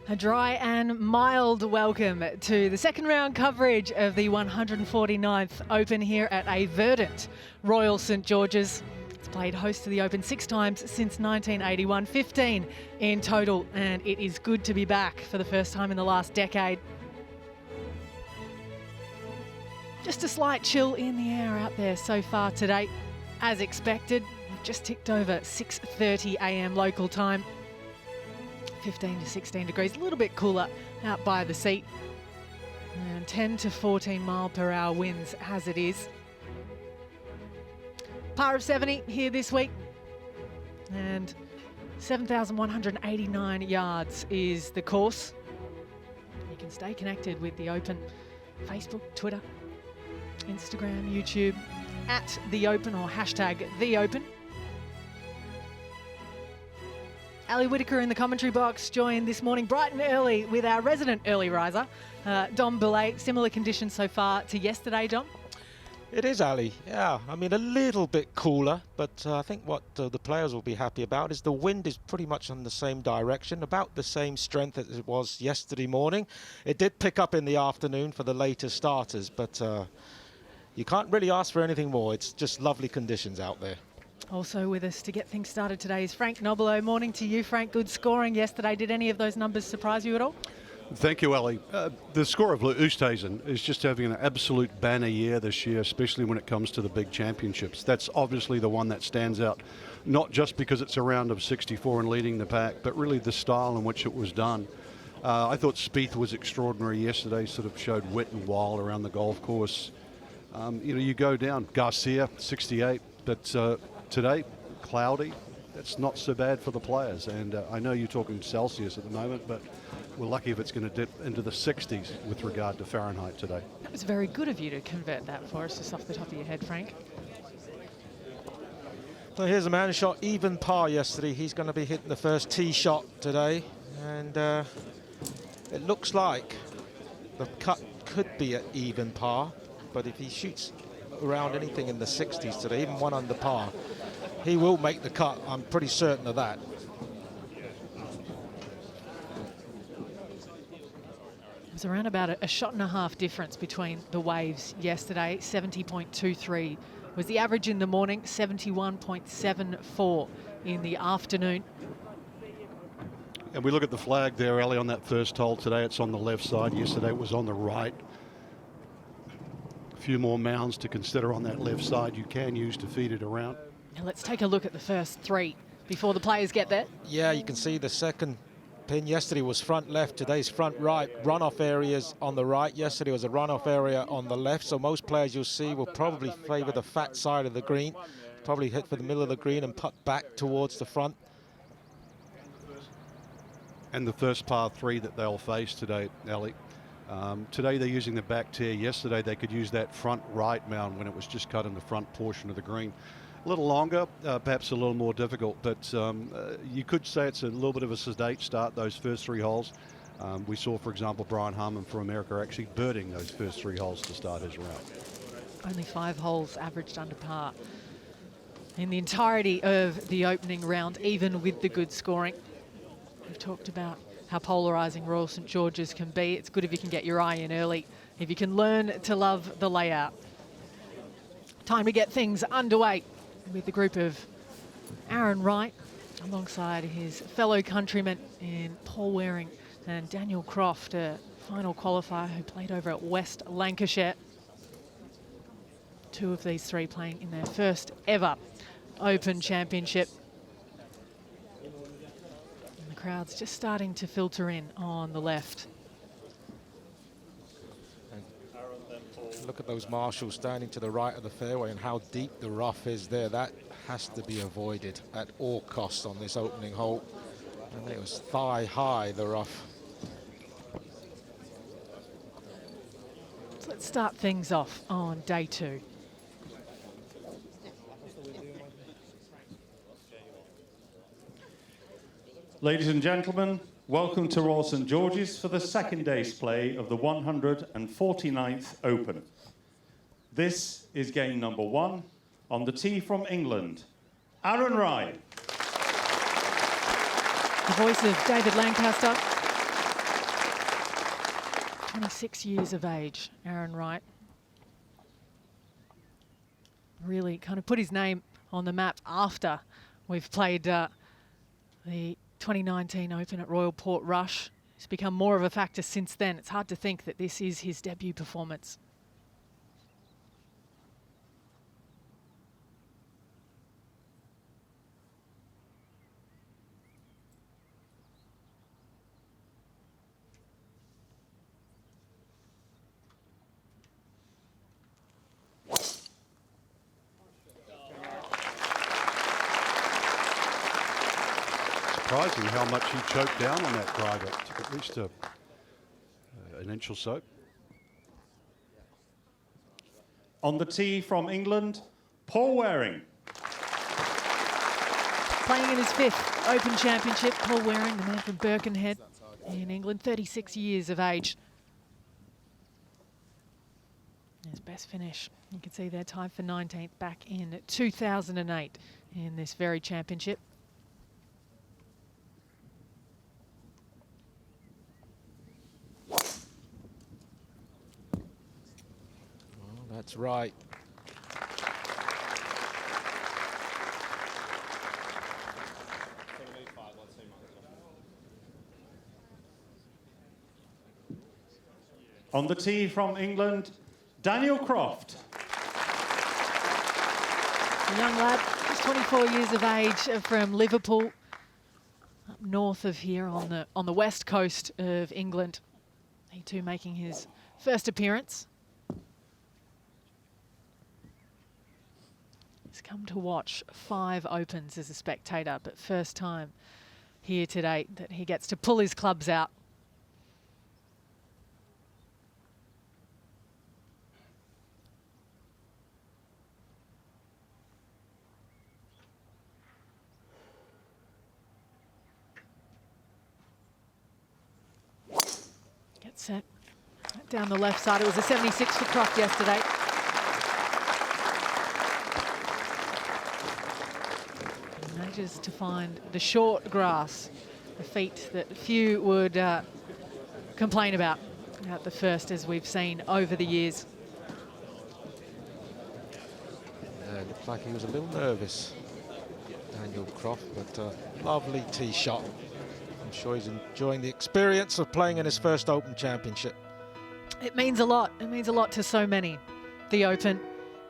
A dry and mild welcome to the second round coverage of the 149th Open here at a verdant Royal St George's. It's played host to the Open 6 times since 1981, 15 in total, and it is good to be back for the first time in the last decade. Just a slight chill in the air out there so far today. As expected, we've just ticked over 6:30 a.m. local time. 15 to 16 degrees, a little bit cooler out by the seat. And 10 to 14 mile per hour winds as it is. Par of 70 here this week. And 7,189 yards is the course. You can stay connected with the Open Facebook, Twitter, Instagram, YouTube, at The Open or hashtag The Open. Ali Whitaker in the commentary box, joined this morning bright and early with our resident early riser, Dom Belay. Similar conditions so far to yesterday, Dom? It is, Ali. Yeah, I mean, a little bit cooler, but I think what the players will be happy about is the wind is pretty much in the same direction, about the same strength as it was yesterday morning. It did pick up in the afternoon for the later starters, but you can't really ask for anything more. It's just lovely conditions out there. Also with us to get things started today is Frank Nobilo. Morning to you, Frank. Good scoring yesterday. Did any of those numbers surprise you at all? Thank you, Ali. The score of Oosthuizen is just having an absolute banner year this year, especially when it comes to the big championships. That's obviously the one that stands out, not just because it's a round of 64 and leading the pack, but really the style in which it was done. I thought Spieth was extraordinary yesterday, sort of showed wit and wild around the golf course. You go down, Garcia, 68, but today, cloudy. That's not so bad for the players. And I know you're talking Celsius at the moment, but we're lucky if it's going to dip into the 60s with regard to Fahrenheit today. That was very good of you to convert that for us, just off the top of your head, Frank. So here's a man who shot even par yesterday. He's going to be hitting the first tee shot today. And it looks like the cut could be at even par. But if he shoots around anything in the 60s today, even one under par, he will make the cut. I'm pretty certain of that. It was around about a shot and a half difference between the waves yesterday. 70.23 was the average in the morning, 71.74 in the afternoon. And we look at the flag there, Ali, on that first hole today. It's on the left side. Yesterday it was on the right. A few more mounds to consider on that left side you can use to feed it around. Now let's take a look at the first three before the players get there. Yeah, you can see the second pin yesterday was front left, today's front right. Runoff areas on the right. Yesterday was a runoff area on the left, so most players you'll see will probably favor the fat side of the green, probably hit for the middle of the green and putt back towards the front. And the first par 3 that they'll face today, Ali. Today they're using the back tier. Yesterday they could use that front right mound when it was just cut in the front portion of the green. A little longer, perhaps a little more difficult, but you could say it's a little bit of a sedate start, those first 3 holes. We saw, for example, Brian Harman from America actually birding those first 3 holes to start his round. Only 5 holes averaged under par in the entirety of the opening round, even with the good scoring. We've talked about how polarising Royal St George's can be. It's good if you can get your eye in early, if you can learn to love the layout. Time to get things underway with the group of Aaron Wright alongside his fellow countrymen in Paul Waring and Daniel Croft, a final qualifier who played over at West Lancashire. 2 of these 3 playing in their first ever Open Championship. And the crowd's just starting to filter in on the left. Look at those marshals standing to the right of the fairway and how deep the rough is there. That has to be avoided at all costs on this opening hole. And it was thigh high, the rough. So let's start things off on day 2. Ladies and gentlemen, welcome to Royal St George's for the second day's play of the 149th Open. This is game number 1 on the tee from England, Aaron Wright. The voice of David Lancaster. 26 years of age, Aaron Wright. Really kind of put his name on the map after we've played the 2019 Open at Royal Portrush. He's become more of a factor since then. It's hard to think that this is his debut performance. Surprising how much he choked down on that driver. Took at least an inch or so. On the tee from England, Paul Waring. Playing in his 5th Open Championship, Paul Waring, the man from Birkenhead in England, 36 years of age. His best finish, you can see they're tied for 19th back in 2008 in this very championship. That's right. On the tee from England, Daniel Croft. A young lad, just 24 years of age, from Liverpool, up north of here on the west coast of England. He too making his first appearance. He's come to watch 5 Opens as a spectator, but first time here today that he gets to pull his clubs out. Get set. Down the left side, it was a 76 for Croft yesterday. Manages to find the short grass, a feat that few would complain about at the first, as we've seen over the years. It looked like he was a little nervous, Daniel Croft, but lovely tee shot. I'm sure he's enjoying the experience of playing in his first Open Championship. It means a lot. It means a lot to so many. The Open.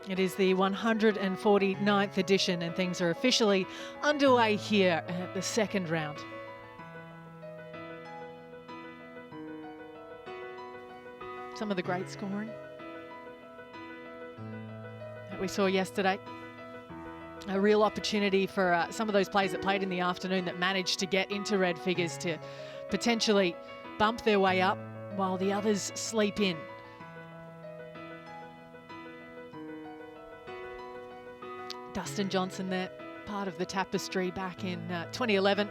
It is the 149th edition, and things are officially underway here at the second round. Some of the great scoring that we saw yesterday. A real opportunity for some of those players that played in the afternoon that managed to get into red figures to potentially bump their way up while the others sleep in. Dustin Johnson there, part of the tapestry back in 2011.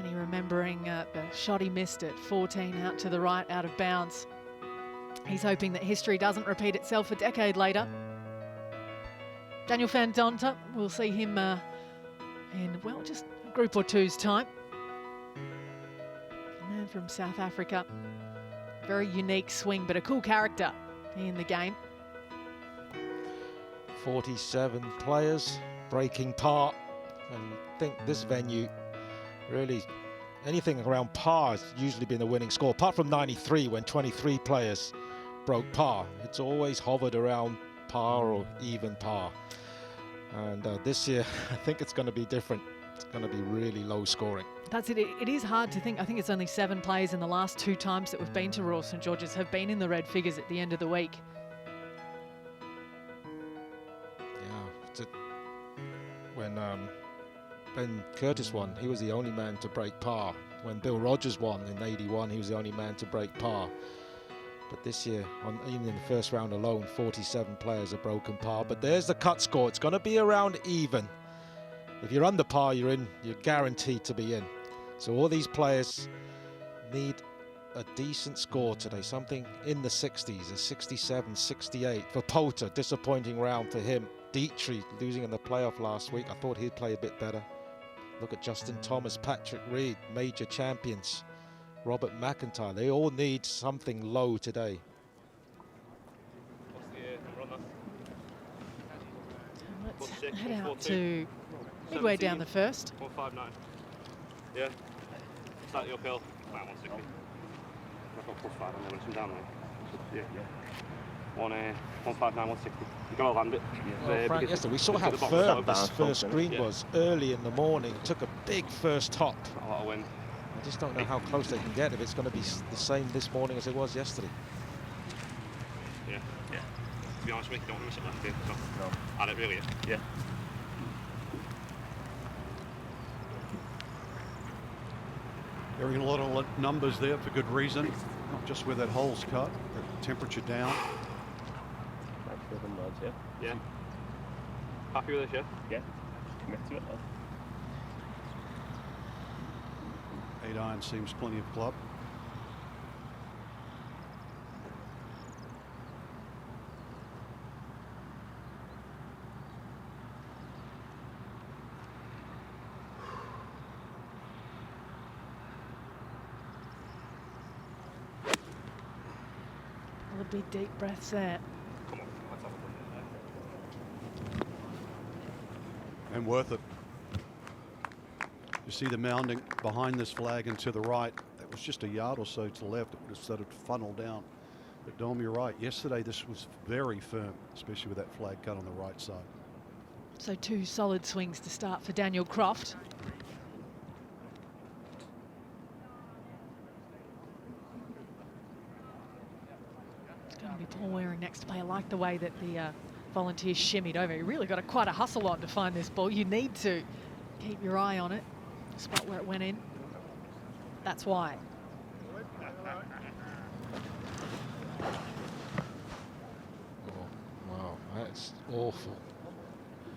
Many remembering the shot he missed at 14 out to the right, out of bounds. He's hoping that history doesn't repeat itself a decade later. Daniel van Donta, we'll see him in, well, just a group or two's time. A man from South Africa. Very unique swing, but a cool character in the game. 47 players breaking par, and I think this venue really, anything around par has usually been the winning score, apart from 93 when 23 players broke par. It's always hovered around par or even par, and this year I think it's going to be different. It's going to be really low scoring. That's it. It is hard to think. I think it's only 7 players in the last 2 times that we've been to Royal St George's have been in the red figures at the end of the week. When Ben Curtis won, he was the only man to break par. When Bill Rogers won in '81, he was the only man to break par. But this year, even in the first round alone, 47 players have broken par. But there's the cut score. It's going to be around even. If you're under par, you're in. You're guaranteed to be in. So all these players need a decent score today, something in the 60s, a 67, 68. For Poulter, disappointing round for him. Dietrich losing in the playoff last week. I thought he'd play a bit better. Look at Justin Thomas, Patrick Reed, major champions. Robert McIntyre. They all need something low today. What's the number on that? Let's 1-6, head out 1-4-2. to midway down the first. 159. Yeah. Slightly uphill. About 160. I've got +5 on there when it's down there. So, yeah. 159, 160. You gotta land it. Well, Frank, yesterday we saw how firm this first green was early in the morning. It took a big first top. A lot of wind. I just don't know how close they can get, if it's going to be the same this morning as it was yesterday. Yeah. To be honest with you, don't want to miss it left here. So. No. And it really is. Yeah. They're in a lot of numbers there for good reason, not just where that hole's cut, the temperature down. Yeah. Happy with this, yeah? Yeah. Commit to it, though. 8-iron seems plenty of club. All the big deep breaths there. Come on, let's have a look. And worth it. You see the mounding behind this flag and to the right. That was just a yard or so to the left. It would have started to funnel down. But Dom, you're right. Yesterday this was very firm, especially with that flag cut on the right side. So 2 solid swings to start for Daniel Croft. It's going to be Paul Waring next to play. I like the way that the Volunteers shimmied over. You really got quite a hustle on to find this ball. You need to keep your eye on it. The spot where it went in. That's why. Oh, wow, that's awful.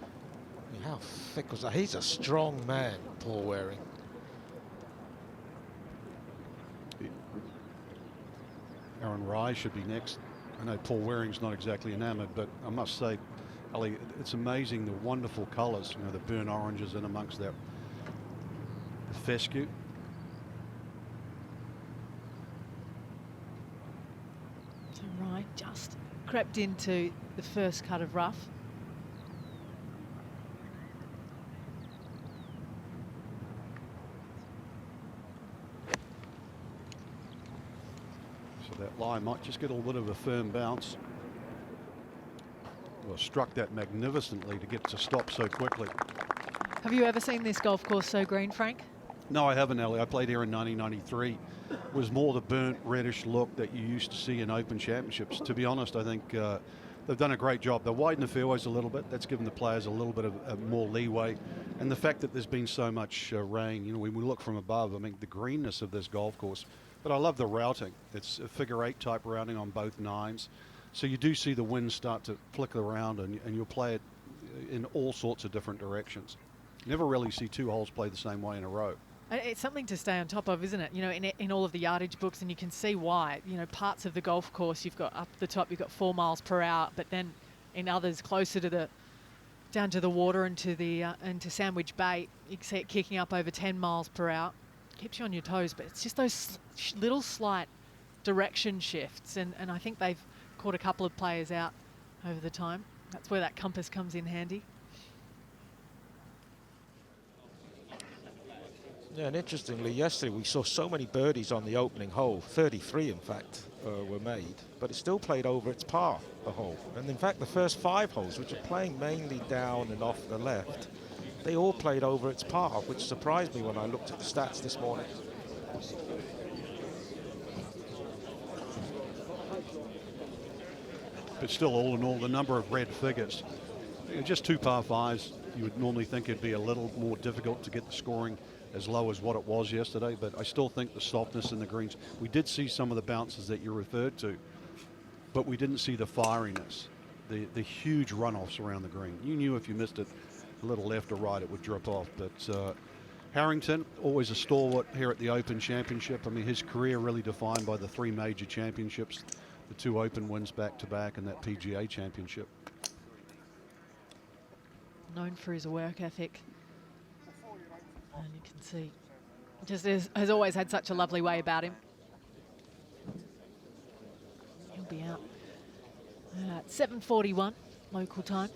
I mean, how thick was that? He's a strong man, Paul Waring. Aaron Rye should be next. I know Paul Waring's not exactly enamoured, but I must say, Ali, it's amazing the wonderful colours, you know, the burnt oranges in amongst that. The fescue. So Rye just crept into the first cut of rough. So that line might just get a little bit of a firm bounce. Well, struck that magnificently to get to stop so quickly. Have you ever seen this golf course so green, Frank? No, I haven't, Ellie. I played here in 1993. It was more the burnt reddish look that you used to see in Open Championships. To be honest, I think they've done a great job. They widened the fairways a little bit. That's given the players a little bit of more leeway. And the fact that there's been so much rain, you know, when we look from above, I mean, the greenness of this golf course. But I love the routing. It's a figure-8 type routing on both nines. So you do see the wind start to flicker around, and you'll play it in all sorts of different directions. You never really see 2 holes play the same way in a row. It's something to stay on top of, isn't it? You know, in all of the yardage books, and you can see why. You know, parts of the golf course, you've got up the top, you've got 4 miles per hour, but then in others closer to the, down to the water and to the into Sandwich Bay, you can see it kicking up over 10 miles per hour. Keeps you on your toes, but it's just those little slight direction shifts, and I think they've caught a couple of players out over the time. That's where that compass comes in handy. Yeah, and interestingly, yesterday we saw so many birdies on the opening hole. 33, in fact, were made, but it still played over its par, the hole. And in fact, the first 5 holes, which are playing mainly down and off the left, they all played over its par, which surprised me when I looked at the stats this morning. But still, all in all, the number of red figures. You know, just 2 par 5s, you would normally think it'd be a little more difficult to get the scoring as low as what it was yesterday, but I still think the softness in the greens. We did see some of the bounces that you referred to, but we didn't see the firiness, the huge runoffs around the green. You knew if you missed it a little left or right, it would drop off. But Harrington, always a stalwart here at the Open Championship. I mean, his career really defined by the 3 major championships, the 2 Open wins back-to-back, and that PGA Championship. Known for his work ethic. And you can see Just has always had such a lovely way about him. He'll be out at 7:41 local time,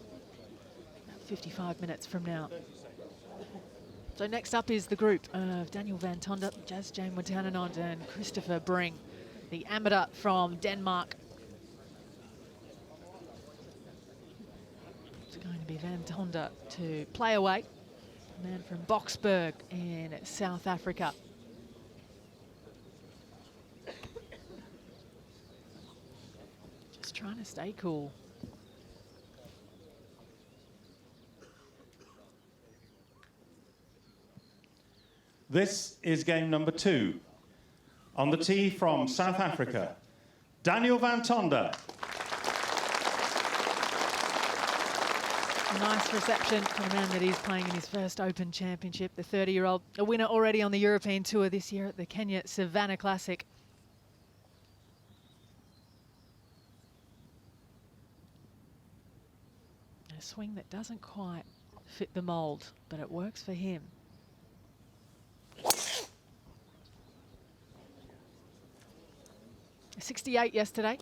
about 55 minutes from now. So next up is the group of Daniel Van Tonder, Jas Jane Watananond and Christopher Bring, the amateur from Denmark. It's going to be Van Tonder to play away, a man from Boksburg in South Africa. Just trying to stay cool. This is game number 2. On the tee from South Africa, Daniel Van Tonder. A nice reception for the man that is playing in his first Open Championship, the 30-year-old, a winner already on the European Tour this year at the Kenya Savannah Classic. A swing that doesn't quite fit the mould, but it works for him. A 68 yesterday.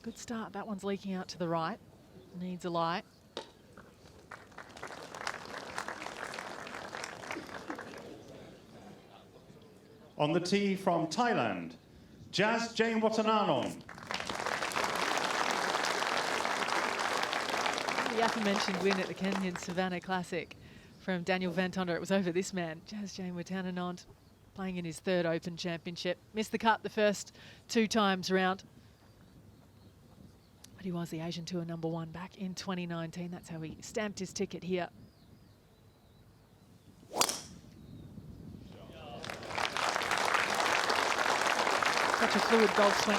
Good start. That one's leaking out to the right. Needs a light. On the tee from Thailand, Jas Jane Watananond. The aforementioned win at the Kenyan Savannah Classic from Daniel Van Tonder. It was over this man, Jas Jane Watananond, playing in his third Open Championship. Missed the cut the first 2 times round. But he was the Asian Tour #1 back in 2019. That's how he stamped his ticket here. Such a fluid golf swing.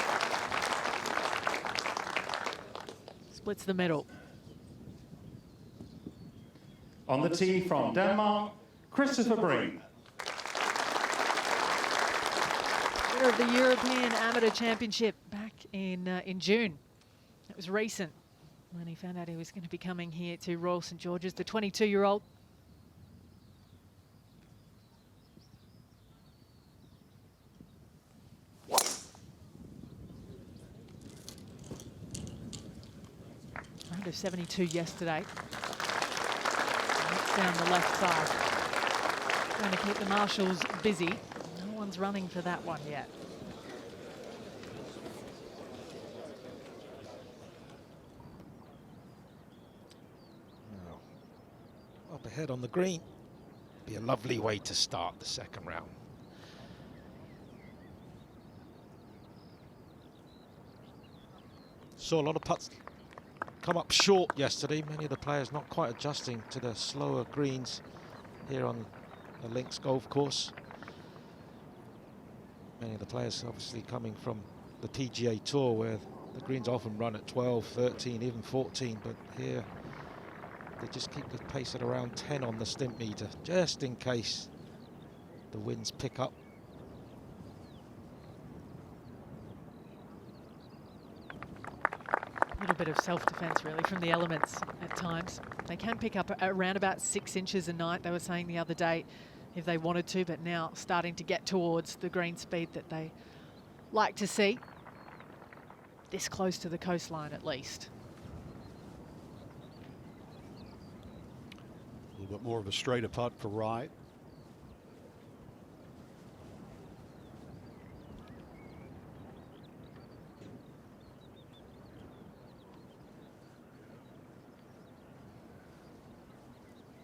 Splits the middle. On the tee from Denmark, Christopher Bring. Winner of the European Amateur Championship back in June. It was recent when he found out he was going to be coming here to Royal St George's, the 22-year-old. Round of 72 yesterday. That's down the left side. Trying to keep the marshals busy. No one's running for that one yet. Now, up ahead on the green. Be a lovely way to start the second round. Saw a lot of putts come up short yesterday. Many of the players not quite adjusting to the slower greens here on the links golf course. Many of the players obviously coming from the PGA Tour, where the greens often run at 12, 13, even 14, but here they just keep the pace at around 10 on the stimp meter, just in case the winds pick up. A little bit of self-defense really from the elements at times. They can pick up around about 6 inches a night, they were saying the other day, if they wanted to, but now starting to get towards the green speed that they like to see. This close to the coastline at least. A little bit more of a straighter putt for Wright.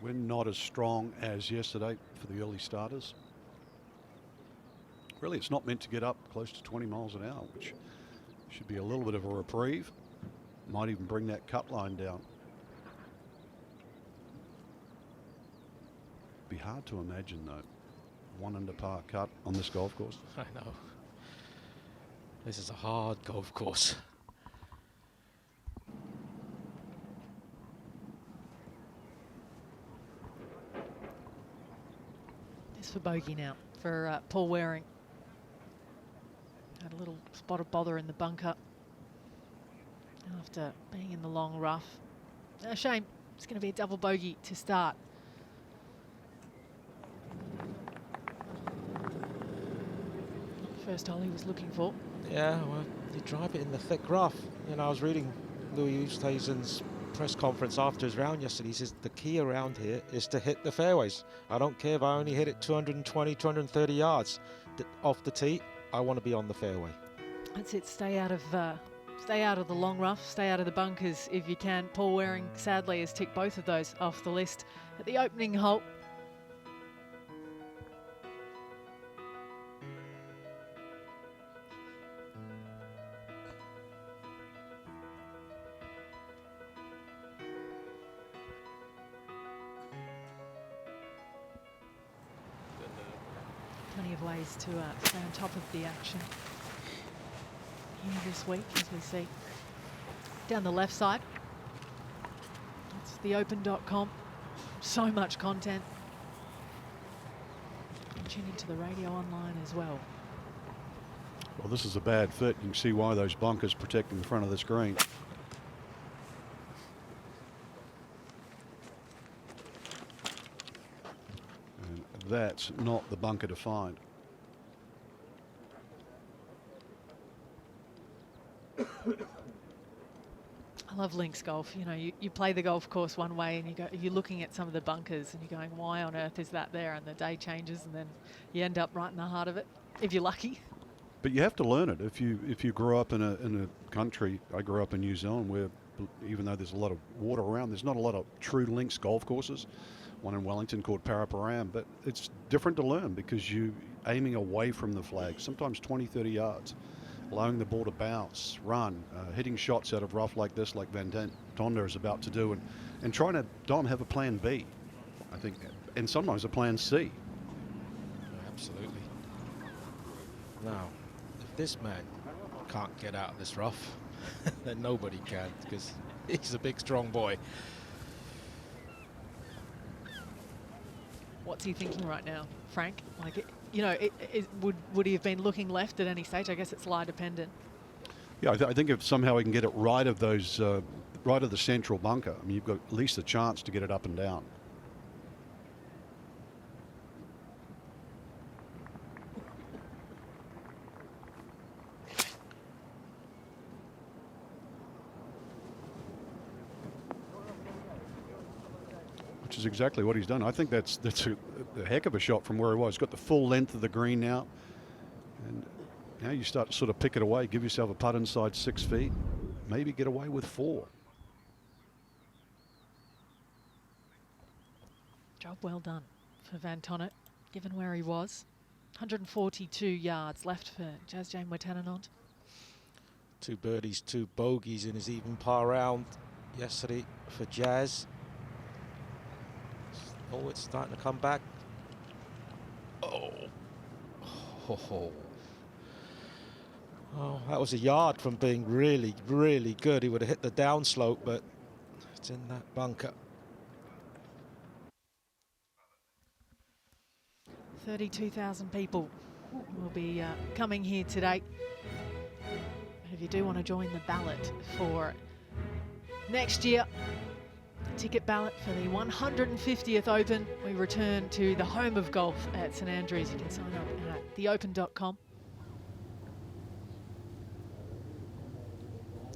Wind not as strong as yesterday for the early starters. Really, it's not meant to get up close to 20 miles an hour, which should be a little bit of a reprieve. Might even bring that cut line down. Be hard to imagine, though, 1 under par cut on this golf course. I know. This is a hard golf course. This for bogey now for Paul Waring. Had a little spot of bother in the bunker after being in the long rough. A shame. It's going to be a double bogey to start. first hole he was looking for. Yeah, well, you drive it in the thick rough. You know, I was reading Louis Oosthuizen's press conference after his round yesterday. He says the key around here is to hit the fairways. I don't care if I only hit it 220, 230 yards off the tee. I want to be on the fairway. That's it. Stay out of the long rough. Stay out of the bunkers if you can. Paul Waring, sadly, has ticked both of those off the list at the opening hole. Plenty of ways to stay on top of the action here this week, as we see down the left side. That's theopen.com. So much content. And tune into the radio online as well. Well, this is a bad fit. You can see why those bunkers protecting the front of the screen. And that's not the bunker to find. I love links golf. You know, you play the golf course one way and you're looking at some of the bunkers and you're going, why on earth is that there? And the day changes and then you end up right in the heart of it, if you're lucky. But you have to learn it. If you grow up in a country, I grew up in New Zealand, where even though there's a lot of water around, there's not a lot of true links golf courses. One in Wellington called Paraparam, but it's different to learn because you're aiming away from the flag, sometimes 20, 30 yards, allowing the ball to bounce, run, hitting shots out of rough like this, like Van Tonder is about to do, and trying to, Dom, have a plan B, I think, and sometimes a plan C. Absolutely. Now, if this man can't get out of this rough, then nobody can, because he's a big, strong boy. What's he thinking right now, Frank? Like, would he have been looking left at any stage? I guess it's lie dependent. Yeah, I think if somehow he can get it right of those, right of the central bunker, I mean, you've got at least a chance to get it up and down. Which is exactly what he's done. I think that's a heck of a shot from where he was. He's got the full length of the green now. And now you start to sort of pick it away, give yourself a putt inside 6 feet, maybe get away with 4. Job well done for Van Tonnet, given where he was. 142 yards left for Jazz-Jane Wetananond. 2 birdies, 2 bogeys in his even par round yesterday for Jazz. Oh, it's starting to come back. Oh. Oh, that was a yard from being really, really good. He would have hit the downslope, but it's in that bunker. 32,000 people will be coming here today. If you do want to join the ballot for next year, ticket ballot for the 150th Open, we return to the home of golf at St Andrews. You can sign up at theopen.com.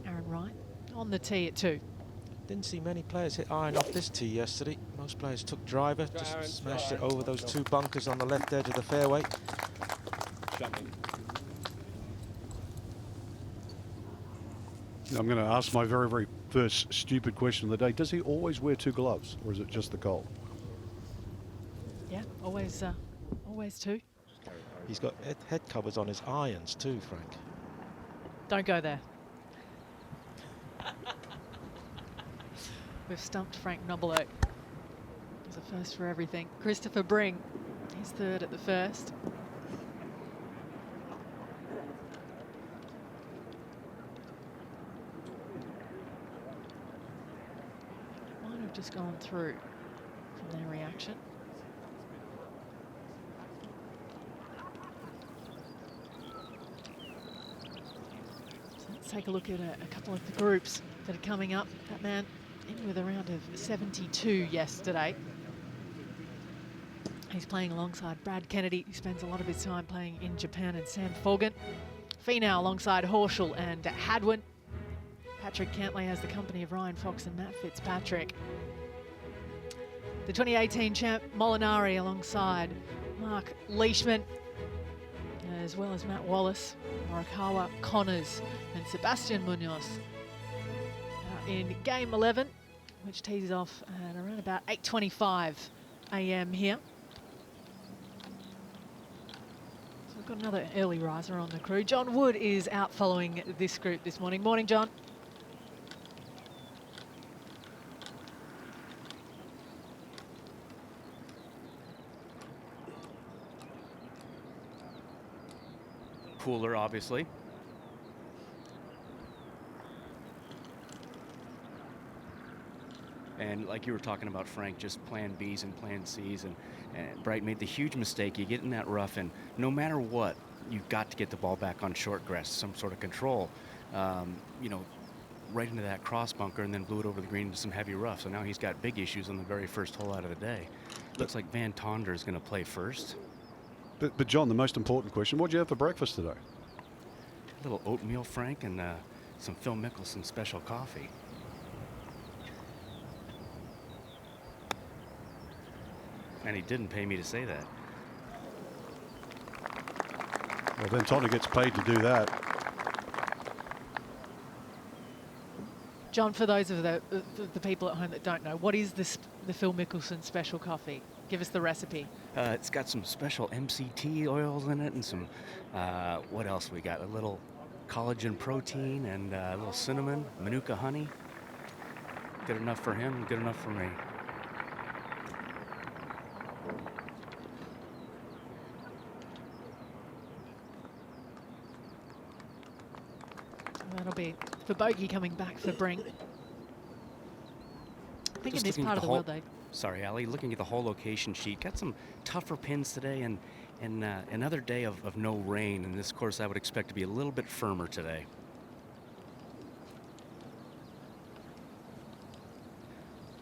Aaron Wright on the tee at 2. Didn't see many players hit iron off this tee yesterday. Most players took driver, just smashed it over those 2 bunkers on the left edge of the fairway. I'm going to ask my very, very first stupid question of the day. Does he always wear 2 gloves, or is it just the cold? Yeah, always 2. He's got head covers on his irons too, Frank. Don't go there. We've stumped Frank Nobilo. There's a first for everything. Christopher Bring, he's 3rd at the first. Might have just gone through from their reaction. So let's take a look at a couple of the groups that are coming up. That man in with a round of 72 yesterday. He's playing alongside Brad Kennedy, who spends a lot of his time playing in Japan, and Sam Fogan. Finau alongside Horschel and Hadwin. Patrick Cantlay has the company of Ryan Fox and Matt Fitzpatrick. The 2018 champ Molinari alongside Mark Leishman, as well as Matt Wallace, Morikawa, Connors and Sebastian Munoz. In game 11, which tees off at around about 8:25 a.m. here. So we've got another early riser on the crew. John Wood is out following this group this morning. Morning, John. Cooler, obviously. And like you were talking about, Frank, just plan Bs and plan Cs, and Bright made the huge mistake. You get in that rough, and no matter what, you've got to get the ball back on short grass, some sort of control. You know, right into that cross bunker, and then blew it over the green into some heavy rough. So now he's got big issues on the very first hole out of the day. Looks like Van Tonder is going to play first. But John, the most important question, what did you have for breakfast today? A little oatmeal, Frank, and some Phil Mickelson special coffee. And he didn't pay me to say that. Well, Van Tonder gets paid to do that. John, for those of the people at home that don't know, what is the Phil Mickelson special coffee? Give us the recipe. It's got some special MCT oils in it, and some, what else we got? A little collagen protein and a little cinnamon, Manuka honey. Good enough for him, good enough for me. That'll be for bogey coming back for Bring. I think in this part of the world, Sorry, Ali, looking at the whole location sheet, got some tougher pins today, and another day of no rain. And this course I would expect to be a little bit firmer today.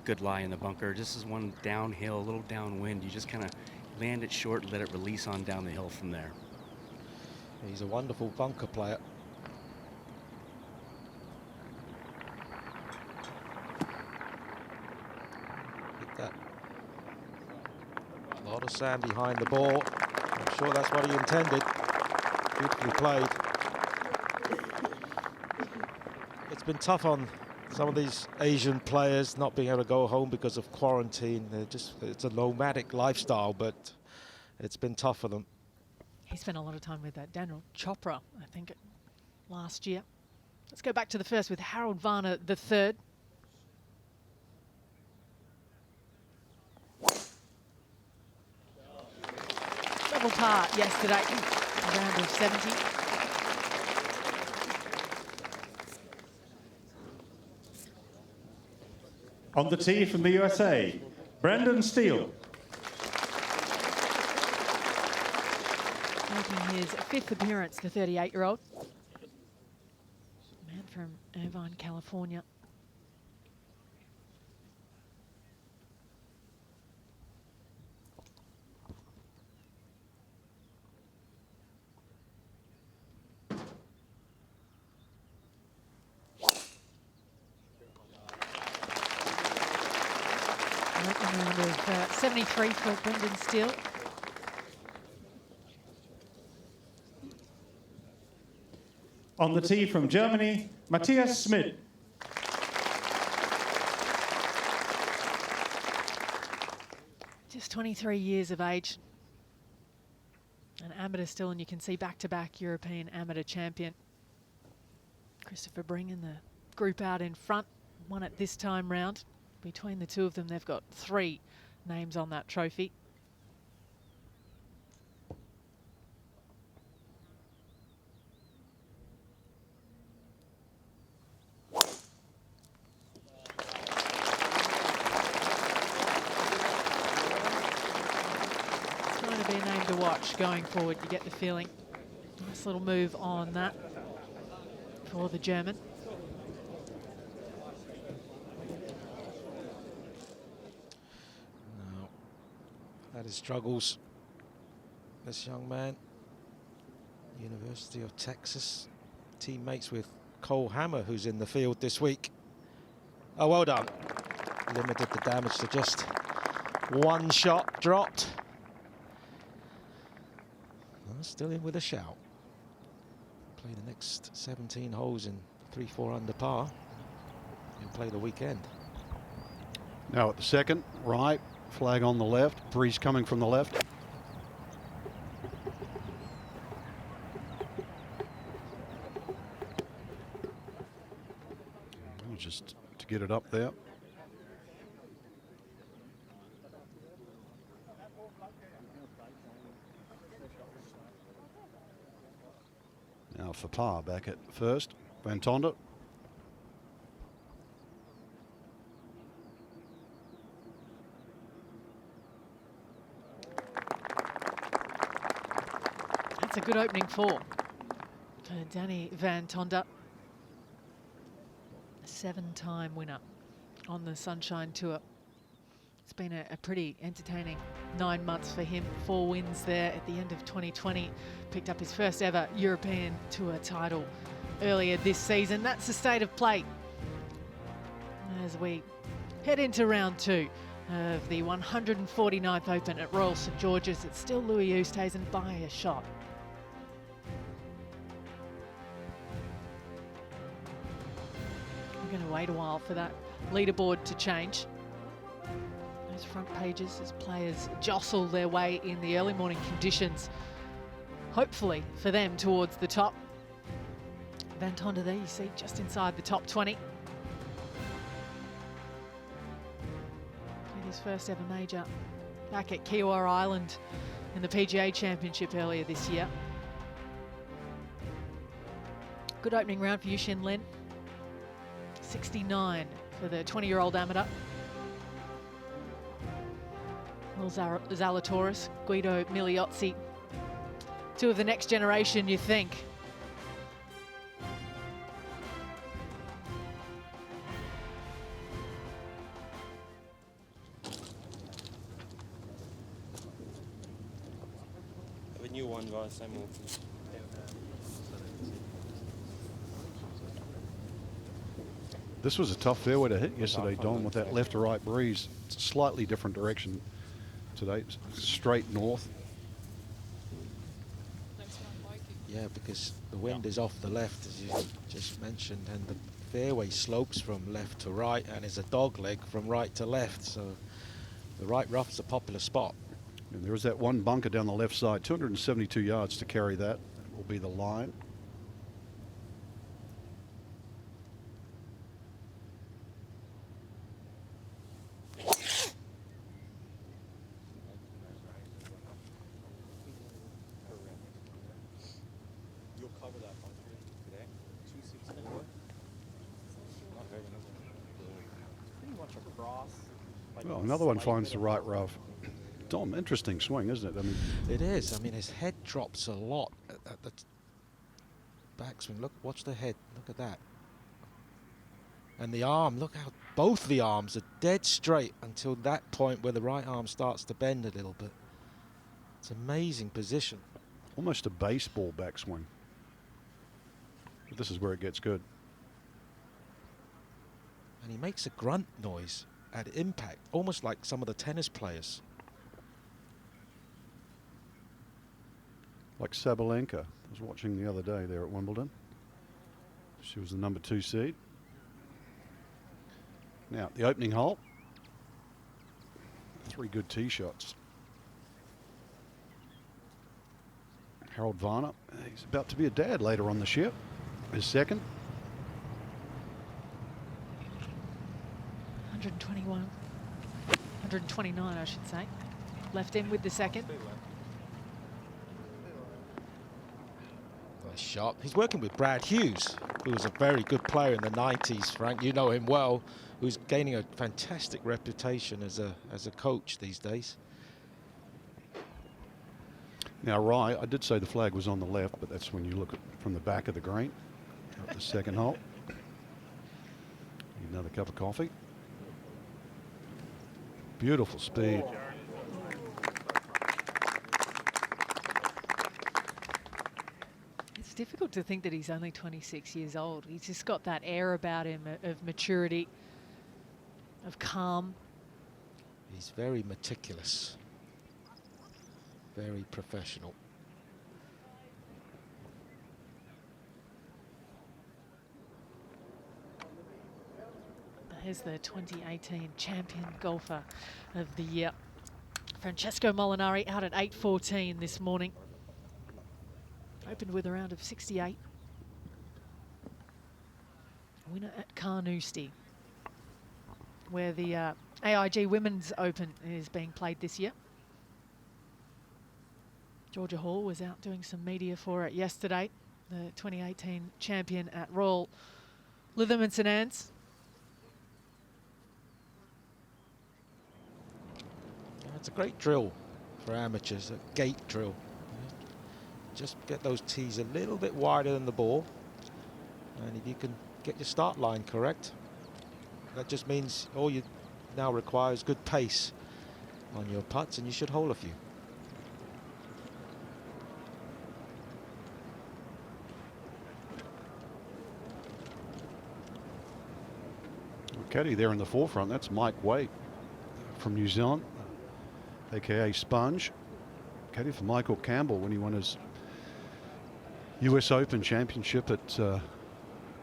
Good lie in the bunker. This is one downhill, a little downwind. You just kind of land it short and let it release on down the hill from there. He's a wonderful bunker player. A lot of sand behind the ball. I'm sure that's what he intended. Beautifully played. It's been tough on some of these Asian players not being able to go home because of quarantine. It's a nomadic lifestyle, but it's been tough for them. he spent a lot of time with Daniel Chopra, I think, last year. Let's go back to the first with Harold Varner, the third. Double par yesterday, a round of 70. On the tee from the USA, Brendan Steele. Making his fifth appearance, the 38-year-old. Man from Irvine, California. Round of 73 for Brendan Steele. On the tee from Germany, Matthias Schmidt. Just 23 years of age. An amateur still, and you can see back-to-back European amateur champion. Christopher Bring in the group out in front, won it this time round. Between the two of them, they've got 3 names on that trophy. It's going to be a name to watch going forward, you get the feeling. Nice little move on that for the German. Had his struggles. This young man, University of Texas, teammates with Cole Hammer, who's in the field this week. Oh, well done. Limited the damage to just one shot dropped. Well, still in with a shout. Play the next 17 holes in 3-4 under par. And play the weekend. Now at the second, right, flag on the left, breeze coming from the left. Just to get it up there. Now for par back at first, Van Tonder. That's a good opening four for Danny Van Tonder. A 7-time winner on the Sunshine Tour. It's been a pretty entertaining 9 months for him. 4 wins there at the end of 2020. Picked up his first ever European Tour title earlier this season. That's the state of play as we head into round 2 of the 149th Open at Royal St George's. It's still Louis Oosthuizen by a shot. We're going to wait a while for that leaderboard to change. Those front pages as players jostle their way in the early morning conditions, hopefully for them towards the top. Van Tonder there, you see, just inside the top 20. Played his first ever major back at Kiawara Island in the PGA Championship earlier this year. Good opening round for Yushin Lin. 69 for the 20-year-old amateur. Will Zalatoris, Guido Migliozzi. 2 of the next generation, you think. Have a new one, guys. Same one. This was a tough fairway to hit yesterday, Don, with that left to right breeze. It's a slightly different direction today, straight north. Yeah, because the wind is off the left, as you just mentioned, and the fairway slopes from left to right and is a dog leg from right to left. So the right rough is a popular spot. And there is that one bunker down the left side, 272 yards to carry that. Will be the line. Well, another one finds the right rough. Dom, interesting swing, isn't it? I mean, it is. I mean, his head drops a lot at the backswing. Look, watch the head. Look at that. And the arm, look how both the arms are dead straight until that point where the right arm starts to bend a little bit. It's amazing position. Almost a baseball backswing. But this is where it gets good. And he makes a grunt noise at impact, almost like some of the tennis players. Like Sabalenka. I was watching the other day there at Wimbledon. She was the number 2 seed. Now, the opening hole. 3 good tee shots. Harold Varner, he's about to be a dad later on this year. His second. 121, 129, I should say. Left in with the second. Nice shot. He's working with Brad Hughes, who was a very good player in the 90s, Frank. You know him well, who's gaining a fantastic reputation as a coach these days. Now, Rye, I did say the flag was on the left, but that's when you look at from the back of the green. At the second hole. Need another cup of coffee. Beautiful speed. difficult to think that he's only 26 years old. He's just got that air about him of maturity, of calm. He's very meticulous, very professional. Here's the 2018 champion golfer of the year. Francesco Molinari out at 8:14 this morning. Opened with a round of 68. Winner at Carnoustie, where the AIG Women's Open is being played this year. Georgia Hall was out doing some media for it yesterday. The 2018 champion at Royal Lytham and St Anne's. It's a great drill for amateurs, a gate drill. Just get those tees a little bit wider than the ball, and if you can get your start line correct, that just means all you now require is good pace on your putts, and you should hole a few. Caddy there in the forefront, that's Mike Waite from New Zealand, aka Sponge. Caddy for Michael Campbell when he won his US Open Championship at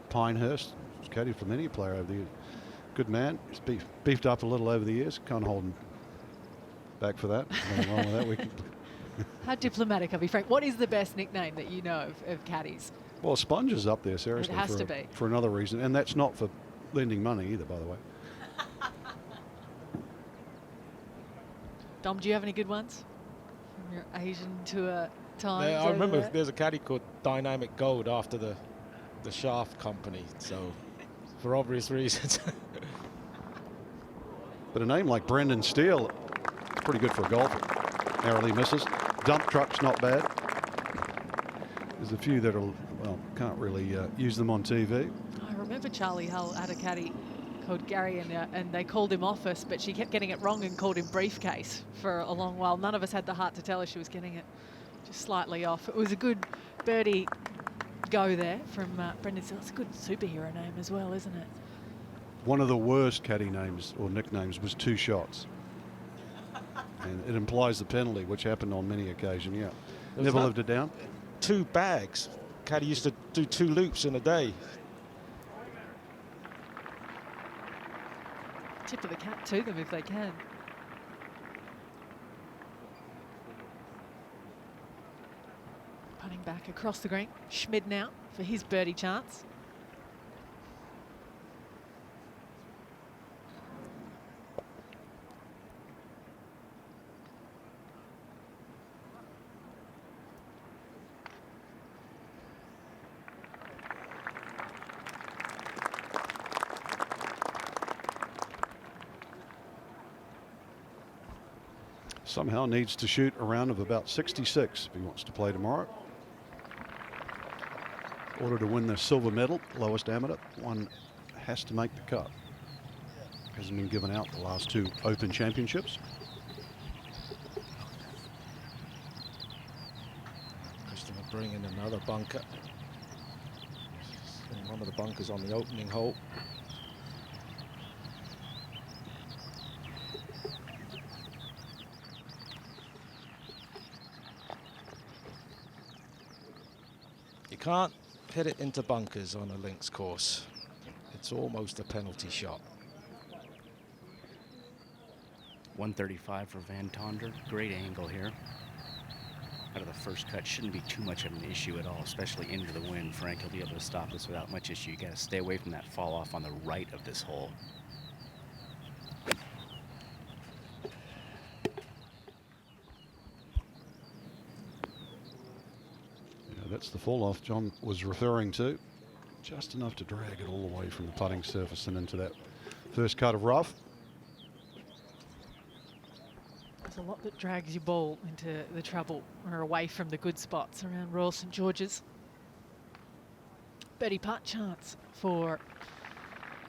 Pinehurst. Caddy for many player over the years. Good man. He's beefed up a little over the years. Can't hold him back for that. Nothing wrong with that. We can How diplomatic of you, Frank. What is the best nickname that you know of caddies? well, Sponge is up there, seriously. It has to be. For another reason. And that's not for lending money either, by the way. Dom, do you have any good ones from your Asian tour times? Yeah, I over remember there? there's a caddy called Dynamic Gold after the Shaft company, so for obvious reasons. But a name like Brendan Steele, it's pretty good for a golfer. Narrowly misses. Dump truck's not bad. There's a few that are, well, can't really use them on TV. I remember Charlie Hull had a caddy called Gary, and they called him Office, but she kept getting it wrong and called him Briefcase for a long while. None of us had the heart to tell her she was getting it just slightly off. It was a good birdie go there from Brendan Steele. It's a good superhero name as well, isn't it? One of the worst caddy names or nicknames was Two Shots. And it implies the penalty, which happened on many occasions, yeah. Never lived it down. 2 bags. Caddy used to do 2 loops in a day. Tip of the cap to them if they can. Putting back across the green. Schmid now for his birdie chance. Somehow needs to shoot a round of about 66 if he wants to play tomorrow. In order to win the silver medal, lowest amateur, one has to make the cut. Hasn't been given out the last 2 Open Championships. Christopher bringing another bunker. And one of the bunkers on the opening hole. You can't hit it into bunkers on a links course. It's almost a penalty shot. 135 for Van Tonder. Great angle here. Out of the first cut, shouldn't be too much of an issue at all, especially into the wind. Frank will be able to stop this without much issue. You got to stay away from that fall off on the right of this hole. That's the fall off John was referring to. Just enough to drag it all the way from the putting surface and into that first cut of rough. There's a lot that drags your ball into the trouble or away from the good spots around Royal St George's. Birdie putt chance for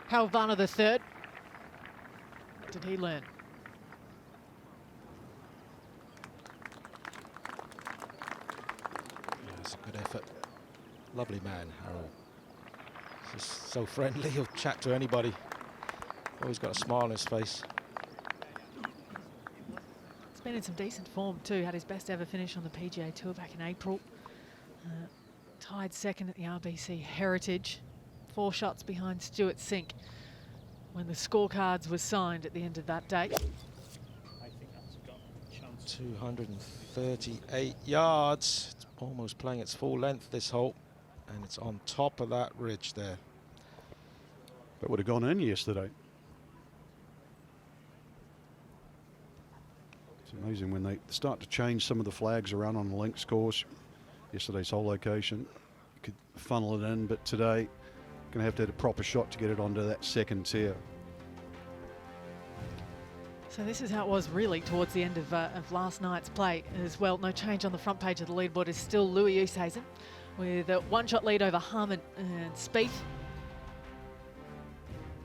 Harold Varner III. What did he learn? That's a good effort. Lovely man, Harold. Just so friendly, he'll chat to anybody. Always got a smile on his face. He's been in some decent form too. Had his best ever finish on the PGA Tour back in April. Tied second at the RBC Heritage. 4 shots behind Stuart Sink when the scorecards were signed at the end of that day. 238 yards. It's almost playing its full length this hole, and it's on top of that ridge there. That would have gone in yesterday. It's amazing when they start to change some of the flags around on the links course. Yesterday's hole location, you could funnel it in, but today, going to have a proper shot to get it onto that second tier. So this is how it was really towards the end of last night's play as well. No change on the front page of the leaderboard is still Louis Oosthuizen with a 1-shot lead over Harmon and Spieth.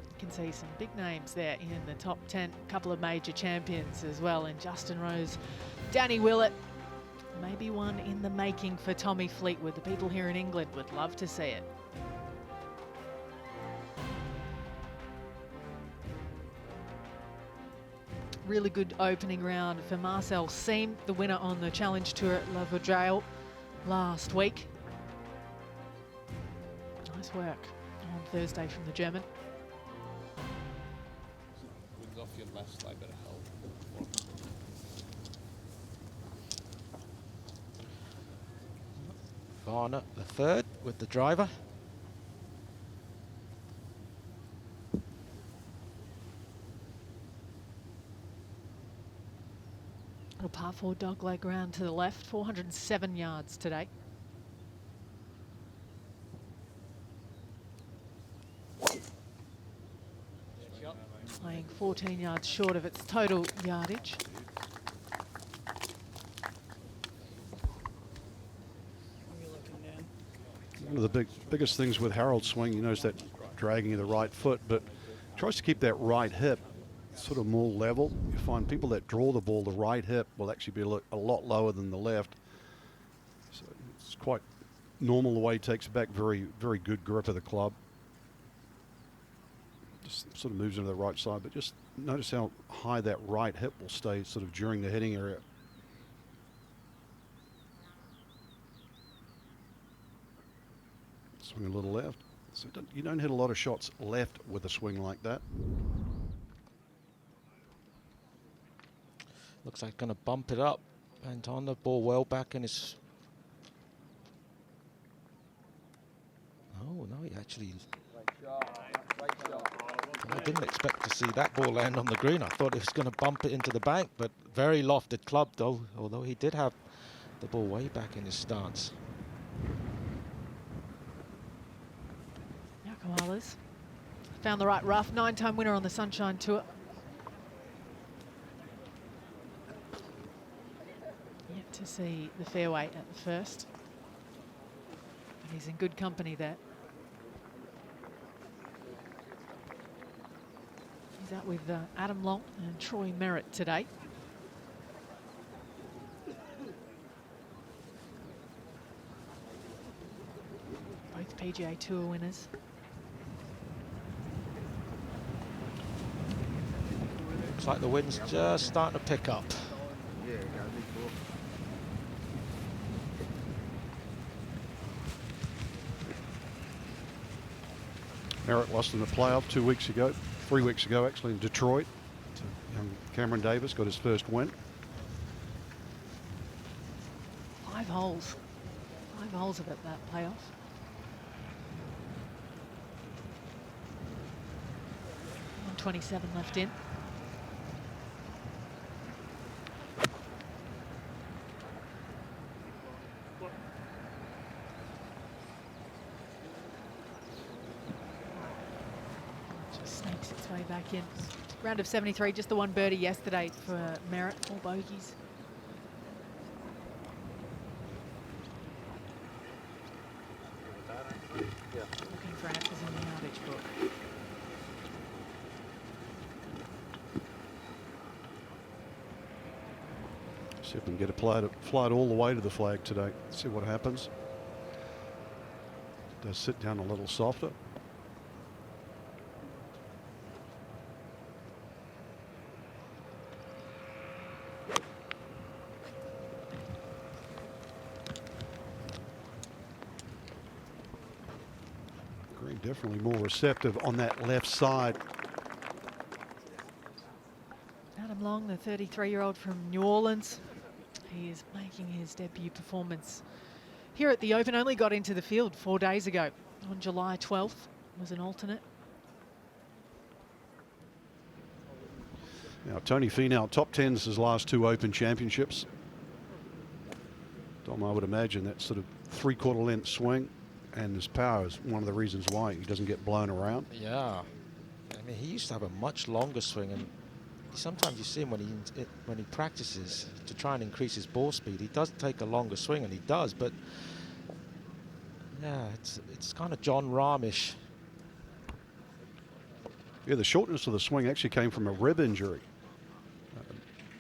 You can see some big names there in the top 10, a couple of major champions as well in Justin Rose, Danny Willett. Maybe one in the making for Tommy Fleetwood. The people here in England would love to see it. Really good opening round for Marcel Siem, the winner on the Challenge Tour at La Vaudreuil last week. Nice work on Thursday from the German. Off your left side, better help. Varner, the third, with the driver. Little par 4 dogleg round to the left, 407 yards today. Playing 14 yards short of its total yardage. One of the biggest things with Harold's swing, you notice that dragging of the right foot, but tries to keep that right hip sort of more level. You find people that draw the ball, the right hip will actually be a lot lower than the left. So it's quite normal the way he takes it back. Very, very good grip of the club. Just sort of moves into the right side, but just notice how high that right hip will stay sort of during the hitting area. Swing a little left. So you don't hit a lot of shots left with a swing like that. Looks like going to bump it up. And on the ball well back in his... Oh, no, he actually... I didn't expect to see that ball land on the green. I thought it was going to bump it into the bank, but very lofted club, though, although he did have the ball way back in his stance. Koalas found the right rough, 9-time winner on the Sunshine Tour. Yet to see the fairway at the first. And he's in good company there. He's out with Adam Long and Troy Merritt today. Both PGA Tour winners. Looks like the wind's just starting to pick up. Merritt lost in the playoff 3 weeks ago actually in Detroit. Young Cameron Davis got his first win. 5 holes. 5 holes of it, that playoff. 127 left in. Just snakes its way back in. Round of 73, just the one birdie yesterday for Merritt, 4 bogeys. Looking for answers in the yardage book. See if we can get a flight all the way to the flag today. See what happens. Does sit down a little softer. Green definitely more receptive on that left side. Adam Long, the 33-year-old from New Orleans, he is making his debut performance here at the Open. Only got into the field 4 days ago. On July 12th was an alternate. Now, Tony Finau, top 10s his last 2 Open championships. Dom, I would imagine that sort of 3/4 length swing and his power is one of the reasons why he doesn't get blown around. Yeah. I mean, he used to have a much longer swing, and sometimes you see him when he practices to try and increase his ball speed. He does take a longer swing, and he does, but yeah, it's kind of John Rahmish. Yeah, the shortness of the swing actually came from a rib injury.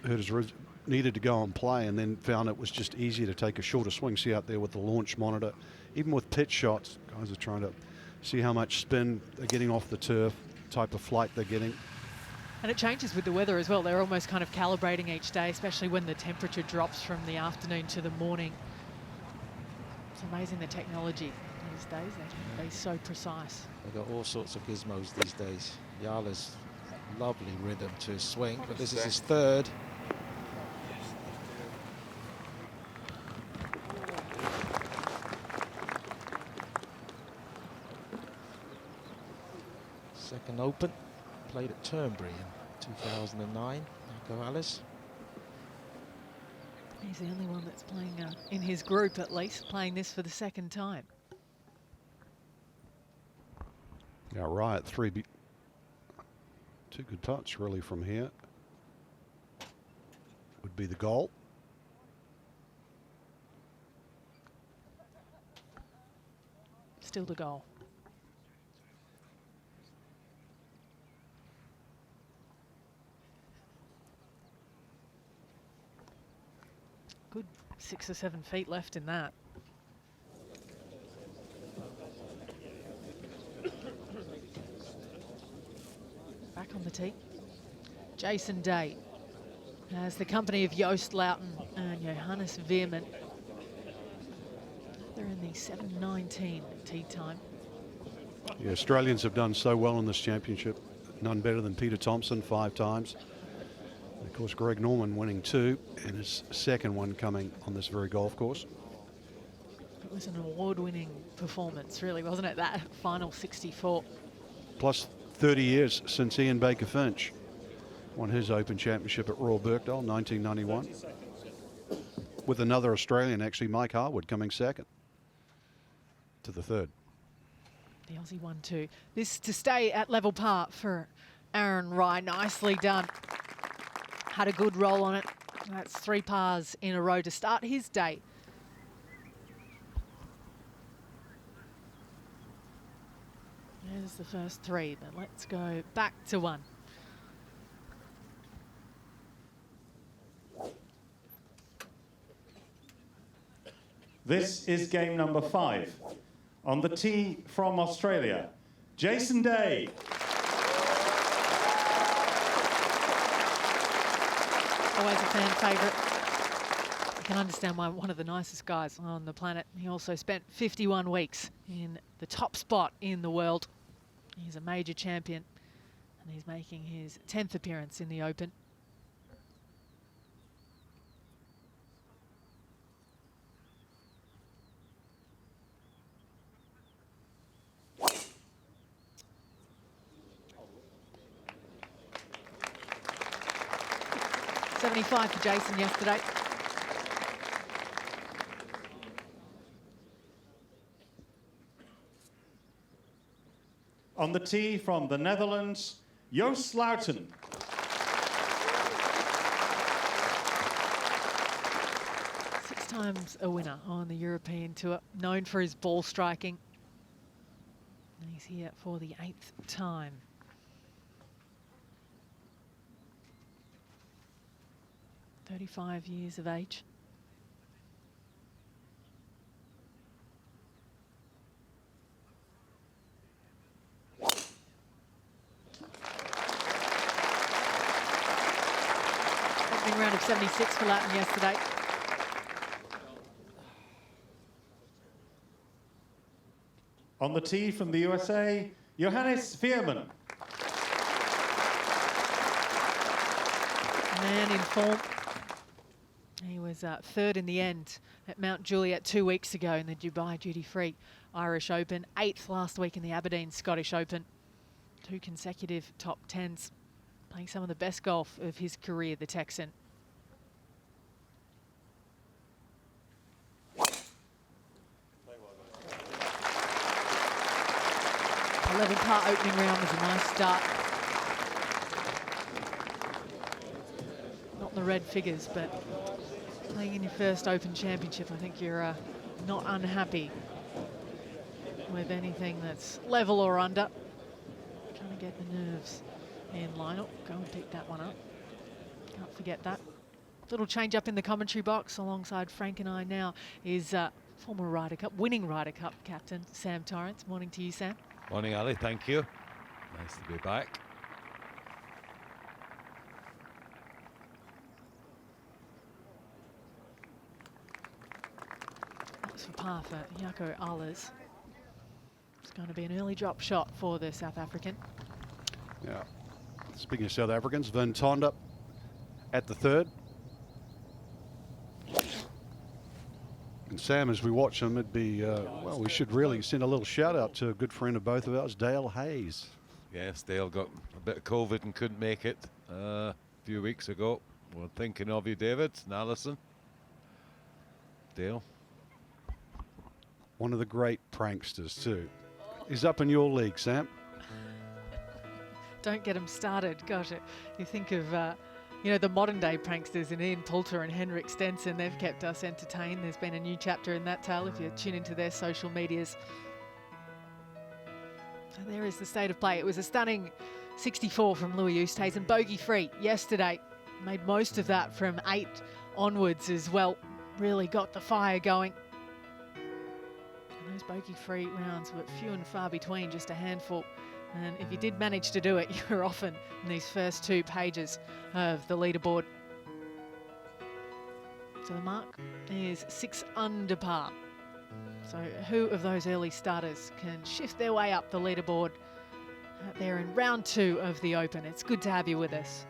Hurt his ribs, needed to go and play, and then found it was just easier to take a shorter swing. See out there with the launch monitor. Even with pitch shots, guys are trying to see how much spin they're getting off the turf, type of flight they're getting. And it changes with the weather as well. They're almost kind of calibrating each day, especially when the temperature drops from the afternoon to the morning. It's amazing the technology these days. They can be so precise. They've got all sorts of gizmos these days. Yala's lovely rhythm to his swing, but this is his third. Second Open, played at Turnberry in 2009. There you go, Alice. He's the only one that's playing, in his group at least, playing this for the second time. Yeah, right, 3. Two good putts really from here. Would be the goal. Still the goal. Good 6 or 7 feet left in that. Back on the tee. Jason Day has the company of Joost Luiten and Johannes Veerman. They're in the 7:19 tee time. Yeah, Australians have done so well in this championship. None better than Peter Thompson 5 times. And of course, Greg Norman winning 2, and his second one coming on this very golf course. It was an award-winning performance, really, wasn't it? That final 64. Plus 30 years since Ian Baker Finch won his Open Championship at Royal Birkdale, 1991. With another Australian, actually, Mike Harwood, coming second to the third. The Aussie 1-2. This to stay at level par for Aaron Rai. Nicely done. Had a good roll on it. That's 3 pars in a row to start his day. There's the first 3, but let's go back to 1. This is game number 5. On the tee from Australia, Jason Day. Always a fan favourite. You can understand why one of the nicest guys on the planet. He also spent 51 weeks in the top spot in the world. He's a major champion, and he's making his 10th appearance in the Open. .75 for Jason yesterday. On the tee from the Netherlands, Joost Luiten. Six times a winner on the European Tour, known for his ball striking. And he's here for the 8th time. .35 years of age. opening round of 76 for Latin yesterday. On the tee from the USA, Johannes Veerman. Man in form. He was third in the end at Mount Juliet 2 weeks ago in the Dubai Duty-Free Irish Open. 8th last week in the Aberdeen Scottish Open. 2 consecutive top 10s. Playing some of the best golf of his career, the Texan. 11-part opening round was a nice start. Not in the red figures, but playing in your first Open Championship, I think you're not unhappy with anything that's level or under. Trying to get the nerves in line. Oh, go and pick that one up. Can't forget that. Little change up in the commentary box alongside Frank and I now is former Ryder Cup, winning Ryder Cup captain Sam Torrance. Morning to you, Sam. Morning, Ali. Thank you. Nice to be back. That's for par for Jaco Ahlers. It's going to be an early drop shot for the South African. Yeah. Speaking of South Africans, Van Tonder at the third. And Sam, as we watch him, it'd be, well, we should really send a little shout out to a good friend of both of ours, Dale Hayes. Yes, Dale got a bit of COVID and couldn't make it a few weeks ago. We're thinking of you, David and Alison. Dale. One of the great pranksters, too. He's up in your league, Sam. Don't get him started. Gosh, you think of, you know, the modern day pranksters in Ian Poulter and Henrik Stenson. They've kept us entertained. There's been a new chapter in that tale if you tune into their social medias. So there is the state of play. It was a stunning 64 from Louis Oosthuizen. Bogey free yesterday. Made most of that from 8 onwards as well. Really got the fire going. And those bogey free rounds were few and far between, just a handful. And if you did manage to do it, you were often in these first 2 pages of the leaderboard. So the mark is 6 under par. So who of those early starters can shift their way up the leaderboard out there in round 2 of the Open? It's good to have you with us.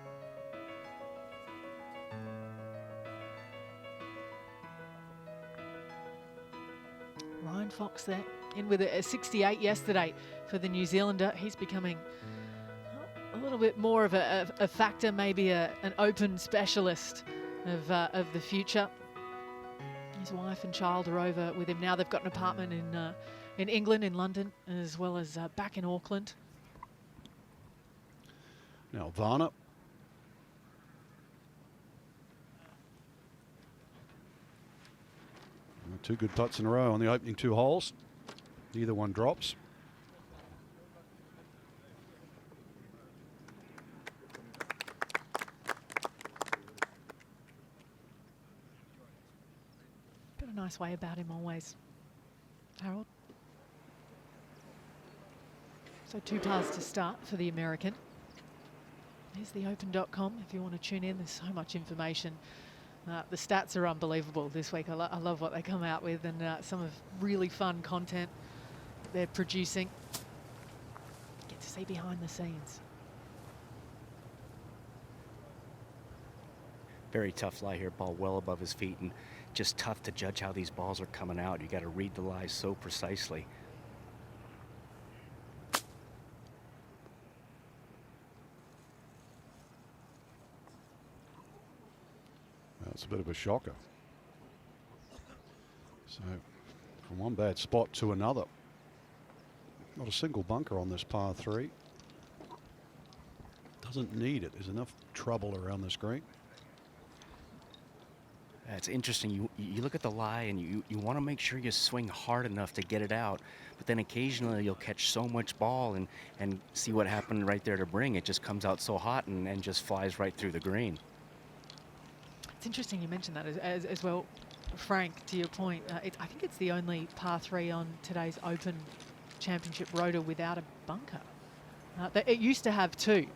Ryan Fox there, in with a 68 yesterday for the New Zealander. He's becoming a little bit more of a factor, maybe an Open specialist of the future. His wife and child are over with him now. They've got an apartment in England, in London, as well as back in Auckland. Now Varner. Two good putts in a row on the opening 2 holes. Neither one drops. Got a nice way about him always, Harold. So 2 pars to start for the American. Here's the open.com if you want to tune in. There's so much information. The stats are unbelievable this week. I love what they come out with, and some of really fun content they're producing. Get to see behind the scenes. Very tough lie here, ball well above his feet, and just tough to judge how these balls are coming out. You got to read the lies so precisely. That's a bit of a shocker. So from one bad spot to another. Not a single bunker on this par 3. Doesn't need it. There's enough trouble around this green. It's interesting. You look at the lie and you want to make sure you swing hard enough to get it out, but then occasionally you'll catch so much ball and see what happened right there to bring. It just comes out so hot and just flies right through the green. It's interesting you mentioned that as well, Frank, to your point. I think it's the only par 3 on today's Open Championship rota without a bunker. It used to have 2.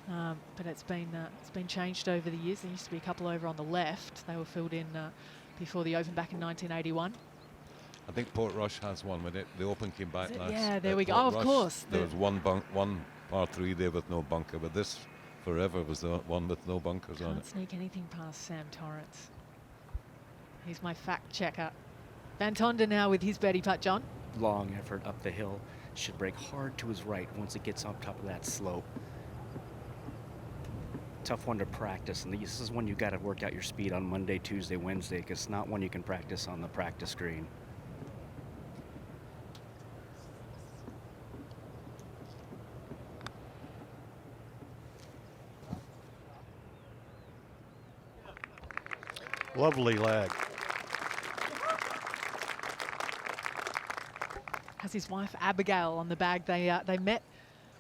but it's been changed over the years. There used to be a couple over on the left. They were filled in before the Open back in 1981. I think Portrush has one with it. The Open came back last. Yeah, there we go. Oh, of course. There was one par 3 there with no bunker, but this forever was the one with no bunkers on it. Can't sneak anything past Sam Torrance. He's my fact checker. Van Tonder now with his birdie putt, John. Long effort up the hill. Should break hard to his right once it gets on top of that slope. Tough one to practice, and this is one you got to work out your speed on Monday, Tuesday, Wednesday, because it's not one you can practice on the practice green. Lovely lag. Has his wife Abigail on the bag. They met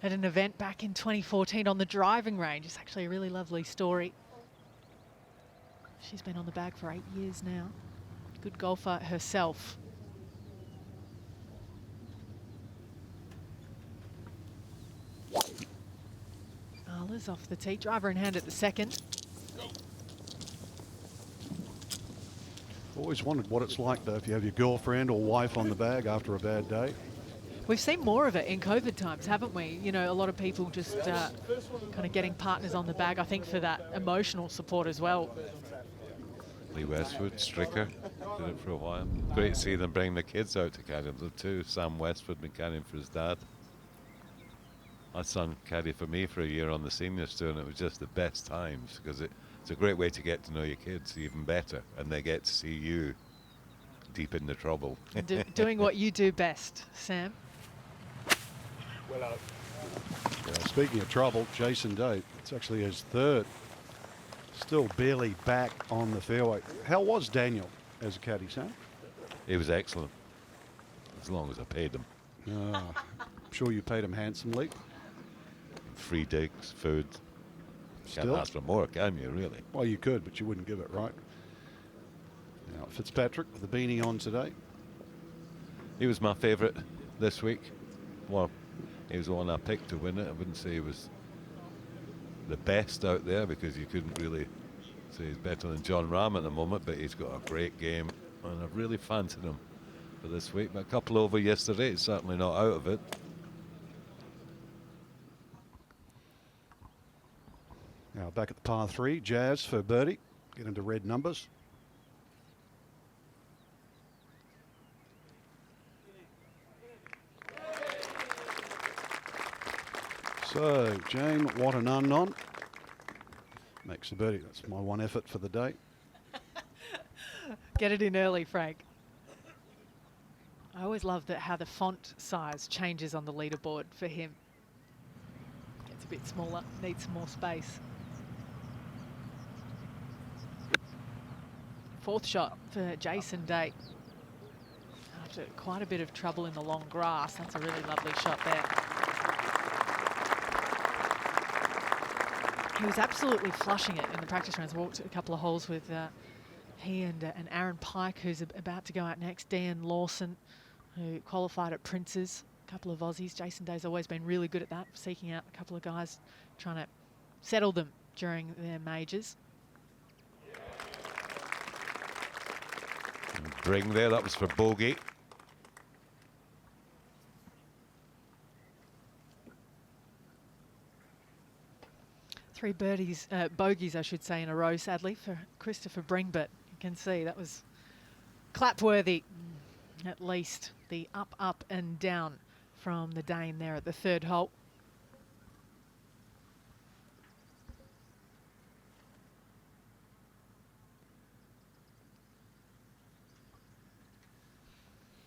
at an event back in 2014 on the driving range. It's actually a really lovely story. She's been on the bag for 8 years now. Good golfer herself. Arla's off the tee. Driver in hand at the second. Always wondered what it's like, though, if you have your girlfriend or wife on the bag after a bad day. We've seen more of it in COVID times, haven't we? You know, a lot of people just kind of getting partners on the bag, I think, for that emotional support as well. Lee Westwood, Stricker, did it for a while. Great to see them bring the kids out to carry them too. Sam Westwood been carrying for his dad. My son caddied for me for a year on the seniors tour, and it was just the best times because it's a great way to get to know your kids even better, and they get to see you deep in the trouble. Doing what you do best, Sam. Speaking of trouble, Jason Day, it's actually his third. Still barely back on the fairway. How was Daniel as a caddy, Sam? He was excellent, as long as I paid him. I'm sure you paid him handsomely. Free digs, food. Can't Still? ask for more, can you, really? Well, you could, but you wouldn't give it, right? Now, Fitzpatrick with the beanie on today. He was my favourite this week. Well, he was the one I picked to win it. I wouldn't say he was the best out there because you couldn't really say he's better than John Rahm at the moment, but he's got a great game, and I've really fancied him for this week. But a couple over yesterday, he's certainly not out of it. Now back at the par 3, Jazz for birdie. Get into red numbers. So, Jane, what an unknown. Makes the birdie. That's my one effort for the day. Get it in early, Frank. I always love how the font size changes on the leaderboard for him. Gets a bit smaller, needs some more space. Fourth shot for Jason Day. After quite a bit of trouble in the long grass, that's a really lovely shot there. He was absolutely flushing it in the practice rounds. Walked a couple of holes with he and Aaron Pike, who's about to go out next. Dan Lawson, who qualified at Prince's. A couple of Aussies. Jason Day's always been really good at that, seeking out a couple of guys, trying to settle them during their majors. Bring there, that was for bogey. Three bogeys, I should say, in a row, sadly, for Christopher Bring, but you can see that was clap-worthy, at least. The up, up and down from the Dane there at the third hole.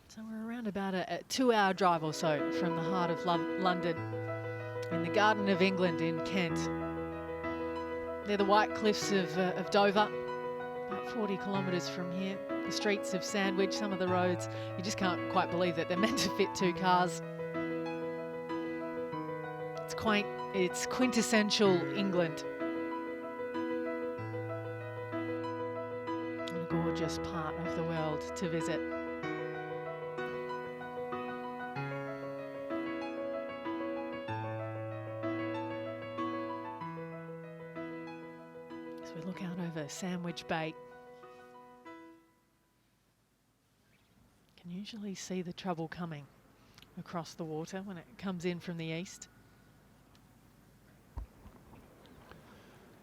So we're around about a 2-hour drive or so from the heart of London, in the Garden of England in Kent. They're the White Cliffs of Dover, about 40 kilometres from here. The streets of Sandwich, some of the roads, you just can't quite believe that they're meant to fit 2 cars. It's quaint, it's quintessential England. A gorgeous part of the world to visit. sandwich bait. Can usually see the trouble coming across the water when it comes in from the east.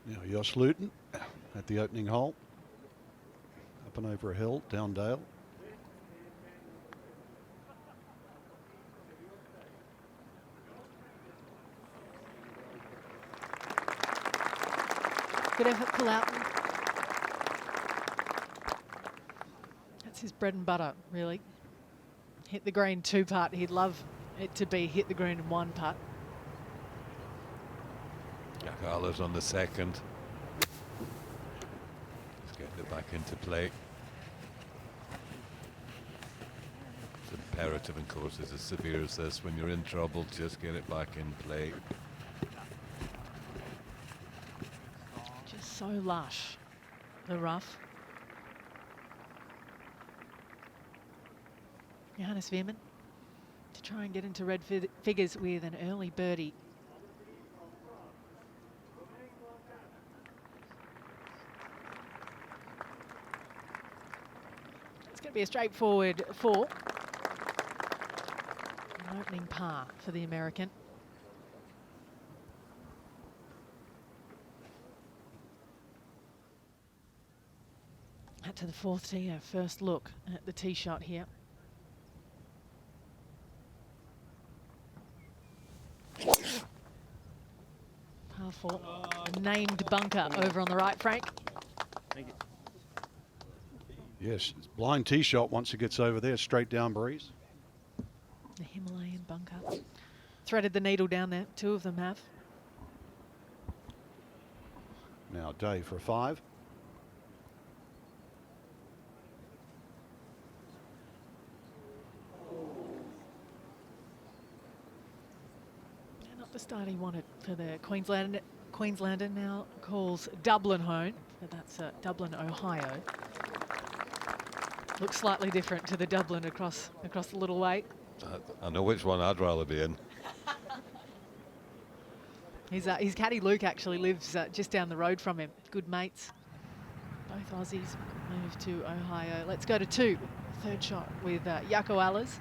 Now Jos Luton at the opening hole. Up and over a hill, down dale. Good effort, pull out. That's his bread and butter, really. Hit the green 2-putt. He'd love it to be hit the green in 1-putt. Carla's on the second. Let's get it back into play. It's imperative in courses as severe as this. When you're in trouble, just get it back in play. Just so lush, the rough. Johannes Veerman to try and get into red figures with an early birdie. It's going to be a straightforward 4. An opening par for the American. Out to the 4th tee, our first look at the tee shot here. Par 4, a named bunker over on the right, Frank. Thank you. Yes, it's blind tee shot once it gets over there, straight down breeze. The Himalayan bunker. Threaded the needle down there, 2 of them have. Now Day for a 5. Not the start he wanted for the Queenslander now calls Dublin home, but that's Dublin, Ohio. Looks slightly different to the Dublin across the little way. I know which one I'd rather be in. His caddy Luke actually lives just down the road from him. Good mates. Both Aussies move to Ohio. Let's go to 2. 3rd shot with Jaco Allers.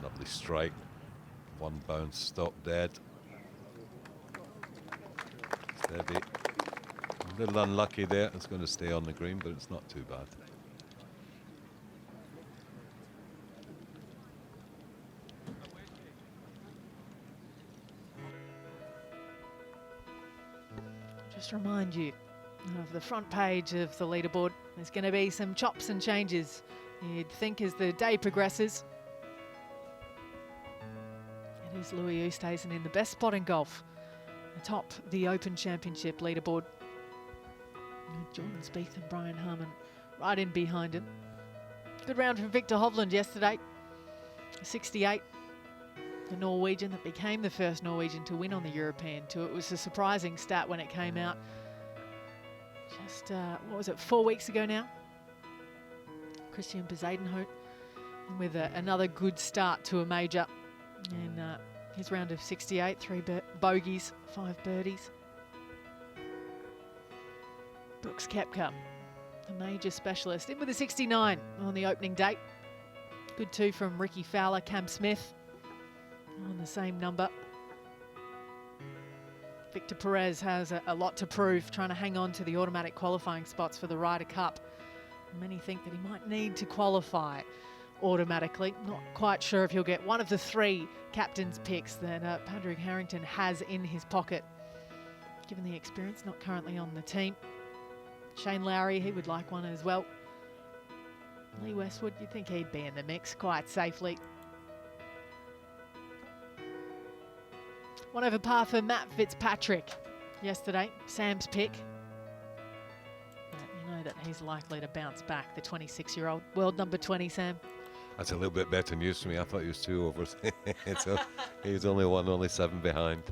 Lovely strike. 1 bounce, stop dead. Steady. A little unlucky there. It's going to stay on the green, but it's not too bad. Just remind you of the front page of the leaderboard. There's going to be some chops and changes, you'd think, as the day progresses. It is Louis Oosthuizen in the best spot in golf, atop the Open Championship leaderboard. Jordan Spieth and Brian Harman right in behind him. Good round from Victor Hovland yesterday. 68. The Norwegian that became the first Norwegian to win on the European Tour. It was a surprising stat when it came out. Just, what was it, 4 weeks ago now? Christian Bezuidenhout with another good start to a major. In his round of 68, 3 bogeys, 5 birdies. Brooks Koepka, the major specialist, in with a 69 on the opening date. Good 2 from Ricky Fowler, Cam Smith on the same number. Victor Perez has a lot to prove, trying to hang on to the automatic qualifying spots for the Ryder Cup. Many think that he might need to qualify automatically. Not quite sure if he'll get one of the 3 captain's picks that Padraig Harrington has in his pocket. Given the experience, not currently on the team. Shane Lowry, he would like one as well. Lee Westwood, you'd think he'd be in the mix quite safely. 1 over par for Matt Fitzpatrick yesterday, Sam's pick. But you know that he's likely to bounce back, the 26-year-old. World number 20, Sam. That's a little bit better news for me. I thought he was 2 overs. So he's only 7 behind.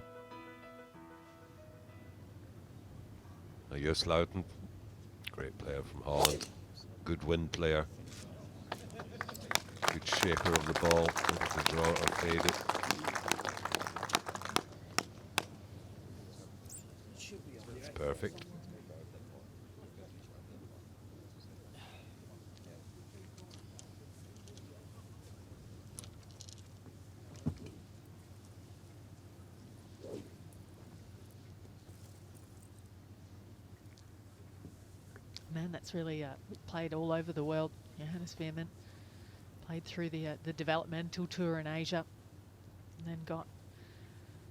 Now Jos Luton, great player from Holland, good wind player, good shaper of the ball, able to draw it or fade it. perfect. Man, that's really played all over the world. Johannes Veerman played through the developmental tour in Asia, and then got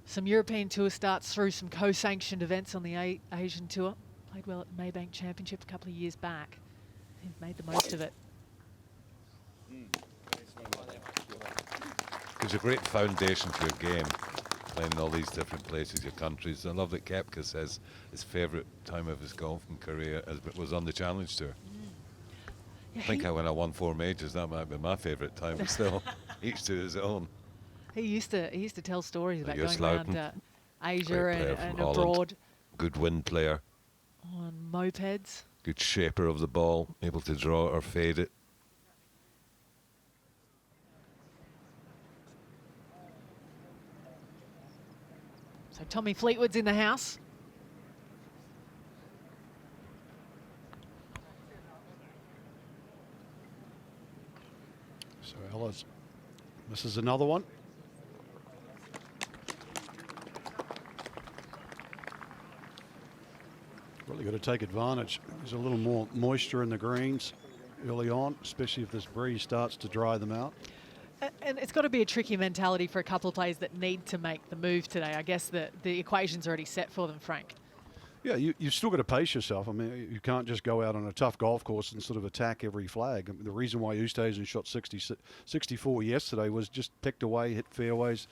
some European tour starts through some co-sanctioned events on the Asian tour. Played well at the Maybank Championship a couple of years back. He made the most of it. It's a great foundation for your game, playing in all these different places, your countries. I love that Koepka says his favourite time of his golfing career was on the Challenge Tour. Yeah, I think when I won 4 majors, that might be my favourite time, but still, each to his own. He used to tell stories about going Sloten, around Asia player and from Holland. abroad Good wind player, on mopeds. good shaper of the ball, able to draw or fade it. So Tommy Fleetwood's in the house. So Ellis misses another one. Really got to take advantage. There's a little more moisture in the greens early on, especially if this breeze starts to dry them out. And it's got to be a tricky mentality for a couple of players that need to make the move today. I guess the equation's already set for them, Frank. Yeah, you've still got to pace yourself. I mean, you can't just go out on a tough golf course and sort of attack every flag. I mean, the reason why Oosthuizen shot 64 yesterday was just picked away, hit fairways,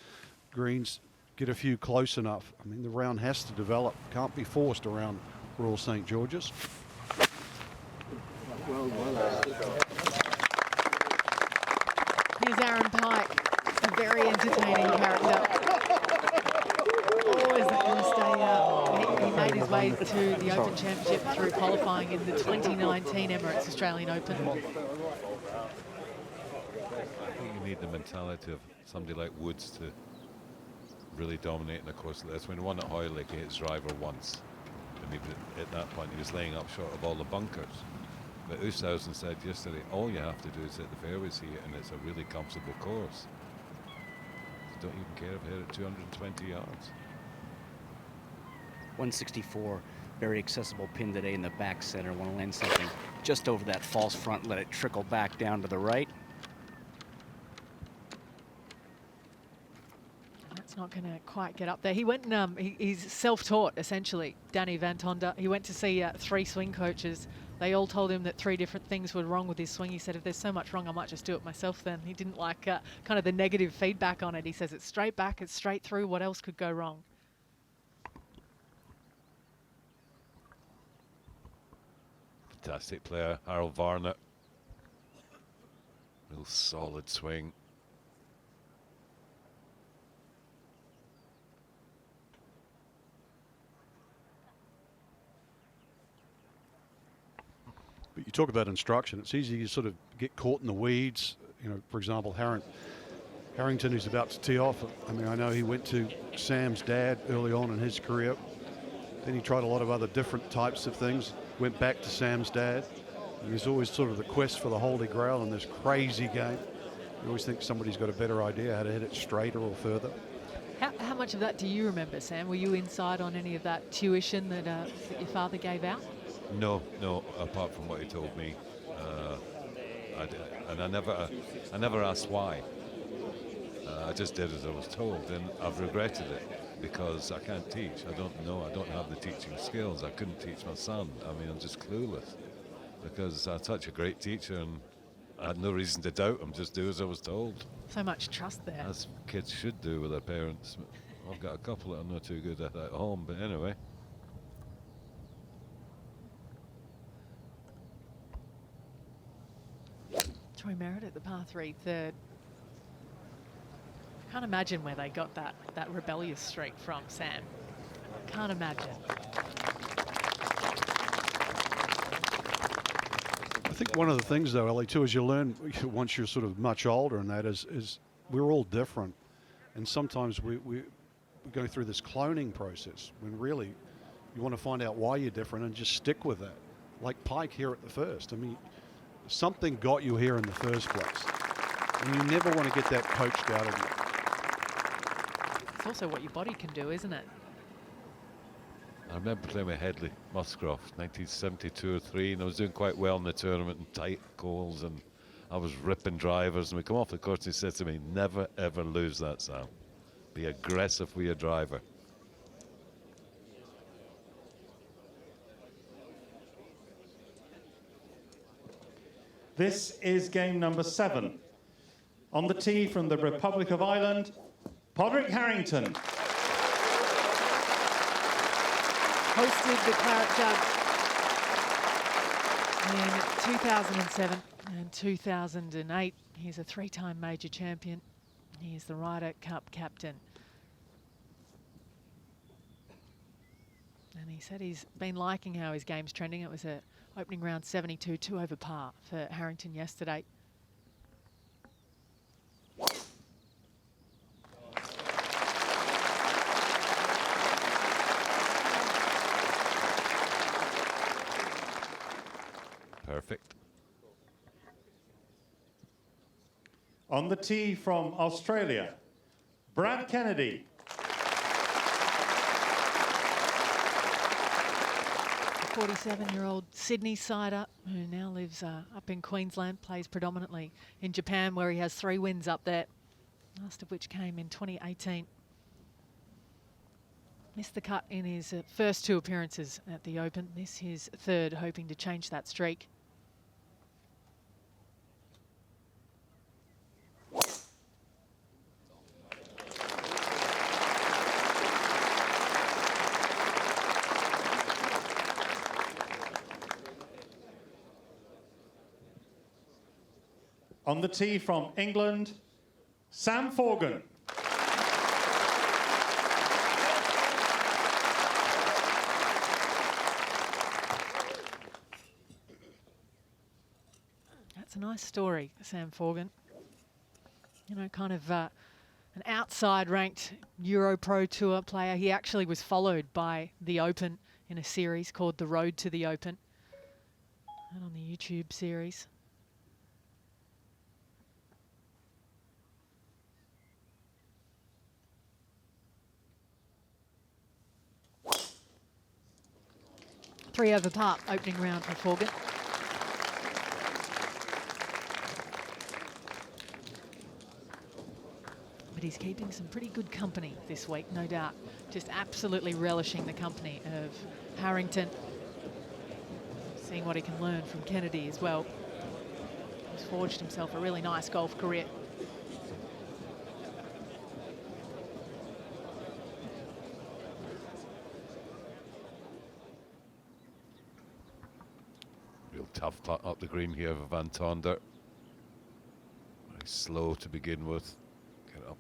greens, get a few close enough. I mean, the round has to develop. Can't be forced around Royal St. George's. Here's Aaron Pike, a very entertaining character. Always going to stay out. He made his way to the Open Championship through qualifying in the 2019 Emirates Australian Open. I think you need the mentality of somebody like Woods to really dominate in a course like this. When he won at Hoylake, he hit his driver once. And at that point, he was laying up short of all the bunkers. But Oosthuizen said yesterday, all you have to do is hit the fairways here, and it's a really comfortable course. You don't even care if you hit it 220 yards. 164, very accessible pin today in the back center. Want to land something just over that false front, let it trickle back down to the right. That's not going to quite get up there. He went, he's self-taught, essentially, Danny Van Tonder. He went to see 3 swing coaches. They all told him that 3 different things were wrong with his swing. He said, if there's so much wrong, I might just do it myself then. He didn't like kind of the negative feedback on it. He says it's straight back, it's straight through. What else could go wrong? Fantastic player, Harold Varner. Real solid swing. But you talk about instruction. It's easy to sort of get caught in the weeds. You know, for example, Harrington, who's about to tee off. I mean, I know he went to Sam's dad early on in his career. Then he tried a lot of other different types of things. Went back to Sam's dad. And there's always sort of the quest for the Holy Grail in this crazy game. You always think somebody's got a better idea how to hit it straighter or further. How much of that do you remember, Sam? Were you inside on any of that tuition that your father gave out? No, apart from what he told me. And I never asked why. I just did as I was told, and I've regretted it because I can't teach. I don't know. I don't have the teaching skills. I couldn't teach my son. I mean, I'm just clueless because I'm such a great teacher, and I had no reason to doubt him. Just do as I was told. So much trust there. As kids should do with their parents. I've got a couple that I'm not too good at home, but anyway. Troy Merritt at the par 3 third. I can't imagine where they got that rebellious streak from, Sam. Can't imagine. I think one of the things, though, Ellie, too, is you learn once you're sort of much older, and that is we're all different. And sometimes we go through this cloning process when really You want to find out why you're different and just stick with that. Like Pike here at the first. I mean, something got you here in the first place. And you never want to get that coached out of you. It's also what your body can do, isn't it? I remember playing with Headley Muscroft, 1972 or 3, and I was doing quite well in the tournament in tight goals, and I was ripping drivers, and we come off the course and he said to me, never ever lose that, Sam. Be aggressive with your driver. This is game number 7. On the tee from the Republic of Ireland, Podrick Harrington. Hosted the Claret Jug in 2007 and 2008. He's a 3-time major champion. He is the Ryder Cup captain. And he said he's been liking how his game's trending. It was a opening round 72, 2 over par for Harrington yesterday. Perfect. On the tee from Australia, Brad Kennedy. The 47-year-old Sydney sider who now lives up in Queensland, plays predominantly in Japan, where he has 3 wins up there, last of which came in 2018. Missed the cut in his first 2 appearances at the Open. This his 3rd, hoping to change that streak. On the tee from England, Sam Forgan. That's a nice story, Sam Forgan. You know, kind of an outside ranked Euro Pro Tour player. He actually was followed by the Open in a series called The Road to the Open, and on the YouTube series. Three over par, opening round for Forgan. But he's keeping some pretty good company this week, no doubt. Just absolutely relishing the company of Harrington. Seeing what he can learn from Kennedy as well. He's forged himself a really nice golf career. Real tough putt up the green here for Van Tonder. Very slow to begin with. Get up.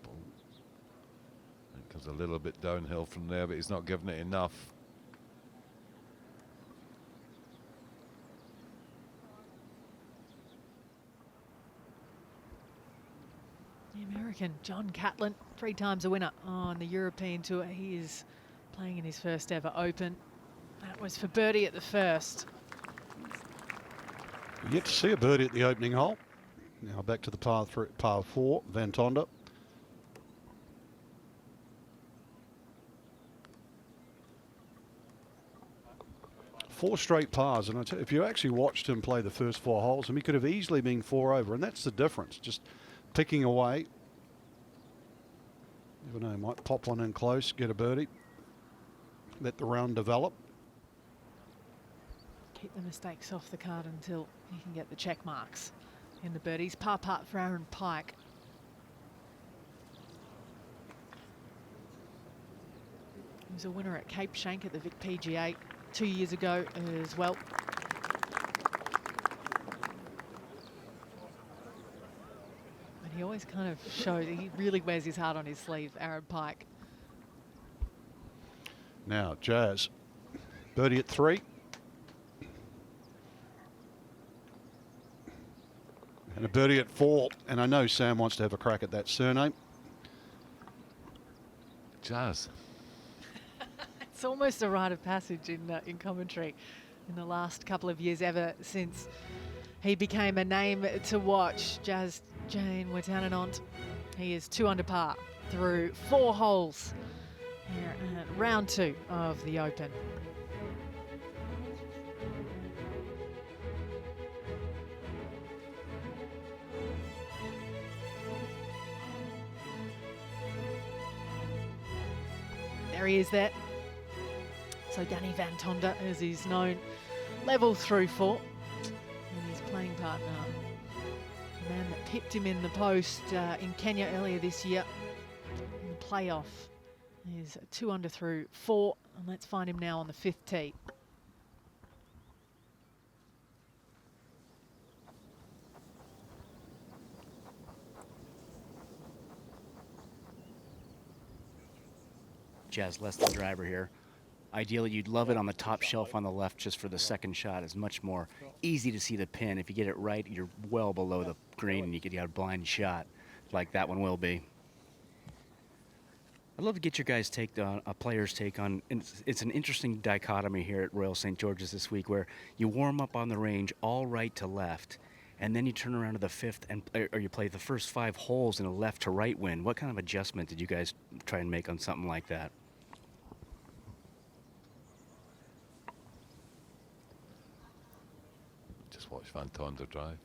It comes a little bit downhill from there, but he's not giving it enough. The American John Catlin, 3 times a winner on the European Tour. He is playing in his first ever Open. That was for birdie at the first. Yet to see a birdie at the opening hole. Now back to the par 4, Van Tonder. Four straight pars, and I tell you, if you actually watched him play the first 4 holes, he could have easily been 4 over, and that's the difference. Just picking away. Never know, might pop one in close, get a birdie. Let the round develop. Keep the mistakes off the card until he can get the check marks in the birdies. Par putt for Aaron Pike. He was a winner at Cape Schanck at the Vic PGA 2 years ago as well. And he always kind of shows, he really wears his heart on his sleeve, Aaron Pike. Now, Jazz, birdie at 3. And a birdie at 4. And I know Sam wants to have a crack at that surname. Jazz. It's It's almost a rite of passage in commentary in the last couple of years, ever since he became a name to watch. Jazz Jane Wetananont. He is 2 under par through 4 holes here at round 2 of the Open. There he is there. So Danny Van Tonder, as he's known, level through 4. And his playing partner, the man that pipped him in the post in Kenya earlier this year in the playoff, is 2 under through 4. And let's find him now on the 5th tee. Jazz less than driver here. Ideally, you'd love it on the top shelf on the left just for the second shot. It's much more easy to see the pin. If you get it right, you're well below the green and you get a blind shot like that one will be. I'd love to get your guys' take on a player's take on. It's an interesting dichotomy here at Royal St. George's this week, where you warm up on the range all right to left, and then you turn around to the 5th or you play the first 5 holes in a left to right wind. What kind of adjustment did you guys try and make on something like that? Just watch Van Tonder drive.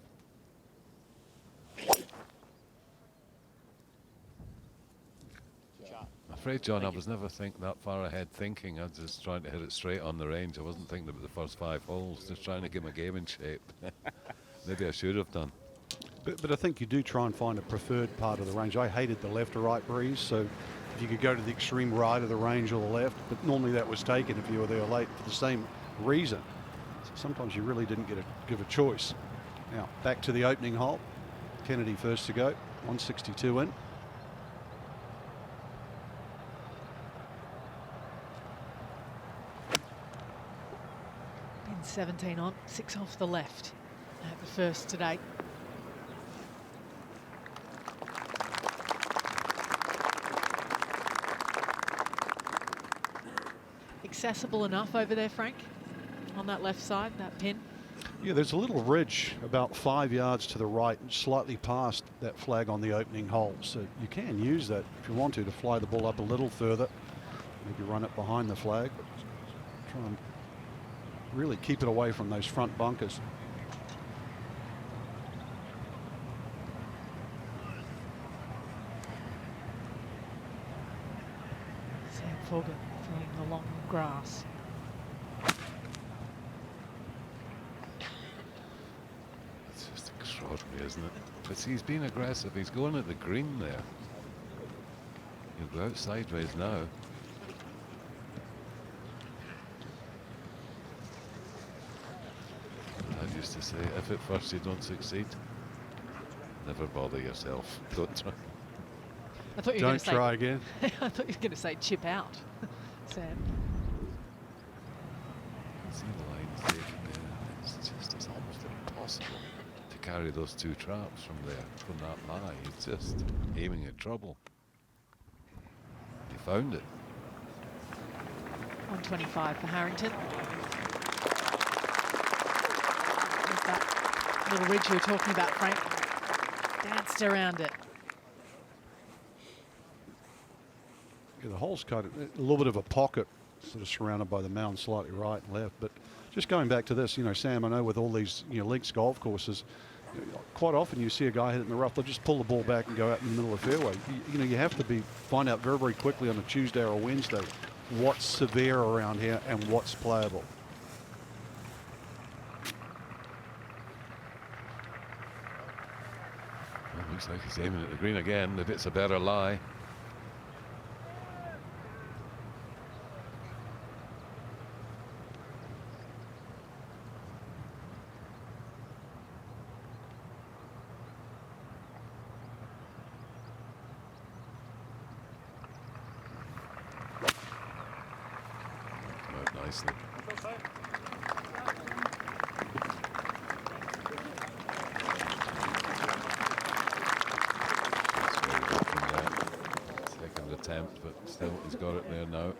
I'm afraid, John, I was never that far ahead thinking. I was just trying to hit it straight on the range. I wasn't thinking about the first 5 holes, just trying to get my game in shape. Maybe I should have done. But I think you do try and find a preferred part of the range. I hated the left to right breeze, so if you could go to the extreme right of the range or the left, but normally that was taken if you were there late for the same reason. So sometimes you really didn't give a choice. Now, back to the opening hole. Kennedy first to go, 162 in. Pin 17 on, 6 off the left at the first today. Accessible enough over there, Frank, on that left side, that pin? Yeah, there's a little ridge about 5 yards to the right, slightly past that flag on the opening hole. So you can use that if you want to fly the ball up a little further. Maybe run it behind the flag, but try and really keep it away from those front bunkers. Sam Forgan throwing the long grass. It's just extraordinary, isn't it? But see, he's been aggressive. He's going at the green there. He'll go out sideways now. I used to say, if at first you don't succeed, never bother yourself. Don't try. I thought you were going Don't to say, try again. I thought you were going to say chip out, Sam. See the lines taken there. It's almost impossible to carry those 2 traps from there, from that lie. He's just aiming at trouble. He found it. 125 for Harrington. There's that little ridge you were talking about, Frank. Danced around it. Yeah, the hole's kind of a little bit of a pocket, sort of surrounded by the mound slightly right and left. But just going back to this, Sam, I know with all these links golf courses, quite often you see a guy hit it in the rough, they'll just pull the ball back and go out in the middle of the fairway. You have to find out very, very quickly on a Tuesday or a Wednesday what's severe around here and what's playable. Well, looks like he's aiming at the green again, if it's a better lie. Nicely. Second attempt, but still he's got it there now.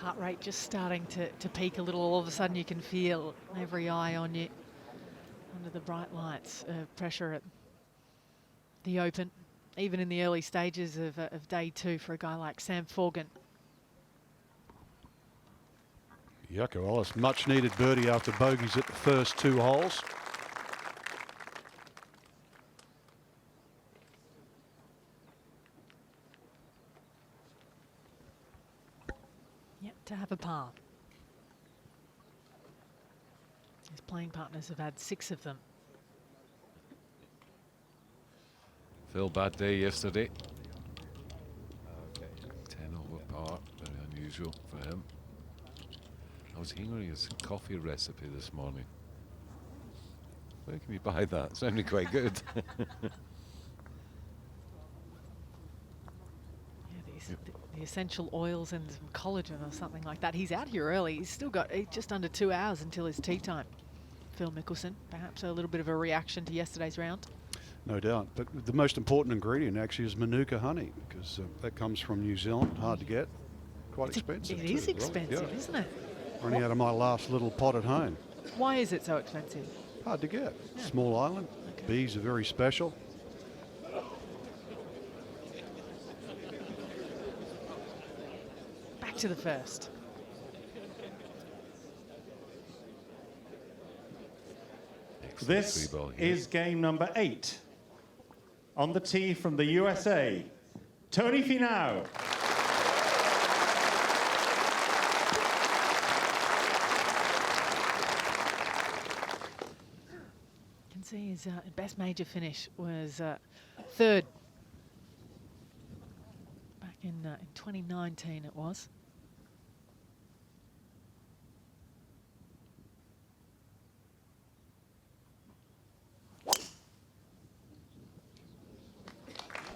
heart rate just starting to peak a little. All of a sudden you can feel every eye on you under the bright lights. Pressure at the Open, even in the early stages of day 2 for a guy like Sam Forgan. Jaco Ellis, much needed birdie after bogeys at the first 2 holes. Yet to have a par. His playing partners have had 6 of them. Phil, bad day yesterday. 10 over par, very unusual for him. I was hearing his coffee recipe this morning. Where can you buy that? Sounded quite good. The essential oils and some collagen or something like that. He's out here early. He's still got just under 2 hours until his tee time. Phil Mickelson, perhaps a little bit of a reaction to yesterday's round. No doubt. But the most important ingredient actually is Manuka honey, because that comes from New Zealand, hard to get, quite expensive. It is expensive, isn't it? Running out of my last little pot at home. Why is it so expensive? Hard to get. Yeah. Small island. Okay. Bees are very special. Back to the first. This is game number 8. On the tee from the USA, Tony Finau. Can see his best major finish was 3rd. Back in 2019 it was.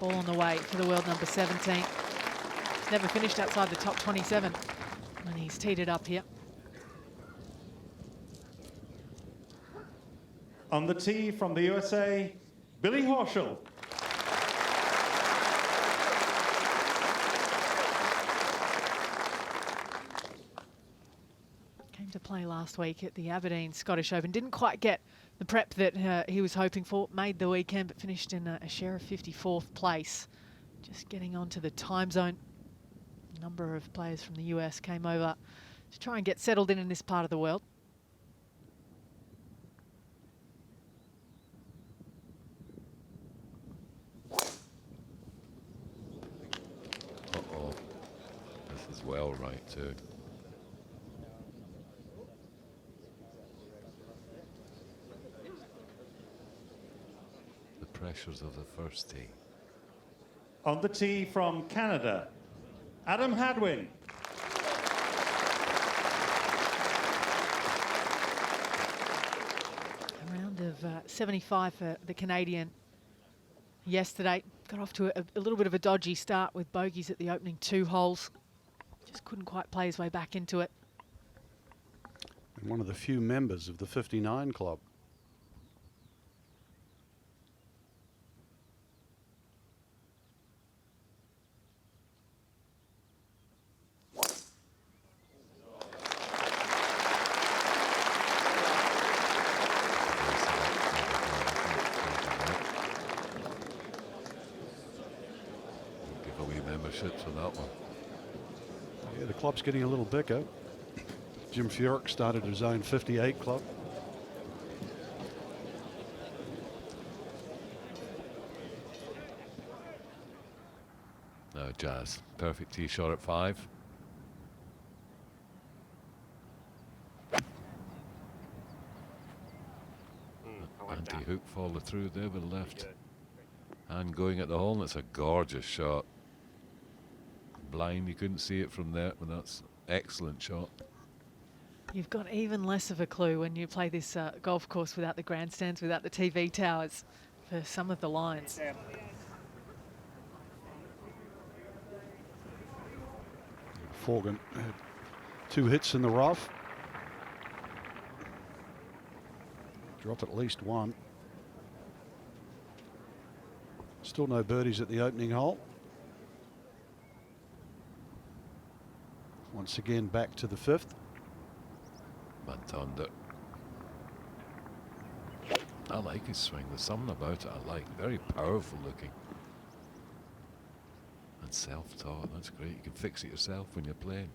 Ball on the way for the world number 17. Never finished outside the top 27 when he's teed it up here. On the tee from the USA, Billy Horschel. Came to play last week at the Aberdeen Scottish Open. Didn't quite get the prep that he was hoping for. Made the weekend, but finished in a share of 54th place. Just getting onto the time zone. A number of players from the US came over to try and get settled in this part of the world. Uh-oh. This is well right too. The pressures of the first tee. On the tee from Canada, Adam Hadwin. A round of 75 for the Canadian yesterday. Got off to a little bit of a dodgy start with bogeys at the opening 2 holes. Just couldn't quite play his way back into it. And one of the few members of the 59 club. Give away memberships for that one. Yeah, the club's getting a little bigger. Jim Furyk started his own 58 club. No, Jazz. Perfect tee shot at 5. Anti-hook follow through there with the left hand going at the hole, and it's a gorgeous shot. Blind, you couldn't see it from there, but that's excellent shot. You've got even less of a clue when you play this golf course without the grandstands, without the TV towers for some of the lines. Forgan had 2 hits in the rough. Drop at least 1. Still no birdies at the opening hole. Once again, back to the 5th. Mantonder. I like his swing. There's something about it I like. Very powerful looking. And self-taught. That's great. You can fix it yourself when you're playing.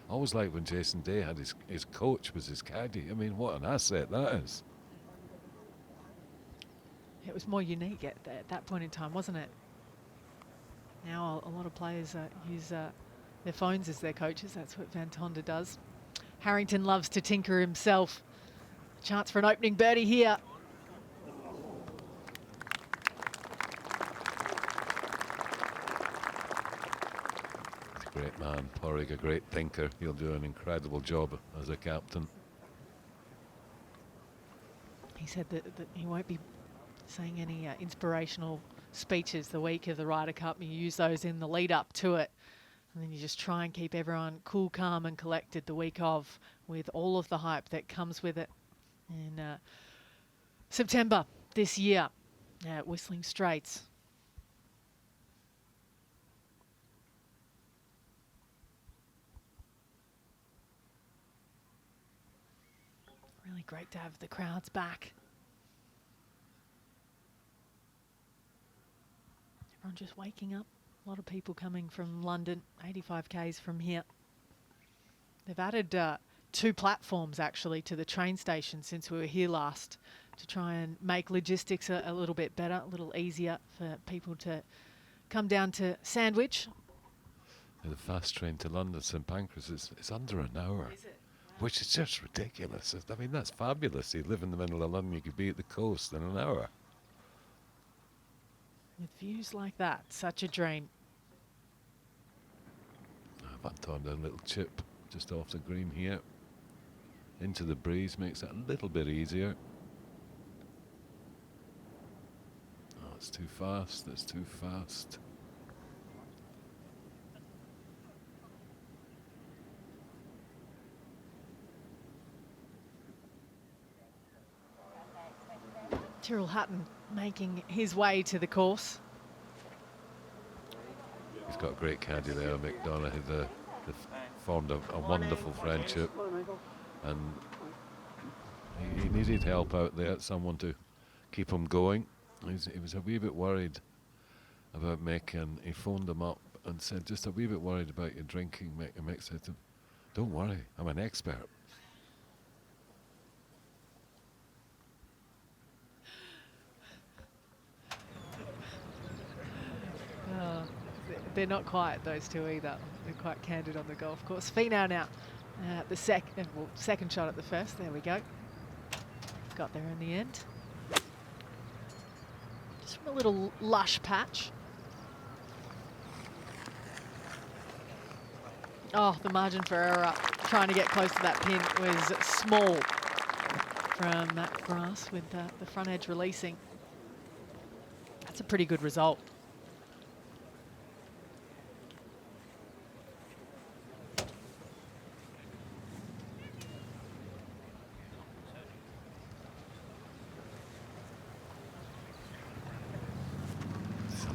I always liked when Jason Day had his coach was his caddy. I mean, what an asset that is. It was more unique at that point in time, wasn't it? Now a lot of players use their phones as their coaches. That's what Van Tonder does. Harrington loves to tinker himself. Chance for an opening birdie here. Great man, Porrig, a great thinker. He'll do an incredible job as a captain. He said that he won't be saying any inspirational speeches the week of the Ryder Cup. You use those in the lead up to it. And then you just try and keep everyone cool, calm and collected the week of, with all of the hype that comes with it. In September this year at Whistling Straits. Really great to have the crowds back. Everyone just waking up. A lot of people coming from London, 85 k's from here. They've added 2 platforms actually to the train station since we were here last to try and make logistics a little bit better, a little easier for people to come down to Sandwich. The fast train to London, St Pancras, is under an hour. Is it? Wow. Which is just ridiculous. I mean, that's fabulous. You live in the middle of London, you could be at the coast in an hour. With views like that, such a dream. Van Tonder, a little chip just off the green here. Into the breeze, makes it a little bit easier. Oh, it's too fast, it's too fast. Tyrrell Hatton making his way to the course. He's got a great caddy there, McDonough. They've formed a wonderful friendship, and he needed help out there, someone to keep him going. He was a wee bit worried about Mick, and he phoned him up and said, just a wee bit worried about your drinking, Mick. And Mick said to him, don't worry, I'm an expert. They're not quiet, those two either. They're quite candid on the golf course. Finau now, the second shot at the first. There we go. Got there in the end. Just from a little lush patch. Oh, the margin for error trying to get close to that pin was small from that grass with the front edge releasing. That's a pretty good result.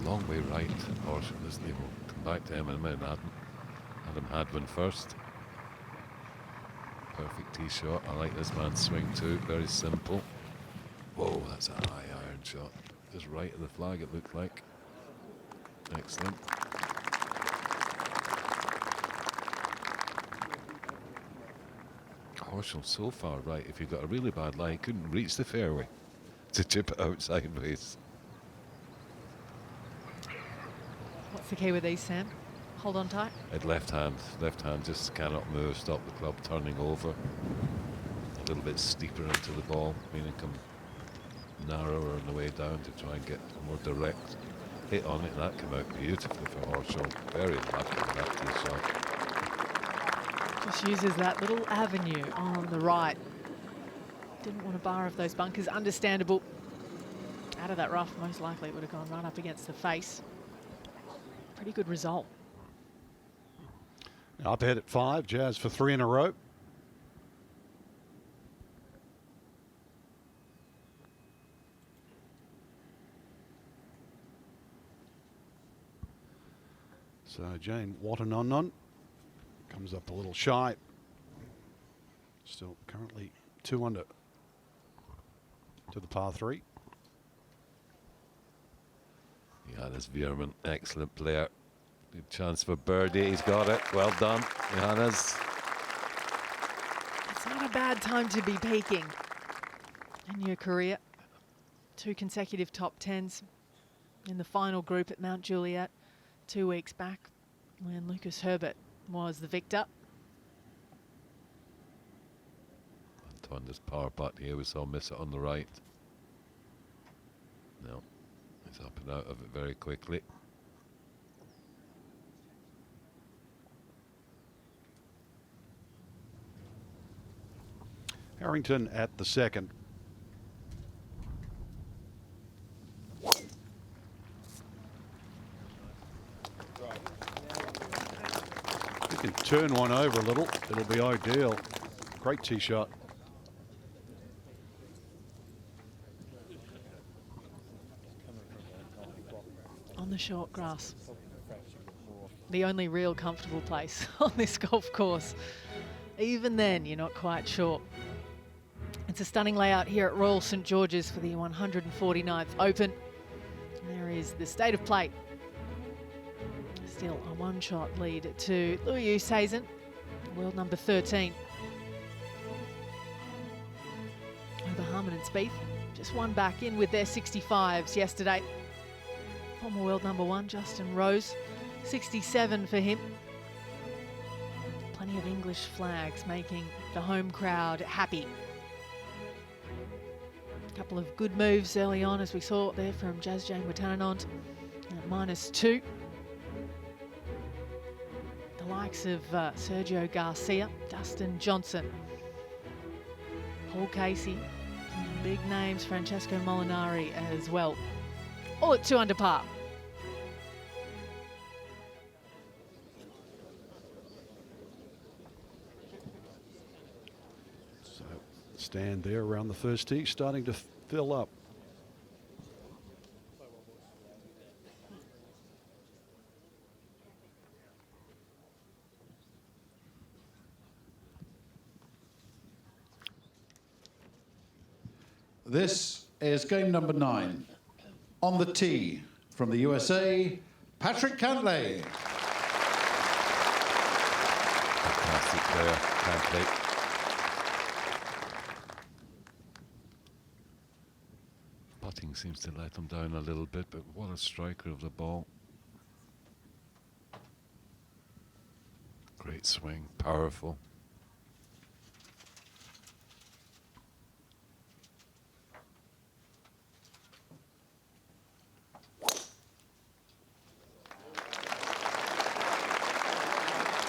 Long way right, Horsham, isn't he? We'll come back to him in a minute. Adam Hadwin first. Perfect tee shot. I like this man's swing too. Very simple. Whoa, that's a high iron shot. Just right of the flag, it looked like. Excellent. Horsham so far right. If you've got a really bad lie, he couldn't reach the fairway to chip it out sideways. What's the key with these, Sam? Hold on tight. At left hand just cannot move, stop the club turning over. A little bit steeper into the ball, meaning come narrower on the way down to try and get a more direct hit on it. That came out beautifully for Horsham. Very lucky with that tee shot. Just uses that little avenue on the right. Didn't want a bar of those bunkers. Understandable. Out of that rough, most likely it would have gone right up against the face. Pretty good result. Up ahead at 5, Jazz for 3 in a row. So Jane Watananon Comes up a little shy. Still currently 2 under to the par 3. Johannes Veerman, excellent player. Good chance for birdie. He's got it. Well done, Johannes. It's not a bad time to be peaking in your career. 2 consecutive top 10s in the final group at Mount Juliet 2 weeks back when Lucas Herbert was the victor. Antoine's power putt here. We saw miss it on the right. No, he's up and out of it very quickly. Harrington at the second. He can turn one over a little. It'll be ideal. Great tee shot. On the short grass. The only real comfortable place on this golf course. Even then, you're not quite sure. It's a stunning layout here at Royal St George's for the 149th Open. There is the state of play. Still a 1-shot lead to Louis Oosthuizen, world number 13. Over Harmon and Spieth, just one back in with their 65s yesterday. Former world number 1, Justin Rose, 67 for him. Plenty of English flags making the home crowd happy. A couple of good moves early on, as we saw there from Jazz Jane Watananont at -2. The likes of Sergio Garcia, Dustin Johnson, Paul Casey, some big names, Francesco Molinari as well. All at 2 under par. So stand there around the first tee, starting to fill up. This is game number 9. On the tee from the USA, Patrick Cantlay. Fantastic player, Cantlay. Putting seems to let him down a little bit, but what a striker of the ball. Great swing, powerful.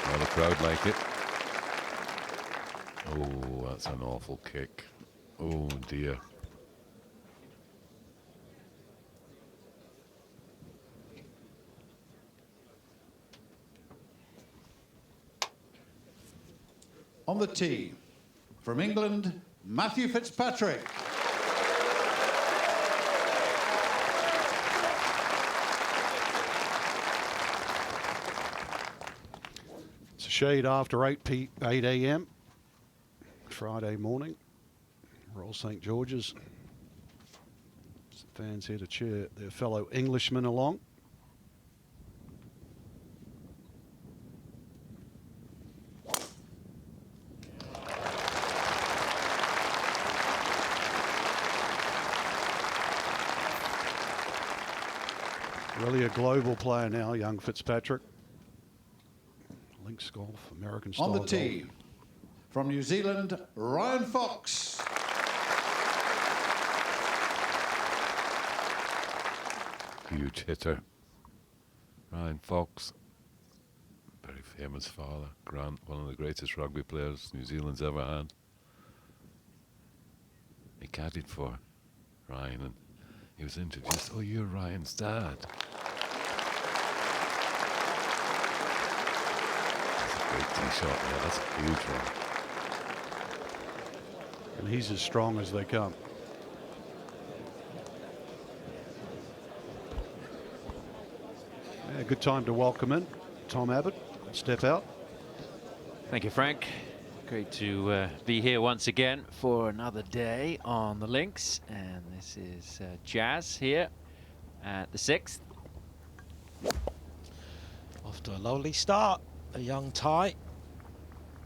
Well, the crowd like it. Oh, that's an awful kick. Oh dear. On the tee from England, Matthew Fitzpatrick. It's a shade after 8 a.m. Friday morning. Royal St George's. Some fans here to cheer their fellow Englishmen along. Really a global player now, young Fitzpatrick. Links golf, American style. On the tee golf. from New Zealand, Ryan Fox. Huge hitter. Ryan Fox, very famous father. Grant, one of the greatest rugby players New Zealand's ever had. He caddied for Ryan and he was introduced, oh, you're Ryan's dad. That's a great tee shot there, that's a huge one. And he's as strong as they come. Yeah, good time to welcome in Tom Abbott. Step out. Thank you, Frank. Great to be here once again for another day on the links. And this is Jazz here at the 6th. Off to a lovely start, a young tie.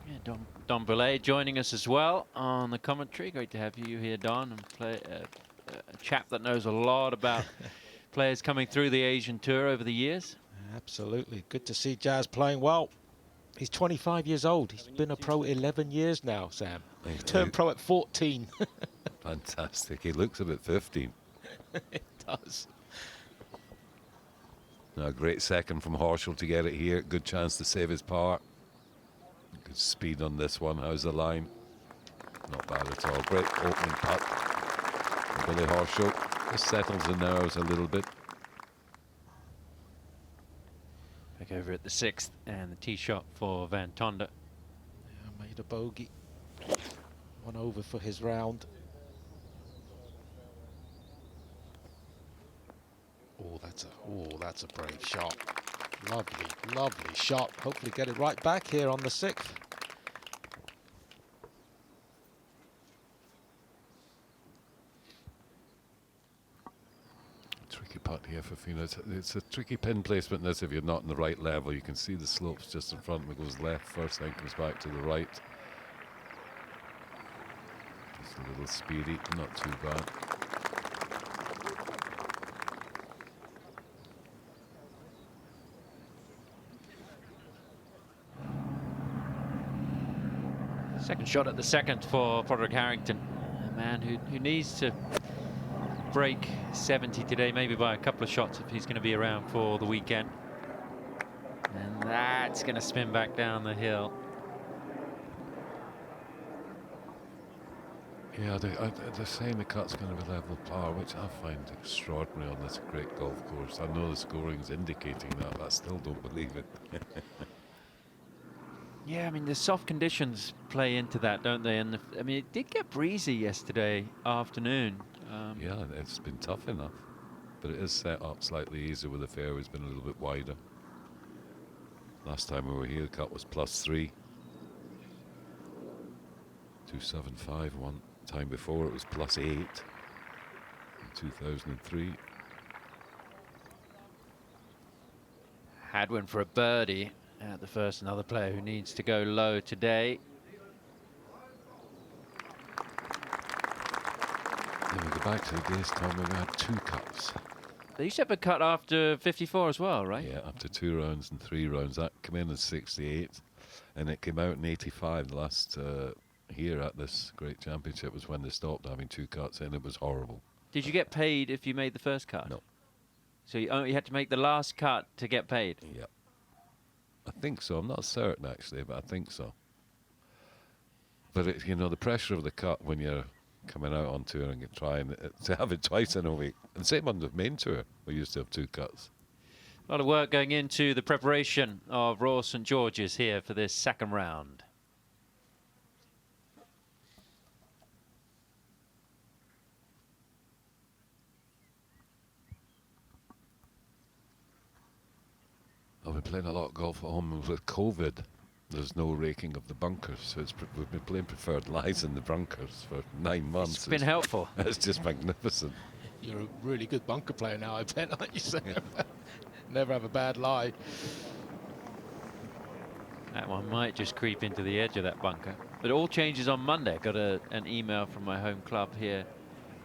Yeah, Don Belay joining us as well on the commentary. Great to have you here, Don, and play a chap that knows a lot about players coming through the Asian Tour over the years. Absolutely. Good to see Jazz playing well. He's 25 years old. He's been a pro 11 years now, Sam. He turned pro at 14. Fantastic. He looks about 15. It does. Now, a great second from Horschel to get it here. Good chance to save his par. Good speed on this one. How's the line? Not bad at all. Great opening putt from Billy Horschel. This settles the nerves a little bit. Back over at the 6th, and the tee shot for Van Tonder. Yeah, made a bogey. 1 over for his round. Oh, that's a brave shot. Lovely, lovely shot. Hopefully get it right back here on the 6th. Tricky putt here for Fina. It's a tricky pin placement this if you're not in the right level. You can see the slopes just in front. It goes left first, then comes back to the right. Just a little speedy, not too bad. Second shot at the 2nd for Broderick Harrington, a man who needs to break 70 today, maybe by a couple of shots if he's going to be around for the weekend. And that's going to spin back down the hill. Yeah, they're saying the cut's going to be level par, which I find extraordinary on this great golf course. I know the scoring's indicating that, but I still don't believe it. Yeah, I mean, the soft conditions play into that, don't they? And I mean, it did get breezy yesterday afternoon. Yeah, it's been tough enough, but it is set up slightly easier with the fairways been a little bit wider. Last time we were here, the cut was +3. 275. One time before it was +8 in 2003. Hadwin for a birdie at the first. Another player who needs to go low today. Then we go back to the days, Tom, when we had 2 cuts. They used to have a cut after 54 as well, right? Yeah, after 2 rounds and 3 rounds. That came in 68, and it came out in 85. The last here at this great championship was when they stopped having 2 cuts, and it was horrible. Did you get paid if you made the first cut? No. So you only had to make the last cut to get paid? Yeah. I think so. I'm not certain, actually, but I think so. But, you know, the pressure of the cut when you're coming out on tour and trying to have it twice in a week. And same on the main tour, we used to have 2 cuts. A lot of work going into the preparation of Royal St George's here for this second round. I've been playing a lot of golf at home with COVID. There's no raking of the bunkers, so we've been playing preferred lies in the bunkers for 9 months. It's been helpful. It's just magnificent. You're a really good bunker player now, I bet, aren't you, Sam? Never have a bad lie. That one might just creep into the edge of that bunker. But it all changes on Monday. I got an email from my home club here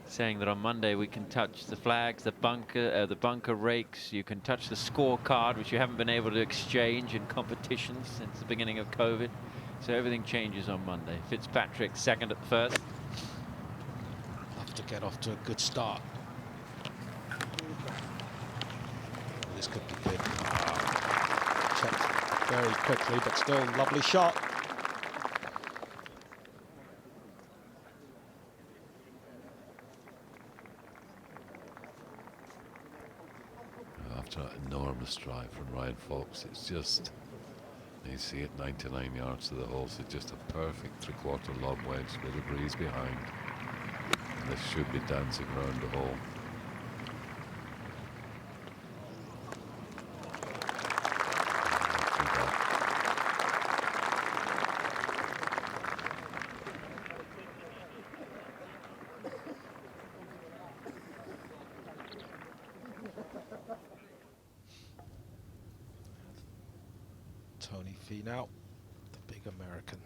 saying that on Monday we can touch the flags, the bunker rakes, you can touch the scorecard, which you haven't been able to exchange in competitions since the beginning of COVID. So everything changes on Monday. Fitzpatrick second at the first. Have to get off to a good start. This could be good. Checked very quickly, but still lovely shot. After that enormous drive from Ryan Fox, it's just, you see it 99 yards to the hole, so just a perfect 3/4 lob wedge with a breeze behind. And this should be dancing around the hole. Tony Finau, the big American.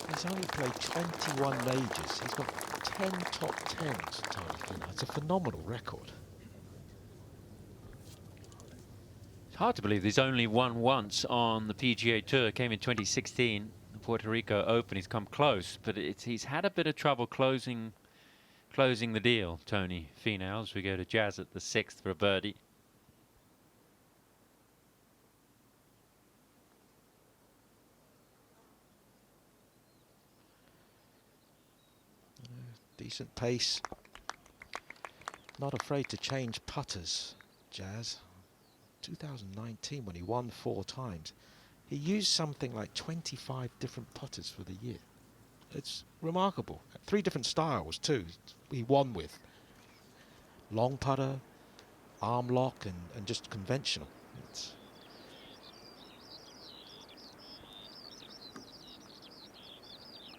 He's only played 21 majors. He's got 10 top 10s, Tony Finau. It's a phenomenal record. It's hard to believe he's only won once on the PGA Tour. Came in 2016, the Puerto Rico Open. He's come close, but he's had a bit of trouble closing the deal, Tony Finau, as we go to Jazz at the 6th for a birdie. Decent pace. Not afraid to change putters, Jazz. 2019, when he won 4 times, he used something like 25 different putters for the year. It's remarkable. 3 different styles too he won with. Long putter, arm lock, and just conventional. It's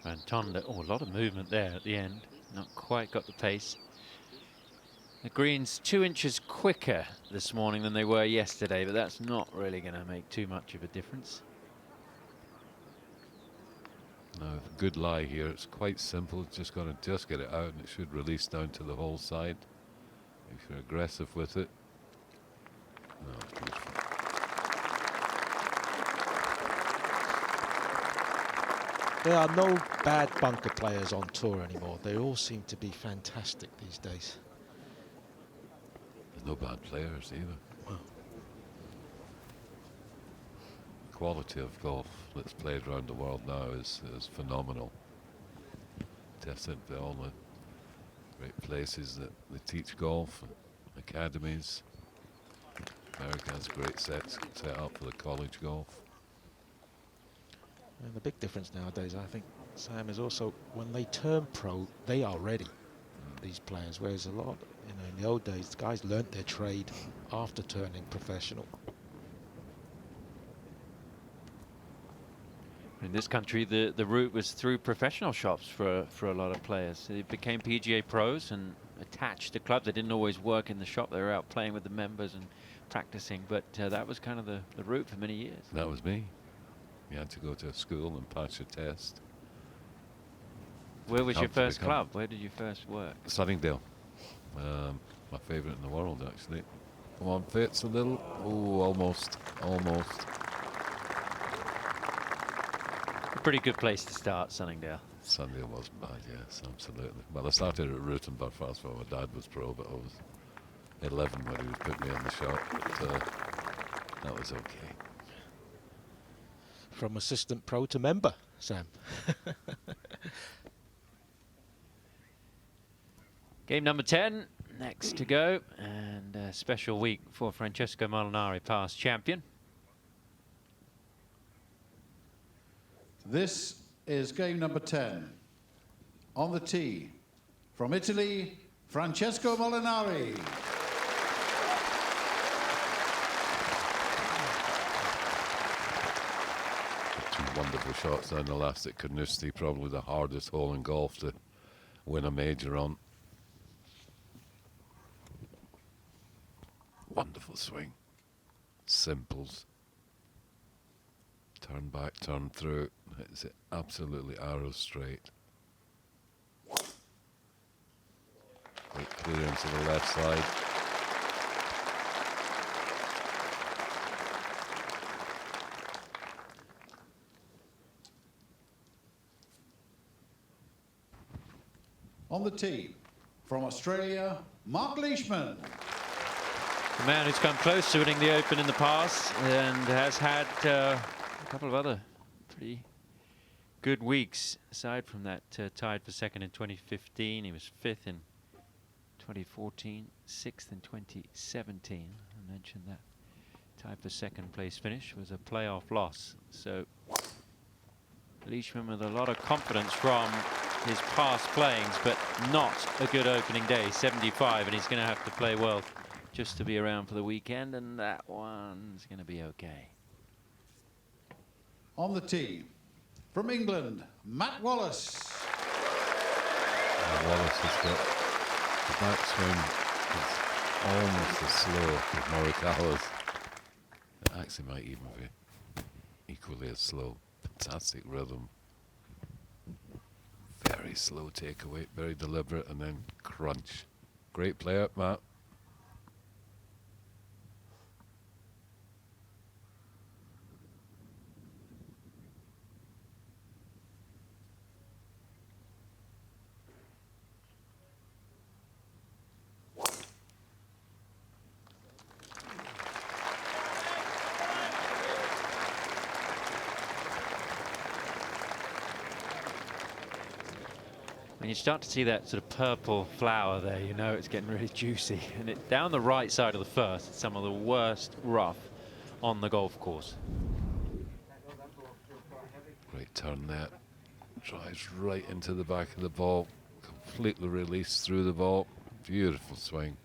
And Tonda, oh, a lot of movement there at the end. Not quite got the pace. The greens 2 inches quicker this morning than they were yesterday, but that's not really going to make too much of a difference. No, good lie here. It's quite simple. Just got to just get it out, and it should release down to the whole side. If you're aggressive with it. No, it's beautiful. There are no bad bunker players on tour anymore. They all seem to be fantastic these days. There's no bad players either. Wow. The quality of golf that's played around the world now is phenomenal. Tested by all the great places that they teach golf, and academies. America has great sets set up for the college golf. And the big difference nowadays, I think, Sam, is also when they turn pro, they are ready, these players, whereas a lot, in the old days, the guys learnt their trade after turning professional. In this country, the route was through professional shops for a lot of players. They became PGA pros and attached to clubs. They didn't always work in the shop. They were out playing with the members and practicing, but that was kind of the route for many years. That was me. You had to go to a school and pass your test. Where was your first club? Where did you first work? Sunningdale. My favourite in the world, actually. Come on, Fitz, a little. Oh, almost. A pretty good place to start, Sunningdale. Sunningdale wasn't bad, yes, absolutely. Well, I started at Rutenburg first, while my dad was pro, but I was 11 when he was putting me in the shop. But that was okay. From assistant pro to member, Sam. Game number 10 next to go, and a special week for Francesco Molinari, past champion. This is game number 10. On the tee, from Italy, Francesco Molinari. Wonderful shots down the last at Carnoustie, probably the hardest hole in golf to win a major on. Wonderful swing. Simples. Turn back, turn through. It's absolutely arrow straight. Great clearance to the left side. On the tee, from Australia, Mark Leishman. The man who's come close to winning the Open in the past and has had a couple of other pretty good weeks. Aside from that, tied for second in 2015, he was 5th in 2014, 6th in 2017. I mentioned that tied for second place finish was a playoff loss. So Leishman with a lot of confidence from his past playings, but not a good opening day. 75, and he's going to have to play well just to be around for the weekend, and that one's going to be okay. On the tee, from England, Matt Wallace. Wallace has got the backswing. Almost as slow as Morikawa's. It actually might even be equally as slow. Fantastic rhythm. Very slow takeaway, very deliberate, and then crunch. Great player, Matt. When you start to see that sort of purple flower there, you know it's getting really juicy. And it down the right side of the first, it's some of the worst rough on the golf course. Great turn there. Drives right into the back of the ball. Completely released through the ball. Beautiful swing.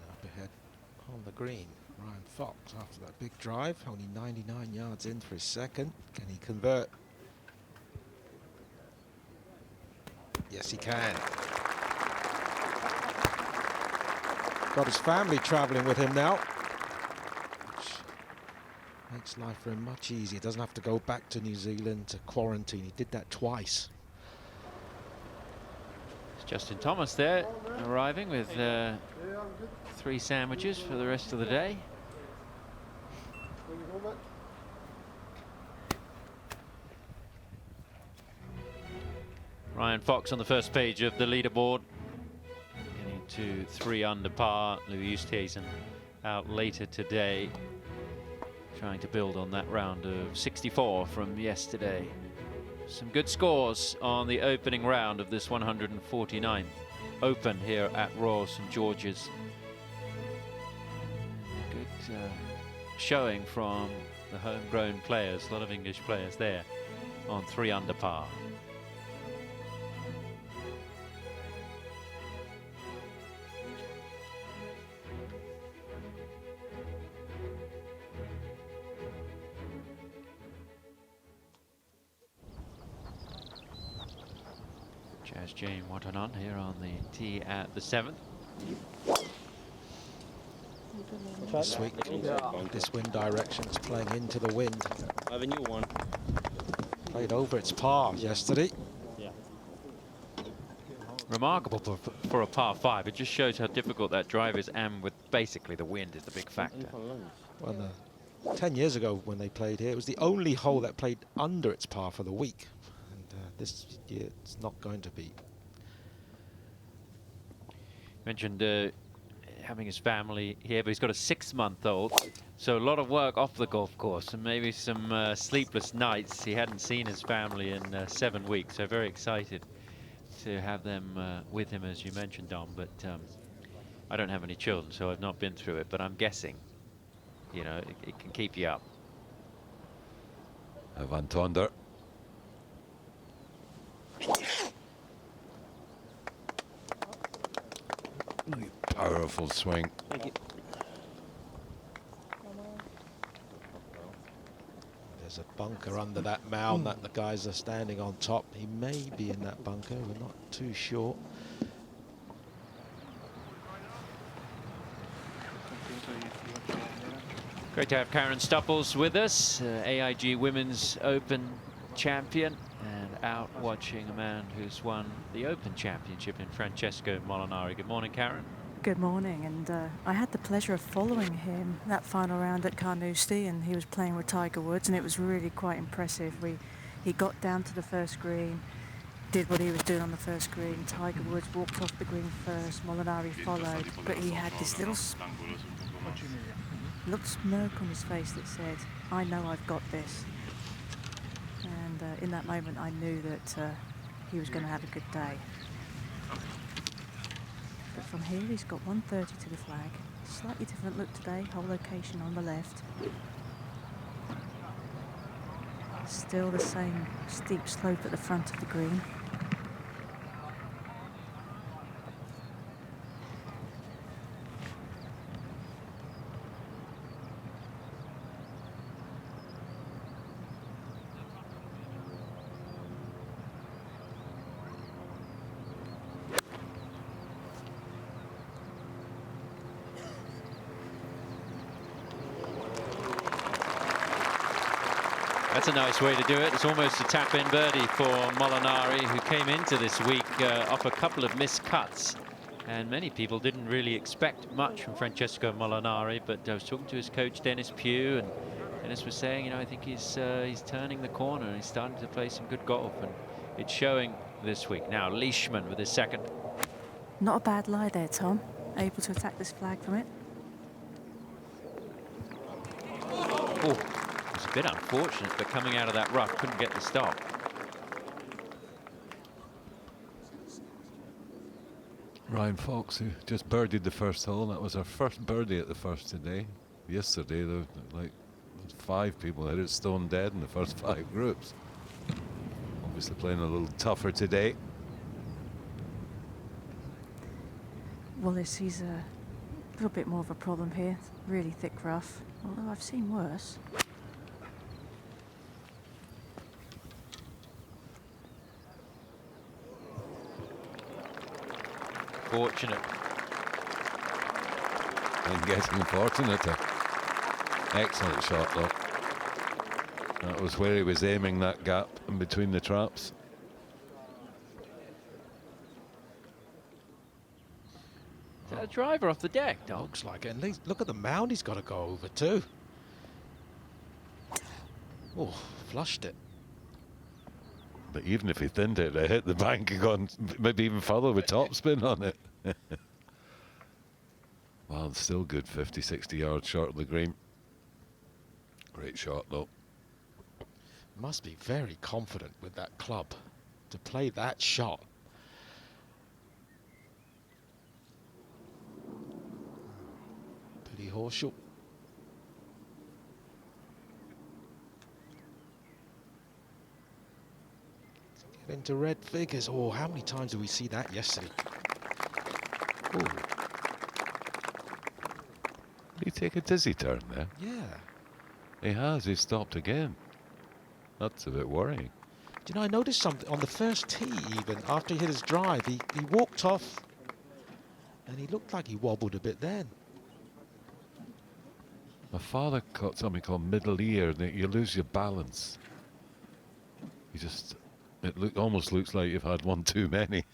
Up ahead on the green, Ryan Fox after that big drive, only 99 yards in for his second. Can he convert? Yes, he can. Got his family travelling with him now, which makes life for him much easier. Doesn't have to go back to New Zealand to quarantine. He did that twice. It's Justin Thomas there, arriving with 3 sandwiches for the rest of the day. Ryan Fox on the first page of the leaderboard, getting to 3 under par. Louis Oosthuizen out later today, trying to build on that round of 64 from yesterday. Some good scores on the opening round of this 149th Open here at Royal St George's. Good showing from the homegrown players, a lot of English players there on 3 under par. Jane Watanon here on the tee at the 7th. This week, this wind direction is playing into the wind. I have a new one. Played over its par yesterday. Yeah. Remarkable for a par 5. It just shows how difficult that drive is, and with basically the wind is the big factor. Well, 10 years ago when they played here, it was the only hole that played under its par for the week. And this year, it's not going to be. Mentioned having his family here, but he's got a 6-month-old, so a lot of work off the golf course and maybe some sleepless nights. He hadn't seen his family in 7 weeks, so very excited to have them with him, as you mentioned, Dom. But I don't have any children, so I've not been through it, but I'm guessing, you know, it can keep you up. Van Tonder. Powerful swing. Thank you. There's a bunker under that mound that the guys are standing on top. He may be in that bunker, we're not too sure. Great to have Karen Stupples with us, AIG Women's Open champion, and out watching a man who's won the Open Championship in Francesco Molinari. Good morning, Karen. Good morning, and I had the pleasure of following him that final round at Carnoustie, and he was playing with Tiger Woods, and it was really quite impressive. He got down to the first green, did what he was doing on the first green. Tiger Woods walked off the green first, Molinari followed, but he had this little smirk on his face that said, "I know I've got this." And in that moment, I knew that he was going to have a good day. But from here, he's got 130 to the flag. Slightly different look today, hole location on the left. Still the same steep slope at the front of the green. That's a nice way to do it. It's almost a tap-in birdie for Molinari, who came into this week off a couple of missed cuts. And many people didn't really expect much from Francesco Molinari, but I was talking to his coach, Dennis Pugh, and Dennis was saying, you know, I think he's turning the corner and he's starting to play some good golf, and it's showing this week. Now, Leishman with his second. Not a bad lie there, Tom. Able to attack this flag from it. Oh, it's a bit unfortunate, but coming out of that rough, couldn't get the stop. Ryan Fox, who just birdied the first hole. That was our first birdie at the first today. Yesterday, there were like 5 people hit it stone dead in the first 5 groups. Obviously playing a little tougher today. Wallace, he's a little bit more of a problem here. Really thick rough, although I've seen worse. Fortunate. And getting fortunate. Excellent shot, though. That was where he was aiming, that gap in between the traps. Is that a driver off the deck, Dog? Looks like it. And look at the mound he's got to go over too. Oh, flushed it. But even if he thinned it, it hit the bank and gone maybe even further with topspin on it. Well, it's still good, 50, 60 yards short of the green. Great shot, though. Must be very confident with that club to play that shot. Pretty horseshoe. Get into red figures. Oh, how many times did we see that yesterday? Oh. Did he take a dizzy turn there? Yeah. He has. He stopped again. That's a bit worrying. Do you know, I noticed something on the first tee, even after he hit his drive, he walked off and he looked like he wobbled a bit then. My father caught something called middle ear, and you lose your balance. You just, almost looks like you've had one too many.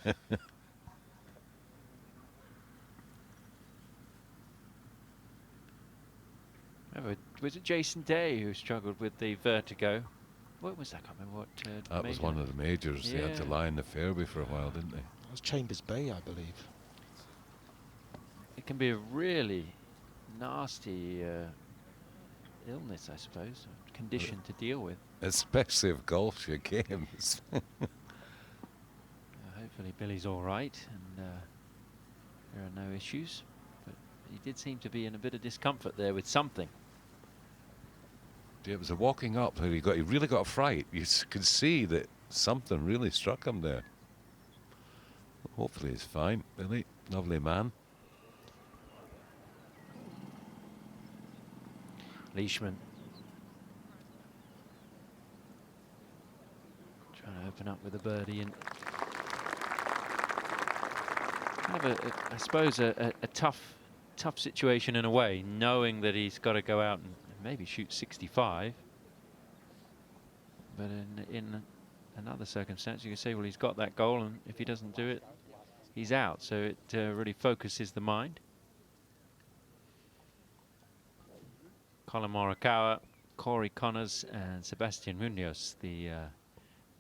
Was it Jason Day who struggled with the vertigo? What was that? I can't remember what. That was one of the majors. Yeah. He had to lie in the fairway for a while, didn't he? That was Chambers Bay, I believe. It can be a really nasty illness, I suppose, condition to deal with. Especially if golf's your game. Hopefully Billy's all right and there are no issues. But he did seem to be in a bit of discomfort there with something. It was a walking up where he really got a fright. You could see that something really struck him there. Hopefully he's fine. Billy, lovely man. Leishman trying to open up with a birdie and kind of I suppose a tough situation in a way, knowing that he's got to go out and maybe shoot 65. But in another circumstance, you can say, well, he's got that goal, and if he doesn't do it, he's out. So it really focuses the mind. Colin Morikawa, Corey Connors, and Sebastian Munoz, the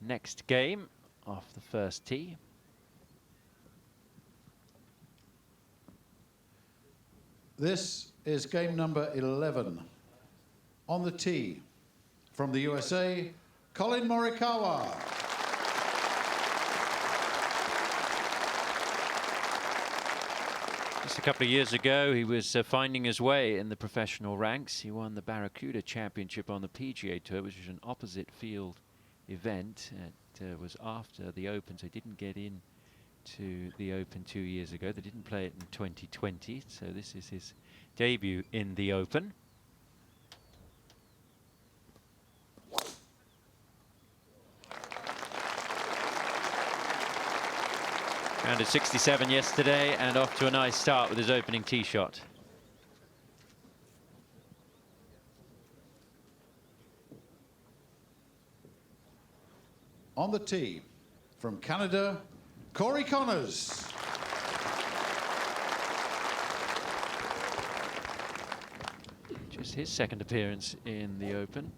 next game off the first tee. This is game number 11. On the tee, from the USA, Colin Morikawa. Just a couple of years ago, he was finding his way in the professional ranks. He won the Barracuda Championship on the PGA Tour, which was an opposite field event. It was after the Open, so he didn't get in to the Open 2 years ago. They didn't play it in 2020, so this is his debut in the Open. Rounded 67 yesterday and off to a nice start with his opening tee shot. On the tee, from Canada, Corey Connors. Just his second appearance in the Open.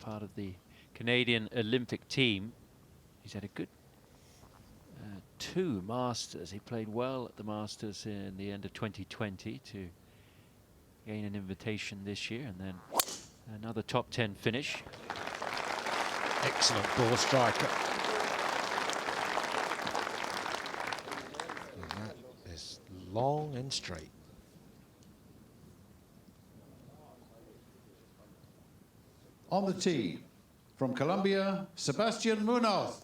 Part of the Canadian Olympic team. He's had a good 2 Masters. He played well at the Masters in the end of 2020 to gain an invitation this year, and then another top 10 finish. Excellent ball striker. And that is long and straight. On the tee, from Colombia, Sebastian Munoz.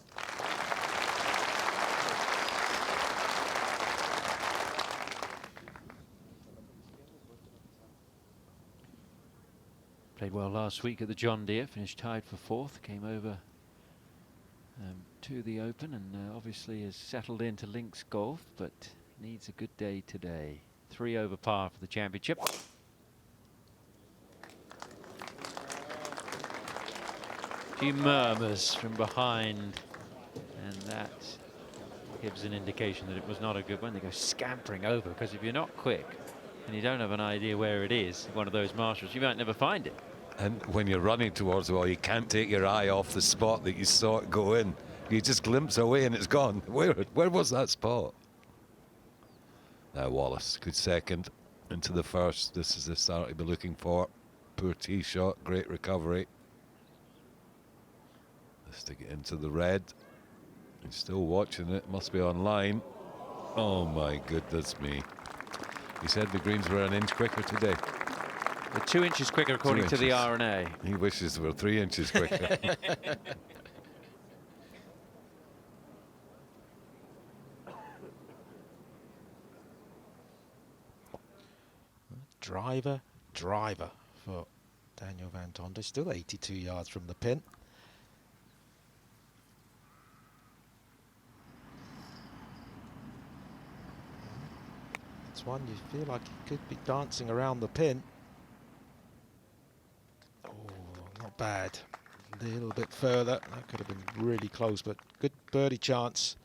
Played well last week at the John Deere, finished tied for 4th, came over to the Open, and obviously has settled into links golf, but needs a good day today. 3 over par for the championship. Few murmurs from behind, and that gives an indication that it was not a good one. They go scampering over, because if you're not quick and you don't have an idea where it is, one of those marshals, you might never find it. And when you're running towards the wall, you can't take your eye off the spot that you saw it go in. You just glimpse away and it's gone. Where was that spot? Now Wallace, good second into the first. This is the start he'll be looking for. Poor tee shot, great recovery. Let's take it into the red. He's still watching it, must be online. Oh my goodness me. He said the greens were an inch quicker today. They're 2 inches quicker according to the R&A. He wishes they were 3 inches quicker. Driver for Daniel Van Tonder, still 82 yards from the pin. It's one you feel like he could be dancing around the pin. Oh, not bad. A little bit further. That could have been really close, but good birdie chance.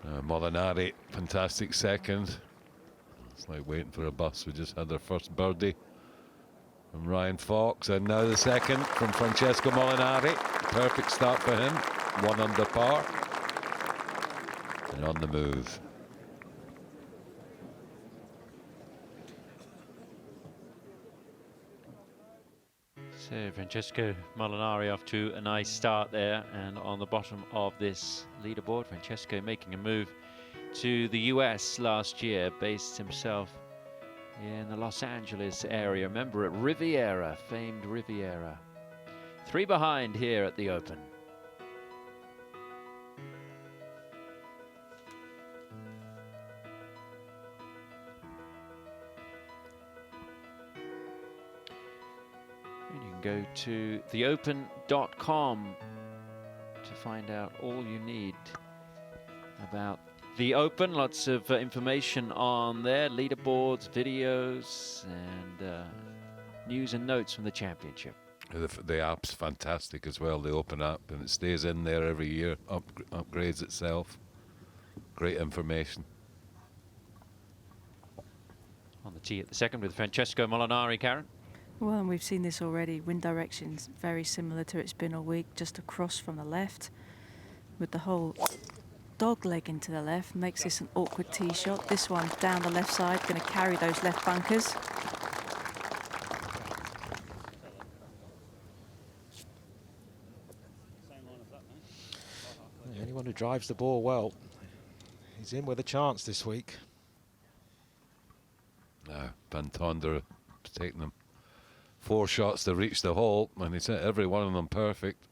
Molinari, fantastic second. It's like waiting for a bus. We just had our first birdie from Ryan Fox, and now the second from Francesco Molinari. Perfect start for him. 1 under par. And on the move. So Francesco Molinari off to a nice start there, and on the bottom of this leaderboard, Francesco making a move to the US last year, based himself in the Los Angeles area. Remember at Riviera, famed Riviera. 3 behind here at the Open. And you can go to theopen.com to find out all you need about the Open. Lots of information on there, leaderboards, videos, and news and notes from the championship. The app's fantastic as well, the Open app, and it stays in there every year, upgrades itself. Great information. On the tee at the second with Francesco Molinari, Karen. Well, and we've seen this already. Wind direction's very similar to it's been all week, just across from the left. With the whole dog leg into the left, makes this an awkward tee shot. This one down the left side, going to carry those left bunkers. Anyone who drives the ball well, he's in with a chance this week. Van Tonder taking them 4 shots to reach the hole, and he's hit every one of them perfect.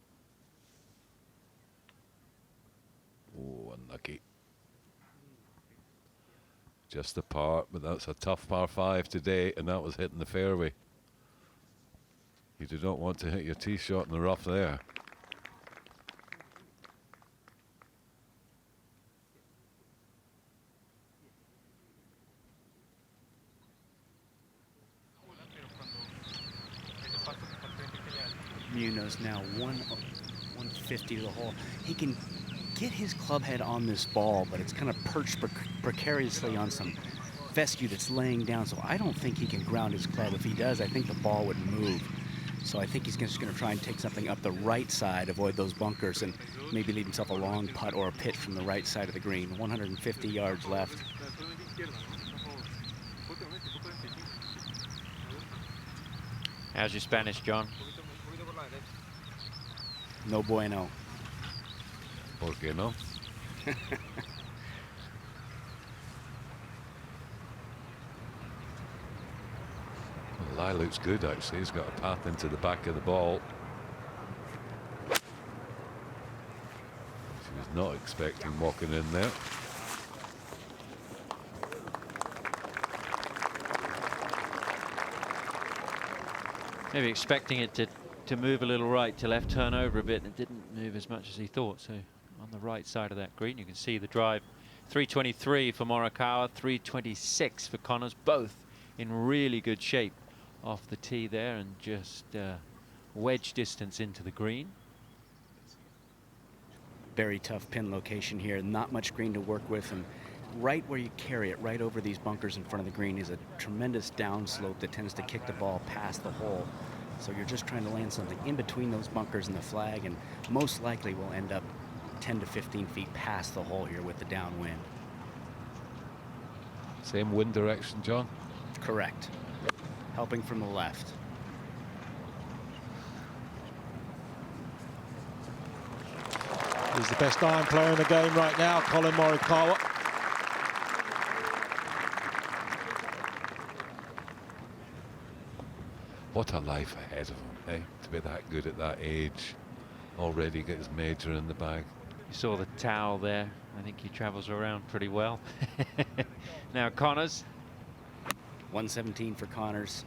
Oh, unlucky. Just a par, but that's a tough par 5 today, and that was hitting the fairway. You do not want to hit your tee shot in the rough there. Munoz now 150 to the hole. He can get his club head on this ball, but it's kind of perched precariously on some fescue that's laying down, so I don't think he can ground his club. If he does, I think the ball would move. So I think he's just going to try and take something up the right side, avoid those bunkers, and maybe leave himself a long putt or a pitch from the right side of the green. 150 yards left. How's your Spanish, John? No bueno. ¿Por qué no? Well, Lai looks good, actually. He's got a path into the back of the ball. She was not expecting walking in there. Maybe expecting it to move a little right to left, turn over a bit, and it didn't move as much as he thought. So on the right side of that green, you can see the drive. 323 for Morikawa, 326 for Connors, both in really good shape off the tee there, and just wedge distance into the green. Very tough pin location here. Not much green to work with, and right where you carry it, right over these bunkers in front of the green, is a tremendous downslope that tends to kick the ball past the hole. So you're just trying to land something in between those bunkers and the flag, and most likely will end up 10 to 15 feet past the hole here with the downwind. Same wind direction, John? Correct. Helping from the left. He's the best iron player in the game right now, Collin Morikawa. What a life ahead of him, eh? To be that good at that age. Already get his major in the bag. You saw the towel there. I think he travels around pretty well. Now Connors. 117 for Connors.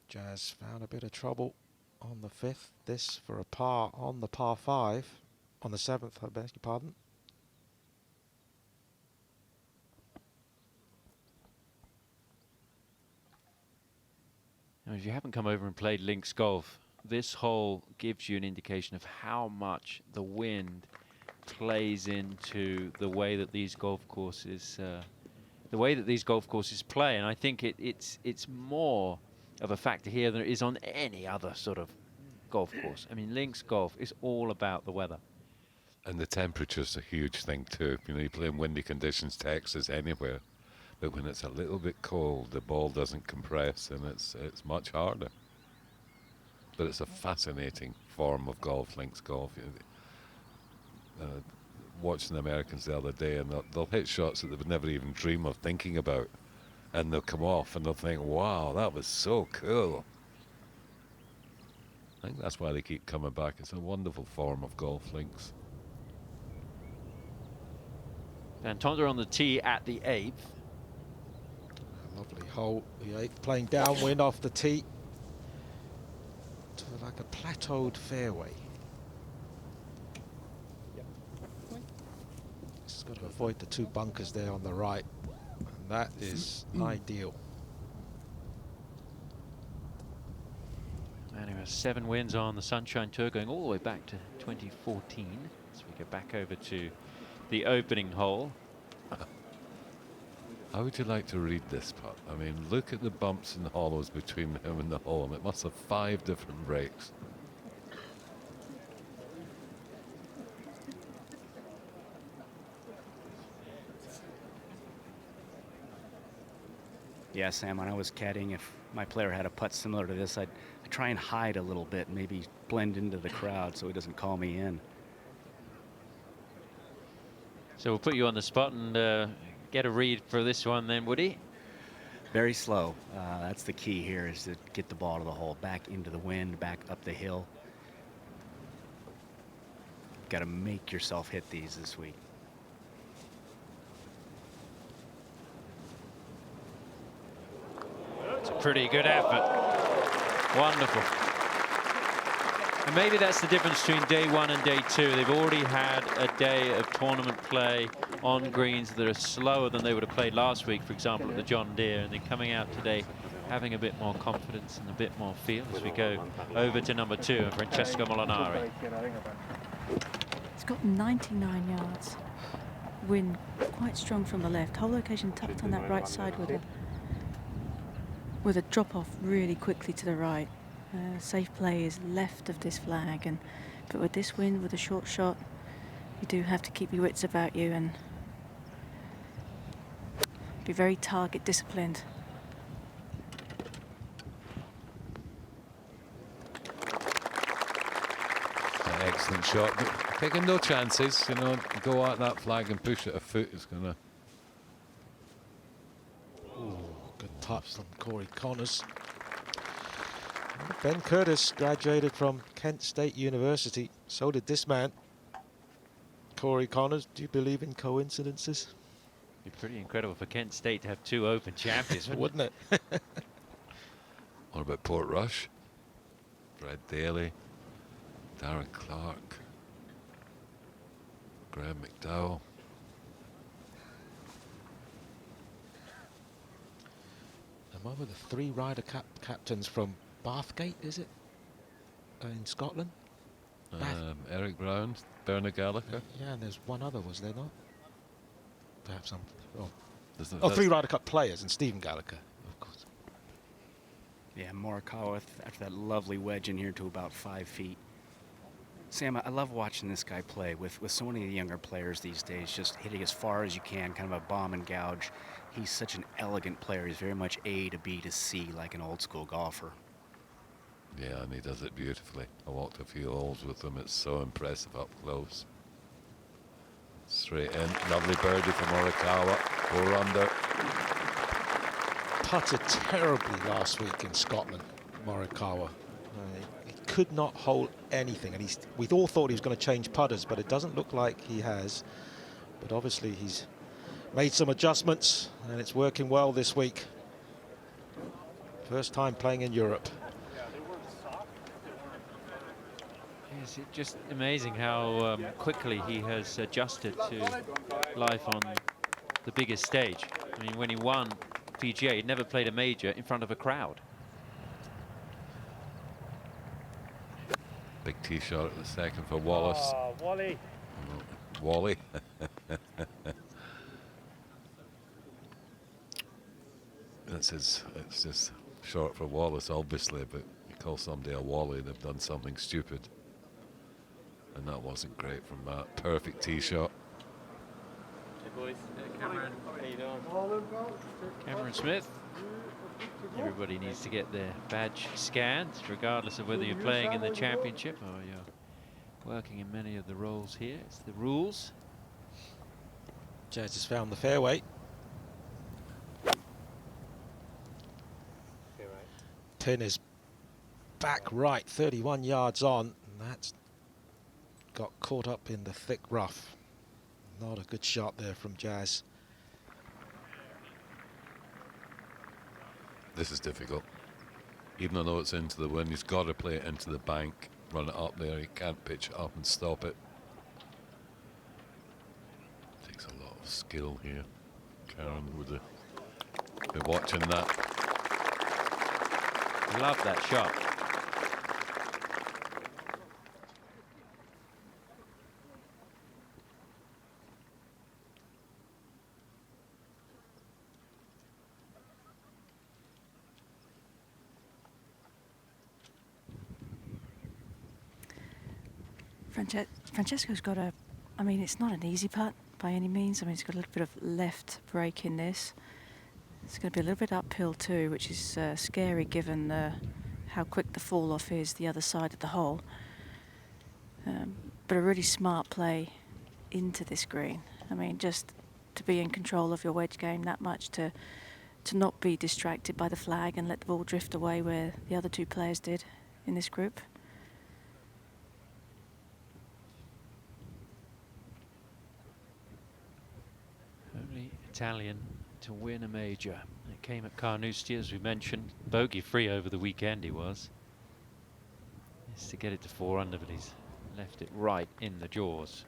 Jazz found a bit of trouble on the 5th. This for a par on the par 5. On the 7th, I beg your pardon. Now, if you haven't come over and played links golf, this hole gives you an indication of how much the wind plays into the way that these golf courses play, and I think it's more of a factor here than it is on any other sort of golf course. I mean, links golf is all about the weather. And the temperature's a huge thing too. You know, you play in windy conditions, Texas, anywhere. But when it's a little bit cold, the ball doesn't compress, and it's much harder. But it's a fascinating form of golf, links golf. Watching the Americans the other day, and they'll hit shots that they would never even dream of thinking about. And they'll come off and they'll think, wow, that was so cool. I think that's why they keep coming back. It's a wonderful form of golf, links. Van Tonder on the tee at the 8th. Lovely hole, the 8th, playing downwind off the tee to like a plateaued fairway. Just got to avoid the 2 bunkers there on the right, and that is ideal. And he has 7 wins on the Sunshine Tour, going all the way back to 2014. So we go back over to the opening hole. How would you like to read this putt? I mean, look at the bumps and hollows between him and the hole. It must have 5 different breaks. Yeah, Sam, when I was caddying, if my player had a putt similar to this, I'd try and hide a little bit, maybe blend into the crowd so he doesn't call me in. So we'll put you on the spot and get a read for this one then, Woody. Very slow. That's the key here, is to get the ball to the hole, back into the wind, back up the hill. Got to make yourself hit these this week. It's a pretty good effort. Wonderful. And maybe that's the difference between day 1 and day 2. They've already had a day of tournament play on greens that are slower than they would have played last week, for example, at the John Deere, and they're coming out today having a bit more confidence and a bit more feel as we go over to number 2, Francesco Molinari. He's got 99 yards. Wind quite strong from the left. Whole location tucked on that right side with a drop off really quickly to the right. Safe play is left of this flag, but with this wind, with a short shot, you do have to keep your wits about you and be very target disciplined. An excellent shot, but taking no chances, you know, go at that flag and push it a foot is going to... Good touch from Corey Connors. Ben Curtis graduated from Kent State University. So did this man, Corey Connors. Do you believe in coincidences? It'd be pretty incredible for Kent State to have 2 Open champions, wouldn't it? What about Portrush? Brad Daly, Darren Clark, Graham McDowell. I'm over the 3 Ryder Cup captains from Bathgate, is it? In Scotland? Eric Brown, Bernard Gallagher. Yeah, and there's one other, was there not? Perhaps I'm... Oh, 3 Ryder Cup players and Stephen Gallagher, of course. Yeah, Morikawa after that lovely wedge in here to about 5 feet. Sam, I love watching this guy play with so many of the younger players these days, just hitting as far as you can, kind of a bomb and gouge. He's such an elegant player. He's very much A to B to C, like an old school golfer. Yeah, and he does it beautifully. I walked a few holes with him. It's so impressive up close. Straight in. Lovely birdie for Morikawa. 4 under. Putted terribly last week in Scotland, Morikawa. He could not hold anything, and we all thought he was going to change putters, but it doesn't look like he has. But obviously he's made some adjustments, and it's working well this week. First time playing in Europe. It's just amazing how quickly he has adjusted to life on the biggest stage. I mean, when he won PGA, he'd never played a major in front of a crowd. Big tee shot at the second for Wallace. Oh, Wally. Wally. It's just short for Wallace, obviously, but you call somebody a Wally, they've done something stupid. And that wasn't great from Matt. Perfect tee shot. Hey boys, Cameron, how you doing? Cameron Smith. Everybody needs to get their badge scanned, regardless of whether you're playing in the championship or you're working in many of the roles here. It's the rules. Jazz has found the fairway. Pin is back right, 31 yards on, and that's got caught up in the thick rough. Not a good shot there from Jazz. This is difficult. Even though it's into the wind, he's got to play it into the bank, run it up there. He can't pitch it up and stop it. Takes a lot of skill here. Karen would be watching that. Love that shot. Francesco's got I mean, it's not an easy putt by any means. I mean, it's got a little bit of left break in this. It's going to be a little bit uphill too, which is scary given how quick the fall off is the other side of the hole. But a really smart play into this green. I mean, just to be in control of your wedge game that much, to not be distracted by the flag and let the ball drift away where the other 2 players did in this group. Only Italian to win a major. It came at Carnoustie, as we mentioned. Bogey free over the weekend he was. is to get it to 4 under, but he's left it right in the jaws.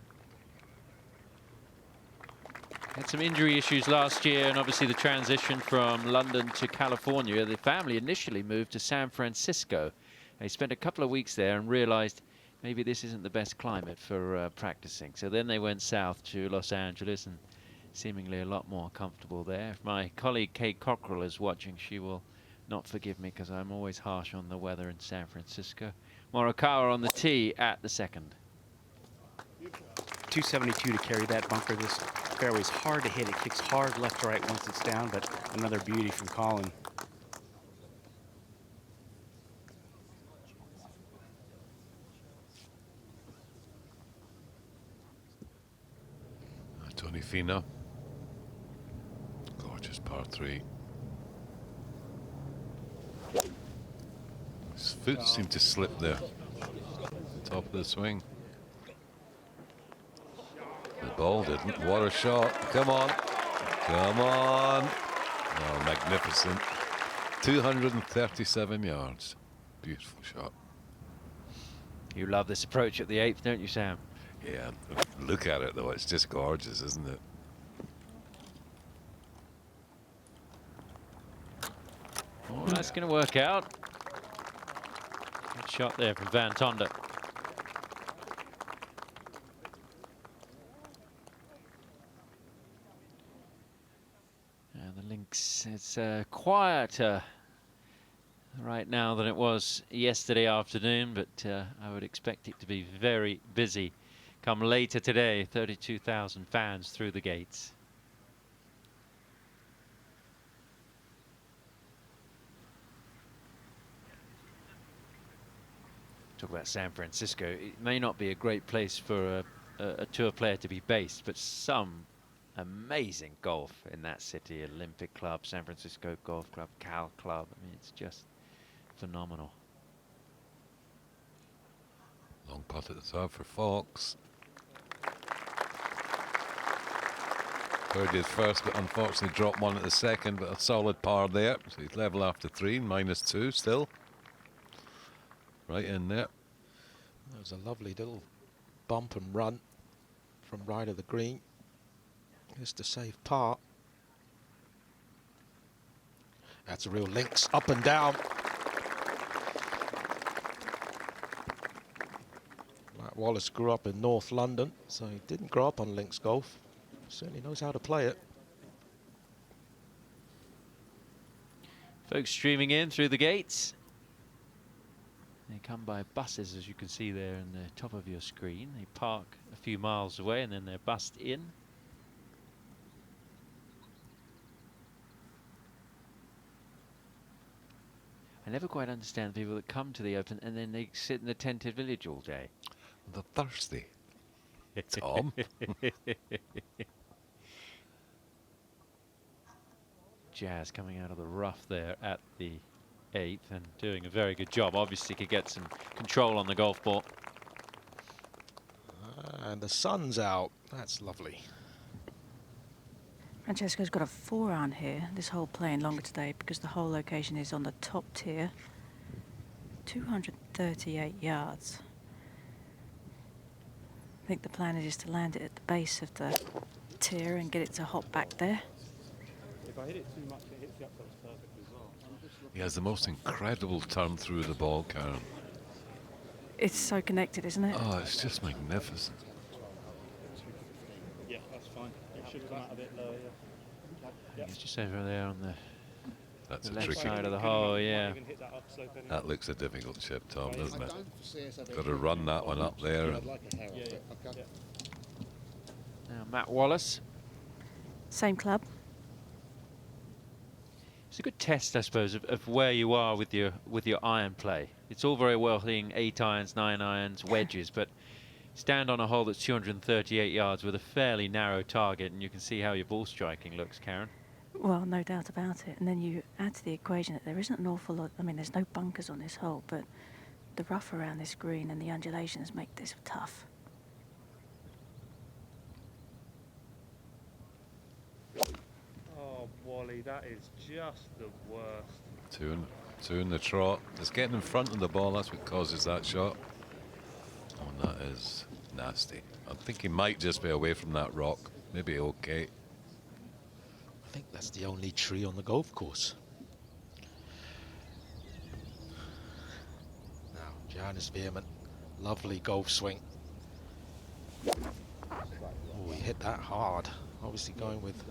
Had some injury issues last year, and obviously the transition from London to California. The family initially moved to San Francisco. They spent a couple of weeks there and realized maybe this isn't the best climate for practicing. So then they went south to Los Angeles, and seemingly a lot more comfortable there. If my colleague Kate Cockrell is watching, she will not forgive me because I'm always harsh on the weather in San Francisco. Morikawa on the tee at the second. 272 to carry that bunker. This fairway is hard to hit. It kicks hard left to right once it's down, but another beauty from Colin. Tony Finau. Gorgeous par 3. His foot seemed to slip there. Top of the swing. The ball didn't. What a shot. Come on. Come on. Oh, magnificent. 237 yards. Beautiful shot. You love this approach at the 8th, don't you, Sam? Yeah, look at it though. It's just gorgeous, isn't it? Oh, that's going to work out. Good shot there from Van Tonder. The links, it's quieter right now than it was yesterday afternoon, but I would expect it to be very busy come later today. 32,000 fans through the gates. Talk about San Francisco. It may not be a great place for a tour player to be based, but some amazing golf in that city. Olympic Club, San Francisco Golf Club, Cal Club. I mean, it's just phenomenal. Long putt at the top for Fox. Birdie at first, but unfortunately dropped one at the second, but a solid par there. So he's level after 3, -2 still. Right in there. That was a lovely little bump and run from right of the green. Just a safe par. That's a real links up and down. Matt Wallace grew up in North London, so he didn't grow up on links golf. Certainly knows how to play it. Folks streaming in through the gates. They come by buses, as you can see there in the top of your screen. They park a few miles away and then they're bussed in. I never quite understand people that come to the Open and then they sit in the tented village all day. They're thirsty. Tom. Jazz coming out of the rough there at the 8th and doing a very good job. Obviously could get some control on the golf ball. And the sun's out. That's lovely. Francesco's got a 4-iron here, this hole playing longer today because the whole location is on the top tier. 238 yards. I think the plan is just to land it at the base of the tier and get it to hop back there. If I hit it too much, it hits the upside perfect as well. He has the most incredible turn through the ball, Karen. It's so connected, isn't it? Oh, it's just magnificent. Yeah, that's fine. It should come out a bit lower, yeah. It's just over there on the That's a left tricky side of the hole, yeah. That looks a difficult chip, Tom, doesn't it? Got to run that one up there. And Now Matt Wallace. Same club. It's a good test, I suppose, of where you are with your iron play. It's all very well hitting 8 irons, 9 irons, wedges, but stand on a hole that's 238 yards with a fairly narrow target, and you can see how your ball striking looks, Karen. Well, no doubt about it. And then you add to the equation that there isn't an awful lot. I mean, there's no bunkers on this hole, but the rough around this green and the undulations make this tough. Oh, Wally, that is just the worst. Two in the trot. It's getting in front of the ball. That's what causes that shot. Oh, and that is nasty. I think he might just be away from that rock. Maybe okay. I think that's the only tree on the golf course. Now, Johannes Veerman, lovely golf swing. Oh, he hit that hard. Obviously going with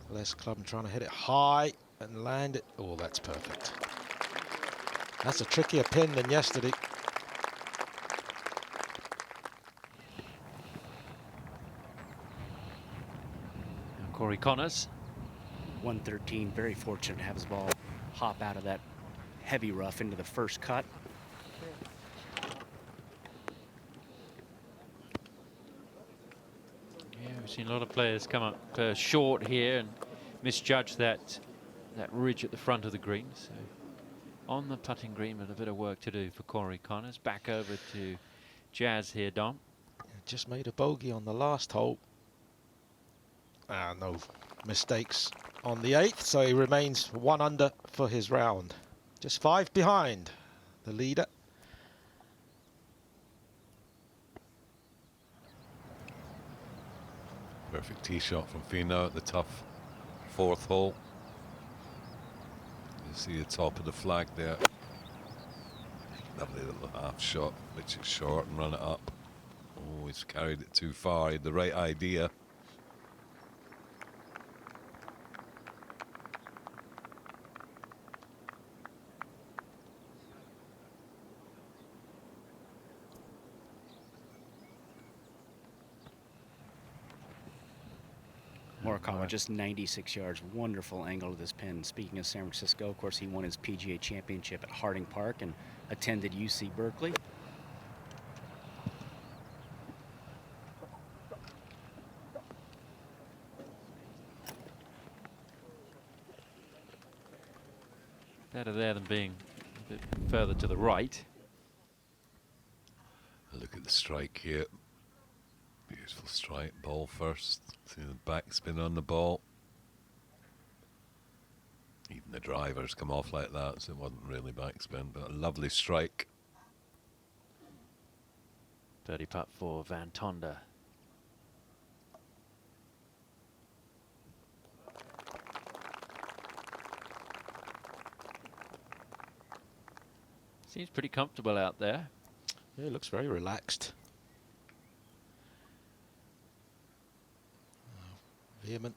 less club and trying to hit it high and land it. Oh, that's perfect. That's a trickier pin than yesterday. Corey Connors. 113, very fortunate to have his ball hop out of that heavy rough into the first cut. Yeah, we've seen a lot of players come up short here and misjudge that ridge at the front of the green. So on the putting green, but a bit of work to do for Corey Connors. Back over to Jazz here, Dom. Just made a bogey on the last hole. No mistakes on the 8th, so he remains 1 under for his round. Just 5 behind the leader. Perfect tee shot from Finau at the tough 4th hole. You see the top of the flag there. Lovely little half shot, which is short and run it up. Oh, he's carried it too far. He had the right idea. Morikawa just 96 yards, wonderful angle of this pin. Speaking of San Francisco, of course, he won his PGA Championship at Harding Park and attended UC Berkeley. Better there than being a bit further to the right. Look at the strike here. Beautiful strike, ball first. See the backspin on the ball. Even the drivers come off like that, so it wasn't really backspin, but a lovely strike. Birdie putt for Van Tonder. Seems pretty comfortable out there. Yeah, he looks very relaxed. Veerman.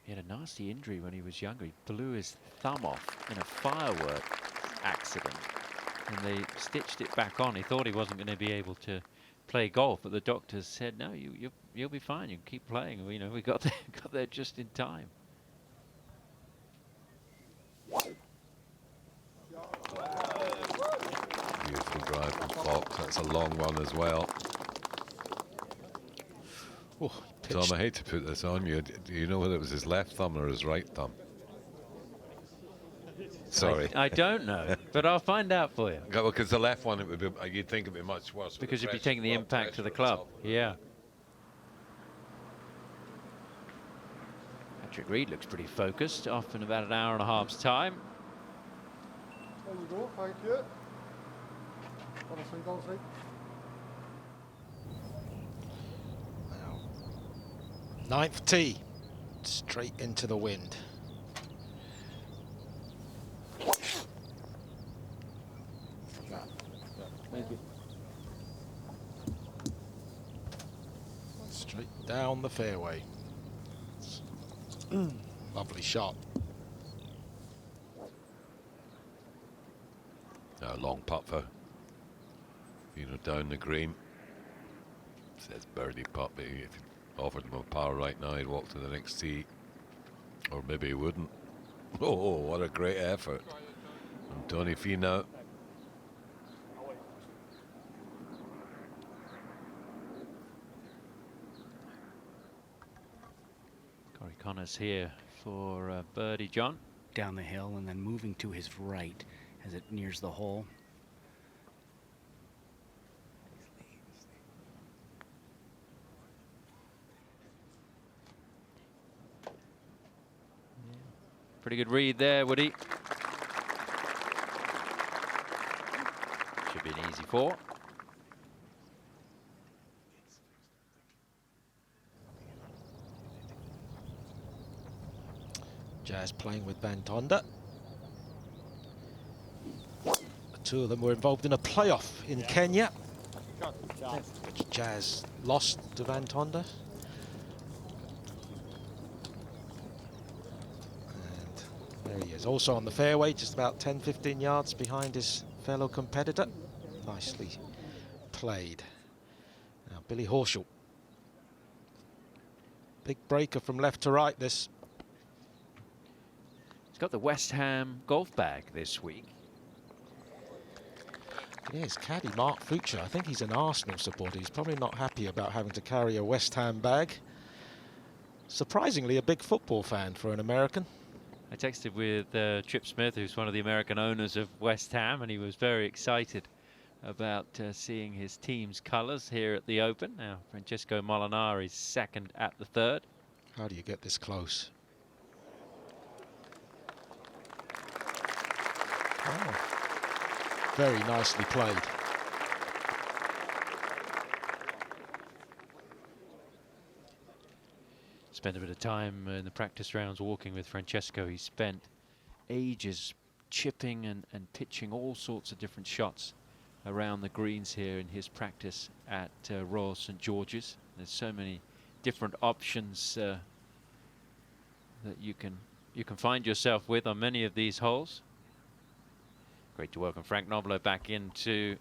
He had a nasty injury when he was younger. He blew his thumb off in a firework accident, and they stitched it back on. He thought he wasn't going to be able to play golf, but the doctors said, "No, you'll be fine. You can keep playing." You know, we got there just in time. Beautiful drive from Fox. That's a long one as well. Oh, Tom, I hate to put this on you. Do you know whether it was his left thumb or his right thumb? Sorry. I don't know, but I'll find out for you. Because the left one, it would be, you'd think it'd be much worse. Because you'd be taking the impact to the club. Yeah. Patrick Reed looks pretty focused, off in about an hour and a half's time. There you go, thank you. Honestly. Now, 9th tee, straight into the wind. Thank you. Straight down the fairway. Lovely shot. A long putt for down the green. Says birdie putt, but if you offered him a par right now, he'd walk to the next tee. Or maybe he wouldn't. Oh, what a great effort from Tony Finau. Corey Connors here for birdie, John. Down the hill and then moving to his right as it nears the hole. Pretty good read there, Woody. Should be an easy 4. Jazz playing with Van Tonder. The two of them were involved in a playoff in Kenya, which Jazz lost to Van Tonder. And there he is, also on the fairway, just about 10-15 yards behind his fellow competitor. Nicely played. Now Billy Horschel. Big breaker from left to right, this. Got the West Ham golf bag this week. Yeah, his caddy, Mark Fuchs. I think he's an Arsenal supporter. He's probably not happy about having to carry a West Ham bag. Surprisingly, a big football fan for an American. I texted with Trip Smith, who's one of the American owners of West Ham, and he was very excited about seeing his team's colours here at the Open. Now, Francesco Molinari is second at the 3rd. How do you get this close? Oh, very nicely played. Spent a bit of time in the practice rounds walking with Francesco. He spent ages chipping and pitching all sorts of different shots around the greens here in his practice at Royal St George's. There's so many different options that you can find yourself with on many of these holes. Great to welcome Frank Nobilo back into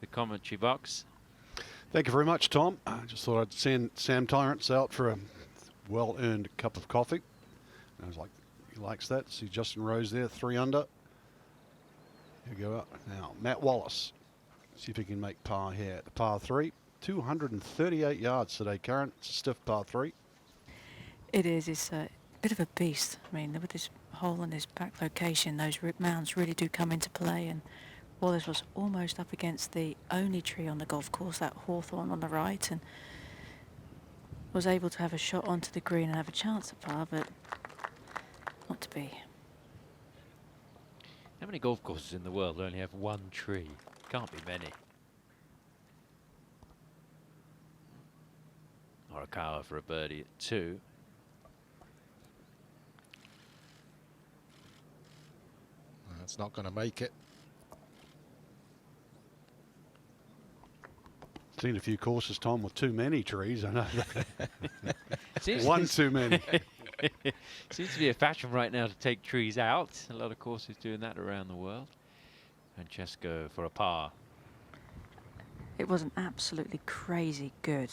the commentary box. Thank you very much, Tom. I just thought I'd send Sam Tyrants out for a well-earned cup of coffee. I was like, he likes that. See Justin Rose there, 3 under. Here we go up. Now, Matt Wallace. See if he can make par here at the par 3. 238 yards today, Karen. It's a stiff par 3. It is. It's a bit of a beast. I mean, with this hole in this back location, those rip mounds really do come into play. And Wallace was almost up against the only tree on the golf course, that hawthorn on the right, and was able to have a shot onto the green and have a chance at par, but not to be. How many golf courses in the world only have one tree? Can't be many. Morikawa for a birdie at 2. That's not going to make it. Seen a few courses, Tom, with too many trees. I know that. One One too many. Seems to be a fashion right now to take trees out. A lot of courses doing that around the world. Francesco for a par. It was an absolutely crazy good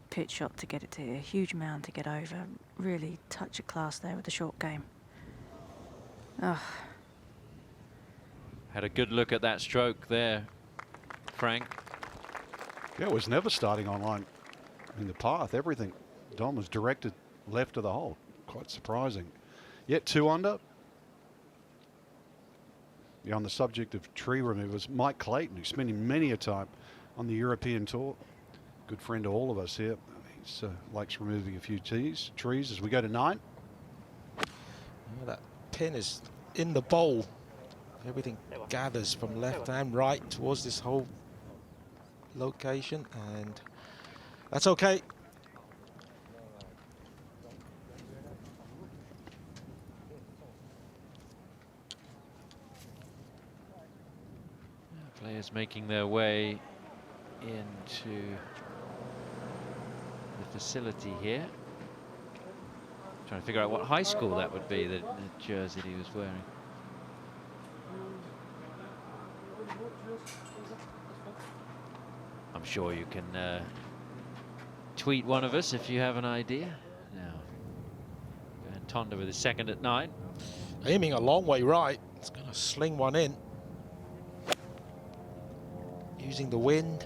pitch shot to get it to a huge mound to get over. Really touch of class there with the short game. Oh. Had a good look at that stroke there, Frank. Yeah, it was never starting on line in the path. Everything, Dom, was directed left of the hole. Quite surprising. Yet 2 under. Yeah, on the subject of tree removers, Mike Clayton, who's spending many a time on the European tour. Good friend to all of us here. He likes removing a few trees as we go to 9. Oh, that pin is in the bowl. Everything gathers from left and right towards this whole location, and that's okay. Players making their way into the facility here. Trying to figure out what high school that would be, the jersey he was wearing. I'm sure you can tweet one of us if you have an idea. Now, Van Tonder with his second at 9. Aiming a long way right. It's going to sling one in. Using the wind.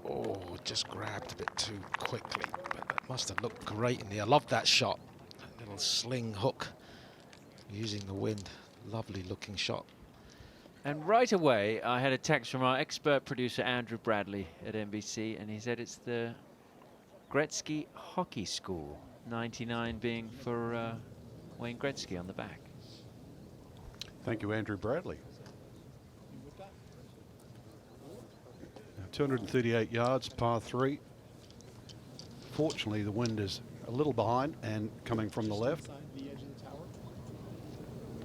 Oh, just grabbed a bit too quickly, but that must have looked great in the air. I love that shot. That little sling hook using the wind. Lovely looking shot. And right away, I had a text from our expert producer, Andrew Bradley at NBC, and he said it's the Gretzky Hockey School. 99 being for Wayne Gretzky on the back. Thank you, Andrew Bradley. 238 yards, par 3. Fortunately, the wind is a little behind and coming from the left. The edge of the tower.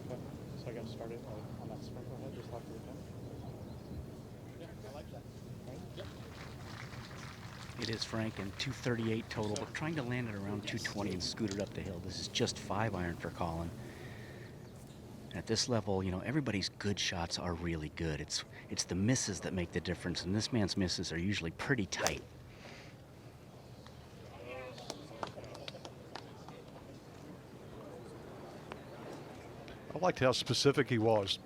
Okay. So I got to start it on that sprinkler head just after the pin. Yeah, I like that. Right? Yep. It is, Frank, and 238 total. We're trying to land it around 220 and scoot it up the hill. This is just 5-iron for Colin. At this level, you know, everybody's good shots are really good. It's the misses that make the difference, and this man's misses are usually pretty tight. I liked how specific he was.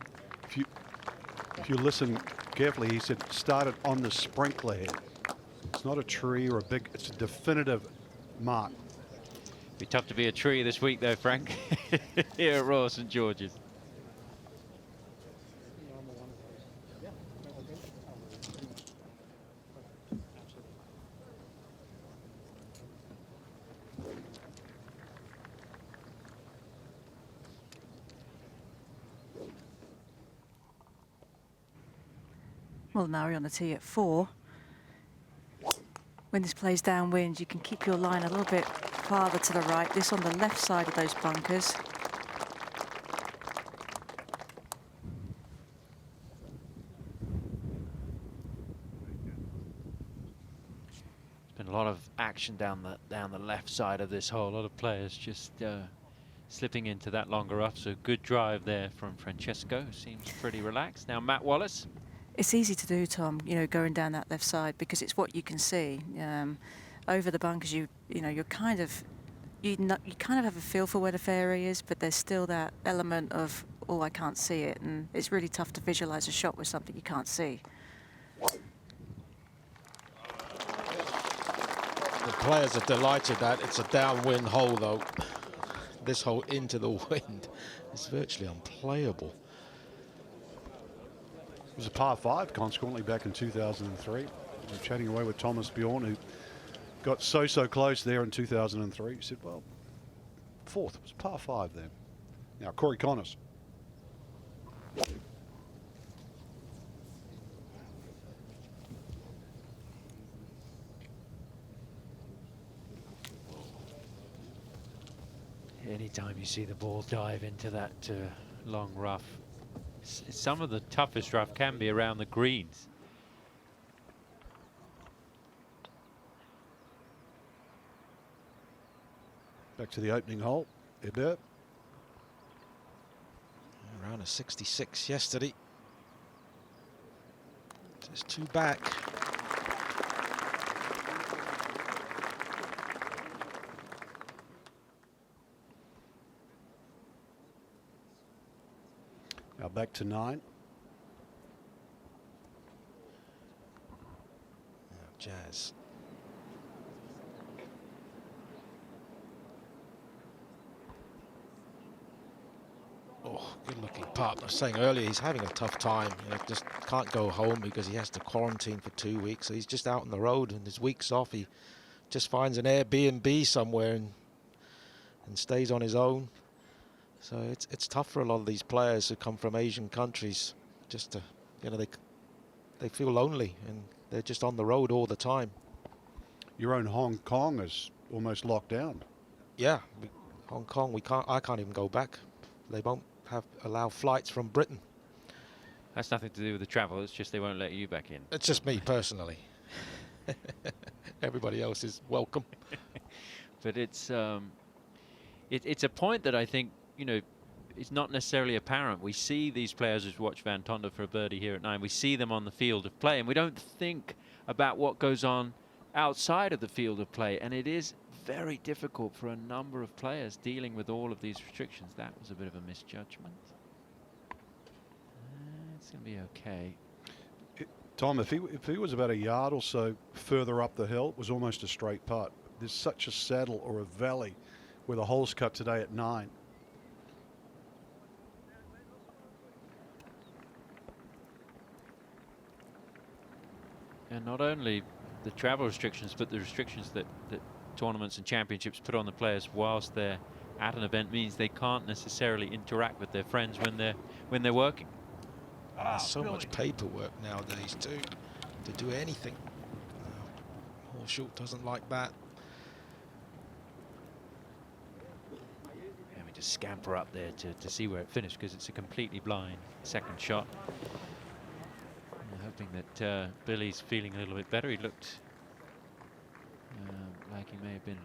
If you listen carefully, he said started on the sprinkler head. It's not a tree or a big, it's a definitive mark. Be tough to be a tree this week though, Frank, here at Royal St George's. Well, now we're on the tee at 4. When this plays downwind, you can keep your line a little bit farther to the right. This on the left side of those bunkers. There's been a lot of action down the left side of this hole. A lot of players just slipping into that longer rough. So good drive there from Francesco. Seems pretty relaxed. Now Matt Wallace. It's easy to do, Tom, you know, going down that left side because it's what you can see. Over the bunkers, you kind of have a feel for where the fairway is, but there's still that element of, oh, I can't see it, and it's really tough to visualize a shot with something you can't see. The players are delighted that it's a downwind hole, though. This hole into the wind is virtually unplayable. It was a par 5, consequently, back in 2003. We're chatting away with Thomas Bjorn, who got so close there in 2003. He said, well, 4th, it was par 5 then. Now, Corey Connors. Anytime you see the ball dive into that long rough, some of the toughest rough can be around the greens. Back to the opening hole. Hebert. Around a 66 yesterday. Just 2 back. Now back to 9. Jazz. Oh, good looking putt. I was saying earlier he's having a tough time. You know, just can't go home because he has to quarantine for 2 weeks. So he's just out on the road, and his week's off. He just finds an Airbnb somewhere and stays on his own. So it's tough for a lot of these players who come from Asian countries. Just to, you know, they feel lonely and they're just on the road all the time. Your own Hong Kong is almost locked down. Yeah, Hong Kong. I can't even go back. They won't allow flights from Britain. That's nothing to do with the travel. It's just they won't let you back in. It's just me personally. Everybody else is welcome. But it's a point that I think, you know, it's not necessarily apparent. We see these players as watch Van Tonder for a birdie here at 9. We see them on the field of play, and we don't think about what goes on outside of the field of play. And it is very difficult for a number of players dealing with all of these restrictions. That was a bit of a misjudgment. It's going to be okay. Tom, if he was about a yard or so further up the hill, it was almost a straight putt. There's such a saddle or a valley where the hole's cut today at 9. And not only the travel restrictions, but the restrictions that tournaments and championships put on the players whilst they're at an event means they can't necessarily interact with their friends when they're working. There's so much paperwork nowadays too to do anything. Horseshoe doesn't like that. And we just scamper up there to see where it finished, because it's a completely blind second shot. I'm hoping that Billy's feeling a little bit better. He looked like he may have been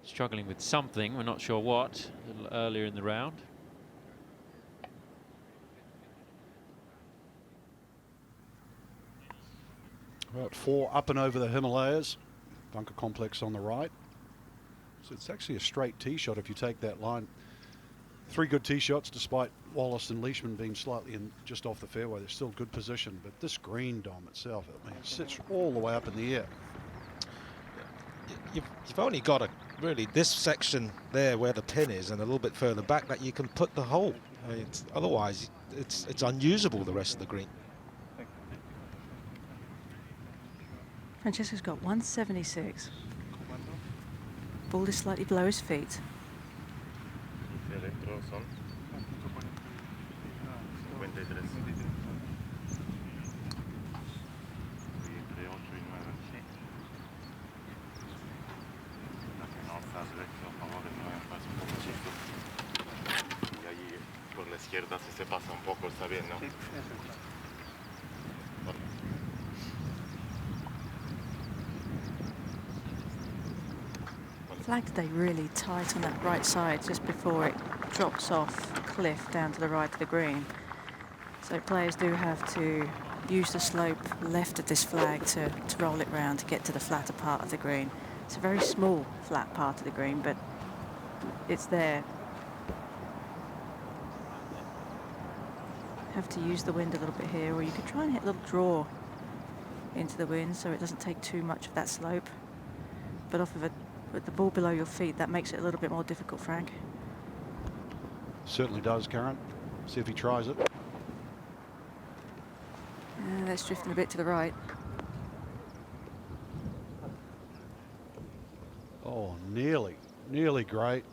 struggling with something, we're not sure what, a little earlier in the round. About 4 up and over the Himalayas, bunker complex on the right. So it's actually a straight tee shot if you take that line. 3 good tee shots, despite Wallace and Leishman being slightly in just off the fairway. They're still good position, but this green dome itself, I mean, it sits all the way up in the air. You've only got really this section there where the pin is, and a little bit further back that you can put the hole. I mean, otherwise, it's unusable, the rest of the green. Francesco's got 176. Ball is slightly below his feet. Flag today really tight on that right side just before it drops off the cliff down to the right of the green. So players do have to use the slope left of this flag to roll it round to get to the flatter part of the green. It's a very small flat part of the green, but it's there. Have to use the wind a little bit here, or you could try and hit a little draw into the wind so it doesn't take too much of that slope. But off of it, with the ball below your feet, that makes it a little bit more difficult, Frank. Certainly does, Karen. See if he tries it. That's drifting a bit to the right. Oh, nearly great.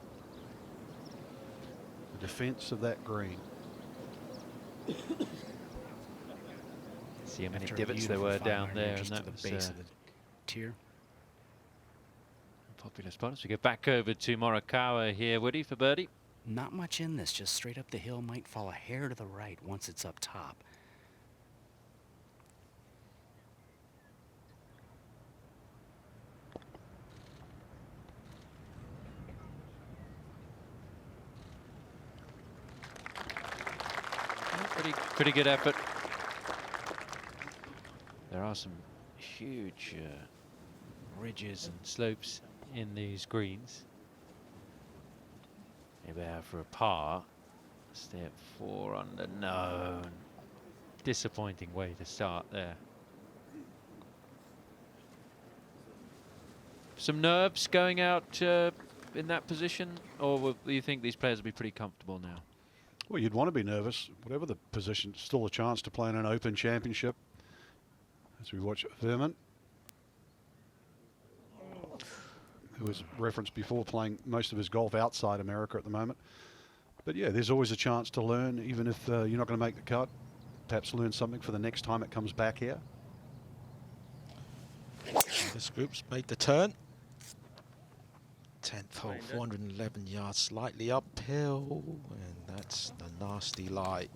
The defense of that green. See how many divots there were down there, and that was base of the tier. Popular spot. So we go back over to Morikawa here, Woody, for birdie. Not much in this, just straight up the hill. Might fall a hair to the right once it's up top. Pretty good effort. There are some huge ridges and slopes in these greens. Maybe out for a par. Stay at 4 under. No. Disappointing way to start there. Some nerves going out in that position, or do you think these players will be pretty comfortable now? Well, you'd want to be nervous. Whatever the position, still a chance to play in an Open Championship. As we watch Vermin, who was referenced before, playing most of his golf outside America at the moment. But yeah, there's always a chance to learn, even if you're not going to make the cut. Perhaps learn something for the next time it comes back here. This group's made the turn. 10th hole, 411 yards, slightly uphill, and that's the nasty lie.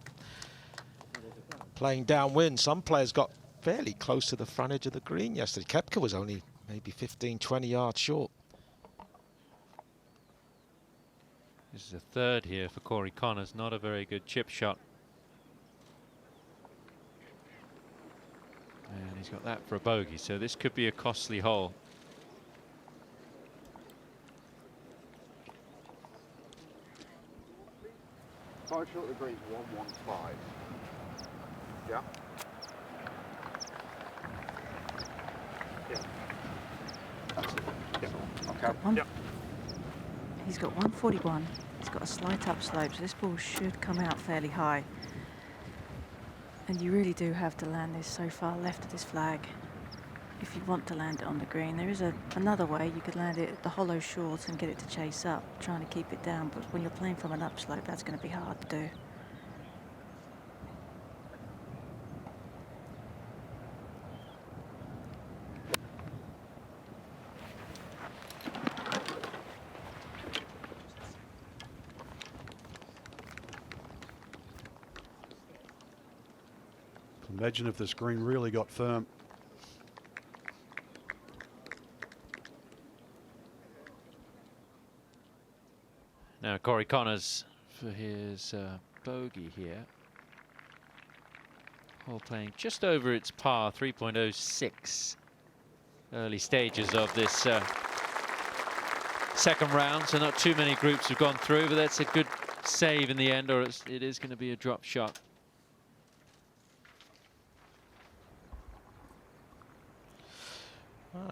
Playing downwind, some players got fairly close to the front edge of the green yesterday. Koepka was only maybe 15, 20 yards short. This is a third here for Corey Connors, not a very good chip shot. And he's got that for a bogey, so this could be a costly hole. Five short of the green's 115. Yeah. Okay. He's got 141. He's got a slight upslope, so this ball should come out fairly high. And you really do have to land this so far left of this flag. if you want to land it on the green. There is another way. You could land it at the hollow short and get it to chase up, trying to keep it down. But when you're playing from an upslope, that's going to be hard to do. Imagine if this green really got firm. Now Corey Connors for his bogey here. Hole playing just over its par, 3.06. Early stages of this second round, so not too many groups have gone through, but that's a good save in the end, or it is going to be a drop shot.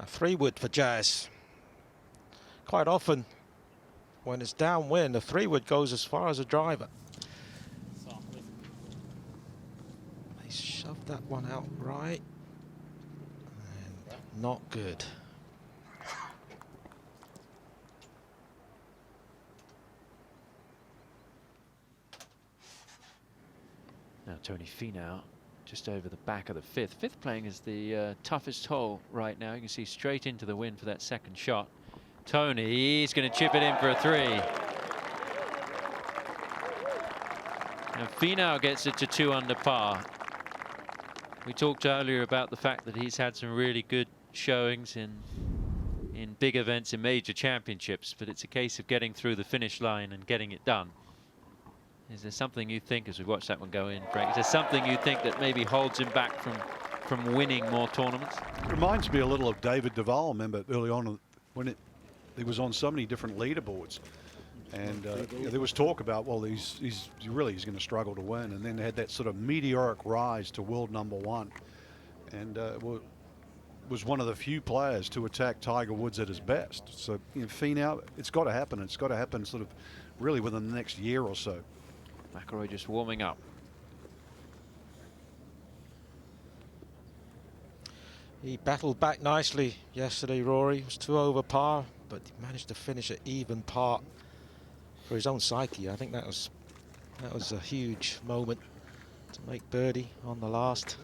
Three wood for Jazz. Quite often, when it's downwind, a three wood goes as far as a driver. They shoved that one out right, and not good. Now Tony Finau just over the back of the fifth. Fifth playing is the toughest hole right now. You can see straight into the wind for that second shot. Tony, he's going to chip it in for a three. And Finau gets it to 2 under par. We talked earlier about the fact that he's had some really good showings in big events, in major championships, but it's a case of getting through the finish line and getting it done. Is there something you think, as we watch that one go in, Frank, is there something you think that maybe holds him back from winning more tournaments? It reminds me a little of David Duval. Remember early on when he was on so many different leaderboards, and there was talk about, well, he's going to struggle to win, and then they had that sort of meteoric rise to world #1, and was one of the few players to attack Tiger Woods at his best. So Finau, it's got to happen. It's got to happen sort of really within the next year or so. McIlroy just warming up. He battled back nicely yesterday, Rory. It was 2 over par, but he managed to finish at even par for his own psyche. I think that was a huge moment to make birdie on the last.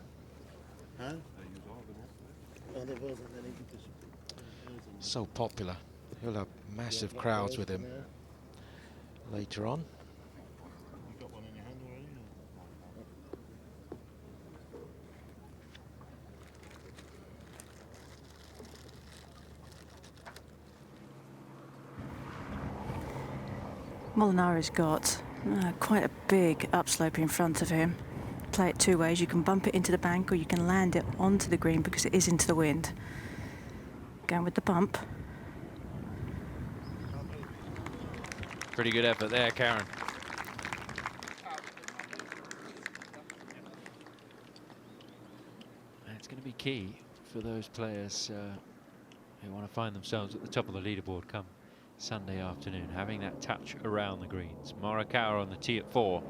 So popular. He'll have massive crowds with him later on. Molinari's got quite a big upslope in front of him. Play it two ways. You can bump it into the bank or you can land it onto the green because it is into the wind. Going with the bump. Pretty good effort there, Karen. And it's going to be key for those players who want to find themselves at the top of the leaderboard come Sunday afternoon, having that touch around the greens. Morikawa on the tee at 4.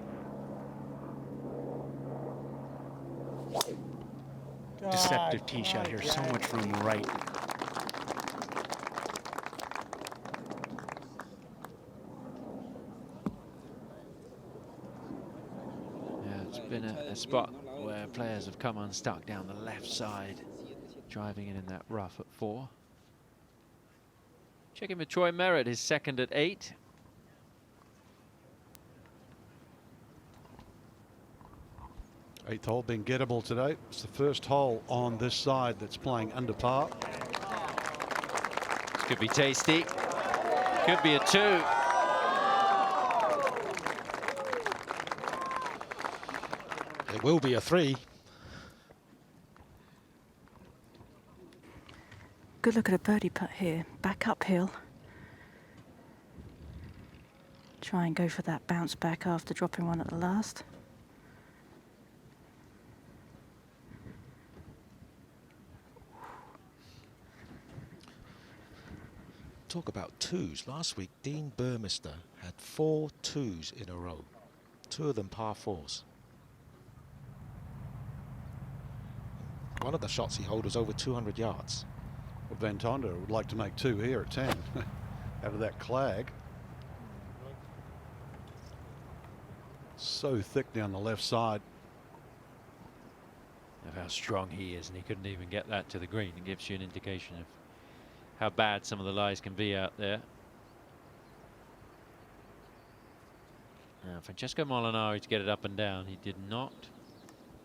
Deceptive tee shot here, so much room right. Yeah, it's been a spot where players have come unstuck down the left side, driving in that rough at 4. Checking with Troy Merritt, his second at 8. Eighth hole being gettable today. It's the first hole on this side that's playing under par. This could be tasty. Could be a 2. It will be a 3. Good look at a birdie putt here. Back uphill. Try and go for that bounce back after dropping one at the last. Talk about 2s. Last week, Dean Burmester had 4 2s in a row. 2 of them par 4s. one of the shots he holed was over 200 yards. Well, Van Tonder would like to make 2 here at 10 out of that clag. So thick down the left side. Of how strong he is, and he couldn't even get that to the green. It gives you an indication of how bad some of the lies can be out there. Now, Francesco Molinari to get it up and down. He did not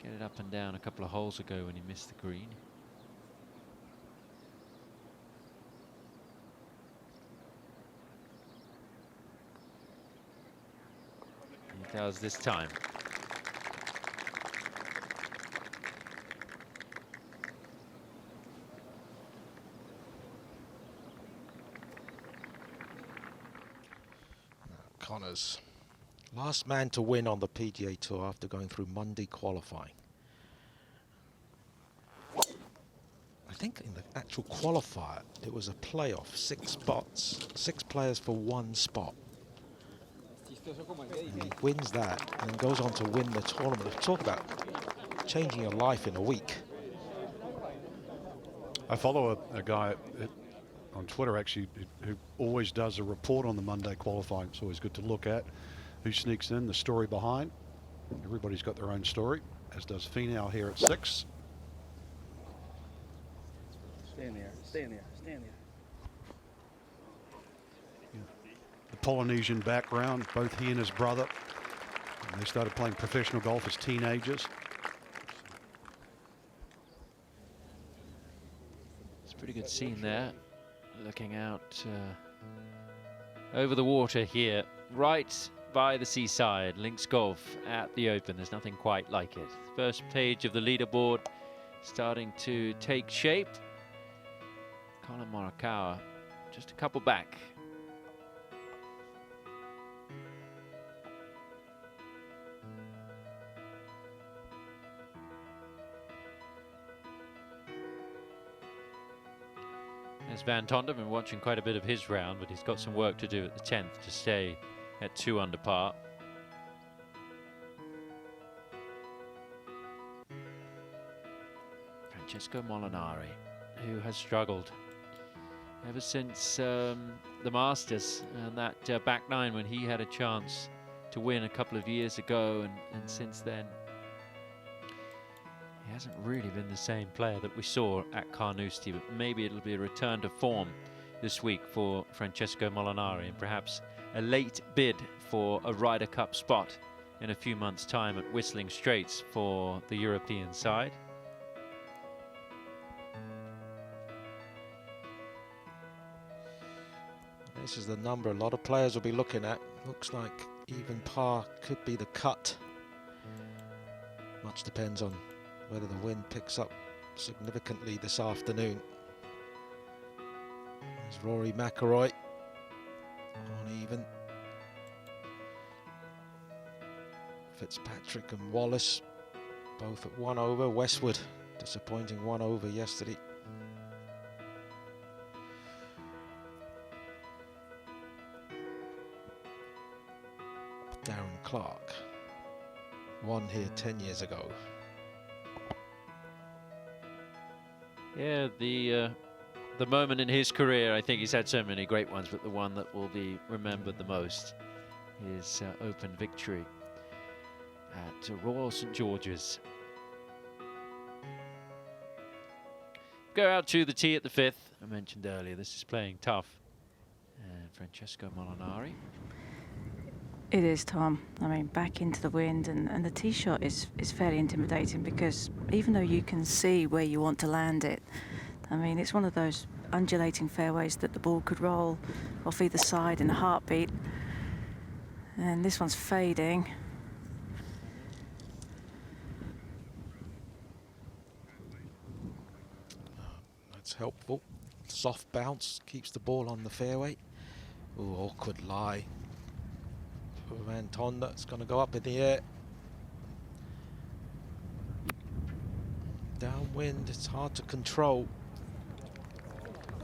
get it up and down a couple of holes ago when he missed the green. He does this time. Connors, last man to win on the PGA Tour after going through Monday qualifying. I think in the actual qualifier, it was a playoff, 6 spots, 6 players for 1 spot. And he wins that and then goes on to win the tournament. Talk about changing your life in a week. I follow a guy on Twitter actually who always does a report on the Monday qualifying. It's always good to look at who sneaks in, the story behind. Everybody's got their own story, as does Finau here at 6. Stay in the air, stay in the air, stay in the air. The Polynesian background, both he and his brother. And they started playing professional golf as teenagers. It's a pretty good scene there. Looking out over the water here, right by the seaside. Links Golf at the Open. There's nothing quite like it. First page of the leaderboard starting to take shape. Colin Morikawa just a couple back. There's Van Tonder. Been watching quite a bit of his round, but he's got some work to do at the 10th to stay at 2 under par. Francesco Molinari, who has struggled ever since the Masters and that back 9 when he had a chance to win a couple of years ago, and since then he hasn't really been the same player that we saw at Carnoustie, but maybe it'll be a return to form this week for Francesco Molinari, and perhaps a late bid for a Ryder Cup spot in a few months' time at Whistling Straits for the European side. This is the number a lot of players will be looking at. Looks like even par could be the cut. Much depends on whether the wind picks up significantly this afternoon. There's Rory McIlroy on even. Fitzpatrick and Wallace both at 1 over. Westwood disappointing 1 over yesterday. Darren Clark won here 10 years ago. Yeah, the moment in his career, I think he's had so many great ones, but the one that will be remembered the most is Open victory at Royal St George's. Go out to the tee at the 5th. I mentioned earlier, this is playing tough. And Francesco Molinari. It is, Tom. I mean, back into the wind, and the tee shot is fairly intimidating, because even though you can see where you want to land it, I mean, it's one of those undulating fairways that the ball could roll off either side in a heartbeat. And this one's fading. That's helpful. Soft bounce keeps the ball on the fairway. Ooh, awkward lie. Van Tonder, it's going to go up in the air. Downwind, it's hard to control.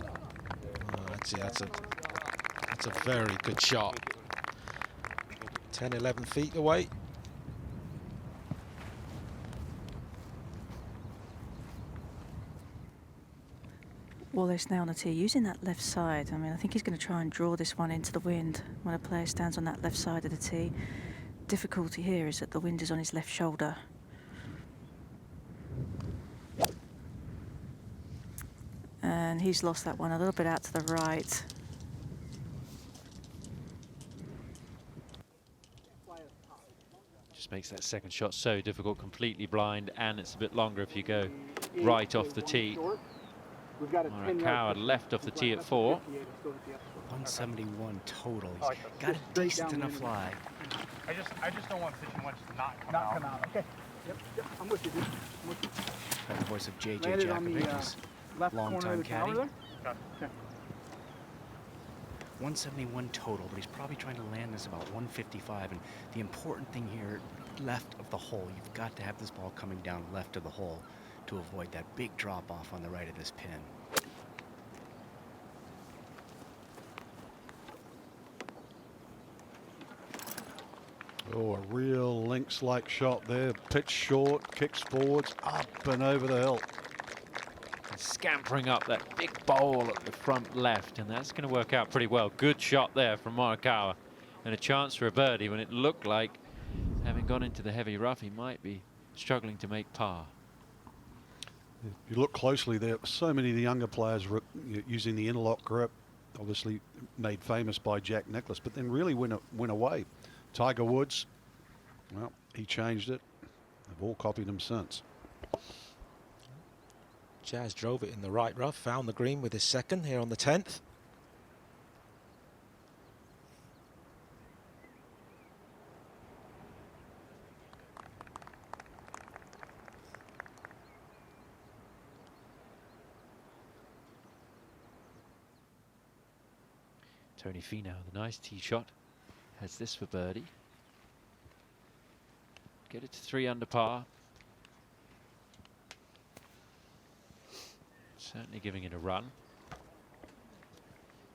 Oh, that's a very good shot. 10, 11 feet away. Wallace now on the tee, using that left side. I mean, I think he's going to try and draw this one into the wind when a player stands on that left side of the tee. Difficulty here is that the wind is on his left shoulder. And he's lost that one a little bit out to the right. Just makes that second shot so difficult, completely blind, and it's a bit longer if you go right off the tee. Morikawa left off the tee at 4. 171 total. He's got a decent enough lie. I just don't want fishing ones to not come out. Okay. Yep, I'm with you, dude. I'm with you. Got the voice of JJ Landed on the, Jakovic, his left corner of longtime the caddy. tower there? Okay. 171 total, but he's probably trying to land this about 155. And the important thing here, left of the hole, you've got to have this ball coming down left of the hole to avoid that big drop off on the right of this pin. Oh, a real links-like shot there. Pitch short, kicks forwards, up and over the hill. Scampering up that big bowl at the front left, and that's going to work out pretty well. Good shot there from Morikawa, and a chance for a birdie when it looked like, having gone into the heavy rough, he might be struggling to make par. If you look closely there, so many of the younger players were using the interlock grip, obviously made famous by Jack Nicklaus, but then really went away. Tiger Woods, well, he changed it. They've all copied him since. Jazz drove it in the right rough, found the green with his second here on the 10th. Tony Finau, the nice tee shot, has this for birdie. Get it to 3 under par. Certainly giving it a run.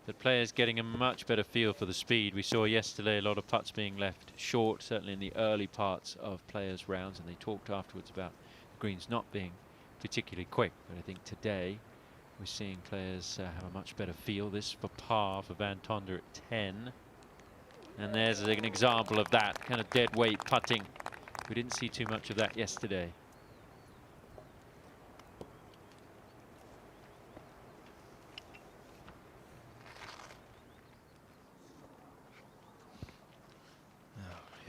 But players getting a much better feel for the speed. We saw yesterday a lot of putts being left short, certainly in the early parts of players' rounds, and they talked afterwards about the greens not being particularly quick. But I think today we're seeing players have a much better feel. This for par for Van Tonder at 10. And there's an example of that kind of dead weight putting. We didn't see too much of that yesterday.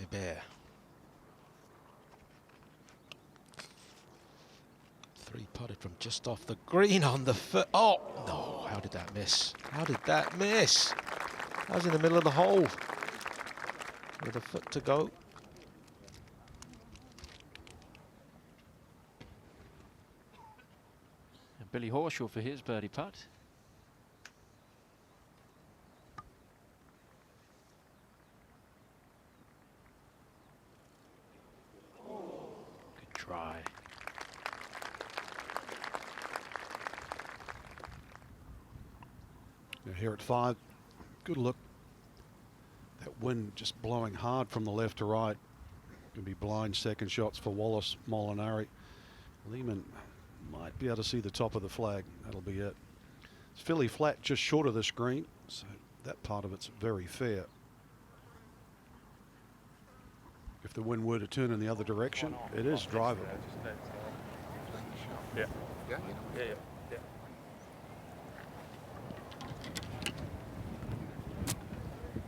Bear. 3 putted from just off the green on the foot. Oh, no, how did that miss? How did that miss? That was in the middle of the hole with a foot to go. And Billy Horschel for his birdie putt. Try. Here at 5, good look. That wind just blowing hard from the left to right. Going to be blind second shots for Wallace, Molinari. Lehman might be able to see the top of the flag. That'll be it. It's fairly flat, just short of the screen, so that part of it's very fair. If the wind were to turn in the other direction, it is drivable. Yeah. Yeah? Yeah.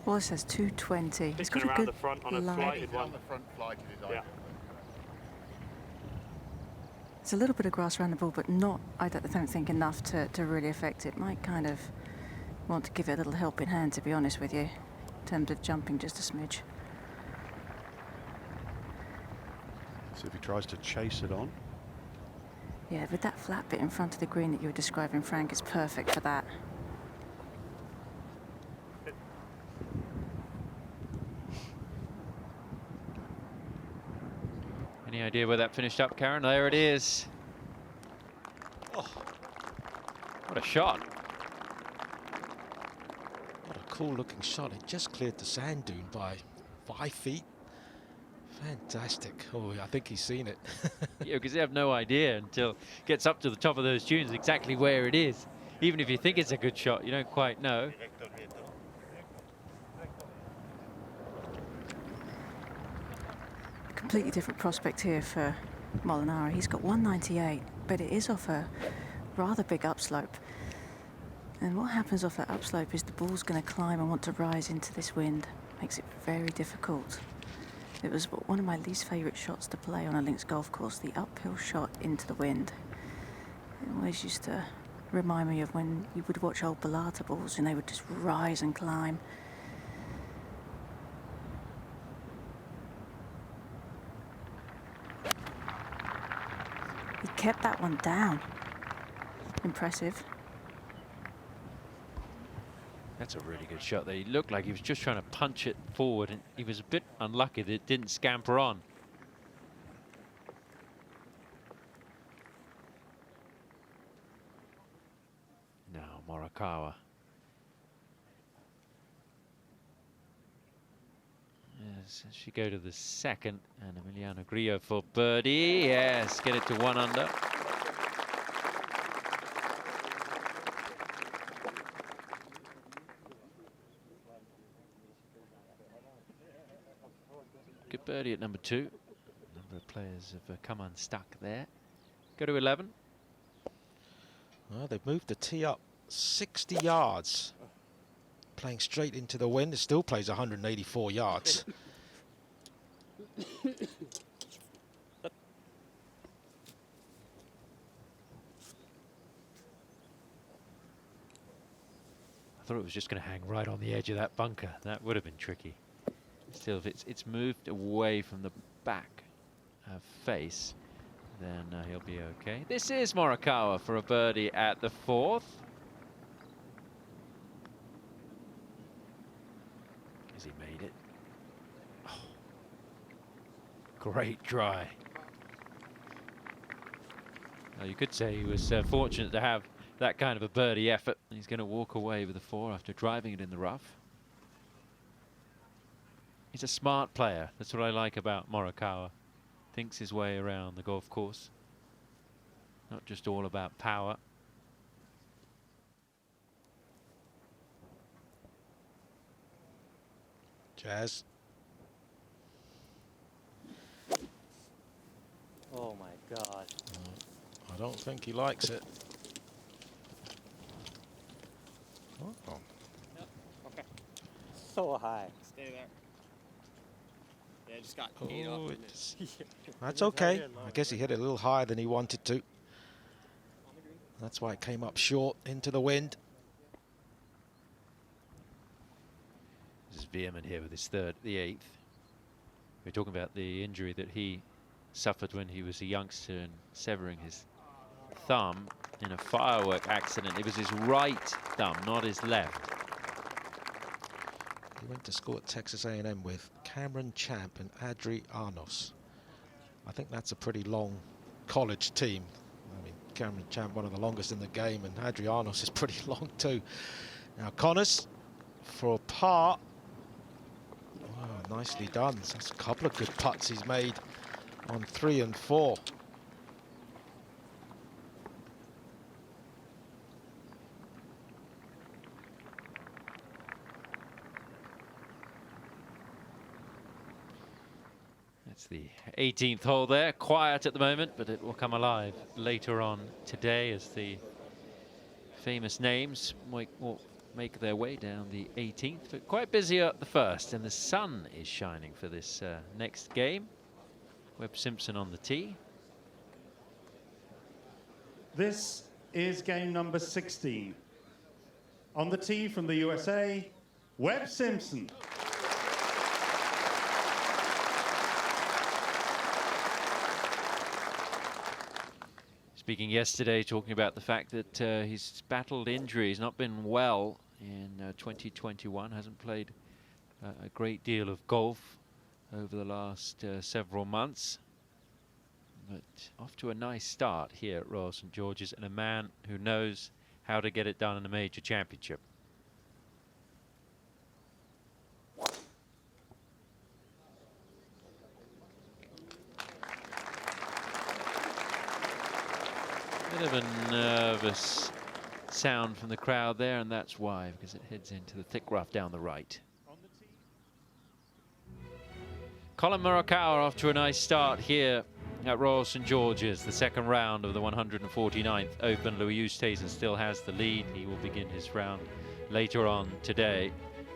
Wallace has 220. He's got a around good the front on a lie. flighted one. Yeah. There's a little bit of grass around the ball, but not, I don't think, enough to really affect it. Might kind of want to give it a little helping hand, to be honest with you, in terms of jumping just a smidge. So if he tries to chase it on. Yeah, with that flat bit in front of the green that you were describing, Frank, it's perfect for that. Any idea where that finished up, Karen? There it is. Oh, what a shot. What a cool looking shot. It just cleared the sand dune by 5 feet. Fantastic. Oh, I think he's seen it. Yeah, because they have no idea until it gets up to the top of those dunes exactly where it is. Even if you think it's a good shot, you don't quite know. Completely different prospect here for Molinari. He's got 198, but it is off a rather big upslope. And what happens off that upslope is the ball's going to climb and want to rise into this wind. Makes it very difficult. It was one of my least favourite shots to play on a links golf course, the uphill shot into the wind. It always used to remind me of when you would watch old Bellata balls and they would just rise and climb. He kept that one down. Impressive. That's a really good shot there. He looked like he was just trying to punch it forward, and he was a bit unlucky that it didn't scamper on. Now Morikawa. Yes, she go to the second, and Emiliano Grillo for birdie. Yes, get it to 1 under. Good birdie at number 2. A number of players have come unstuck there. Go to 11. Well, they've moved the tee up 60 yards. Playing straight into the wind. It still plays 184 yards. I thought it was just going to hang right on the edge of that bunker. That would have been tricky. Still, if it's moved away from the back face, then he'll be okay. This is Morikawa for a birdie at the 4th. Has he made it? Oh. Great try. Well, you could say he was fortunate to have that kind of a birdie effort. He's going to walk away with a 4 after driving it in the rough. He's a smart player. That's what I like about Morikawa. Thinks his way around the golf course. Not just all about power. Jazz. Oh my God. I don't think he likes it. Oh. Yep. Okay. So high. Stay there. Yeah, it just got ate off. That's okay. I guess he hit it a little higher than he wanted to. That's why it came up short into the wind. This is Veerman here with his 8th. We're talking about the injury that he suffered when he was a youngster and severing his thumb in a firework accident. It was his right thumb, not his left. He went to school at Texas A&M with Cameron Champ and Adri Arnos. I think that's a pretty long college team. I mean, Cameron Champ, one of the longest in the game, and Adri Arnos is pretty long too. Now Connors for a par. Oh, nicely done. That's a couple of good putts he's made on 3 and 4. It's the 18th hole there. Quiet at the moment, but it will come alive later on today as the famous names will make their way down the 18th. But quite busy at the first, and the sun is shining for this next game. Webb Simpson on the tee. This is game number 16. On the tee from the USA, Webb Simpson. Speaking yesterday, talking about the fact that he's battled injuries, not been well in 2021, hasn't played a great deal of golf over the last several months. But off to a nice start here at Royal St George's, and a man who knows how to get it done in a major championship. Bit of a nervous sound from the crowd there, and that's why, because it heads into the thick rough down the right. Colin Morikawa off to a nice start here at Royal St George's, the second round of the 149th Open. Louis Oosthuizen still has the lead. He will begin his round later on today.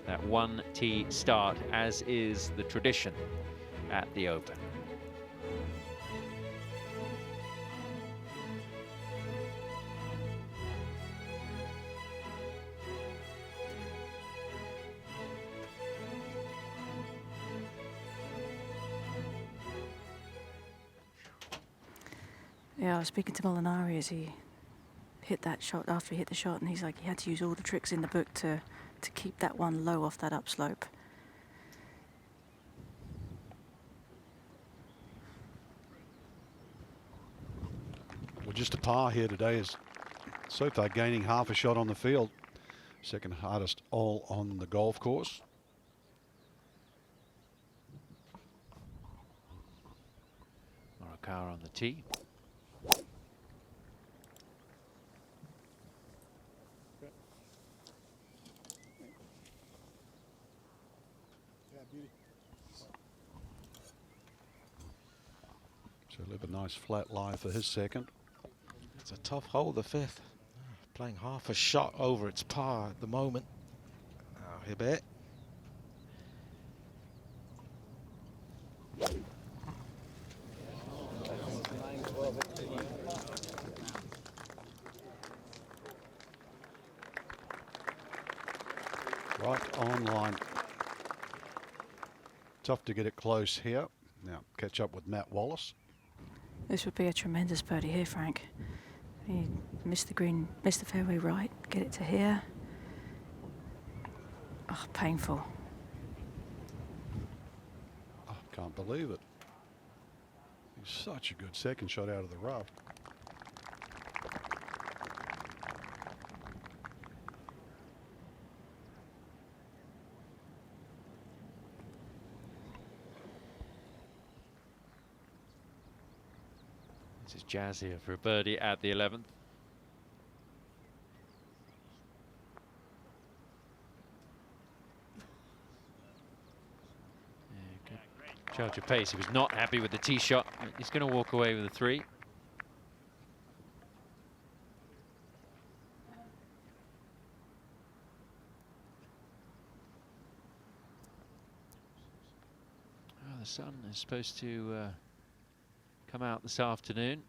That 1-tee start, as is the tradition at the Open. Yeah, I was speaking to Molinari as he hit that shot, after he hit the shot, and he's like, he had to use all the tricks in the book to keep that one low off that upslope. Well, just a par here today is so far gaining half a shot on the field. Second hardest hole on the golf course. Morikawa on the tee. So live a nice flat lie for his second. It's a tough hole, the fifth. Playing half a shot over its par at the moment. Now, Hibbert. Right on line. Tough to get it close here. Now catch up with Matt Wallace. This would be a tremendous birdie here, Frank. He missed the green, missed the fairway right, get it to here. Oh, painful. I can't believe it. He's such a good second shot out of the rough. This is Jazz here for a birdie at the 11th. Yeah, good charge of pace. He was not happy with the tee shot. He's going to walk away with a 3. Oh, the sun is supposed to come out this afternoon.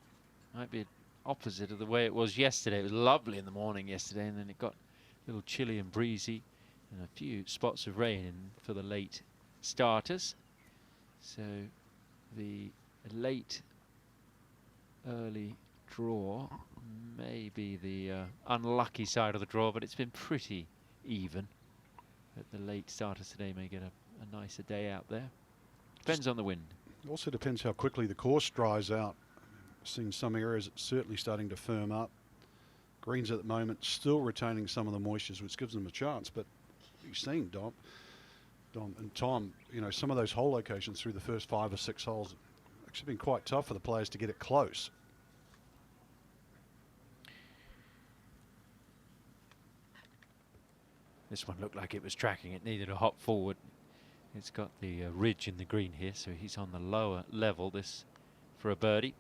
Might be opposite of the way it was yesterday. It was lovely in the morning yesterday, and then it got a little chilly and breezy, and a few spots of rain in for the late starters. So the late early draw may be the unlucky side of the draw, but it's been pretty even. But the late starters today may get a nicer day out there. Depends on the wind. It also depends how quickly the course dries out. Seen some areas it's certainly starting to firm up. Greens at the moment still retaining some of the moistures, which gives them a chance. But you've seen Dom and Tom, you know, some of those hole locations through the first 5 or 6 holes actually been quite tough for the players to get it close. This one looked like it was tracking. It needed a hop forward. It's got the ridge in the green here, so he's on the lower level. This for a birdie.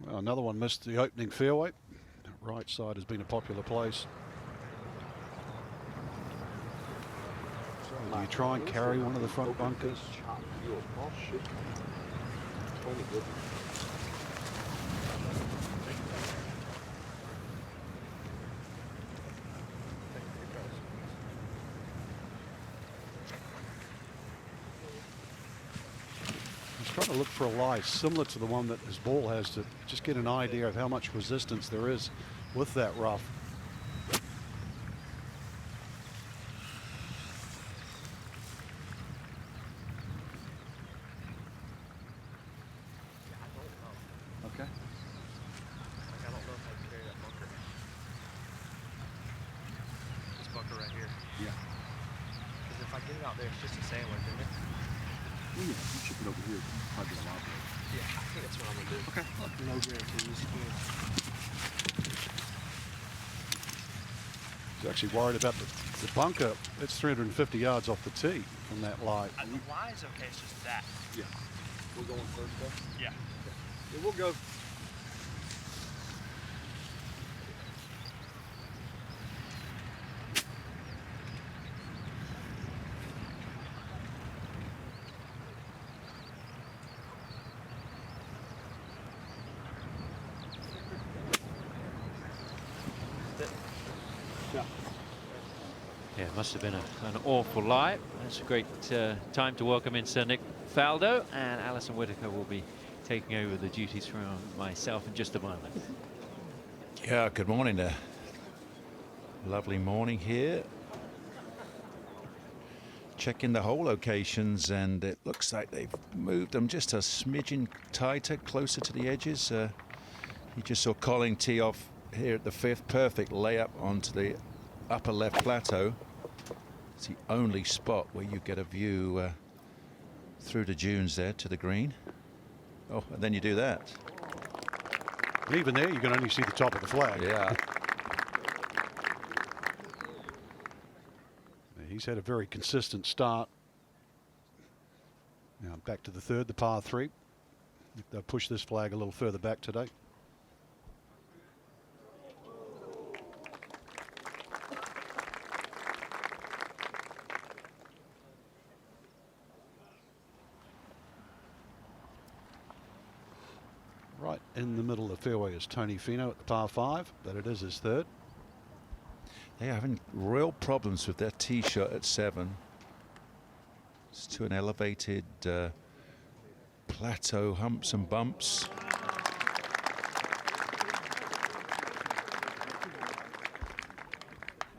Well, another one missed the opening fairway. That right side has been a popular place. Do you try and carry one of the front bunkers? Trying to look for a lie similar to the one that his ball has to just get an idea of how much resistance there is with that rough. bunker right here. Yeah. Because if I get it out there, it's just a sandwich, isn't it? Yeah, you chip it over here. Probably a lot better. Yeah, I think that's what I'm gonna do. Okay. No guarantees. He's actually worried about the bunker. It's 350 yards off the tee from that lie. The lie's okay, it's just that. Yeah. We're going first, though? Yeah. Yeah, we'll go. Yeah, it must have been an awful lie. That's a great time to welcome in Sir Nick Faldo, and Alison Whitaker will be taking over the duties from myself in just a moment. Yeah, good morning there. Lovely morning here. Checking the hole locations, and it looks like they've moved them just a smidgen tighter, closer to the edges. You just saw Colin tee off here at the 5th. Perfect layup onto the upper left plateau. It's the only spot where you get a view through the dunes there to the green. Oh, and then you do that. But even there, you can only see the top of the flag. Yeah. He's had a very consistent start. Now back to the 3rd, the par 3. They'll push this flag a little further back today. Right in the middle of the fairway is Tony Finau at the par 5, but it is his 3rd. They're having real problems with their tee shot at 7. It's to an elevated plateau, humps and bumps.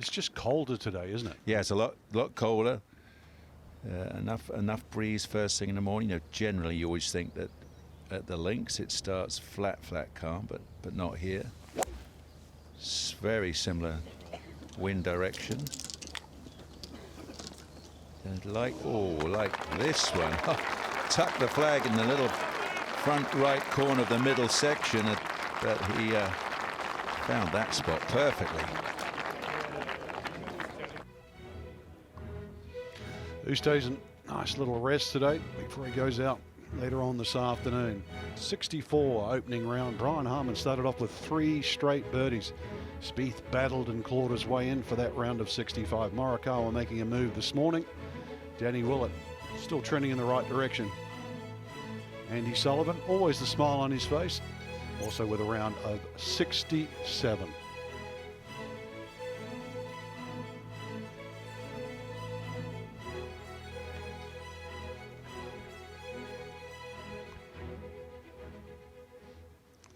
It's just colder today, isn't it? Yeah, it's a lot colder. Enough breeze first thing in the morning. You know, generally you always think that at the links it starts flat calm, but not here. It's very similar wind direction. And like this one. Tuck the flag in the little front right corner of the middle section, but he found that spot perfectly. Oosthuizen, nice little rest today before he goes out later on this afternoon. 64 opening round. Brian Harman started off with 3 straight birdies. Spieth battled and clawed his way in for that round of 65. Morikawa making a move this morning. Danny Willett still trending in the right direction. Andy Sullivan, always the smile on his face, also with a round of 67.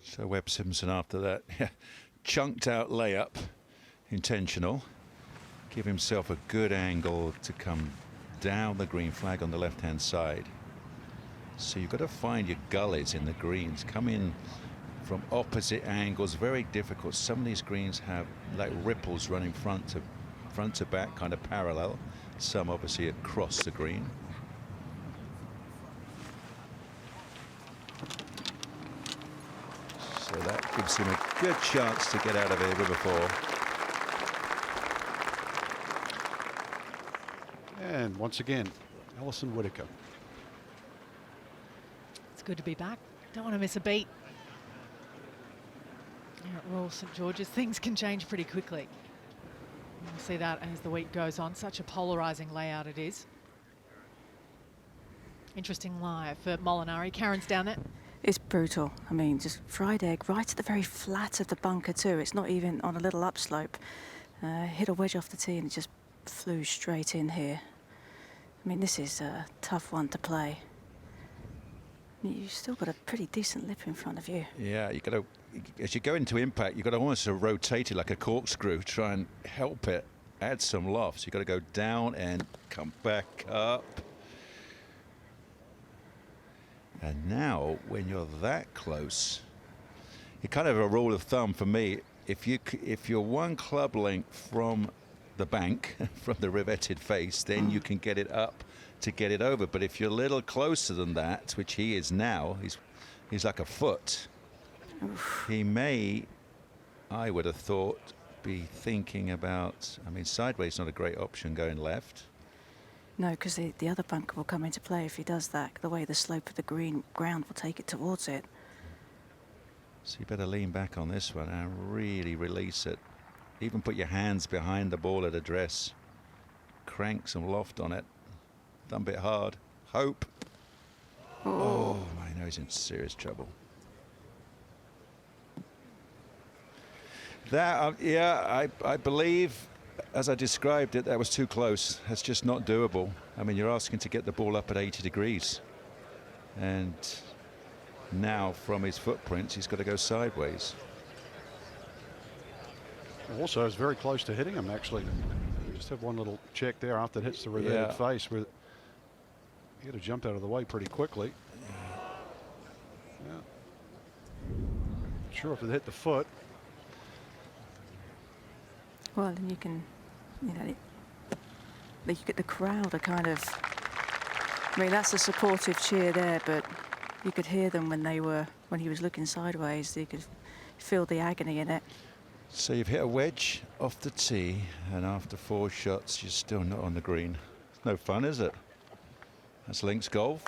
So Webb Simpson after that chunked out layup, intentional, give himself a good angle to come down the green, flag on the left hand side. So you've got to find your gullies in the greens, come in from opposite angles, very difficult. Some of these greens have like ripples running front to back, kind of parallel, some obviously across the green. So that gives him a good chance to get out of here river 4. And once again, Alison Whitaker. It's good to be back. Don't want to miss a beat. Here at Royal St George's, things can change pretty quickly. We'll see that as the week goes on. Such a polarising layout it is. Interesting lie for Molinari. Karen's down there. It's brutal. I mean, just fried egg right at the very flat of the bunker too. It's not even on a little upslope. Hit a wedge off the tee and it just flew straight in here. I mean, this is a tough one to play. You've still got a pretty decent lip in front of you. Yeah, you got to, as you go into impact, you've got to almost rotate it like a corkscrew, try and help it add some loft. So you've got to go down and come back up. And now, when you're that close, it's kind of a rule of thumb for me. If you're one club length from the bank from the riveted face, then you can get it up to get it over. But if you're a little closer than that, which he is now, he's like a foot. He may, I would have thought, be thinking about, I mean, sideways is not a great option going left. No, because the other bunker will come into play if he does that. The way the slope of the green ground will take it towards it. So you better lean back on this one and really release it. Even put your hands behind the ball at address. Crank some loft on it. Thump it hard. Hope. Oh, I know he's in serious trouble. That, yeah, I believe, as I described it, that was too close. That's just not doable. I mean, you're asking to get the ball up at 80 degrees. And now, from his footprints, he's got to go sideways. Also, it's very close to hitting him, actually. Just have one little check there after it hits the reverted face. Where you got to jump out of the way pretty quickly. Yeah. Not sure if it hit the foot. Well, and you can, you know, you get the crowd are kind of, I mean, that's a supportive cheer there, but you could hear them when he was looking sideways. You could feel the agony in it. So you've hit a wedge off the tee, and after 4 shots, you're still not on the green. It's no fun, is it? That's links golf.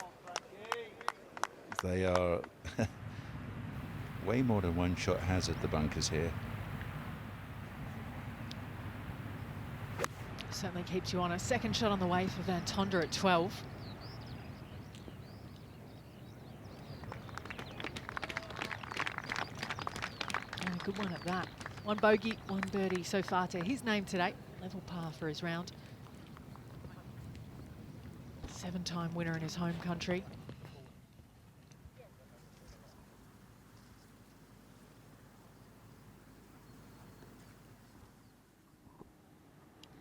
They are way more than one shot hazard, the bunkers here. Certainly keeps you on. A second shot on the way for Van Tonder at 12. And a good one at that. 1 bogey, 1 birdie so far to his name today. Level par for his round. 7-time winner in his home country.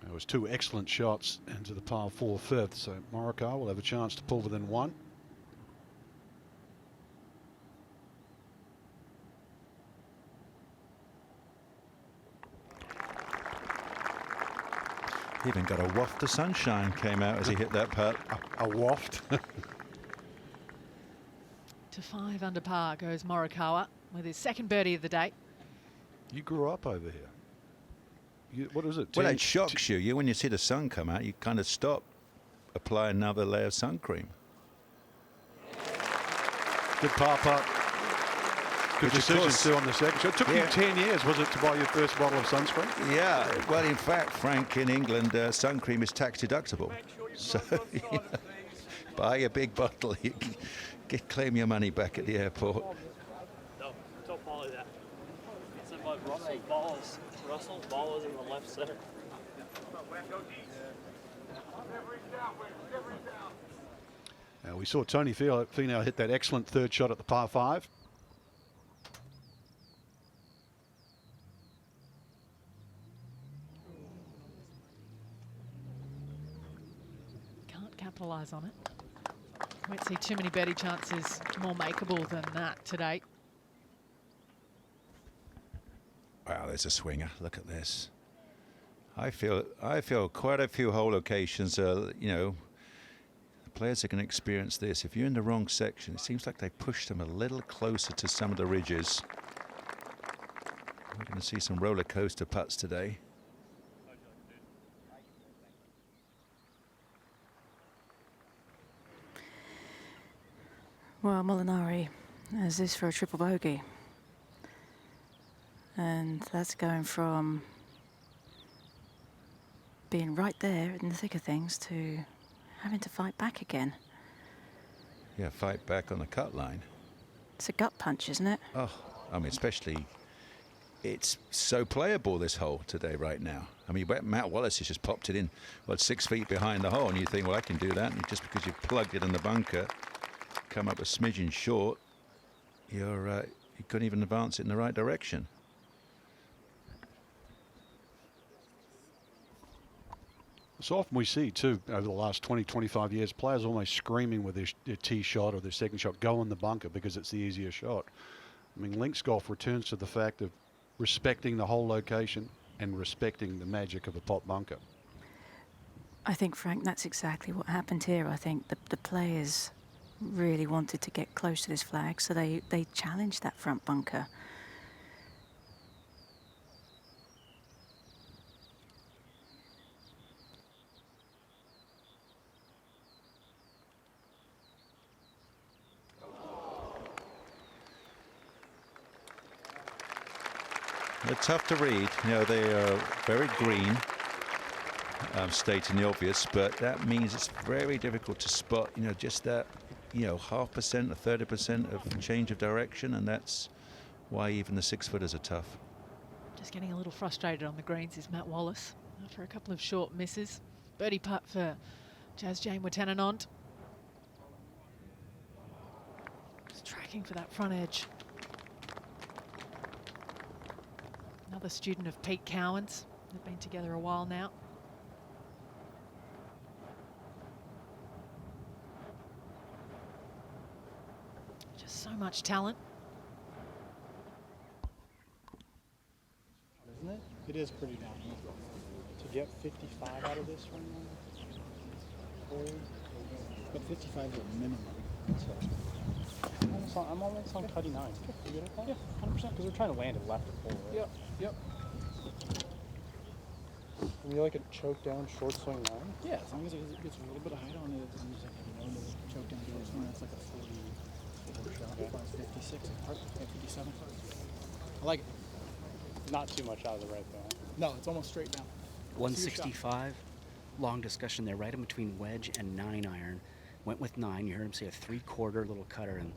There was 2 excellent shots into the par 4 fifth, so Morikawa will have a chance to pull within 1. Even got a waft of sunshine came out as he hit that putt. A waft. To 5 under par goes Morikawa with his second birdie of the day. You grew up over here. What is it? Well, it shocks you. When you see the sun come out, you kind of stop, apply another layer of sun cream. Good par putt. Good decision too on the second shot. It took you 10 years, was it, to buy your first bottle of sunscreen? Yeah, well, in fact, Frank, in England, sun cream is tax deductible. So, you know, buy a big bottle, you can claim your money back at the airport. No, don't follow that. It's about Russell's ball is. Russell's ball is in the left center. We saw Tony Finau hit that excellent third shot at the par 5. Can't capitalise on it. Won't see too many birdie chances more makeable than that today. Wow, there's a swinger. Look at this. I feel quite a few hole locations, you know, the players are going to experience this. If you're in the wrong section, it seems like they push them a little closer to some of the ridges. We're going to see some roller coaster putts today. Well, Molinari has this for a triple bogey. And that's going from being right there in the thick of things to having to fight back again. Yeah, fight back on the cut line. It's a gut punch, isn't it? Oh, I mean, especially, it's so playable, this hole today, right now. I mean, Matt Wallace has just popped it in, what, 6 feet behind the hole, and you think, well, I can do that. And just because you've plugged it in the bunker, come up a smidgen short, you couldn't even advance it in the right direction. So often we see, too, over the last 20, 25 years, players almost screaming with their tee shot or their second shot, go in the bunker because it's the easier shot. I mean, links golf returns to the fact of respecting the whole location, and respecting the magic of a pot bunker. I think, Frank, that's exactly what happened here. I think the players really wanted to get close to this flag, so they challenged that front bunker. They're tough to read. You know, they are very green, stating the obvious, but that means it's very difficult to spot, you know, just that, you know, 0.5% or 30% of change of direction, and that's why even the 6-footers are tough. Just getting a little frustrated on the greens is Matt Wallace after a couple of short misses. Birdie putt for Jazz-Jane Watanabe. Just tracking for that front edge. Another student of Pete Cowan's. They've been together a while now. Just so much talent. Isn't it? It is pretty downhill. To get 55 out of this right now, but 55 is a minimum. So I'm almost on cutting 9. You good at that? Yeah, 100%. Because we're trying to land it left or forward. Yep, yep. And you like a choke down short swing 9? Yeah, as long as it gets a little bit of height on it, and just like a normal choke down short swing, that's like a 40 shot. Okay. 56, 57. I like it. Not too much out of the right though. No, it's almost straight down. 165. Long discussion there, right in between wedge and 9-iron. Went with 9. You heard him say a 3/4 little cutter. And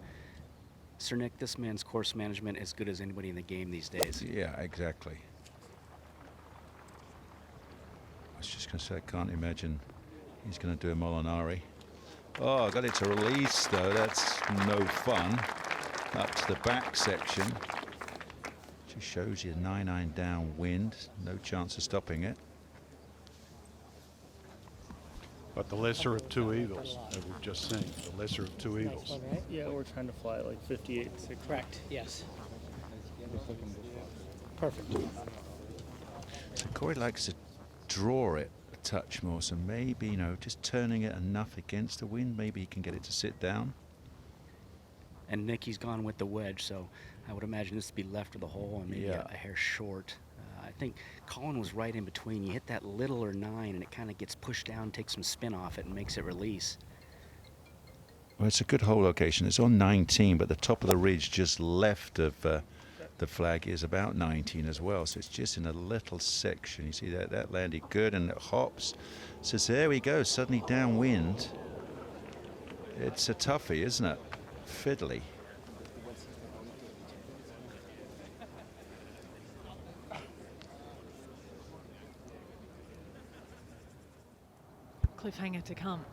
Sir Nick, this man's course management as good as anybody in the game these days. Yeah, exactly. I was just going to say, I can't imagine he's going to do a Molinari. Oh, I got it to release, though. That's no fun. Up to the back section. Just shows you 9-iron downwind. No chance of stopping it. But the lesser of two evils, as we've just seen, the lesser of two evils. Yeah, we're trying to fly like 58. Correct, yes. Perfect. So Corey likes to draw it a touch more, so maybe, you know, just turning it enough against the wind, maybe he can get it to sit down. And Nicky's gone with the wedge, so I would imagine this to be left of the hole and maybe a hair short. I think Colin was right in between. You hit that little or 9 and it kind of gets pushed down, takes some spin off it and makes it release. Well, it's a good hole location. It's on 19, but the top of the ridge just left of the flag is about 19 as well. So it's just in a little section. You see that landed good and it hops. So there we go, suddenly downwind. It's a toughie, isn't it? Fiddly. Cliffhanger to come.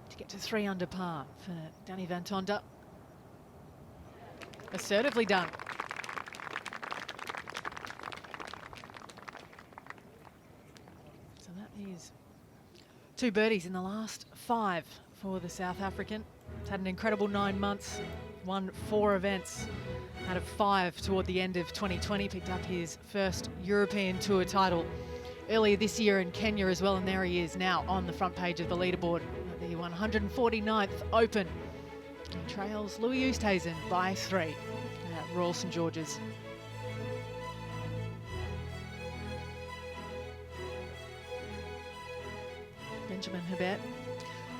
To get to 3 under par for Danny Van Tonder. Assertively done. So that is 2 birdies in the last 5 for the South African. He's had an incredible 9 months, won 4 events out of 5 toward the end of 2020, picked up his first European Tour title earlier this year in Kenya as well, and there he is now on the front page of the leaderboard at the 149th Open. He trails Louis Oosthuizen by 3 at Royal St George's. Benjamin Herbert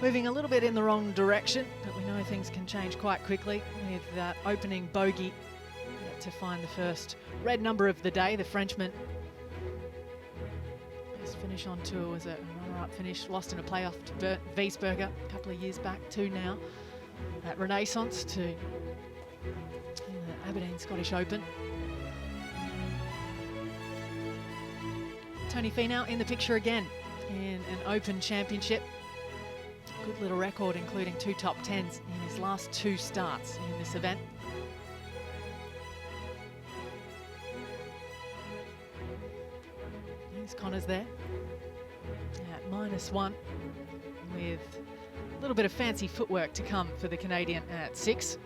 moving a little bit in the wrong direction, but we know things can change quite quickly with that opening bogey to find the first red number of the day. The Frenchman, his finish on tour was a runner-up finish, lost in a playoff to Wiesberger a couple of years back, 2 now at Renaissance to in the Aberdeen Scottish Open. Tony Finau in the picture again in an Open Championship. Good little record, including 2 top 10s in his last 2 starts in this event. Here's Connors there at -1 with a little bit of fancy footwork to come for the Canadian at 6.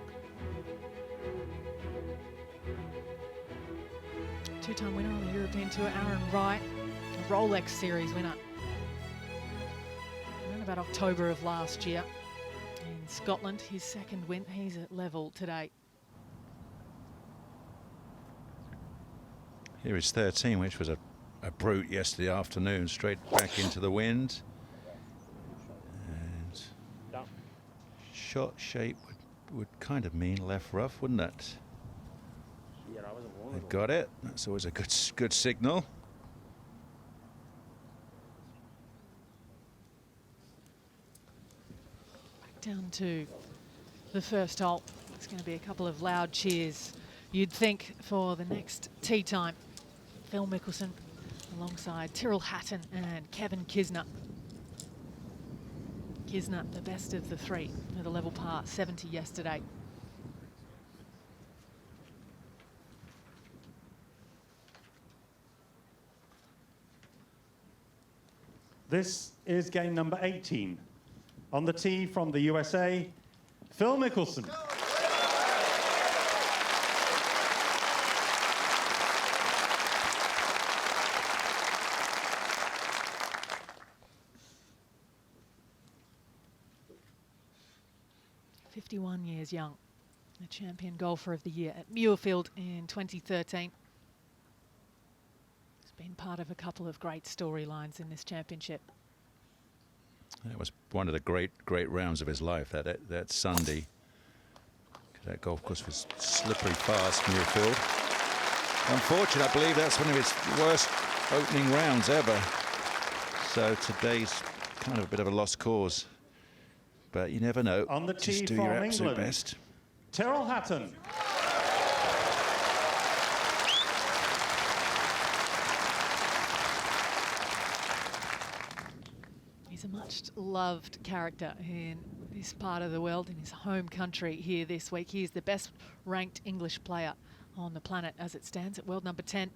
two-time winner on the European Tour, Aaron Wright, a Rolex Series winner. Around about October of last year in Scotland, his second win. He's at level today. Here is 13, which was a brute yesterday afternoon, straight back into the wind. And shot shape would kind of mean left rough, wouldn't it? They've got it. That's always a good signal. Back down to the first hole. It's going to be a couple of loud cheers, you'd think, for the next tee time. Phil Mickelson alongside Tyrrell Hatton and Kevin Kisner. Kisner, the best of the three, with a level par 70 yesterday. This is game number 18. On the tee from the USA, Phil Mickelson. 51 years young, the champion golfer of the year at Muirfield in 2013. He's been part of a couple of great storylines in this championship. That was one of the great rounds of his life, that Sunday. That golf course was slippery fast, Muirfield. Unfortunately, I believe that's one of his worst opening rounds ever. So today's kind of a bit of a lost cause. But you never know. On the tee Just do from your absolute England, best. Tyrrell Hatton. He's a much loved character in this part of the world, in his home country here this week. He is the best ranked English player on the planet as it stands at world number 10.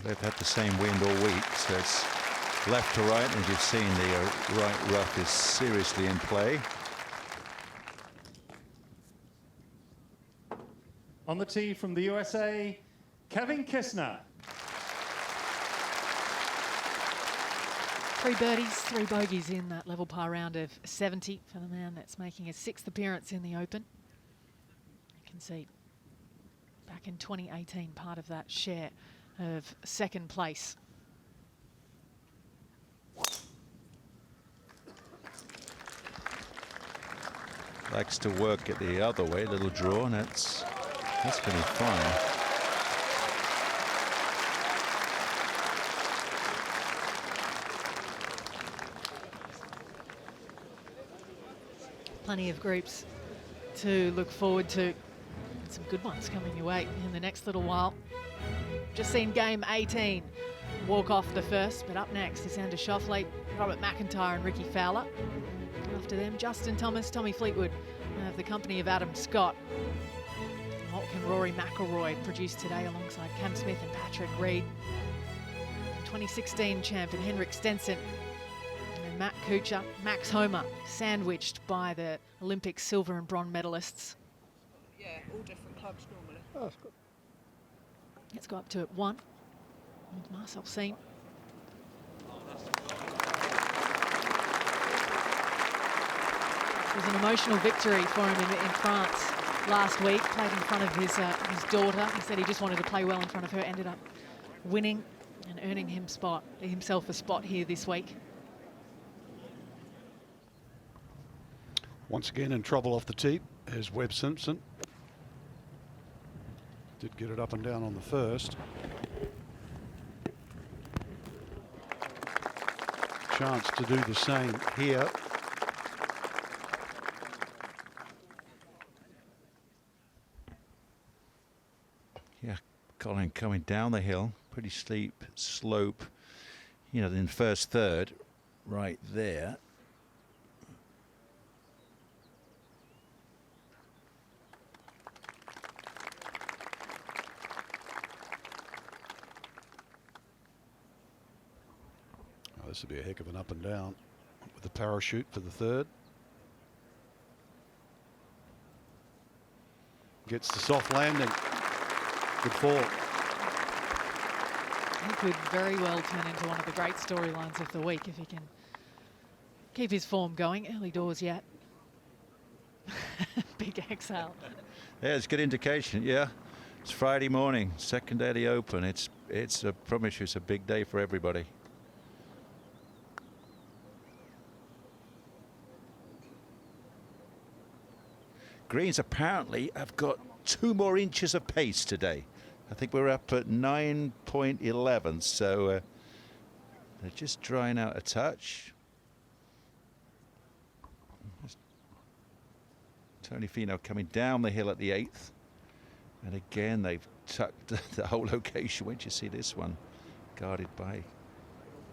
They've had the same wind all week, so it's left to right, and as you've seen, the right rough is seriously in play. On the tee from the USA, Kevin Kisner. 3 birdies, 3 bogeys in that level par round of 70 for the man that's making his 6th appearance in the Open. You can see back in 2018, part of that share of second place. Likes to work it the other way, little draw, and that's going to be fine. Plenty of groups to look forward to. Some good ones coming your way in the next little while. Just seen game 18 walk off the first, but up next is Xander Schauffele, Robert McIntyre and Ricky Fowler. After them, Justin Thomas, Tommy Fleetwood have the company of Adam Scott. Holtken Rory McIlroy produced today alongside Cam Smith and Patrick Reed. 2016 champion Henrik Stenson and Matt Kuchar, Max Homa, sandwiched by the Olympic silver and bronze medalists. Yeah, all different clubs normally. Oh, that's good. Let's go up to 1. Marcel Siem. It was an emotional victory for him in France last week. Played in front of his daughter. He said he just wanted to play well in front of her. Ended up winning and earning himself a spot here this week. Once again in trouble off the tee is Webb Simpson. Did get it up and down on the first. Chance to do the same here. Yeah, Colin coming down the hill, pretty steep slope. You know, in first third, right there. this would be a heck of an up and down with the parachute for the third. Gets the soft landing. Good fall. He could very well turn into one of the great storylines of the week if he can keep his form going. Early doors yet. Big exhale. Yeah, it's a good indication. Yeah, it's Friday morning, second day of the Open. I promise you, it's a big day for everybody. Greens apparently have got 2 more inches of pace today. I think we're up at 9.11, so they're just drying out a touch. Tony Finau coming down the hill at the 8th. And again, they've tucked the whole location. Wait till you see this one. Guarded by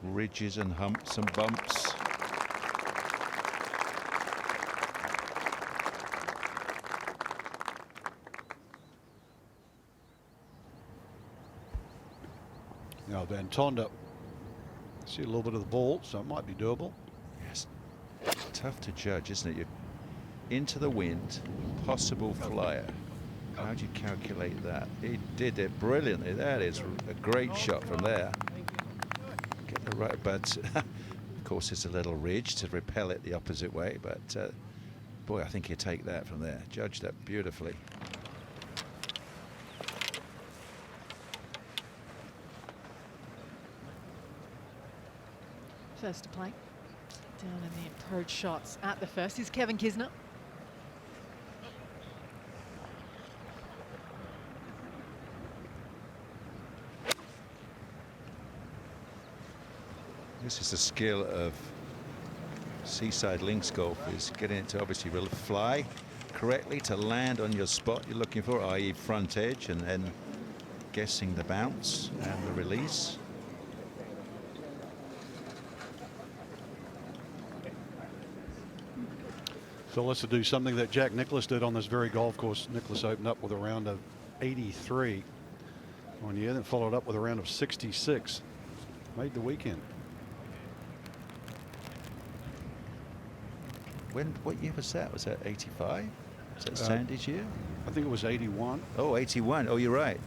ridges and humps and bumps. Now Van Tonder, see a little bit of the ball, so it might be doable. Yes, tough to judge, isn't it? You're into the wind, possible flyer. How do you calculate that? He did it brilliantly. That is a great shot from there. Get the right, but of course it's a little ridge to repel it the opposite way. But boy, I think you take that from there. Judged that beautifully. First to play. Down in the approach shots at the first is Kevin Kisner. This is the skill of Seaside Links golf, is getting it to obviously fly correctly to land on your spot you're looking for, i.e. front edge, and then guessing the bounce and the release. So let's do something that Jack Nicklaus did on this very golf course. Nicklaus opened up with a round of 83 one year, then followed up with a round of 66. Made the weekend. What year was that? Was that 85? Was that Sandy's year? I think it was 81. Oh, 81. Oh, you're right.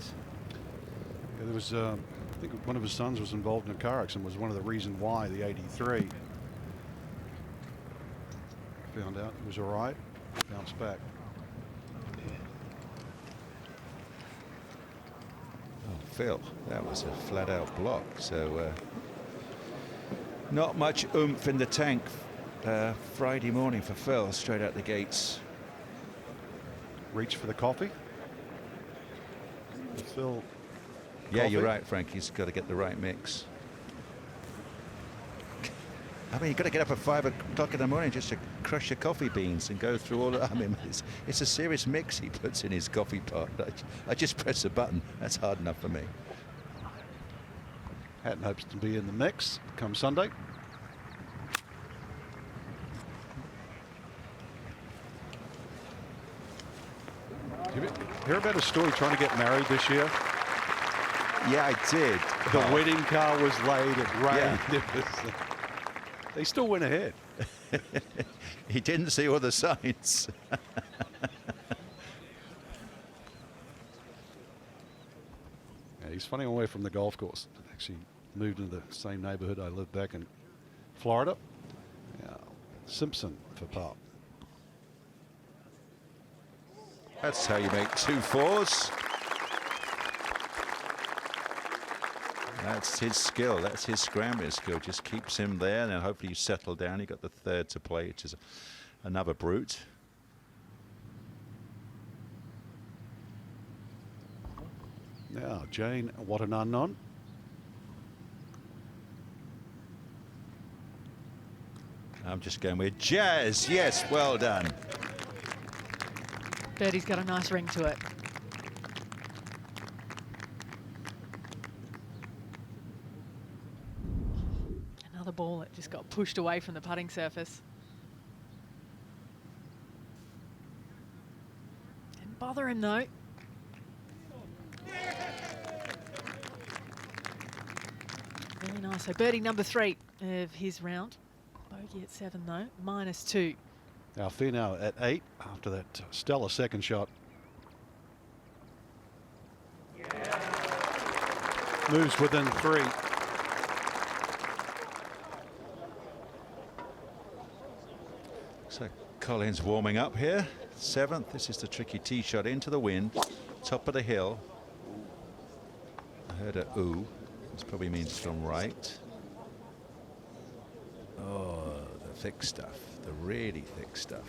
Yeah, there was, I think one of his sons was involved in a car accident, was one of the reasons why the 83. Found out it was all right, bounced back. Oh, Phil, that was a flat out block. So not much oomph in the tank Friday morning for Phil, straight out the gates. Reach for the coffee. Phil. Yeah, you're right, Frank. He's got to get the right mix. I mean, you've got to get up at 5 o'clock in the morning just to crush your coffee beans and go through all. I mean, it's a serious mix he puts in his coffee pot. I just press a button. That's hard enough for me. Hatton hopes to be in the mix come Sunday. Did you hear about a story trying to get married this year? Yeah, I did. The wedding car was late. It rained. Yeah. They still went ahead. He didn't see all the signs. Yeah, he's funny away from the golf course. Actually moved into the same neighborhood I lived back in Florida. Yeah, Simpson for par. That's how you make 2 fours. That's his skill. That's his scrambling skill. Just keeps him there, and then hopefully you settle down. You got the 3rd to play, which is another brute. Now, Jane, what an unknown. I'm just going with Jazz. Yes, well done. Birdie's got a nice ring to it. Another ball that just got pushed away from the putting surface. Didn't bother him though. Very Oh, so birdie number 3 of his round. Bogey at 7 though, -2. Now Finau at 8 after that stellar second shot. Moves within 3. So Collins warming up here. 7th. This is the tricky tee shot into the wind. Top of the hill. I heard a ooh. This probably means from right. Oh, the thick stuff. The really thick stuff.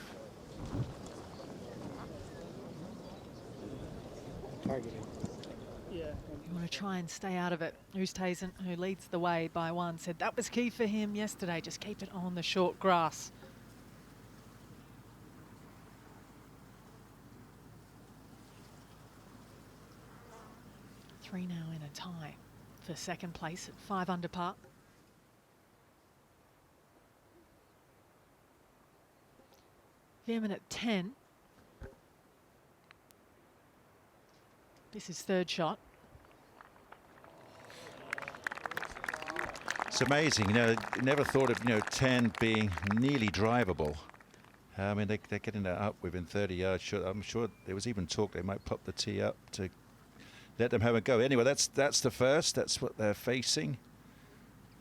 Targeting. Yeah. You want to try and stay out of it. Oosthuizen, who leads the way by 1, said that was key for him yesterday. Just keep it on the short grass. 3 now in a tie for second place at 5 under par. Veerman at 10. This is third shot. It's amazing, you know, never thought of, 10 being nearly drivable. I mean, they're getting that up within 30 yards. I'm sure there was even talk they might pop the tee up to let them have a go. Anyway, that's the first. That's what they're facing.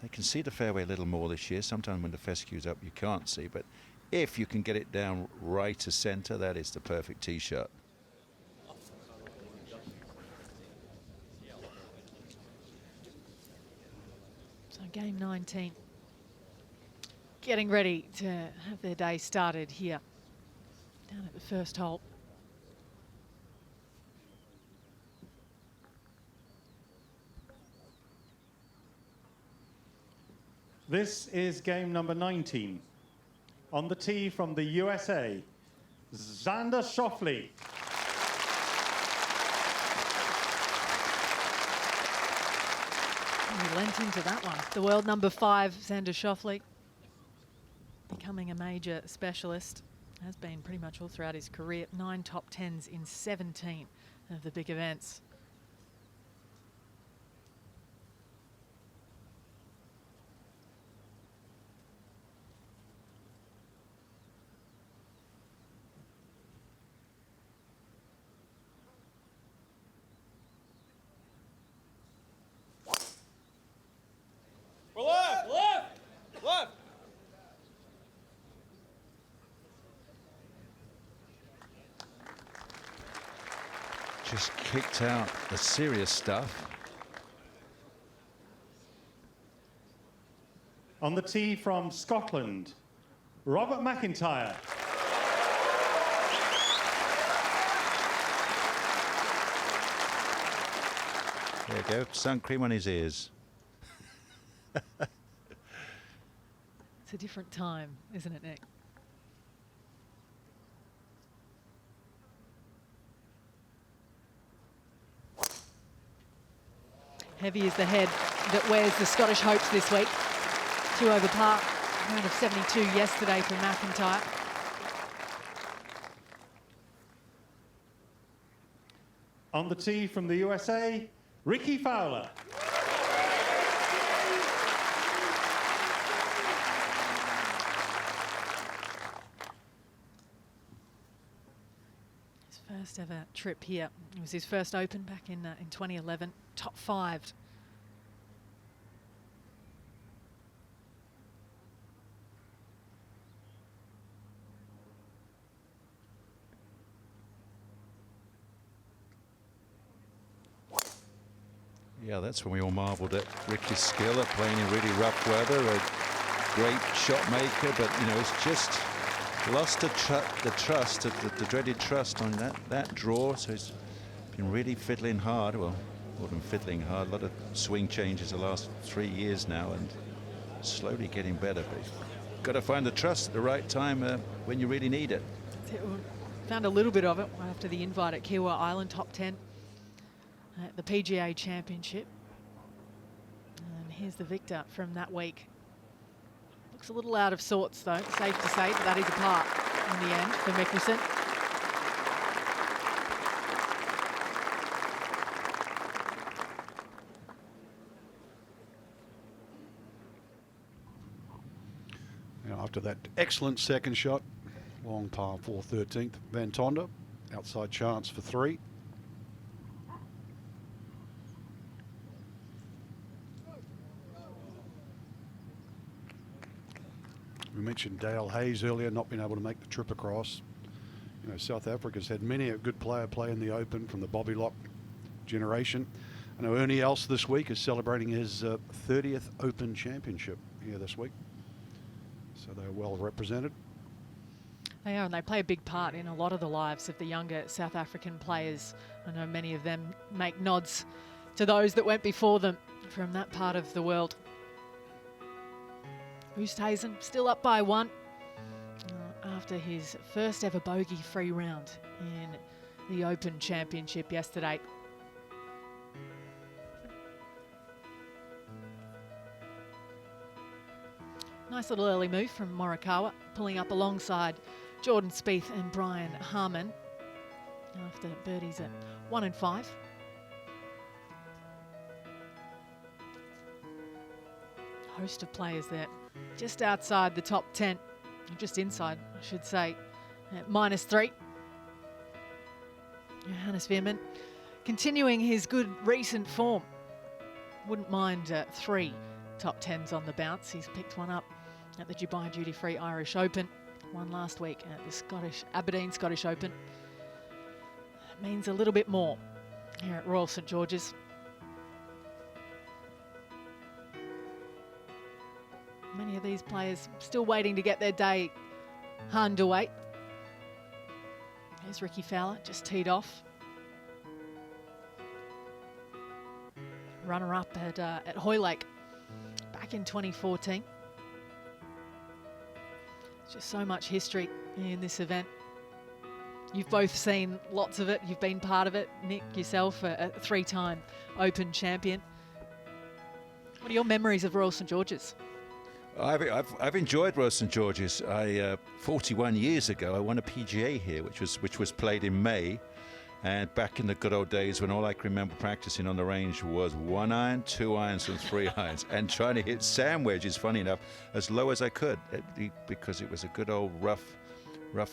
They can see the fairway a little more this year. Sometimes when the fescue's up, you can't see. But if you can get it down right to centre, that is the perfect tee shot. So game 19. Getting ready to have their day started here down at the first hole. This is game number 19. On the tee from the USA, Xander Schauffele. He lent into that one. The world number 5, Xander Schauffele, becoming a major specialist. Has been pretty much all throughout his career. 9 top 10s in 17 of the big events. Left, left, left. Just kicked out the serious stuff. On the tee from Scotland, Robert McIntyre. There you go, sun cream on his ears. It's a different time, isn't it, Nick? Heavy is the head that wears the Scottish hopes this week. 2 over par, round of 72 yesterday for McIntyre. On the tee from the USA, Ricky Fowler. First ever trip here. It was his first Open back in 2011. Top 5. Yeah, that's when we all marvelled at Ricky's skill at playing in really rough weather. A great shot maker, but it's just lost the trust, the dreaded trust on that draw. So he's been really fiddling hard. Well, more than fiddling hard. A lot of swing changes the last 3 years now, and slowly getting better. But you've got to find the trust at the right time when you really need it. Found a little bit of it after the invite at Kiwa Island, top 10 at the PGA Championship. And here's the victor from that week. Looks a little out of sorts, though, safe to say, but that is a par in the end for Mickelson. after that excellent second shot. Long par 4 13th. Van Tonder, outside chance for 3. We mentioned Dale Hayes earlier, not being able to make the trip across. You know, South Africa's had many a good player play in the Open from the Bobby Lock generation. I know Ernie Els this week is celebrating his 30th Open Championship here this week. So they're well represented. They are, and they play a big part in a lot of the lives of the younger South African players. I know many of them make nods to those that went before them from that part of the world. Oosthuizen still up by 1 after his first ever bogey-free round in the Open Championship yesterday. Nice little early move from Morikawa, pulling up alongside Jordan Spieth and Brian Harman after birdies at 1 and 5. Host of players there, just outside the top 10, just inside, I should say, at -3. Johannes Veerman continuing his good recent form. Wouldn't mind 3 top 10s on the bounce. He's picked one up at the Dubai Duty Free Irish Open, one last week at the Aberdeen Scottish Open. That means a little bit more here at Royal St George's. Many of these players still waiting to get their day underway. There's Ricky Fowler, just teed off. Runner-up at Hoylake back in 2014. Just so much history in this event. You've both seen lots of it. You've been part of it. Nick, yourself, a 3-time Open champion. What are your memories of Royal St George's? I've enjoyed Royal St George's. 41 years ago, I won a PGA here, which was played in May. And back in the good old days when all I can remember practicing on the range was 1 iron, 2 irons and 3 irons, and trying to hit sand wedges, funny enough, as low as I could, because it was a good old rough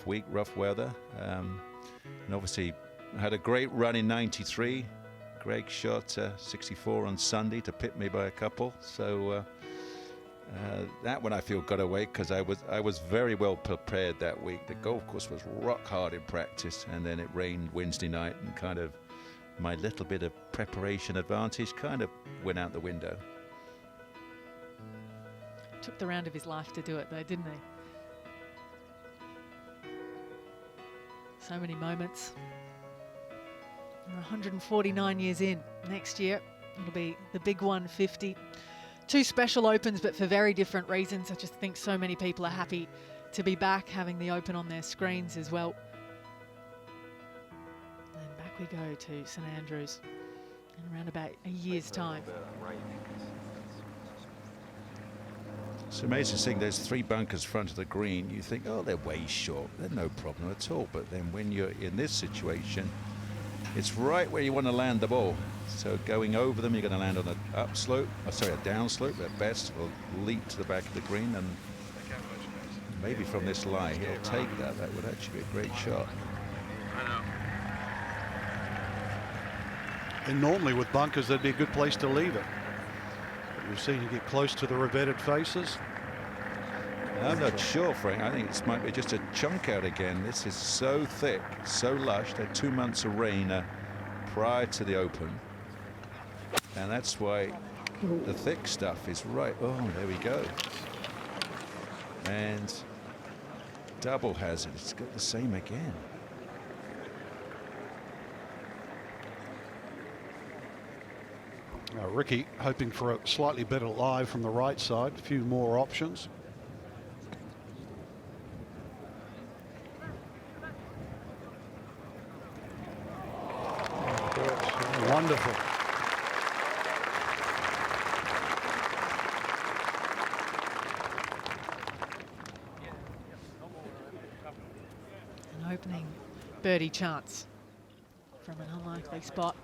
week, rough weather. And obviously I had a great run in 93. Greg shot 64 on Sunday to pit me by a couple. So that one I feel got away because I was very well prepared that week. The golf course was rock hard in practice, and then it rained Wednesday night, and kind of my little bit of preparation advantage kind of went out the window. Took the round of his life to do it though, didn't he? So many moments. We're 149 years in. Next year it'll be the big 150. 2 special Opens, but for very different reasons. I just think so many people are happy to be back, having the Open on their screens as well. And back we go to St Andrews in around about a year's time. It's amazing seeing there's 3 bunkers front of the green. You think, oh, they're way short. They're no problem at all. But then when you're in this situation, it's right where you want to land the ball. So going over them, you're going to land on an upslope, a down slope at best, or leap to the back of the green, and maybe from this lie he'll take that. That would actually be a great shot. And normally with bunkers, that'd be a good place to leave it. But we've seen you get close to the revetted faces. I'm not sure, Frank. I think this might be just a chunk out again. This is so thick, so lush. They had 2 months of rain prior to the Open. And that's why the thick stuff is right. Oh, there we go. And double hazard. It's got the same again. Ricky hoping for a slightly better lie from the right side. A few more options. Wonderful. An opening birdie chance from an unlikely spot.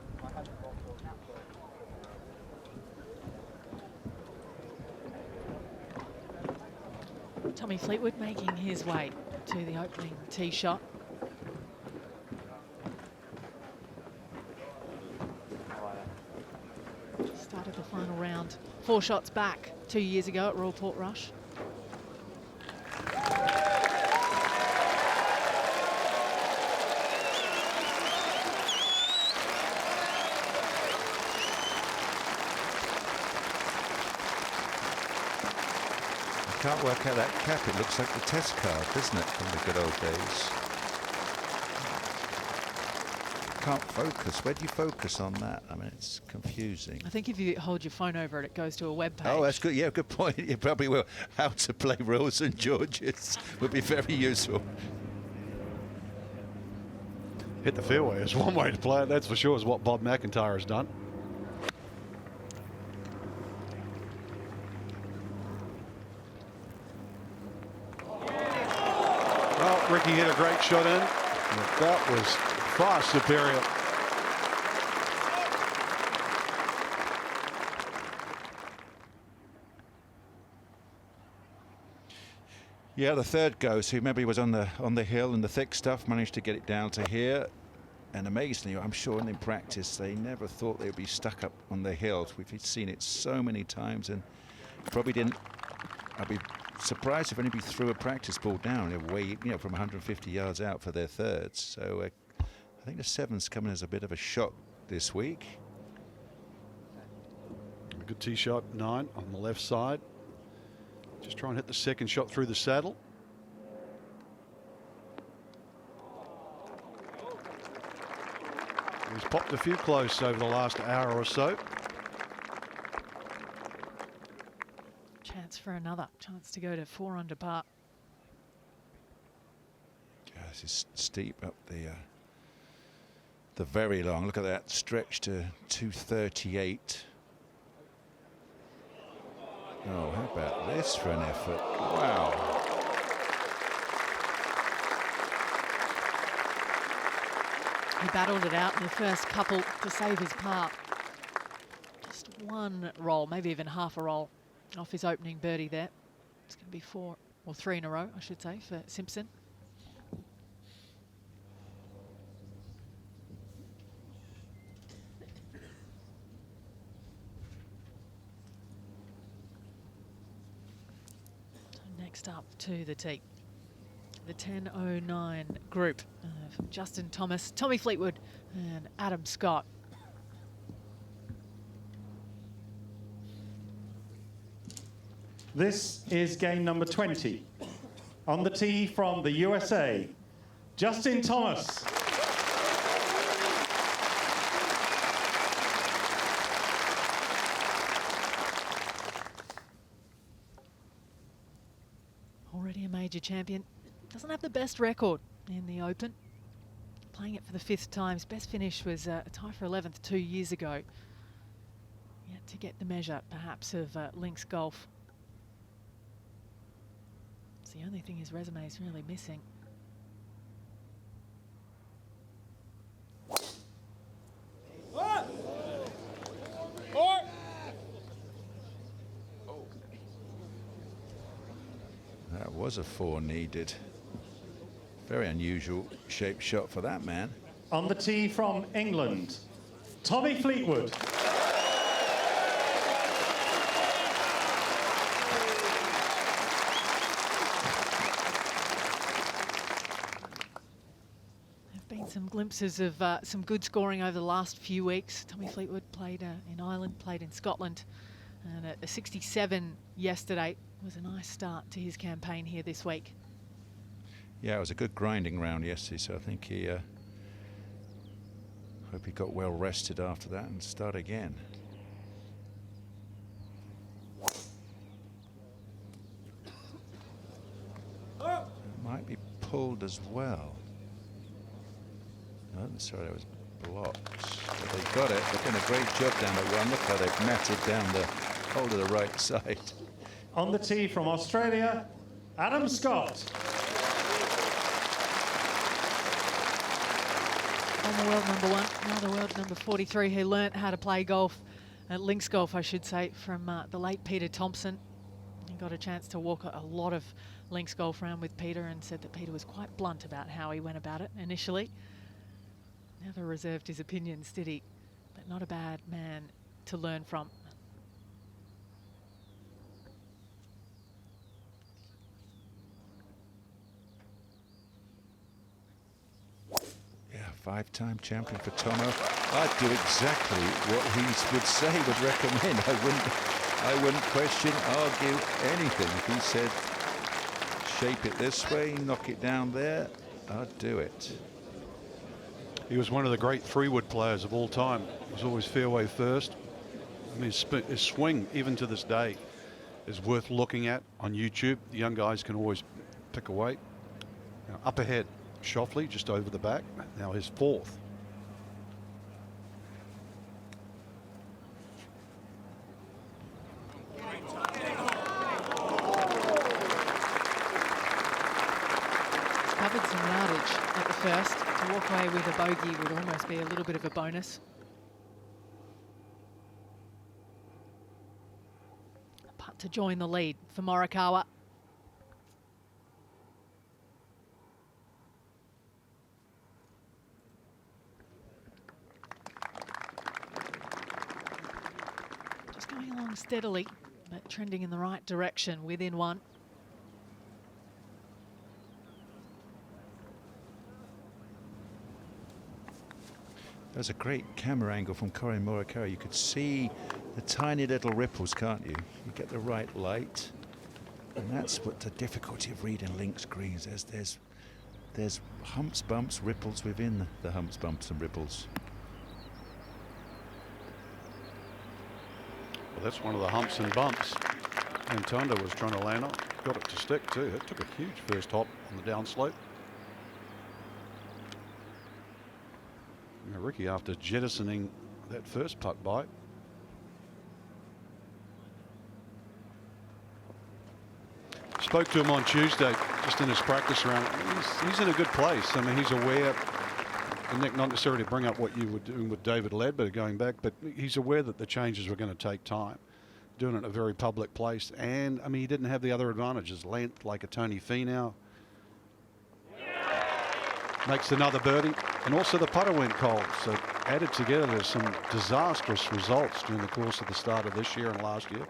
Tommy Fleetwood making his way to the opening tee shot. Started the final round 4 shots back 2 years ago at Royal Portrush. Can't work out that cap. It looks like the test card, doesn't it, from the good old days? Can't focus. Where do you focus on that? I mean, it's confusing. I think if you hold your phone over it, it goes to a web page. Oh, that's good. Yeah, good point. You probably will. How to play Royal St George's would be very useful. Hit the fairway is one way to play it, that's for sure, is what Bob McIntyre has done. Well, Ricky hit a great shot in. That was far superior. Yeah, the third goes. So remember, he was on the hill and the thick stuff, managed to get it down to here. And amazingly, I'm sure in practice, they never thought they would be stuck up on the hills. We've seen it so many times and probably didn't. I'd be surprised if anybody threw a practice ball down away, from 150 yards out for their thirds. So I think the 7's coming as a bit of a shock this week. A good tee shot, 9 on the left side. Just try and hit the second shot through the saddle. He's popped a few close over the last hour or so. Chance for another chance to go to 4 under par. Yeah, this is steep up the very long. Look at that stretch to 238. Oh, how about this for an effort? Wow. He battled it out in the first couple to save his par. Just one roll, maybe even half a roll off his opening birdie there. It's going to be 4 or 3 in a row, I should say, for Simpson. Next up to the tee, the 10:09 group of Justin Thomas, Tommy Fleetwood and Adam Scott. This is game number 20. On the tee from the USA, Justin Thomas. Already a major champion, doesn't have the best record in the Open. Playing it for the 5th time, his best finish was a tie for 11th 2 years ago. Yet to get the measure, perhaps, of links golf. It's the only thing his resume is really missing. That was a 4 needed. Very unusual shaped shot for that man. On the tee from England, Tommy Fleetwood. There've been some glimpses of some good scoring over the last few weeks. Tommy Fleetwood played in Ireland, played in Scotland, and a 67 yesterday was a nice start to his campaign here this week. Yeah, it was a good grinding round yesterday, so I think he hope he got well rested after that and start again. It might be pulled as well. Oh, sorry, that was blocked. But they got it. They've done a great job down at 1. Look how they've matted down the hole to the right side. On the tee from Australia, Adam Scott. On the world #1, now the world #43, who learnt how to play golf, links golf, I should say, from the late Peter Thompson. He got a chance to walk a lot of links golf round with Peter and said that Peter was quite blunt about how he went about it initially. Never reserved his opinions, did he? But not a bad man to learn from. Yeah, 5-time champion for Tomo. I'd do exactly what he would say, would recommend. I wouldn't question, argue anything. If he said, shape it this way, knock it down there, I'd do it. He was one of the great three-wood players of all time. He was always fairway first. I mean, his swing, even to this day, is worth looking at on YouTube. The young guys can always pick away. Now, up ahead, Schauffele just over the back. Now his fourth. Covered some yardage at the first. To walk away with a bogey would almost be a little bit of a bonus. A putt to join the lead for Morikawa. Just going along steadily, but trending in the right direction within one. There's a great camera angle from Colin Morikawa. You could see the tiny little ripples, can't you? You get the right light, and that's what the difficulty of reading links greens. There's humps, bumps, ripples within the humps, bumps, and ripples. Well, that's one of the humps and bumps. And Tonda was trying to land on. Got it to stick too. It took a huge first hop on the downslope. Now, Ricky, after jettisoning that first putt by, spoke to him on Tuesday, just in his practice round. He's in a good place. I mean, he's aware, and Nick, not necessarily to bring up what you were doing with David Ledbetter going back, but he's aware that the changes were going to take time. Doing it in a very public place, and I mean, he didn't have the other advantages, length like a Tony Finau. Makes another birdie, and also the putter went cold. So added together, there's some disastrous results during the course of the start of this year and last year.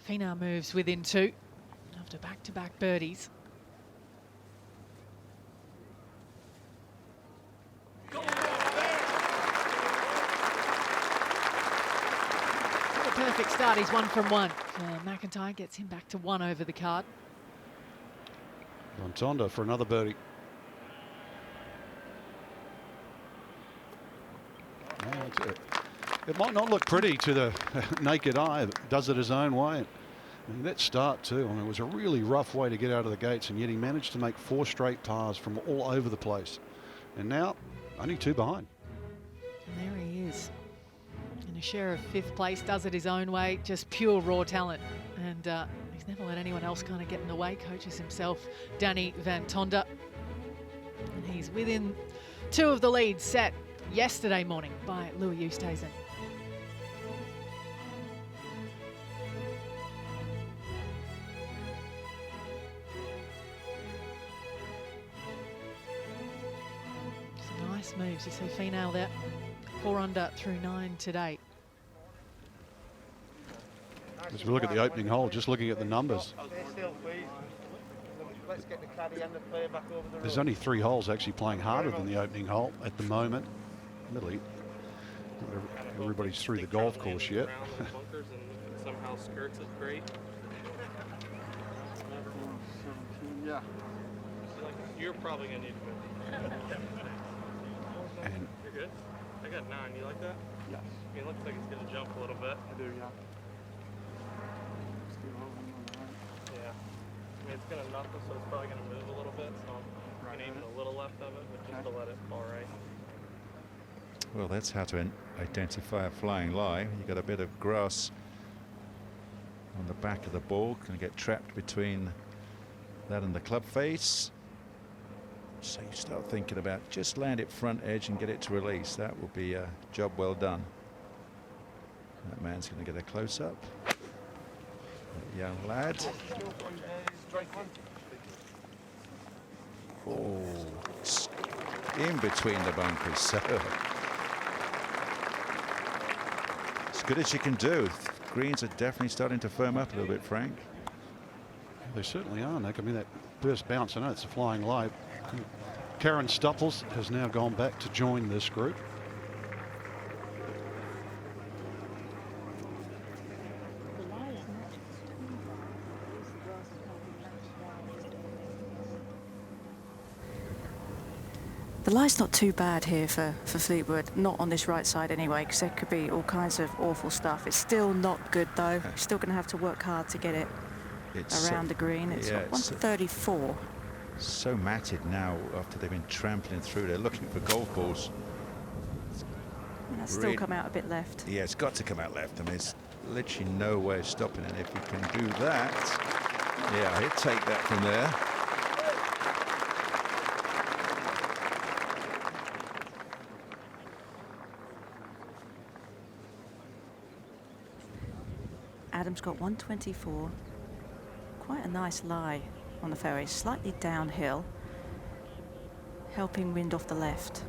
Finau moves within two after back-to-back birdies. The perfect start. He's 1 from 1. McIntyre gets him back to 1 over the card. Tonda for another birdie. It might not look pretty to the naked eye. It does it his own way. I mean, that start too. I mean, it was a really rough way to get out of the gates, and yet he managed to make 4 straight pars from all over the place. And now only 2 behind. And there he is. In a share of 5th place, does it his own way. Just pure raw talent. And he's never let anyone else kind of get in the way. Coaches himself, Danny Van Tonder. And he's within 2 of the leads set yesterday morning by Louis Oosthuizen. Some nice moves. You see Finau there, 4 under through 9 today. As we look at the opening hole, just looking at the numbers, there's only 3 holes actually playing harder than the opening hole at the moment. Really, everybody's through the golf course yet. Somehow skirts is great. Yeah. You're probably gonna need to And You're good. I got 9. You like that? Yes. I mean, it looks like it's gonna jump a little bit. I do, yeah. Yeah. I mean, it's gonna knuckle, so it's probably gonna move a little bit. So I'm gonna even a little left of it, but just to let it fall right. Well, that's how to identify a flying lie. You got a bit of grass on the back of the ball, can get trapped between that and the club face. So you start thinking about just land it front edge and get it to release. That will be a job well done. That man's going to get a close up. Young lad. Oh, it's in between the bunkers. So as good as you can do. Greens are definitely starting to firm up a little bit, Frank. They certainly are, Nick. I mean, that first bounce, I know it's a flying low. Karen Stupples has now gone back to join this group. The lie's not too bad here for Fleetwood, not on this right side anyway, because there could be all kinds of awful stuff. It's still not good though. Still going to have to work hard to get it around the green. It's 134. So matted now after they've been trampling through. They're looking for golf balls. That's still come out a bit left. Yeah, it's got to come out left. I mean, there's literally no way of stopping it. If you can do that, yeah, he'd take that from there. Adam's got 124. Quite a nice lie on the fairway, slightly downhill, helping wind off the left.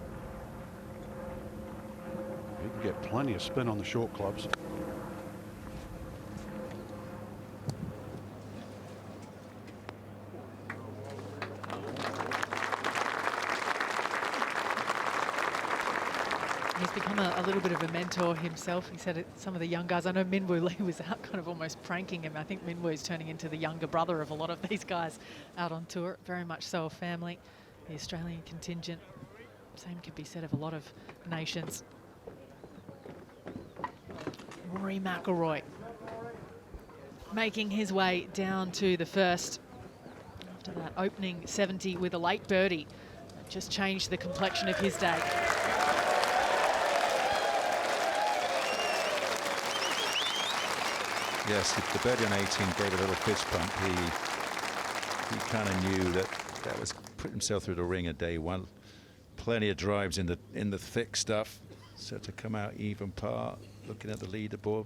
You can get plenty of spin on the short clubs. He's become a little bit of a mentor himself. He said some of the young guys, I know Minwoo Lee was out kind of almost pranking him. I think Minwoo's turning into the younger brother of a lot of these guys out on tour. Very much so a family. The Australian contingent, same could be said of a lot of nations. Rory McIlroy making his way down to the first after that opening 70 with a late birdie. That just changed the complexion of his day. Yes, the birdie on 18 gave a little fist pump. He kind of knew that was put himself through the ringer day one. Plenty of drives in the thick stuff. So to come out even par, looking at the leaderboard,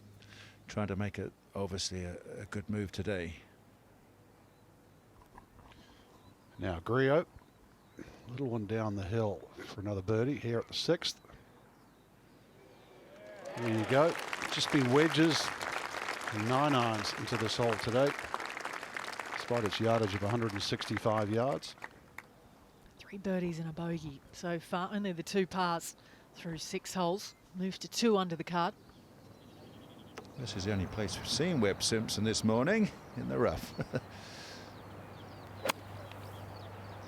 trying to make it obviously a good move today. Now Griot, little one down the hill for another birdie here at the 6th. There you go. Just been wedges and 9 irons into this hole today, despite its yardage of 165 yards. 3 birdies and a bogey so far. Only the 2 pars through 6 holes. Moved to 2 under the card. This is the only place we've seen Webb Simpson this morning, in the rough.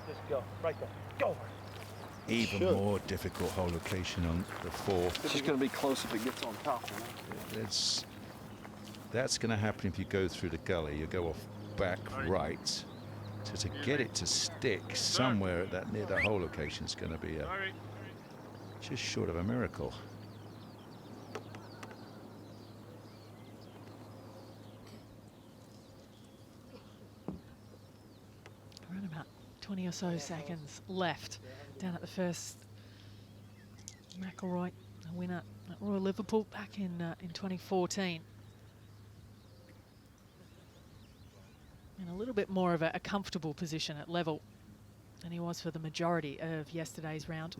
Just go, right there, go. Even more difficult hole location on the 4th. It's just going to be close if it gets on top. That's going to happen if you go through the gully. You go off back right. So to get it to stick somewhere at that near the hole location is going to be just short of a miracle. Around about 20 or so seconds left down at the first. McIlroy, a winner at Royal Liverpool back in 2014. In a little bit more of a comfortable position at level than he was for the majority of yesterday's round.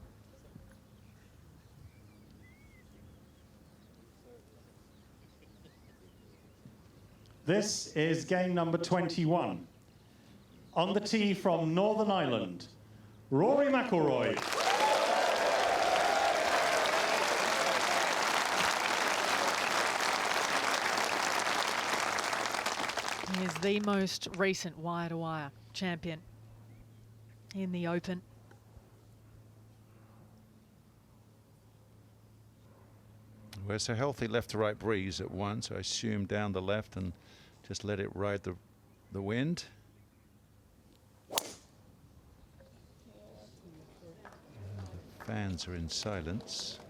This is game number 21. On the tee from Northern Ireland, Rory McIlroy. He is the most recent wire-to-wire champion in the Open. Well, it's a healthy left to right breeze at 1, so I assume down the left and just let it ride the wind. The fans are in silence.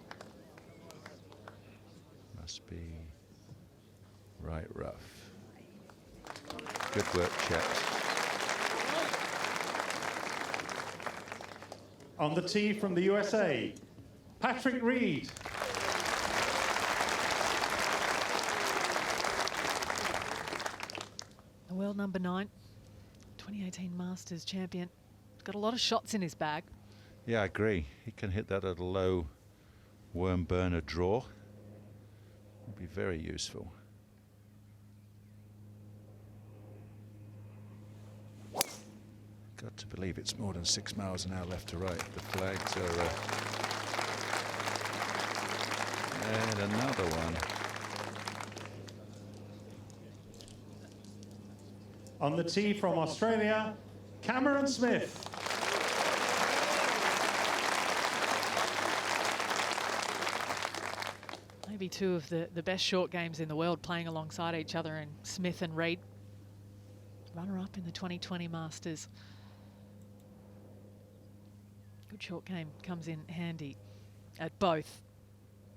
Must be right rough. Good work, chaps. On the tee from the USA, Patrick Reed. number 9, 2018 Masters champion. He's got a lot of shots in his bag. Yeah, I agree. He can hit that at a low worm burner draw. Would be very useful. Got to believe it's more than 6 miles an hour left to right. The flags are... and another one. On the tee from Australia, Cameron Smith. Maybe two of the best short games in the world playing alongside each other, and Smith and Reid, runner-up in the 2020 Masters. Good short game comes in handy at both.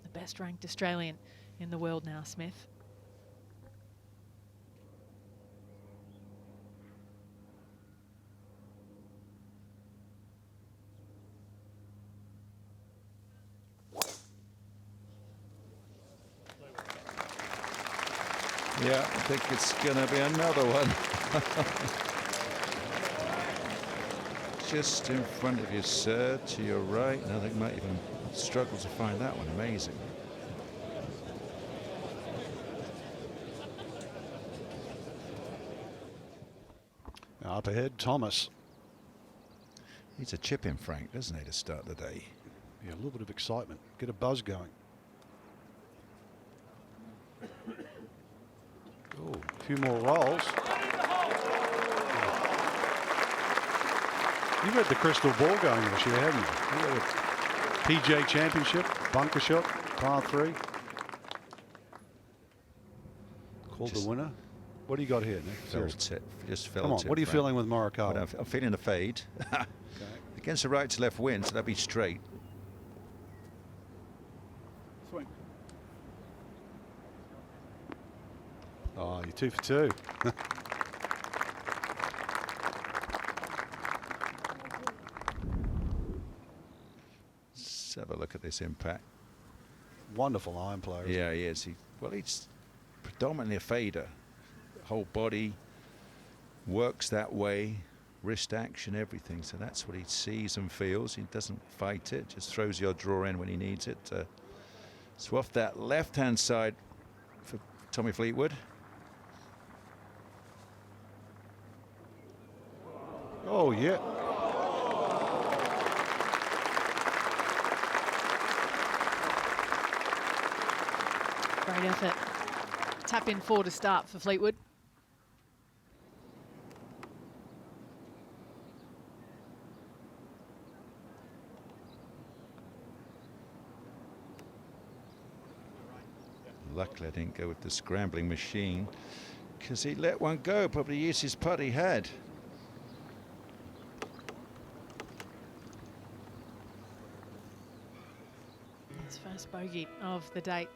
The best ranked Australian in the world now, Smith. Yeah, I think it's going to be another one. Just in front of you, sir, to your right. And I think might even struggle to find that one. Amazing. Now up ahead, Thomas. Needs a chip in, Frank, doesn't he, to start the day? Yeah, a little bit of excitement. Get a buzz going. Oh, a few more rolls. You've had the crystal ball going this year, haven't you? You had a PJ Championship, bunker shot, par 3. Called the winner. What do you got here, Nick? Felt it. Just felt it. Come on, what are you feeling with Morikawa? I'm feeling the fade. Okay. Against the right to left wind, so that'd be straight. Swing. Oh, you're 2 for 2. Let's have a look at this impact. Wonderful iron player. Yeah, he is. He's predominantly a fader. Whole body works that way, wrist action, everything. So that's what he sees and feels. He doesn't fight it, just throws your draw in when he needs it. So off that left-hand side for Tommy Fleetwood. Oh, yeah. Great effort. Tap in 4 to start for Fleetwood. Luckily, I didn't go with the scrambling machine because he let one go. Probably used his putt he had. His first bogey of the day.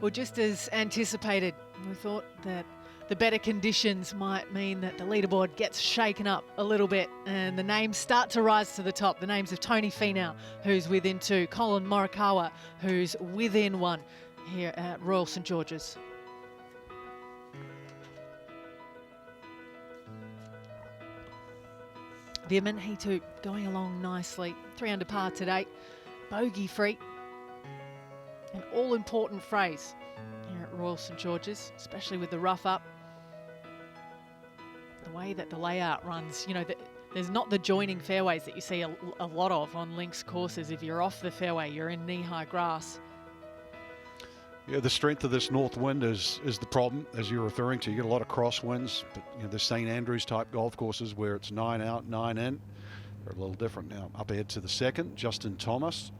Well, just as anticipated, we thought that the better conditions might mean that the leaderboard gets shaken up a little bit and the names start to rise to the top. The names of Tony Finau, who's within 2, Colin Morikawa, who's within 1 here at Royal St George's. Vierman, he too going along nicely. 3 under par today, bogey free. An all-important phrase here at Royal St George's, especially with the rough up. The way that the layout runs, you know, there's not the joining fairways that you see a lot of on links courses. If you're off the fairway, you're in knee-high grass. Yeah, the strength of this north wind is the problem, as you're referring to. You get a lot of crosswinds, but you know, the St Andrews type golf courses where it's 9 out, 9 in, are a little different now. Up ahead to the second, Justin Thomas.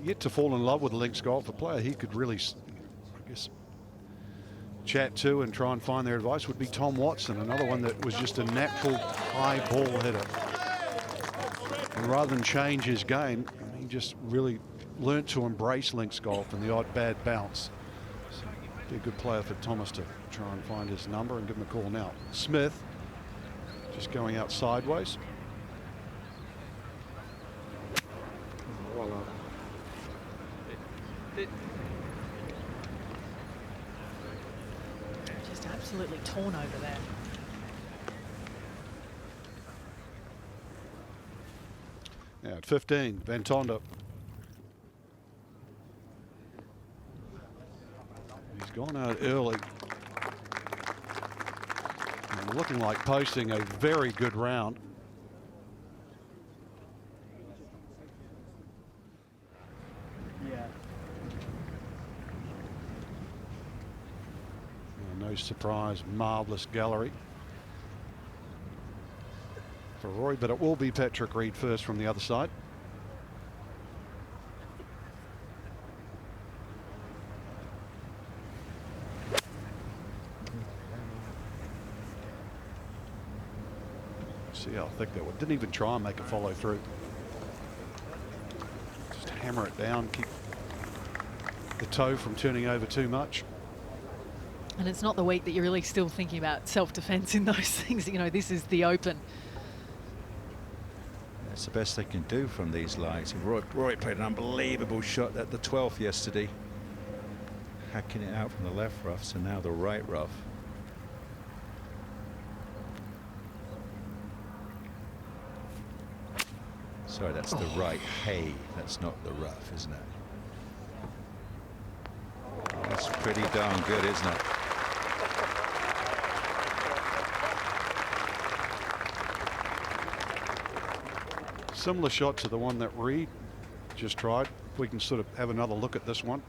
Yet to fall in love with a links golf, a player he could really, I guess, chat to and try and find their advice would be Tom Watson, another one that was just a natural high ball hitter. And rather than change his game, he just really learnt to embrace links golf and the odd bad bounce. So be a good player for Thomas to try and find his number and give him a call now. Smith just going out sideways. absolutely torn over there. Yeah, at 15, Van Tonder. He's gone out early. And looking like posting a very good round. Yeah. No surprise, marvellous gallery for Rory, but it will be Patrick Reed first from the other side. See how thick that was. Didn't even try and make it follow through. Just hammer it down, keep the toe from turning over too much. And it's not the week that you're really still thinking about self-defense in those things. You know, this is the Open. That's the best they can do from these lies. Roy played an unbelievable shot at the 12th yesterday, hacking it out from the left rough, so now the right rough. Sorry, that's the right hay. That's not the rough, isn't it? That's pretty darn good, isn't it? Similar shot to the one that Reed just tried. If we can sort of have another look at this one.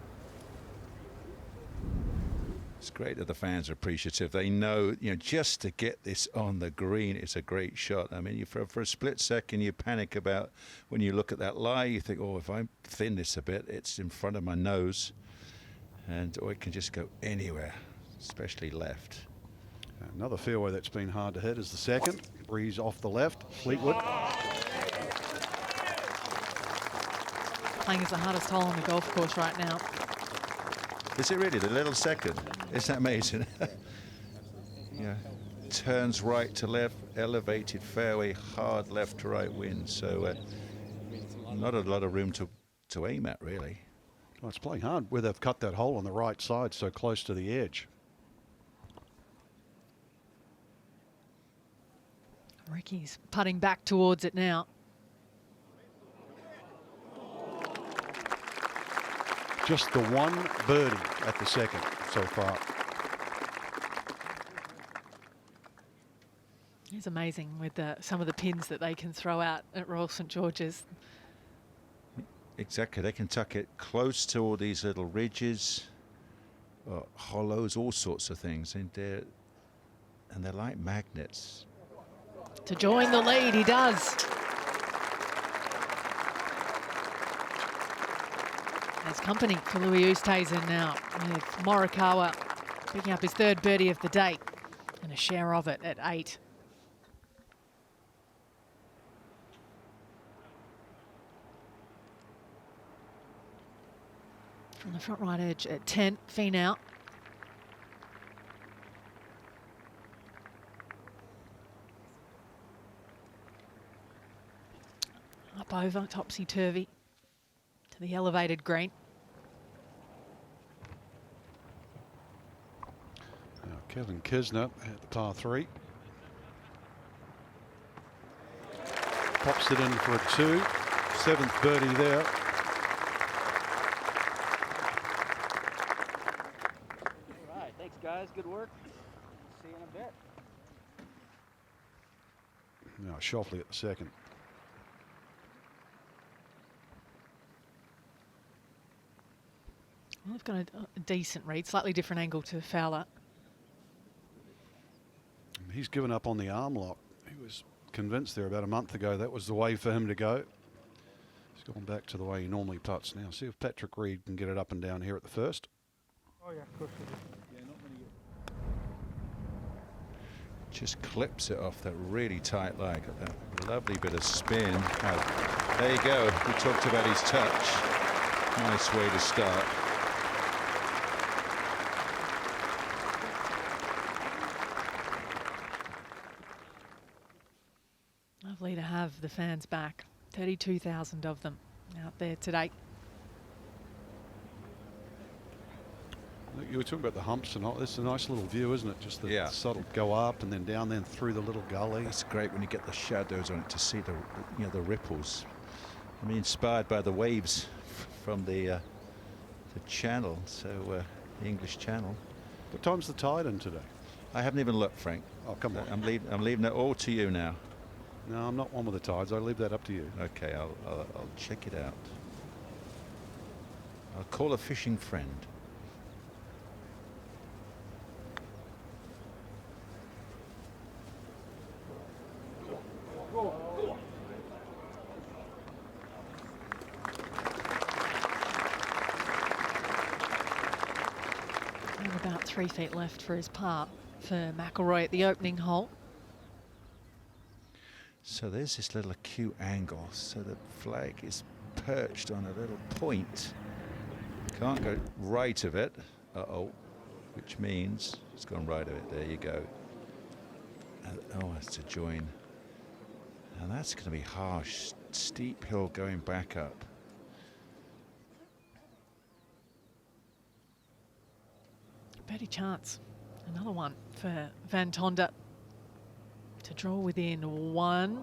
It's great that the fans are appreciative. They know, you know, just to get this on the green, it's a great shot. I mean, for a split second, you panic about when you look at that lie. You think, oh, if I thin this a bit, it's in front of my nose, and or it can just go anywhere, especially left. Another fairway that's been hard to hit is the second. Breeze off the left. Fleetwood. Playing is the hardest hole on the golf course right now. Is it really the little second? Isn't that amazing? Yeah, turns right to left, elevated fairway, hard left to right wind. So not a lot of room to aim at, really. Well, it's playing hard where they've cut that hole on the right side so close to the edge. Ricky's putting back towards it now. Just the one birdie at the second so far. It's amazing with some of the pins that they can throw out at Royal St George's. Exactly, they can tuck it close to all these little ridges, hollows, all sorts of things, and they're like magnets. To join the lead, he does. There's company for Louis Oosthuizen now, with Morikawa picking up his third birdie of the day and a share of it at 8. From the front right edge at 10, Finau. Up over, topsy-turvy to the elevated green. Now Kevin Kisner at the par 3. Pops it in for a 2. 7th birdie there. All right, thanks guys, good work. See you in a bit. Now Shoffley at the second. Well, they've got a decent read, slightly different angle to Fowler. He's given up on the arm lock. He was convinced there about a month ago that was the way for him to go. He's gone back to the way he normally putts now. See if Patrick Reed can get it up and down here at the first. Oh yeah, of course. Yeah, not many. Just clips it off that really tight lie. Got that lovely bit of spin. There you go. We talked about his touch. Nice way to start. Lovely to have the fans back. 32,000 of them out there today. You were talking about the humps and all. It's a nice little view, isn't it? Just the subtle go up and then down, then through the little gully. It's great when you get the shadows on it to see the ripples. I mean, inspired by the waves from the channel, so the English Channel. What time's the tide in today? I haven't even looked, Frank. Oh, come on. I'm leaving it all to you now. No, I'm not one with the tides. I leave that up to you. Okay, I'll check it out. I'll call a fishing friend. And about 3 feet left for his par for McIlroy at the opening hole. So there's this little acute angle. So the flag is perched on a little point. Can't go right of it. Uh-oh. Which means it's gone right of it. There you go. Oh, it's a join. And that's going to be harsh. Steep hill going back up. Birdie chance. Another one for Van Tonder to draw within one.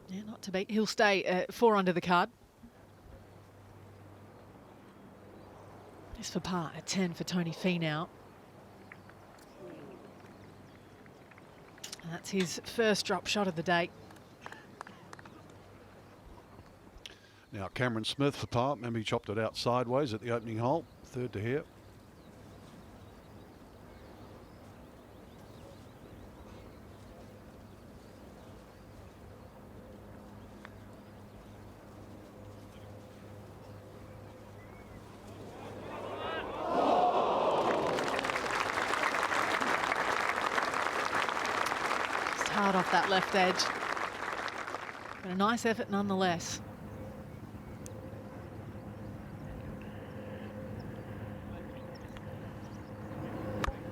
Yeah, not to beat. He'll stay at 4 under the card. This for par at 10 for Tony Finau. And that's his first drop shot of the day. Now Cameron Smith for par. Remember, he chopped it out sideways at the opening hole. Third to here. Just hard off that left edge. But a nice effort nonetheless.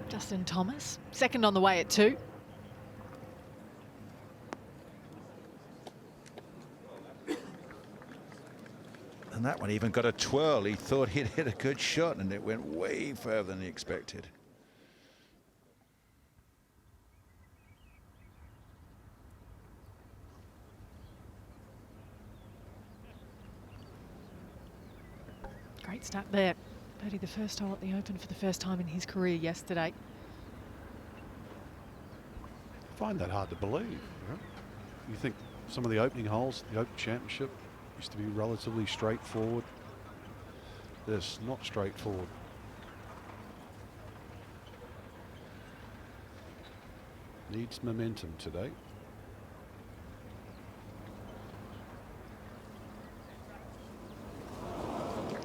Justin Thomas, second on the way at 2. And that one even got a twirl. He thought he'd hit a good shot and it went way further than he expected. Great start there. Birdie the first hole at the Open for the first time in his career yesterday. I find that hard to believe. You know? You think some of the opening holes, the Open Championship, used to be relatively straightforward. This not straightforward. Needs momentum today.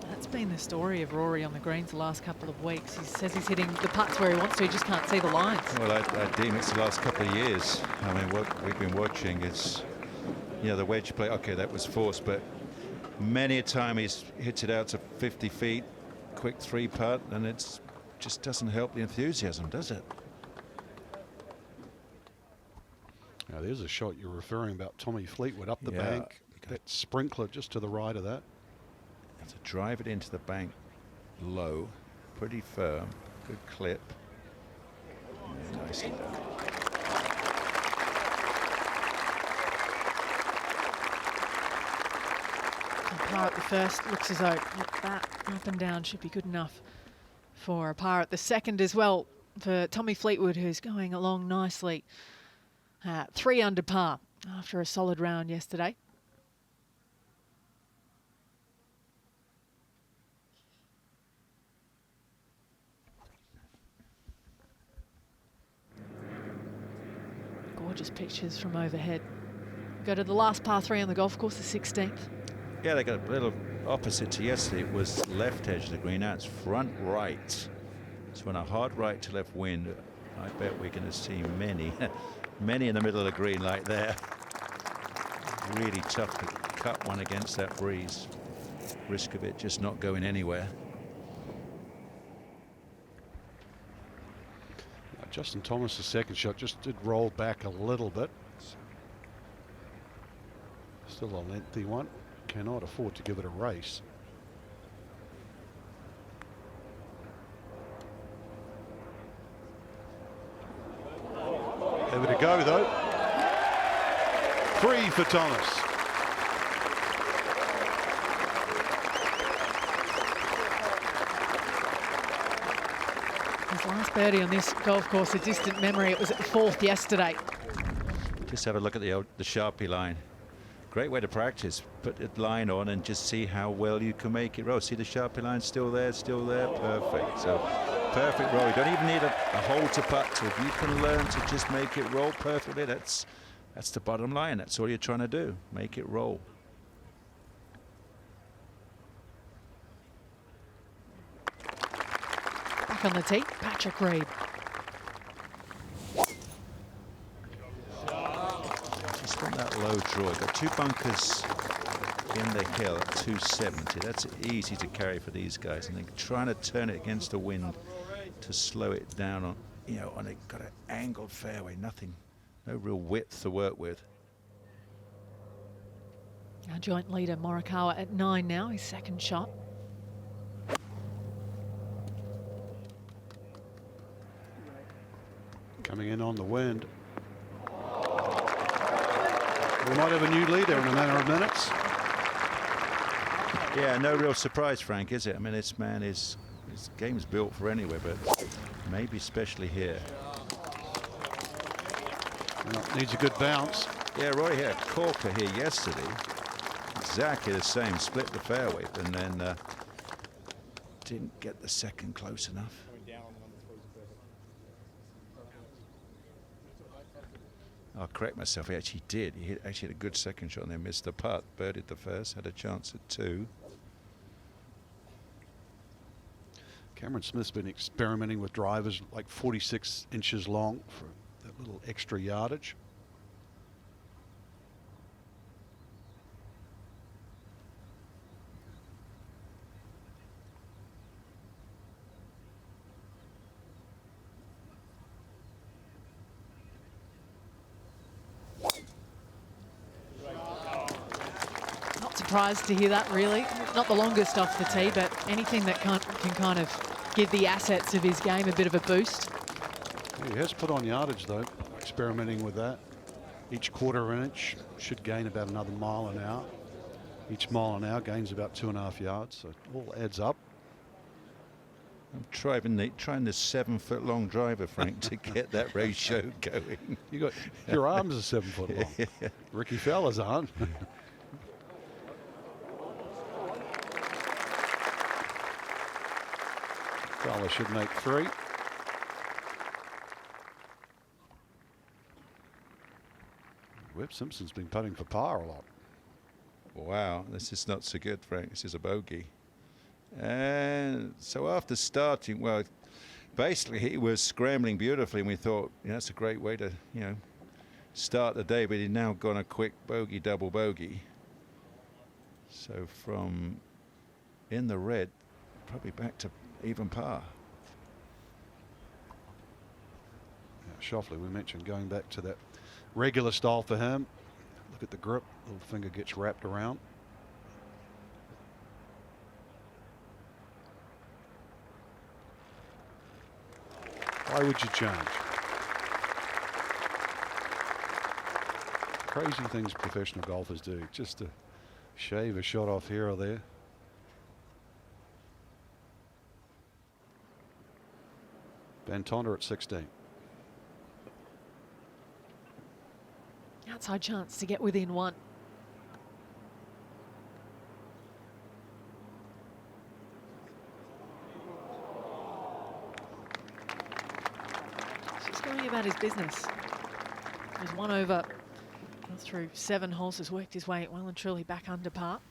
That's been the story of Rory on the greens the last couple of weeks. He says he's hitting the putts where he wants to, he just can't see the lines. Well, I deem it's the last couple of years. I mean, what we've been watching is, you know, the wedge play. Okay, that was forced, but many a time he's hits it out to 50 feet, quick 3-putt, and it's just doesn't help the enthusiasm, does it? Now there's a shot you're referring about, Tommy Fleetwood up the bank. That sprinkler just to the right of that. Have to drive it into the bank low, pretty firm, good clip. Yeah, nicely done. Par at the first, looks as though that up and down should be good enough for a par at the second as well for Tommy Fleetwood, who's going along nicely. 3 under par after a solid round yesterday. Gorgeous pictures from overhead. Go to the last par 3 on the golf course, the 16th. Yeah, they got a little opposite to yesterday. It was left edge of the green. Now it's front right. So on a hard right to left wind, I bet we're going to see many, many in the middle of the green like there. Really tough to cut one against that breeze. Risk of it just not going anywhere. Justin Thomas's second shot just did roll back a little bit. Still a lengthy one. Cannot afford to give it a race. Over to go though. 3 for Thomas. His last birdie on this golf course, a distant memory. It was at the 4th yesterday. Just have a look at the Sharpie line. Great way to practice. Put the line on and just see how well you can make it roll. See the Sharpie line still there, perfect. So perfect roll. You don't even need a hole to putt to. If you can learn to just make it roll perfectly, that's the bottom line. That's all you're trying to do. Make it roll. Back on the tee, Patrick Reed. Just on that low draw. Got 2 bunkers in the hill at 270. That's easy to carry for these guys, and they're trying to turn it against the wind to slow it down on, on it got an angled fairway, nothing, no real width to work with. Our joint leader Morikawa at 9 now, his second shot. Coming in on the wind. We might have a new leader in a matter of minutes. Yeah, no real surprise, Frank, is it? I mean, this man his game's built for anywhere, but maybe especially here. Needs a good bounce. Yeah, Roy had a corker here yesterday. Exactly the same, split the fairway, and then didn't get the second close enough. I'll correct myself, he actually did. He actually had a good second shot and then missed the putt. Birdied the first, had a chance at 2. Cameron Smith's been experimenting with drivers like 46 inches long for that little extra yardage. Surprised to hear that, really. Not the longest off the tee, but anything that can kind of give the assets of his game a bit of a boost. He has put on yardage, though, experimenting with that. Each quarter inch should gain about another mile an hour. Each mile an hour gains about 2.5 yards, so it all adds up. I'm trying the 7-foot-long driver, Frank, to get that ratio going. Your arms are 7 foot long. Yeah. Ricky Fowler's aren't. Fowler should make 3. Webb Simpson's been putting for par a lot. Wow, this is not so good, Frank. This is a bogey. And so after starting, well, basically he was scrambling beautifully, and we thought, that's a great way to, start the day, but he's now gone a quick bogey, double bogey. So from in the red, probably back to even par. Schauffele, we mentioned going back to that regular style for him. Look at the grip, little finger gets wrapped around. Why would you change? Crazy things professional golfers do, just to shave a shot off here or there. Van Tonder at 16. Outside chance to get within 1. Just going about his business. There's 1 over. Through 7 holes, has worked his way well and truly back under par.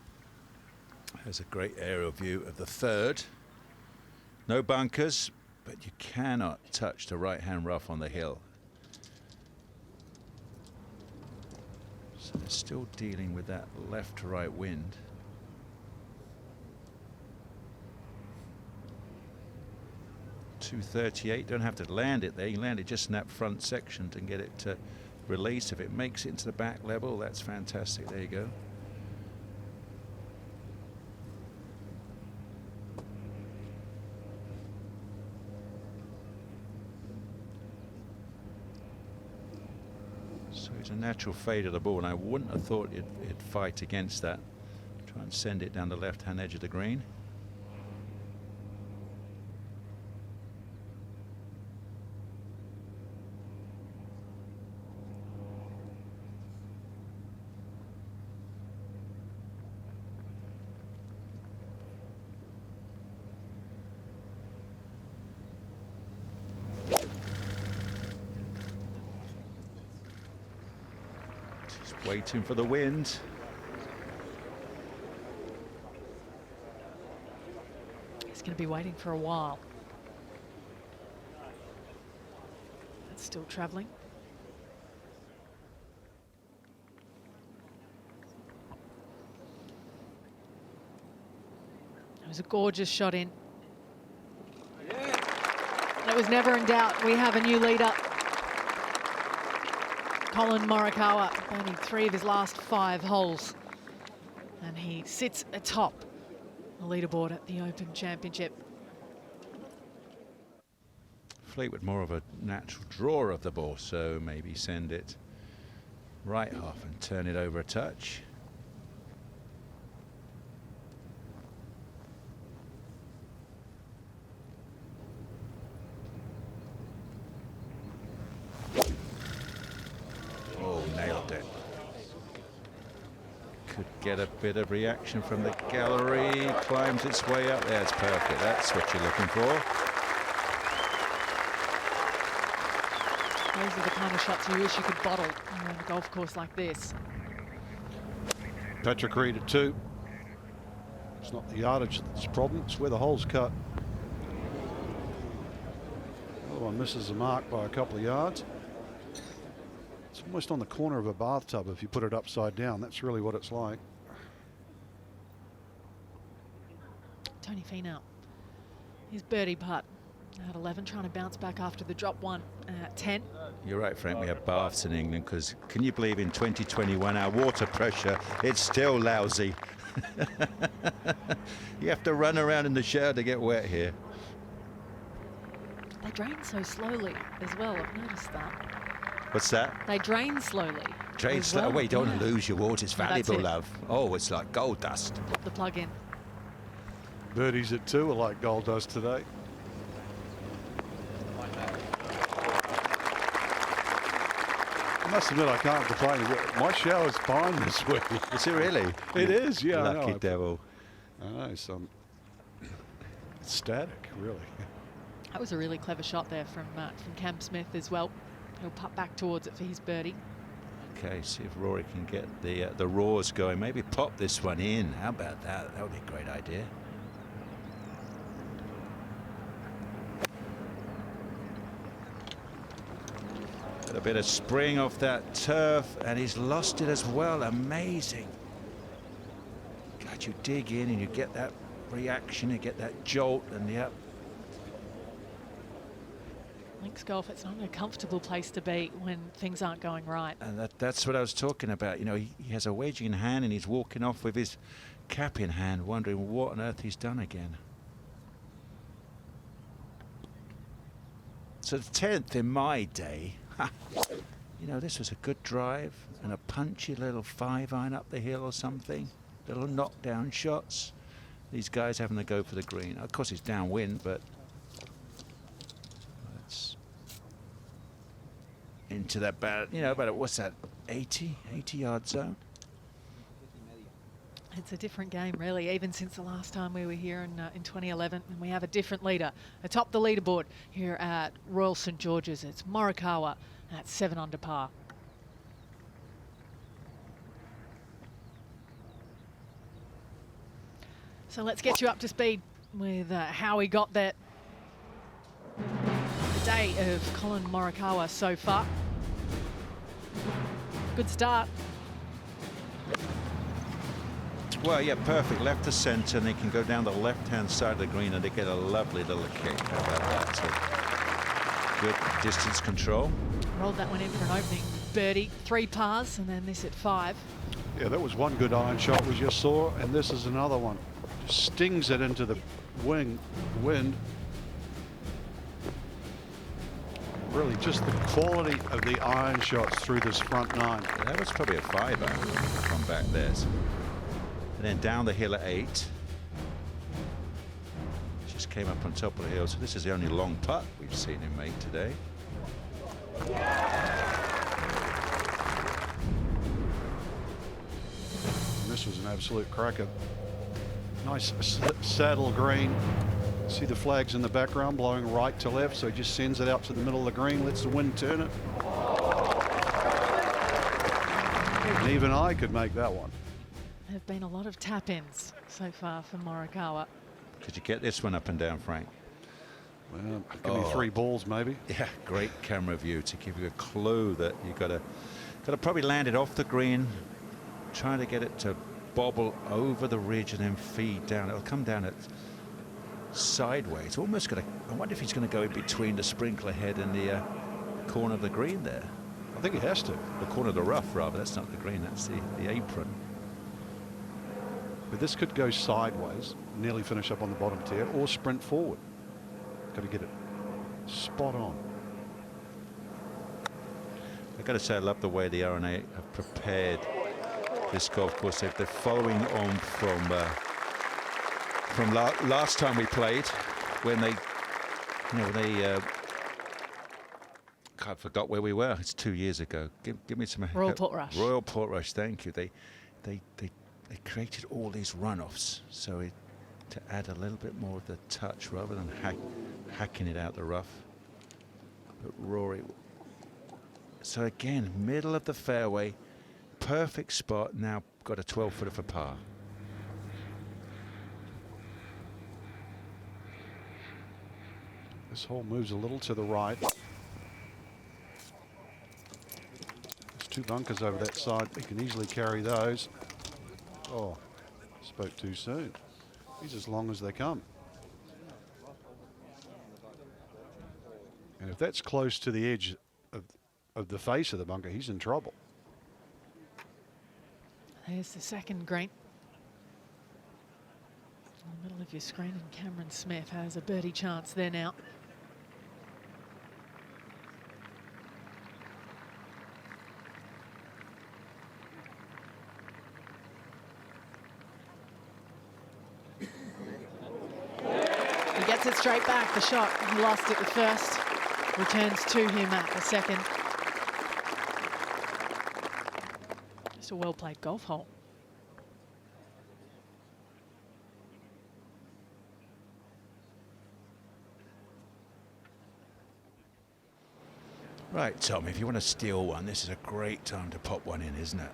There's a great aerial view of the 3rd. No bunkers, but you cannot touch the right-hand rough on the hill. So they're still dealing with that left to right wind. .238, don't have to land it there. You land it just in that front section to get it to release. If it makes it into the back level, that's fantastic. There you go. So it's a natural fade of the ball, and I wouldn't have thought it'd fight against that. Try and send it down the left-hand edge of the green. Waiting for the wind. He's going to be waiting for a while. It's still travelling. It was a gorgeous shot in. And it was never in doubt. We have a new leader. Collin Morikawa, burning 3 of his last 5 holes. And he sits atop the leaderboard at the Open Championship. Fleetwood more of a natural drawer of the ball, so maybe send it right half and turn it over a touch. Oh, nailed it. Could get a bit of reaction from the gallery. Climbs its way up. That's perfect. That's what you're looking for. Those are the kind of shots you wish you could bottle on a golf course like this. Patrick Reed at 2. It's not the yardage that's the problem, it's where the hole's cut. Other one misses the mark by a couple of yards. It's almost on the corner of a bathtub if you put it upside down. That's really what it's like. Tony Finau, his birdie putt at 11, trying to bounce back after the drop one at 10. You're right, Frank, we have baths in England because can you believe in 2021 our water pressure, it's still lousy. You have to run around in the shower to get wet here. They drain so slowly as well, I've noticed that. What's that? They drain slowly. Drain slow. Well. Well, you don't Yeah. want to lose your water. It's No, that's valuable, it. love. Oh, it's like gold dust. Put the plug in. Birdies at 2 are like gold does today. I must admit, I can't complain. My shower's fine this week. Is it really? It is, yeah. Lucky devil. I know, it's static, really. That was a really clever shot there from Cam Smith as well. He'll putt back towards it for his birdie. Okay, see if Rory can get the roars going. Maybe pop this one in. How about that? That would be a great idea. Got a bit of spring off that turf, and he's lost it as well. Amazing. God, you dig in and you get that reaction, you get that jolt, and yep. Links golf, it's not a comfortable place to be when things aren't going right. And that's what I was talking about. You know, he has a wager in hand and he's walking off with his cap in hand, wondering what on earth he's done again. So the 10th in my day, you know, this was a good drive and a punchy little 5-iron up the hill or something. Little knockdown shots. These guys having to go for the green. Of course, it's downwind, but it's into that bad, you know, about what's that, 80-yard zone. It's a different game, really, even since the last time we were here in 2011. And we have a different leader atop the leaderboard here at Royal St George's. It's Morikawa at 7 under par. So let's get you up to speed with how we got that. The day of Collin Morikawa so far. Good start. Well, yeah, perfect. Left to centre, and they can go down the left-hand side of the green, and they get a lovely little kick. How about that? So good distance control. Rolled that one in for an opening birdie. 3 pars, and then this at 5. Yeah, that was one good iron shot we just saw, and this is another one. Just stings it into the wind. Really, just the quality of the iron shots through this front nine. That was probably a fiver from back there. And then down the hill at 8. Just came up on top of the hill. So this is the only long putt we've seen him make today. And this was an absolute cracker. Nice saddle green. See the flags in the background blowing right to left, so he just sends it out to the middle of the green, lets the wind turn it. And even I could make that one. There have been a lot of tap-ins so far for Morikawa. Could you get this one up and down, Frank? Well, give me 3 balls, maybe. Yeah, great camera view to give you a clue that you've got to probably land it off the green, trying to get it to bobble over the ridge and then feed down. It'll come down at sideways. Almost going to. I wonder if he's going to go in between the sprinkler head and the corner of the green there. I think he has to. The corner of the rough, rather. That's not the green. That's the apron. But this could go sideways, nearly finish up on the bottom tier, or sprint forward. Got to get it spot on. I've got to say, I love the way the R&A have prepared this golf course. They're following on from last time we played, when they, I forgot where we were. It's 2 years ago. Give me some. Royal Portrush. Royal Portrush. Thank you. They created all these runoffs, so to add a little bit more of the touch rather than hacking it out the rough. But Rory. So again, middle of the fairway, perfect spot. Now got a 12-footer for par. This hole moves a little to the right. There's 2 bunkers over that side. He can easily carry those. Oh, spoke too soon. He's as long as they come. And if that's close to the edge of the face of the bunker, he's in trouble. There's the second green. In the middle of your screen, and Cameron Smith has a birdie chance there now. He gets it straight back, the shot. He lost it the first. Returns to him at the second. Just a well-played golf hole. Right, Tom, if you want to steal one, this is a great time to pop one in, isn't it?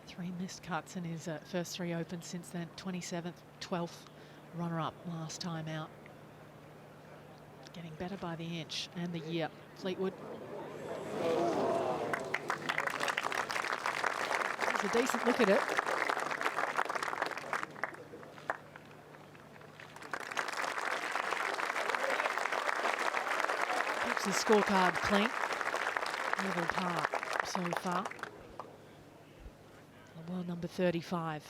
Three missed cuts in his first 3 Opens since then. 27th, 12th, runner-up last time out. Getting better by the inch and the year. Fleetwood. It's a decent look at it. Keeps his scorecard clean. Level par so far. Well, number 35.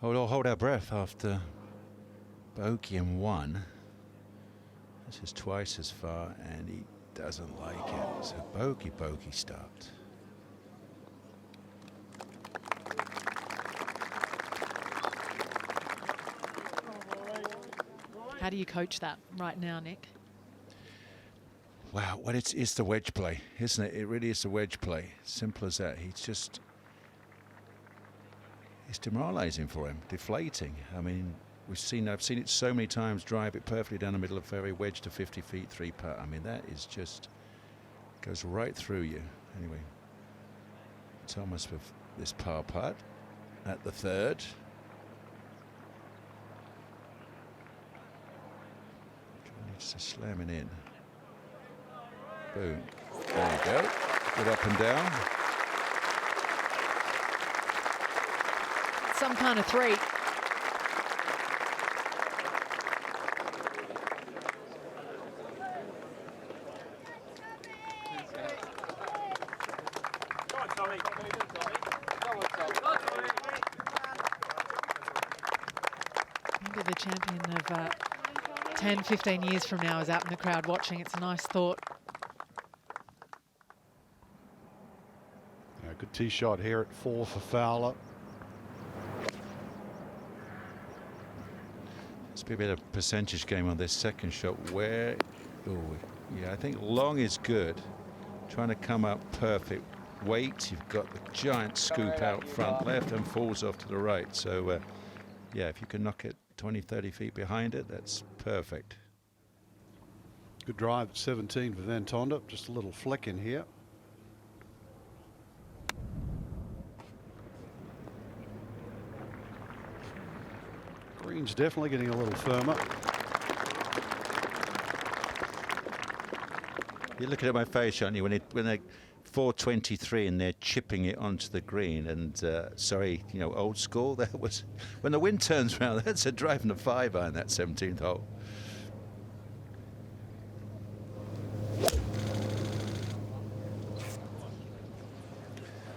Hold our breath after bogey in 1. This is twice as far, and he doesn't like it. So bogey start. How do you coach that right now, Nick? Wow, well, it's the wedge play, isn't it? It really is the wedge play. Simple as that. It's demoralizing for him, deflating. I mean, I've seen it so many times. Drive it perfectly down the middle of the fairway, wedge to 50 feet, 3-putt. I mean, that is just goes right through you. Anyway, Thomas with this par putt at the 3rd. Needs to slam it in. Boom. There you go. Good up and down. some kind of three. Maybe the champion of 10, 15 years from now is out in the crowd watching. It's a nice thought. A good tee shot here at 4 for Fowler. Must be a bit of percentage game on this second shot where, oh, yeah, I think long is good. Trying to come up perfect. Weight, you've got the giant scoop out front left and falls off to the right. So, yeah, if you can knock it 20, 30 feet behind it, that's perfect. Good drive at 17 for Van Tonder. Just a little flick in here. Green's definitely getting a little firmer. You're looking at my face, aren't you? When they 423 and they're chipping it onto the green, and sorry, you know, old school. That was when the wind turns around. That's a driving a 5-iron, that 17th hole.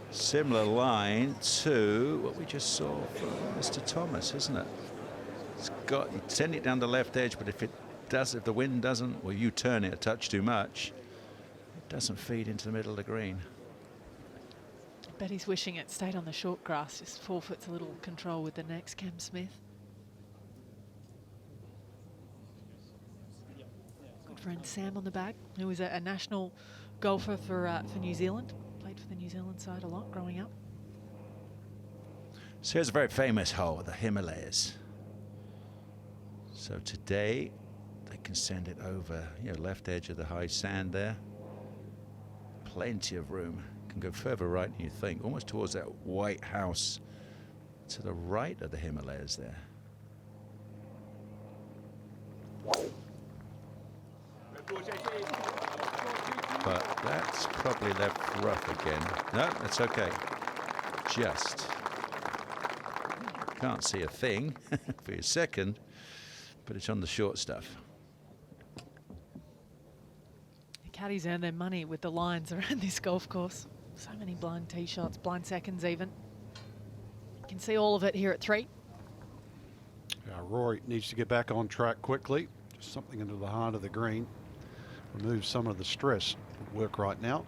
Similar line to what we just saw from Mr. Thomas, isn't it? It's got, you send it down the left edge, but if the wind doesn't, or you turn it a touch too much, it doesn't feed into the middle of the green. I bet he's wishing it stayed on the short grass, just forfeits a little control with the next Cam Smith. Good friend Sam on the back, who was a national golfer for New Zealand. Played for the New Zealand side a lot growing up. So here's a very famous hole, the Himalayas. So today they can send it over, you know, left edge of the high sand there. Plenty of room. Can go further right than you think, almost towards that white house to the right of the Himalayas there. But that's probably left rough again. No, that's okay. Just can't see a thing for a second, but it's on the short stuff. The caddies earn their money with the lines around this golf course. So many blind tee shots, blind seconds even. You can see all of it here at 3. Rory needs to get back on track quickly. Just something into the heart of the green. Remove some of the stress at work right now.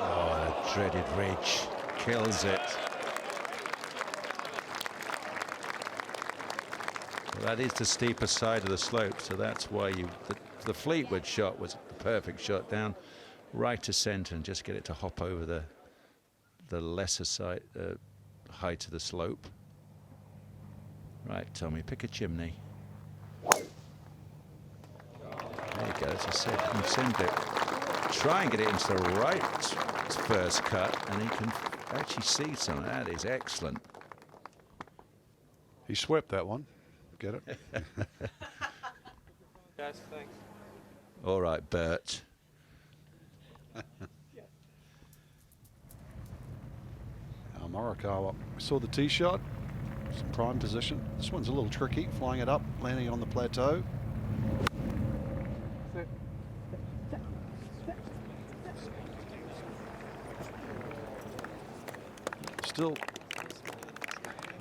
Oh, the dreaded ridge kills it. Well, that is the steeper side of the slope, so that's why the Fleetwood shot was the perfect shot down right to centre and just get it to hop over the lesser side height of the slope. Right, Tommy, pick a chimney. There you go, as I said, you can send it. Try and get it into the right first cut, and you can actually see some of that. Is excellent. He swept that one. Get it? Guys, thanks. All right, Bert. Morikawa saw the tee shot. Some prime position. This one's a little tricky, flying it up, landing on the plateau. Still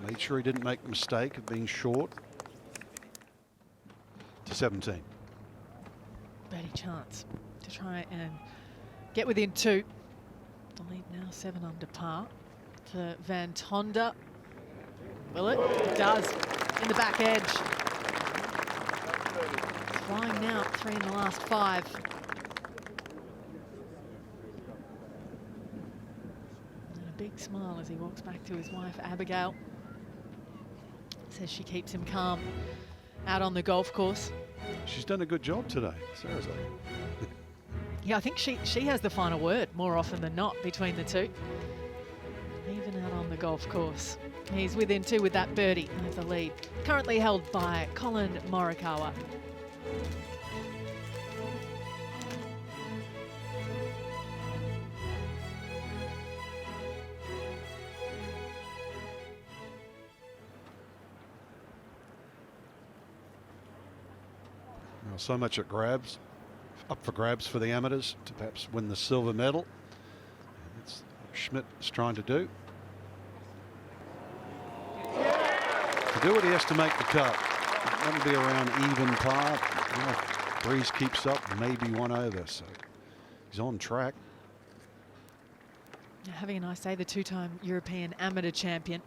made sure he didn't make the mistake of being short. To 17. Birdie chance to try and get within 2. The lead now 7 under par for Van Tonder. Will it? It does. In the back edge. Flying now 3 in the last 5. And a big smile as he walks back to his wife Abigail. Says she keeps him calm out on the golf course. She's done a good job today, seriously. Yeah, I think she has the final word more often than not between the two. Even out on the golf course. He's within 2 with that birdie of the lead. Currently held by Colin Morikawa. Well, so much at grabs, up for grabs for the amateurs to perhaps win the silver medal. That's what Schmidt is trying to do. To do it, he has to make the cut. That'll be around even par. You know, if breeze keeps up, maybe 1 over. So he's on track. Having a nice day, the 2-time European amateur champion.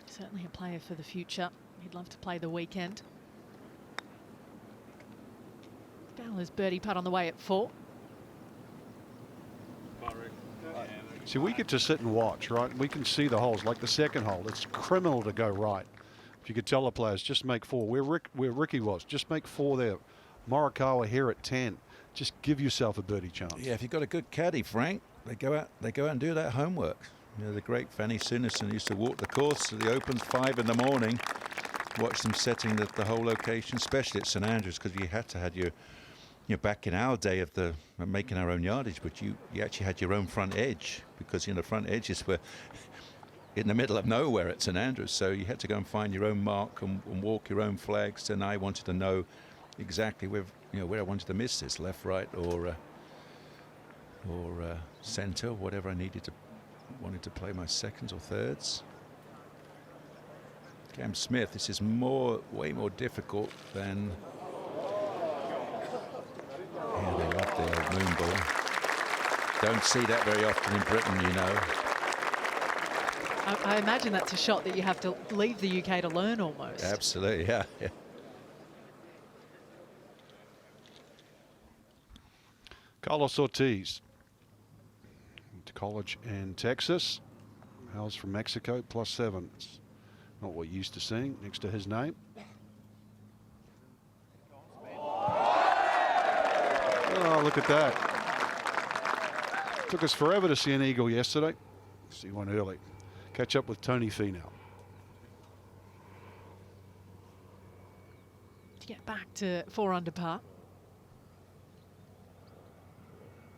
Certainly a player for the future. He'd love to play the weekend. Fowler's birdie putt on the way at 4. See, we get to sit and watch, right? We can see the holes, like the second hole. It's criminal to go right. If you could tell the players, just make 4. Where Ricky was, just make 4 there. Morikawa here at 10. Just give yourself a birdie chance. Yeah, if you've got a good caddy, Frank, they go out and do that homework. You know, the great Fanny Sunison used to walk the course to the Opens 5 in the morning, watch them setting the whole location, especially at St Andrews, because you had to have your, you know, back in our day of the making our own yardage, but you actually had your own front edge, because, you know, the front edges were in the middle of nowhere at St Andrews, so you had to go and find your own mark and walk your own flags. And I wanted to know exactly where, you know, where I wanted to miss this, left, right, or centre, whatever I wanted to play my seconds or thirds. Cam Smith, this is way more difficult than. Yeah, they love the old moon ball. Don't see that very often in Britain, you know. I imagine that's a shot that you have to leave the UK to learn almost. Absolutely, yeah. Carlos Ortiz, went to college in Texas. Hails from Mexico, +7. It's not what you're used to seeing next to his name. Oh, look at that. Took us forever to see an eagle yesterday. See one early. Catch up with Tony Finau. To get back to 4 under par.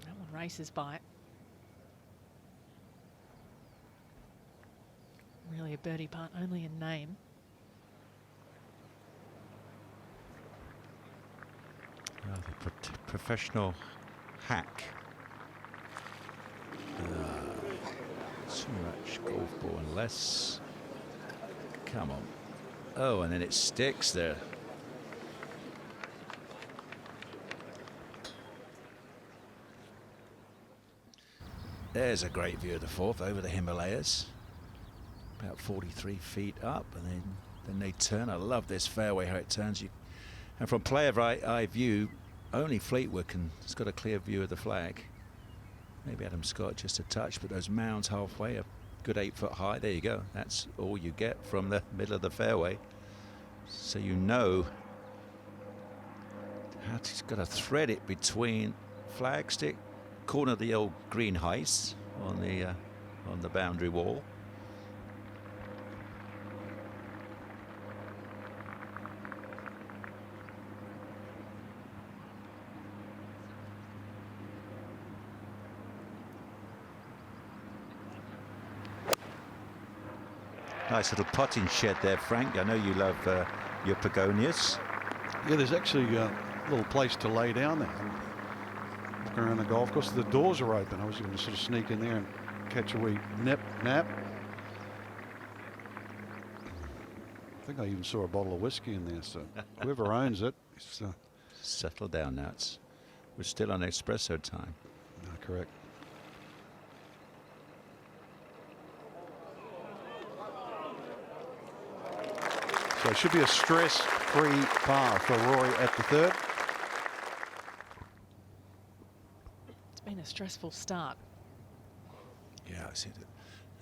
That one races by. Really a birdie putt, only in name. Well, the professional hack. Too much golf ball and less. Come on. Oh, and then it sticks there. There's a great view of the 4th over the Himalayas. About 43 feet up, and then they turn. I love this fairway, how it turns. And from player eye view, only Fleetwood has got a clear view of the flag. Maybe Adam Scott just a touch, but those mounds halfway, a good 8 foot high. There you go. That's all you get from the middle of the fairway. So you know how he's got to thread it between flagstick, corner of the old green heist on the boundary wall. Nice little potting shed there, Frank. I know you love your begonias. Yeah, there's actually a little place to lay down there. Looking around the golf course, the doors are open. I was going to sort of sneak in there and catch a wee nap. I think I even saw a bottle of whiskey in there, so whoever owns it. Settle down now. We're still on espresso time. No, correct. So it should be a stress-free par for Rory at the 3rd. It's been a stressful start. Yeah, I see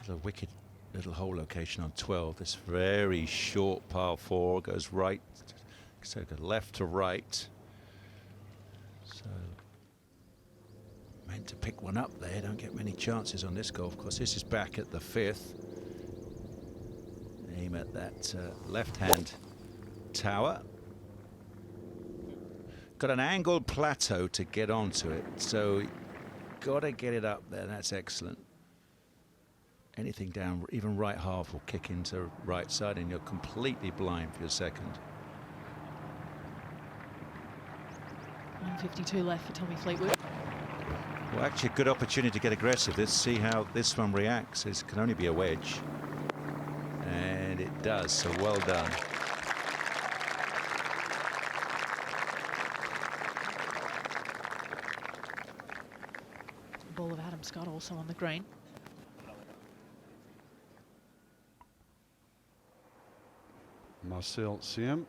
the wicked little hole location on 12. This very short par 4 goes right, so left to right. So meant to pick one up there. Don't get many chances on this golf course. This is back at the 5th. Aim at that left-hand tower. Got an angled plateau to get onto it, so got to get it up there. That's excellent. Anything down, even right half, will kick into right side, and you're completely blind for your second. 152 left for Tommy Fleetwood. Well, actually, a good opportunity to get aggressive. Let's see how this one reacts. This can only be a wedge. And it does, so well done. Ball of Adam Scott also on the green. Marcel Siem.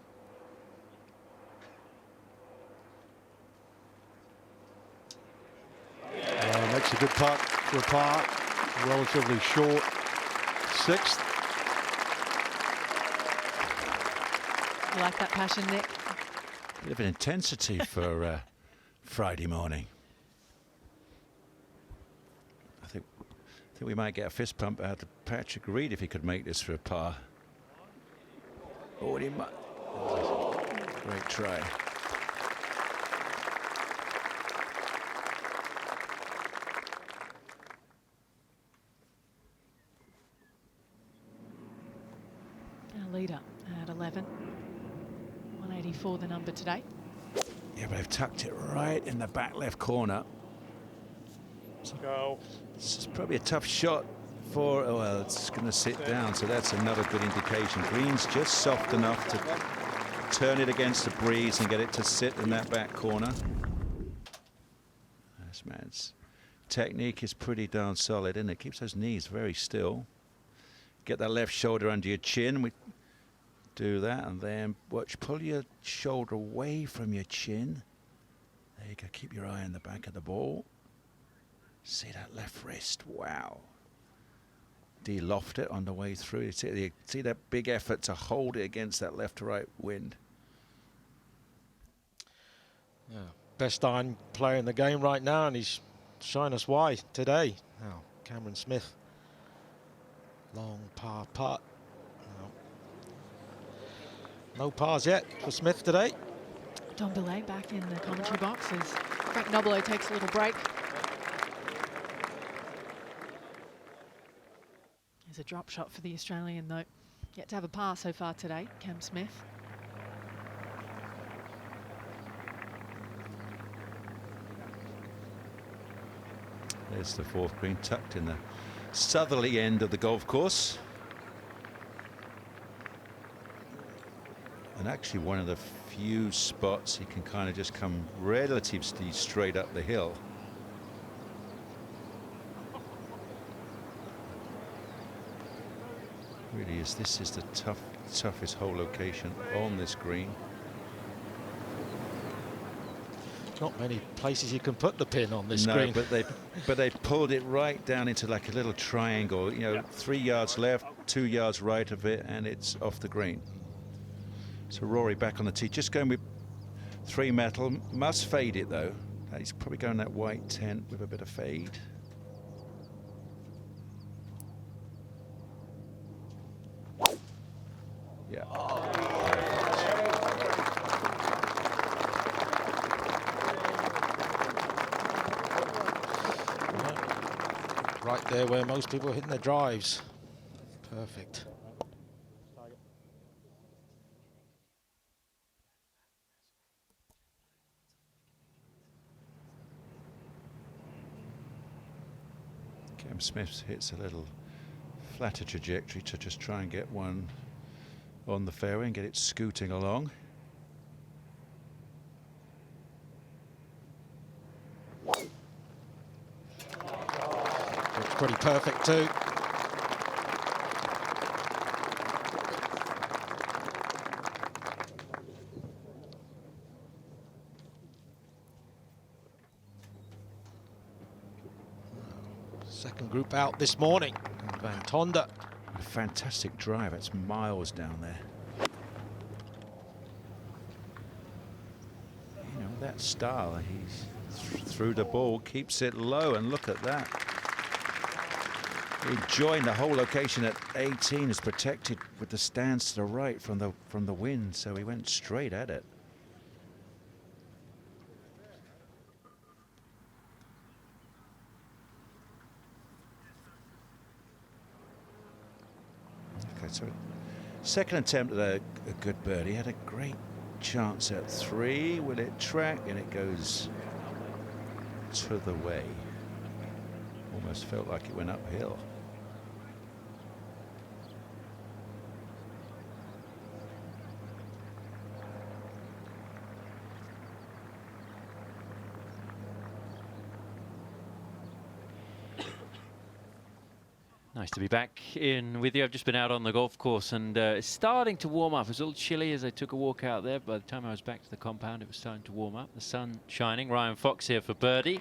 Makes a good putt for a par. Relatively short 6th. You like that passion, Nick? Bit of an intensity for Friday morning. I think we might get a fist pump out of Patrick Reed if he could make this for a par. Oh, he might. Great try. Our leader at 11. 184 the number today. Yeah, but they've tucked it right in the back left corner. Go. This is probably a tough shot for, oh, well, it's going to sit down, so that's another good indication. Green's just soft enough to turn it against the breeze and get it to sit in that back corner. This man's technique is pretty darn solid, and it keeps those knees very still. Get that left shoulder under your chin. We do that, and then watch, pull your shoulder away from your chin. There you go, keep your eye on the back of the ball. See that left wrist, wow. De-loft it on the way through. You see that big effort to hold it against that left to right wind. Yeah, best iron player in the game right now, and he's showing us why today. Now, Cameron Smith. Long par putt. No pars yet for Smith today. Don Belay back in the commentary box as Frank Nobilo takes a little break. There's a drop shot for the Australian, though. Yet to have a par so far today, Cam Smith. There's the 4th green, tucked in the southerly end of the golf course. And actually one of the few spots you can kind of just come relatively straight up the hill. Really is. This is the toughest hole location on this green. Not many places you can put the pin on this no, green. but they pulled it right down into like a little triangle. You know, 3 yards left, 2 yards right of it, and it's off the green. So Rory back on the tee, just going with 3 metal. Must fade it though. He's probably going that white 10 with a bit of fade. Yeah. Right there where most people are hitting their drives. Perfect. Cam Smith hits a little flatter trajectory to just try and get one on the fairway and get it scooting along. Looks pretty perfect too. Second group out this morning. Van Tonder. A fantastic drive. It's miles down there. You know, that style, he's through the ball, keeps it low, and look at that. enjoying the whole location at 18. Is protected with the stands to the right from the wind, so he went straight at it. Okay, so second attempt at a good birdie. Had a great chance at 3. Will it track? And it goes to the way. Almost felt like it went uphill. Nice to be back in with you. I've just been out on the golf course and it's starting to warm up. It was a little chilly as I took a walk out there. By the time I was back to the compound, it was starting to warm up. The sun shining. Ryan Fox here for birdie.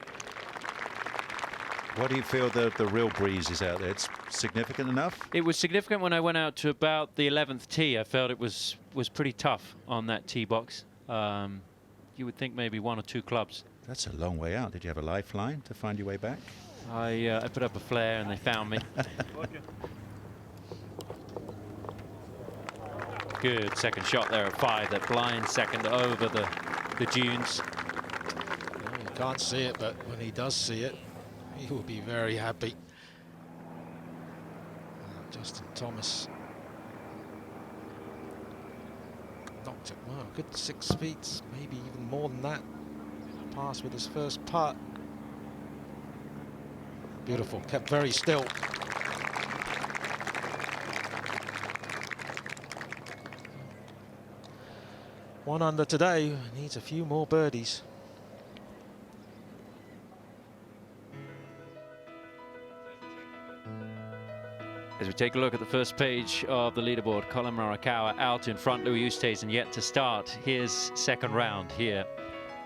What do you feel the real breeze is out there? It's significant enough? It was significant when I went out to about the 11th tee. I felt it was pretty tough on that tee box. You would think maybe 1 or 2 clubs. That's a long way out. Did you have a lifeline to find your way back? I put up a flare and they found me. Good second shot there at 5. That blind second over the dunes. Well, you can't see it, but when he does see it, he will be very happy. Justin Thomas knocked it, well, a good 6 feet, maybe even more than that. Pass with his first putt. Beautiful, kept very still. One under today, needs a few more birdies. As we take a look at the first page of the leaderboard, Colin Morikawa out in front, Louis Oosthuizen yet to start his second round here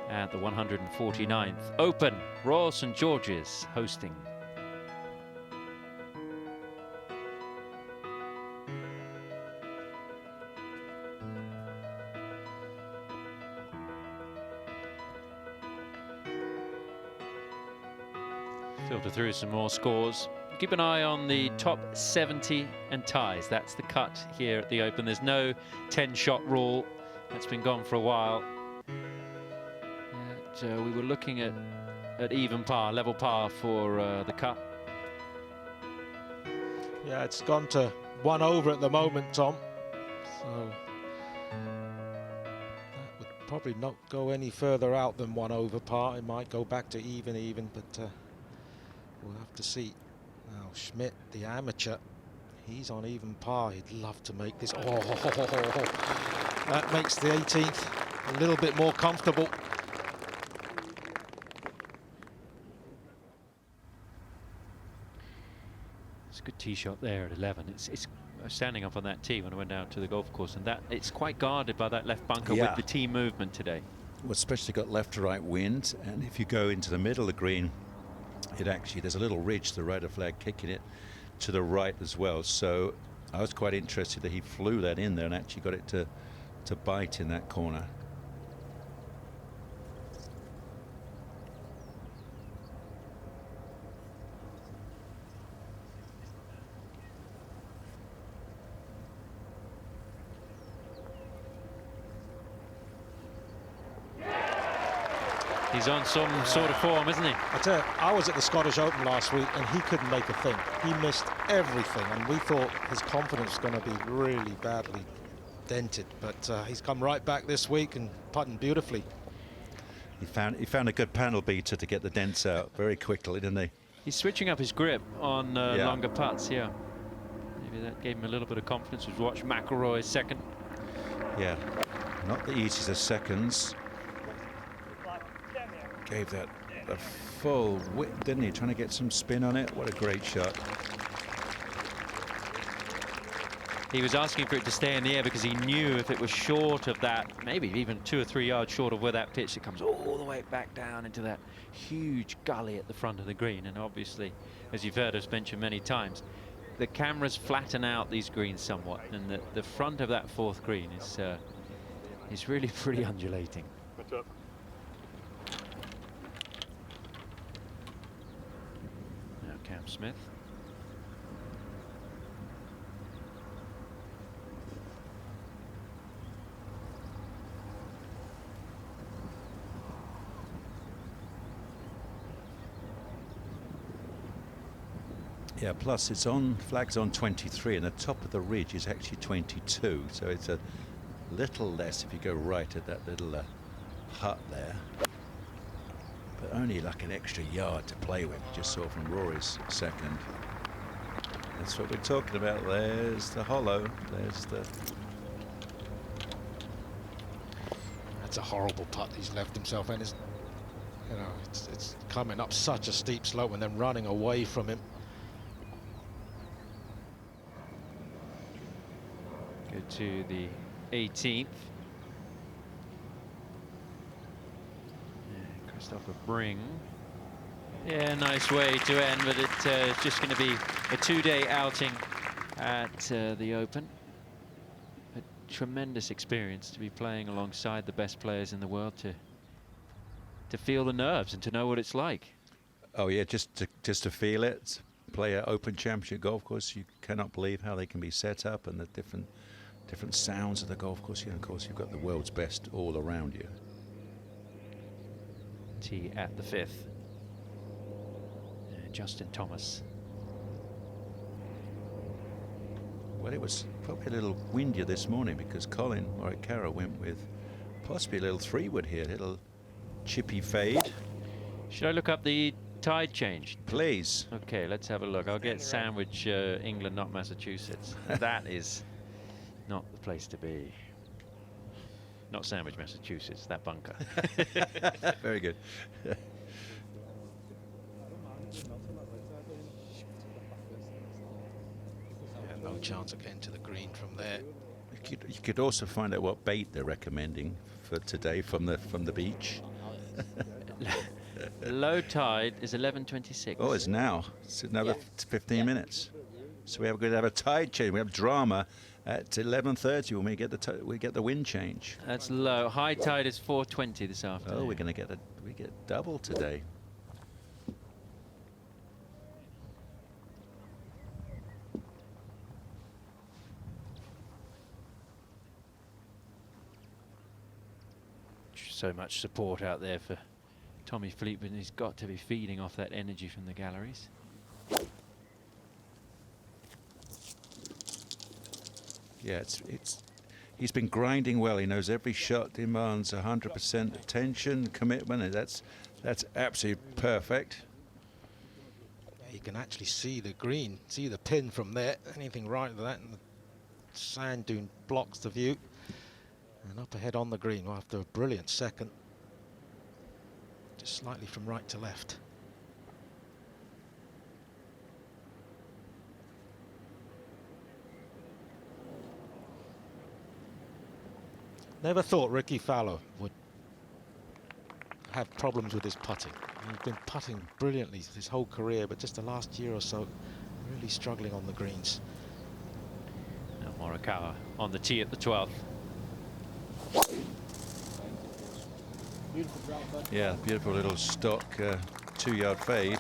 at the 149th Open. Royal St George's hosting. Filter through some more scores. Keep an eye on the top 70 and ties. That's the cut here at the Open. There's no 10-shot rule. That's been gone for a while. We were looking at even par, level par for the cut. Yeah, it's gone to 1 over at the moment, Tom. So that would probably not go any further out than 1 over par. It might go back to even, but we'll have to see. Now Schmidt, the amateur, he's on even par. He'd love to make this. Oh, that makes the 18th a little bit more comfortable. It's a good tee shot there at 11. It's standing up on that tee when I went out to the golf course, and that it's quite guarded by that left bunker with the tee movement today. Well, especially got left to right wind, and if you go into the middle of the green, it actually, there's a little ridge to the right of flag kicking it to the right as well. So I was quite interested that he flew that in there and actually got it to bite in that corner. He's on some sort of form, isn't he? I tell you, I was at the Scottish Open last week and he couldn't make a thing. He missed everything, and we thought his confidence was going to be really badly dented. But he's come right back this week and putting beautifully. He found a good panel beater to get the dents out very quickly, didn't he? He's switching up his grip on longer putts, yeah. Maybe that gave him a little bit of confidence. We've watched McIlroy's second. Yeah, not the easiest of seconds. Gave that a full whip, didn't he? Trying to get some spin on it. What a great shot. He was asking for it to stay in the air because he knew if it was short of that, maybe even 2 or 3 yards short of where that pitch, it comes all the way back down into that huge gully at the front of the green. And obviously, as you've heard us mention many times, the cameras flatten out these greens somewhat, and the front of that 4th green is really pretty undulating. What's up? Now Cam Smith. Yeah, plus it's on, flag's on 23, and the top of the ridge is actually 22, so it's a little less if you go right at that little hut there. But only like an extra yard to play with, you just saw from Rory's second. That's what we're talking about. There's the hollow, there's the... That's a horrible putt he's left himself in. You know, it's coming up such a steep slope and then running away from him. Go to the 18th. Christopher Bring. Yeah, nice way to end, but it's just going to be a two-day outing at the Open. A tremendous experience to be playing alongside the best players in the world, to feel the nerves and to know what it's like. Oh yeah, just to feel it. Play an Open Championship golf course, you cannot believe how they can be set up and the different sounds of the golf course. You know, of course, you've got the world's best all around you. Tee at the 5th. Justin Thomas. Well, it was probably a little windier this morning because Colin Morikawa went with possibly a little 3-wood here, a little chippy fade. Should I look up the tide change? Please. Okay, let's have a look. I'll get Sandwich, England, not Massachusetts. That is not the place to be. Not Sandwich, Massachusetts, that bunker. Very good. Yeah, no chance of getting to the green from there. You could also find out what bait they're recommending for today from the beach. Low tide is 11:26. Oh, it's now. It's another 15 minutes. So we're going to have a tide change. We have drama at 11:30 when we get the wind change. That's low. High tide is 4:20 this afternoon. Oh, we're going to get double today. So much support out there for Tommy Fleetwood, and he's got to be feeding off that energy from the galleries. Yeah, he's been grinding well. He knows every shot demands 100% attention, commitment, and that's absolutely perfect. Yeah, you can actually see the green, see the pin from there. Anything right with that, and the sand dune blocks the view. And up ahead on the green, well, after a brilliant second, just slightly from right to left. Never thought Ricky Fowler would have problems with his putting. He's been putting brilliantly his whole career, but just the last year or so, really struggling on the greens. Now Morikawa on the tee at the 12th. Beautiful drop, bud. Yeah, beautiful little stock 2-yard fade.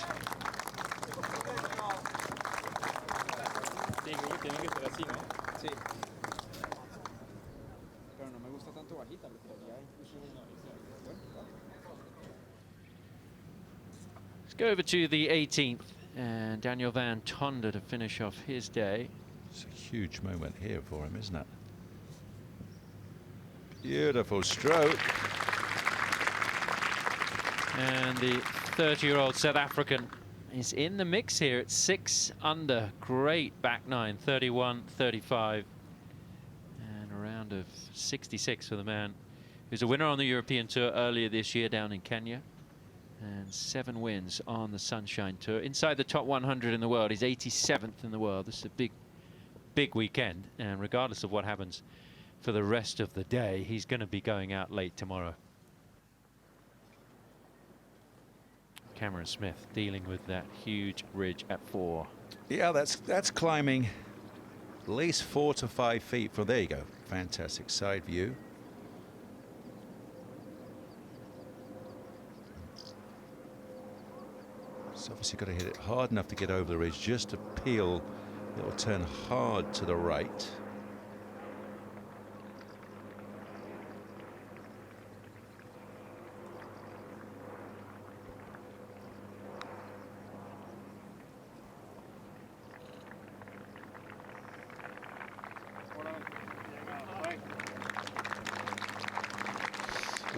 Let's go over to the 18th and Daniel Van Tonder to finish off his day. It's a huge moment here for him, isn't it? Beautiful stroke. And the 30-year-old South African is in the mix here at 6 under. Great back nine, 31, 35. And a round of 66 for the man who's a winner on the European Tour earlier this year down in Kenya. And 7 wins on the Sunshine Tour. Inside the top 100 in the world. He's 87th in the world. This is a big, big weekend. And regardless of what happens for the rest of the day, he's going to be going out late tomorrow. Cameron Smith dealing with that huge ridge at 4. Yeah, that's climbing at least 4 to 5 feet from there. You go. Fantastic side view. So obviously got to hit it hard enough to get over the ridge, just to peel. It'll turn hard to the right.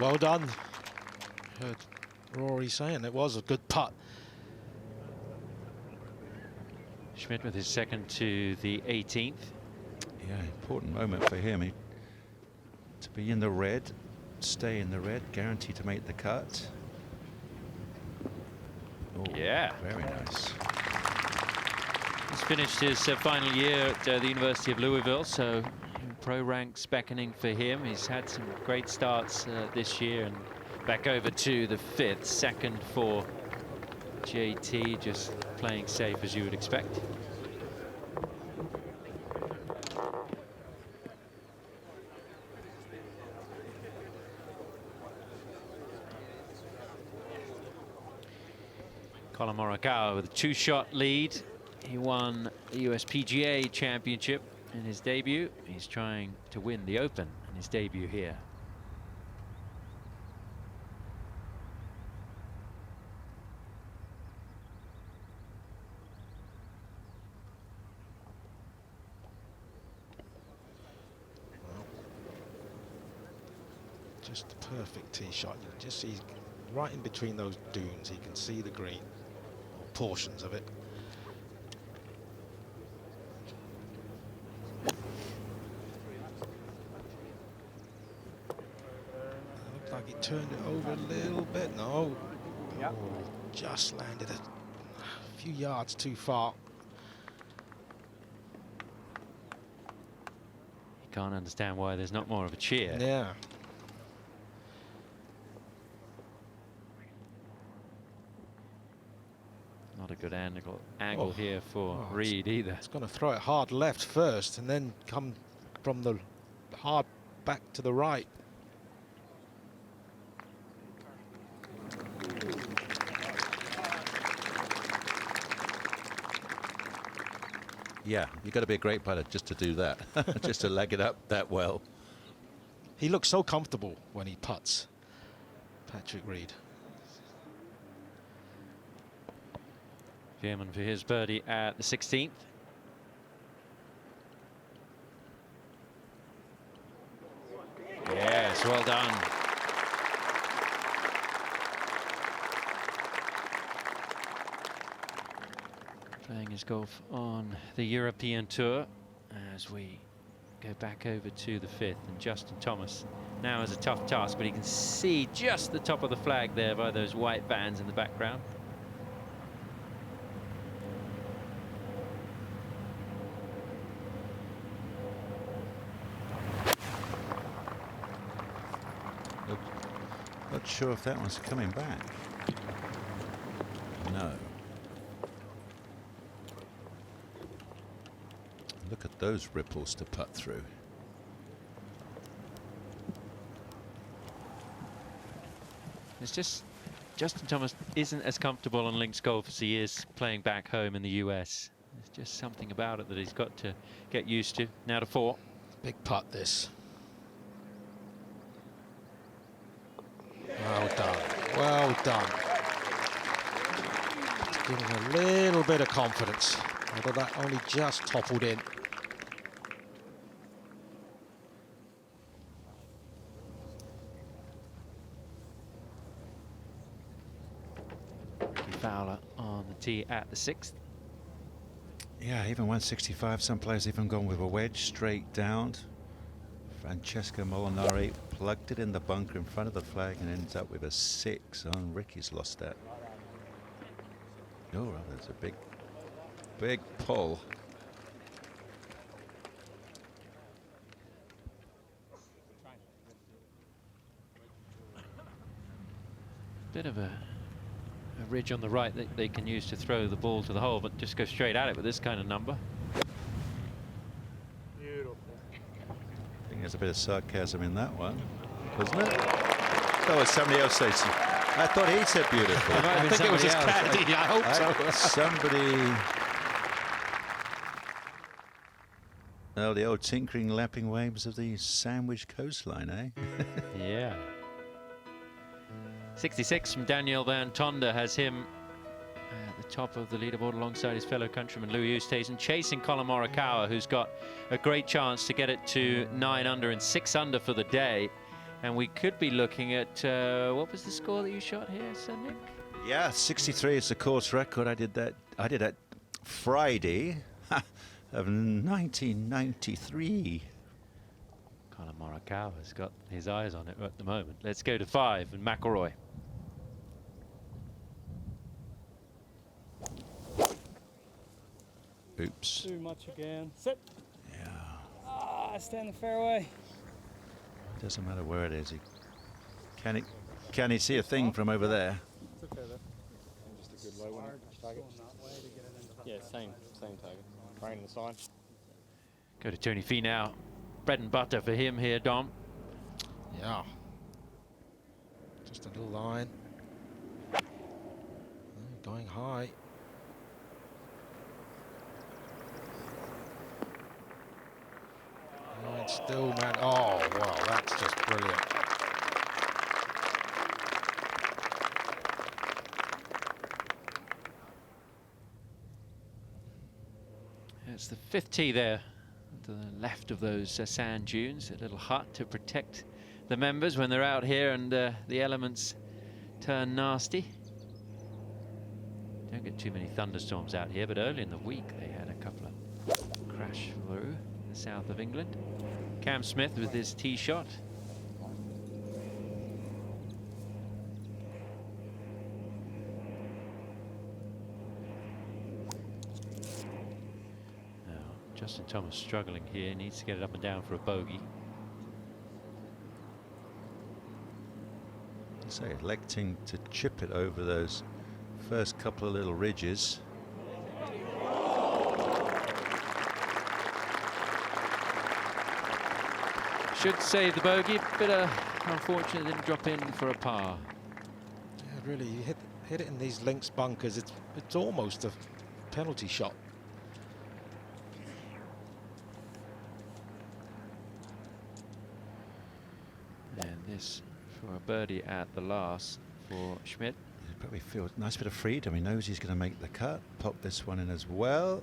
Well done. Heard Rory saying it was a good putt. Schmidt with his second to the 18th. Yeah, important moment for him. To be in the red, stay in the red, guaranteed to make the cut. Oh, yeah. Very nice. He's finished his final year at the University of Louisville, so pro ranks beckoning for him. He's had some great starts this year, and back over to the 5th, second for JT, just playing safe as you would expect. Colin Morikawa with a 2-shot lead. He won the USPGA Championship in his debut. He's trying to win the Open in his debut here. Just the perfect tee shot. You can just see right in between those dunes, you can see the green, or portions of it. Looked like he turned it over a little bit. No. Oh, just landed a few yards too far. You can't understand why there's not more of a cheer. Yeah. Not a good angle here for Reed either. It's going to throw it hard left first and then come from the hard back to the right. Yeah, you've got to be a great putter just to do that, just to leg it up that well. He looks so comfortable when he putts, Patrick Reed. Veerman for his birdie at the 16th. Yes, well done. Playing his golf on the European Tour as we go back over to the 5th, and Justin Thomas now has a tough task, but he can see just the top of the flag there by those white bands in the background. Not sure if that one's coming back. No. Look at those ripples to putt through. It's just Justin Thomas isn't as comfortable on links golf as he is playing back home in the US. There's just something about it that he's got to get used to. Now to 4. Big putt this. Well done. Well done. Giving a little bit of confidence, although that only just toppled in. Fowler on the tee at the 6th. Yeah, even 165. Some players even gone with a wedge straight down. Francesco Molinari plugged it in the bunker in front of the flag and ends up with a 6 on. Ricky's lost that. Oh, there's a big pull. Bit of a ridge on the right that they can use to throw the ball to the hole, but just go straight at it with this kind of number. I think there's a bit of sarcasm in that one, wasn't it? That was somebody else saying. I thought he said beautiful. I think it was his caddy. I hope so. Somebody. Oh, the old tinkering, lapping waves of the Sandwich coastline, eh? Yeah. 66 from Daniel Van Tonder has him at the top of the leaderboard alongside his fellow countryman Louis Oosthuizen, chasing Colin Morikawa, who's got a great chance to get it to 9 under and 6 under for the day. And we could be looking at, what was the score that you shot here, Sir Nick? Yeah, 63 is the course record. I did that Friday of 1993. Colin Morikawa has got his eyes on it at the moment. Let's go to 5 and McIlroy. Oops. Too much again. Sit. Yeah. Ah, stay in the fairway. It doesn't matter where it is. Can he see a thing from over there? It's okay though. Just a good low one. Target. Yeah, same target. Rain in the sign. Go to Tony Fee now. Bread and butter for him here, Dom. Yeah. Just a little line. Going high. And still, man. Oh, wow, that's just brilliant. It's the 5th tee there, to the left of those sand dunes, a little hut to protect the members when they're out here and the elements turn nasty. Don't get too many thunderstorms out here, but early in the week they had a couple of crash through in the south of England. Cam Smith with his tee shot. Justin Thomas struggling here, needs to get it up and down for a bogey. So electing to chip it over those first couple of little ridges. Should save the bogey, but unfortunately didn't drop in for a par. Yeah, really, you hit it in these links bunkers. It's almost a penalty shot. And this for a birdie at the last for Schmidt. He probably feels a nice bit of freedom. He knows he's going to make the cut. Pop this one in as well.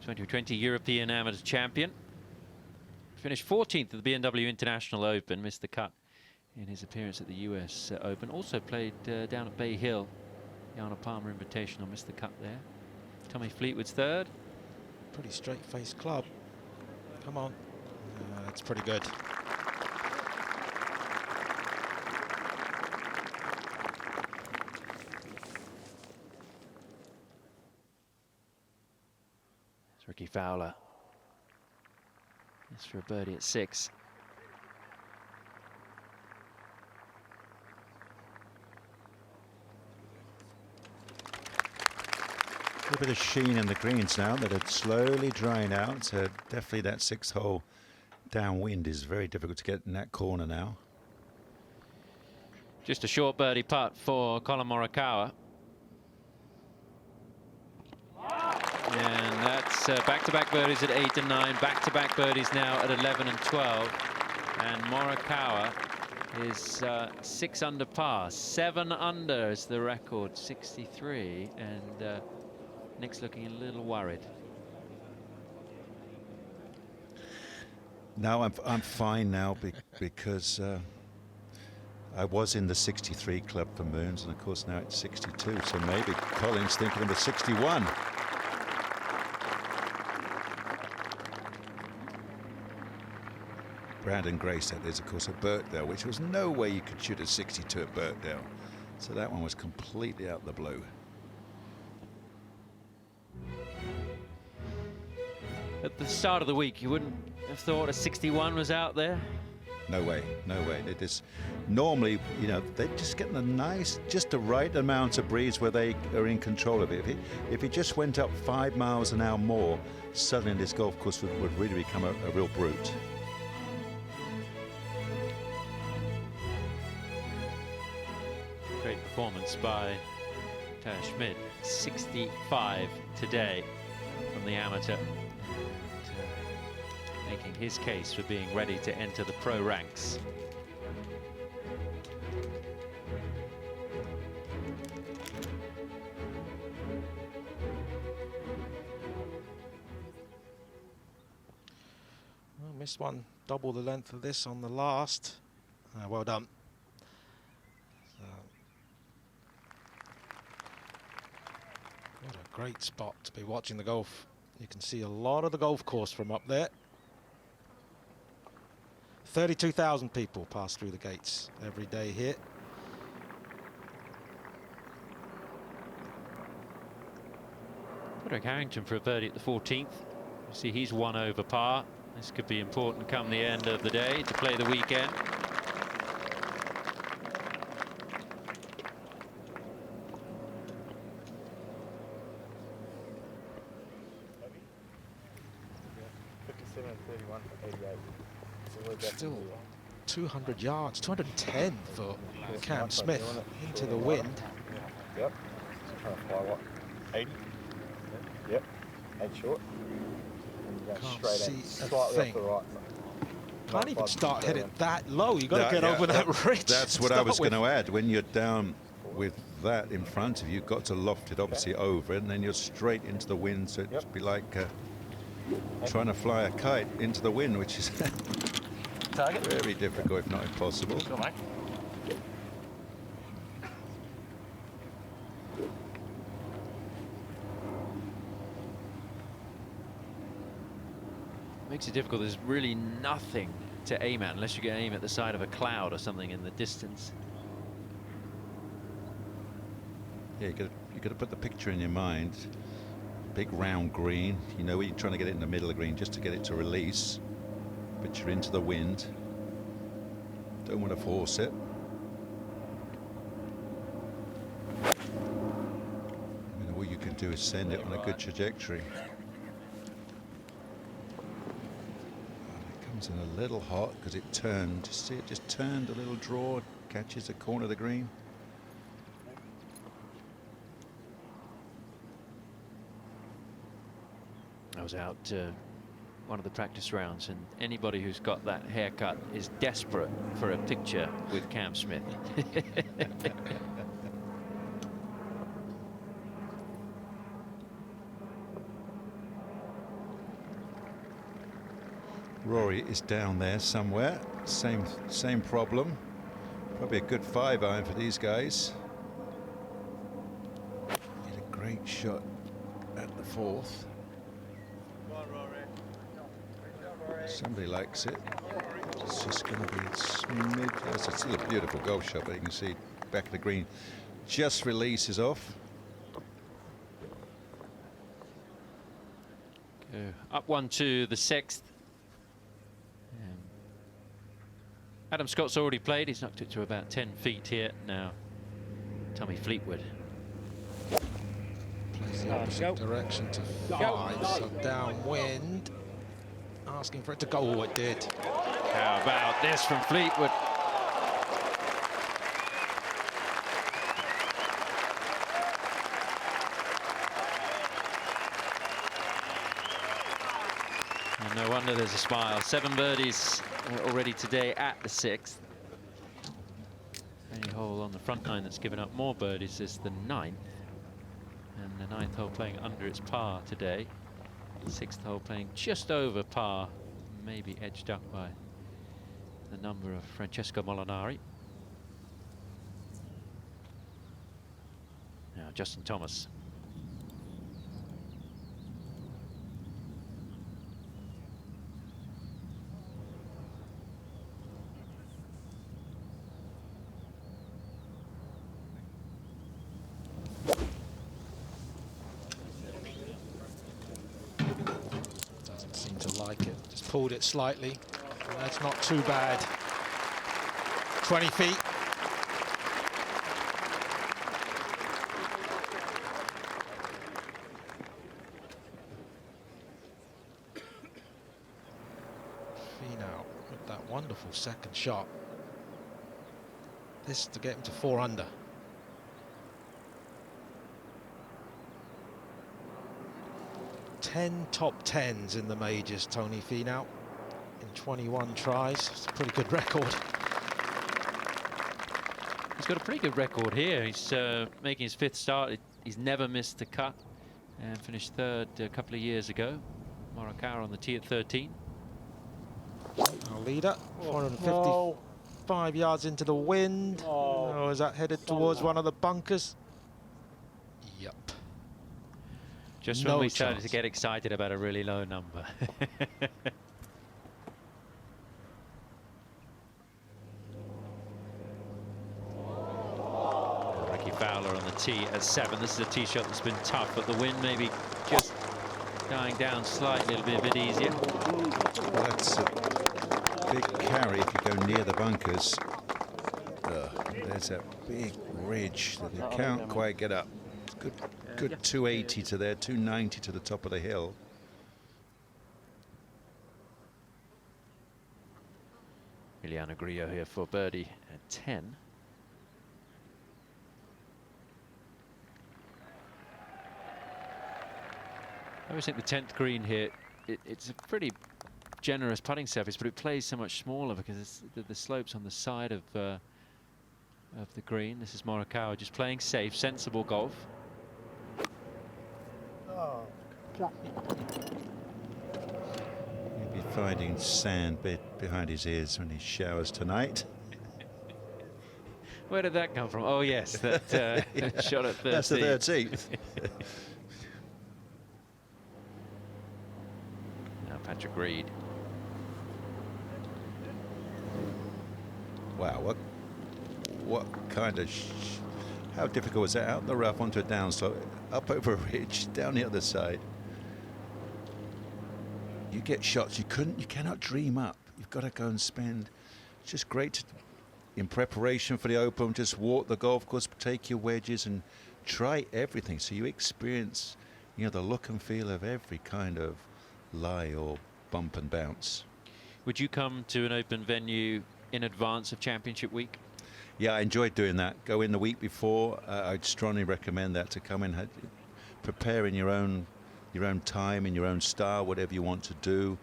2020 European Amateur Champion. Finished 14th at the BMW International Open. Missed the cut in his appearance at the US Open. Also played down at Bay Hill. The Arnold Palmer Invitational. Missed the cut there. Tommy Fleetwood's 3rd. Pretty straight-faced club. Come on. That's pretty good. It's Ricky Fowler. It's for a birdie at 6. A little bit of sheen in the greens now that are slowly drying out. So definitely that 6th hole downwind is very difficult to get in that corner now. Just a short birdie putt for Colin Morikawa. And that's back-to-back birdies at 8 and 9, back-to-back birdies now at 11 and 12. And Morikawa is 6 under par. 7 under is the record, 63. And Nick's looking a little worried. No, I'm fine now because I was in the 63 club for Moons, and of course now it's 62. So maybe Colin's thinking of a 61. Brandon Grace, that is, of course, at Birkdale, which was no way you could shoot a 62 at Birkdale. So that one was completely out the blue. At the start of the week, you wouldn't have thought a 61 was out there? No way, no way. They just normally, you know, they're just getting a nice, just the right amount of breeze where they are in control of it. If it just went up 5 miles an hour more, suddenly this golf course would really become a real brute. Great performance by Tyler Schmidt. 65 today from the amateur. Making his case for being ready to enter the pro ranks. missed one double the length of this on the last. Well done. So, what a great spot to be watching the golf. You can see a lot of the golf course from up there. 32,000 people pass through the gates every day here. Padraig Harrington for a birdie at the 14th. You see he's 1 over par. This could be important come the end of the day to play the weekend. Still 200 yards, 210 for Cam Smith into the wind. Yep. Trying to fly what? 80? Yep. 8 short. And you're going Can't straight in, see a slightly thing. off the right. Can't even start hitting that low. You've got to get over that ridge. That's what I was going to add. When you're down with that in front of you, you've got to loft it obviously over, and then you're straight into the wind. So it'd be like trying to fly a kite into the wind, which is very difficult, if not impossible. Makes it difficult. There's really nothing to aim at unless you can aim at the side of a cloud or something in the distance. Yeah, you got to put the picture in your mind. Big round green. You know, you're trying to get it in the middle of the green just to get it to release, but you're into the wind. Don't want to force it. And all you can do is send it on a good trajectory. In a little hot because it turned. See, it just turned a little draw, catches the corner of the green. I was out one of the practice rounds, and anybody who's got that haircut is desperate for a picture with Cam Smith. Rory is down there somewhere. Same problem. Probably a good 5-iron for these guys. Hit a great shot at the 4th. Somebody likes it. It's just going to be smidge. It's still a beautiful golf shot, but you can see back of the green just releases off. Up 1 to the 6th. Adam Scott's already played. He's knocked it to about 10 feet here now. Tommy Fleetwood. Plays the opposite direction to 5, so downwind. Asking for it to go. Oh, it did. How about this from Fleetwood? And no wonder there's a smile. 7 birdies already today at the 6th. Only hole on the front 9 that's given up more birdies is the 9th. And the 9th hole playing under its par today. 6th hole playing just over par, maybe edged up by the number of Francesco Molinari. Now Justin Thomas. Pulled it slightly. That's not too bad. 20 feet. Finau with that wonderful second shot. This to get him to 4 under. Ten top 10s in the majors, Tony Finau, in 21 tries. It's a pretty good record. He's got a pretty good record here. He's making his 5th start. He's never missed a cut and finished 3rd a couple of years ago. Morikawa on the tee at 13. Our leader, 455 yards into the wind. Oh, is that headed towards one of the bunkers? Yep. Just No when we started chance. to get excited about a really low number. Ricky Fowler on the tee at 7. This is a tee shot that's been tough, but the wind maybe just dying down slightly, it'll be a bit easier. Well, that's a big carry if you go near the bunkers. There's a big ridge that you can't quite get up. Good 280 to there, 290 to the top of the hill. Emiliano Grillo here for birdie at 10. I always think the 10th green here, it's a pretty generous putting surface, but it plays so much smaller because it's the slopes on the side of the green. This is Morikawa just playing safe, sensible golf. He'll be finding sand behind his ears when he showers tonight. Where did that come from? Oh yes, that shot at 13. That's the 13th. Now Patrick Reed. Wow, what kind of how difficult was that? Out the rough onto a downslope, up over a ridge, down the other side. You get shots you cannot dream up. You've got to go and spend. It's just great in preparation for the Open. Just walk the golf course, take your wedges, and try everything. So you experience, the look and feel of every kind of lie or bump and bounce. Would you come to an Open venue in advance of Championship week? Yeah, I enjoyed doing that. Go in the week before. I'd strongly recommend that, to come in, prepare in your own time, in your own style, whatever you want to do.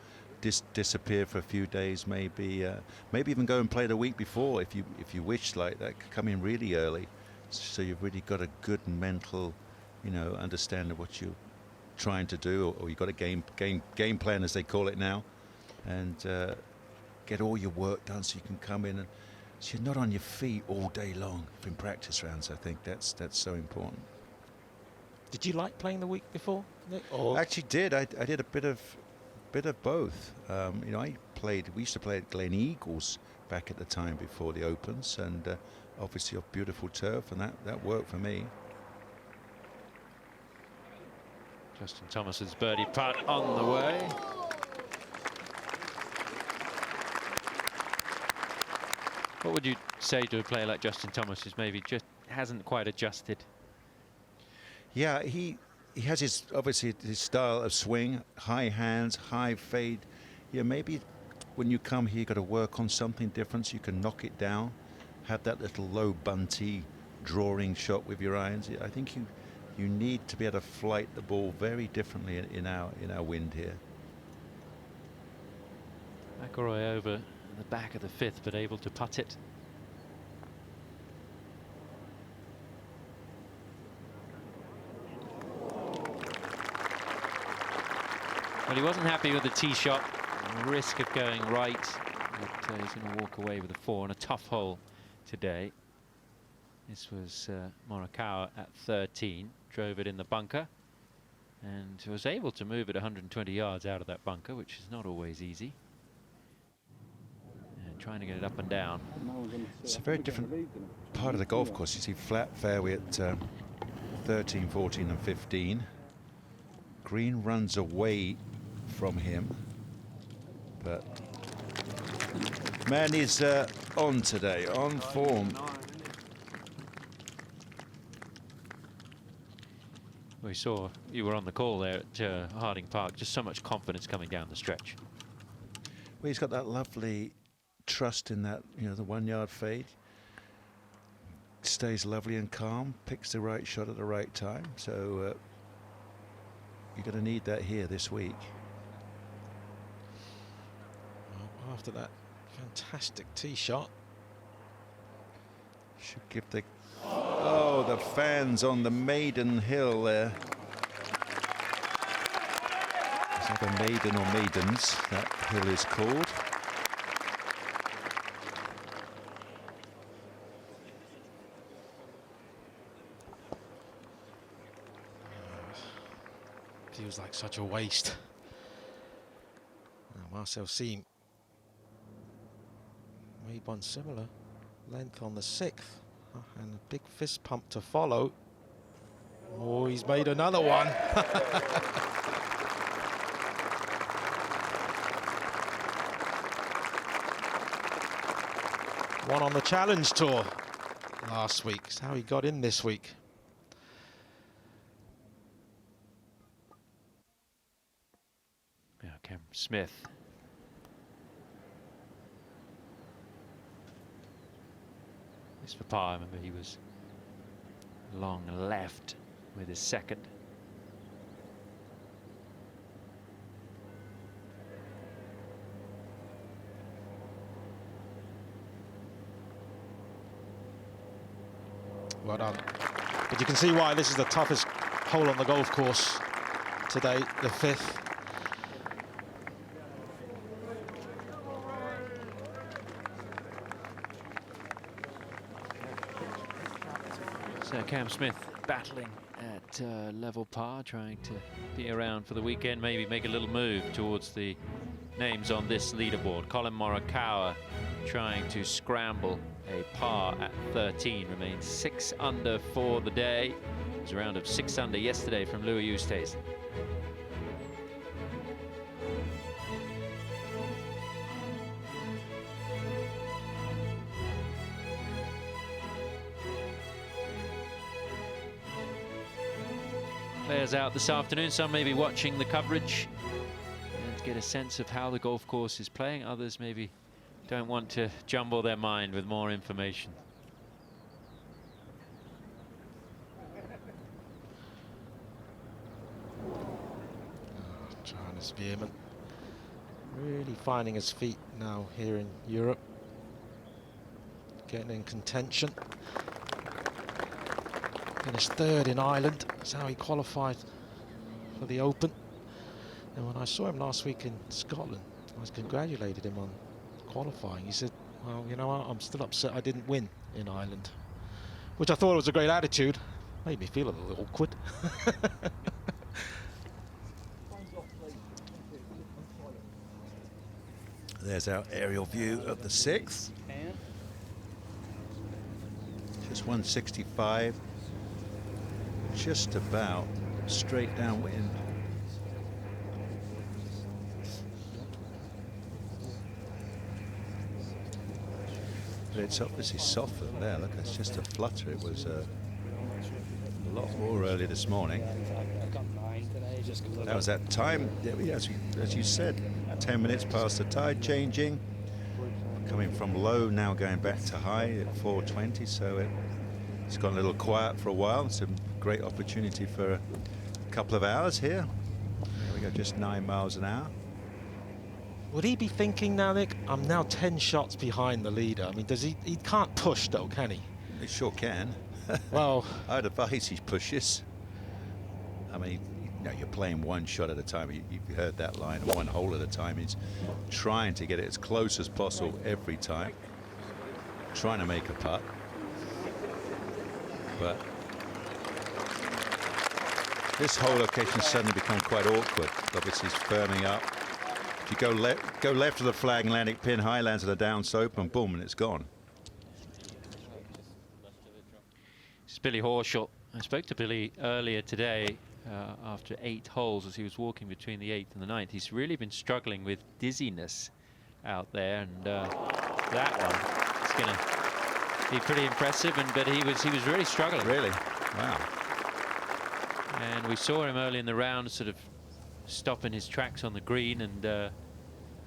Disappear for a few days, maybe even go and play the week before if you wish like that. Come in really early, so you've really got a good mental, understanding of what you're trying to do, or you've got a game plan as they call it now, and get all your work done so you can come in and so you're not on your feet all day long in practice rounds. I think that's so important. Did you like playing the week before, Nick? I actually did. I did a bit of both. We used to play at Glen Eagles back at the time before the Opens, and obviously off beautiful turf, and that worked for me. Justin Thomas's birdie putt on the way. What would you say to a player like Justin Thomas, who's maybe just hasn't quite adjusted? Yeah, he has his style of swing, high hands, high fade. Yeah, maybe when you come here, you've got to work on something different so you can knock it down. Have that little low bunty drawing shot with your irons. I think you need to be able to flight the ball very differently in our wind here. McIlroy over the back of the 5th, but able to putt it. Well, he wasn't happy with the tee shot. Risk of going right. But, he's going to walk away with a 4 on a tough hole today. This was Morikawa at 13. Drove it in the bunker and was able to move it 120 yards out of that bunker, which is not always easy. And trying to get it up and down. It's a very different part of the golf course. You see flat fairway at 13, 14 and 15. Green runs away from him, but man is on today, on form. We saw you were on the call there at Harding Park. Just so much confidence coming down the stretch. Well, he's got that lovely trust in that, the 1 yard fade. Stays lovely and calm, picks the right shot at the right time. So you're going to need that here this week. Well, after that fantastic tee shot, should give the the fans on the maiden hill there. It's either maiden or maidens, that hill is called. such a waste. Now Marcel Siem made one similar length on the 6th, and a big fist pump to follow. Oh, he's made another one. One on the Challenge Tour last week. That's how he got in this week. Yeah, Cameron Smith. This for par, I remember he was long left with his second. Well done. But you can see why this is the toughest hole on the golf course today, the 5th. So Cam Smith battling at level par, trying to be around for the weekend, maybe make a little move towards the names on this leaderboard. Colin Morikawa trying to scramble a par at 13, remains 6 under for the day. It was a round of 6 under yesterday from Louis Oosthuizen. Players out this afternoon, some may be watching the coverage and get a sense of how the golf course is playing. Others maybe don't want to jumble their mind with more information. Johannes Spearman really finding his feet now here in Europe, getting in contention. Finished 3rd in Ireland. That's how he qualified for the Open. And when I saw him last week in Scotland, I congratulated him on qualifying. He said, well, you know what, I'm still upset I didn't win in Ireland, which I thought was a great attitude. Made me feel a little awkward. There's our aerial view of the 6th. Just 165. Just about straight downwind. But it's obviously softened there. Look, it's just a flutter. It was a lot more early this morning. That was that time, as you said, 10 minutes past the tide changing. Coming from low, now going back to high at 420. So it's gone a little quiet for a while. It's a great opportunity for a couple of hours here. There we go, just 9 miles an hour. Would he be thinking now, Nick, I'm now 10 shots behind the leader? I mean, he can't push though, can he? He sure can. Well, I'd advise he pushes. I mean, you're playing one shot at a time. You've heard that line, one hole at a time. He's trying to get it as close as possible every time. Trying to make a putt. But this whole location suddenly become quite awkward. Obviously, he's firming up. If you go left of the flag and land it pin high, lands at a down slope, and boom, and it's gone. It's Billy Horschel. I spoke to Billy earlier today after 8 holes as he was walking between the 8th and the 9th. He's really been struggling with dizziness out there, and that one is going to be pretty impressive. But he was really struggling. Really? Wow. And we saw him early in the round sort of stopping his tracks on the green, and I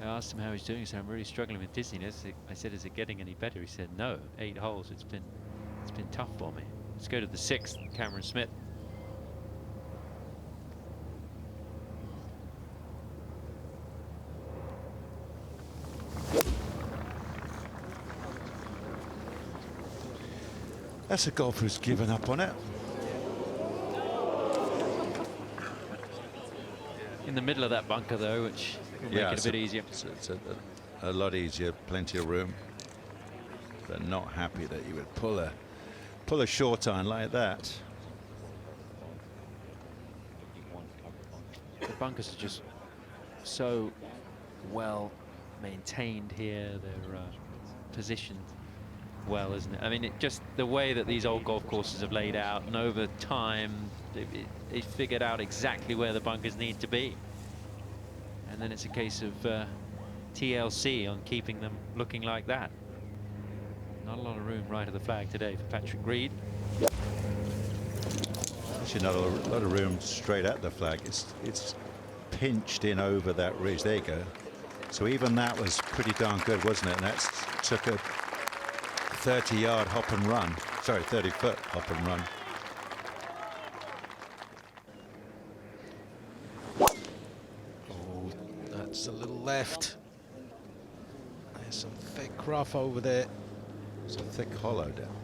asked him how he's doing. He said, I'm really struggling with dizziness. I said, is it getting any better? He said, no, 8 holes. It's been tough for me. Let's go to the 6th, Cameron Smith. That's a golfer who's given up on it. In the middle of that bunker, though, which will make it a bit easier. It's a lot easier, plenty of room. But not happy that you would pull a short iron like that. bunkers are just so well maintained here. They're positioned well, isn't it? I mean, just the way that these old golf courses have laid out, and over time, they figured out exactly where the bunkers need to be. And then it's a case of TLC on keeping them looking like that. Not a lot of room right of the flag today for Patrick Reed. Actually, not a lot of room straight at the flag. It's pinched in over that ridge. There you go. So even that was pretty darn good, wasn't it? And that took a 30-yard hop and run. Sorry, 30-foot hop and run. Oh, that's a little left. There's some thick rough over there. Some thick hollow down.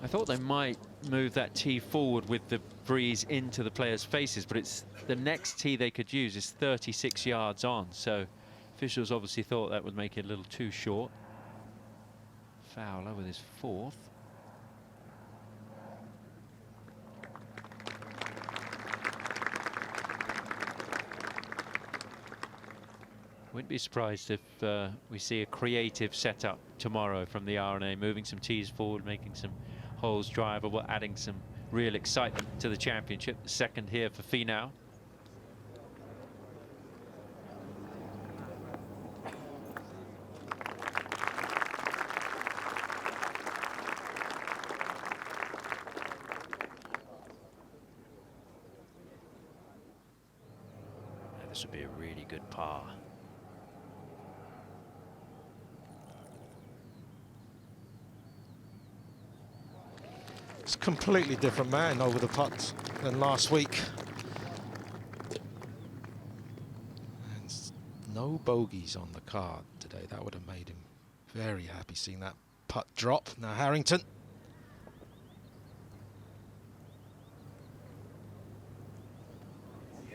I thought they might move that tee forward with the breeze into the players' faces, but it's the next tee they could use is 36 yards on, so officials obviously thought that would make it a little too short. Fowler with his fourth. Wouldn't be surprised if we see a creative setup tomorrow from the R&A, moving some tees forward, making some holes drivable, adding some real excitement to the championship. The second here for Finau. This would be a really good par. It's a completely different man over the putt than last week. And no bogeys on the card today. That would have made him very happy seeing that putt drop. Now Harrington.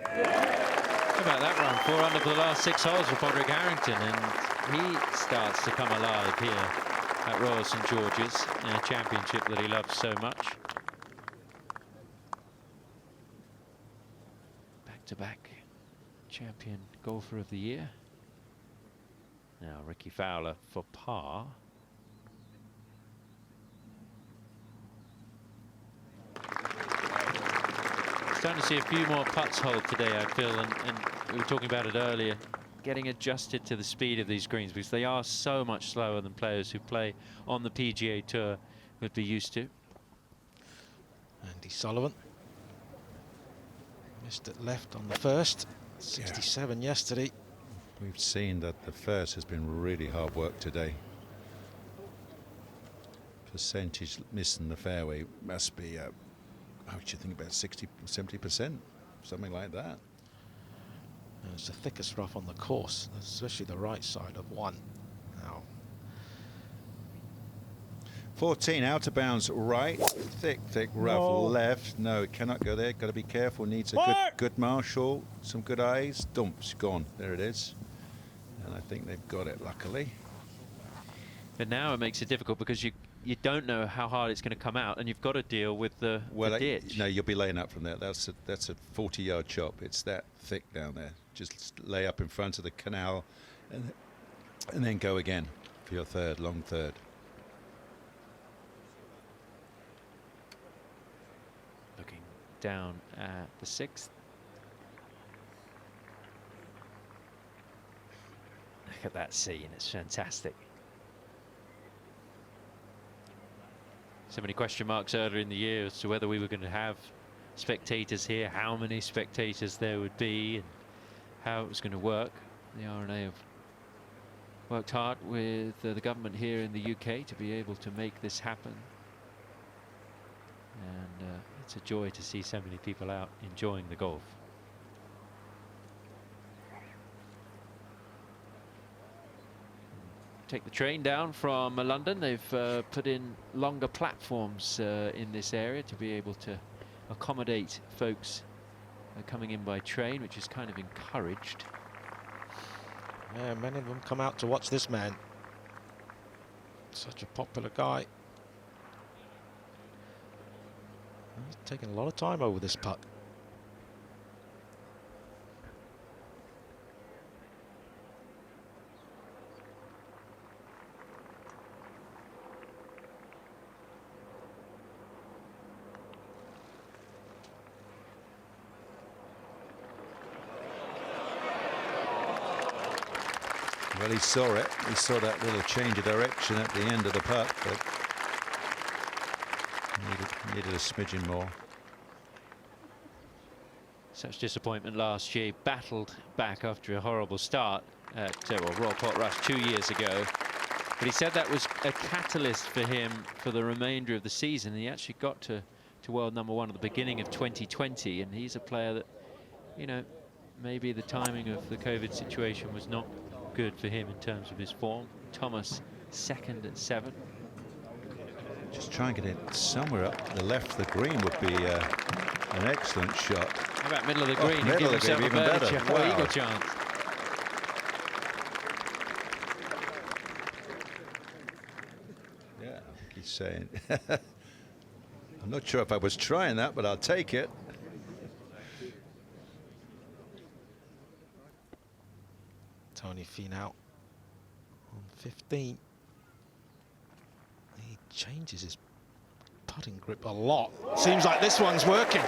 How about that run? 4 under for the last 6 holes for Padraig Harrington, and he starts to come alive here at Royal St George's in a championship that he loves so much. Back-to-back champion golfer of the year. Now Ricky Fowler for par. Starting to see a few more putts hold today, I feel, and we were talking about it earlier, getting adjusted to the speed of these greens because they are so much slower than players who play on the PGA Tour would be used to. Andy Sullivan missed it left on the first. 67 yesterday. We've seen that the first has been really hard work today. Percentage missing the fairway must be, how would you think, about 60, 70%, something like that. And it's the thickest rough on the course, especially the right side of one. Now 14 out of bounds right, thick rough left. No, it cannot go there. Got to be careful. Needs a good marshal, some good eyes. Dumps gone. There it is. And I think they've got it, luckily. But now it makes it difficult because you don't know how hard it's going to come out, and you've got to deal with the ditch. No, you'll be laying up from there. That's a 40-yard chop. It's that thick down there. Just lay up in front of the canal, and then go again for your third, long third. Looking down at the 6th. Look at that scene. It's fantastic. So many question marks earlier in the year as to whether we were going to have spectators here, how many spectators there would be, and how it was going to work. The R&A have worked hard with the government here in the UK to be able to make this happen. And it's a joy to see so many people out enjoying the golf. Take the train down from London. They've put in longer platforms in this area to be able to accommodate folks coming in by train, which is kind of encouraged. Yeah, many of them come out to watch this man. Such a popular guy. taking a lot of time over this putt. Well, he saw it. He saw that little change of direction at the end of the putt, but needed a smidgen more. Such disappointment last year. Battled back after a horrible start at Royal Portrush 2 years ago. But he said that was a catalyst for him for the remainder of the season. He actually got to world #1 at the beginning of 2020, and he's a player that, you know, maybe the timing of the COVID situation was not good for him in terms of his form. Thomas second at 7. Just try and get it somewhere up the left of the green would be an excellent shot. How about middle of the green? And give himself a birdie chance, or eagle chance. Yeah, he's saying. I'm not sure if I was trying that, but I'll take it. Tony Finau on 15. He changes his putting grip a lot. Seems like this one's working.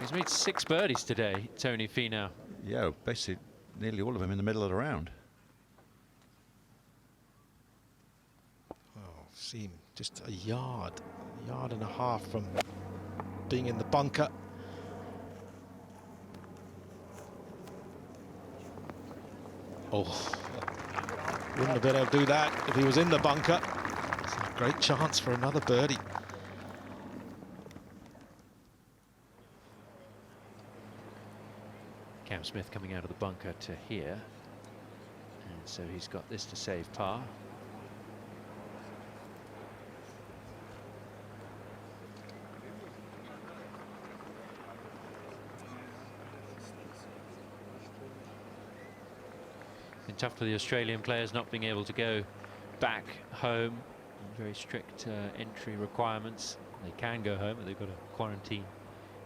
He's made 6 birdies today, Tony Finau. Yeah, basically nearly all of them in the middle of the round. Oh, seem just a yard and a half from being in the bunker. Oh, wouldn't have been able to do that if he was in the bunker. It's a great chance for another birdie. Cam Smith coming out of the bunker to here. And so he's got this to save par. Been tough for the Australian players not being able to go back home. Very strict entry requirements. They can go home, but they've got to quarantine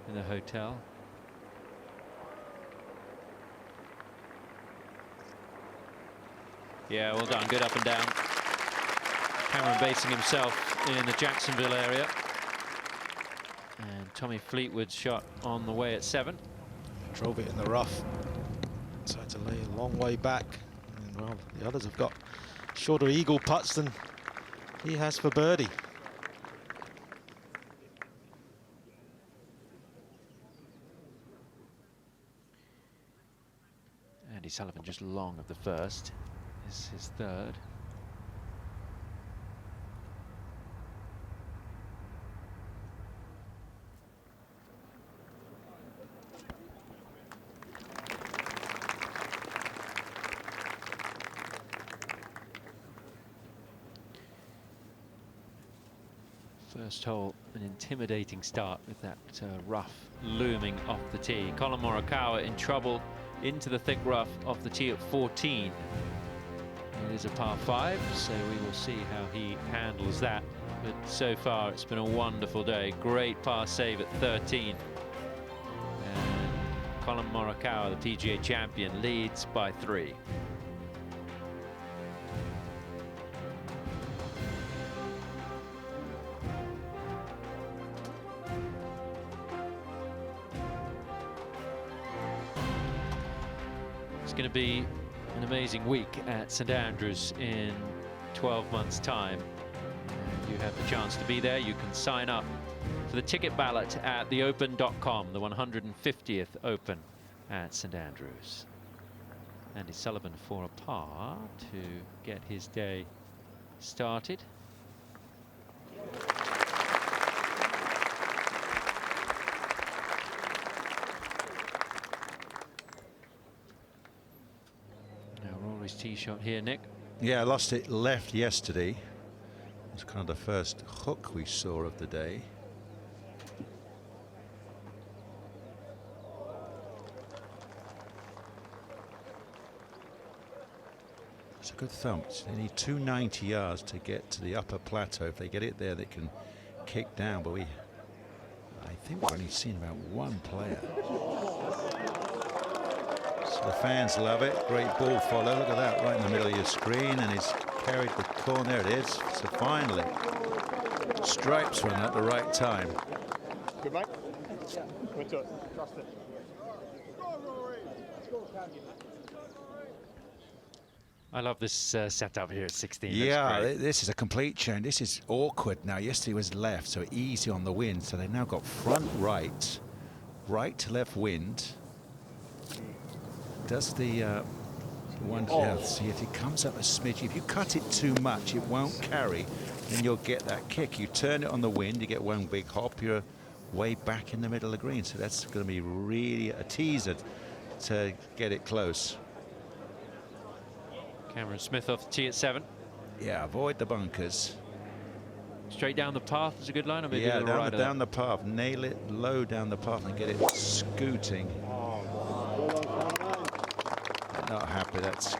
in the hotel. Yeah, well done. Good up and down. Cameron basing himself in the Jacksonville area. And Tommy Fleetwood's shot on the way at 7. Drove it in the rough. So had to lay a long way back. And well, the others have got shorter eagle putts than he has for birdie. Andy Sullivan just long of the first. This is his third. First hole, an intimidating start with that rough looming off the tee. Colin Morikawa in trouble into the thick rough off the tee at 14. It is a par 5, so we will see how he handles that. But so far, it's been a wonderful day. Great par save at 13. And Colin Morikawa, the PGA champion, leads by 3. It's going to be an amazing week at St Andrews in 12 months' time. You have the chance to be there. You can sign up for the ticket ballot at theopen.com, the 150th Open at St Andrews. Andy Sullivan for a par to get his day started. His tee shot here, Nick. Yeah, I lost it left yesterday. It was kind of the first hook we saw of the day. It's a good thump. They need 290 yards to get to the upper plateau. If they get it there, they can kick down. But I think we've only seen about one player. So the fans love it. Great ball follow. Look at that, right in the middle of your screen, and he's carried the corner. There it is. So finally, stripes run at the right time. Good, mate. Went to it. Trust it. I love this setup here at 16. Yeah, this is a complete change. This is awkward now. Yesterday was left, so easy on the wind. So they've now got front right, right to left wind. Does the one? Yeah, see if it comes up a smidge. If you cut it too much, it won't carry. Then you'll get that kick. You turn it on the wind, you get one big hop. You're way back in the middle of the green. So that's going to be really a teaser to get it close. Cameron Smith off the tee at 7. Yeah, avoid the bunkers. Straight down the path is a good line, or maybe Yeah, a little right down the path. Nail it low down the path and get it scooting. Not happy. That's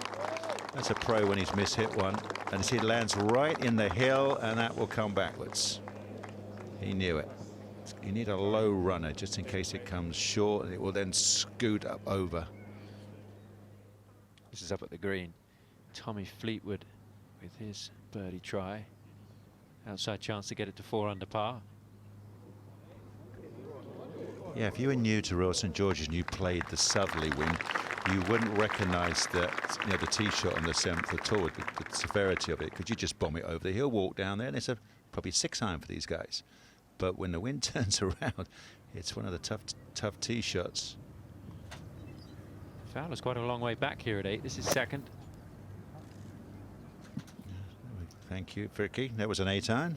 a pro when he's mishit one. And see, it lands right in the hill, and that will come backwards. He knew it. You need a low runner just in case it comes short, and it will then scoot up over. This is up at the green. Tommy Fleetwood with his birdie try. Outside chance to get it to 4 under par. Yeah, if you were new to Royal St George's and you played the southerly wind, you wouldn't recognise that, you know, the tee shot on the 7th at all, the severity of it. Could you just bomb it over the hill, walk down there, and it's probably 6-iron for these guys. But when the wind turns around, it's one of the tough tee shots. Fowler's quite a long way back here at 8. This is second. Thank you, Fricky. That was an 8-iron.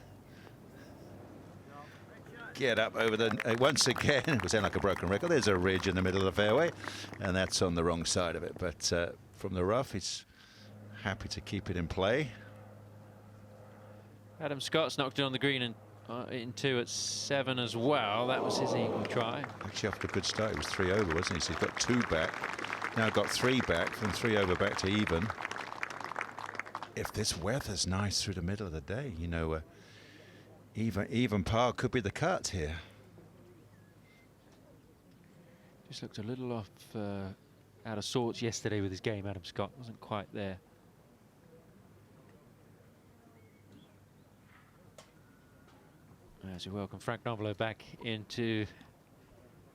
Get up over the... once again, it was like a broken record. There's a ridge in the middle of the fairway, and that's on the wrong side of it. But from the rough, he's happy to keep it in play. Adam Scott's knocked it on the green and in 2 at 7 as well. That was his eagle try. Actually, after a good start, he was 3 over, wasn't he? So he's got 2 back. Now got 3 back, from 3 over back to even. If this weather's nice through the middle of the day, you know, even par could be the cut here. Just looked a little off, out of sorts yesterday with his game. Adam Scott wasn't quite there. As we welcome Frank Novelo back into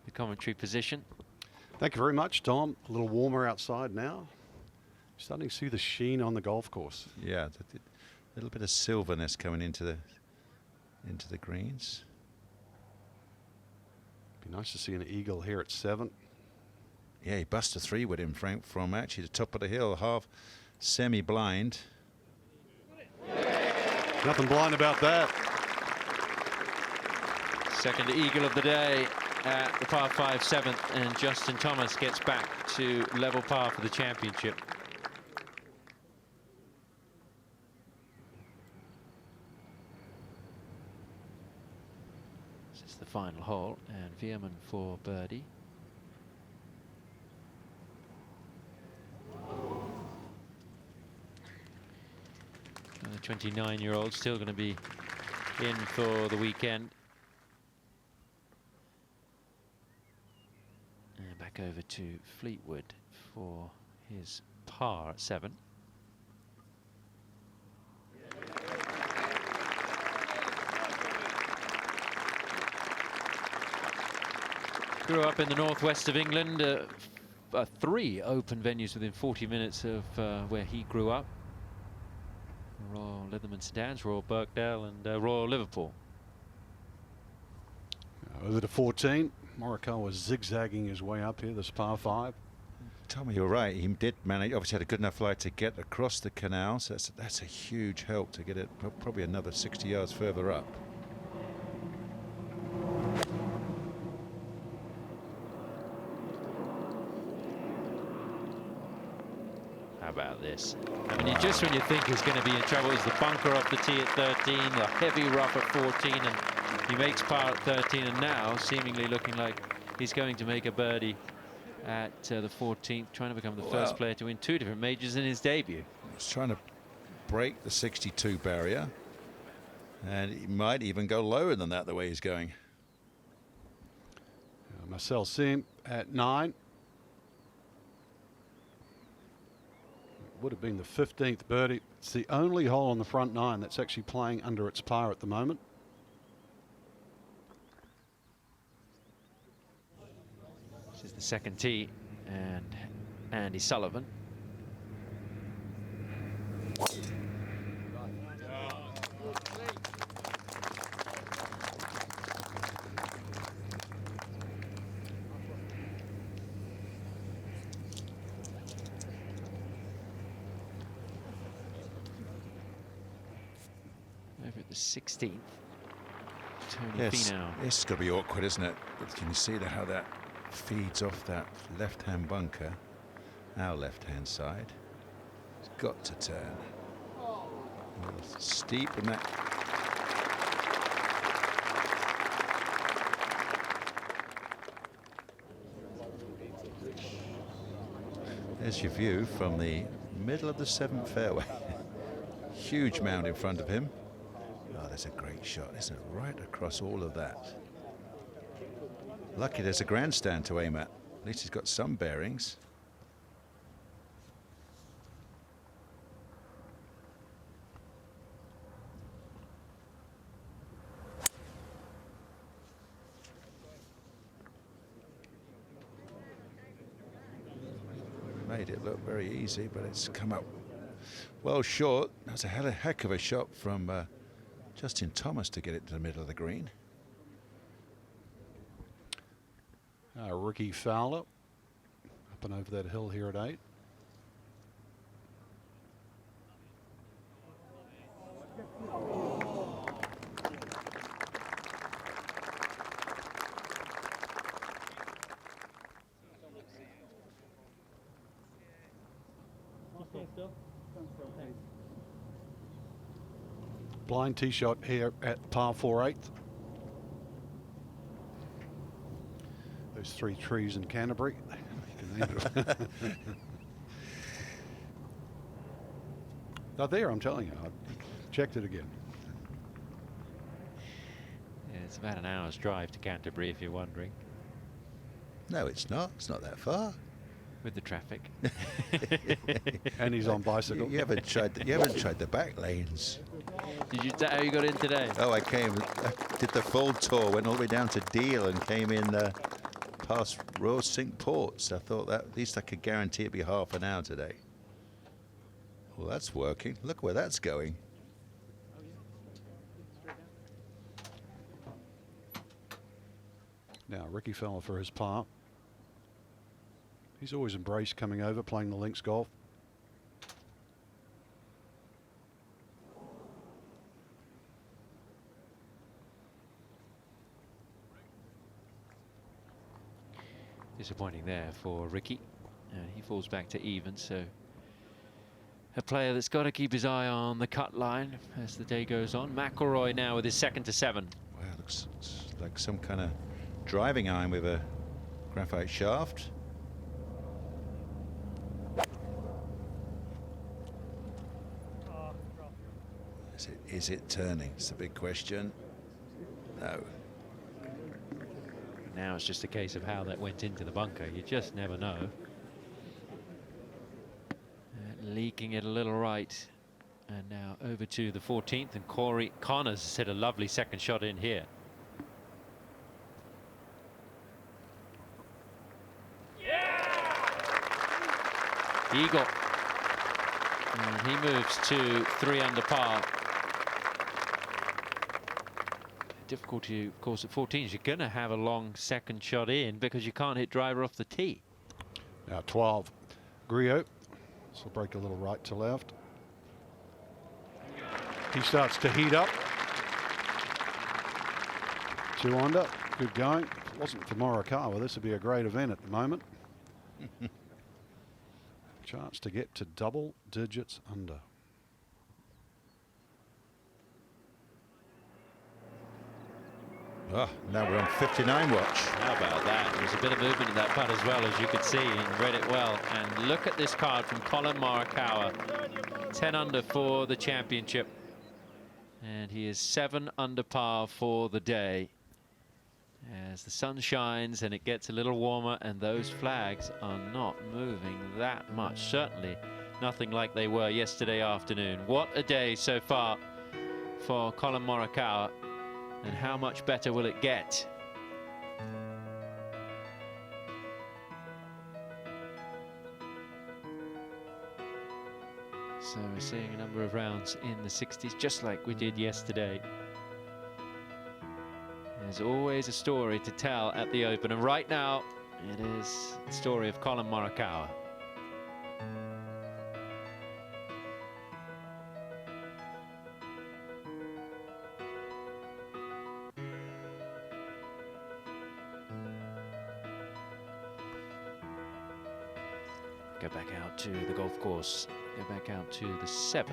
the commentary position. Thank you very much, Tom. A little warmer outside now. Starting to see the sheen on the golf course. Yeah, a little bit of silverness coming into the greens. Be nice to see an eagle here at 7. Yeah, he busted 3 with him, Frank, from actually the top of the hill, half semi-blind. Nothing blind about that. Second eagle of the day at the par 5 7th, and Justin Thomas gets back to level par for the championship. This is the final hole, and Veerman for birdie. The 29-year-old still going to be in for the weekend. And back over to Fleetwood for his par at 7. Grew up in the northwest of England. 3 open venues within 40 minutes of where he grew up. Royal Leatherman St Anne's, Royal Birkdale and Royal Liverpool. Over to 14. Morikawa was zigzagging his way up here, this par 5. Tommy, you're right. He did manage, obviously had a good enough lie to get across the canal. So that's a huge help to get it probably another 60 yards further up. How about this? I mean, just when you think he's going to be in trouble, is the bunker off the tee at 13, the heavy rough at 14, and he makes par at 13, and now seemingly looking like he's going to make a birdie at the 14th, trying to become the first player to win 2 different majors in his debut. He's trying to break the 62 barrier, and he might even go lower than that the way he's going. Marcel Sim at 9. Would have been the 15th birdie. It's the only hole on the front 9 that's actually playing under its par at the moment. This is the second tee, and Andy Sullivan. Over at the 16th, Tony Finau. This is going to be awkward, isn't it? But can you see how that feeds off that left-hand bunker, our left-hand side? It's got to turn. A little steep and that. There's your view from the middle of the 7th fairway. Huge mound in front of him. Oh, that's a great shot, isn't it? Right across all of that. Lucky there's a grandstand to aim at. At least he's got some bearings. Made it look very easy, but it's come up well short. That's a heck of a shot from Justin Thomas to get it to the middle of the green. Ricky Fowler up and over that hill here at 8. Blind tee shot here at par 4/8. Those 3 trees in Canterbury. You can name it. Not there, I'm telling you. I checked it again. Yeah, it's about an hour's drive to Canterbury, if you're wondering. No, it's not. It's not that far. With the traffic. And he's on bicycle. You haven't tried. You haven't tried the back lanes. Did you? How you got in today? Oh, I did the full tour. Went all the way down to Deal and came in past Royal Cinque Ports. I thought that at least I could guarantee it'd be half an hour today. Well, that's working. Look where that's going. Now Ricky Fowler for his par. He's always embraced coming over, playing the links golf. Disappointing there for Ricky. He falls back to even, so a player that's got to keep his eye on the cut line as the day goes on. McIlroy now with his 2nd to 7. Wow, looks like some kind of driving iron with a graphite shaft. Is it turning? It's a big question. No. Now it's just a case of how that went into the bunker. You just never know. Leaking it a little right. And now over to the 14th, and Corey Connors has hit a lovely 2nd shot in here. Eagle. And he moves to 3 under par. Difficulty, of course, at 14 is you're going to have a long 2nd shot in because you can't hit driver off the tee. Now 12. Griot. So break a little right to left. He starts to heat up. 2 under. Good going. If it wasn't for Morikawa, this would be a great event at the moment. Chance to get to double digits under. Oh, now we're on 59 watch. How about that? There's a bit of movement in that putt as well, as you could see, and read it well. And look at this card from Colin Morikawa. 10 under for the championship. And he is 7 under par for the day. As the sun shines and it gets a little warmer, and those flags are not moving that much. Certainly nothing like they were yesterday afternoon. What a day so far for Collin Morikawa, and how much better will it get? So we're seeing a number of rounds in the 60s, just like we did yesterday. There's always a story to tell at the Open, and right now it is the story of Collin Morikawa. Go back out to the golf course, go back out to the 7th.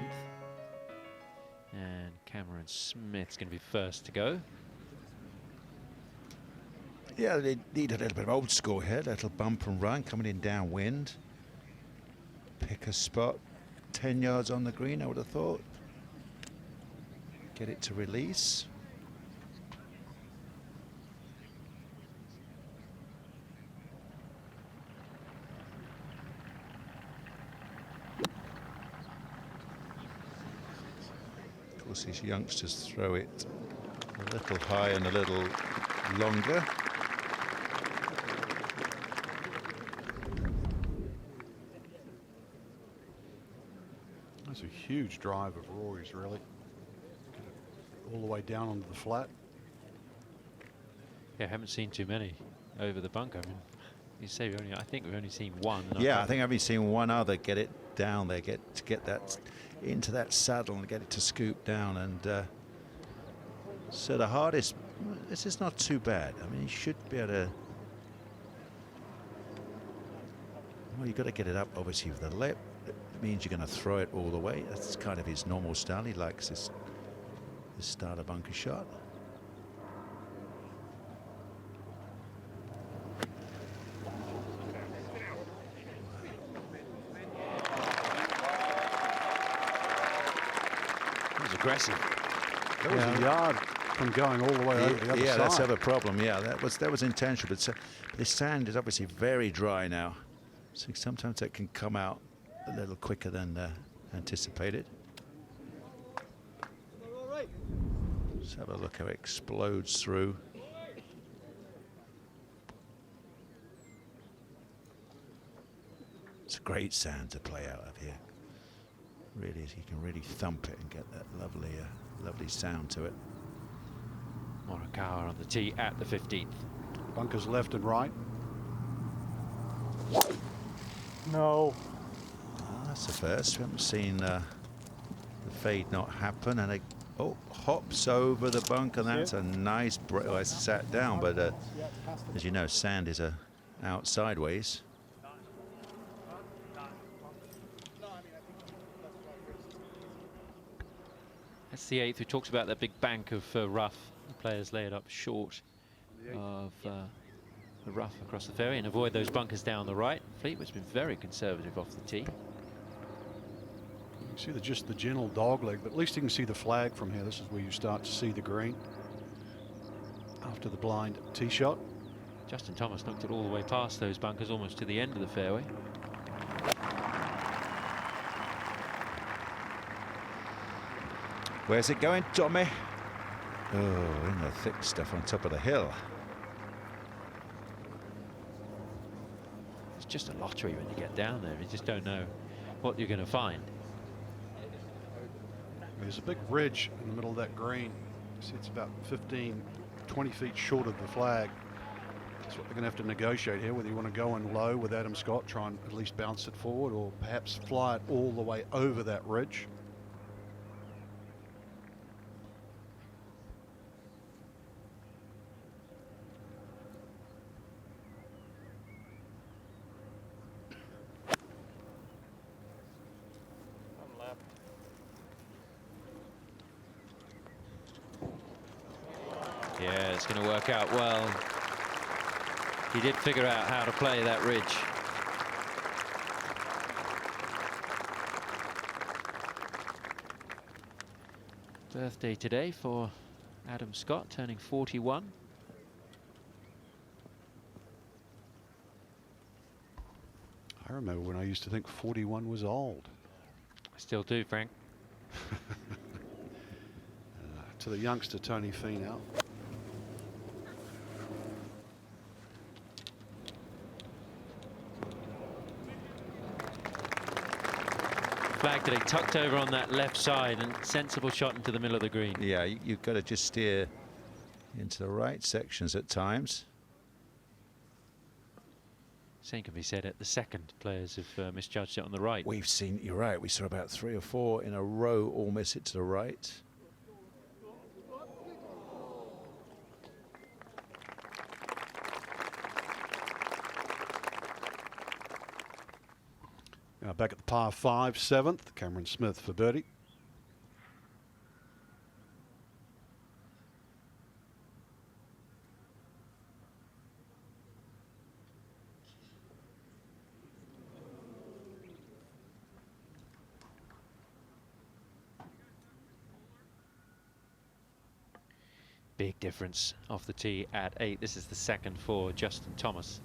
And Cameron Smith's going to be first to go. Yeah, they need a little bit of old school here, a little bump and run, coming in downwind. Pick a spot, 10 yards on the green, I would have thought. Get it to release. Of course, these youngsters throw it a little high and a little longer. That's a huge drive of Rory's, really. Get it all the way down onto the flat. Yeah, I haven't seen too many over the bunker. I mean, you say I think we've only seen one. Yeah, I think I've only seen one other get it down there, get that into that saddle and get it to scoop down. And so the hardest, this is not too bad. I mean, you should be able to. Well, you've got to get it up, obviously, with the lip. It means you're going to throw it all the way. That's kind of his normal style. He likes this style of bunker shot. Aggressive. That was a yard from going all the way over the other side. Yeah, that's the other problem. Yeah, that was intentional. But this sand is obviously very dry now, so sometimes that can come out a little quicker than anticipated. Let's have a look how it explodes through. It's a great sand to play out of here. Really, you can really thump it and get that lovely, lovely sound to it. Morikawa on the tee at the 15th. Bunkers left and right. No. That's the first. We haven't seen the fade not happen, and it hops over the bunker. That's a nice break. Well, it's sat down, but as you know, sand is out sideways. That's the 8th. We talked about that big bank of rough. The players lay it up short of the rough across the fairway and avoid those bunkers down the right. Fleetwood's been very conservative off the tee. You can see just the gentle dog leg, but at least you can see the flag from here. This is where you start to see the green after the blind tee shot. Justin Thomas knocked it all the way past those bunkers, almost to the end of the fairway. Where's it going, Tommy? Oh, in the thick stuff on top of the hill. It's just a lottery when you get down there. You just don't know what you're going to find. There's a big ridge in the middle of that green. See, it's about 15, 20 feet short of the flag. That's what they're going to have to negotiate here, whether you want to go in low with Adam Scott, try and at least bounce it forward, or perhaps fly it all the way over that ridge. Yeah, it's going to work out well. He did figure out how to play that ridge. Birthday today for Adam Scott, turning 41. I remember when I used to think 41 was old. I still do, Frank. To the youngster, Tony Finau. Flag today tucked over on that left side and sensible shot into the middle of the green. Yeah, you've got to just steer into the right sections at times. Same can be said at the second. Players have misjudged it on the right. We've seen, you're right, we saw about 3 or 4 in a row all miss it to the right. Now back at the par 5, 7th, Cameron Smith for birdie. Big difference off the tee at 8. This is the second for Justin Thomas.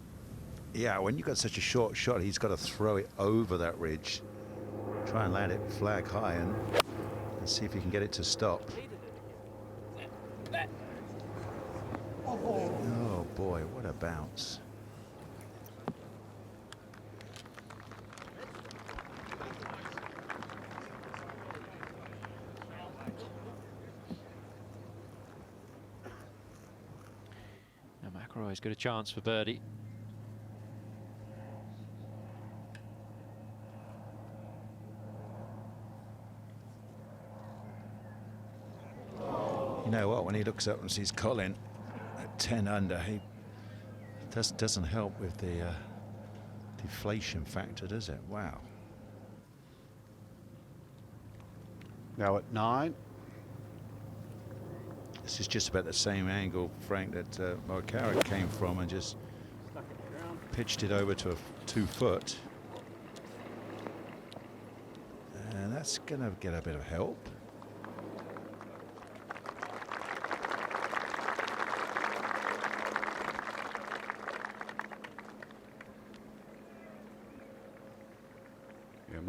Yeah, when you've got such a short shot, he's got to throw it over that ridge. Try and land it flag high and see if he can get it to stop. Oh boy, what a bounce. Now McIlroy's got a chance for birdie. You know what, when he looks up and sees Colin at 10 under, he doesn't help with the deflation factor, does it? Wow. Now at 9. This is just about the same angle, Frank, that Morikawa came from, and just pitched it over to a 2 foot. And that's going to get a bit of help. Yeah,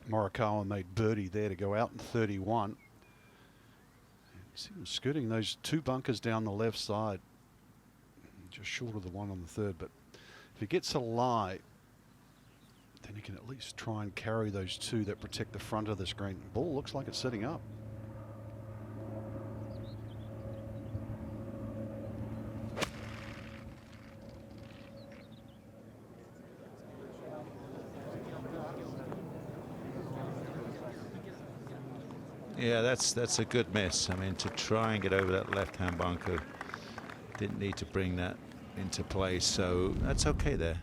Morikawa made birdie there to go out in 31. You see him scooting those 2 bunkers down the left side, just short of the one on the third. But if he gets a lie, then he can at least try and carry those 2 that protect the front of the screen. The ball looks like it's sitting up. Yeah, that's a good miss. I mean, to try and get over that left-hand bunker, didn't need to bring that into play, so that's okay there.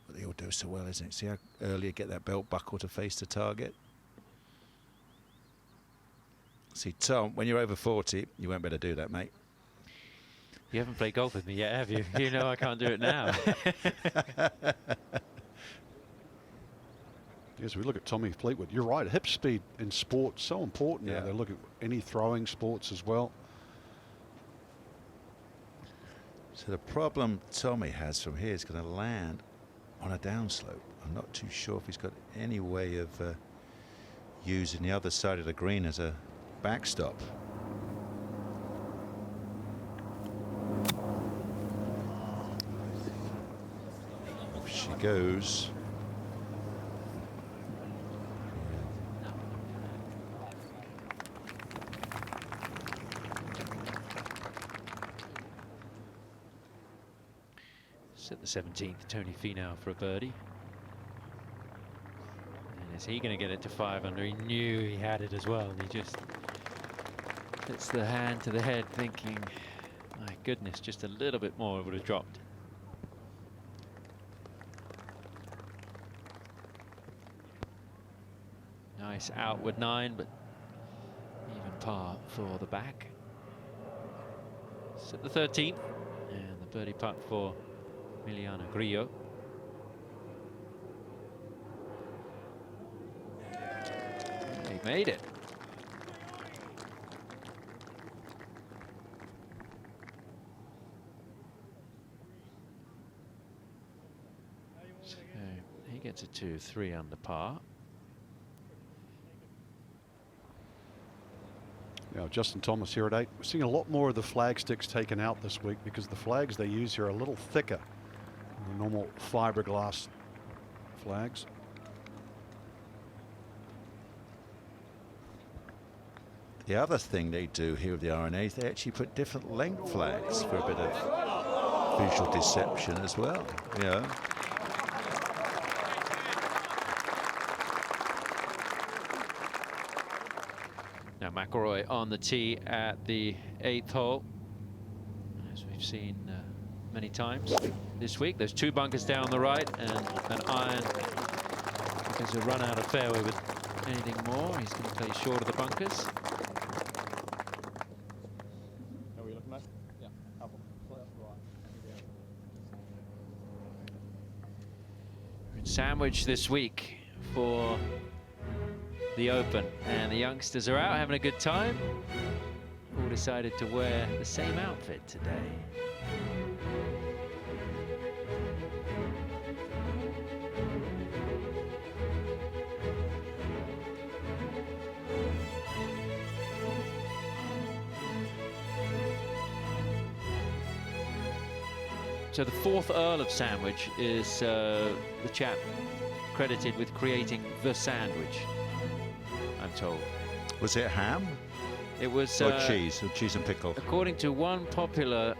But they all do so well, isn't it? See how early you get that belt buckle to face the target? See, Tom, when you're over 40, you won't be able to do that, mate. You haven't played golf with me yet, have you? You know I can't do it now. Yes, we look at Tommy Fleetwood. You're right. Hip speed in sport so important. Yeah. They look at any throwing sports as well. So the problem Tommy has from here is going to land on a downslope. I'm not too sure if he's got any way of using the other side of the green as a backstop. Off she goes. At the 17th, Tony Finau for a birdie. And is he going to get it to 5 under? He knew he had it as well. And he just puts the hand to the head thinking, my goodness, just a little bit more it would have dropped. Nice outward 9, but even par for the back. It's at the 13th, and the birdie putt for Emiliano Grillo. He made it. So he gets a 2-3 under par. Now, Justin Thomas here at 8. We're seeing a lot more of the flag sticks taken out this week because the flags they use here are a little thicker than the normal fiberglass flags. The other thing they do here with the RNA is they actually put different length flags for a bit of visual deception as well. Yeah. Now McIlroy on the tee at the 8th hole, as we've seen many times this week. There's 2 bunkers down the right and an iron. Because he'll run out of fairway with anything more. He's going to play short of the bunkers. Are we looking at? Yeah. Up, right. We're in Sandwich this week for the Open, and the youngsters are out having a good time. All decided to wear the same outfit today. So the 4th Earl of Sandwich is the chap credited with creating the sandwich, I'm told. Was it ham? It was or cheese and pickle. According to one popular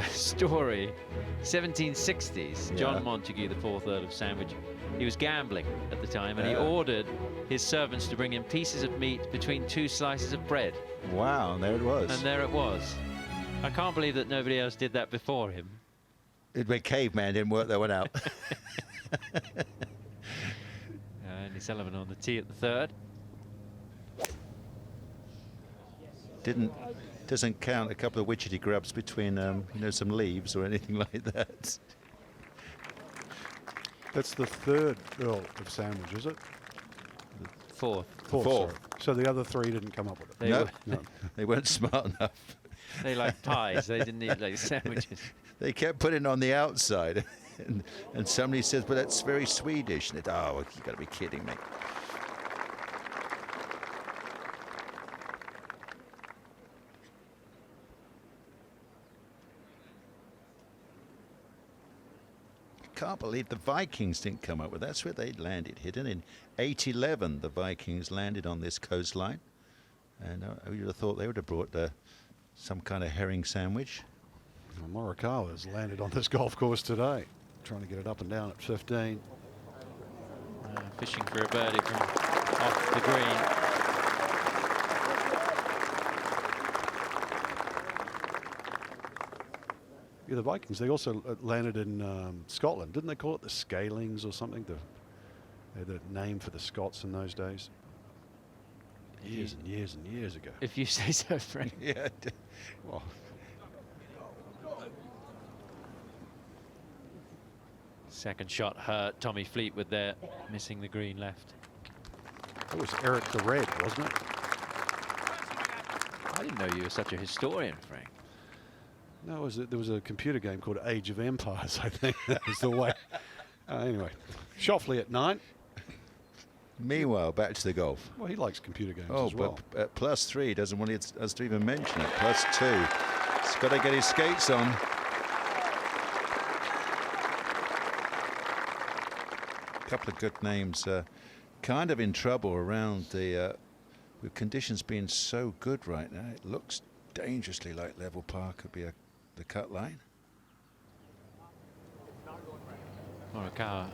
story, 1760s, John Yeah. Montague, the 4th Earl of Sandwich, he was gambling at the time, and he Yeah. ordered his servants to bring him pieces of meat between 2 slices of bread. Wow, and there it was. And there it was. I can't believe that nobody else did that before him. The caveman didn't work that one out. Andy Sullivan on the tee at the 3rd. Doesn't count a couple of widgety grubs between some leaves or anything like that. That's the 3rd Earl of Sandwich, is it? 4th. Sorry. So the other 3 didn't come up with it. No, they weren't smart enough. They like pies. They didn't eat like sandwiches. They kept putting it on the outside, and somebody says, "But that's very Swedish." And oh, you got to be kidding me. Can't believe the Vikings didn't come up with. That's where they landed, hidden in 811. The Vikings landed on this coastline, and I would have thought they would have brought some kind of herring sandwich. Well, Morikawa has landed on this golf course today, trying to get it up and down at 15. Fishing for a birdie from off the green. Yeah, the Vikings, they also landed in Scotland. Didn't they call it the Scalings or something? They had a name for the Scots in those days. Years and years and years ago. If you say so, Frank. Yeah. Well, Second shot hurt Tommy Fleetwood there, missing the green left. that was Eric the Red, wasn't it? I didn't know you were such a historian, Frank. No, there was a computer game called Age of Empires, I think. That was the way. Anyway, Shoffley at 9. Meanwhile, back to the golf. Well, he likes computer games Oh, as well. but at +3, doesn't want us to even mention it. +2. He's got to get his skates on. A couple of good names. Kind of in trouble around the... with conditions being so good right now, it looks dangerously like level par could be the cut line. Morikawa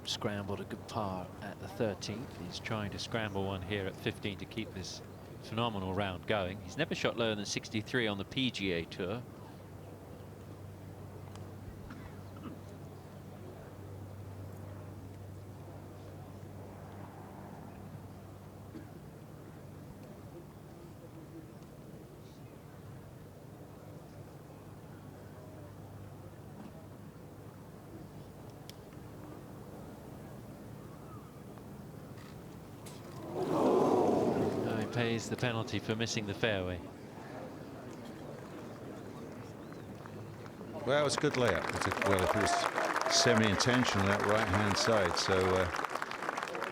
scrambled a good par at the 13th. He's trying to scramble one here at 15 to keep this phenomenal round going. He's never shot lower than 63 on the PGA Tour. pays the penalty for missing the fairway. Well, it's a good layup. Well, if it was semi-intentional, that right-hand side, so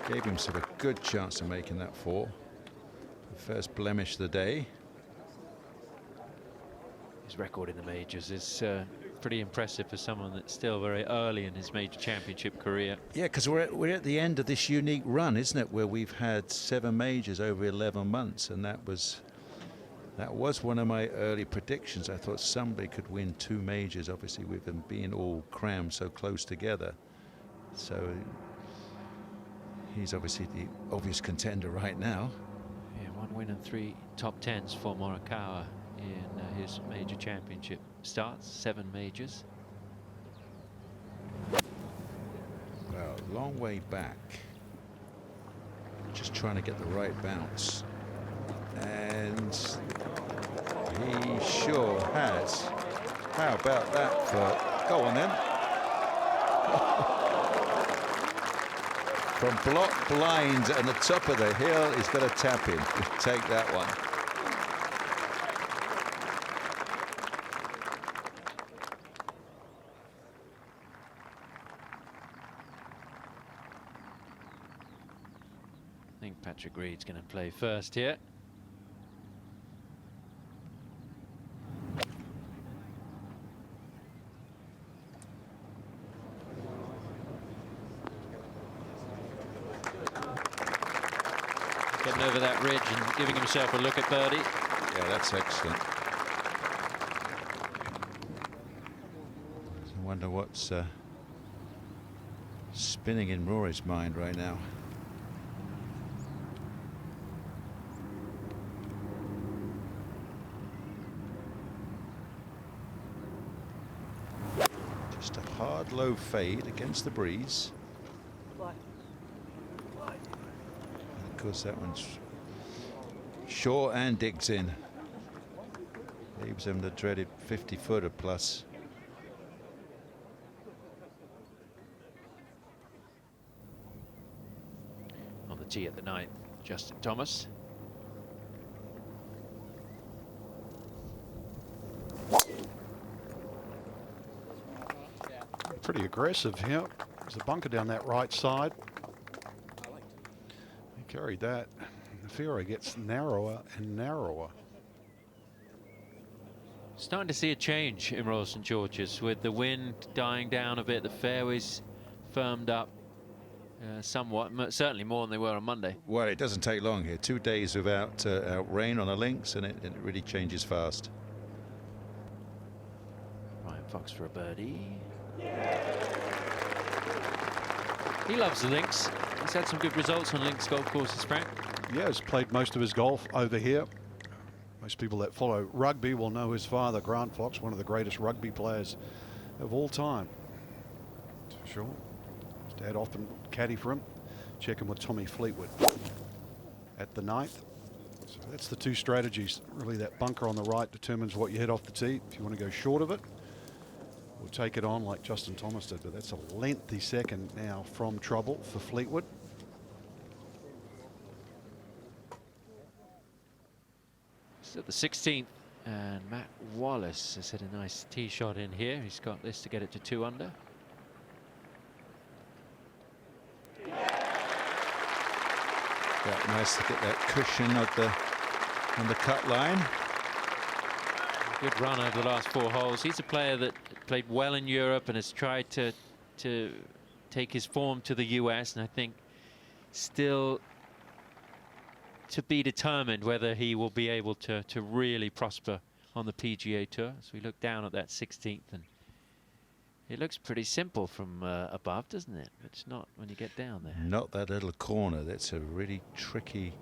gave himself a good chance of making that 4. The first blemish of the day. His record in the majors is pretty impressive for someone that's still very early in his major championship career. Yeah, because we're at the end of this unique run, isn't it, where we've had 7 majors over 11 months, and that was one of my early predictions. I thought somebody could win 2 majors, obviously with them being all crammed so close together. So he's obviously the obvious contender right now. Yeah, 1 win and 3 top 10s for Morikawa in his major championship starts, 7 majors. Well, long way back. Just trying to get the right bounce. And he sure has. How about that for... Go on then. From block blinds and the top of the hill, he's got to tap in. Take that one. I think Patrick Reed's going to play first here. Getting over that ridge and giving himself a look at birdie. Yeah, that's excellent. I wonder what's spinning in Rory's mind right now. Just a hard low fade against the breeze. Of course, that one's short and digs in. Leaves him the dreaded 50-footer plus. On the tee at the 9th, Justin Thomas. Pretty aggressive here. There's a bunker down that right side. He carried that. The fairway gets narrower and narrower. Starting to see a change in Royal St George's with the wind dying down a bit. The fairways firmed up somewhat, certainly more than they were on Monday. Well, it doesn't take long here. 2 days without rain on the links, and it really changes fast. Ryan Fox for a birdie. He loves the links. He's had some good results on links golf courses, Frank. Yeah, he's played most of his golf over here. Most people that follow rugby will know his father, Grant Fox, one of the greatest rugby players of all time. For sure. His dad often caddy for him. Check him with Tommy Fleetwood at the 9th. So that's the 2 strategies. Really, that bunker on the right determines what you hit off the tee. If you want to go short of it, or take it on like Justin Thomas did. But that's a lengthy second now from trouble for Fleetwood. So the 16th, and Matt Wallace has hit a nice tee shot in here. He's got this to get it to 2 under. Yeah, nice to get that cushion on the cut line. Good run over the last 4 holes. He's a player that played well in Europe and has tried to take his form to the US, and I think still to be determined whether he will be able to really prosper on the PGA Tour. So we look down at that 16th, and it looks pretty simple from above, doesn't it? It's not when you get down there. Not that little corner. That's a really tricky,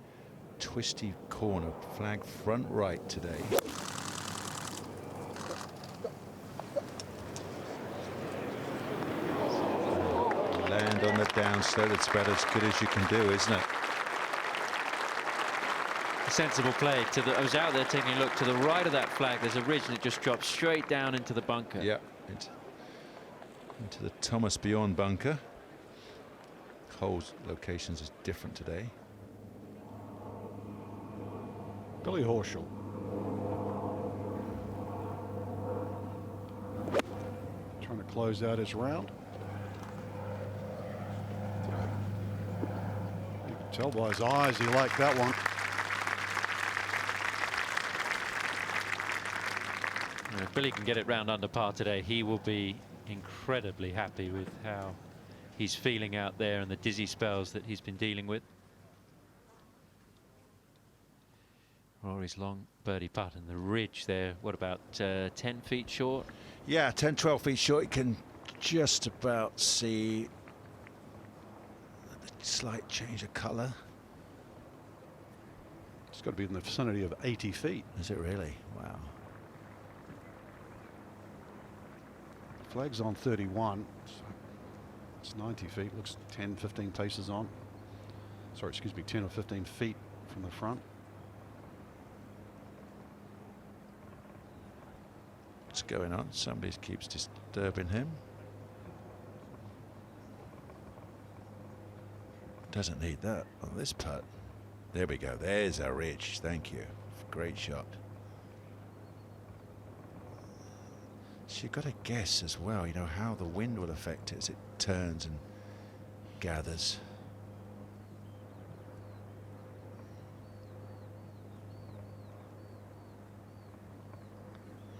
twisty corner. Flag front right today. Land on the downslope. That's about as good as you can do, isn't it? A sensible play. I was out there taking a look to the right of that flag. There's a ridge and it just drops straight down into the bunker. Yeah, into the Thomas Bjorn bunker. Hole's locations is different today. Billy Horschel. Trying to close out his round. You can tell by his eyes he liked that one. If Billy can get it round under par today, he will be incredibly happy with how he's feeling out there and the dizzy spells that he's been dealing with. Rory's long birdie putt and the ridge there, what about 10 feet short? Yeah, 10, 12 feet short. You can just about see a slight change of colour. It's got to be in the vicinity of 80 feet. Is it really? Wow. Flag's on 31. So it's 90 feet. Looks 10, 15 paces on. Sorry, excuse me, 10 or 15 feet from the front. What's going on? Somebody keeps disturbing him. Doesn't need that on this putt. There we go. There's a ridge. Thank you. Great shot. So you've got to guess as well, you know, how the wind will affect it as it turns and gathers.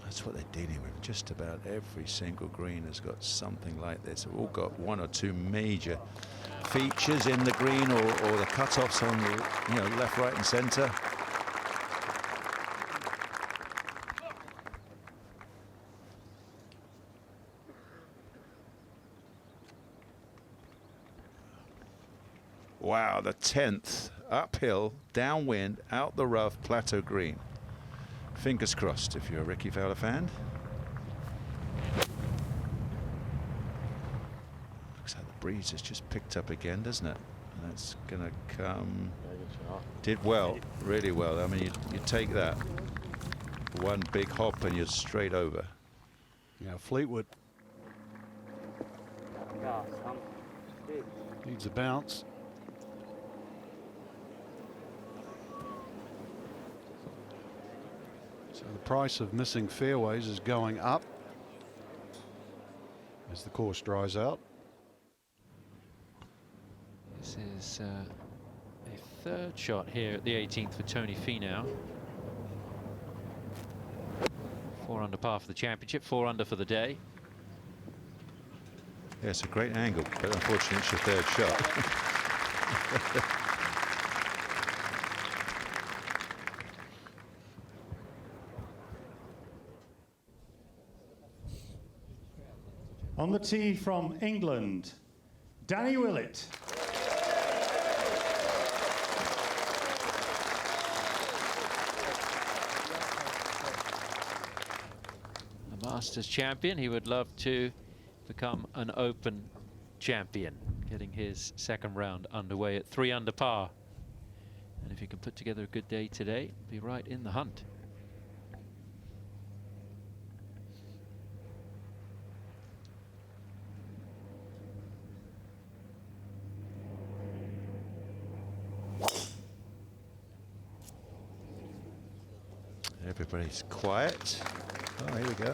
That's what they're dealing with. Just about every single green has got something like this. They've all got one or two major features in the green, or the cut-offs on the, you know, left, right, and centre. Wow, the 10th uphill, downwind, out the rough, plateau green. Fingers crossed if you're a Ricky Fowler fan. Looks like the breeze has just picked up again, doesn't it? And that's going to come. Did well, really well. I mean, you take that one big hop and you're straight over. Yeah, Fleetwood needs a bounce. So the price of missing fairways is going up as the course dries out. This is a third shot here at the 18th for Tony Finau. 4 under par for the championship, 4 under for the day. Yeah, it's a great angle, but unfortunately it's your third shot. On the tee from England, Danny Willett. A Masters champion. He would love to become an Open champion, getting his second round underway at 3 under par. And if he can put together a good day today, be right in the hunt. Everybody's quiet. Oh, here we go.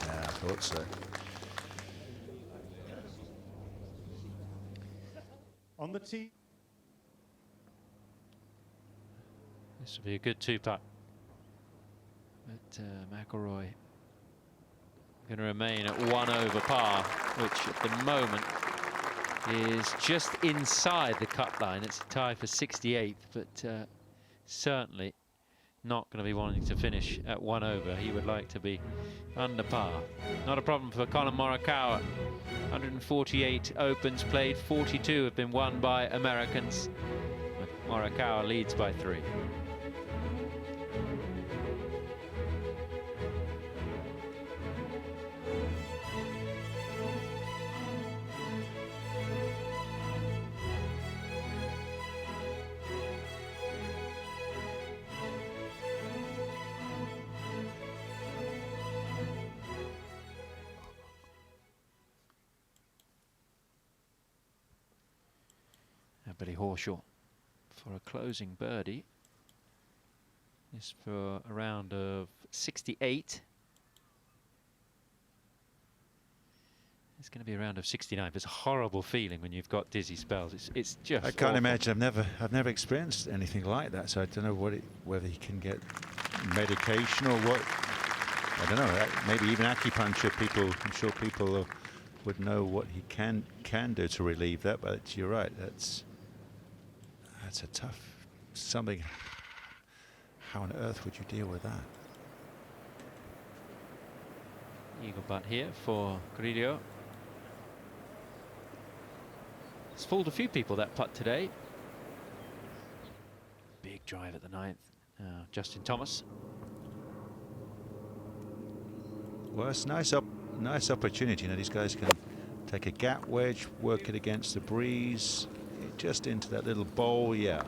Yeah, I thought so. On the tee. This will be a good 2-putt. But McIlroy going to remain at 1 over par, which at the moment is just inside the cut line. It's a tie for 68th, but certainly not going to be wanting to finish at 1 over. He would like to be under par. Not a problem for Colin Morikawa. 148 Opens played, 42 have been won by Americans. Morikawa leads by 3. Billy Horschel for a closing birdie. This for a round of 68. It's going to be a round of 69. It's a horrible feeling when you've got dizzy spells. It's just. I can't awful. imagine. I've never experienced anything like that. So I don't know whether he can get medication or what. I don't know. Maybe even acupuncture people. I'm sure people would know what he can do to relieve that. But you're right. That's a tough something. How on earth would you deal with that? Eagle putt here for Grillo. It's fooled a few people, that putt today. Big drive at the 9th. Justin Thomas. Well, it's nice opportunity. You know, these guys can take a gap wedge, work it against the breeze, just into that little bowl. Yeah.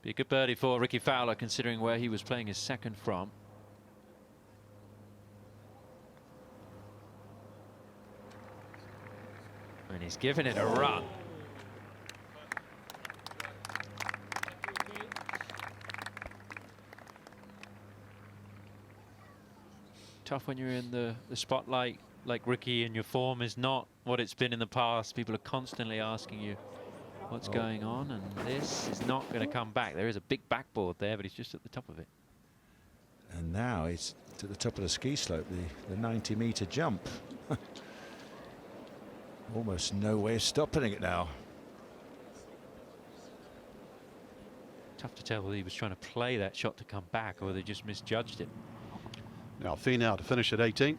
Be a good birdie for Ricky Fowler, considering where he was playing his second from. And he's giving it a run. Tough when you're in the spotlight like Ricky, and your form is not what it's been in the past. People are constantly asking you what's going on, and this is not going to come back. There is a big backboard there, but he's just at the top of it. And now it's to the top of the ski slope, the 90-meter jump. Almost no way of stopping it now. Tough to tell whether he was trying to play that shot to come back or whether he just misjudged it. Now Finau to finish at 18.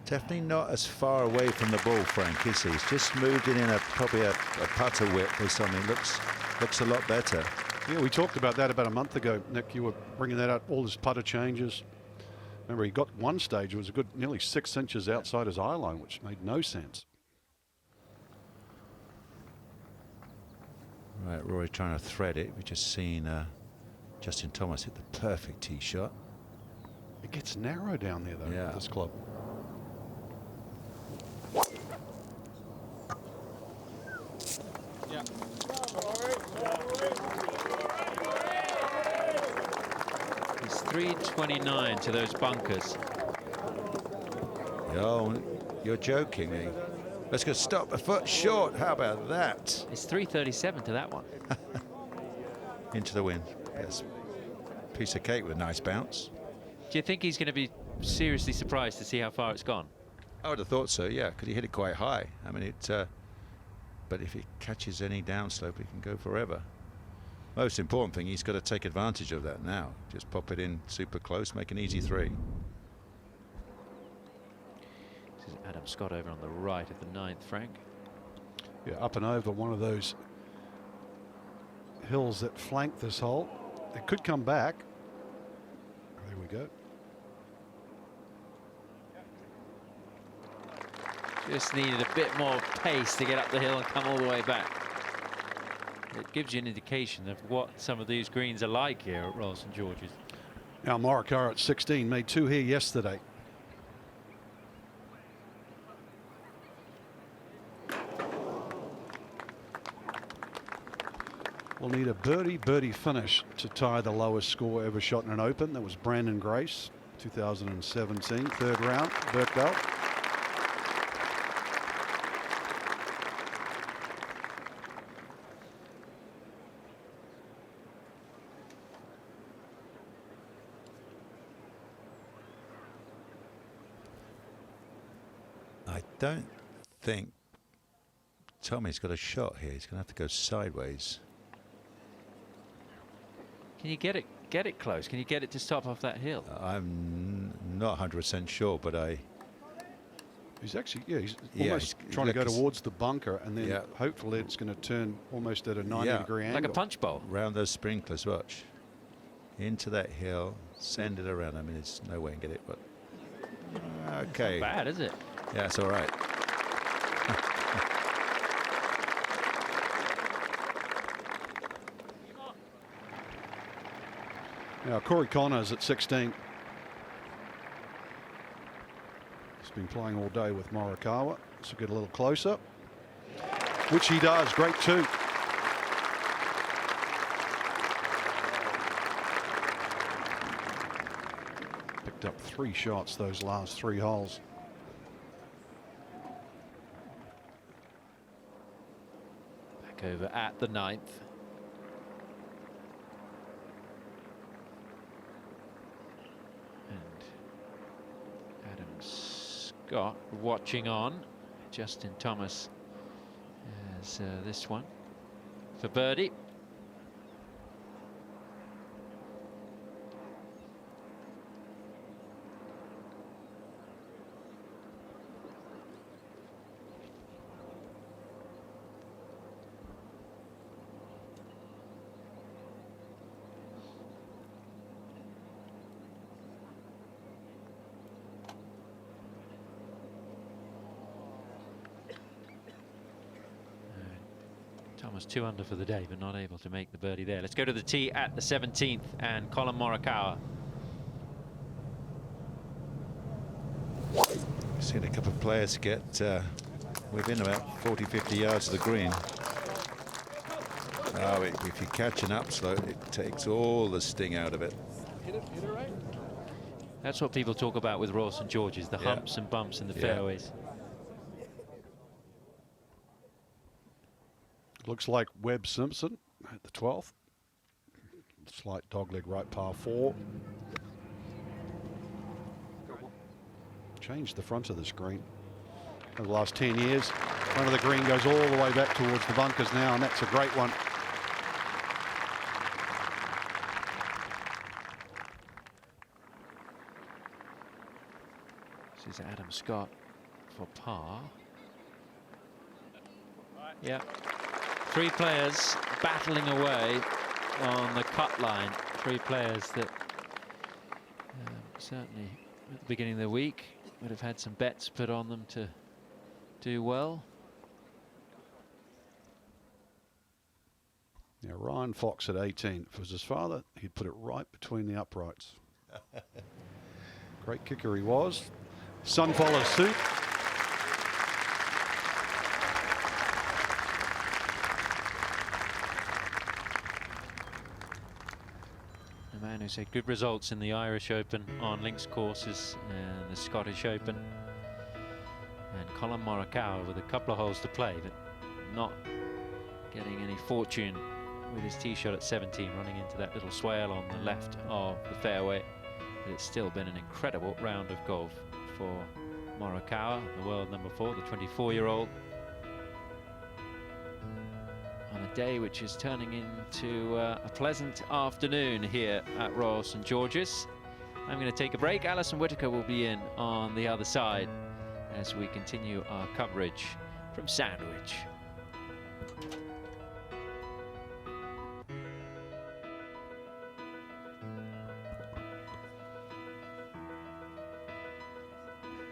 Definitely not as far away from the ball, Frank, is he? He's just moved it in probably a putter whip or something. Looks a lot better. Yeah, we talked about that about a month ago, Nick. You were bringing that up, all his putter changes. Remember, he got one stage, it was a good nearly 6 inches outside his eye line, which made no sense. Right, Rory trying to thread it. We've just seen Justin Thomas hit the perfect tee shot. It gets narrow down there, though, yeah, with this club. Yeah. It's 329 to those bunkers. Oh, you're joking me. Let's go stop a foot short. How about that? It's 337 to that one. Into the wind. Yes. Piece of cake with a nice bounce. Do you think he's going to be seriously surprised to see how far it's gone? I would have thought so, yeah, because he hit it quite high. I mean, but if it catches any downslope, it can go forever. Most important thing, he's got to take advantage of that now. Just pop it in super close, make an easy 3. This is Adam Scott over on the right of the 9th, Frank. Yeah, up and over one of those hills that flank this hole. It could come back. There we go. Just needed a bit more pace to get up the hill and come all the way back. It gives you an indication of what some of these greens are like here at Royal St George's. Now Morikawa at 16, made 2 here yesterday. We'll need a birdie finish to tie the lowest score ever shot in an Open. That was Brandon Grace, 2017, 3rd round, Birkdale. I don't think Tommy's got a shot here. He's going to have to go sideways. Can you get it close? Can you get it to stop off that hill? I'm not 100% sure, but He's actually, yeah, he's almost trying to go towards the bunker, and then hopefully it's going to turn almost at a 90-degree angle. Like a punch bowl. Round those sprinklers, watch. Into that hill, send it around. I mean, there's no way to get it, but okay. It's not bad, is it? Yeah, it's all right. Now, Corey Connors at 16. He's been playing all day with Morikawa, so get a little closer, which he does. Great two. Picked up 3 shots those last 3 holes. Back over at the 9th. And Adam Scott watching on. Justin Thomas has this one for birdie. Thomas 2 under for the day, but not able to make the birdie there. Let's go to the tee at the 17th and Colin Morikawa. Seen a couple of players get within about 40, 50 yards of the green. Oh, if you catch an upslope, it takes all the sting out of it. Hit it right. That's what people talk about with Royal St George's, the humps and bumps in the fairways. Looks like Webb Simpson at the 12th. Slight dogleg right par 4. Changed the front of the screen over the last 10 years. Front of the green goes all the way back towards the bunkers now, and that's a great one. This is Adam Scott for par. Yeah. 3 players battling away on the cut line. 3 players that certainly at the beginning of the week would have had some bets put on them to do well. Now Ryan Fox at 18. If it was his father, he'd put it right between the uprights. Great kicker he was. Son follows suit. A man who's had good results in the Irish Open on links courses and the Scottish Open. And Colin Morikawa with a couple of holes to play, but not getting any fortune with his tee shot at 17, running into that little swale on the left of the fairway. But it's still been an incredible round of golf for Morikawa, the world number 4, the 24-year-old. On a day which is turning into a pleasant afternoon here at Royal St George's. I'm going to take a break. Alison Whitaker will be in on the other side as we continue our coverage from Sandwich.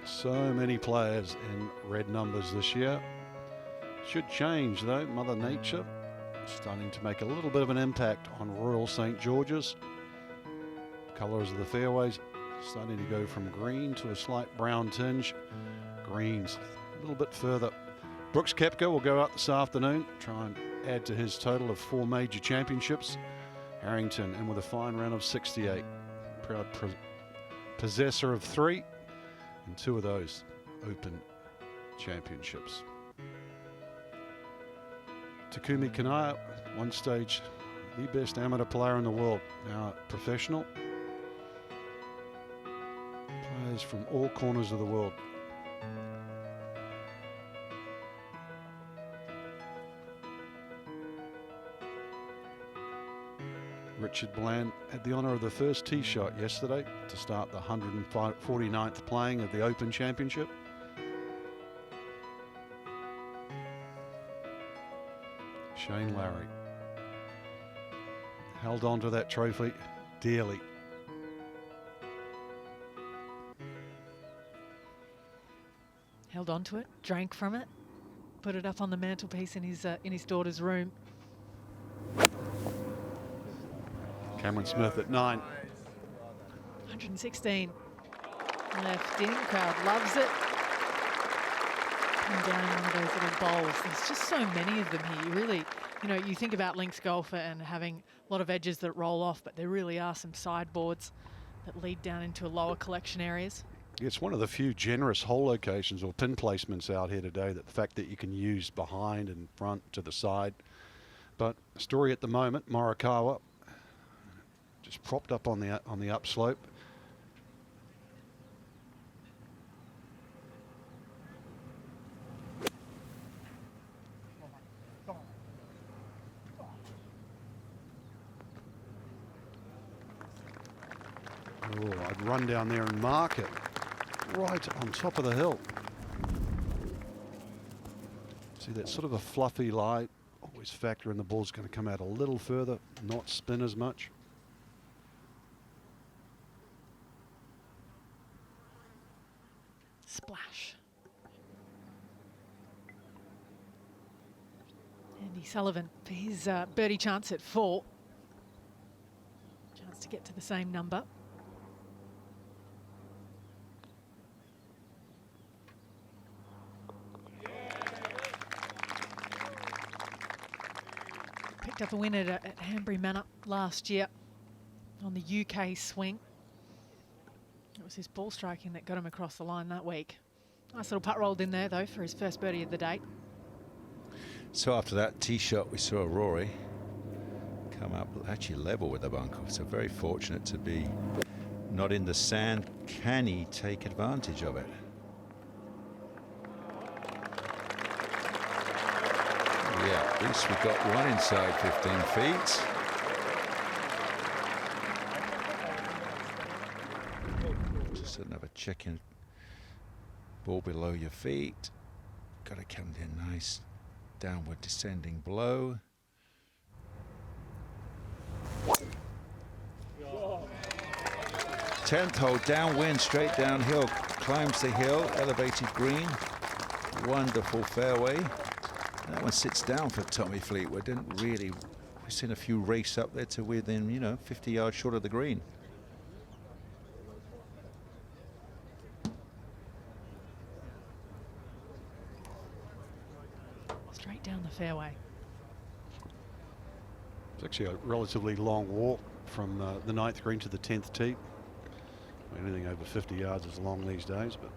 So many players in red numbers this year. Should change though. Mother Nature starting to make a little bit of an impact on Royal St George's. Colours of the fairways starting to go from green to a slight brown tinge. Greens a little bit further. Brooks Koepka will go out this afternoon, try and add to his total of 4 major championships. Harrington in with a fine round of 68. Proud possessor of 3, and 2 of those Open championships. Takumi Kanaya, one stage the best amateur player in the world, now professional. Players from all corners of the world. Richard Bland had the honour of the first tee shot yesterday to start the 149th playing of the Open Championship. Shane Lowry held on to that trophy dearly. Held on to it, drank from it, put it up on the mantelpiece in his daughter's room. Cameron Smith at 9. 116 left in. Crowd loves it. Come down one of those little bowls. There's just so many of them here. You really, you know, you think about links golf and having a lot of edges that roll off, but there really are some sideboards that lead down into lower collection areas. It's one of the few generous hole locations or pin placements out here today, that the fact that you can use behind and front to the side. But story at the moment, Morikawa just propped up on the upslope. Oh, I'd run down there and mark it right on top of the hill. See, that's sort of a fluffy lie. Always factor in the ball's going to come out a little further, not spin as much. Splash. Andy Sullivan for his birdie chance at 4. Chance to get to the same number. Picked up a win at Hanbury Manor last year on the UK swing. It was his ball striking that got him across the line that week. Nice little putt rolled in there, though, for his first birdie of the day. So after that tee shot, we saw Rory come up actually level with the bunker. So very fortunate to be not in the sand. Can he take advantage of it? Yeah, at least we got one inside 15 feet. Just another check-in. Ball below your feet. Got to come in nice downward descending blow. Tenth hole, downwind, straight downhill. Climbs the hill, elevated green. Wonderful fairway. That one sits down for Tommy Fleetwood. Didn't really, we've seen a few race up there to within, you know, 50 yards short of the green. Straight down the fairway. It's actually a relatively long walk from the 9th green to the 10th tee. Anything over 50 yards is long these days, but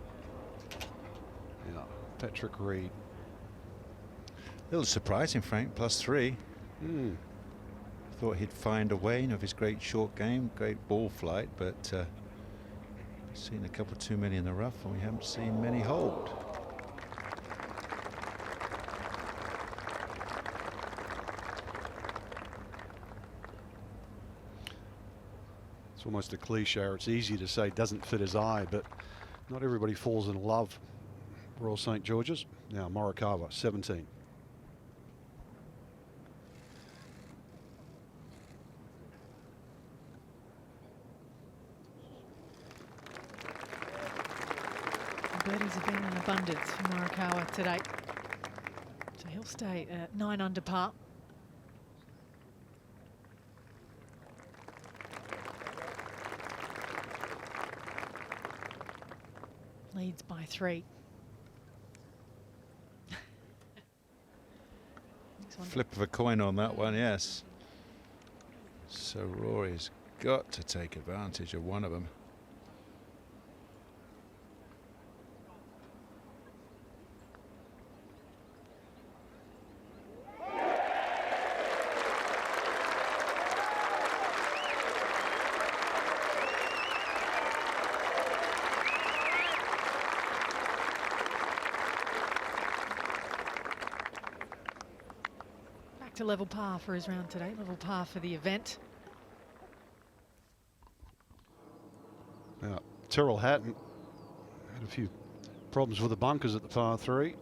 yeah, Patrick Reed. A little surprising, Frank, +3. Thought he'd find a way of his great short game, great ball flight, but seen a couple too many in the rough, and we haven't seen many hold. It's almost a cliche, or it's easy to say doesn't fit his eye, but not everybody falls in love. Royal St. George's. Now Morikawa, 17. Birdies have been in abundance for Morikawa today. So he'll stay at 9 under par. Leads by 3. Flip of a coin on that one, yes. So Rory's got to take advantage of one of them. To level par for his round today, level par for the event. Now, Tyrrell Hatton had a few problems with the bunkers at the par 3.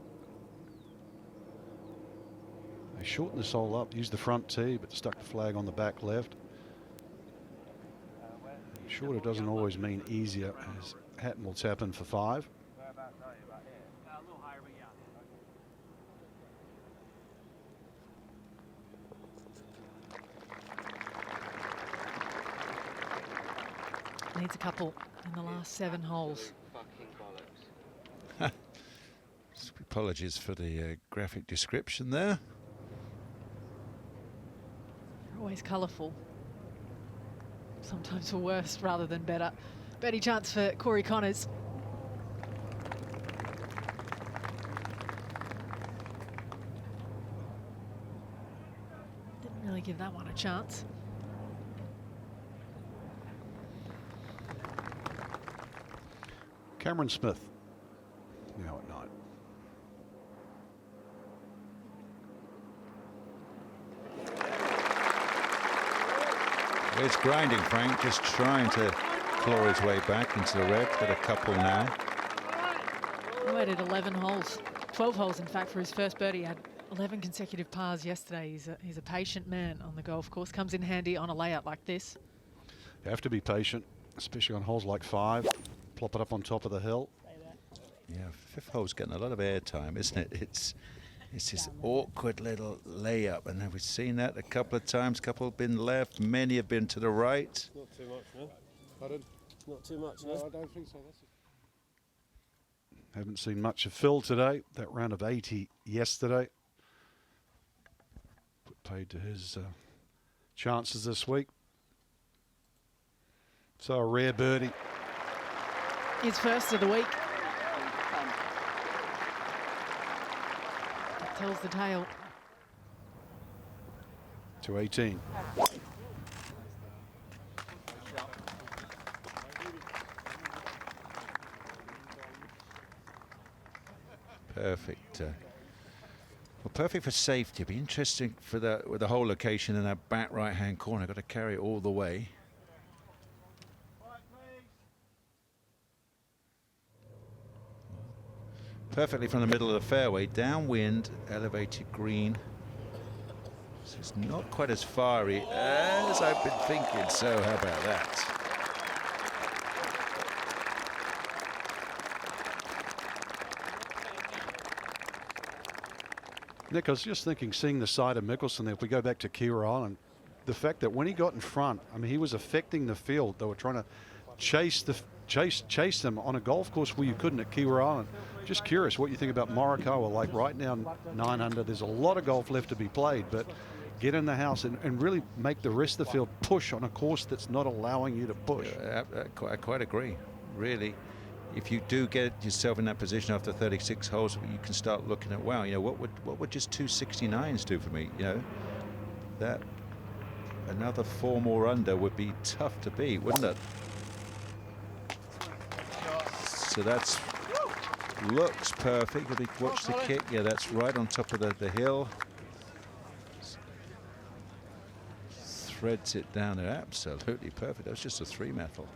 They shortened this hole up, used the front tee, but stuck the flag on the back left. Shorter doesn't always mean easier, as Hatton will tap in for 5. Needs a couple in the last 7 holes. Apologies for the graphic description there. They're always colourful. Sometimes for worse rather than better. Birdie chance for Corey Connors. Didn't really give that one a chance. Cameron Smith, now at 9. It's grinding, Frank, just trying to claw his way back into the red. Got a couple now. He waited 11 holes, 12 holes in fact, for his first birdie. He had 11 consecutive pars yesterday. He's a patient man on the golf course. Comes in handy on a layout like this. You have to be patient, especially on holes like 5. Plop it up on top of the hill. Yeah, 5th hole's getting a lot of air time, isn't it? It's this awkward little layup, and we've seen that a couple of times. Couple have been left, many have been to the right. Not too much, no? Pardon? Not too much, no? I don't think so. Haven't seen much of Phil today. That round of 80 yesterday put paid to his chances this week. So a rare birdie. His first of the week. That tells the tale. To 18. Perfect. Well, perfect for safety. It'd be interesting for with the whole location in that back right-hand corner. Got to carry it all the way. Perfectly from the middle of the fairway, downwind, elevated green. So it's not quite as fiery as I've been thinking. So how about that? Nick, I was just thinking, seeing the side of Mickelson, if we go back to Kira Island, the fact that when he got in front, I mean, he was affecting the field. They were trying to chase them on a golf course where you couldn't at Kira Island. Just curious what you think about Morikawa. Like right now, 9 under, there's a lot of golf left to be played, but get in the house and really make the rest of the field push on a course that's not allowing you to push. I quite agree. Really, if you do get yourself in that position after 36 holes, you can start looking at, wow, you know, what would just 269s do for me? You know, that another 4 more under would be tough to beat, wouldn't it? So that's looks perfect. If we watch the kick, yeah, that's right on top of the hill. Threads it down there, absolutely perfect. That was just a 3 metal.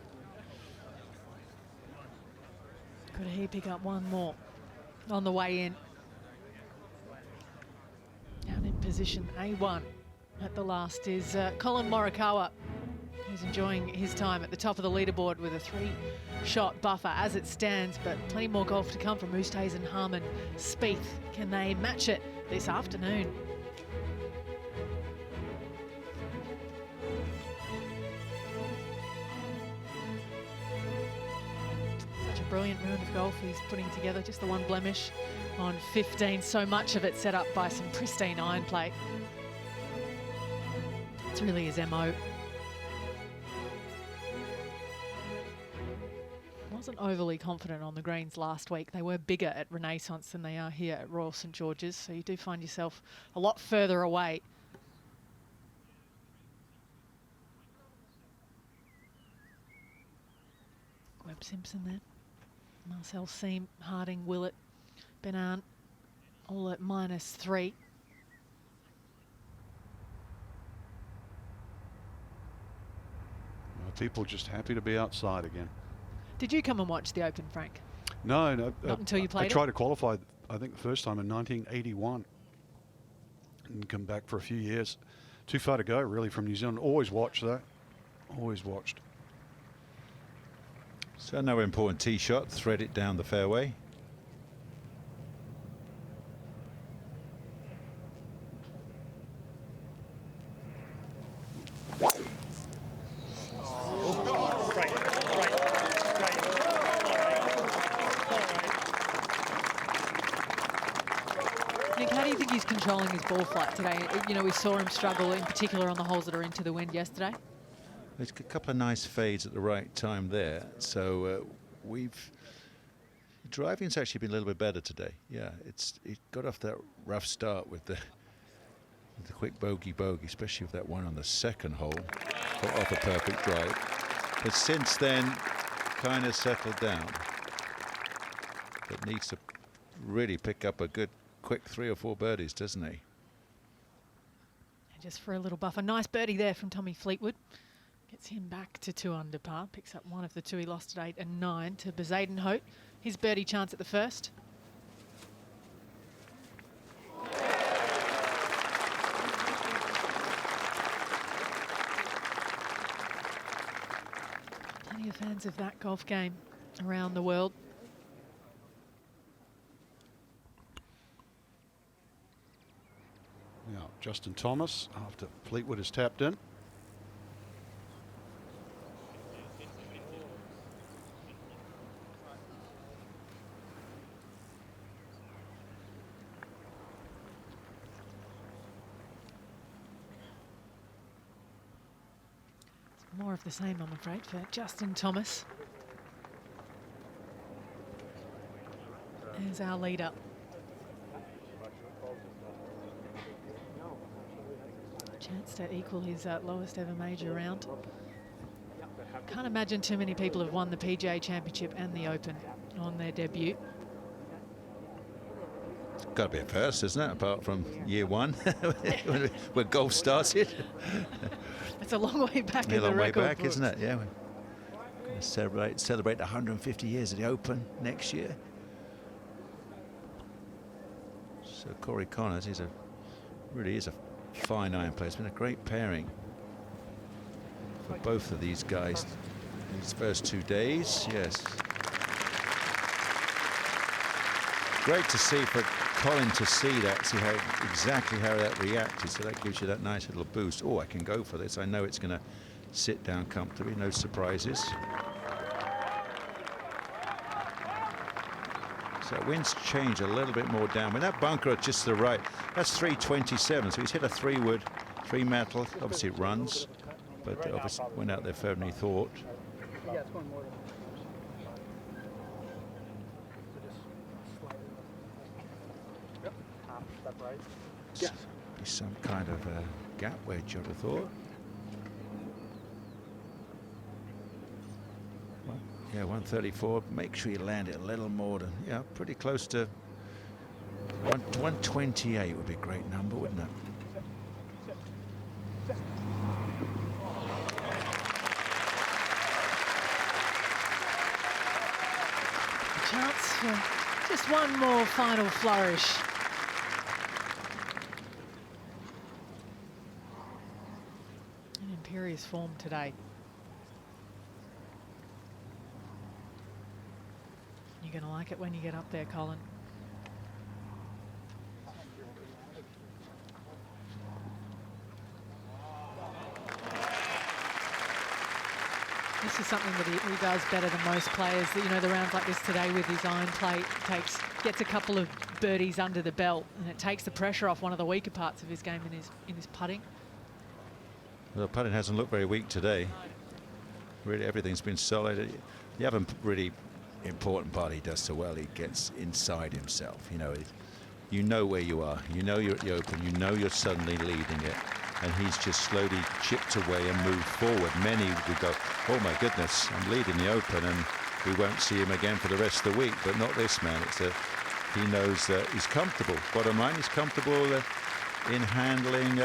Could he pick up one more on the way in? Down in position A1 at the last is Colin Morikawa. He's enjoying his time at the top of the leaderboard with a 3-shot buffer as it stands, but plenty more golf to come from Oosthuizen, Harmon, Spieth. Can they match it this afternoon? Such a brilliant round of golf he's putting together, just the one blemish on 15. So much of it set up by some pristine iron play. It's really his MO. Wasn't overly confident on the greens last week. They were bigger at Renaissance than they are here at Royal St George's, so you do find yourself a lot further away. Webb Simpson there. Marcel Seam, Harding, Willett, Benan, all at -3. People just happy to be outside again. Did you come and watch the Open, Frank? No. Not until you played I tried to qualify, I think, the first time in 1981. And come back for a few years. Too far to go, really, from New Zealand. Always watched that. Always watched. So another important tee shot, thread it down the fairway. controlling his ball flight today. You know, we saw him struggle, in particular on the holes that are into the wind yesterday. There's a couple of nice fades at the right time there. So driving's actually been a little bit better today. Yeah, it got off that rough start with the quick bogey, especially with that one on the second hole. Got off a perfect drive. But since then, kind of settled down. But needs to really pick up a good, quick 3 or 4 birdies, doesn't he? And just for a little buffer. Nice birdie there from Tommy Fleetwood. Gets him back to 2 under par. Picks up one of the 2 he lost at 8 and 9 to Bezuidenhout. His birdie chance at the first. Plenty of fans of that golf game around the world. Now, Justin Thomas, after Fleetwood is tapped in. More of the same, I'm afraid, for Justin Thomas. There's our leader. Chance to equal his lowest ever major round. Can't imagine too many people have won the PGA Championship and the Open on their debut. It's got to be a first, isn't it? Apart from year 1, when golf started. It's a long way back in a the long way record back, books. isn't it? Yeah. We're going to celebrate 150 years of the Open next year. So Corey Connors, really is a fine iron player. It's been a great pairing for both of these guys these first 2 days. Yes. Great to see for Colin to see that, see exactly how that reacted. So that gives you that nice little boost. Oh, I can go for this. I know it's going to sit down comfortably. No surprises. So wind's change a little bit more down. With that bunker just to the right, that's 327. So he's hit a 3-wood, 3 metal. Obviously it runs, but obviously went out there further than he thought. Be some kind of a gap wedge, I'd have thought. Well, yeah, 134. Make sure you land it a little more than, yeah, pretty close to 128 would be a great number, wouldn't it? A chance for just one more final flourish. Imperious form today. You're going to like it when you get up there, Colin. This is something that he does better than most players. You know, the rounds like this today with his iron play gets a couple of birdies under the belt, and it takes the pressure off one of the weaker parts of his game in his putting. Well, the putting hasn't looked very weak today. Really, everything's been solid. The other really important part he does so well, he gets inside himself. You know where you are. You know you're at the Open. You know you're suddenly leading it. And he's just slowly chipped away and moved forward. Many would go, oh my goodness, I'm leading the Open and we won't see him again for the rest of the week. But not this man. He knows that he's comfortable. Bottom line, he's comfortable in handling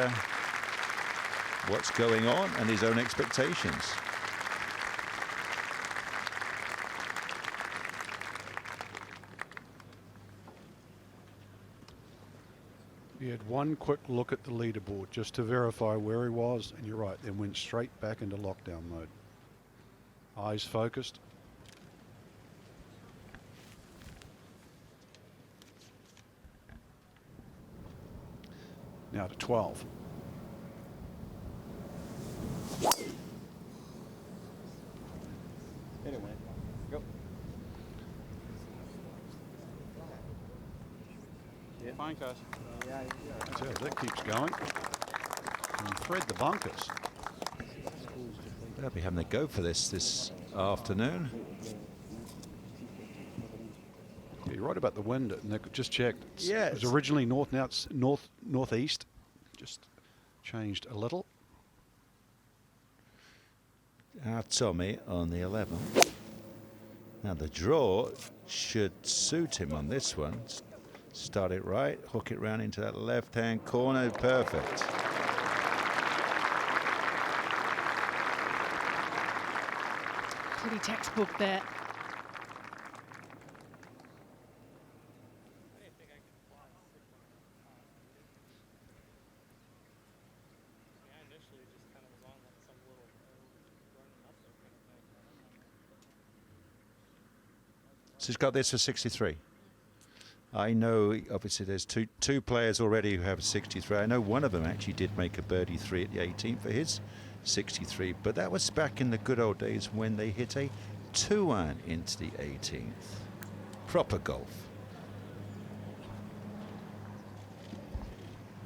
what's going on and his own expectations. He had one quick look at the leaderboard just to verify where he was, and you're right, then went straight back into lockdown mode. Eyes focused. Now to 12. Anyway, go. Yeah. Fine, guys. So that keeps going. And thread the bunkers. They'll be having a go for this afternoon. Yeah, you're right about the wind. And they just checked. Yeah, it was originally north, now it's northeast. Just changed a little. Tommy on the 11th. Now the draw should suit him on this one. Start it right, hook it round into that left-hand corner, perfect. Pretty textbook there. So he's got this for 63. I know, obviously, there's two players already who have 63. I know one of them actually did make a birdie 3 at the 18th for his 63, but that was back in the good old days when they hit a 2-iron into the 18th. Proper golf.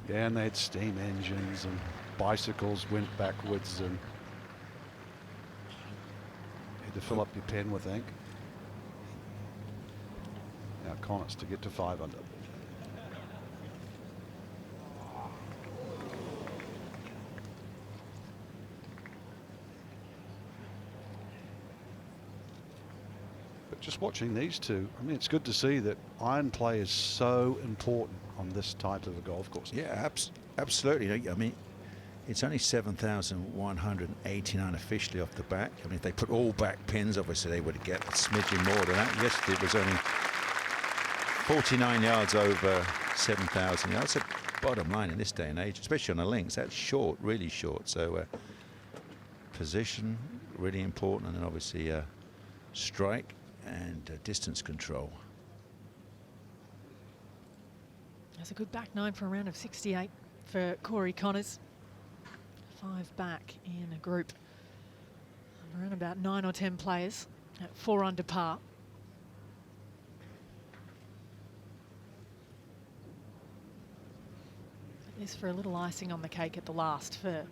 Yeah, and they had steam engines and bicycles went backwards and had to fill up your pen with ink. Now Connors to get to 5 under. But just watching these two, I mean, it's good to see that iron play is so important on this type of a golf course. Yeah, absolutely. I mean, it's only 7,189 officially off the back. I mean, if they put all back pins, obviously they would get a smidgen more than that. Yesterday it was only 49 yards over 7,000 yards. That's a bottom line in this day and age, especially on the links. That's short, really short. So position, really important, and then obviously strike and distance control. That's a good back nine for a round of 68 for Corey Connors. 5 back in a group. Around about 9 or 10 players at 4 under par. This for a little icing on the cake at the last for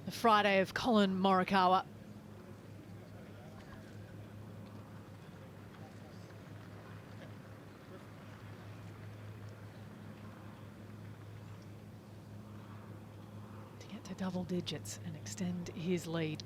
the Friday of Colin Morikawa. To get to double digits and extend his lead.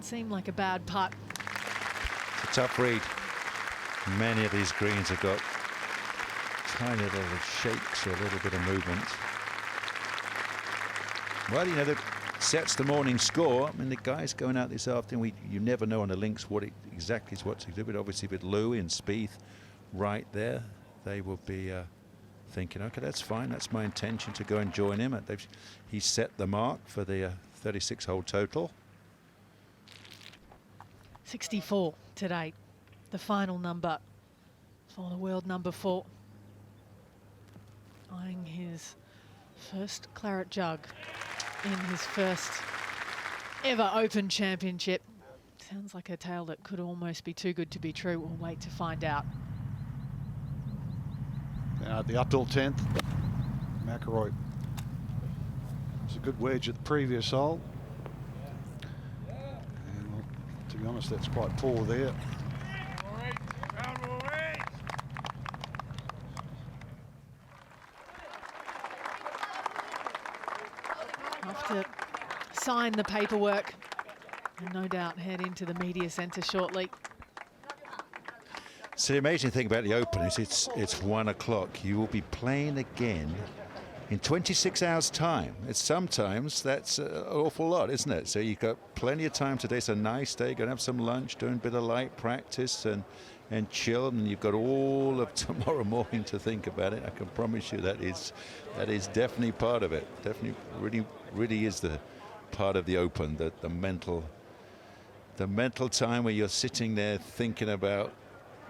Seemed like a bad putt. It's a tough read. Many of these greens have got tiny little shakes or a little bit of movement. Well, you know, that sets the morning score. I mean, the guys going out this afternoon, you never know on the links what exactly is what to do, but obviously with Louis and Spieth right there, they will be thinking, okay, that's fine. That's my intention to go and join him. He's set the mark for the 36-hole total. 64 today, the final number for the world number 4. Eyeing his first claret jug in his first ever Open Championship. Sounds like a tale that could almost be too good to be true. We'll wait to find out. Now the Uphill 10th, McIlroy. It's a good wedge at the previous hole. To be honest, that's quite poor there. Have to sign the paperwork and no doubt head into the media centre shortly. So the amazing thing about the Open is it's 1 o'clock. You will be playing again in 26 hours time. That's an awful lot, isn't it? So you've got plenty of time today. It's a nice day. Going to have some lunch, doing a bit of light practice and chill, and you've got all of tomorrow morning to think about it. I can promise you that is definitely part of it. Definitely really is the part of the Open, the mental time where you're sitting there thinking about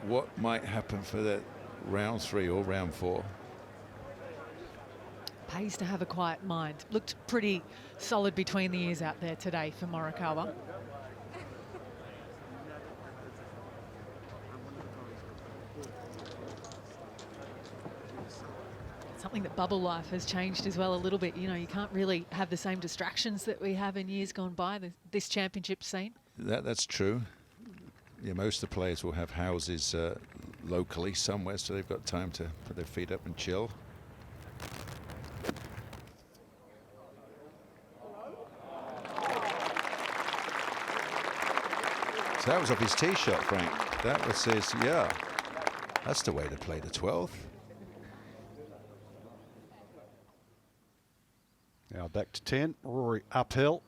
what might happen for that round 3 or round 4. Pays to have a quiet mind. Looked pretty solid between the ears out there today for Morikawa. Something that bubble life has changed as well a little bit. You know, you can't really have the same distractions that we have in years gone by, this championship scene. That's true. Yeah, most of the players will have houses locally somewhere, so they've got time to put their feet up and chill. So that was off his tee shot, Frank. That was his, yeah. That's the way to play the 12th. Now back to 10. Rory uphill.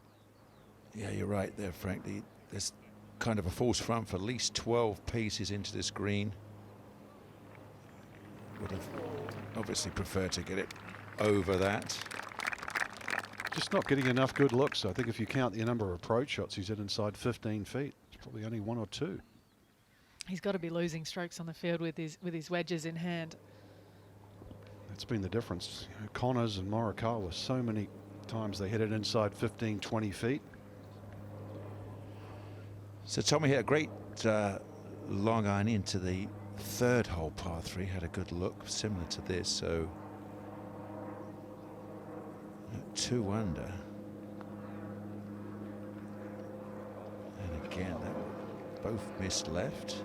Yeah, you're right there, Frank. There's kind of a false front for at least 12 paces into this green. Would have obviously preferred to get it over that. Just not getting enough good looks. I think if you count the number of approach shots, he's at inside 15 feet. It's probably only 1 or 2. He's got to be losing strokes on the field with his wedges in hand. That's been the difference. You know, Connors and Morikawa, so many times they hit it inside 15, 20 feet. So Tommy hit a great long iron into the 3rd hole, par 3. Had a good look, similar to this. So 2 under. And again, both missed left.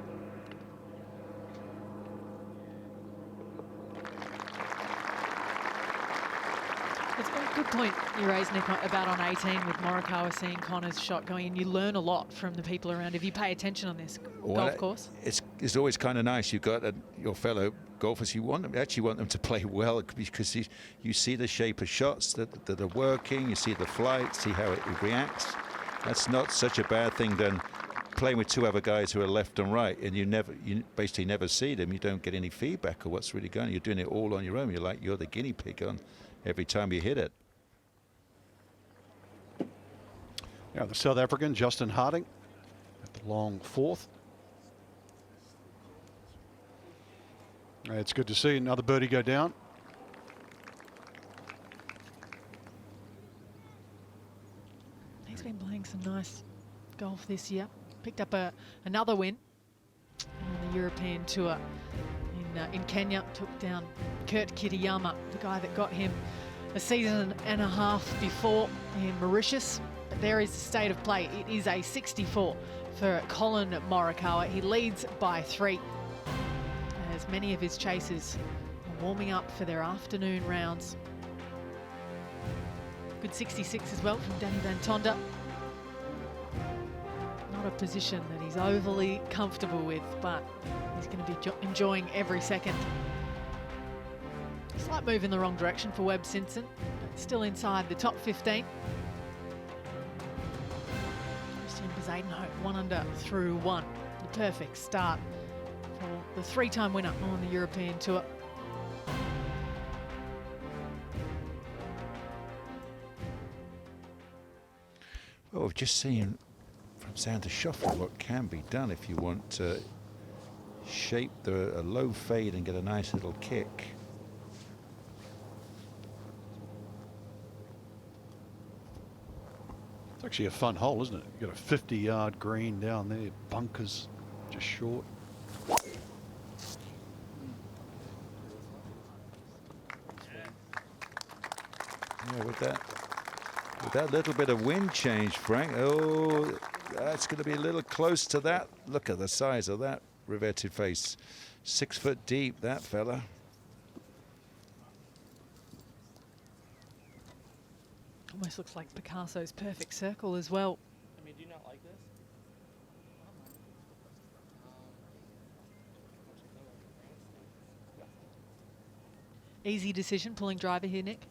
It's a good point you raised, Nick, about on 18 with Morikawa seeing Connor's shot going in. You learn a lot from the people around if you pay attention on this golf course. It's always kind of nice. You've got your fellow golfers. You actually want them to play well, because you see the shape of shots that are working. You see the flight, see how it reacts. That's not such a bad thing than playing with 2 other guys who are left and right, and you basically never see them. You don't get any feedback of what's really going on. You're doing it all on your own. You're the guinea pig on every time you hit it. Now the South African Justin Harding at the long 4th. It's good to see another birdie go down. He's been playing some nice golf this year. Picked up another win on the European Tour in Kenya. Took down Kurt Kitayama, the guy that got him a season and a half before in Mauritius. But there is the state of play. It is a 64 for Colin Morikawa. He leads by 3 as many of his chasers are warming up for their afternoon rounds. Good 66 as well from Danny Van Tonder. Not a position that he's overly comfortable with, but he's going to be enjoying every second. Slight move in the wrong direction for Webb Simpson, but still inside the top 15. Christian Bezuidenhout 1 under through 1. The perfect start for the 3-time winner on the European Tour. Well, we've just seen from Xander Schauffele what can be done if you want to shape a low fade and get a nice little kick. It's actually a fun hole, isn't it? You've got a 50-yard green down there, bunkers just short. Yeah, with that little bit of wind change, Frank, oh, that's going to be a little close to that. Look at the size of that revetted face. 6 foot deep, that fella. Almost looks like Picasso's perfect circle as well. I mean, do you not like this? Easy decision pulling driver here, Nick?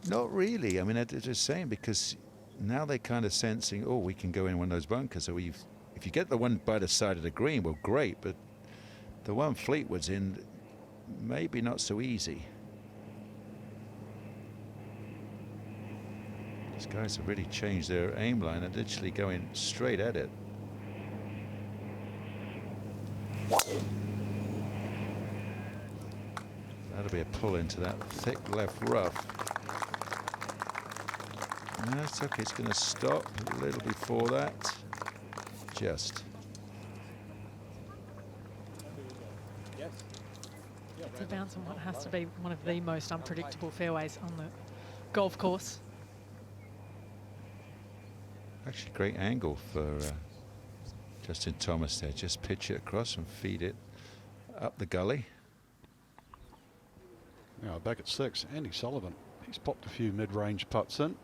Not really. I mean, I'm just saying, because now they're kind of sensing, oh, we can go in one of those bunkers. So if you get the one by the side of the green, well, great. But the one Fleetwood's in, maybe not so easy. Just got Guys have really changed their aim line and literally going straight at it. That'll be a pull into that thick left rough. That's okay, it's going to stop a little before that. Just. It's a bounce on what has to be one of the most unpredictable fairways on the golf course. Actually, great angle for Justin Thomas there. Just pitch it across and feed it up the gully. Now back at 6, Andy Sullivan. He's popped a few mid-range putts in.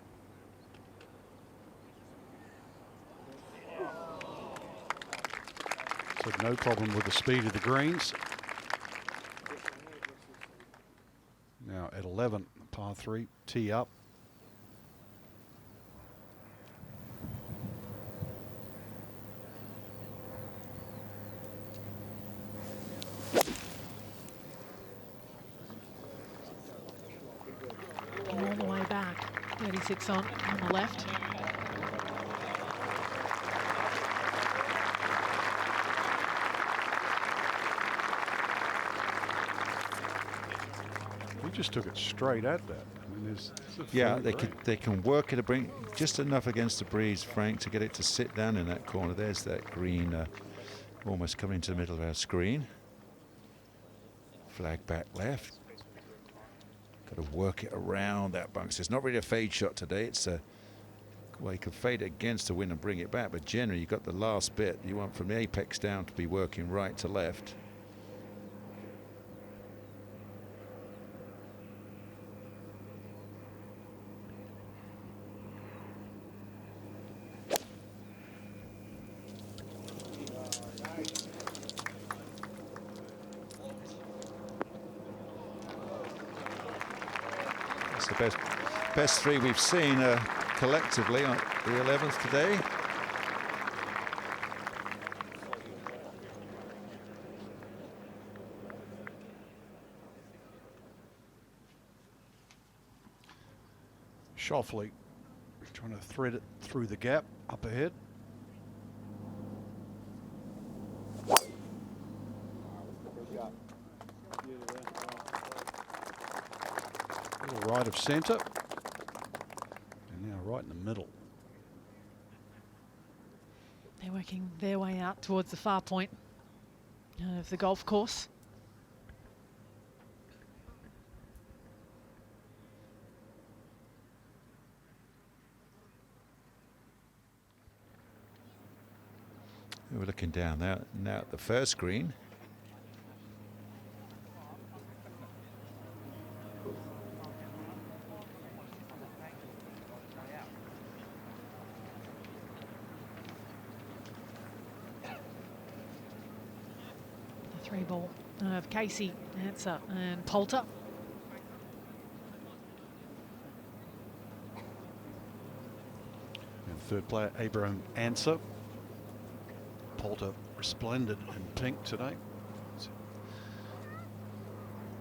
So no problem with the speed of the greens. Now at 11, par 3, tee up. All the way back. 36 on the left. He just took it straight at that. I mean, there's Yeah, they can work it to bring just enough against the breeze, Frank, to get it to sit down in that corner. There's that green almost coming into the middle of our screen. Flag back left. Got to work it around that bunker. So it's not really a fade shot today. It's a, well, you can fade it against the wind and bring it back, but generally you've got the last bit. You want from the apex down to be working right to left. Best three we've seen collectively on the 11th today. Shoffley trying to thread it through the gap up ahead. Little right of centre. And now right in the middle. They're working their way out towards the far point of the golf course. We're looking down now at the first green. The three ball of Casey, Answer and Poulter. And third player, Abraham Answer. Poulter resplendent in pink today.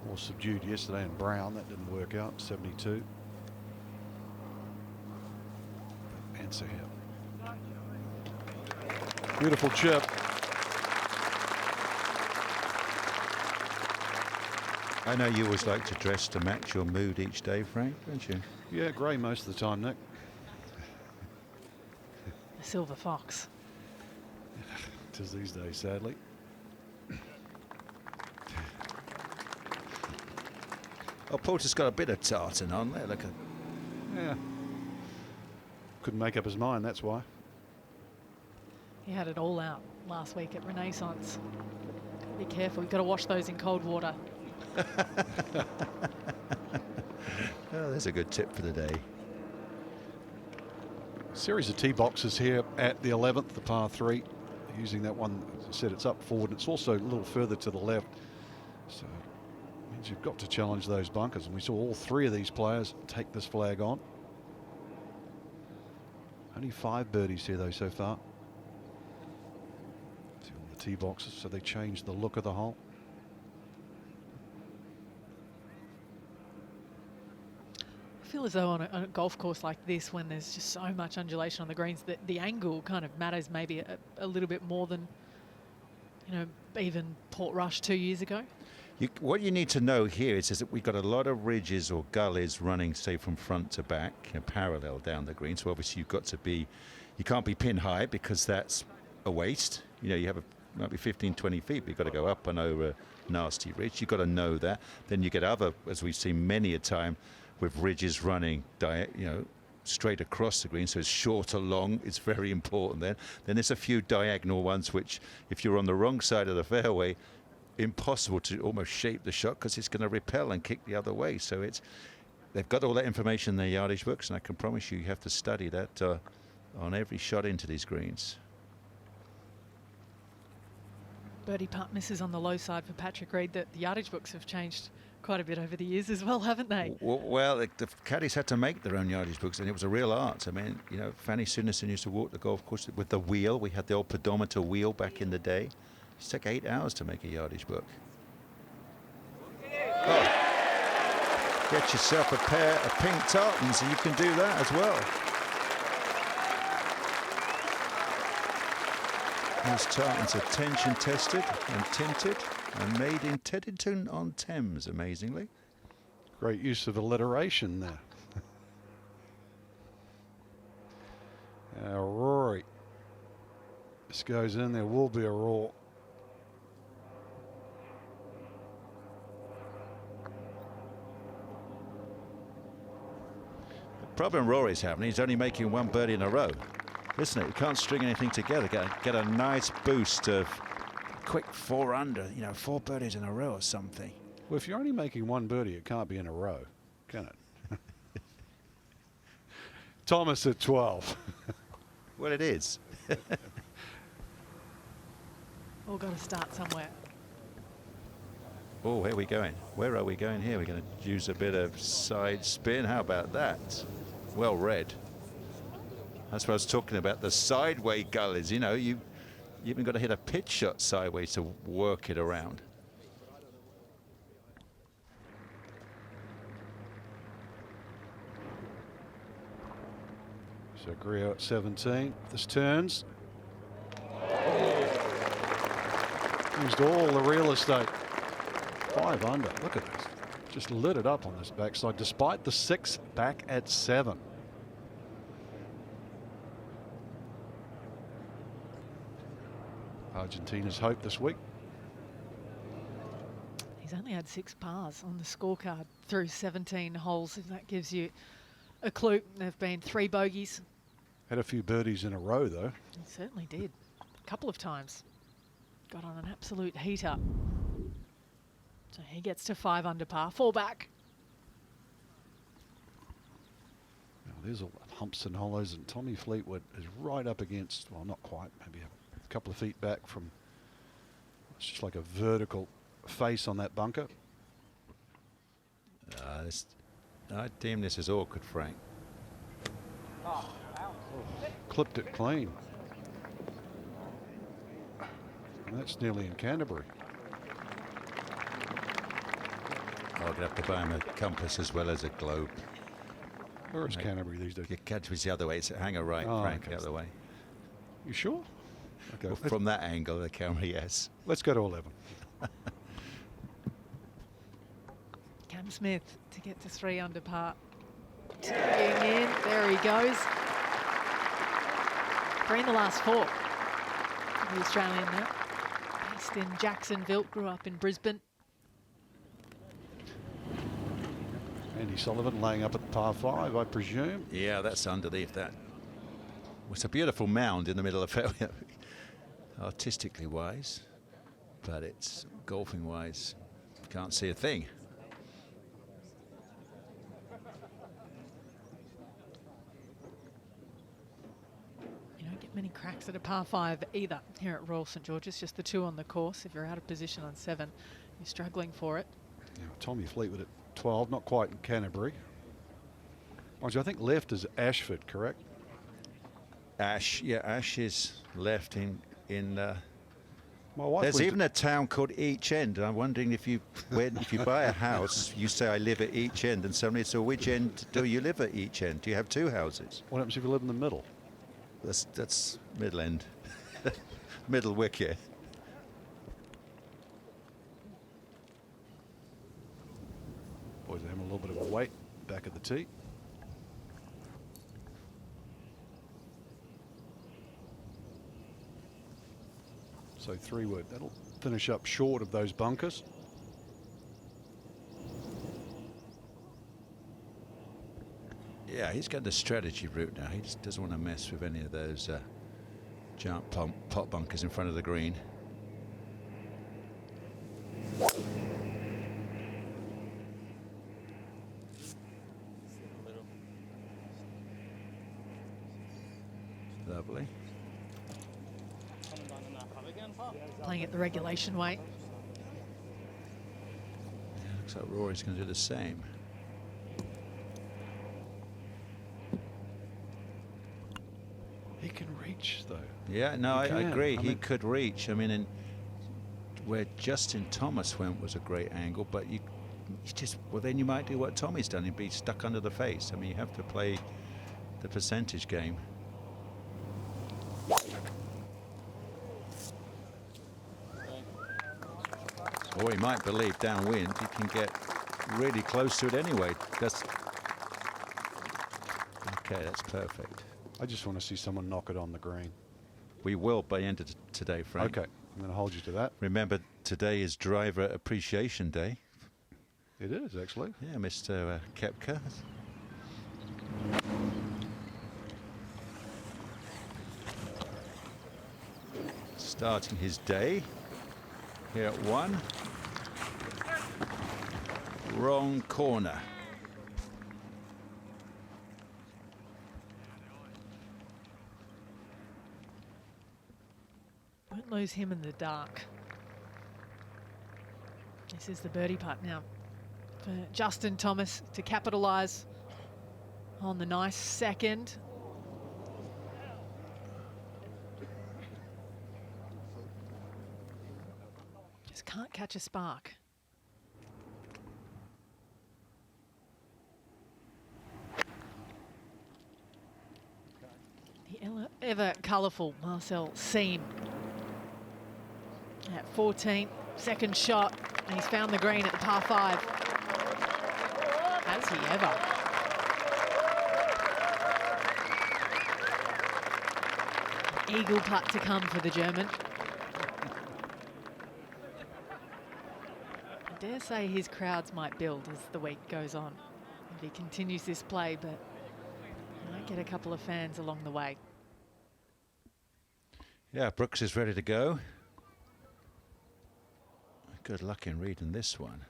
More subdued yesterday in brown. That didn't work out. 72. But Answer here. Beautiful chip. I know you always like to dress to match your mood each day, Frank, don't you? Yeah, grey most of the time, Nick. The Silver Fox. Tis these days, sadly. Oh, Poulter's got a bit of tartan on there. Look at. Yeah. Couldn't make up his mind, that's why. He had it all out last week at Renaissance. Be careful, you've got to wash those in cold water. Oh, there's a good tip for the day. Series of tee boxes here at the 11th, the par 3. Using that one, as I said, it's up forward and it's also a little further to the left. So it means you've got to challenge those bunkers. And we saw all three of these players take this flag on. Only 5 birdies here though so far. See all the tee boxes, so they changed the look of the hole. feel as though on a golf course like this, when there's just so much undulation on the greens, that the angle kind of matters maybe a little bit more than, you know, even Portrush 2 years ago. What you need to know here is that we've got a lot of ridges or gullies running, say, from front to back, parallel down the green. So obviously you've got to be, you can't be pin high because that's a waste. You know, you have might be 15, 20 feet, but you've got to go up and over a nasty ridge. You've got to know that. Then you get other, as we've seen many a time, with ridges running, straight across the green, so it's short or long. It's very important then. Then there's a few diagonal ones, which if you're on the wrong side of the fairway, impossible to almost shape the shot because it's going to repel and kick the other way. So they've got all that information in their yardage books, and I can promise you have to study that on every shot into these greens. Birdie putt misses on the low side for Patrick Reed. That the yardage books have changed quite a bit over the years as well, haven't they? Well, the caddies had to make their own yardage books, and it was a real art. I mean, you know, Fanny Sunderson used to walk the golf course with the wheel. We had the old pedometer wheel back in the day. It used to take 8 hours to make a yardage book. Oh. Get yourself a pair of pink tartans, and you can do that as well. These tartans are tension tested and tinted and made in Teddington-on-Thames, amazingly. Great use of alliteration there. Rory. This goes in, there will be a roar. The problem Rory's having, he's only making one birdie in a row. Isn't it? You can't string anything together. Get a nice boost of quick 4 under, 4 birdies in a row or something. Well, if you're only making one birdie, it can't be in a row, can it? Thomas at 12. Well, it is. All got to start somewhere. Oh, where are we going? Where are we going here? We're going to use a bit of side spin. How about that? Well read. That's what I was talking about, the sideway gullies. You know, you even got to hit a pitch shot sideways to work it around. So Griot at 17. This turns. Used all the real estate. 5 under. Look at this. Just lit it up on this backside, despite the 6 back at 7. Argentina's hope this week. He's only had 6 pars on the scorecard through 17 holes, if that gives you a clue. There have been 3 bogeys. Had a few birdies in a row, though. He certainly did. A couple of times. Got on an absolute heater. So he gets to 5 under par. 4 back. Now there's all humps and hollows, and Tommy Fleetwood is right up against, well, not quite, maybe a couple of feet back from, it's just like a vertical face on that bunker. I deem this as awkward, Frank. Clipped it clean. And that's nearly in Canterbury. I'm going to have to buy him a compass as well as a globe. Where is Canterbury these days? Canterbury's the other way. It's hang a right, Oh, Frank, okay. the other way. You sure? Okay. Well, from that angle, the camera, yes. Let's go to 11. Cam Smith to get to 3 under par. Tagging in. There he goes. 3 in the last 4. The Australian now. Based in Jacksonville, grew up in Brisbane. Andy Sullivan laying up at par 5, I presume. Yeah, that's underneath that. Well, it's a beautiful mound in the middle of the fairway. Artistically wise, but it's golfing wise. Can't see a thing. You don't get many cracks at a par 5 either here at Royal St George's. Just the 2 on the course. If you're out of position on 7, you're struggling for it. Now, Tommy Fleetwood at 12, not quite in Canterbury. Mind you, I think left is Ashford, correct? Ash, yeah, Ash is left in My wife There's went even a town called Each End. I'm wondering if you buy a house, you say I live at each end, and somebody says, which end do you live at each end? Do you have two houses? What happens if you live in the middle? That's middle end, middle wicket. Boys are having a little bit of a wait back at the tee. So 3-wood, that'll finish up short of those bunkers. Yeah, he's got the strategy route now. He just doesn't want to mess with any of those giant pot bunkers in front of the green. Lovely. Playing it the regulation way. Yeah, looks like Rory's going to do the same. He can reach, though. Yeah, no, I can. agree. I He mean- could reach. I mean, where Justin Thomas went was a great angle, but you just, well, then you might do what Tommy's done and be stuck under the face. I mean, you have to play the percentage game. Or he might believe downwind he can get really close to it anyway. That's okay. That's perfect. I just want to see someone knock it on the green. We will by the end of today, Frank. Okay, I'm going to hold you to that. Remember, today is Driver Appreciation Day. It is, actually. Yeah, Mr. Koepka. Starting his day here at 1. Wrong corner. Won't lose him in the dark. This is the birdie putt now for Justin Thomas to capitalise on the nice second. Just can't catch a spark. The ever colourful Marcel Seam at 14, second shot, and he's found the green at the par 5. Has he ever? Eagle putt to come for the German. I dare say his crowds might build as the week goes on if he continues this play, but he might get a couple of fans along the way. Yeah, Brooks is ready to go. Good luck in reading this one.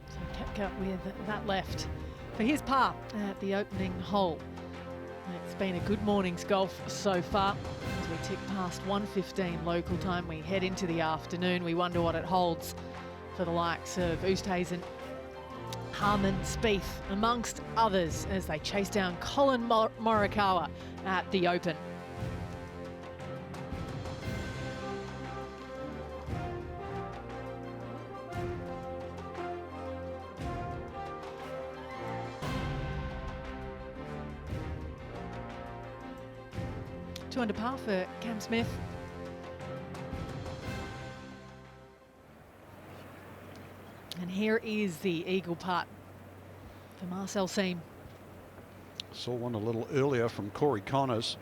So Koepka with that left for his par at the opening hole. It's been a good morning's golf so far. As we tick past 1:15 local time, we head into the afternoon. We wonder what it holds for the likes of Oosthuizen, Harman, Spieth, amongst others, as they chase down Colin Morikawa at the Open. Two under par for Cam Smith. And here is the eagle putt for Marcel Seam. Saw one a little earlier from Corey Connors.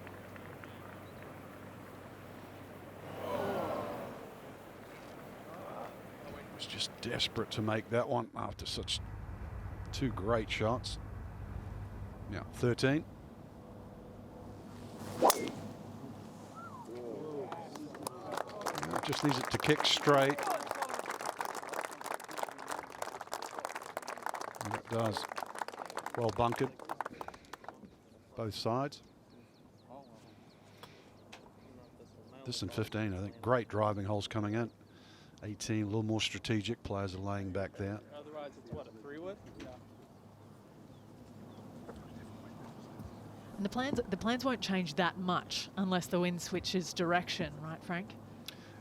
Was just desperate to make that one after such two great shots. Now 13. Just needs it to kick straight. And it does. Well bunkered. Both sides. This and 15, I think. Great driving holes coming in. 18, a little more strategic. Players are laying back there. Otherwise, it's what, a 3-wood? Yeah. And the plans won't change that much unless the wind switches direction, right, Frank?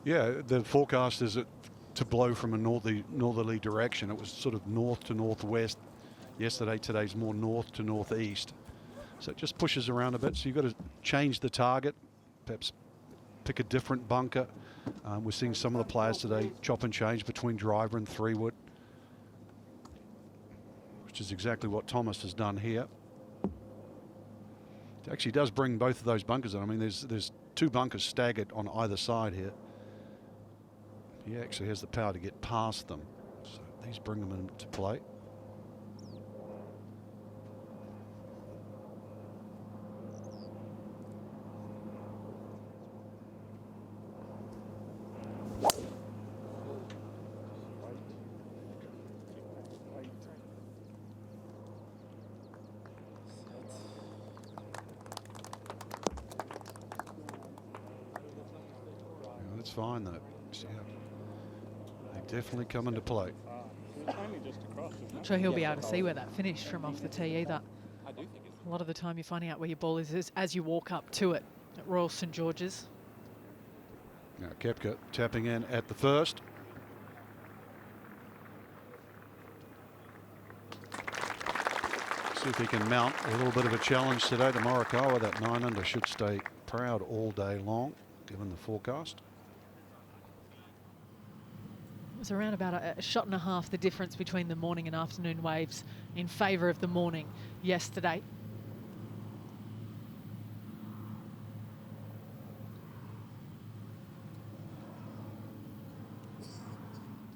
Yeah, the forecast is to blow from a northerly direction. It was sort of north to northwest yesterday. Today's more north to northeast. So it just pushes around a bit. So you've got to change the target, perhaps pick a different bunker. We're seeing some of the players today chop and change between driver and 3-wood, which is exactly what Thomas has done here. It actually does bring both of those bunkers in. I mean, there's 2 bunkers staggered on either side here. He actually has the power to get past them. So these bring them into play. That's fine though. Yeah. They definitely come into play. Not sure he'll be able to see where that finished from off the tee either. A lot of the time you're finding out where your ball is as you walk up to it at Royal St George's. Now Koepka tapping in at the first. See if he can mount a little bit of a challenge today to Morikawa. That 9 under should stay proud all day long, given the forecast. It was around about a shot and a half the difference between the morning and afternoon waves in favour of the morning yesterday.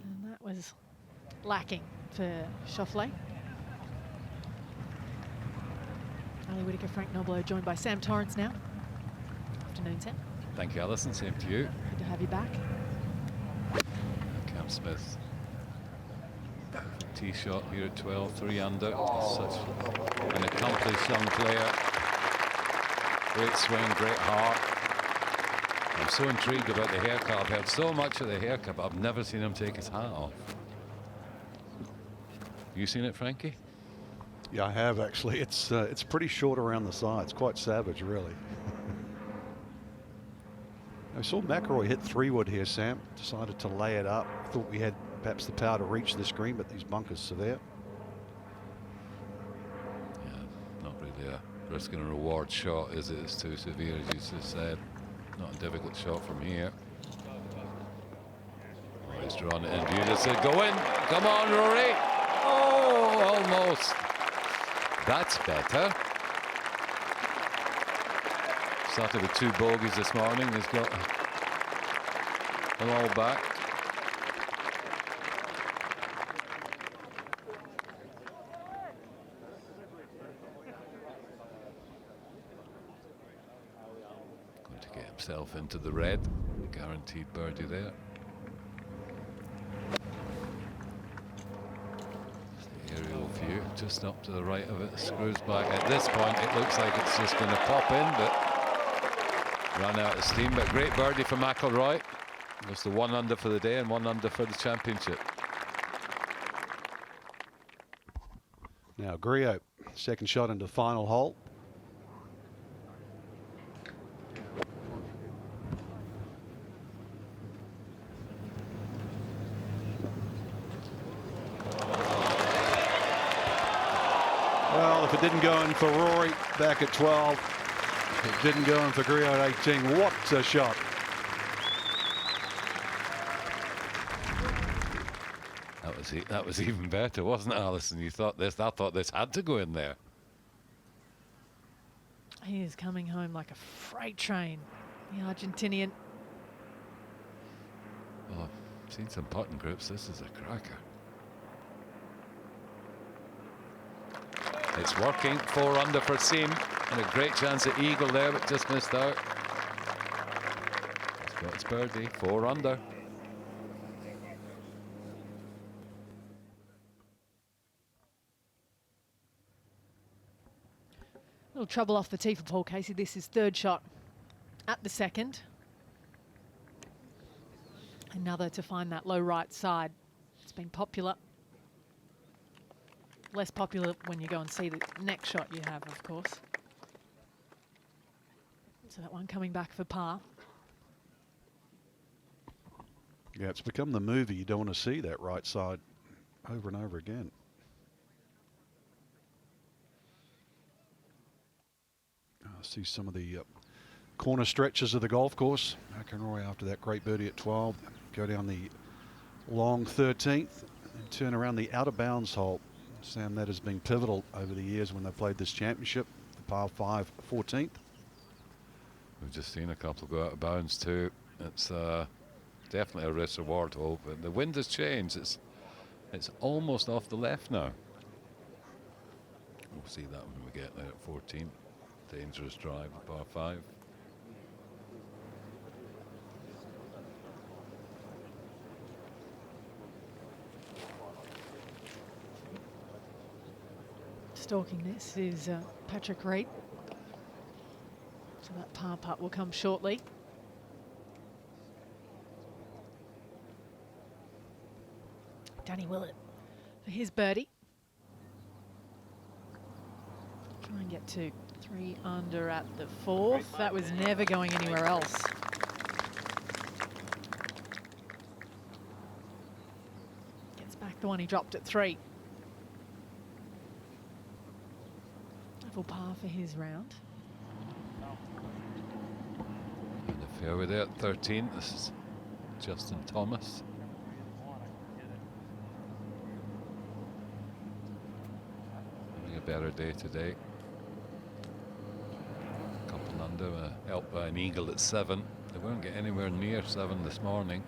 And that was lacking for Schauffele. Ali Whitaker, Frank Noblo, joined by Sam Torrance now. Afternoon, Sam. Thank you, Alison. Same to you. Good to have you back. Cam Smith. Tee shot here at 12, 3 under. He's such an accomplished young player. Great swing, great heart. I'm so intrigued about the haircut. I've heard so much of the haircut, but I've never seen him take his hat off. You seen it, Frankie? Yeah, I have actually. It's pretty short around the sides. Quite savage, really. I saw McIlroy hit 3-wood here, Sam. Decided to lay it up. Thought we had perhaps the power to reach this green, but these bunkers severe. Yeah, not really a risk and reward shot, is it? It's too severe, as you just said. Not a difficult shot from here. Oh, he's drawn it in beautifully. Go in. Come on, Rory. Oh, almost. That's better. Started with 2 bogeys this morning. He's got them all back. Going to get himself into the red. Guaranteed birdie there. Aerial view just up to the right of it, screws back. At this point it looks like it's just going to pop in, but run out of steam. But great birdie for McIlroy. It was the 1 under for the day and 1 under for the championship. Now Griot, second shot into the final hole. Well, if it didn't go in for Rory back at 12, it didn't go in for Griot at 18. What a shot. That was even better, wasn't it, Alison? You thought this, I thought this had to go in there. He is coming home like a freight train, the Argentinian. Well, I've seen some putting groups. This is a cracker. It's working. 4 under for Seam, and a great chance at eagle there, but just missed out. He's got his birdie. 4 under. Little trouble off the tee for Paul Casey. This is 3rd shot at the 2nd. Another to find that low right side. It's been popular. Less popular when you go and see the next shot you have, of course. So that one coming back for par. Yeah, it's become the movie. You don't want to see that right side over and over again. I see some of the corner stretches of the golf course. McIlroy, after that great birdie at 12, go down the long 13th and turn around the out of bounds hole. Sam, that has been pivotal over the years when they played this championship, the par 5 14th. We've just seen a couple go out of bounds too. It's definitely a risk reward hole, but the wind has changed. It's almost off the left now. We'll see that when we get there at 14. Dangerous drive, par 5. Stalking this is Patrick Reed. So that par putt will come shortly. Danny Willett for his birdie. Try and get to 3 under at the 4th. That was never going anywhere else. Gets back the one he dropped at 3. Double par for his round. And the fairway there at 13. This is Justin Thomas. Having a better day today. Couple under, helped by an eagle at 7. They won't get anywhere near 7 this morning.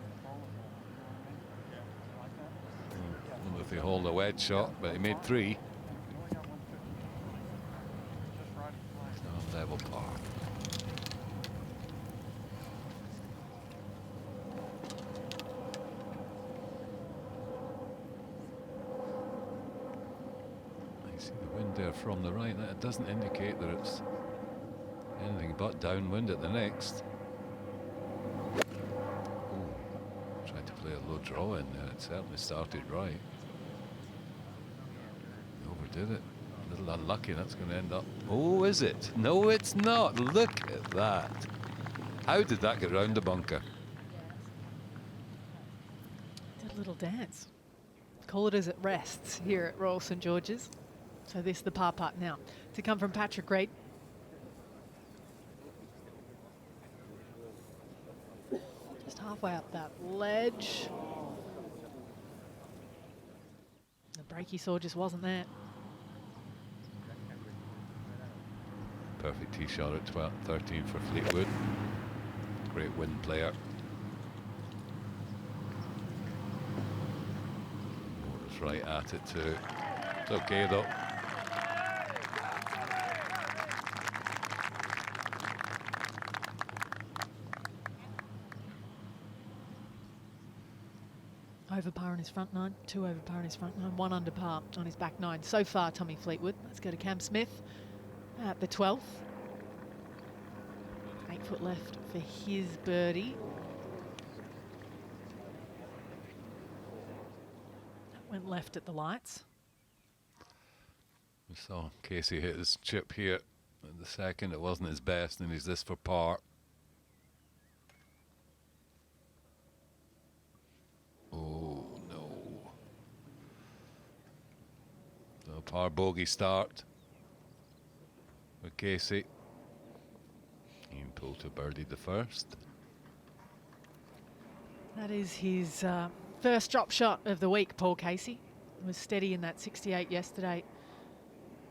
I don't know if they hold a wedge shot, but he made 3. So level par. You see the wind there from the right. That doesn't indicate that it's anything but downwind at the next. Ooh, tried to play a low draw in there. It certainly started right. Overdid it. A little unlucky. That's going to end up. Oh, is it? No, it's not. Look at that. How did that get round the bunker? Did a little dance. Call it as it rests here at Royal St George's. So this the par putt now to come from Patrick Reed. Just halfway up that ledge. The break he saw just wasn't there. Perfect tee shot at 12, 13 for Fleetwood. Great wind player. Was right at it too. It's okay though. Over par on his front 9, 2 over par on his front 9, 1 under par on his back 9. So far, Tommy Fleetwood. Let's go to Cam Smith at the 12th. 8 foot left for his birdie. That went left at the lights. We saw Casey hit his chip here at the second. It wasn't his best, and he's this for par. Oh no. So par bogey start with Casey. Ian pulled to birdie the first. That is his first drop shot of the week, Paul Casey. Was steady in that 68 yesterday.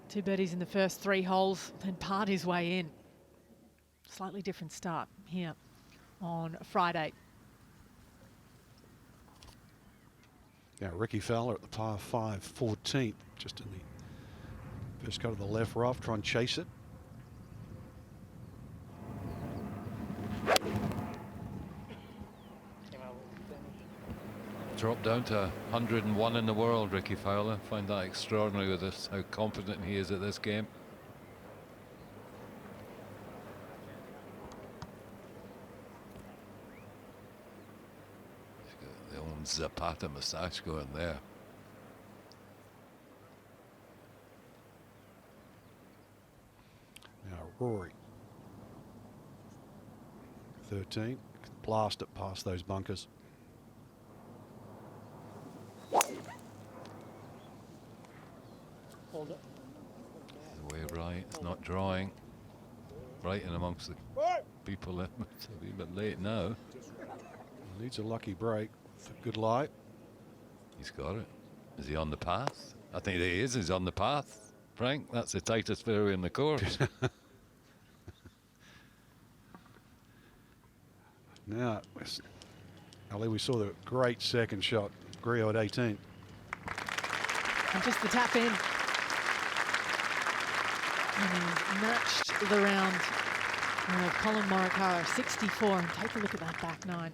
2 birdies in the first 3 holes, then parred his way in. Slightly different start here on Friday. Yeah, Ricky Fowler at the par 5 14th, just in the first cut of the left rough, try and chase it. Dropped down to 101 in the world, Ricky Fowler. Find that extraordinary with this, how confident he is at this game. Zapata massage going there. Now Rory. 13. Blast it past those bunkers. Hold it. The way right, it's not drawing. Right in amongst the people. It's a wee bit late now. Needs a lucky break. Good lie. He's got it. Is he on the path? I think he is. He's on the path. Frank, that's the tightest fairway in the course. Now, Ali, we saw the great second shot. Griot at 18. And just the tap in. And he matched the round of Colin Morikawa, 64. And take a look at that back nine.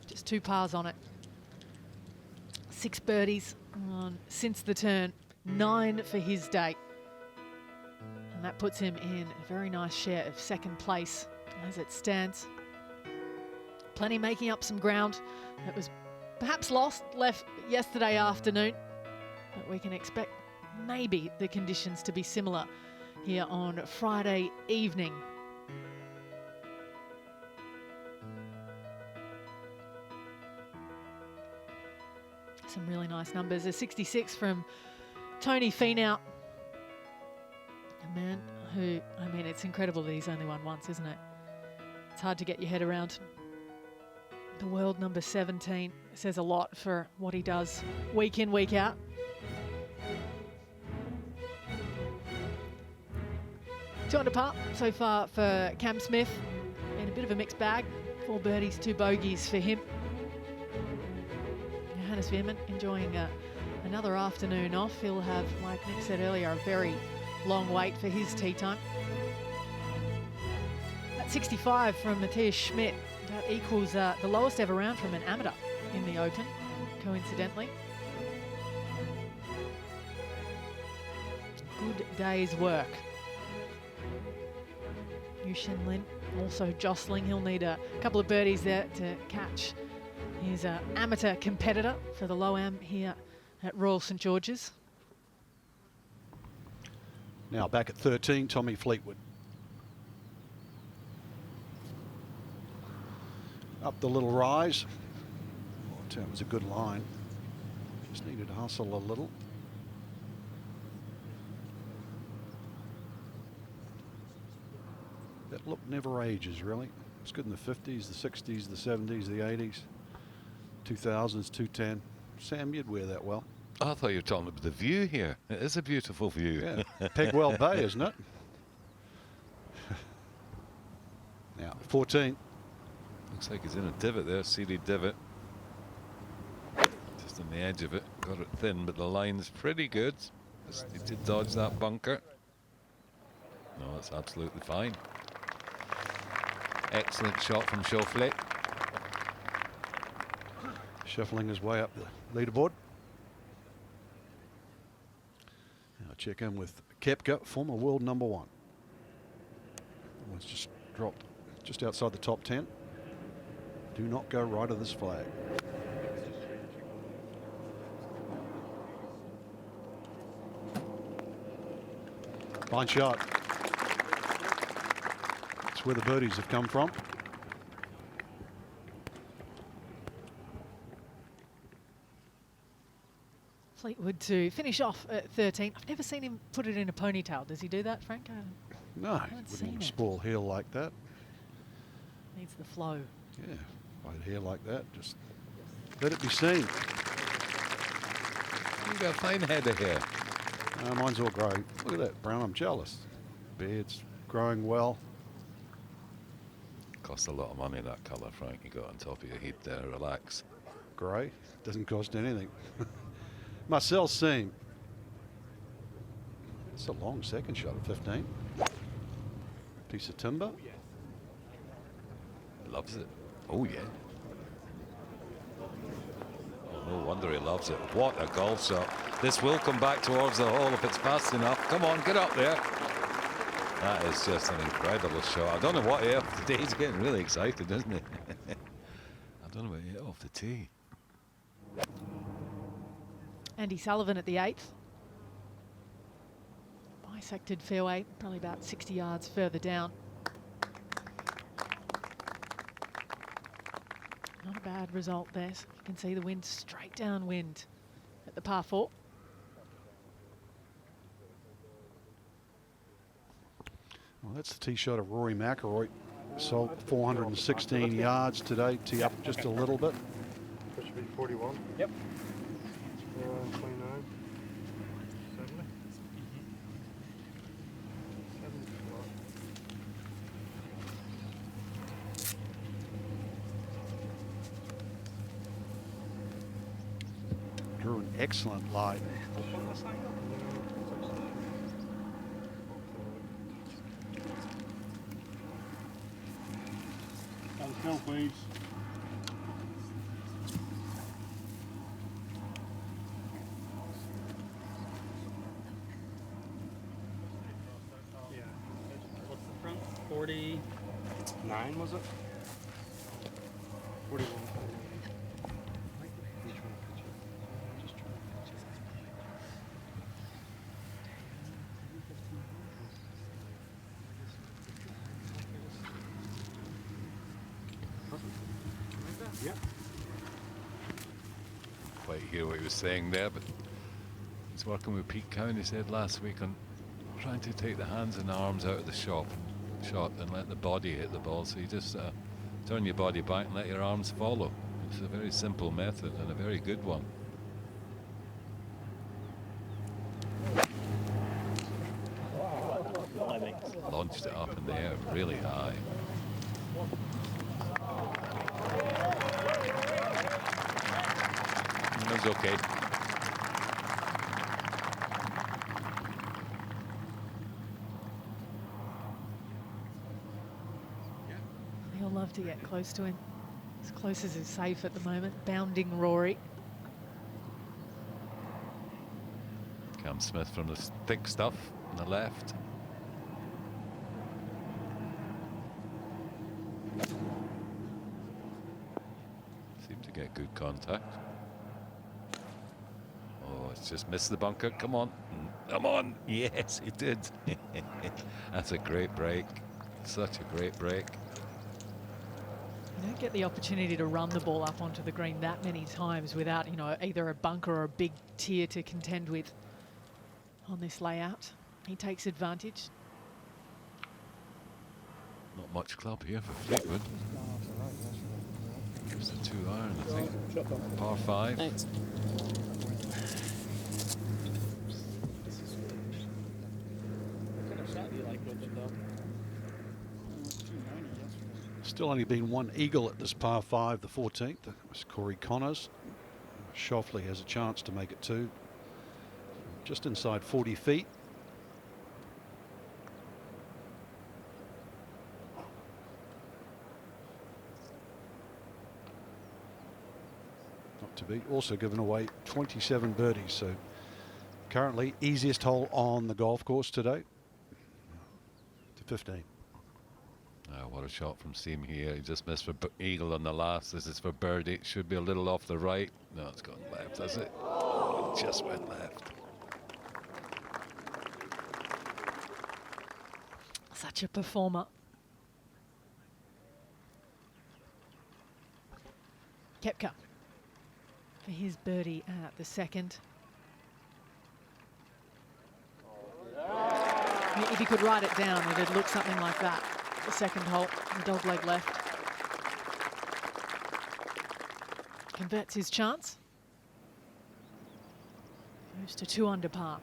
Just 2 pars on it. 6 birdies since the turn. 9 for his day. And that puts him in a very nice share of second place as it stands. Plenty making up some ground that was perhaps left yesterday afternoon. But we can expect maybe the conditions to be similar here on Friday evening. Some really nice numbers. A 66 from Tony Finau. A man who, I mean, it's incredible that he's only won once, isn't it? It's hard to get your head around. The world number 17 says a lot for what he does week in, week out. Two under par so far for Cam Smith. And a bit of a mixed bag. 4 birdies, 2 bogeys for him. Johannes Veerman enjoying another afternoon off. He'll have, like Nick said earlier, a very long wait for his tee time. That 65 from Matthias Schmidt. That equals the lowest ever round from an amateur in the Open, coincidentally. Good day's work. Yu Shin Lin also jostling. He'll need a couple of birdies there to catch his amateur competitor for the low am here at Royal St George's. Now back at 13, Tommy Fleetwood. Up the little rise. Oh, that was a good line. Just needed to hustle a little. That look never ages, really. It's good in the 50s, the 60s, the 70s, the 80s, 2000s, 210. Sam, you'd wear that well. I thought you were talking about the view here. It is a beautiful view. Yeah, Pegwell Bay, isn't it? Now, 14. Looks like he's in a divot there, seeded divot. Just on the edge of it. Got it thin, but the line's pretty good. He did dodge that bunker. No, that's absolutely fine. Excellent shot from Schauffele. Shuffling his way up the leaderboard. Now check in with Koepka, former world number 1. Was just dropped just outside the top 10. Do not go right of this flag. Fine shot. That's where the birdies have come from. Fleetwood to finish off at 13. I've never seen him put it in a ponytail. Does he do that, Frank? No, he wouldn't spoil heel like that. Needs the flow. Yeah, white hair like that, just let it be seen. You got a fine head of hair. Mine's all growing. Look at that, Brown, I'm jealous. Beard's growing well. Cost a lot of money, that colour, Frank. You got on top of your head there, relax. Grey, doesn't cost anything. Marcel Seam. It's a long second shot at 15. Piece of timber. Loves it. Oh, yeah. Oh, no wonder he loves it. What a golf shot. This will come back towards the hole if it's fast enough. Come on, get up there. That is just an incredible shot. I don't know what he off the tee. He's getting really excited, isn't he? I don't know what he hit off the tee. Andy Sullivan at the 8th. Bisected fairway, probably about 60 yards further down. Not a bad result there. So you can see the wind straight downwind at the par 4. Well, that's the tee shot of Rory McIlroy. Sold 416 yards today. Tee up just a little bit. That should be 41. Yep. 29. 70. 74. Drew an excellent lie. Go, please. Yeah. What's the front? 49 was it? 41. Yeah. Quite hear what he was saying there, but he's working with Pete Cowan, he said last week, on trying to take the hands and arms out of the shot and let the body hit the ball. So you just turn your body back and let your arms follow. It's a very simple method and a very good one. Launched it up in the air really high. It was okay. He'll love to get close to him. As close as is safe at the moment. Bounding Rory. Cam Smith from the thick stuff on the left. Seemed to get good contact. Oh, it's just missed the bunker. Come on. Come on. Yes, it did. That's a great break. Such a great break. You don't get the opportunity to run the ball up onto the green that many times without, you know, either a bunker or a big tier to contend with on this layout. He takes advantage. Not much club here for Fleetwood. Just a 2-iron, I think. Par 5. Thanks. Still only been one eagle at this par 5, the 14th. That was Corey Connors. Shoffley has a chance to make it 2. Just inside 40 feet. Not to beat. Also given away 27 birdies. So currently easiest hole on the golf course today. To 15. What a shot from Seam here. He just missed for eagle on the last. This is for birdie. It should be a little off the right. No, it's gone left, has it? Oh, it just went left. Such a performer. Koepka for his birdie at the 2nd. If he could write it down, it'd look something like that. The 2nd hole, the dog leg left. Converts his chance. Moves to 2 under par.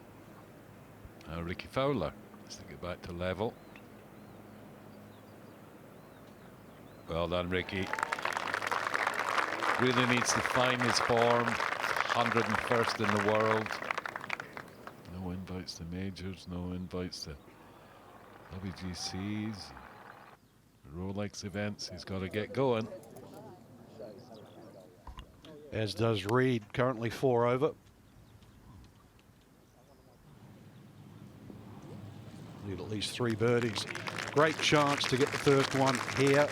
Ricky Fowler has to get back to level. Well done, Ricky. Really needs to find his form. 101st in the world. No invites to majors, no invites to WGCs, Rolex events. He's got to get going. As does Reed, currently 4 over. Need at least 3 birdies. Great chance to get the first one here.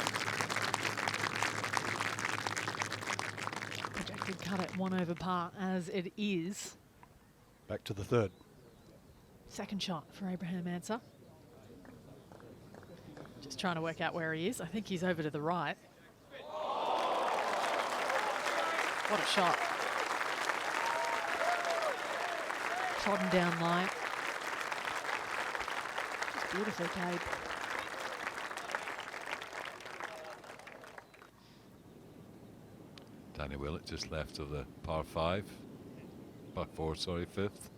Projected cut at 1 over par as it is. Back to the third. Second shot for Abraham Ansah. Just trying to work out where he is. I think he's over to the right. What a shot. Trodden down line. Just beautifully played. Danny Willett just left of the par 5. Par 4, sorry, 5th.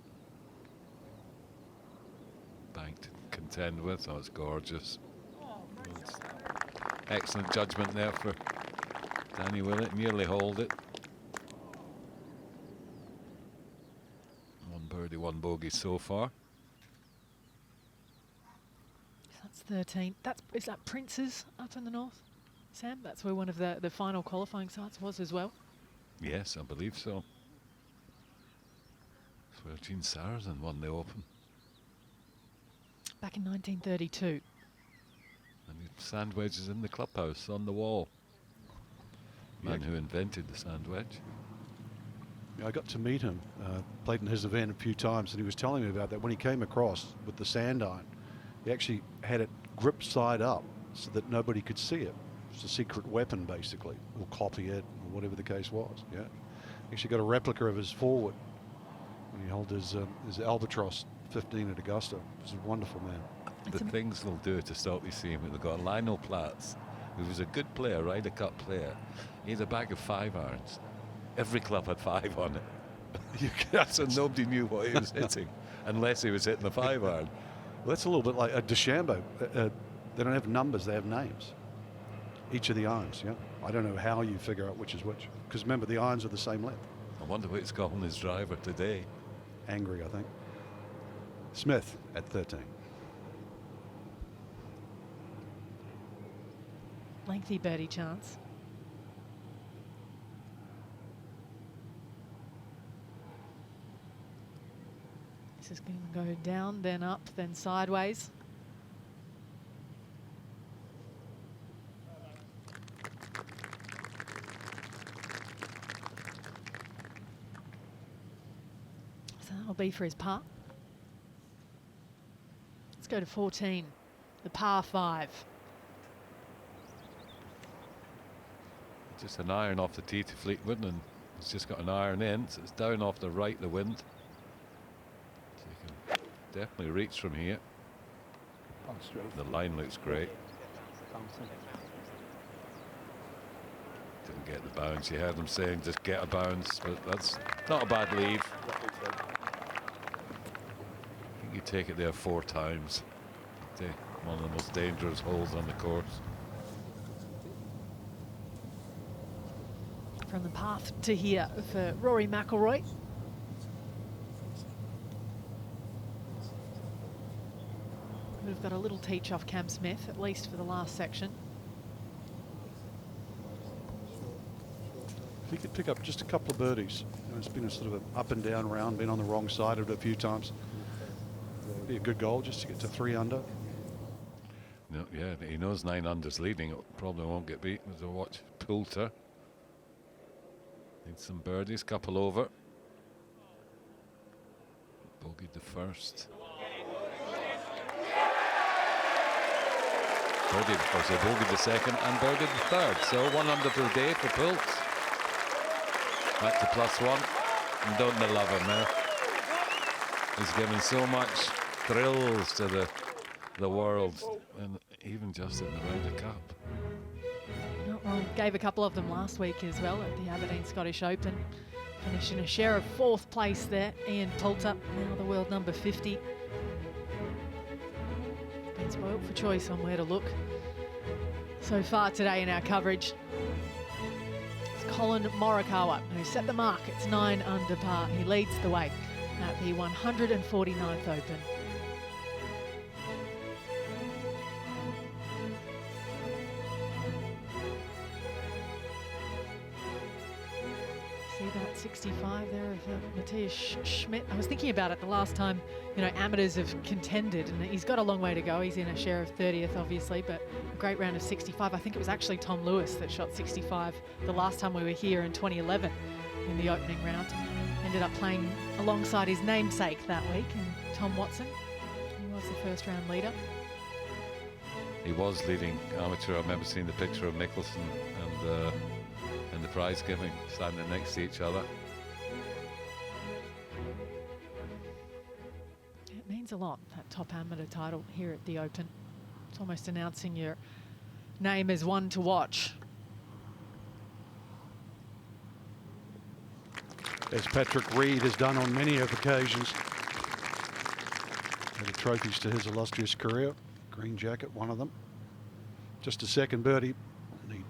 Bank to contend with. Oh, it's gorgeous. It's excellent judgment there for Danny Willett. Nearly hold it. 1 birdie, 1 bogey so far. That's 13. Is that Prince's up in the north, Sam? That's where one of the final qualifying sites was as well. Yes, I believe so. That's where Gene Sarazen won the Open. Back in 1932. And the sand wedge is in the clubhouse on the wall. Man who invented the sand wedge. Yeah, I got to meet him, played in his event a few times, and he was telling me about that. When he came across with the sand iron, he actually had it gripped side up so that nobody could see it. It's a secret weapon, basically, or copy it, or whatever the case was. Yeah, he actually got a replica of his forward when he held his Albatross 15 at Augusta. He was a wonderful man. The things they'll do to stop you seeing him. They've got Lionel Platts, who was a good player, Ryder Cup player. He had a bag of 5 irons. Every club had 5 on it. So nobody knew what he was hitting unless he was hitting the 5 iron. Well, that's a little bit like a DeChambeau. They don't have numbers, they have names. Each of the irons, yeah. I don't know how you figure out which is which. Because remember, the irons are the same length. I wonder what he's calling his driver today. Angry, I think. Smith at 13. Lengthy birdie chance. This is going to go down, then up, then sideways. So that'll be for his par. Let's go to 14, the par 5. Just an iron off the tee to Fleetwood, and it's just got an iron in, so it's down off the right, the wind. So you can definitely reach from here. The line looks great. Didn't get the bounce. You heard him saying just get a bounce, but that's not a bad leave. I think you take it there 4 times. One of the most dangerous holes on the course. From the path to here for Rory McIlroy. We've got a little teach off Cam Smith, at least for the last section. If he could pick up just a couple of birdies. You know, it's been a sort of an up and down round, been on the wrong side of it a few times. Be a good goal just to get to 3 under. No, yeah, he knows 9 under's leading. It probably won't get beaten as a watch Poulter. Need some birdies, couple over. Bogeyed the first. Birdied the first, so bogeyed the second and birdied the third. So 1 under for the day for Pultz. Back to +1. And don't they love him now? He's given so much thrills to the world, and even just in the Ryder Cup. Not wrong. Gave a couple of them last week as well at the Aberdeen Scottish Open. Finishing a share of 4th place there. Ian Poulter, now the world number 50. Been spoiled for choice on where to look so far today in our coverage. It's Colin Morikawa who set the mark. It's 9 under par. He leads the way at the 149th Open. See that 65 there of Matthias Schmidt. I was thinking about it the last time, you know, amateurs have contended, and he's got a long way to go. He's in a share of 30th, obviously, but a great round of 65. I think it was actually Tom Lewis that shot 65 the last time we were here in 2011 in the opening round. Ended up playing alongside his namesake that week, and Tom Watson. He was the first round leader. He was leading amateur. I remember seeing the picture of Nicholson and the prize giving standing next to each other. It means a lot, that top amateur title here at the Open. It's almost announcing your name as one to watch. As Patrick Reed has done on many of occasions. Added trophies to his illustrious career. Green jacket, one of them. Just a second birdie. Need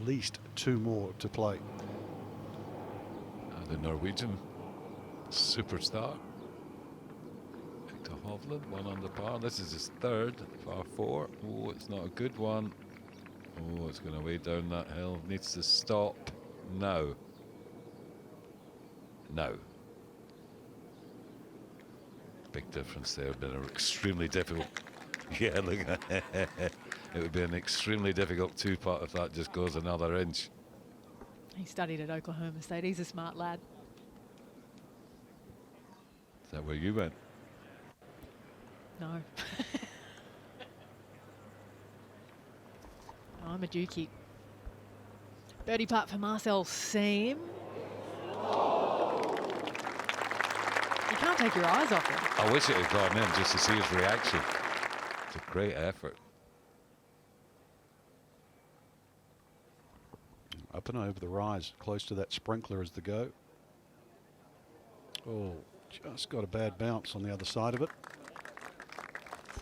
at least 2 more to play. The Norwegian superstar. Victor Hovland, 1 under par. This is his 3rd, par 4. Oh, it's not a good one. Oh, it's going to way down that hill. Needs to stop now. No. Big difference there. Been an extremely difficult. Yeah, look. It would be an extremely difficult 2-putt if that just goes another inch. He studied at Oklahoma State. He's a smart lad. Is that where you went? No. I'm a dookie. Birdie putt for Marcel Seam. You can't take your eyes off him. I wish it had gone in just to see his reaction. It's a great effort. Up and over the rise, close to that sprinkler as the go. Oh, just got a bad bounce on the other side of it.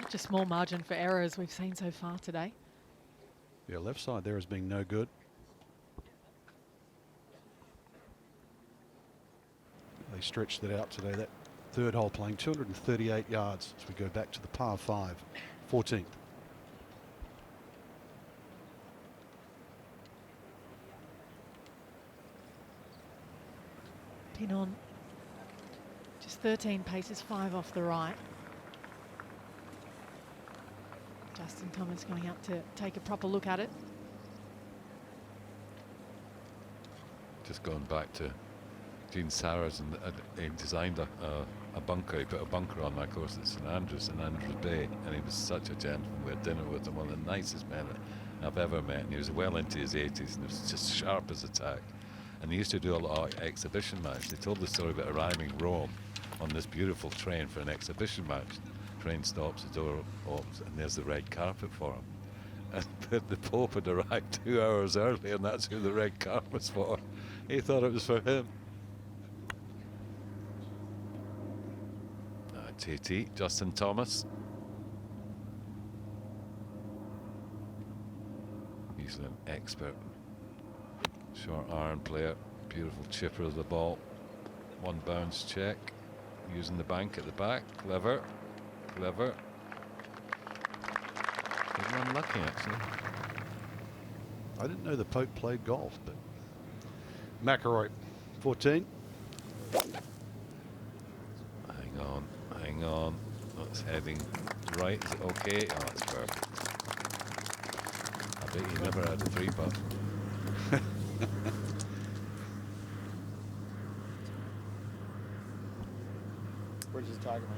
Such a small margin for error as we've seen so far today. Yeah, left side there has been no good. They stretched it out today. That 3rd hole playing 238 yards as we go back to the par 5, 14th. Pin on. Just 13 paces, 5 off the right. Justin Thomas going up to take a proper look at it. Just going back to Gene Sarras, and he designed a bunker. He put a bunker on my course at St Andrews Bay, and he was such a gentleman. We had dinner with him, one of the nicest men I've ever met, and he was well into his 80s, and he was just sharp as a tack. And he used to do a lot of exhibition matches. They told the story about arriving Rome on this beautiful train for an exhibition match. Train stops, the door opens, and there's the red carpet for him. And the Pope had arrived 2 hours early, and that's who the red carpet was for. He thought it was for him. TT, Justin Thomas. He's an expert short iron player. Beautiful chipper of the ball. 1 bounce check. Using the bank at the back. Clever. Clever. Bit unlucky, actually. I didn't know the Pope played golf, but McIlroy, 14. Hang on. That's heading right. Is it okay? Oh, that's perfect. I bet you never had a 3-putt. Where's his target?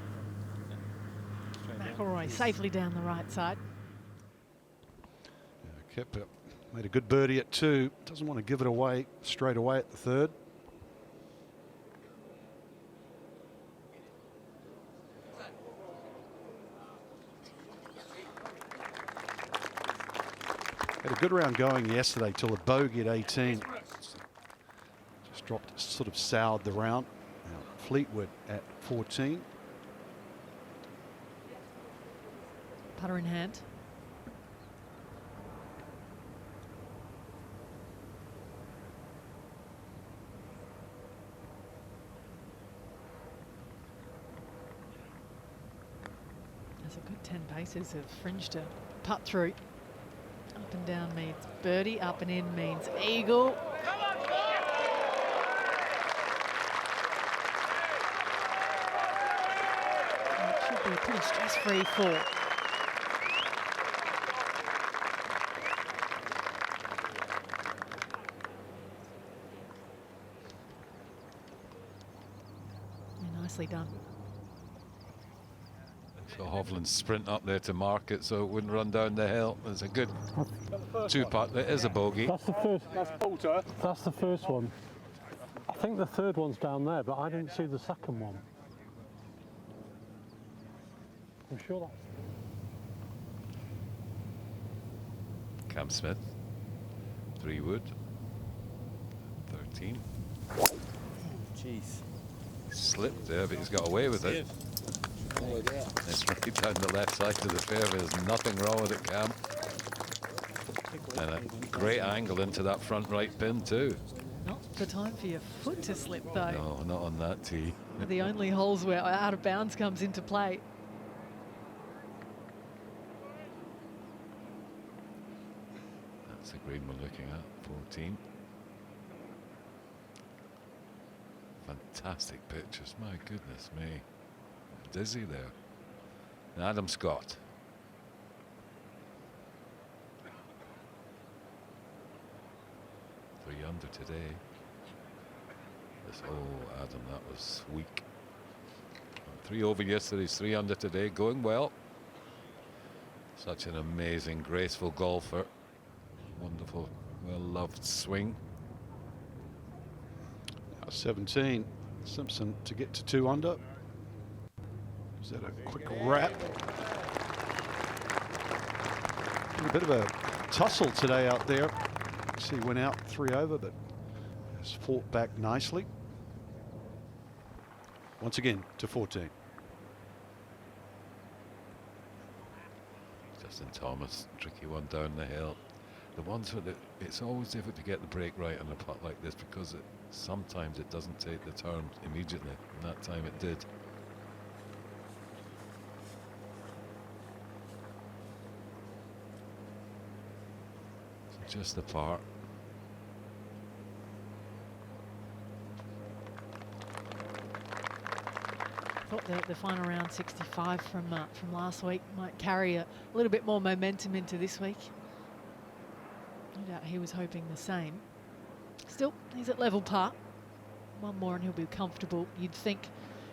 McIlroy safely down the right side. Yeah, kept it. Made a good birdie at 2. Doesn't want to give it away straight away at the 3rd. Had a good round going yesterday till the bogey at 18. Just dropped, sort of soured the round. Now Fleetwood at 14. Putter in hand. There's a good 10 paces of fringe to putt through. Up and down means birdie, up and in means eagle. And it should be a pretty stress-free fall. Nicely done. So Hovland's sprint up there to mark it so it wouldn't run down the hill. It's a good two-putt. There is a bogey. That's the first. That's the first one. I think the third one's down there, but I didn't see the second one. I'm sure that's... Cam Smith, 3 wood, 13. Jeez. He slipped there, but he's got away with it. It's right down the left side to the fairway. There's nothing wrong with it, Cam. And a great angle into that front right pin too. Not the time for your foot to slip though. No, not on that tee. The only holes where out of bounds comes into play. That's the green we're looking at, 14. Fantastic pictures, my goodness me. Dizzy there. And Adam Scott. Three under today. Oh, Adam, that was weak. 3 over yesterday, 3 under today, going well. Such an amazing, graceful golfer. Wonderful, well-loved swing. 17. Simpson to get to 2 under. Is that a quick wrap? A bit of a tussle today out there. See, went out 3 over, but has fought back nicely. Once again to 14. Justin Thomas, tricky one down the hill. The ones where it's always difficult to get the break right on a putt like this because sometimes it doesn't take the turn immediately. And that time it did. So just the par. Thought the final round 65 from last week might carry a little bit more momentum into this week. No doubt he was hoping the same. Still, he's at level par. One more and he'll be comfortable, you'd think,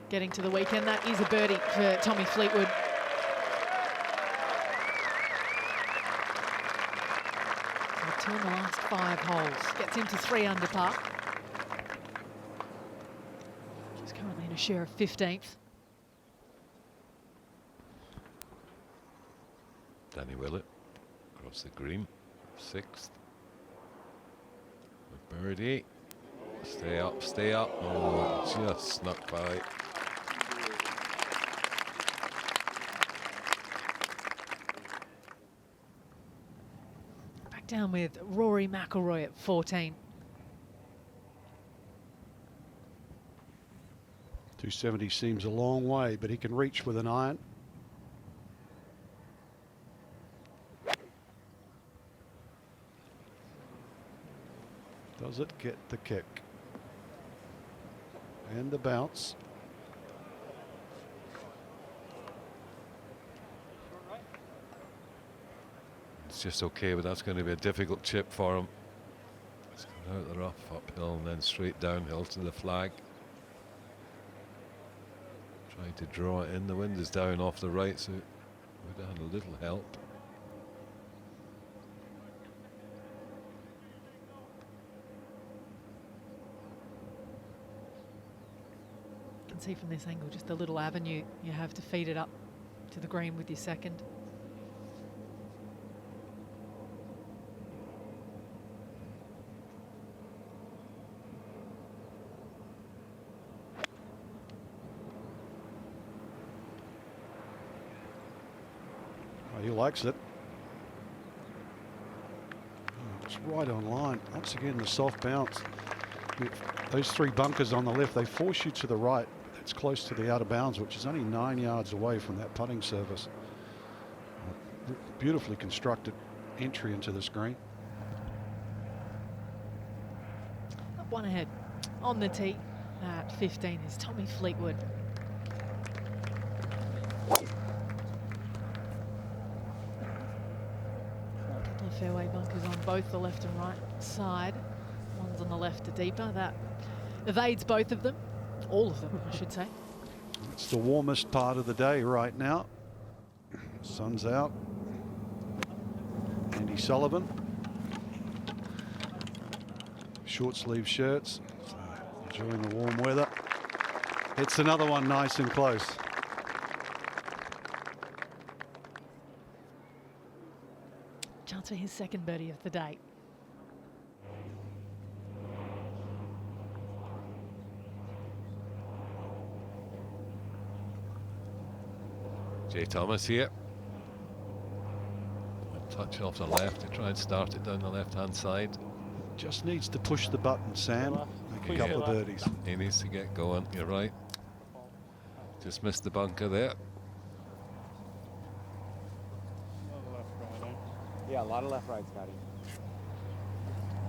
getting to the weekend. That is a birdie for Tommy Fleetwood. So 2 in the last 5 holes. Gets into 3 under par. He's currently in a share of 15th. Danny Willett across the green, 6th. A birdie. Stay up, stay up. Oh, just snuck by. Back down with Rory McIlroy at 14. 270 seems a long way, but he can reach with an iron. Does it get the kick? And the bounce. It's just okay, but that's going to be a difficult chip for him. It's going out the rough, uphill, and then straight downhill to the flag. Trying to draw it in. The wind is down off the right, so it would have had a little help. See from this angle just the little avenue you have to feed it up to the green with your second. Oh, he likes it. Oh, it's right on line. Once again, the soft bounce. Those 3 bunkers on the left, they force you to the right. It's close to the out of bounds, which is only 9 yards away from that putting surface. Beautifully constructed entry into this green. Up one ahead on the tee at 15 is Tommy Fleetwood. A couple of fairway bunkers on both the left and right side. One's on the left, a deeper. That evades both of them. All of them, I should say. It's the warmest part of the day right now. Sun's out. Andy Sullivan. Short sleeve shirts. So enjoying the warm weather. It's another one nice and close. Chance for his second birdie of the day. Jay Thomas here. A touch off the left to try and start it down the left-hand side. Just needs to push the button, Sam. Make a couple of birdies. He needs to get going, you're right. Just missed the bunker there. Yeah, a lot of left, right, Scotty.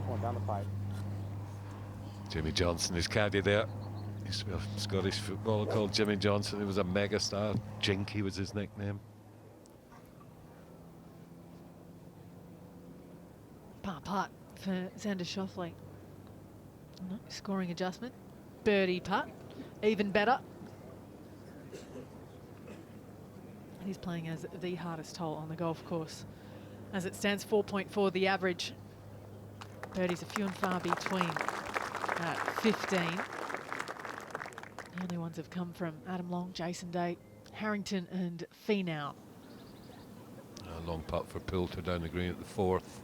Going down the pipe. Jimmy Johnson is caddy there. Used to be a Scottish footballer called Jimmy Johnson. He was a megastar. Jinky was his nickname. Par putt for Xander Schauffele. No scoring adjustment. Birdie putt. Even better. And he's playing as the hardest hole on the golf course. As it stands, 4.4 the average. Birdies are few and far between at 15. The only ones have come from Adam Long, Jason Day, Harrington and Finau. A long putt for Poulter down the green at the 4th.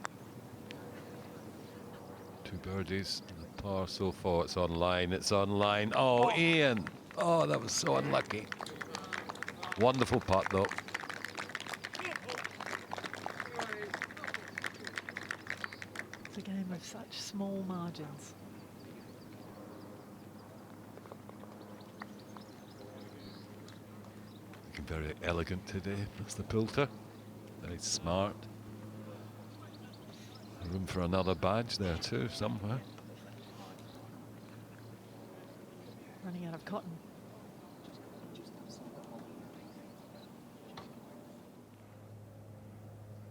2 birdies and a par so far. It's on line, it's on line. Oh, Ian. Oh, that was so unlucky. Wonderful putt though. It's a game of such small margins. Looking very elegant today, Mr. Poulter. Very smart. Room for another badge there too, somewhere. Running out of cotton.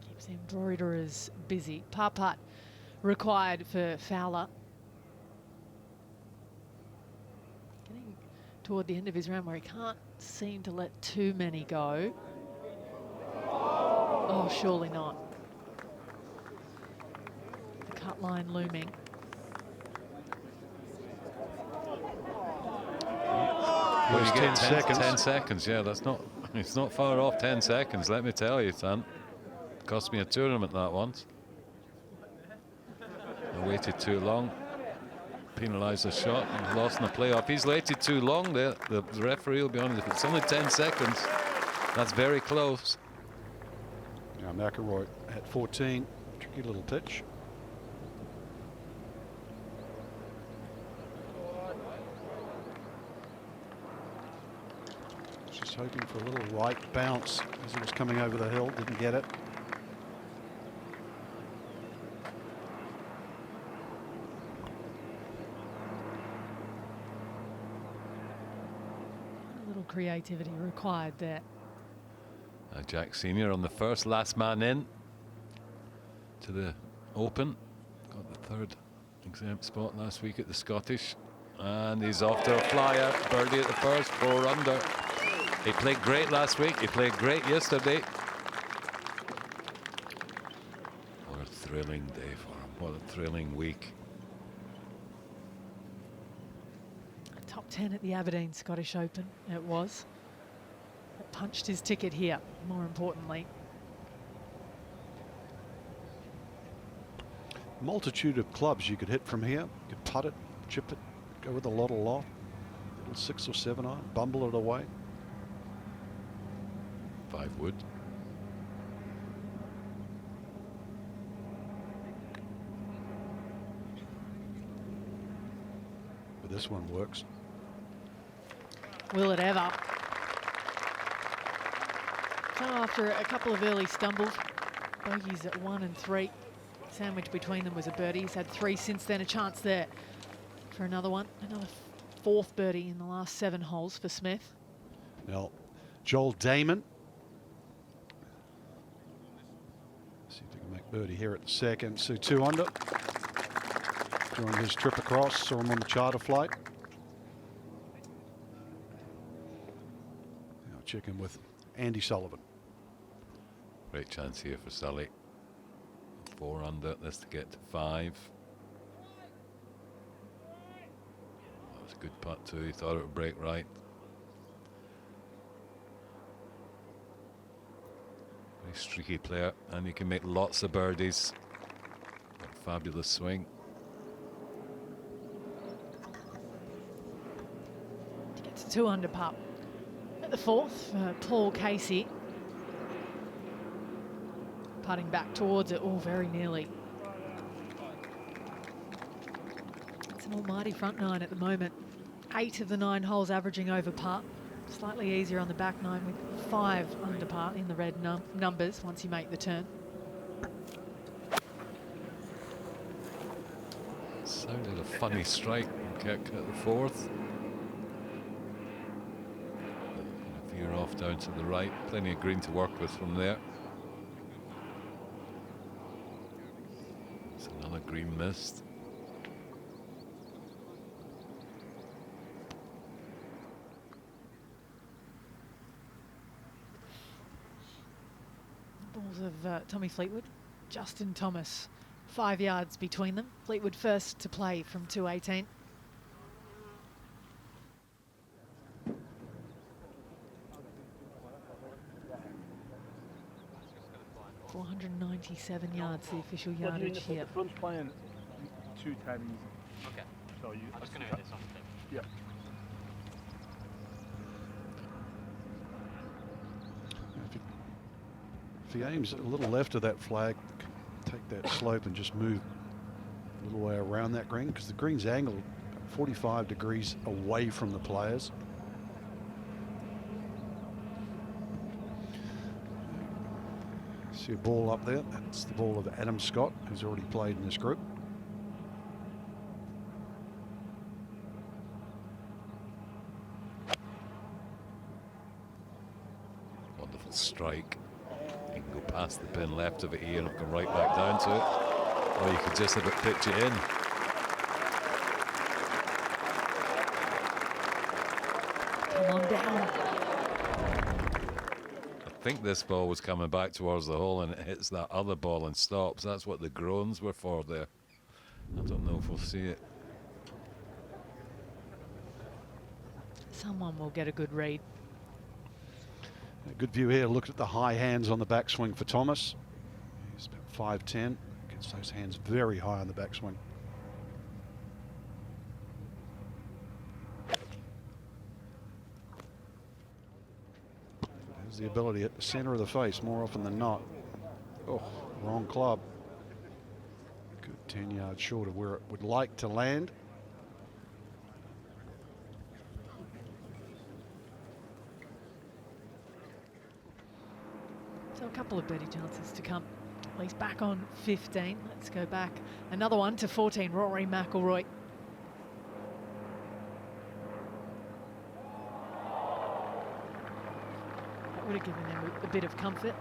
Keeps the embroiderers busy. Par putt required for Fowler. Getting toward the end of his round where he can't seem to let too many go. Oh, surely not. The cut line looming. Well, you get 10 seconds. 10 seconds, yeah, that's not, it's not far off 10 seconds, let me tell you, son. Cost me a tournament that once. I waited too long, penalised the shot and lost in the playoff. He's waited too long there. The referee will be honest, if it's only 10 seconds, that's very close. Now McIlroy at 14, tricky little pitch. Just hoping for a little right bounce as he was coming over the hill, didn't get it. A little creativity required there. Jack Senior on the first, last man in to the Open. Got the 3rd exempt spot last week at the Scottish. And he's off to a flyer. Birdie at the first, 4 under. He played great last week. He played great yesterday. What a thrilling day for him. What a thrilling week. Top 10 at the Aberdeen Scottish Open, it was. It punched his ticket here, more importantly. Multitude of clubs you could hit from here. You could putt it, chip it, go with a lot of loft. Little 6 or 7 iron, bumble it away. 5 wood. But this one works. Will it ever? So after a couple of early stumbles, bogeys at 1 and 3, sandwiched between them was a birdie. He's had 3 since then, a chance there for another one. Another 4th birdie in the last 7 holes for Smith. Now, Joel Damon. See if they can make birdie here at the 2nd. So 2 under. During his trip across, saw him on the charter flight. chicken with Andy Sullivan. Great chance here for Sully. 4 under, this to get to 5. That was a good putt too, he thought it would break right. Very streaky player, and he can make lots of birdies. A fabulous swing. To get to 2 under par. At the 4th for Paul Casey. Putting back towards it, very nearly. It's an almighty front 9 at the moment. 8 of the 9 holes averaging over par. Slightly easier on the back 9 with 5 under par in the red numbers once you make the turn. Sounded a funny strike kick at the 4th. Veer off down to the right. Plenty of green to work with from there. It's another green missed. Balls of Tommy Fleetwood, Justin Thomas, 5 yards between them. Fleetwood first to play from 218. .497 yards, the official yardage here. The front's playing 210 easy. Okay. So you. I'm just going to hit this on the tip. Yeah. If he aims a little left of that flag, take that slope and just move a little way around that green, because the green's angled 45 degrees away from the players. See a ball up there? That's the ball of Adam Scott, who's already played in this group. Wonderful strike. You can go past the pin left of it here and go right back down to it. Or you could just have it pitch it in. Come on down. I think this ball was coming back towards the hole and it hits that other ball and stops. That's what the groans were for there. I don't know if we'll see it. Someone will get a good read. A good view here. Look at the high hands on the backswing for Thomas. He's about 5'10". Gets those hands very high on the backswing. There's the ability at the center of the face more often than not. Oh, wrong club. Good 10 yards short of where it would like to land. So a couple of birdie chances to come. At least back on 15. Let's go back. Another one to 14, Rory McIlroy. That would have given them a bit of comfort.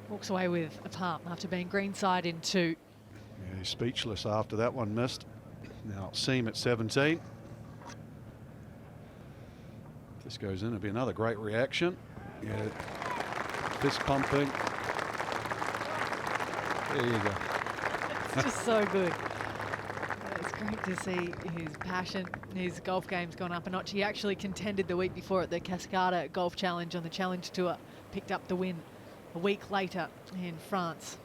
Walks away with a par after being greenside in 2. Yeah, he's speechless after that one missed. Now Seam at 17. If this goes in, it'll be another great reaction. Yeah, fist pumping. There you go. It's just so good. It's great to see his passion. His golf game's gone up a notch. He actually contended the week before at the Cascada Golf Challenge on the Challenge Tour. Picked up the win a week later in France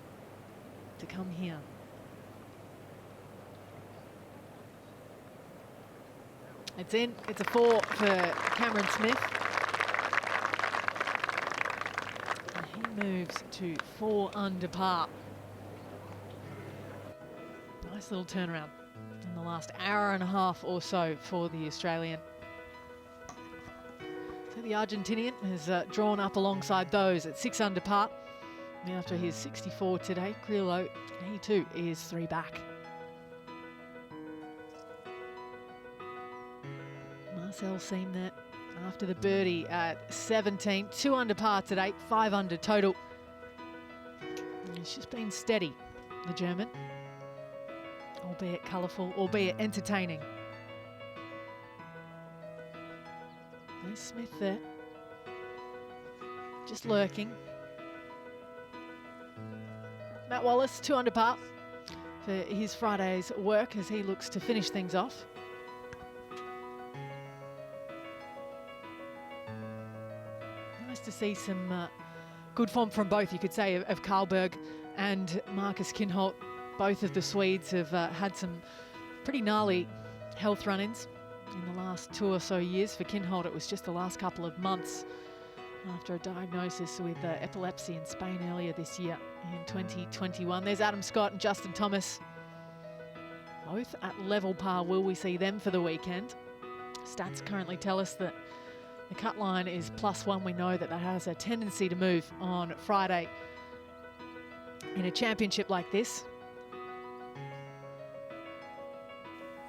to come here. It's in. It's a 4 for Cameron Smith. And he moves to 4 under par. Nice little turnaround in the last hour and a half or so for the Australian. So the Argentinian has drawn up alongside those at 6 under par. And after his 64 today, Grillo, he too is 3 back. Marcel Seam there after the birdie at 17. 2 under par today, 5 under total. And he's just been steady the German. Albeit colourful, albeit entertaining. There's Smith there. Just lurking. Matt Wallace, 2 under par for his Friday's work as he looks to finish things off. Nice to see some good form from both, you could say, of Karlberg and Marcus Kinhult. Both of the Swedes have had some pretty gnarly health run-ins in the last 2 or so years. For Kinhult, it was just the last couple of months after a diagnosis with epilepsy in Spain earlier this year in 2021. There's Adam Scott and Justin Thomas, both at level par. Will we see them for the weekend? Stats currently tell us that the cut line is +1. We know that has a tendency to move on Friday in a championship like this.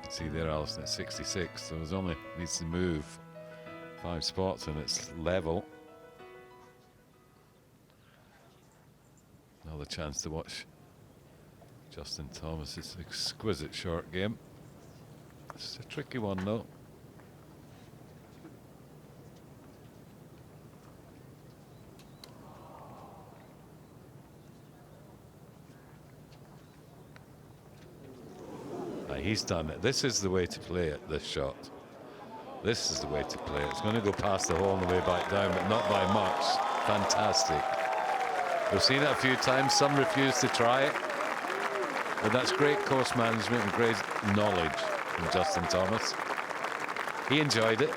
See there, Alison, at 66, so it only needs to move 5 spots and it's level. Another chance to watch Justin Thomas's exquisite short game. It's a tricky one though. He's done it. This is the way to play it, this shot. This is the way to play it. It's going to go past the hole on the way back down, but not by much. Fantastic. We've seen it a few times. Some refuse to try it. But that's great course management and great knowledge from Justin Thomas. He enjoyed it.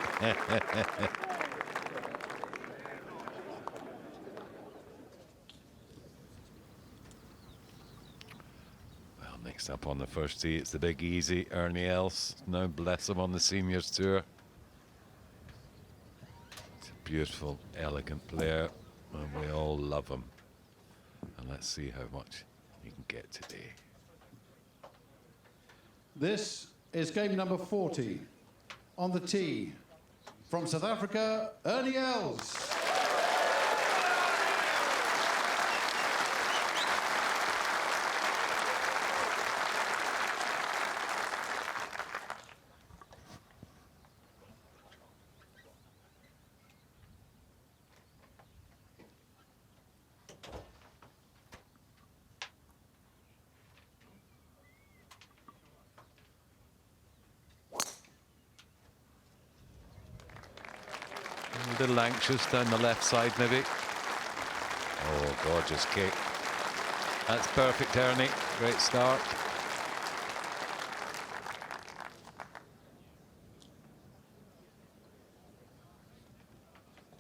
Next up on the first tee, it's the big easy Ernie Els. Now bless him on the seniors tour. It's a beautiful, elegant player, and we all love him. And let's see how much he can get today. This is game number 40. On the tee, from South Africa, Ernie Els. A little anxious down the left side, maybe. Oh, gorgeous kick. That's perfect, Ernie. Great start.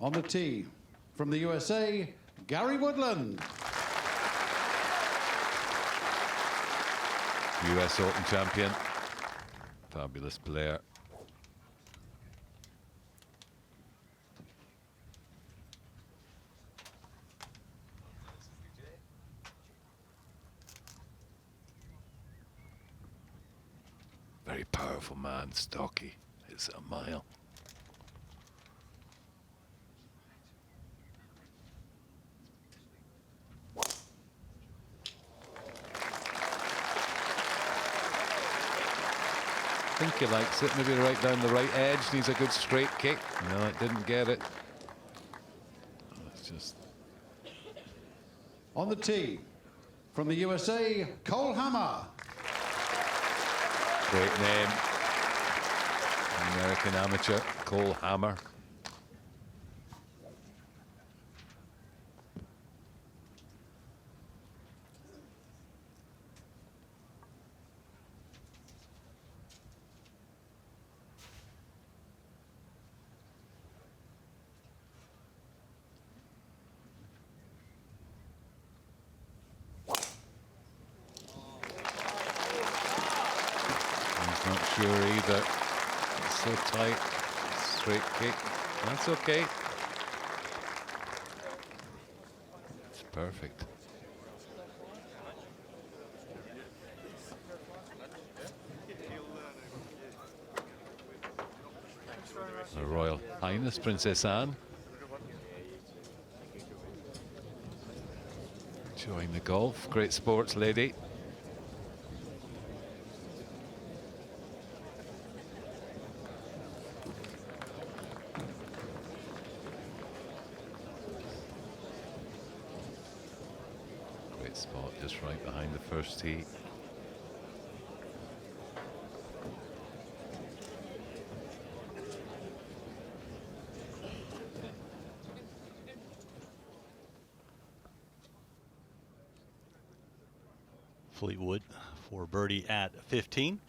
On the tee, from the USA, Gary Woodland. US Open champion. Fabulous player. Very powerful man, stocky. It's a mile. I think he likes it, maybe right down the right edge. Needs a good straight kick. No, it didn't get it. It's just... On the tee, from the USA, Cole Hammer. Great name. American amateur, Cole Hammer. Not sure either. It's so tight. Straight kick. That's okay. It's perfect. Her Royal Highness Princess Anne. Enjoying the golf. Great sports lady. just right behind the first tee. Fleetwood for birdie at 15.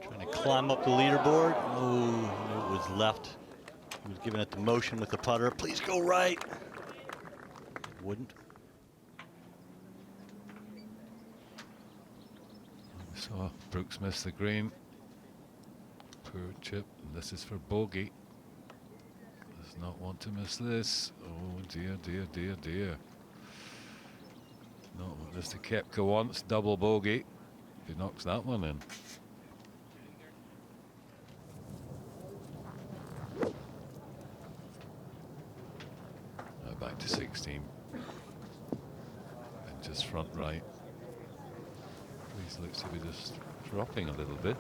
Trying to climb up the leaderboard. Oh, it was left. He was giving it the motion with the putter. Please go right. Wouldn't. So Brooks missed the green. Poor chip. And this is for bogey. Does not want to miss this. Oh dear, dear, dear, dear. Not what this to Koepka wants. Double bogey. He knocks that one in. Now back to 16. And just front right. Please looks to be just dropping a little bit.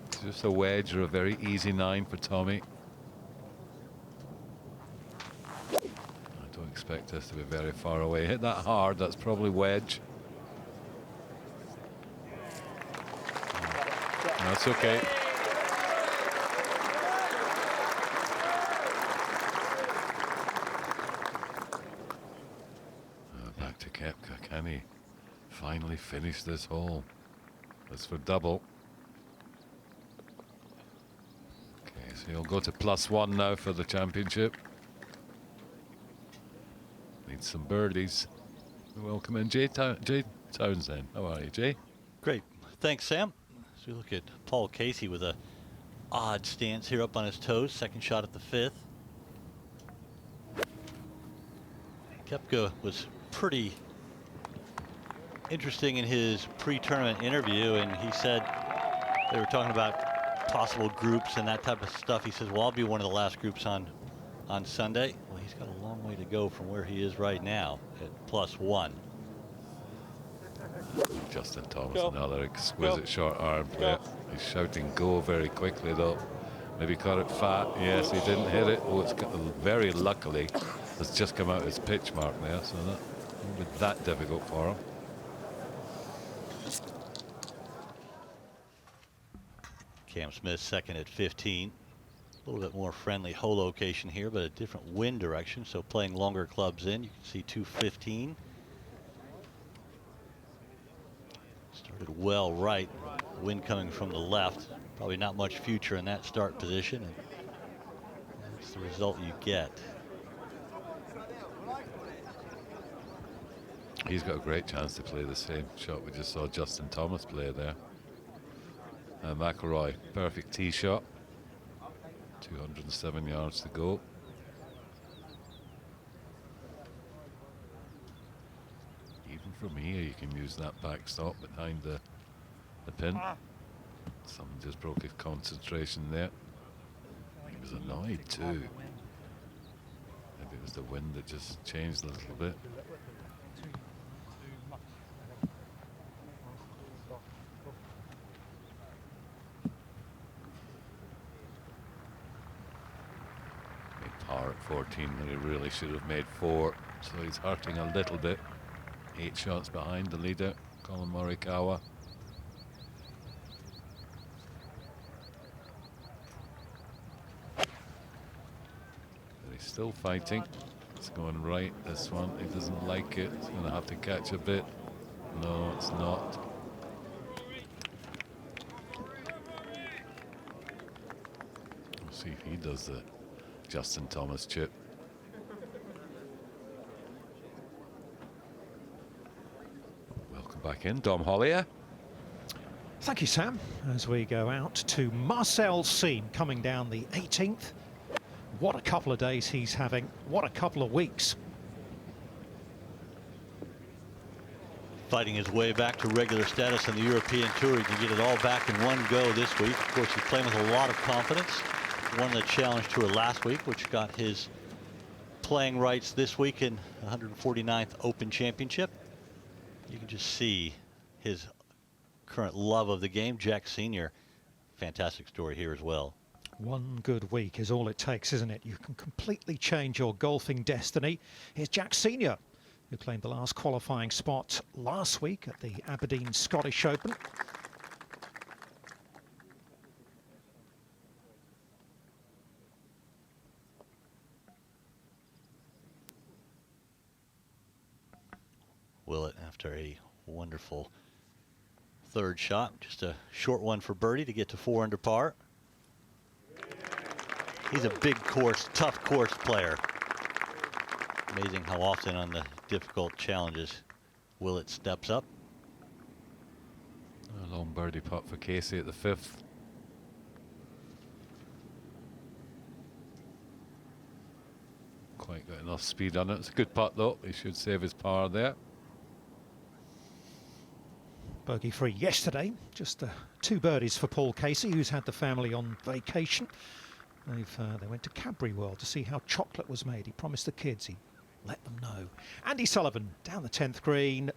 It's just a wedge or a very easy 9 for Tommy. Expect us to be very far away. Hit that hard, that's probably wedge. That's okay. Back to Koepka. Can he finally finish this hole? That's for double. Okay, so he'll go to +1 now for the championship. Needs some birdies. Welcome in, Jay Townsend. How are you, Jay? Great. Thanks, Sam. So we look at Paul Casey with a odd stance here up on his toes. Second shot at the 5th. Koepka was pretty interesting in his pre-tournament interview, and he said they were talking about possible groups and that type of stuff. He says, well, I'll be one of the last groups on Sunday. Well, he's got a long way to go from where he is right now at +1. Justin Thomas, another exquisite short iron player. He's shouting go very quickly though. Maybe caught it fat. Yes, he didn't hit it. Oh, it's got, very luckily it's just come out his pitch mark there, so that won't be that difficult for him. Cam Smith second at 15. A little bit more friendly hole location here, but a different wind direction, so playing longer clubs in. You can see 215. Started well right, wind coming from the left. Probably not much future in that start position, and that's the result you get. He's got a great chance to play the same shot we just saw Justin Thomas play there. And McIlroy, perfect tee shot. 207 yards to go. Even from here, you can use that backstop behind the pin. Someone just broke his concentration there. He was annoyed too. Maybe it was the wind that just changed a little bit. Par at 14 when he really should have made 4, so he's hurting a little bit. 8 shots behind the leader, Colin Morikawa. But he's still fighting. It's going right, this one. He doesn't like it. He's going to have to catch a bit. No, it's not. We'll see if he does the Justin Thomas chip. Welcome back in, Dom Hollier. Thank you, Sam. As we go out to Marcel Seam coming down the 18th. What a couple of days he's having. What a couple of weeks. Fighting his way back to regular status on the European Tour. He can get it all back in one go this week. Of course, he's playing with a lot of confidence. Won the Challenge Tour last week, which got his playing rights this week in 149th Open Championship. You can just see his current love of the game. Jack Sr., fantastic story here as well. One good week is all it takes, isn't it? You can completely change your golfing destiny. Here's Jack Senior, who claimed the last qualifying spot last week at the Aberdeen Scottish Open. Willett after a wonderful third shot. Just a short one for birdie to get to 4 under par. He's a big course, tough course player. Amazing how often on the difficult challenges Willett steps up. A long birdie putt for Casey at the 5th. Quite got enough speed on it. It's a good putt though. He should save his par there. Bogey free yesterday. Just 2 birdies for Paul Casey, who's had the family on vacation. They went to Cadbury World to see how chocolate was made. He promised the kids he'd let them know. Andy Sullivan down the 10th green.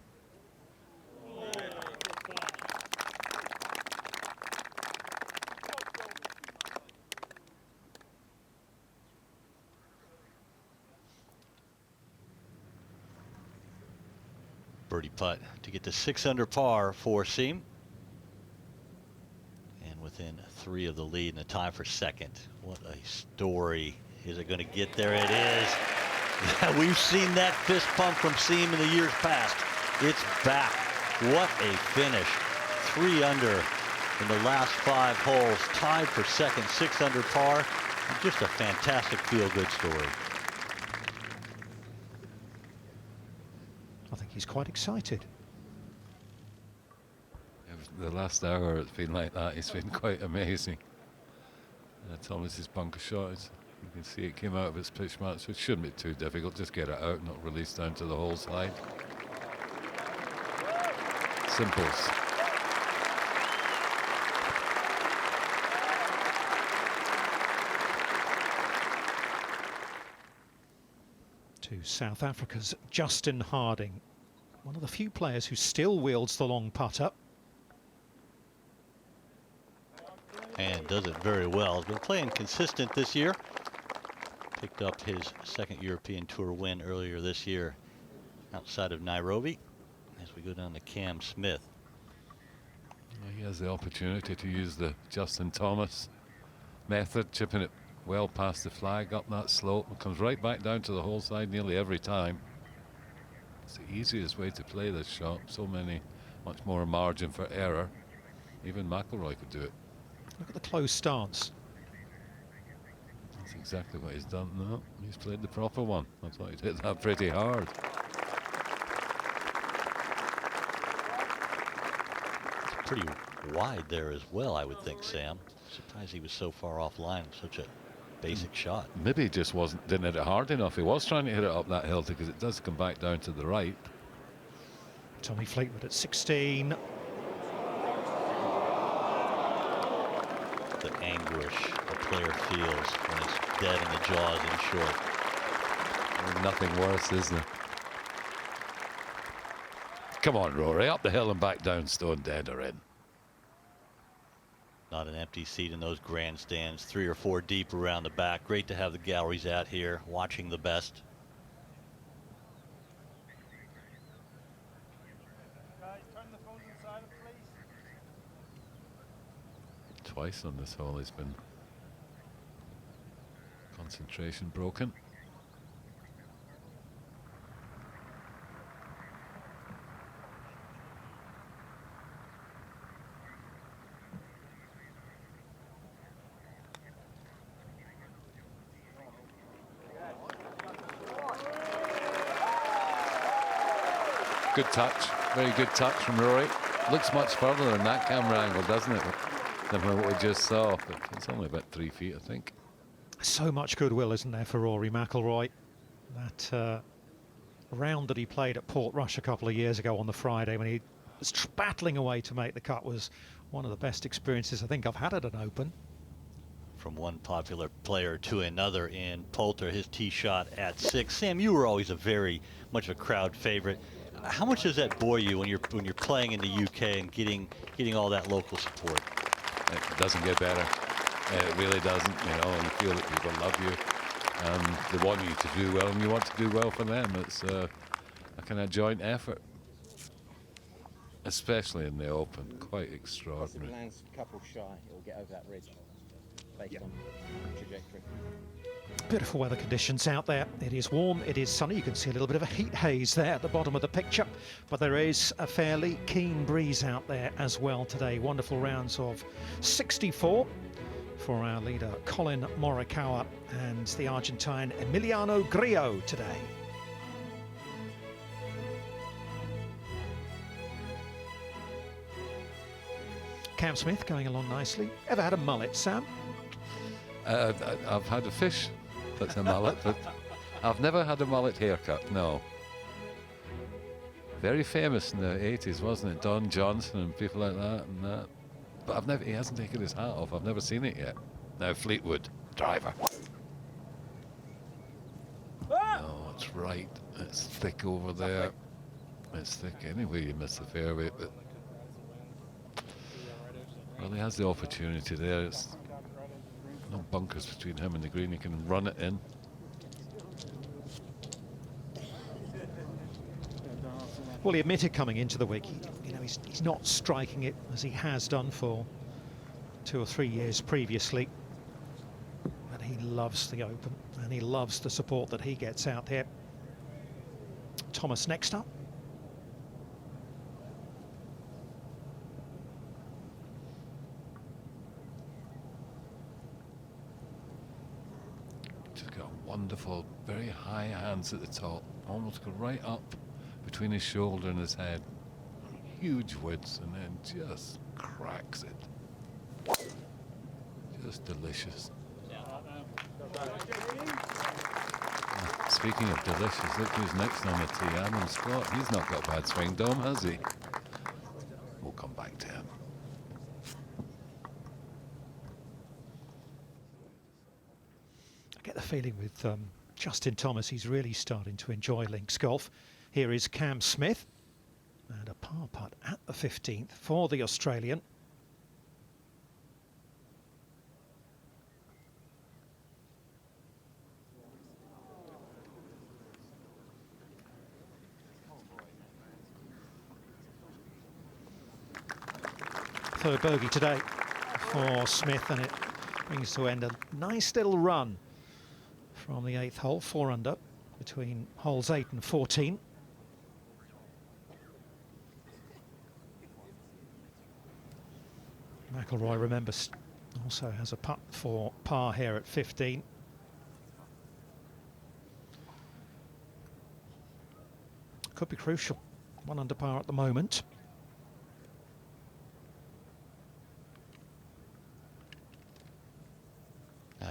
Birdie putt to get to 6 under par for Siem. And within 3 of the lead and a tie for second. What a story. Is it going to get there? It is. We've seen that fist pump from Siem in the years past. It's back. What a finish. 3 under in the last 5 holes. Tied for second, 6 under par. Just a fantastic feel-good story. I think he's quite excited. The last hour it's been like that. It's been quite amazing. Thomas's bunker shot, you can see it came out of its pitch mark, so it shouldn't be too difficult. Just get it out, not release down to the hole side. Simples. To South Africa's Justin Harding, one of the few players who still wields the long putter. And does it very well. Has been playing consistent this year. Picked up his 2nd European Tour win earlier this year outside of Nairobi. As we go down to Cam Smith. He has the opportunity to use the Justin Thomas method, chipping it well past the flag, up that slope, and comes right back down to the hole side nearly every time. It's the easiest way to play this shot. So much more margin for error. Even McIlroy could do it. Look at the close stance. That's exactly what he's done now. He's played the proper one. I thought he'd hit that pretty hard. It's pretty wide there as well, I would think, Sam. Surprised he was so far offline with such a basic shot. Maybe he just didn't hit it hard enough. He was trying to hit it up that hill because it does come back down to the right. Tommy Fleetwood at 16. The anguish a player feels when he's dead in the jaws and short. There's nothing worse, isn't there? Come on, Rory, up the hill and back down, stone dead or in. Not an empty seat in those grandstands. 3 or 4 deep around the back. Great to have the galleries out here watching the best. Twice on this hole he's been concentration broken. Good touch, very good touch from Rory. Looks much further in that camera angle, doesn't it, than what we just saw? But it's only about 3 feet, I think. So much goodwill, isn't there, for Rory McIlroy? That round that he played at Portrush a couple of years ago on the Friday when he was battling away to make the cut was one of the best experiences I think I've had at an Open. From one popular player to another in Poulter, his tee shot at 6. Sam, you were always a very much of a crowd favorite. How much does that bore you when you're playing in the UK and getting all that local support? It doesn't get better. It really doesn't, you know, and you feel that people love you and they want you to do well and you want to do well for them. It's a kind of joint effort, especially in the Open. Quite extraordinary. If it lands a couple shy, it'll get over that ridge based on trajectory. Beautiful weather conditions out there. It is warm, it is sunny. You can see a little bit of a heat haze there at the bottom of the picture, but there is a fairly keen breeze out there as well today. Wonderful rounds of 64 for our leader Colin Morikawa and the Argentine Emiliano Grillo today. Cam Smith going along nicely. Ever had a mullet, Sam? I've had a fish that's a mullet, but I've never had a mullet haircut, no. Very famous in the 80s, wasn't it? Don Johnson and people like that and that. But he hasn't taken his hat off. I've never seen it yet. Now Fleetwood, driver. No, it's right. It's thick over there. It's thick anyway, you miss the fairway, but well, he has the opportunity there. It's no bunkers between him and the green. He can run it in. Well, he admitted coming into the week, he's not striking it as he has done for 2 or 3 years previously. But he loves the Open and he loves the support that he gets out there. Thomas next up. Just got wonderful, very high hands at the top, almost go right up between his shoulder and his head. Huge widths, and then just cracks it. Just delicious. Speaking of delicious, look who's next on the tee. Adam Scott. He's not got a bad swing dome, has he? We'll come back to him. I get the feeling with Justin Thomas, he's really starting to enjoy links golf. Here is Cam Smith, and a par putt at the 15th for the Australian. Third bogey today for Smith, and it brings to end a nice little run from the 8th hole, 4 under, between holes 8 and 14. McIlroy, remember, also has a putt for par here at 15. Could be crucial. 1 under par at the moment.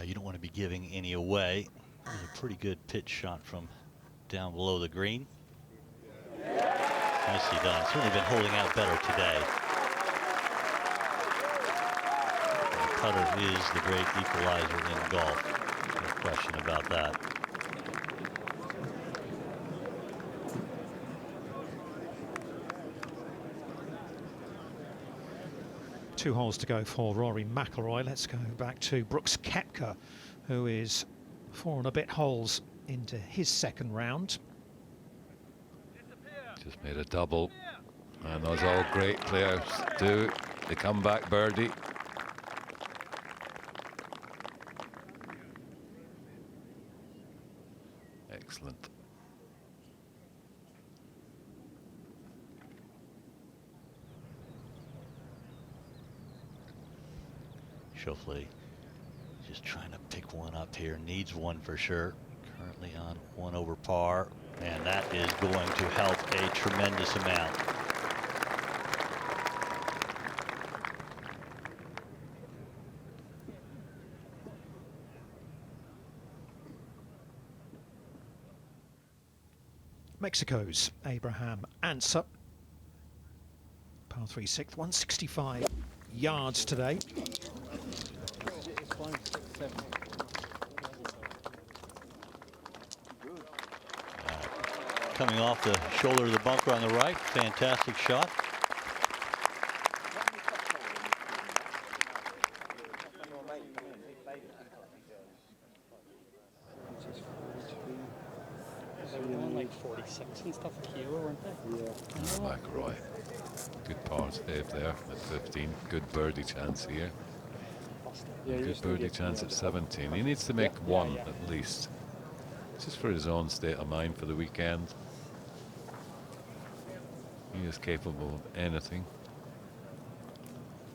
You don't want to be giving any away. There's a pretty good pitch shot from down below the green. Nicely done. Certainly been holding out better today. The putter is the great equalizer in golf. No question about that. Two holes to go for Rory McIlroy. Let's go back to Brooks Koepka, who is 4 and a bit holes into his second round. Just made a double, and those all great players do. The comeback birdie. Excellent. Schauffele just trying to pick one up here. Needs one for sure. Currently on 1 over par, and that is going to help a tremendous amount. Mexico's Abraham Ancer. Par 3 6th, 165 yards today. Coming off the shoulder of the bunker on the right. Fantastic shot. like 46 and stuff at Kiowa, weren't they? Yeah. McIlroy. Good par save there at 15. Good birdie chance here. Yeah, he Good used to birdie get chance me at on 17. He needs to make Yeah, one yeah. at least. Just for his own state of mind for the weekend. He is capable of anything.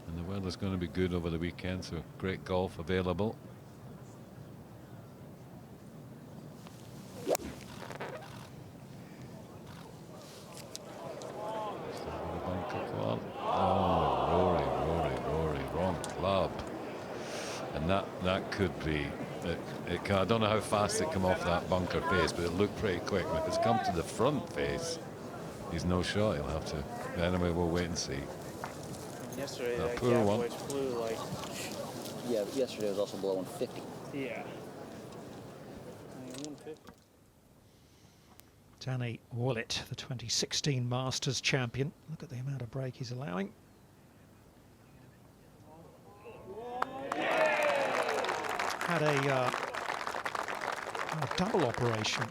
And the weather's going to be good over the weekend, so great golf available. Oh, Rory, wrong club. And that could be, I don't know how fast it come off that bunker face, but it looked pretty quick. And if it's come to the front face, he's no shot. He'll have to. Anyway, we'll wait and see. Yesterday, A that poor gap one. wedge flew like. Yeah, but yesterday was also blowing 50. Yeah. Danny Willett, the 2016 Masters champion. Look at the amount of break he's allowing. Had a double operation.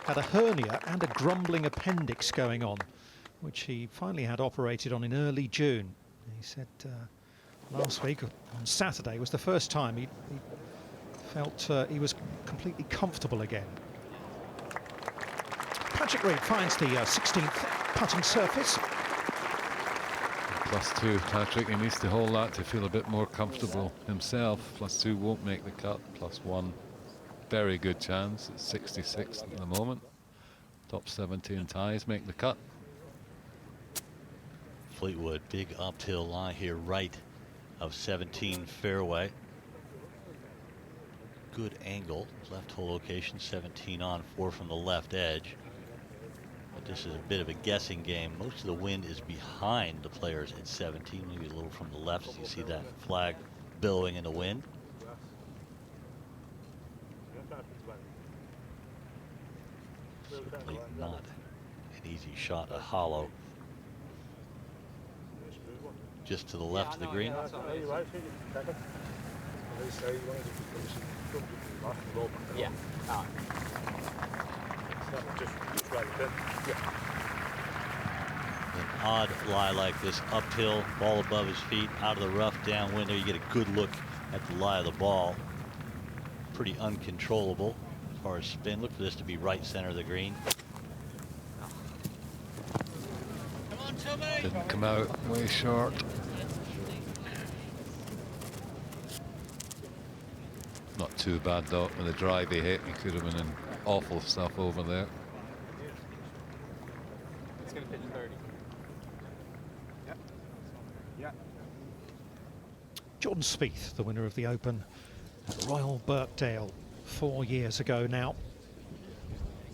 Had a hernia and a grumbling appendix going on, which he finally had operated on in early June. He said last week, on Saturday, was the first time he felt he was completely comfortable again. Patrick Reed finds the 16th putting surface. +2, Patrick. He needs to hold that to feel a bit more comfortable himself. +2 won't make the cut. +1, very good chance. It's 66 at the moment. Top 17 ties make the cut. Fleetwood, big uphill lie here, right of 17 fairway. Good angle, left hole location, 17 on, 4 from the left edge. But this is a bit of a guessing game. Most of the wind is behind the players at 17, maybe a little from the left as you see that flag billowing in the wind. Certainly not an easy shot, a hollow. Just to the left of the green. Yeah. An odd lie like this, uphill, ball above his feet, out of the rough, downwind there, you get a good look at the lie of the ball. Pretty uncontrollable as far as spin. Look for this to be right center of the green. Didn't come out, way short. Not too bad though, with the drive he hit. He could have been in awful stuff over there. It's going to pitch 30. Yep. Yeah. Jordan Spieth, the winner of the Open at Royal Birkdale 4 years ago now.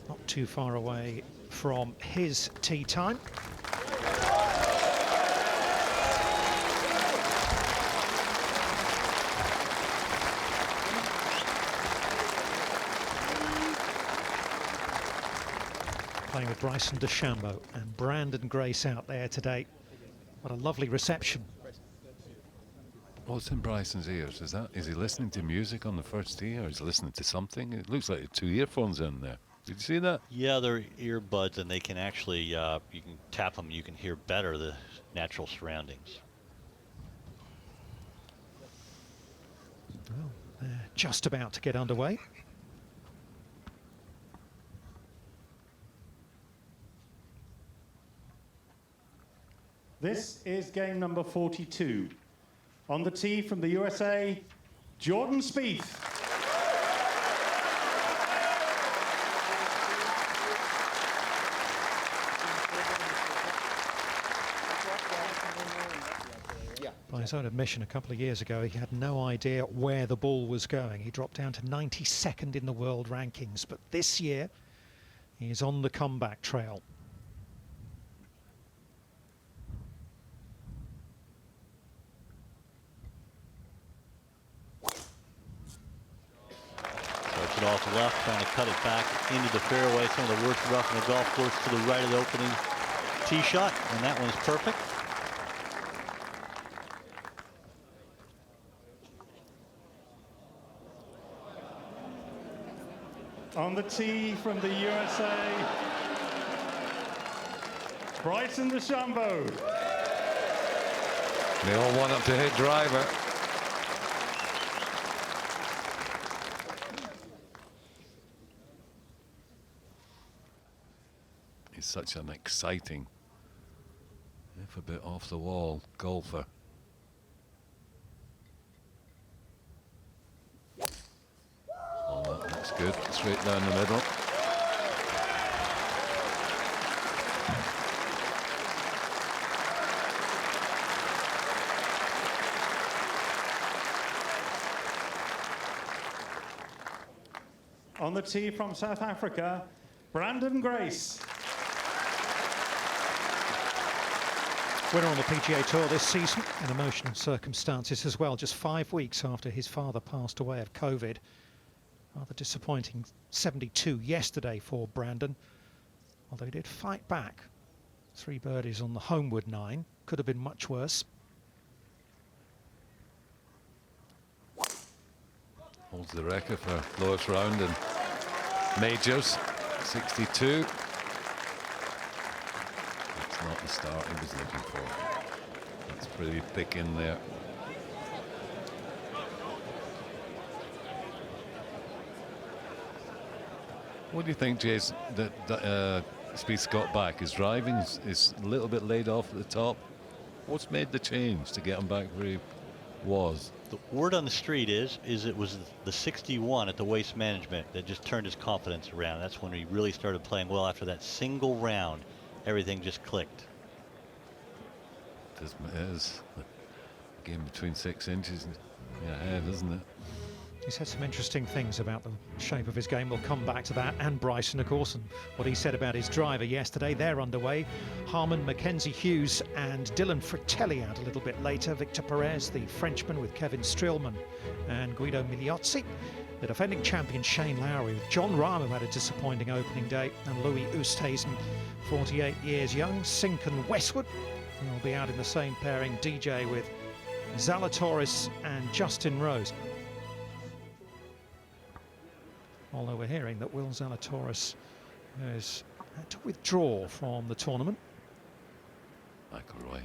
Not too far away from his tee time. Playing with Bryson DeChambeau and Brandon Grace out there today. What a lovely reception. What's in Bryson's ears? Is he listening to music on the first tee, or is he listening to something? It looks like 2 earphones in there. Did you see that? Yeah, they're earbuds, and they can actually, you can tap them, you can hear better the natural surroundings. Well, they're just about to get underway. This is game number 42. On the tee from the USA, Jordan Spieth. By his own admission, a couple of years ago, he had no idea where the ball was going. He dropped down to 92nd in the world rankings, but this year, he is on the comeback trail. Starts it off left, trying to cut it back into the fairway. Some of the worst rough in the golf course to the right of the opening tee shot, and that one's perfect. On the tee from the USA, Bryson DeChambeau. They all want him to hit driver. He's such an exciting, if a bit off the wall, golfer. Oh, that looks good. Straight down the middle. On the tee from South Africa, Brandon Grace. Winner on the PGA Tour this season in emotional circumstances as well, just 5 weeks after his father passed away of COVID. Rather disappointing 72 yesterday for Brandon, although he did fight back. 3 birdies on the homeward 9, could have been much worse. Holds the record for lowest round in majors, 62. That's not the start he was looking for. That's pretty thick in there. What do you think, Jace, that Spieth's got back? His driving is a little bit laid off at the top. What's made the change to get him back where he was? The word on the street is it was the 61 at the Waste Management that just turned his confidence around. That's when he really started playing well. After that single round, everything just clicked. It is a game between 6 inches ahead, isn't it? He said some interesting things about the shape of his game. We'll come back to that, and Bryson, of course, and what he said about his driver yesterday. They're underway. Harman, Mackenzie Hughes and Dylan Fratelli out a little bit later. Victor Perez, the Frenchman, with Kevin Streelman and Guido Migliozzi. The defending champion Shane Lowry with John Rahm, who had a disappointing opening day, and Louis Oosthuizen, 48 years young. Sink and Westwood will be out in the same pairing. DJ with Zalatoris and Justin Rose. Although we're hearing that Will Zalatoris has had to withdraw from the tournament. McIlroy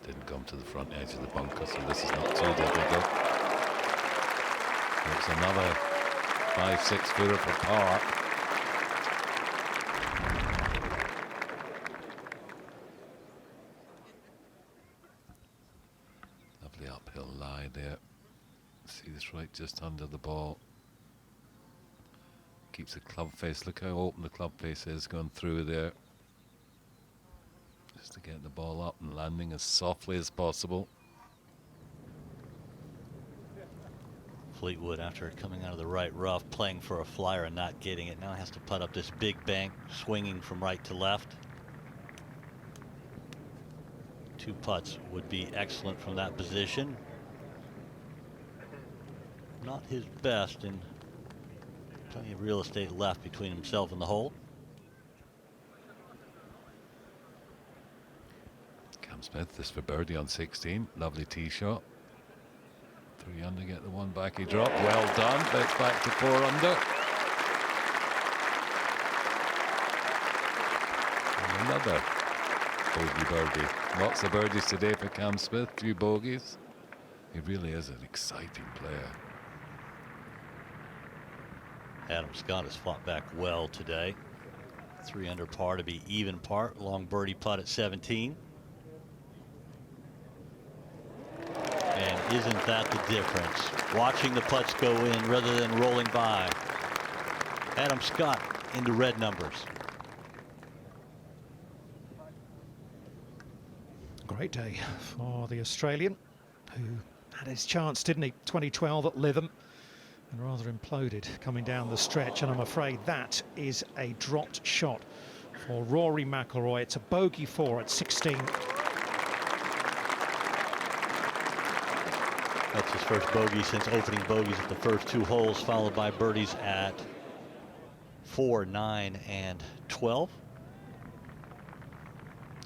didn't come to the front edge of the bunker, so this is not too difficult. It's another 5-6 footer for par. Lovely uphill lie there. See this right just under the ball. Keeps the club face. Look how open the club face is going through there. Just to get the ball up and landing as softly as possible. Fleetwood, after coming out of the right rough, playing for a flyer and not getting it, now has to putt up this big bank, swinging from right to left. 2 putts would be excellent from that position. Not his best, and plenty of real estate left between himself and the hole. Cam Smith, this for birdie on 16. Lovely tee shot. 3 under, get the one back he dropped. Well done. That's back to 4 under. And another bogey birdie. Lots of birdies today for Cam Smith. 2 bogeys. He really is an exciting player. Adam Scott has fought back well today. 3 under par to be even par. Long birdie putt at 17. And isn't that the difference? Watching the putts go in rather than rolling by. Adam Scott into red numbers. Great day for the Australian, who had his chance, didn't he? 2012 at Lytham, and rather imploded coming down the stretch, and I'm afraid that is a dropped shot for Rory McIlroy. It's a bogey 4 at 16. That's his first bogey since opening bogeys at the first 2 holes, followed by birdies at 4, 9, and 12.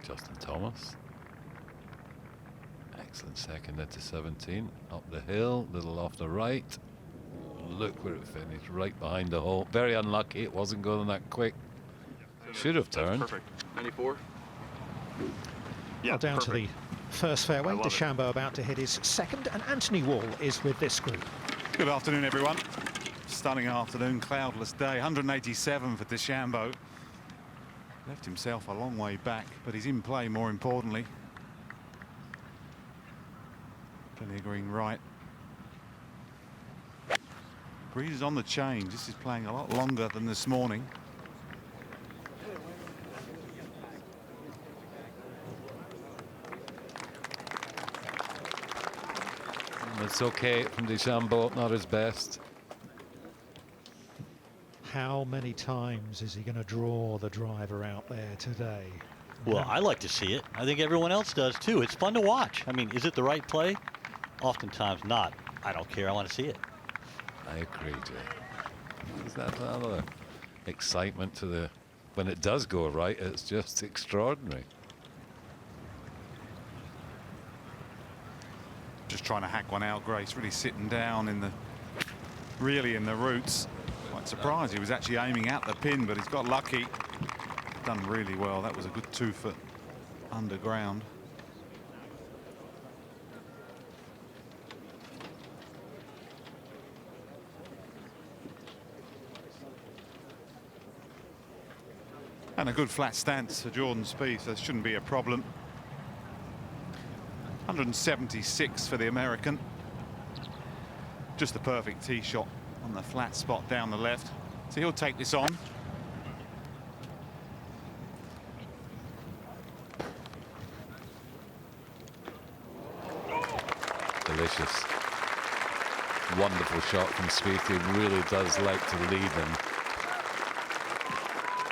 Justin Thomas. Excellent second at the 17. Up the hill, little off the right. Look where it finished, right behind the hole. Very unlucky, it wasn't going that quick. Should have turned. Perfect. 94. Well, down to the first fairway. DeChambeau about to hit his second, and Anthony Wall is with this group. Good afternoon, everyone. Stunning afternoon, cloudless day. 187 for DeChambeau. Left himself a long way back, but he's in play more importantly. Plenty of green right. Breeze is on the change. This is playing a lot longer than this morning. It's okay from DeChambeau, not his best. How many times is he going to draw the driver out there today? Well, I like to see it. I think everyone else does too. It's fun to watch. I mean, is it the right play? Oftentimes not. I don't care. I want to see it. I agree, Jay. There's that other excitement to the when it does go right. It's just extraordinary. Just trying to hack one out, Grace. Really sitting down in the roots. Quite surprised he was actually aiming at the pin, but he's got lucky. Done really well. That was a good 2 foot underground. And a good flat stance for Jordan Spieth, so this shouldn't be a problem. 176 for the American. Just the perfect tee shot on the flat spot down the left. So he'll take this on. Delicious. Wonderful shot from Spieth. He really does like to lead and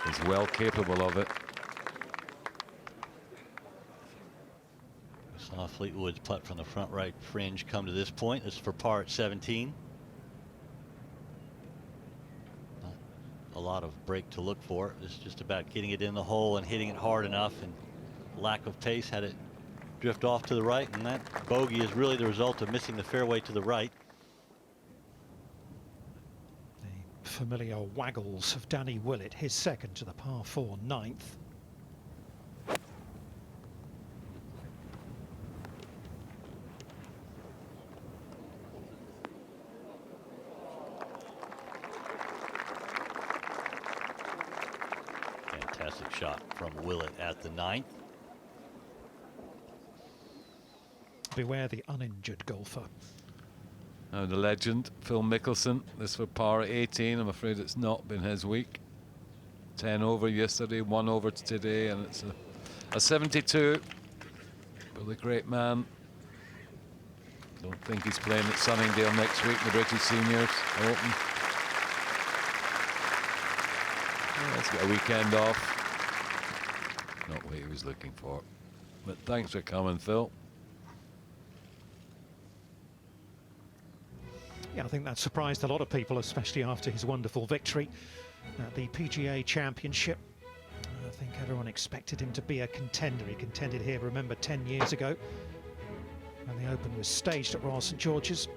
is well capable of it. Saw Fleetwood's putt from the front right fringe come to this point. This is for par at 17. Not a lot of break to look for. This is just about getting it in the hole and hitting it hard enough, and lack of pace had it drift off to the right, and that bogey is really the result of missing the fairway to the right. The familiar waggles of Danny Willett, his second to the par 4 ninth. Fantastic shot from Willett at the ninth. Beware the uninjured golfer. Now the legend, Phil Mickelson. This for par at 18. I'm afraid it's not been his week. 10 over yesterday, 1 over today, and it's a 72. But the great man. Don't think he's playing at Sunningdale next week, the British Seniors Open. Yeah, let's get a weekend off. Not what he was looking for. But thanks for coming, Phil. Yeah, I think that surprised a lot of people, especially after his wonderful victory at the PGA Championship. I think everyone expected him to be a contender. He contended here, remember, 10 years ago when the Open was staged at Royal St George's.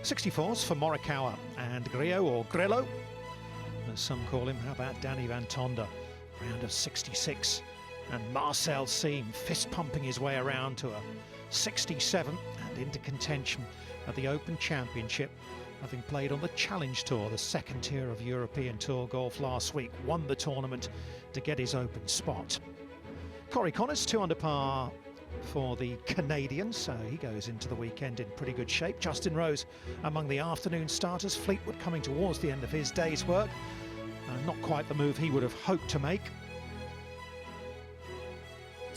64s for Morikawa and Grillo, or Grillo, as some call him. How about Danny Van Tonder? Round of 66. And Marcel Siem fist pumping his way around to a 67 and into contention at the Open Championship, having played on the Challenge Tour, the second tier of European Tour golf last week. Won the tournament to get his Open spot. Corey Connors 2 under par for the Canadians, so he goes into the weekend in pretty good shape. Justin Rose among the afternoon starters. Fleetwood coming towards the end of his day's work. Not quite the move he would have hoped to make.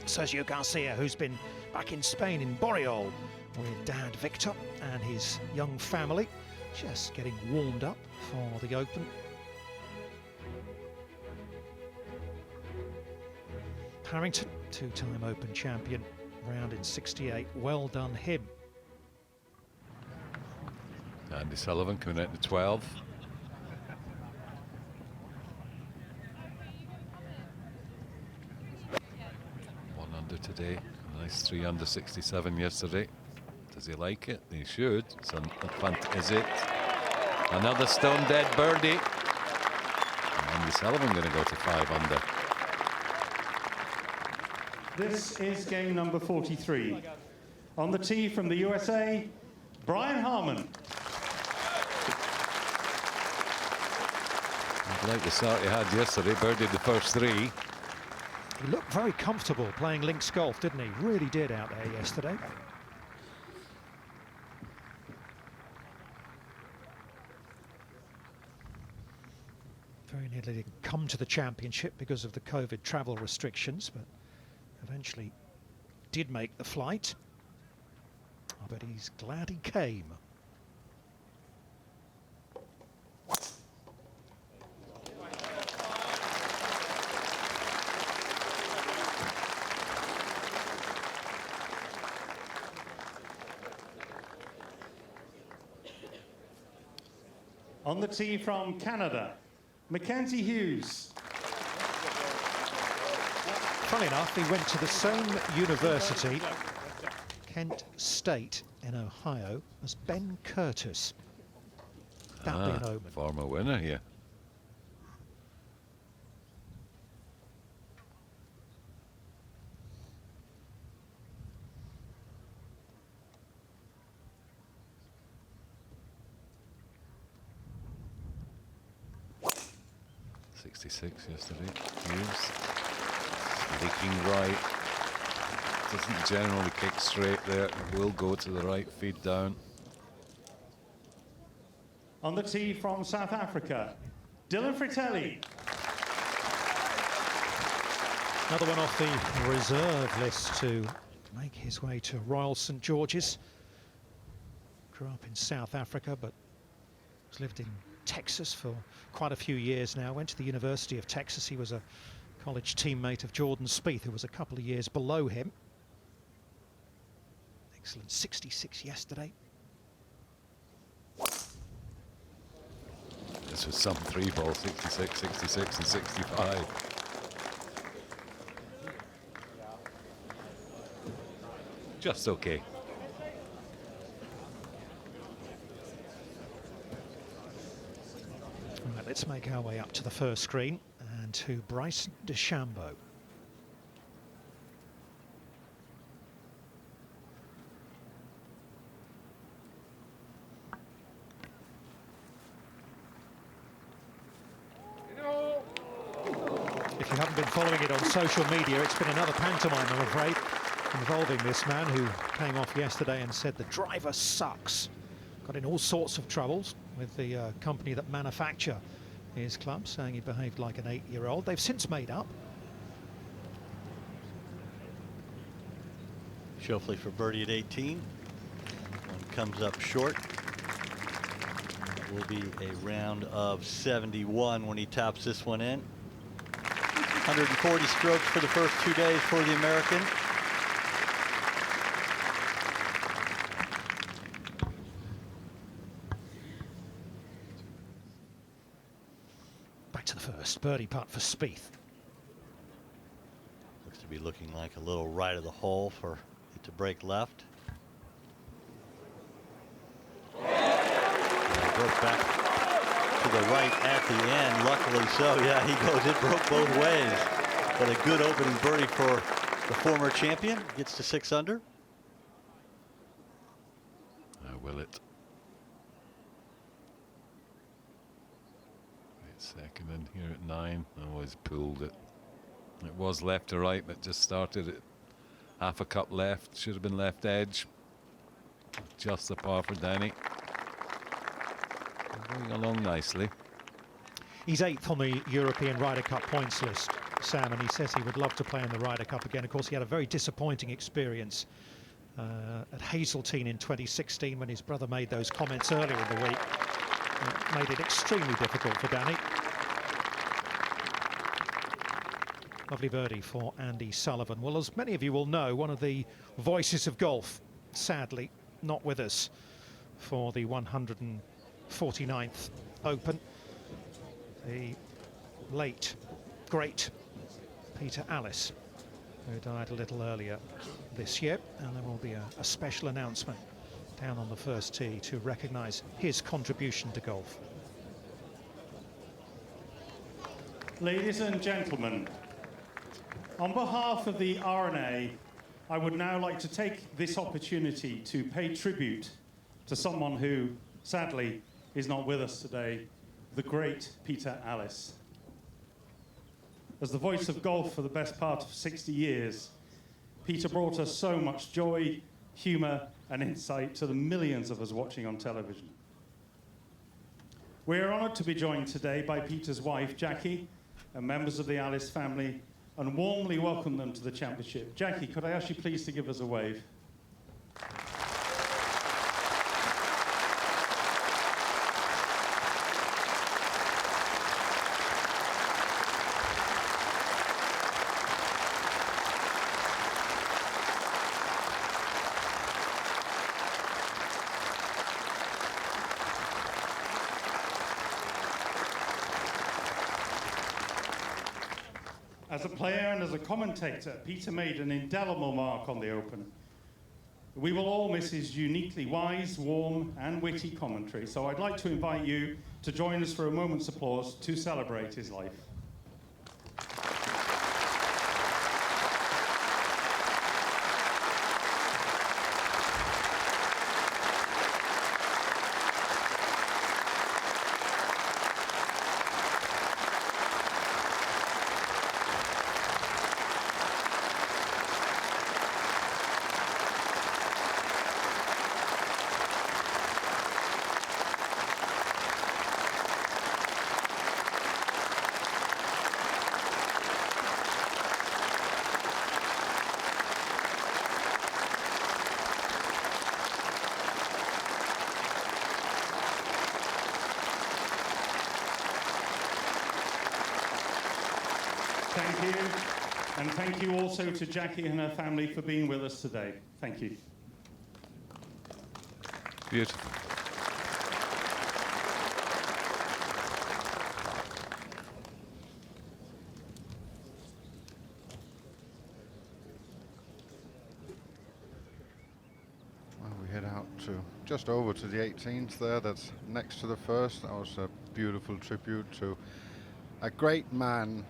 Sergio Garcia, who's been back in Spain in Borriol with Dad Victor and his young family, just getting warmed up for the Open. Harrington, two-time Open champion, round in 68. Well done him. Andy Sullivan coming out to 12. Today, a nice 3 under 67 yesterday. Does he like it? He should. Is it another stone dead birdie? Andy Sullivan going to go to 5 under. This is game number 43. On the tee from the USA, Brian Harmon. Like the start he had yesterday, birdied the first 3. He looked very comfortable playing links golf, didn't he? Really did out there yesterday. Very nearly didn't come to the championship because of the COVID travel restrictions, but eventually did make the flight. Oh, but he's glad he came. On the tee from Canada, Mackenzie Hughes. Funny enough, he went to the same university, Kent State in Ohio, as Ben Curtis. That'd be an omen. Former winner here. Yesterday. Hughes leaking right. Doesn't generally kick straight there. Will go to the right, feed down. On the tee from South Africa, Dylan Fratelli. Another one off the reserve list to make his way to Royal St George's. Grew up in South Africa, but has lived in Texas for quite a few years now. Went to the University of Texas. He was a college teammate of Jordan Spieth, who was a couple of years below him. Excellent 66 yesterday. This was some 3-ball, 66, 66 and 65. Just okay. Right, let's make our way up to the first screen and to Bryce DeChambeau. If you haven't been following it on social media, it's been another pantomime, I'm afraid, involving this man who came off yesterday and said the driver sucks. Got in all sorts of troubles with the company that manufacture his club, saying he behaved like an 8-year-old. They've since made up. Schauffele for birdie at 18. One comes up short. It will be a round of 71 when he taps this one in. 140 strokes for the first 2 days for the American. Back to the first birdie putt for Spieth. Looks to be looking like a little right of the hole for it to break left. Broke back to the right at the end, luckily so. Yeah, he goes, it broke both ways. But a good opening birdie for the former champion. Gets to 6 under. Will it? Second in here at 9. Always pulled it. It was left to right, but just started it half a cup left. Should have been left edge. Just the par for Danny. Going along nicely. He's 8th on the European Ryder Cup points list, Sam, and he says he would love to play in the Ryder Cup again. Of course, he had a very disappointing experience at Hazeltine in 2016 when his brother made those comments earlier in the week. It made it extremely difficult for Danny. Lovely birdie for Andy Sullivan. Well, as many of you will know, one of the voices of golf, sadly, not with us for the 149th Open. The late, great Peter Alliss, who died a little earlier this year, and there will be a special announcement down on the first tee to recognise his contribution to golf. Ladies and gentlemen, on behalf of the R&A, I would now like to take this opportunity to pay tribute to someone who, sadly, is not with us today, the great Peter Alliss. As the voice of golf for the best part of 60 years, Peter brought us so much joy, humour and insight to the millions of us watching on television. We are honoured to be joined today by Peter's wife, Jackie, and members of the Alliss family, and warmly welcome them to the championship. Jackie, could I ask you please to give us a wave? As a player and as a commentator, Peter made an indelible mark on the Open. We will all miss his uniquely wise, warm and witty commentary, so I'd like to invite you to join us for a moment's applause to celebrate his life. Thank you, and thank you also to Jackie and her family for being with us today. Thank you. Beautiful. Well, we head out to just over to the 18th there. That's next to the first. That was a beautiful tribute to a great man.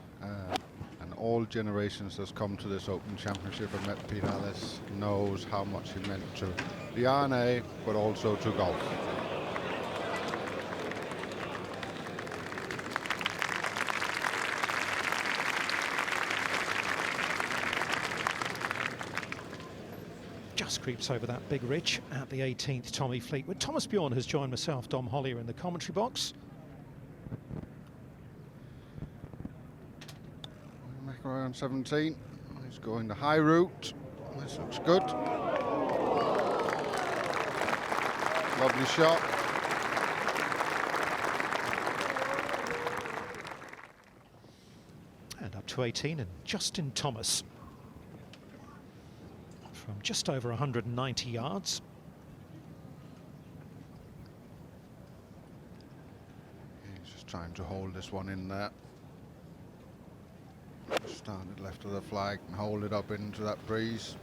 And all generations that's come to this Open Championship and met Pete Alliss knows how much he meant to the R&A, but also to golf. Just creeps over that big ridge at the 18th, Tommy Fleetwood. Thomas Bjorn has joined myself, Dom Hollier, in the commentary box. McIlroy on 17. He's going the high route. This looks good. Lovely shot. And up to 18, and Justin Thomas from just over 190 yards. He's just trying to hold this one in there. Started left of the flag and hold it up into that breeze.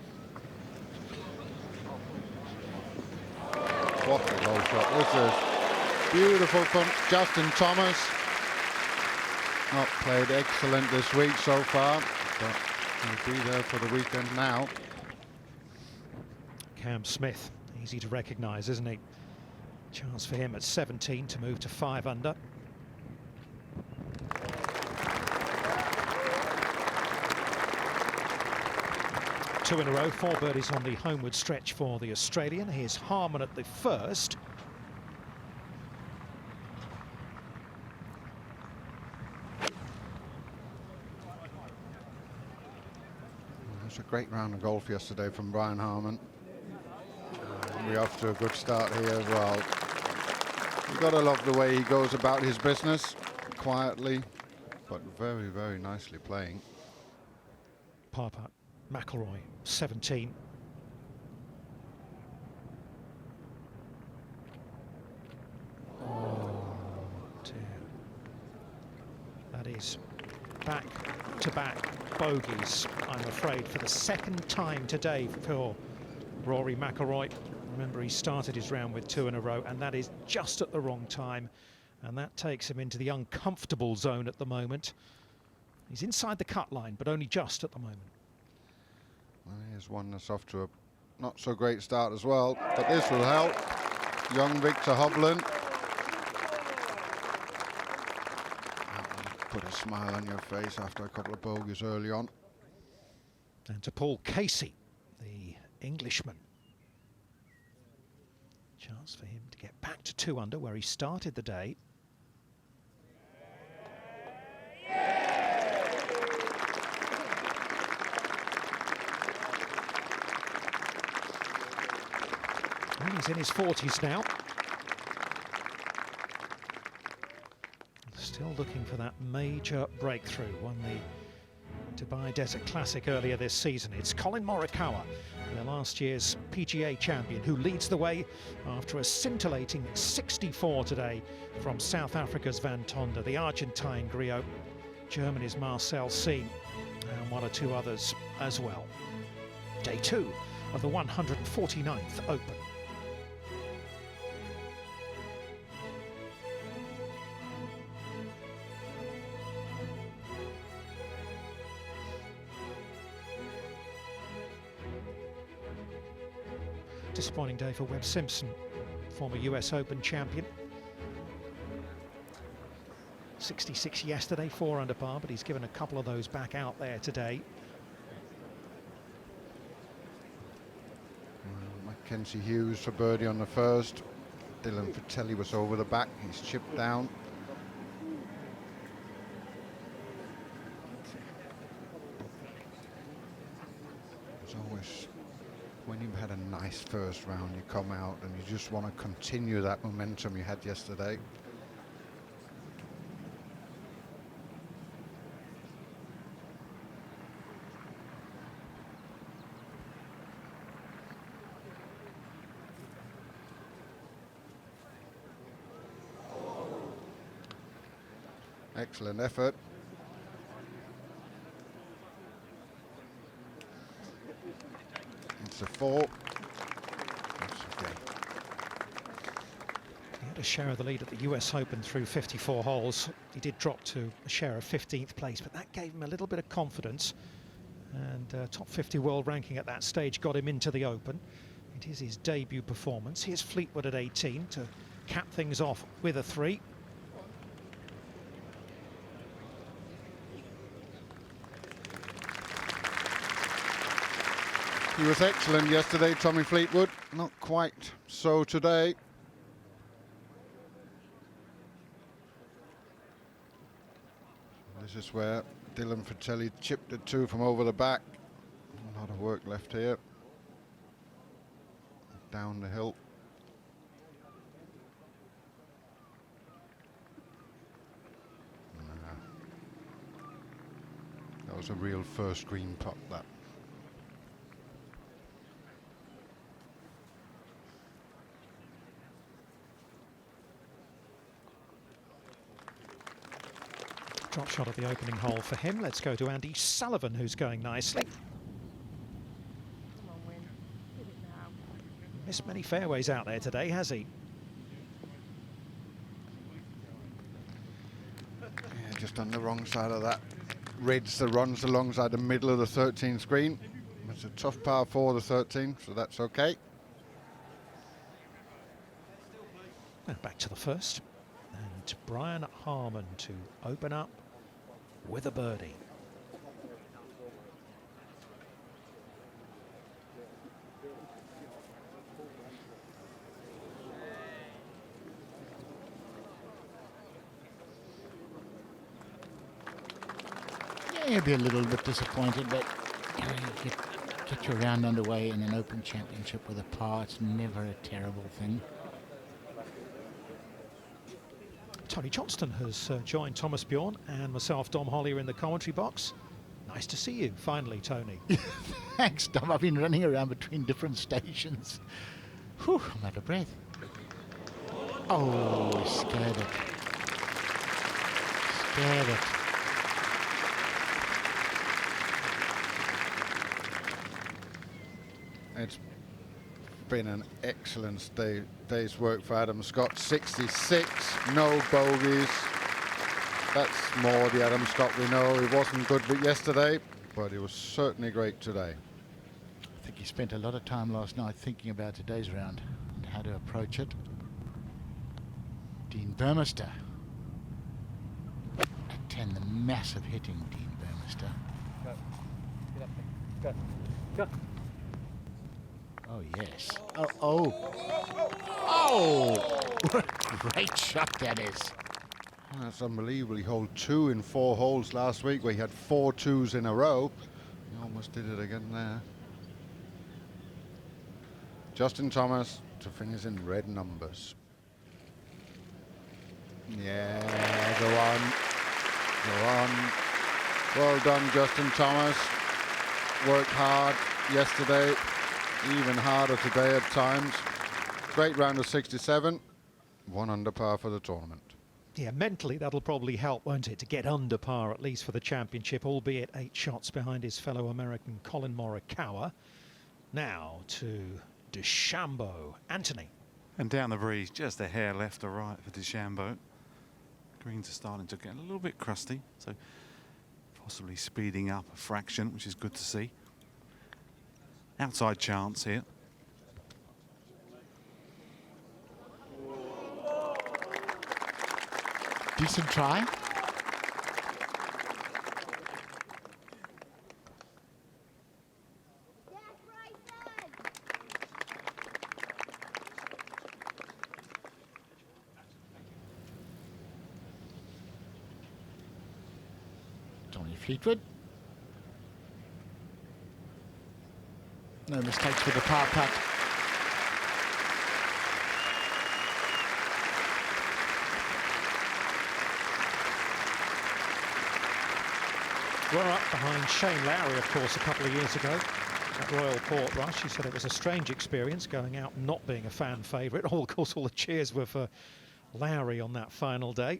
What a goal shot. This is beautiful from Justin Thomas. Not played excellent this week so far, but he'll be there for the weekend now. Cam Smith, easy to recognise, isn't he? Chance for him at 17 to move to 5 under. Two in a row, 4 birdies on the homeward stretch for the Australian. Here's Harman at the first. It's a great round of golf yesterday from Brian Harman. We're off to a good start here as well. You've got to love the way he goes about his business, quietly, but very, very nicely playing. Par putt, McIlroy, 17. Oh dear. That is back-to-back bogeys, I'm afraid, for the second time today for Rory McIlroy. Remember, he started his round with 2 in a row, and that is just at the wrong time, and that takes him into the uncomfortable zone at the moment. He's inside the cut line, but only just at the moment. Well, here's one that's off to a not so great start as well, but this will help. Young Victor Hovland. Put a smile on your face after a couple of bogeys early on. And to Paul Casey, the Englishman. Chance for him to get back to 2 under where he started the day. Well, he's in his 40s now. Still looking for that major breakthrough. Won the Dubai Desert Classic earlier this season. It's Colin Morikawa, the last year's PGA champion, who leads the way after a scintillating 64 today from South Africa's Van Tonder, the Argentine Griot, Germany's Marcel Siem, and 1 or 2 others as well. Day 2 of the 149th Open. Disappointing day for Webb Simpson, former US Open champion. 66 yesterday, 4 under par, but he's given a couple of those back out there today. Mackenzie Hughes for birdie on the first. Dylan Fratelli was over the back. He's chipped down. As always, when you've had a nice first round, you come out and you just want to continue that momentum you had yesterday. Excellent effort. It's a 4. That's okay. He had a share of the lead at the US Open through 54 holes. He did drop to a share of 15th place, but that gave him a little bit of confidence. And top 50 world ranking at that stage got him into the Open. It is his debut performance. Here's Fleetwood at 18 to cap things off with a 3. He was excellent yesterday, Tommy Fleetwood. Not quite so today. This is where Dylan Fratelli chipped it 2 from over the back. A lot of work left here. Down the hill. That was a real first green putt, that. Drop shot at the opening hole for him. Let's go to Andy Sullivan, who's going nicely. Come on, Win. Hit it now. Missed many fairways out there today, has he? Yeah, just on the wrong side of that ridge that runs alongside the middle of the 13th green. It's a tough par 4, the 13, so that's okay. Now back to the first. And Brian Harman to open up with a birdie. Yeah, you'll be a little bit disappointed, but you know, you get your round underway in an Open Championship with a par. It's never a terrible thing. Tony Johnston has joined Thomas Bjorn and myself, Dom Hollier, in the commentary box. Nice to see you, finally, Tony. Thanks, Dom. I've been running around between different stations. Whew, I'm out of breath. Oh, he scared it. Scared it. It's been an excellent day's work for Adam Scott. 66, no bogeys. That's more the Adam Scott we know. He wasn't good yesterday, but he was certainly great today. I think he spent a lot of time last night thinking about today's round and how to approach it. Dean Burmester at 10, the massive hitting Dean Burmester. Go. Get up there. Go. Go. Oh, yes. Oh! Great shot that is. That's unbelievable. He held 2 in 4 holes last week where he had 4 2s in a row. He almost did it again there. Justin Thomas to finish in red numbers. Yeah, go on. Go on. Well done, Justin Thomas. Worked hard yesterday, even harder today at times. Great round of 67. 1 under par for the tournament. Yeah, mentally that'll probably help, won't it, to get under par at least for the championship, albeit 8 shots behind his fellow American Colin Morikawa. Now to DeChambeau. Anthony. And down the breeze, just a hair left or right for DeChambeau. Greens are starting to get a little bit crusty, so possibly speeding up a fraction, which is good to see. Outside chance here. Decent try. Tommy Fleetwood. No mistakes with the par putt. Were up behind Shane Lowry, of course, a couple of years ago at Royal Portrush. He said it was a strange experience going out not being a fan favourite. Of course, all the cheers were for Lowry on that final day.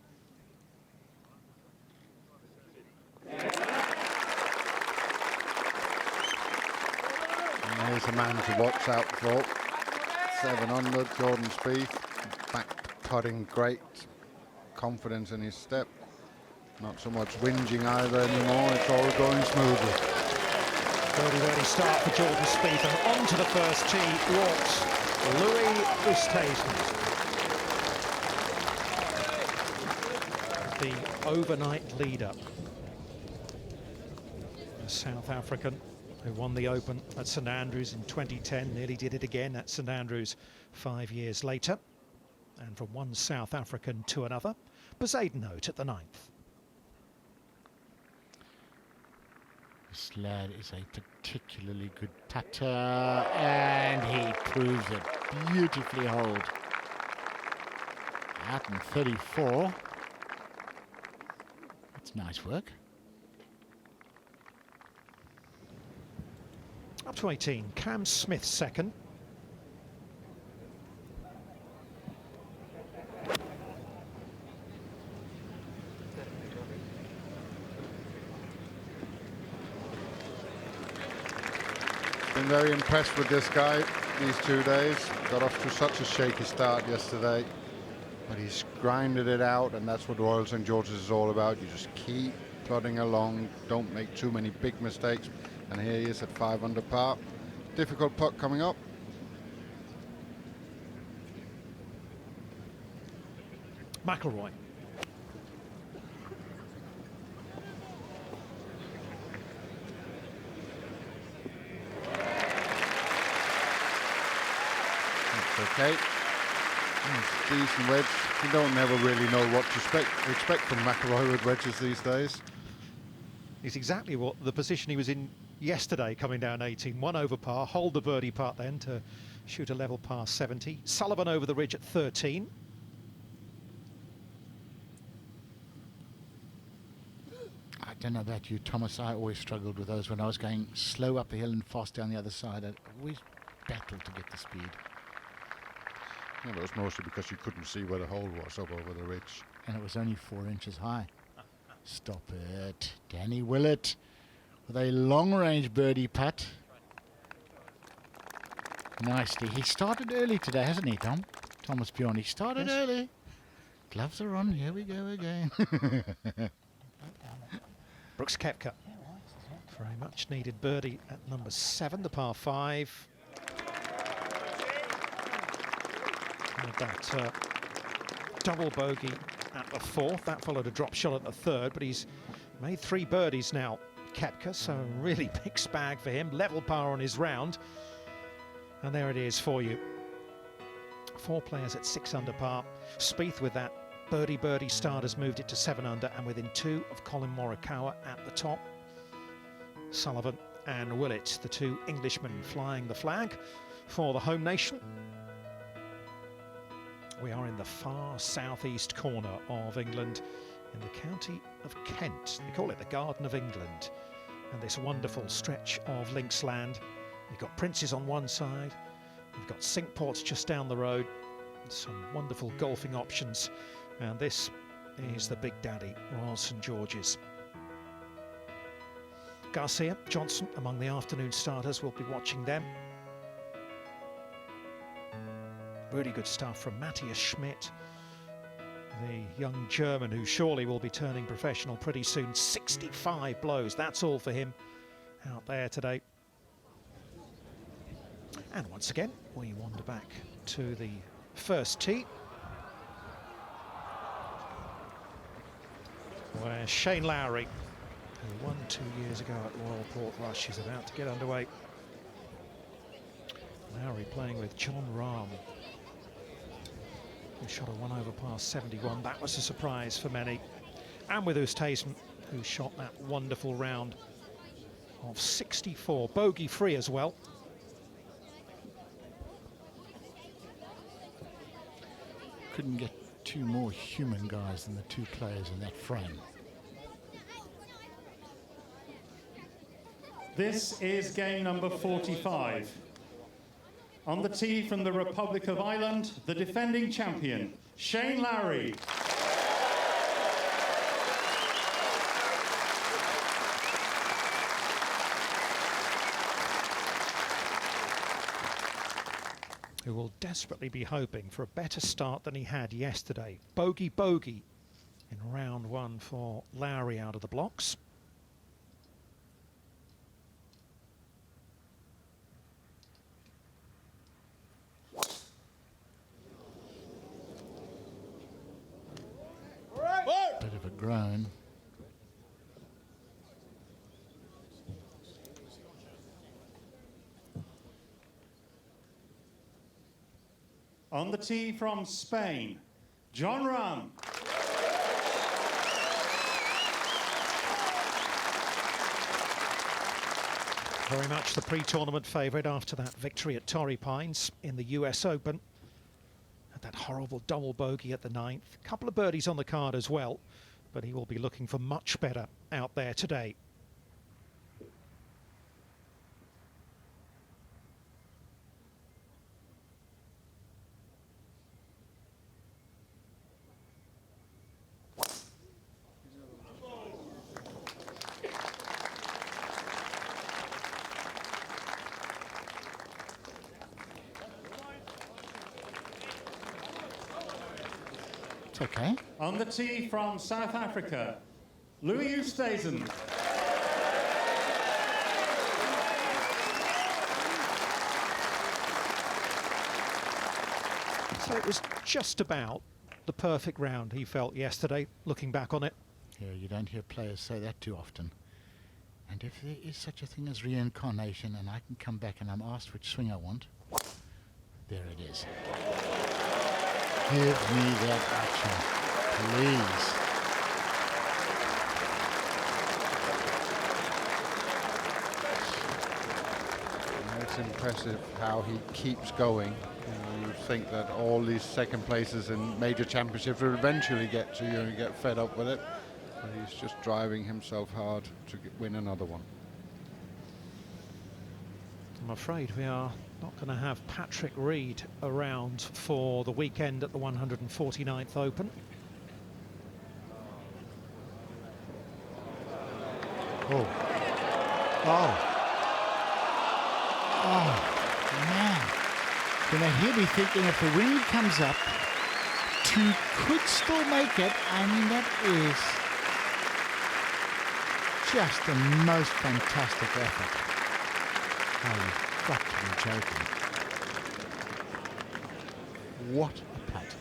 He's a man to watch out for. 700, Jordan Spieth. Back putting great. Confidence in his step. Not so much whinging either anymore. It's all going smoothly. Birdie start for Jordan Spieth, and onto the first tee walks Louis Oosthuizen. The overnight leader. A South African who won the Open at St Andrews in 2010, nearly did it again at St Andrews 5 years later. And from one South African to another, bogeyed note at the 9th. This lad is a particularly good putter, and he proves it beautifully hold. Out in 34. That's nice work. Up to 18, Cam Smith second. Been very impressed with this guy these 2 days. Got off to such a shaky start yesterday, but he's grinded it out, and that's what Royal St George's is all about. You just keep plodding along, don't make too many big mistakes, and here he is at 5 under par. Difficult putt coming up. McIlroy. Okay. Decent wedge. You don't never really know what to expect from McIlroy with wedges these days. It's exactly what the position he was in yesterday, coming down 18. 1 over par, hold the birdie putt then to shoot a level par 70. Sullivan over the ridge at 13. I don't know about you, Thomas. I always struggled with those when I was going slow up the hill and fast down the other side. I always battled to get the speed. Yeah, that was mostly because you couldn't see where the hole was up over the ridge. And it was only 4 inches high. Stop it. Danny Willett with a long-range birdie putt. Nicely. He started early today, hasn't he, Tom? Thomas Bjorn. He started early. Gloves are on. Here we go again. Brooks Koepka for a much needed birdie at number 7, the par 5. Had that double bogey at the 4th. That followed a drop shot at the 3rd, but he's made 3 birdies now, Koepka, so really mixed bag for him. Level par on his round. And there it is for you. 4 players at 6 under par. Spieth with that birdie start has moved it to 7 under, and within 2 of Colin Morikawa at the top. Sullivan and Willett, the 2 Englishmen flying the flag for the home nation. We are in the far southeast corner of England, in the county of Kent. They call it the Garden of England. And this wonderful stretch of links land. You've got Princes on one side, you've got Cinque Ports just down the road, some wonderful golfing options. And this is the Big Daddy, Royal St George's. Garcia, Johnson among the afternoon starters. We'll be watching them. Really good stuff from Matthias Schmidt, the young German who surely will be turning professional pretty soon. 65 blows, that's all for him out there today. And once again, we wander back to the first tee, where Shane Lowry, who won 2 years ago at Royal Portrush, is about to get underway. Lowry playing with John Rahm, who shot a 1 over par 71. That was a surprise for many. And with Oosthuizen, who shot that wonderful round of 64, bogey free as well. Couldn't get 2 more human guys than the 2 players in that frame. This is game number 45. On the tee from the Republic of Ireland, the defending champion, Shane Lowry. Who will desperately be hoping for a better start than he had yesterday. Bogey in round 1 for Lowry out of the blocks. Bit of a groan. On the tee from Spain, John Rahm. Very much the pre-tournament favourite after that victory at Torrey Pines in the US Open. Had that horrible double bogey at the 9th. A couple of birdies on the card as well, but he will be looking for much better out there today. It's okay. On the tee from South Africa, Louis Oosthuizen. So it was just about the perfect round he felt yesterday, looking back on it. Yeah, you don't hear players say that too often. And if there is such a thing as reincarnation and I can come back and I'm asked which swing I want, there it is. Give me that action, please. It's impressive how he keeps going. You would think that all these second places in major championships will eventually get to you and get fed up with it. But he's just driving himself hard to win another one. I'm afraid we are not going to have Patrick Reed around for the weekend at the 149th Open. Oh. Oh, man. Then he'll be thinking if the wind comes up, two could still make it. I mean, that is just the most fantastic effort. Oh, you've got to be joking. What a putt.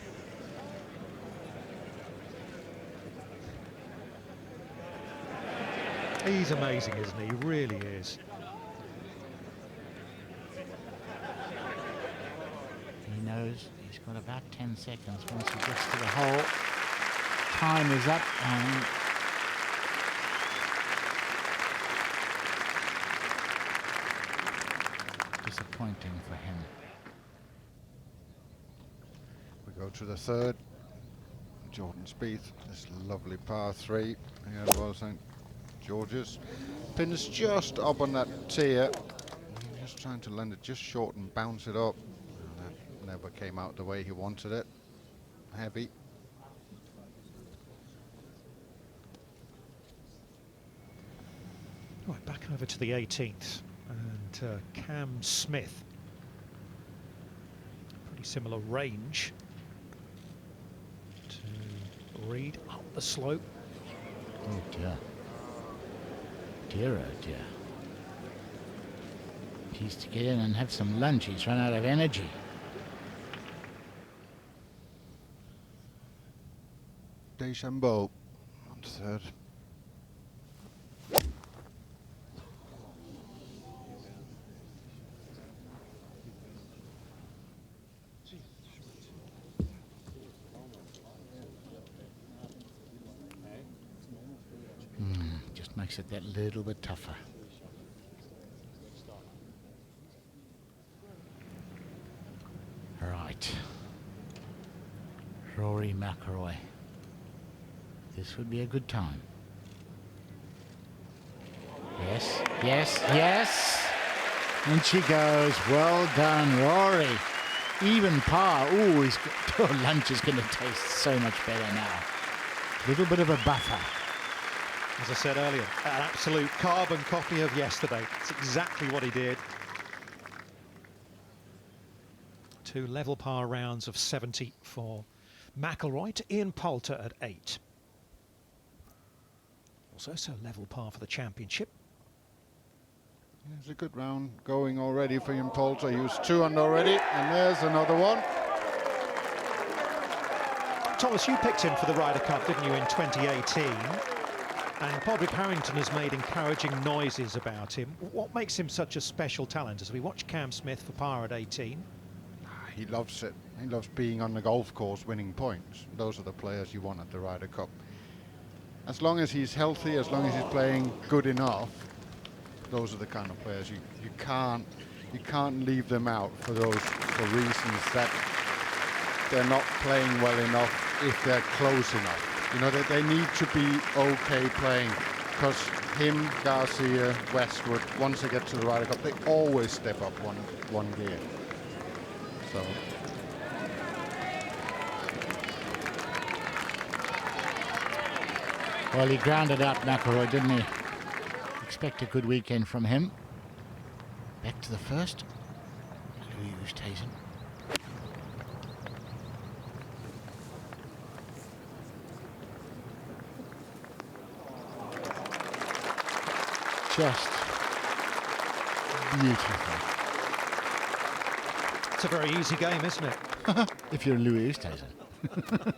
He's amazing, isn't he? He really is. He knows he's got about 10 seconds once he gets to the hole. Time is up and disappointing for him. We go to the third. Jordan Spieth, this lovely par 3 here at Royal St. George's. Pin is just up on that tier. Just trying to land it just short and bounce it up. And that never came out the way he wanted it. Heavy. Right, back over to the 18th. And Cam Smith. Pretty similar range to Reed up the slope. Oh dear. Dear, oh dear. He's to get in and have some lunch. He's run out of energy. DeChambeau on third. Just makes it that little bit tougher. Right. Rory McIlroy. This would be a good time. Yes, yes, yes! And she goes. Well done, Rory. Even par. Ooh, his lunch is going to taste so much better now. Little bit of a buffer. As I said earlier, an absolute carbon copy of yesterday. It's exactly what he did. 2 level par rounds of 70 for McIlroy to Ian Poulter at 8. Also level par for the championship. There's a good round going already for Ian Poulter. He was 2 under already, and there's another one. Thomas, you picked him for the Ryder Cup, didn't you, in 2018? And Padraig Harrington has made encouraging noises about him. What makes him such a special talent? As we watch Cam Smith for par at 18. He loves it. He loves being on the golf course winning points. Those are the players you want at the Ryder Cup. As long as he's healthy, as long as he's playing good enough, those are the kind of players you can't leave them out for reasons that they're not playing well enough if they're close enough. You know, that they need to be okay playing, because him, Garcia, Westwood, once they get to the Ryder Cup, they always step up one gear. So well, he grounded out McIlroy, didn't he? Expect a good weekend from him. Back to the first. Louis Oosthuizen. Just beautiful. It's a very easy game, isn't it? If you're Louis Oosthuizen.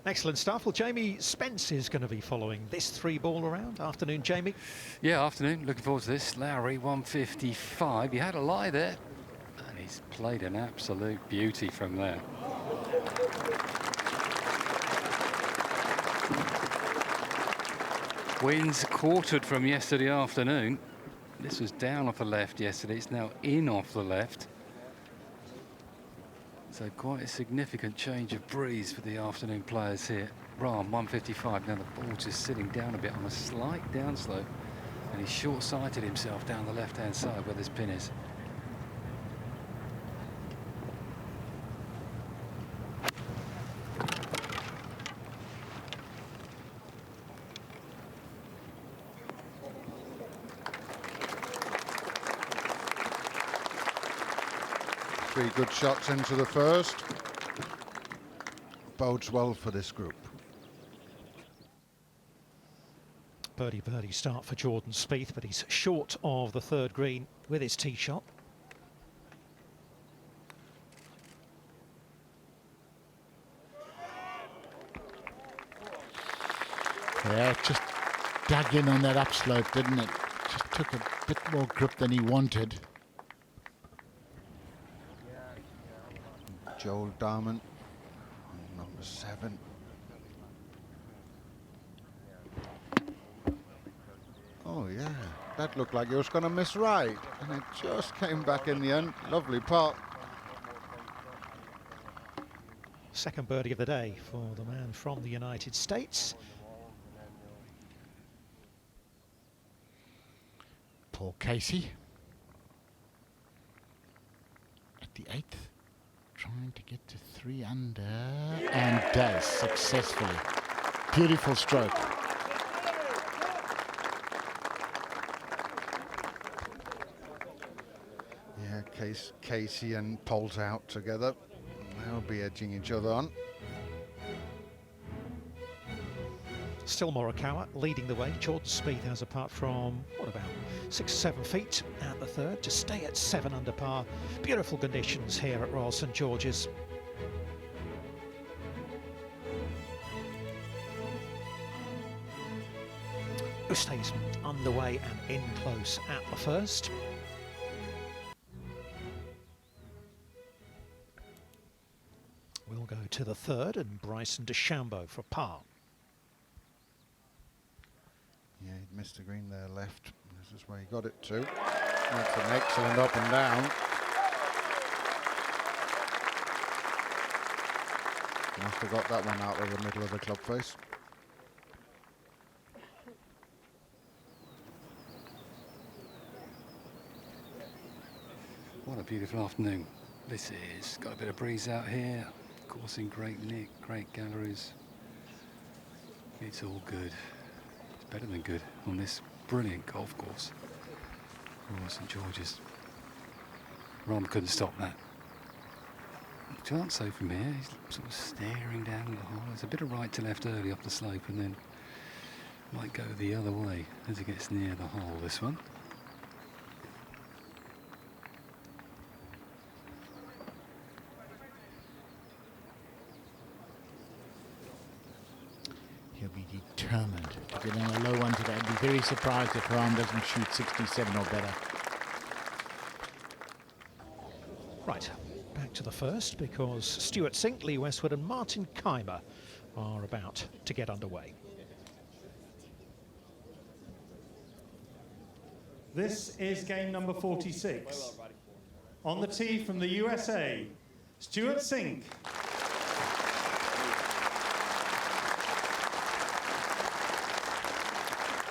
Excellent stuff. Well, Jamie Spence is going to be following this 3-ball around. Afternoon, Jamie. Yeah, afternoon. Looking forward to this. Lowry, 155. He had a lie there, and he's played an absolute beauty from there. Winds quartered from yesterday afternoon. This was down off the left yesterday. It's now in off the left. So quite a significant change of breeze for the afternoon players here. Rahm, 155. Now the ball just sitting down a bit on a slight downslope. And he's short-sighted himself down the left-hand side where this pin is. Three good shots into the first. bodes well for this group. Birdie start for Jordan Spieth, but he's short of the third green with his tee shot. Yeah, just dug in on that upslope, didn't it? Just took a bit more grip than he wanted. Joel Darman, number 7. Oh yeah, that looked like he was going to miss right, and it just came back in the end. Lovely putt. Second birdie of the day for the man from the United States. Paul Casey at the 8th, trying to get to 3 under, and does successfully. Beautiful stroke. Yeah, Casey and Poles out together. They'll be edging each other on. Still Morikawa leading the way. Jordan Spieth has, apart from, what, about 6 or 7 feet at the third, to stay at 7 under par. Beautiful conditions here at Royal St George's. Oosthuizen underway and in close at the first. We'll go to the third, and Bryson DeChambeau for par. Yeah, he missed the green there left. This is where he got it to. That's an excellent up and down. Must have got that one out of the middle of the club face. What a beautiful afternoon. This is got a bit of breeze out here. Course in great nick, great galleries. It's all good. It's better than good on this brilliant golf course. Royal St George's. Rom couldn't stop that. Can't say from here. He's sort of staring down the hole. There's a bit of right to left early up the slope, and then might go the other way as he gets near the hole. This one. He'll be determined to get on a low one today. I'd be very surprised if Rahm doesn't shoot 67 or better. Right, back to the first, because Stuart Sink, Lee Westwood and Martin Keimer are about to get underway. This is game number 46. On the tee from the USA, Stuart Sink.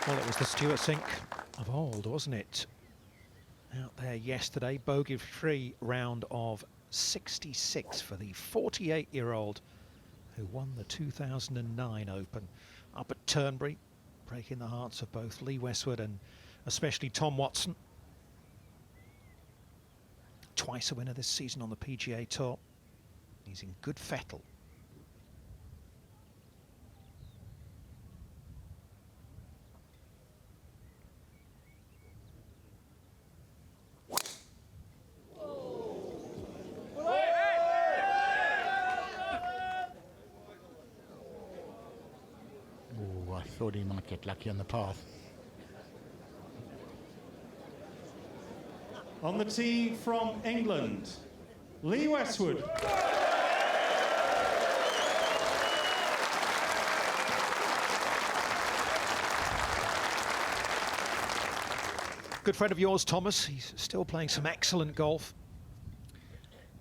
Well, it was the Stuart Sink of old, wasn't it? Out there yesterday, bogey-free round of 66 for the 48-year-old who won the 2009 Open up at Turnberry, breaking the hearts of both Lee Westwood and especially Tom Watson. Twice a winner this season on the PGA Tour. He's in good fettle. Thought he might get lucky on the path. On the tee from England, Lee Westwood. Good friend of yours, Thomas. He's still playing some excellent golf.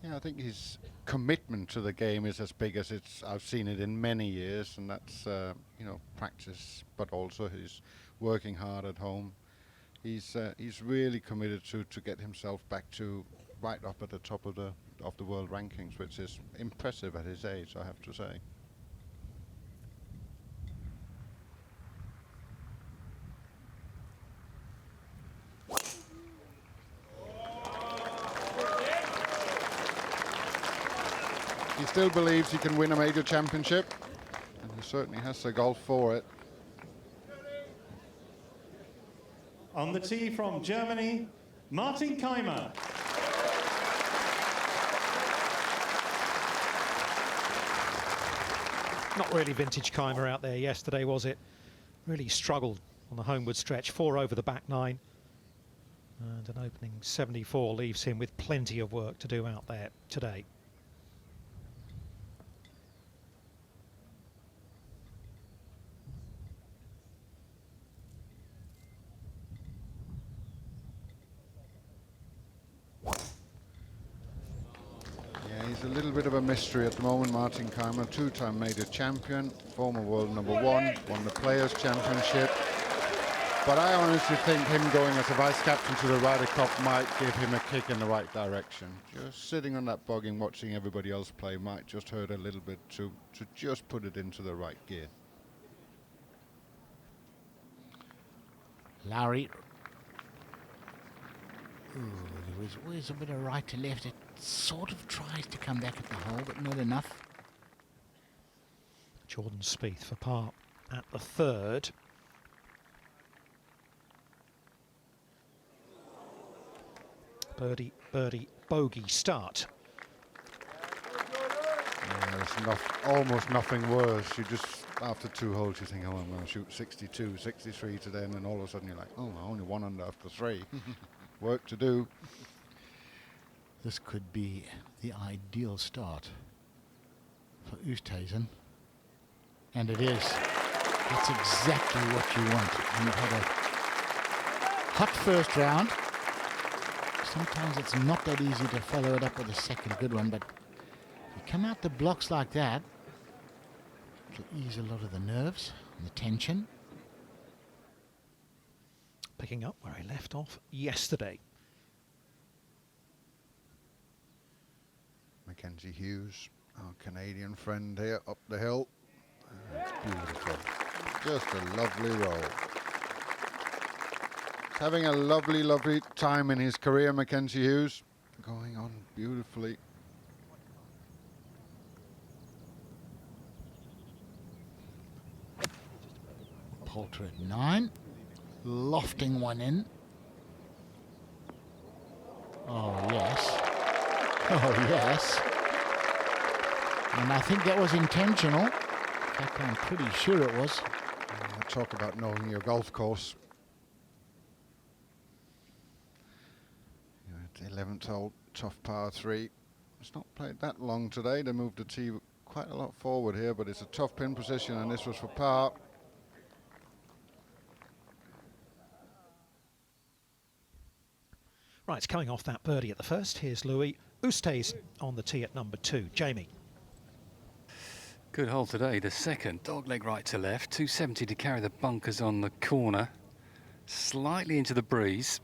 Yeah, I think his commitment to the game is as big as I've seen it in many years, and that's you know, practice, but also he's working hard at home. He's really committed to get himself back to right up at the top of the world rankings, which is impressive at his age, I have to say. He still believes he can win a major championship, and he certainly has the golf for it. On the tee from Germany, Martin Keimer. Not really vintage Keimer out there yesterday, was it? Really struggled on the homeward stretch, 4 over the back 9. And an opening 74 leaves him with plenty of work to do out there today. He's a little bit of a mystery at the moment, Martin Keimer, two-time major champion, former world #1, won the Players' Championship. But I honestly think him going as a vice captain to the Ryder Cup might give him a kick in the right direction. Just sitting on that bogey and watching everybody else play might just hurt a little bit to just put it into the right gear. Lowry. Ooh, there was always a bit of right to left. It sort of tries to come back at the hole, but not enough. Jordan Spieth for par at the 3rd. Birdie, birdie, bogey start. There's almost nothing worse. You just, after 2 holes, you think, oh, I'm going to shoot 62, 63 today, and then all of a sudden you're like, oh, only 1 under after 3. Work to do. This could be the ideal start for Oosthuizen. And it is. That's exactly what you want. And you've had a hot first round. Sometimes it's not that easy to follow it up with a second good one, but if you come out the blocks like that, it'll ease a lot of the nerves and the tension. Picking up where he left off yesterday. Mackenzie Hughes, our Canadian friend here up the hill. It's beautiful. Just a lovely roll. Having a lovely, lovely time in his career, Mackenzie Hughes. Going on beautifully. Poulter at 9. Lofting one in. Oh, yes. Oh, yes. And I think that was intentional. In fact, I'm pretty sure it was. Talk about knowing your golf course. You're at the 11th hole, tough par 3. It's not played that long today. They moved the tee quite a lot forward here, but it's a tough pin position, and this was for par. Right, it's coming off that birdie at the first. Here's Louis Oosthuizen on the tee at number 2. Jamie. Good hole today, the second. Dogleg right to left. 270 to carry the bunkers on the corner. Slightly into the breeze.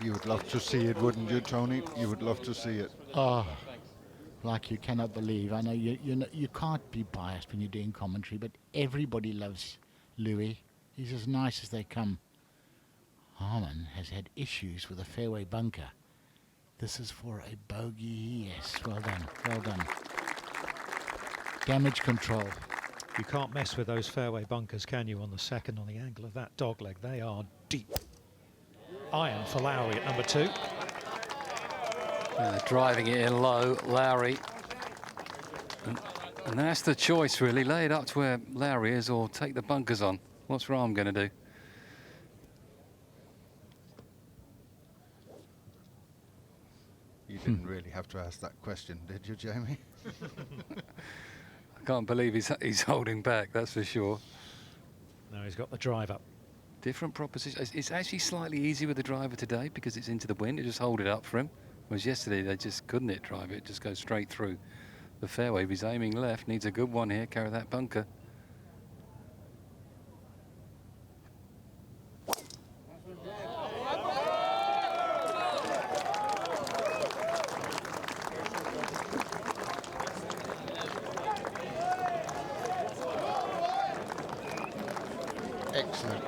You would love to see it, wouldn't you, Tony? You would love to see it. Oh, like you cannot believe. I know you can't be biased when you're doing commentary, but everybody loves Louis. He's as nice as they come. Harman has had issues with a fairway bunker. This is for a bogey. Yes, well done, well done. Damage control. You can't mess with those fairway bunkers, can you, on the second, on the angle of that dogleg? They are deep. Iron for Lowry at number 2. Driving it in low, Lowry. And that's the choice, really. Lay it up to where Lowry is or take the bunkers on. What's Rahm going to do? You didn't really have to ask that question, did you, Jamie? I can't believe he's holding back, that's for sure. No, he's got the driver. Different proposition. It's actually slightly easier with the driver today because it's into the wind. You just hold it up for him. Whereas yesterday they just couldn't drive it. Just goes straight through the fairway. If he's aiming left, needs a good one here. Carry that bunker. Excellent.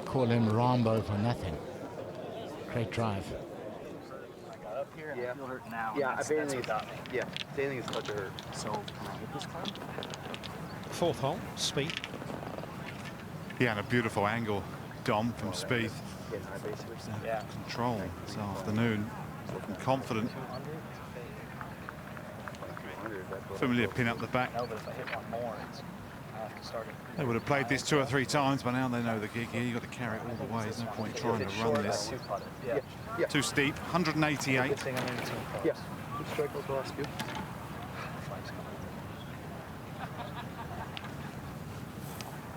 call him Rambo for nothing. Great drive. Up here and I feel hurt now. Yeah, that's if anything, what got me. yeah, if anything is touch or hurt. So can I hit this club? Fourth hole, Speed. Yeah, and a beautiful angle, Dom, from Spieth. Yeah. Control this afternoon, looking confident. Familiar pin up the back. No, but if I hit one more, I have to start it. They would have played this 2 or 3 times, but now they know the gig here. You've got to carry it all the way. There's no point trying to run this. Too steep, 188. Yes, good strike goes last few.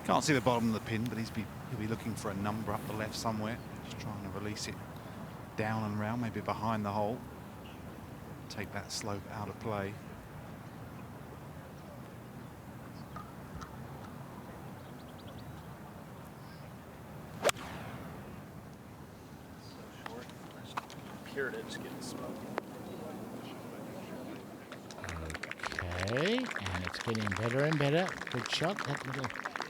Can't see the bottom of the pin, but he'll be looking for a number up the left somewhere. Just trying to release it down and round, maybe behind the hole. Take that slope out of play. Okay, and it's getting better and better. Good shot. That little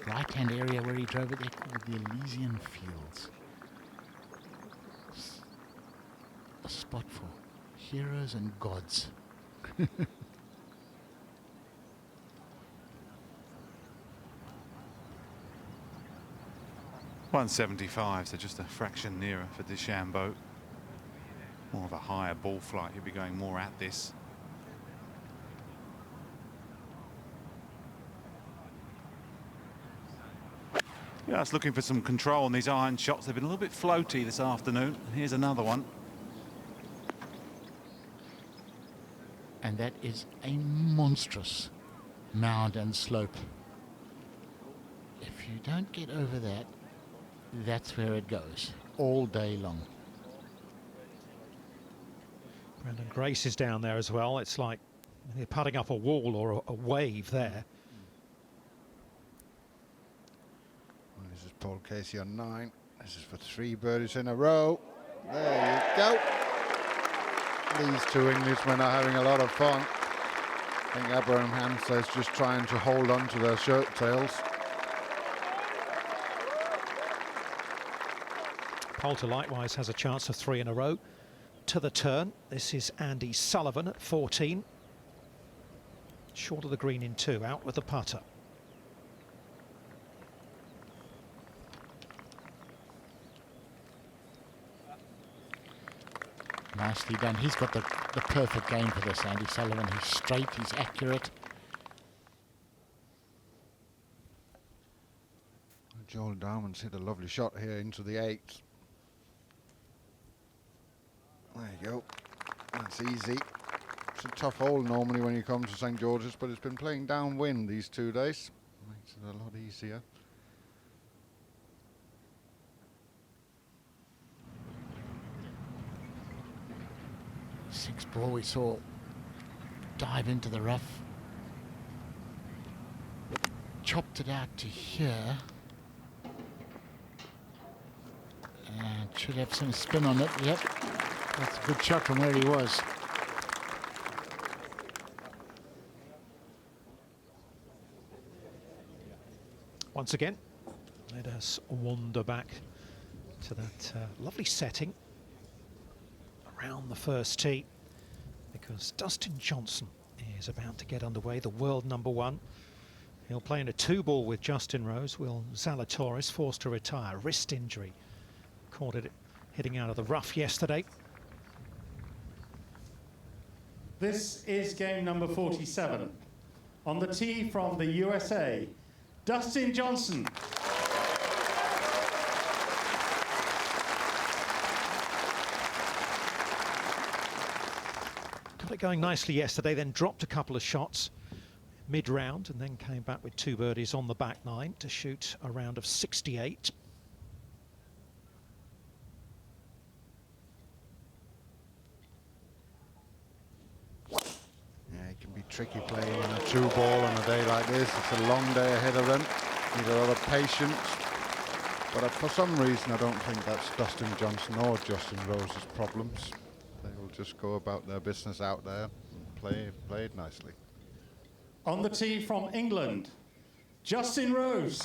right-hand area where he drove it, they call it the Elysian Fields. A spot for heroes and gods. 175, so just a fraction nearer for DeChambeau. More of a higher ball flight. He'll be going more at this. Yeah, it's looking for some control on these iron shots. They've been a little bit floaty this afternoon. Here's another one. And that is a monstrous mound and slope. If you don't get over that, that's where it goes all day long. Brendan Grace is down there as well. It's like they're putting up a wall or a wave there. Well, this is Paul Casey on 9. This is for 3 birdies in a row. There you go. These two Englishmen are having a lot of fun. I think Abraham Hansel is just trying to hold on to their shirt tails. Poulter likewise has a chance of 3 in a row. To the turn, this is Andy Sullivan at 14. Short of the green in 2, out with the putter. Nicely done. He's got the perfect game for this, Andy Sullivan. He's straight, he's accurate. Joel Darman's hit a lovely shot here into the 8. There you go. That's easy. It's a tough hole normally when you come to St. George's, but it's been playing downwind these 2 days. Makes it a lot easier. Sixth ball we saw dive into the rough. Chopped it out to here. And should have some spin on it. Yep. That's a good shot from where he was. Once again, let us wander back to that lovely setting around the first tee, because Dustin Johnson is about to get underway, the world #1. He'll play in a 2-ball with Justin Rose. Will Zalatoris, forced to retire, wrist injury. Caught it hitting out of the rough yesterday. This is game number 47. On the tee from the USA, Dustin Johnson. Got it going nicely yesterday, then dropped a couple of shots mid-round and then came back with 2 birdies on the back 9 to shoot a round of 68. Tricky playing in a 2-ball on a day like this. It's a long day ahead of them. Need a lot of patience. But for some reason, I don't think that's Dustin Johnson or Justin Rose's problems. They will just go about their business out there and play it nicely. On the tee from England, Justin Rose.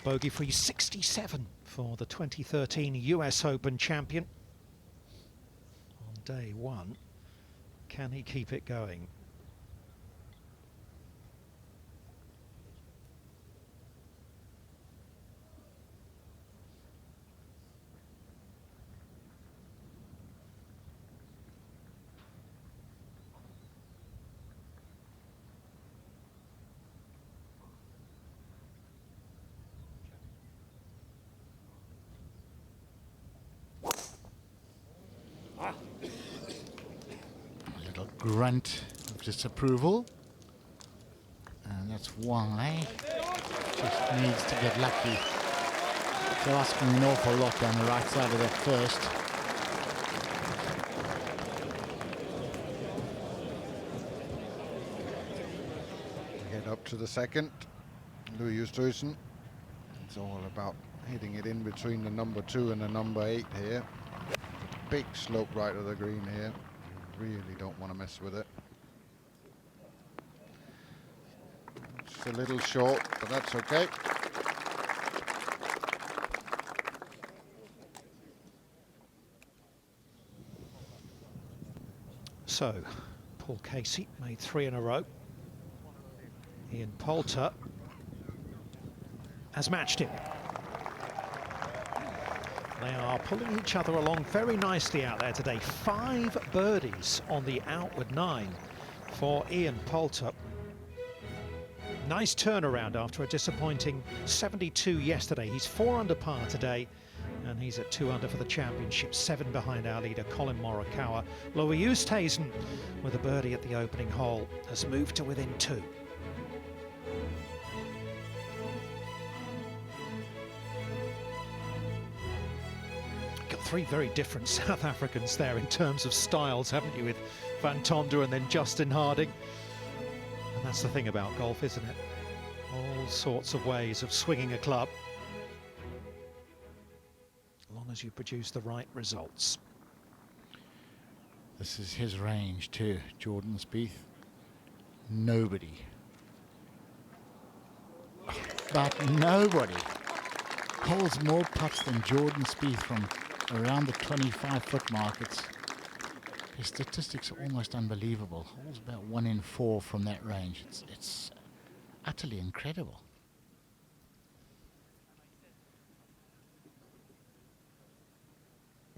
Bogey-free 67 for the 2013 US Open champion. On day one, can he keep it going? A little grunt of disapproval. And that's why just needs to get lucky. They're asking an awful lot down the right side of that first. Head up to the second. Oosthuizen. It's all about hitting it in between the number 2 and the number 8 here. Big slope right of the green here. You really don't want to mess with it. It's a little short, but that's okay. So, Paul Casey made 3 in a row. Ian Poulter has matched him. They are pulling each other along very nicely out there today. 5 birdies on the outward 9 for Ian Poulter. Nice turnaround after a disappointing 72 yesterday. He's 4 under par today, and he's at 2 under for the championship, 7 behind our leader Colin Morikawa. Oosthuizen with a birdie at the opening hole has moved to within 2. Got 3 very different South Africans there in terms of styles, haven't you, with Van Tonder and then Justin Harding. And that's the thing about golf, isn't it? All sorts of ways of swinging a club, as long as you produce the right results. This is his range too, Jordan Spieth. Nobody, but nobody holds more putts than Jordan Spieth from around the 25-foot markets. His statistics are almost unbelievable. Holds about 1 in 4 from that range. It's utterly incredible.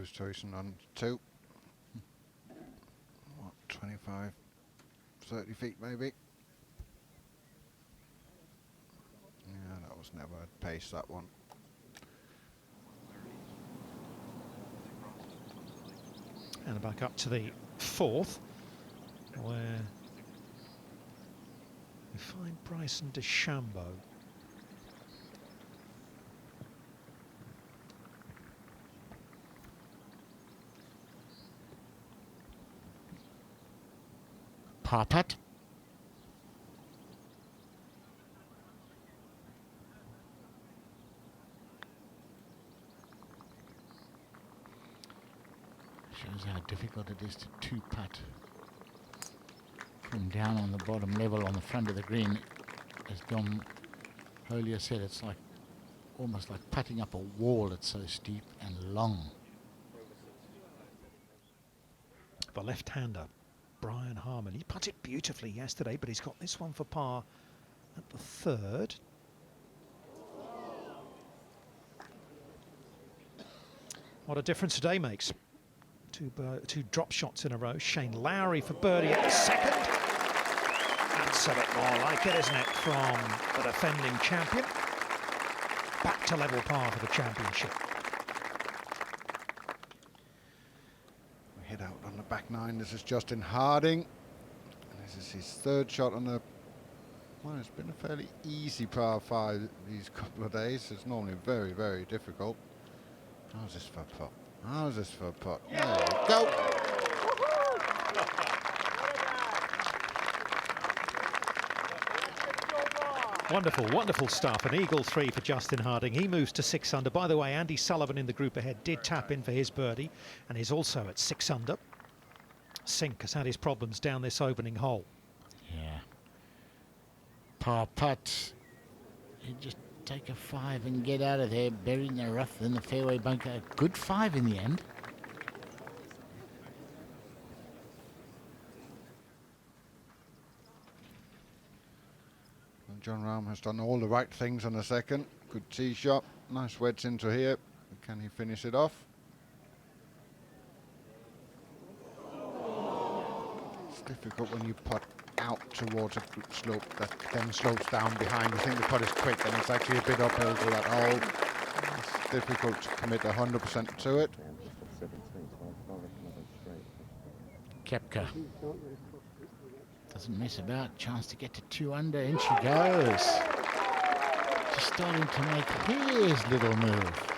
Oosthuizen on 2. What, 25, 30 feet maybe? Yeah, that was never a pace, that one. And back up to the 4th, where we find Bryson DeChambeau. Par putt. Shows how difficult it is to 2-putt from down on the bottom level on the front of the green. As Dom Holier said, it's like almost like putting up a wall. It's so steep and long. The left-hander, Brian Harman, he putted beautifully yesterday, but he's got this one for par at the 3rd. What a difference today makes. 2 drop shots in a row. Shane Lowry for birdie at the 2nd. That's a bit more like it, isn't it, from the defending champion. Back to level par for the championship. We head out on the back 9. This is Justin Harding. And this is his 3rd shot on the... Well, it's been a fairly easy par 5 these couple of days. It's normally very, very difficult. How's this for a putt? How's this for a putt? There we go. Wonderful, wonderful stuff. An eagle 3 for Justin Harding. He moves to 6 under. By the way, Andy Sullivan in the group ahead did tap in for his birdie and is also at 6 under. Sink has had his problems down this opening hole. Yeah. Par putt. He just take a 5 and get out of there, buried in the rough in the fairway bunker. A good 5 in the end. And John Rahm has done all the right things on the second. Good tee shot, nice wedge into here. Can he finish it off? It's difficult when you putt out towards a slope that then slopes down behind. You think the putt is quick and it's actually a bit uphill to that hole. It's difficult to commit 100% to it. Koepka doesn't mess about. Chance to get to 2 under. In she goes. Just starting to make his little move.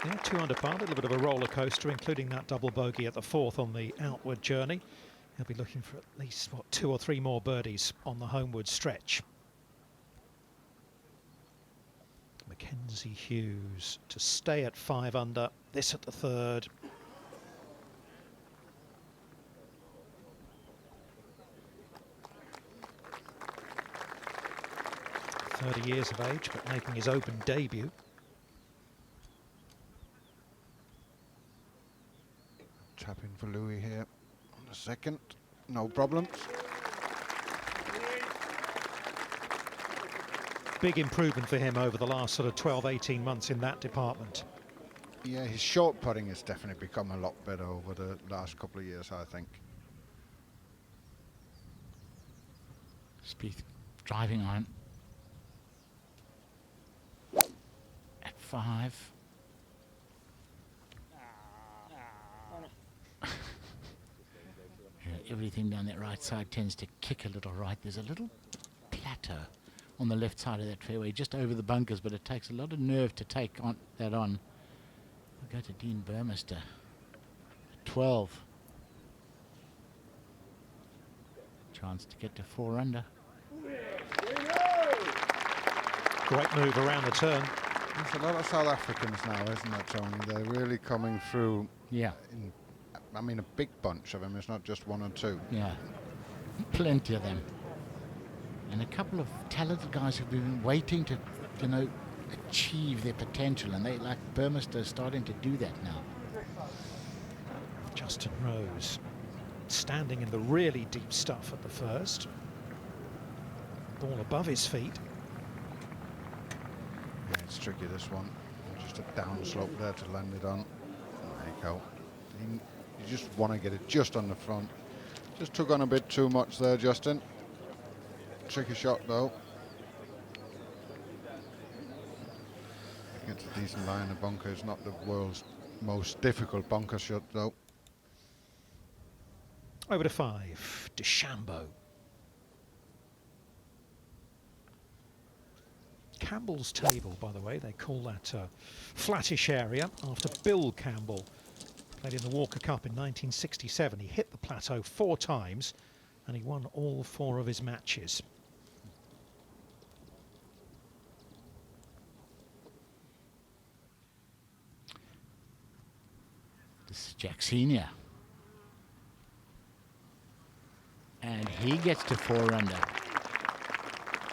Yeah, 2 under par, a little bit of a roller coaster, including that double bogey at the 4th on the outward journey. He'll be looking for at least, what, 2 or 3 more birdies on the homeward stretch. Mackenzie Hughes to stay at 5 under, this at the 3rd. .30 years of age, but making his Open debut. Tapping for Louis here on the second, no problems. Big improvement for him over the last sort of 12, 18 months in that department. Yeah, his short putting has definitely become a lot better over the last couple of years, I think. Spieth driving on at 5. Everything down that right side tends to kick a little right. There's a little plateau on the left side of that fairway, just over the bunkers, but it takes a lot of nerve to take that on. We'll go to Dean Burmester at 12. Chance to get to 4 under. Great move around the turn. There's a lot of South Africans now, isn't there, Tony? They're really coming through. Yeah. I mean, a big bunch of them. It's not just 1 or 2. Yeah, plenty of them. And a couple of talented guys who've been waiting to, you know, achieve their potential. And they, like Burmester, starting to do that now. Justin Rose standing in the really deep stuff at the 1st. Ball above his feet. Yeah, it's tricky, this one. Just a down slope there to land it on. There you go. You just want to get it just on the front. Just took on a bit too much there, Justin. Tricky shot, though. Gets a decent line of bunker. It's not the world's most difficult bunker shot, though. Over to 5, DeChambeau. Campbell's table, by the way, they call that flattish area after Bill Campbell played in the Walker Cup in 1967. He hit the plateau 4 times and he won all 4 of his matches. This is Jack Senior. And he gets to 4 under.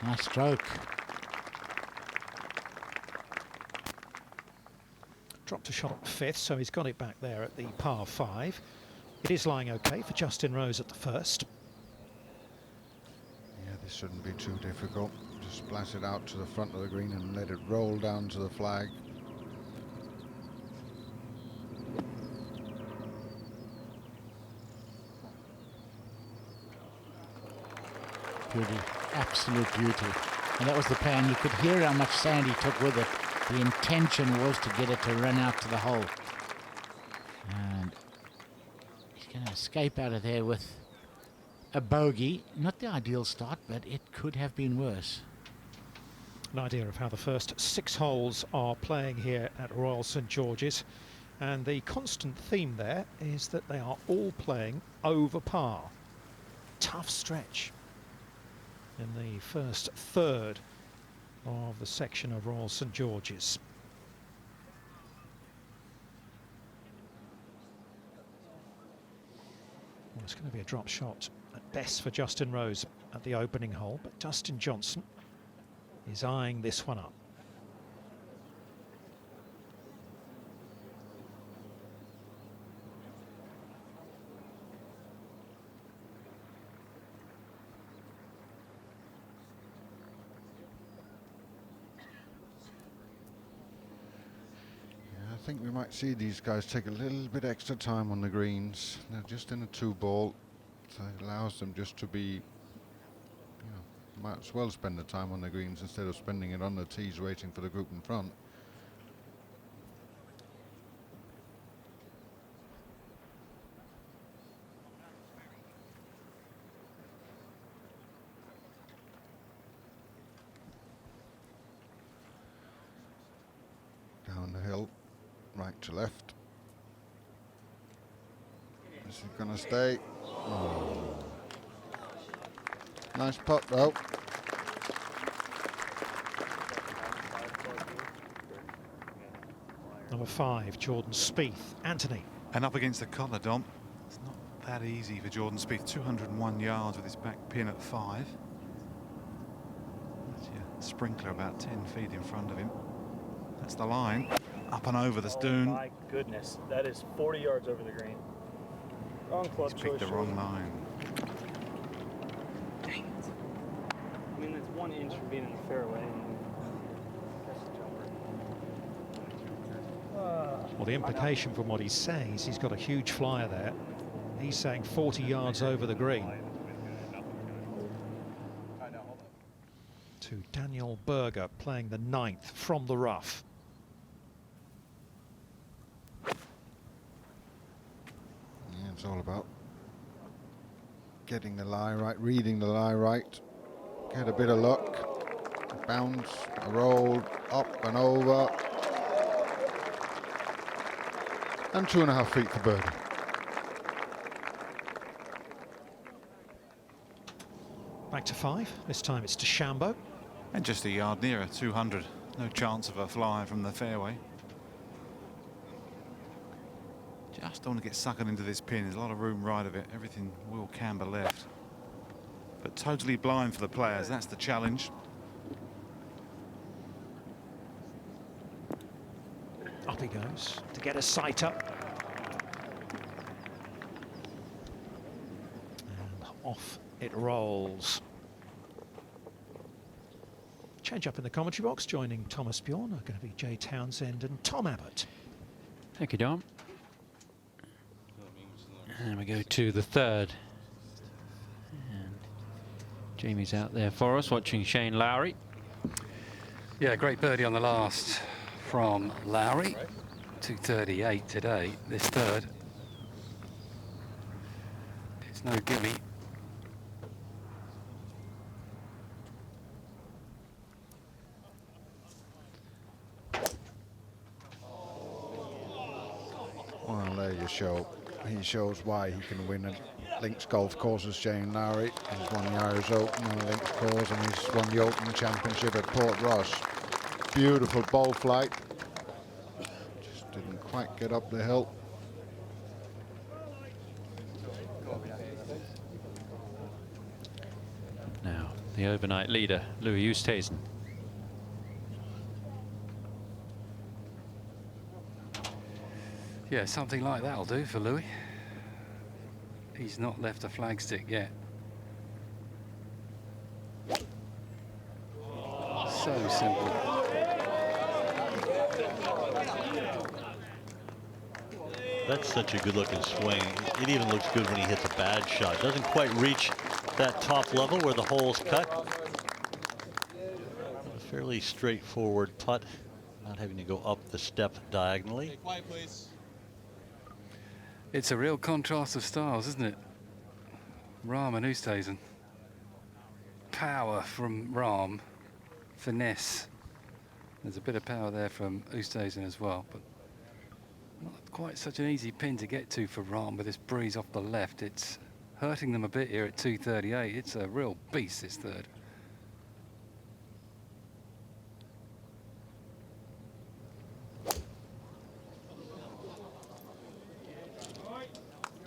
Nice stroke. Dropped a shot at 5th, so he's got it back there at the par 5. It is lying okay for Justin Rose at the 1st. Yeah, this shouldn't be too difficult. Just splash it out to the front of the green and let it roll down to the flag. Beauty, absolute beauty. And that was the plan. You could hear how much sand he took with it. The intention was to get it to run out to the hole. And he's going to escape out of there with a bogey. Not the ideal start, but it could have been worse. An idea of how the first 6 holes are playing here at Royal St George's. And the constant theme there is that they are all playing over par. Tough stretch in the first 1/3 of the section of Royal St George's. Well, it's going to be a drop shot at best for Justin Rose at the opening hole, but Dustin Johnson is eyeing this one up. I think we might see these guys take a little bit extra time on the greens. They're just in a 2-ball, so it allows them just to be, you know, might as well spend the time on the greens instead of spending it on the tees waiting for the group in front. Down the hill. Right to left. Is he going to stay? Oh. Nice putt though. Number 5, Jordan Spieth. Anthony. And up against the collar, Dom. It's not that easy for Jordan Spieth. 201 yards with his back pin at 5. That's your sprinkler about 10 feet in front of him. That's the line. Up and over the dune. Oh my goodness, that is 40 yards over the green. Wrong club He's picked the wrong line. Dang it. I mean, that's 1 inch from being in the fairway. Well, the implication from what he's saying is he's got a huge flyer there. He's saying 40 yards over the green. To Daniel Berger playing the 9th from the rough. Yeah, it's all about getting the lie right, reading the lie right, get a bit of luck, a bounce, a roll, up and over, and 2.5 feet for birdie. Back to 5. This time it's to Shambo. And just a yard nearer, 200. No chance of a fly from the fairway. Just don't want to get suckered into this pin. There's a lot of room right of it. Everything will camber left. But totally blind for the players. That's the challenge. Up he goes to get a sight up. And off it rolls. Change up in the commentary box. Joining Thomas Bjorn are going to be Jay Townsend and Tom Abbott. Thank you, Dom. And we go to the 3rd. And Jamie's out there for us, watching Shane Lowry. Yeah, great birdie on the last from Lowry. 238 today, this 3rd. It's no gimme. Well, there you show. He shows why he can win at links golf courses. Shane Lowry, he's won the Irish Open on a links course, and he's won the Open Championship at Portrush. Beautiful ball flight. Just didn't quite get up the hill. Now, the overnight leader, Louis Oosthuizen. Yeah, something like that'll do for Louis. He's not left a flagstick yet. So simple. That's such a good looking swing. It even looks good when he hits a bad shot. Doesn't quite reach that top level where the hole's cut. A fairly straightforward putt, not having to go up the step diagonally. Quiet, please. It's a real contrast of styles, isn't it? Rahm and Oosthuizen. Power from Rahm, finesse. There's a bit of power there from Oosthuizen as well, but not quite such an easy pin to get to for Rahm with this breeze off the left. It's hurting them a bit here at 238. It's a real beast, this 3rd.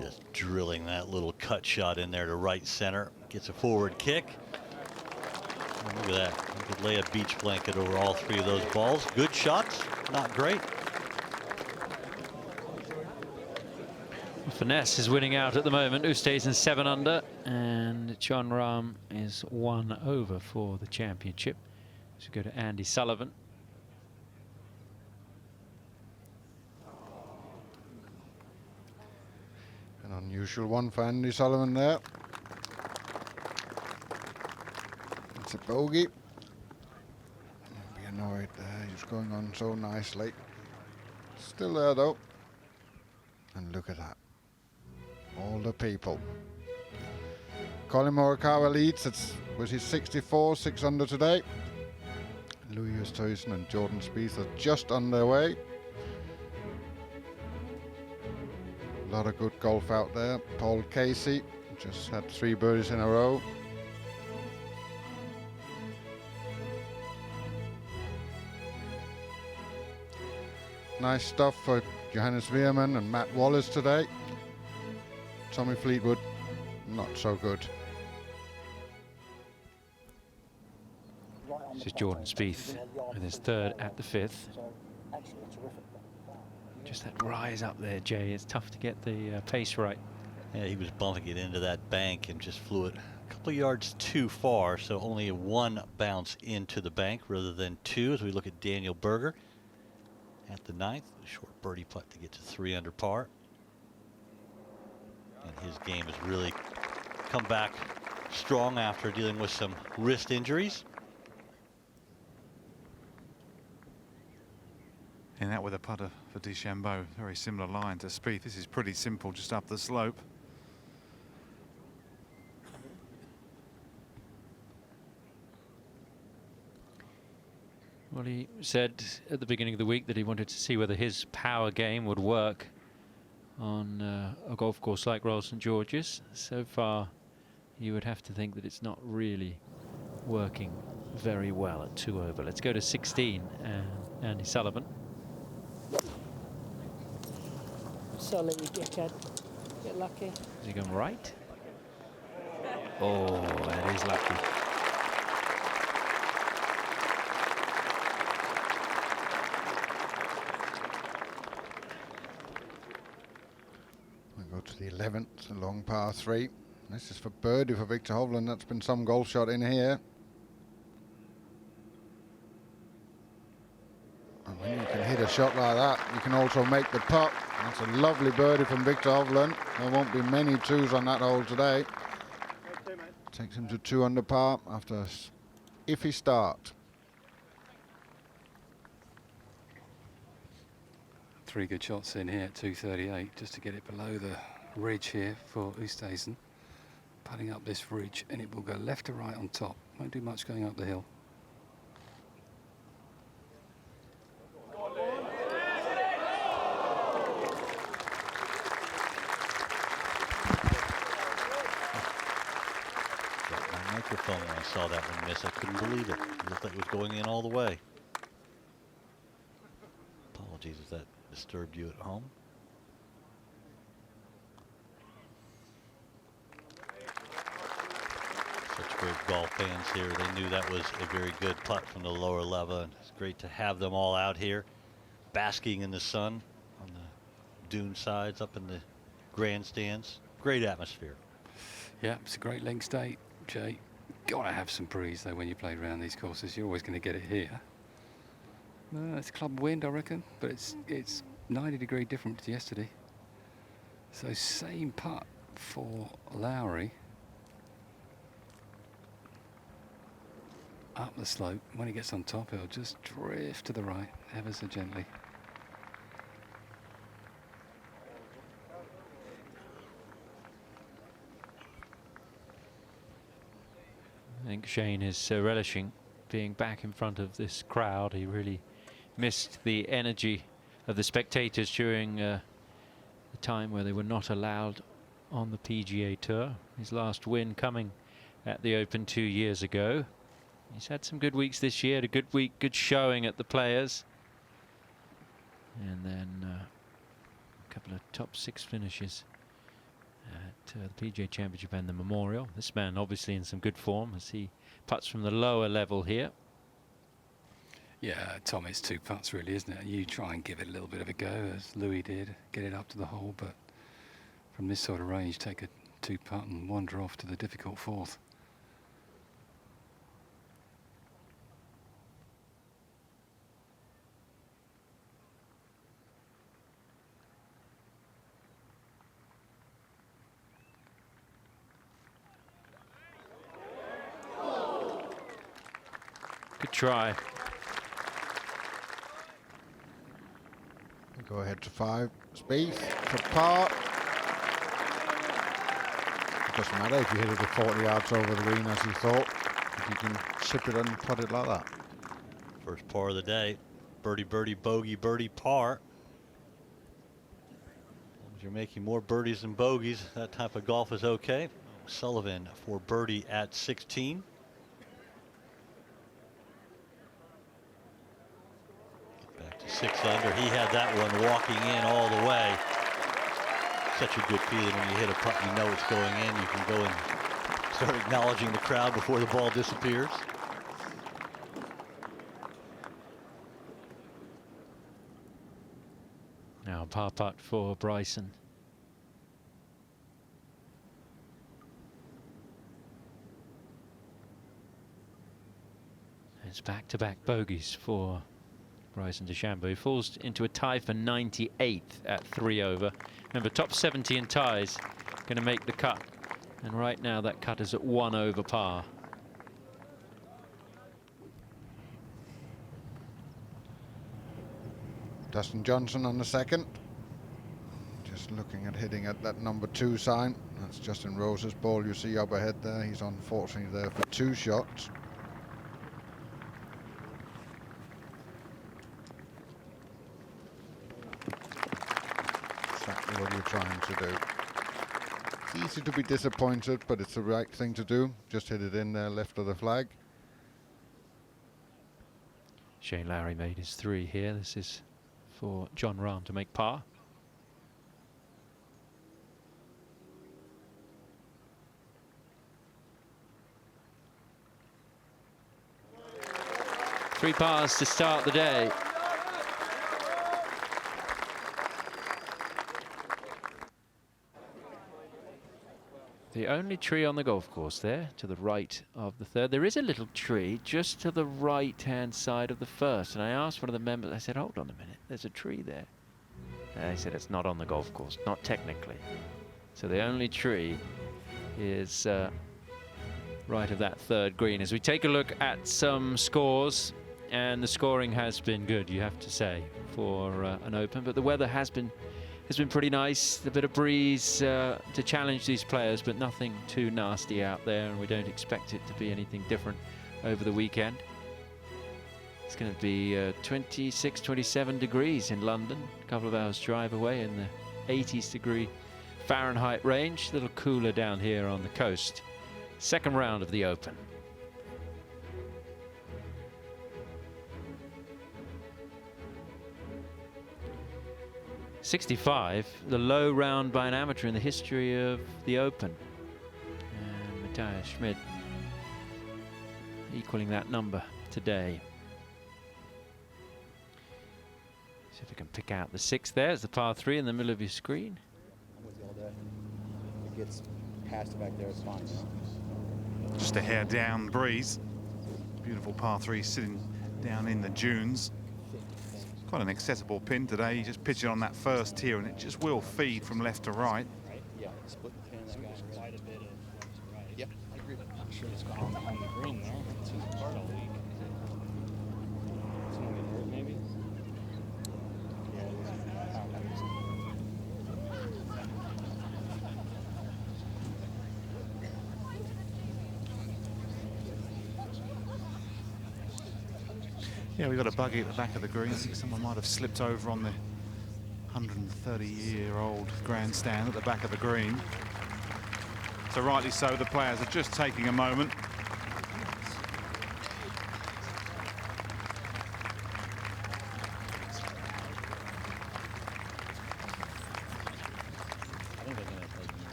Just drilling that little cut shot in there to right center. Gets a forward kick. And we're Look at that. You could lay a beach blanket over all 3 of those balls. Good shots, not great. Finesse is winning out at the moment. Oosthuizen 7 under, and John Rahm is 1 over for the championship. So we go to Andy Sullivan. An unusual one for Andy Sullivan there. It's a bogey. Don't be annoyed there. He's going on so nicely. Still there though. And look at that. All the people. Colin Morikawa leads. It's with his 64, 6 under today. Louis Oosthuizen and Jordan Spieth are just on their way. A lot of good golf out there. Paul Casey just had 3 birdies in a row. Nice stuff for Johannes Veerman and Matt Wallace today. Tommy Fleetwood, not so good. This is Jordan Spieth with his 3rd at the 5th. Just that rise up there, Jay. It's tough to get the pace right. Yeah, he was bumping it into that bank and just flew it a couple of yards too far, so only 1 bounce into the bank rather than 2 as we look at Daniel Berger at the 9th. A short birdie putt to get to 3 under par. And his game has really come back strong after dealing with some wrist injuries. And that with a putter for DeChambeau. Very similar line to Spieth. This is pretty simple, just up the slope. Well, he said at the beginning of the week that he wanted to see whether his power game would work on a golf course like Royal St George's. So far, you would have to think that it's not really working very well at 2 over. Let's go to 16 and Andy Sullivan. Sully, dickhead. Get lucky. Is he going right? Oh, that is lucky. We go to the 11th, a long par 3. This is for birdie for Victor Hovland. That's been some golf shot in here. And when you can hit a shot like that, you can also make the putt. That's a lovely birdie from Victor Hovland. There won't be many 2s on that hole today. Takes him to 2 under par after an iffy start. 3 good shots in here at 238 just to get it below the ridge here for Oosthuizen. Putting up this ridge, and it will go left to right on top. Won't do much going up the hill. My microphone when I saw that one miss, I couldn't believe it. It looked like it was going in all the way. Apologies if that disturbed you at home. Such great golf fans here. They knew that was a very good putt from the lower level, and it's great to have them all out here basking in the sun on the dune sides up in the grandstands. Great atmosphere. Yeah, it's a great links day, Jay. Gotta have some breeze though when you play around these courses. You're always going to get it here. It's club wind, I reckon, but it's 90-degree different to yesterday. So same putt for Lowry. Up the slope. When he gets on top, he'll just drift to the right ever so gently. I think Shane is relishing being back in front of this crowd. He really missed the energy of the spectators during the time where they were not allowed on the PGA Tour. His last win coming at the Open 2 years ago. He's had some good weeks this year, a good week, good showing at the Players. And then a couple of top 6 finishes at the PGA Championship and the Memorial. This man obviously in some good form as he putts from the lower level here. Yeah, Tom, it's 2 putts really, isn't it? You try and give it a little bit of a go, as Louis did, get it up to the hole, but from this sort of range, take a 2-putt and wander off to the difficult 4th. Good try. Go ahead to 5. Spieth for par. It doesn't matter if you hit it at 40 yards over the green as you thought. If you can chip it and put it like that. First par of the day. Birdie, birdie, bogey, birdie, par. As long as you're making more birdies than bogeys, that type of golf is okay. Sullivan for birdie at 16. Back to 6 under. He had that one walking in all the way. Such a good feeling when you hit a putt, you know it's going in. You can go and start acknowledging the crowd before the ball disappears. Now par putt for Bryson. It's back-to-back bogeys for Bryson DeChambeau. He falls into a tie for 98th at 3 over. Remember, top 70 in ties going to make the cut. And right now that cut is at 1 over par. Dustin Johnson on the second. Just looking at hitting at that number 2 sign. That's Justin Rose's ball you see up ahead there. He's unfortunately there for 2 shots. Exactly what you're trying to do. It's easy to be disappointed, but it's the right thing to do. Just hit it in there, left of the flag. Shane Lowry made his 3 here. This is for John Rahm to make par. Three pars to start the day. The only tree on the golf course there, to the right of the third. There is a little tree just to the right-hand side of the first. And I asked one of the members, I said, hold on a minute, there's a tree there. And they said, it's not on the golf course, not technically. So the only tree is right of that third green. As we take a look at some scores, and the scoring has been good, you have to say, for an Open. But the weather has been pretty nice. A bit of breeze to challenge these players, but nothing too nasty out there, and we don't expect it to be anything different over the weekend. It's going to be 26, 27 degrees in London, a couple of hours drive away, in the 80s degree Fahrenheit range. A little cooler down here on the coast. Second round of the Open. .65, the low round by an amateur in the history of the Open. And Matthias Schmidt equaling that number today. See if we can pick out the 6 there. It's the par 3 in the middle of your screen. I'm with you all day. It gets past back there, it's fine. Just a hair down breeze. Beautiful par 3 sitting down in the dunes. Quite an accessible pin today. You just pitch it on that first tier and it just will feed from left to right. Yeah, split the pin. That got quite a bit of left to right. Yeah, I agree. I'm sure it's gone behind the green there. It's his part all week. Someone get hurt maybe? Yeah, it is. Yeah, we've got a buggy at the back of the green. I think someone might have slipped over on the 130-year-old grandstand at the back of the green. So rightly so, the players are just taking a moment.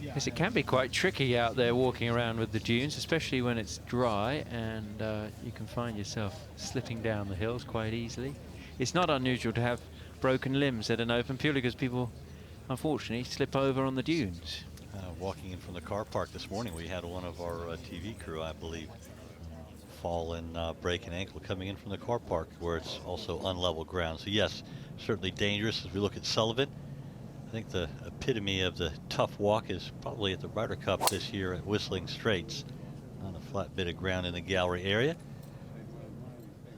Yeah, Yes, it can be quite tricky out there walking around with the dunes, especially when it's dry, and you can find yourself slipping down the hills quite easily. It's not unusual to have broken limbs at an Open, purely because people, unfortunately, slip over on the dunes. Walking in from the car park this morning, we had one of our TV crew, I believe, fall and break an ankle coming in from the car park, where it's also unlevel ground. So yes, certainly dangerous. As we look at Sullivan, I think the epitome of the tough walk is probably at the Ryder Cup this year at Whistling Straits, on a flat bit of ground in the gallery area.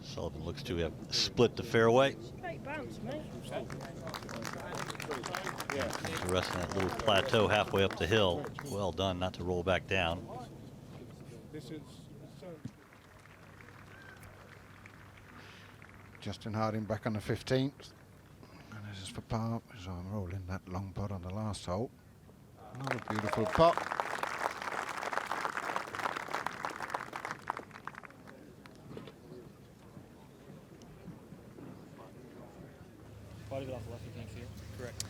Sullivan looks to have split the fairway. The rest of that little plateau halfway up the hill. Well done not to roll back down. Justin Harding back on the 15th. And this is for par, so I'm rolling that long putt on the last hole. Another beautiful putt. Correct.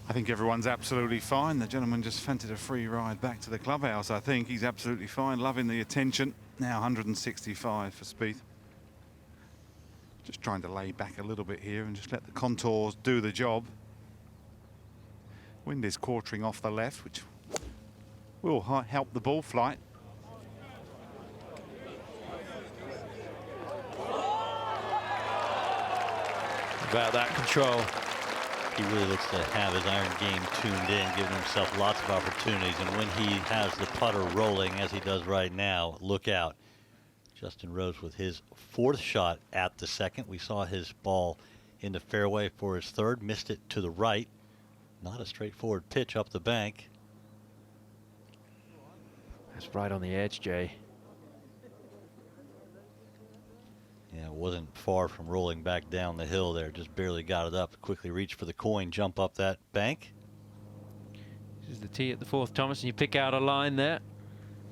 I think everyone's absolutely fine. The gentleman just fancied a free ride back to the clubhouse. I think he's absolutely fine, loving the attention. Now 165 for Spieth. Just trying to lay back a little bit here and just let the contours do the job. Wind is quartering off the left, which will help the ball flight. About that control. He really looks to have his iron game tuned in, giving himself lots of opportunities. And when he has the putter rolling, as he does right now, look out. Justin Rose with his 4th shot at the 2nd. We saw his ball in the fairway for his 3rd. Missed it to the right. Not a straightforward pitch up the bank. That's right on the edge, Jay. Yeah, it wasn't far from rolling back down the hill there. Just barely got it up. Quickly reached for the coin, jump up that bank. This is the tee at the 4th, Thomas, and you pick out a line there.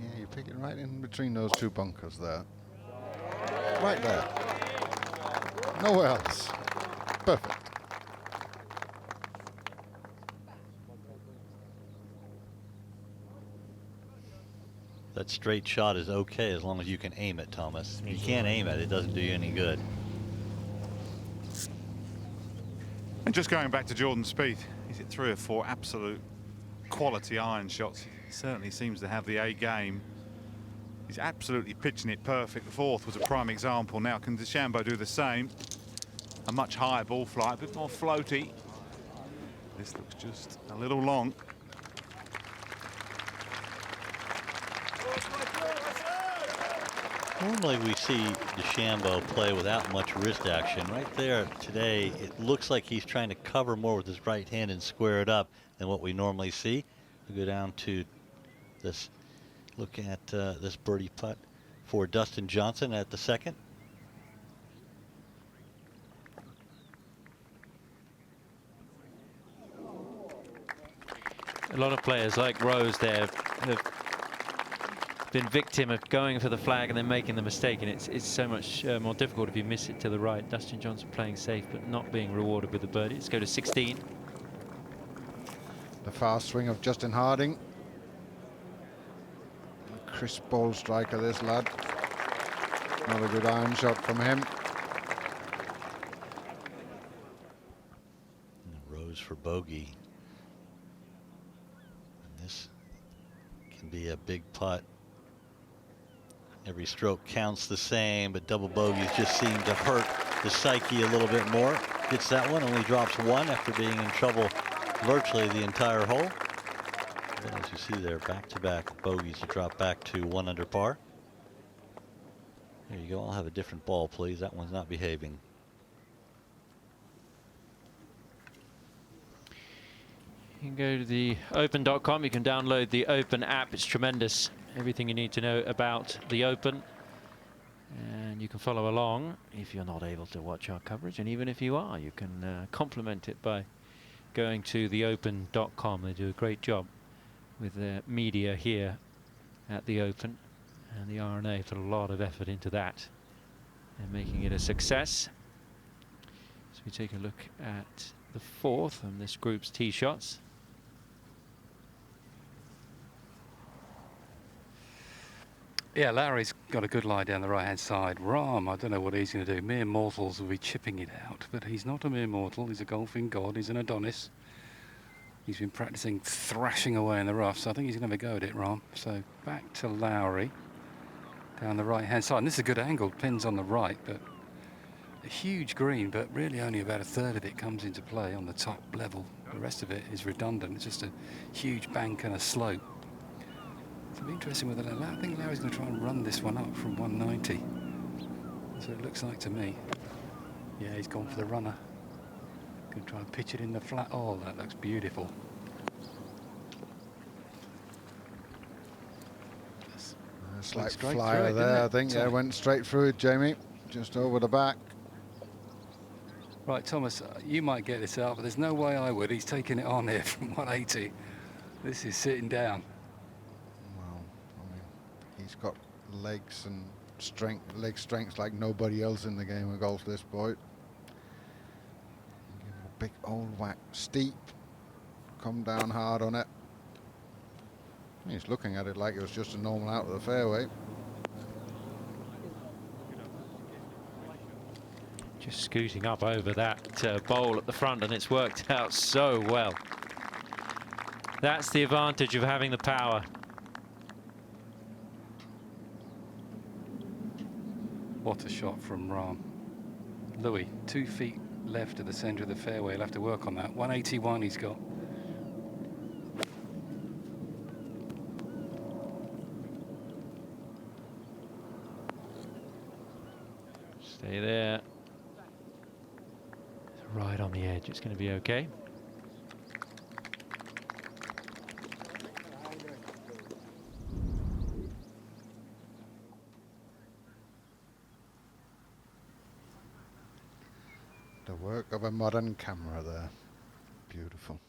Yeah, you pick it right in between those two bunkers there. Right there. Nowhere else. Perfect. That straight shot is okay as long as you can aim it, Thomas. If you can't aim it, it doesn't do you any good. And just going back to Jordan Spieth, he's hit 3 or 4 absolute quality iron shots. He certainly seems to have the A game. He's absolutely pitching it perfect. The 4th was a prime example. Now can DeChambeau do the same? A much higher ball flight, a bit more floaty. This looks just a little long. Normally we see DeChambeau play without much wrist action. Right there today, it looks like he's trying to cover more with his right hand and square it up than what we normally see. We go down to this, look at this birdie putt for Dustin Johnson at the 2nd. A lot of players like Rose there have been victim of going for the flag and then making the mistake, and it's so much more difficult if you miss it to the right. Dustin Johnson playing safe but not being rewarded with the birdie. Let's go to 16. The fast swing of Justin Harding. Crisp ball striker, this lad. Another good iron shot from him. Rose for bogey. And this can be a big putt. Every stroke counts the same, but double bogeys just seem to hurt the psyche a little bit more. Gets that one, only drops 1 after being in trouble virtually the entire hole. And as you see there, back-to-back bogeys to drop back to 1 under par. There you go. I'll have a different ball, please. That one's not behaving. You can go to the open.com. You can download the Open app. It's tremendous. Everything you need to know about the Open. And you can follow along if you're not able to watch our coverage. And even if you are, you can complement it by going to the open.com. They do a great job with their media here at the Open. And the RNA put a lot of effort into that and making it a success. So we take a look at the 4th and this group's tee shots. Yeah, Lowry's got a good lie down the right-hand side. Rahm, I don't know what he's going to do. Mere mortals will be chipping it out, but he's not a mere mortal. He's a golfing god. He's an Adonis. He's been practicing thrashing away in the rough, so I think he's going to have a go at it, Rahm. So back to Lowry down the right-hand side. And this is a good angle. Pins on the right, but a huge green, but really only about a third of it comes into play on the top level. The rest of it is redundant. It's just a huge bank and a slope. It'll be interesting whether I think Lowry's going to try and run this one up from 190. So it looks like to me. Yeah, he's gone for the runner. Going to try and pitch it in the flat. Oh, that looks beautiful. Slight flyer there, I think. Yeah, went straight through it, Jamie. Just over the back. Right, Thomas, you might get this out, but there's no way I would. He's taking it on here from 180. This is sitting down. Well, I mean, he's got legs and leg strength like nobody else in the game of golf, this boy. Give it a big old whack. Steep. Come down hard on it. He's looking at it like it was just a normal out of the fairway. Just scooting up over that bowl at the front, and it's worked out so well. That's the advantage of having the power. What a shot from Rahm. Louis, 2 feet left of the centre of the fairway. He'll have to work on that. 181 he's got. Stay there. Right on the edge. It's going to be okay. The work of a modern camera there. Beautiful.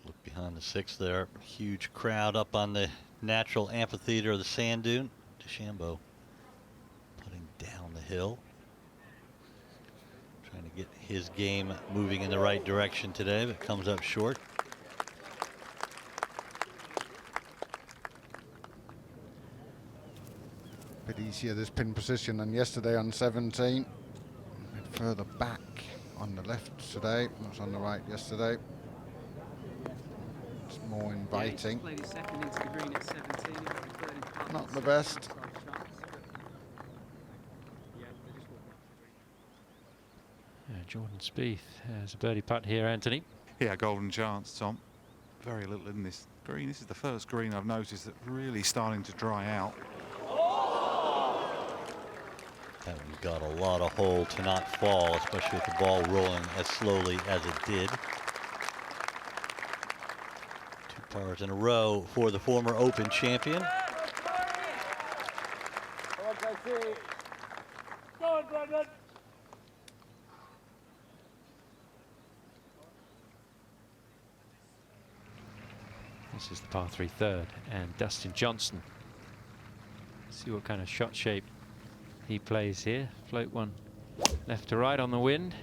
Look behind the 6 there. Huge crowd up on the natural amphitheater of the sand dune. DeChambeau putting down the hill. Trying to get his game moving in the right direction today, but comes up short. Bit easier this pin position than yesterday on 17. A bit further back on the left today. That's on the right yesterday. It's more inviting. Not the best. Jordan Spieth has a birdie putt here, Anthony. Yeah, golden chance, Tom. Very little in this green. This is the first green I've noticed that's really starting to dry out. That one's got a lot of hole to not fall, especially with the ball rolling as slowly as it did. 2 pars in a row for the former Open champion. Go on, Brendan. This is the par 3 third, and Dustin Johnson. See what kind of shot shape he plays here. Float one left to right on the wind.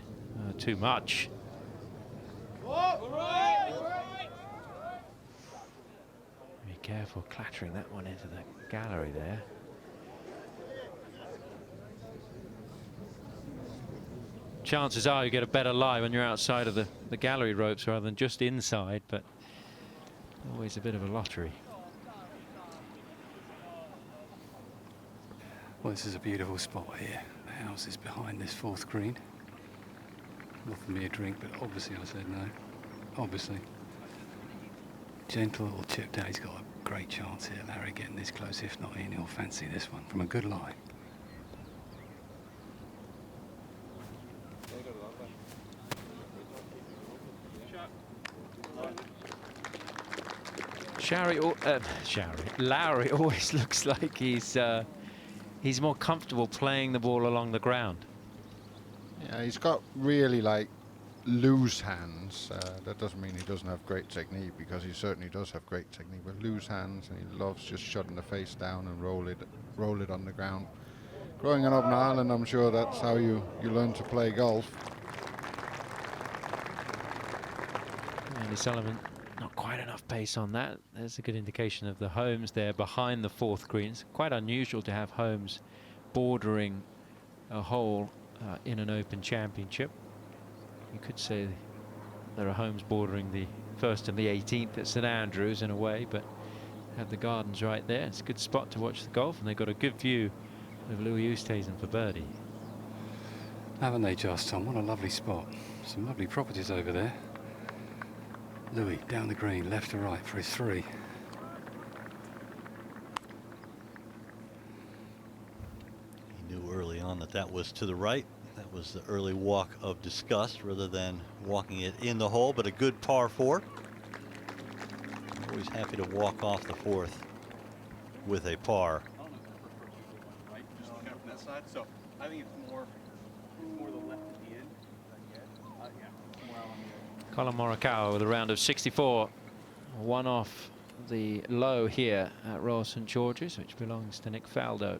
Too much. Be careful clattering that one into the gallery there. Chances are you get a better lie when you're outside of the gallery ropes rather than just inside, but always a bit of a lottery. Well, this is a beautiful spot here. The house is behind this 4th green. Offered me a drink, but obviously I said no. Obviously. Gentle little chip down. He's got a great chance here, Larry, getting this close. If not, he'll fancy this one from a good lie. Lowry always looks like he's more comfortable playing the ball along the ground. Yeah, he's got really like loose hands. That doesn't mean he doesn't have great technique, because he certainly does have great technique, but loose hands, and he loves just shutting the face down and roll it on the ground. Growing up in Ireland, I'm sure that's how you learn to play golf. Andy Sullivan not not quite enough pace on that. There's a good indication of the homes there behind the fourth greens. Quite unusual to have homes bordering a hole in an Open Championship. You could say there are homes bordering the 1st and the 18th at St Andrews in a way, but have the gardens right there. It's a good spot to watch the golf, and they've got a good view of Louis Oosthuizen for birdie. Haven't they just, Tom? What a lovely spot. Some lovely properties over there. Louis down the green, left to right for his 3. He knew early on that that was to the right. That was the early walk of disgust rather than walking it in the hole, but a good par 4. Always happy to walk off the 4th with a par. Right, just looking out from that side. So I think it's more the left at the end. Yeah, more out on the edge. Colin Morikawa with a round of 64. One off the low here at Royal St George's, which belongs to Nick Faldo.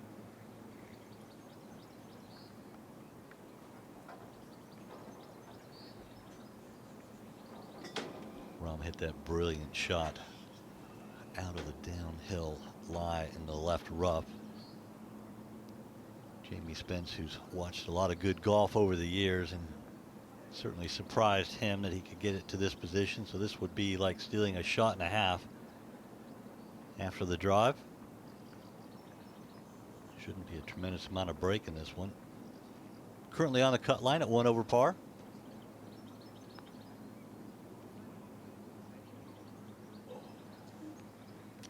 Rahm hit that brilliant shot out of the downhill lie in the left rough. Jamie Spence, who's watched a lot of good golf over the years, and certainly surprised him that he could get it to this position. So this would be like stealing a shot and a half after the drive. Shouldn't be a tremendous amount of break in this one. Currently on the cut line at 1 over par.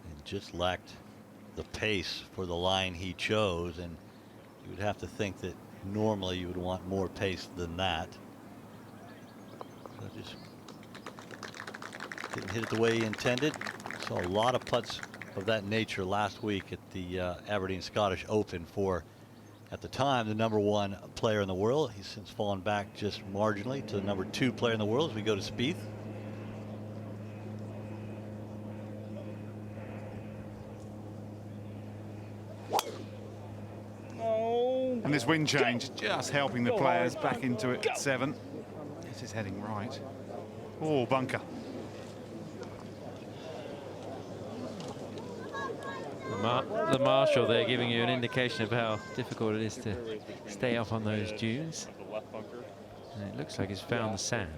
And just lacked the pace for the line he chose, and you would have to think that normally you would want more pace than that. So just didn't hit it the way he intended. Saw a lot of putts of that nature last week at the Aberdeen Scottish Open for, at the time, the #1 player in the world. He's since fallen back just marginally to the #2 player in the world as we go to Spieth. And this wind change just helping the players back into it at 7. This is heading right. Oh, bunker. The marshal there giving you an indication of how difficult it is to stay up on those dunes. And it looks like he's found the sand.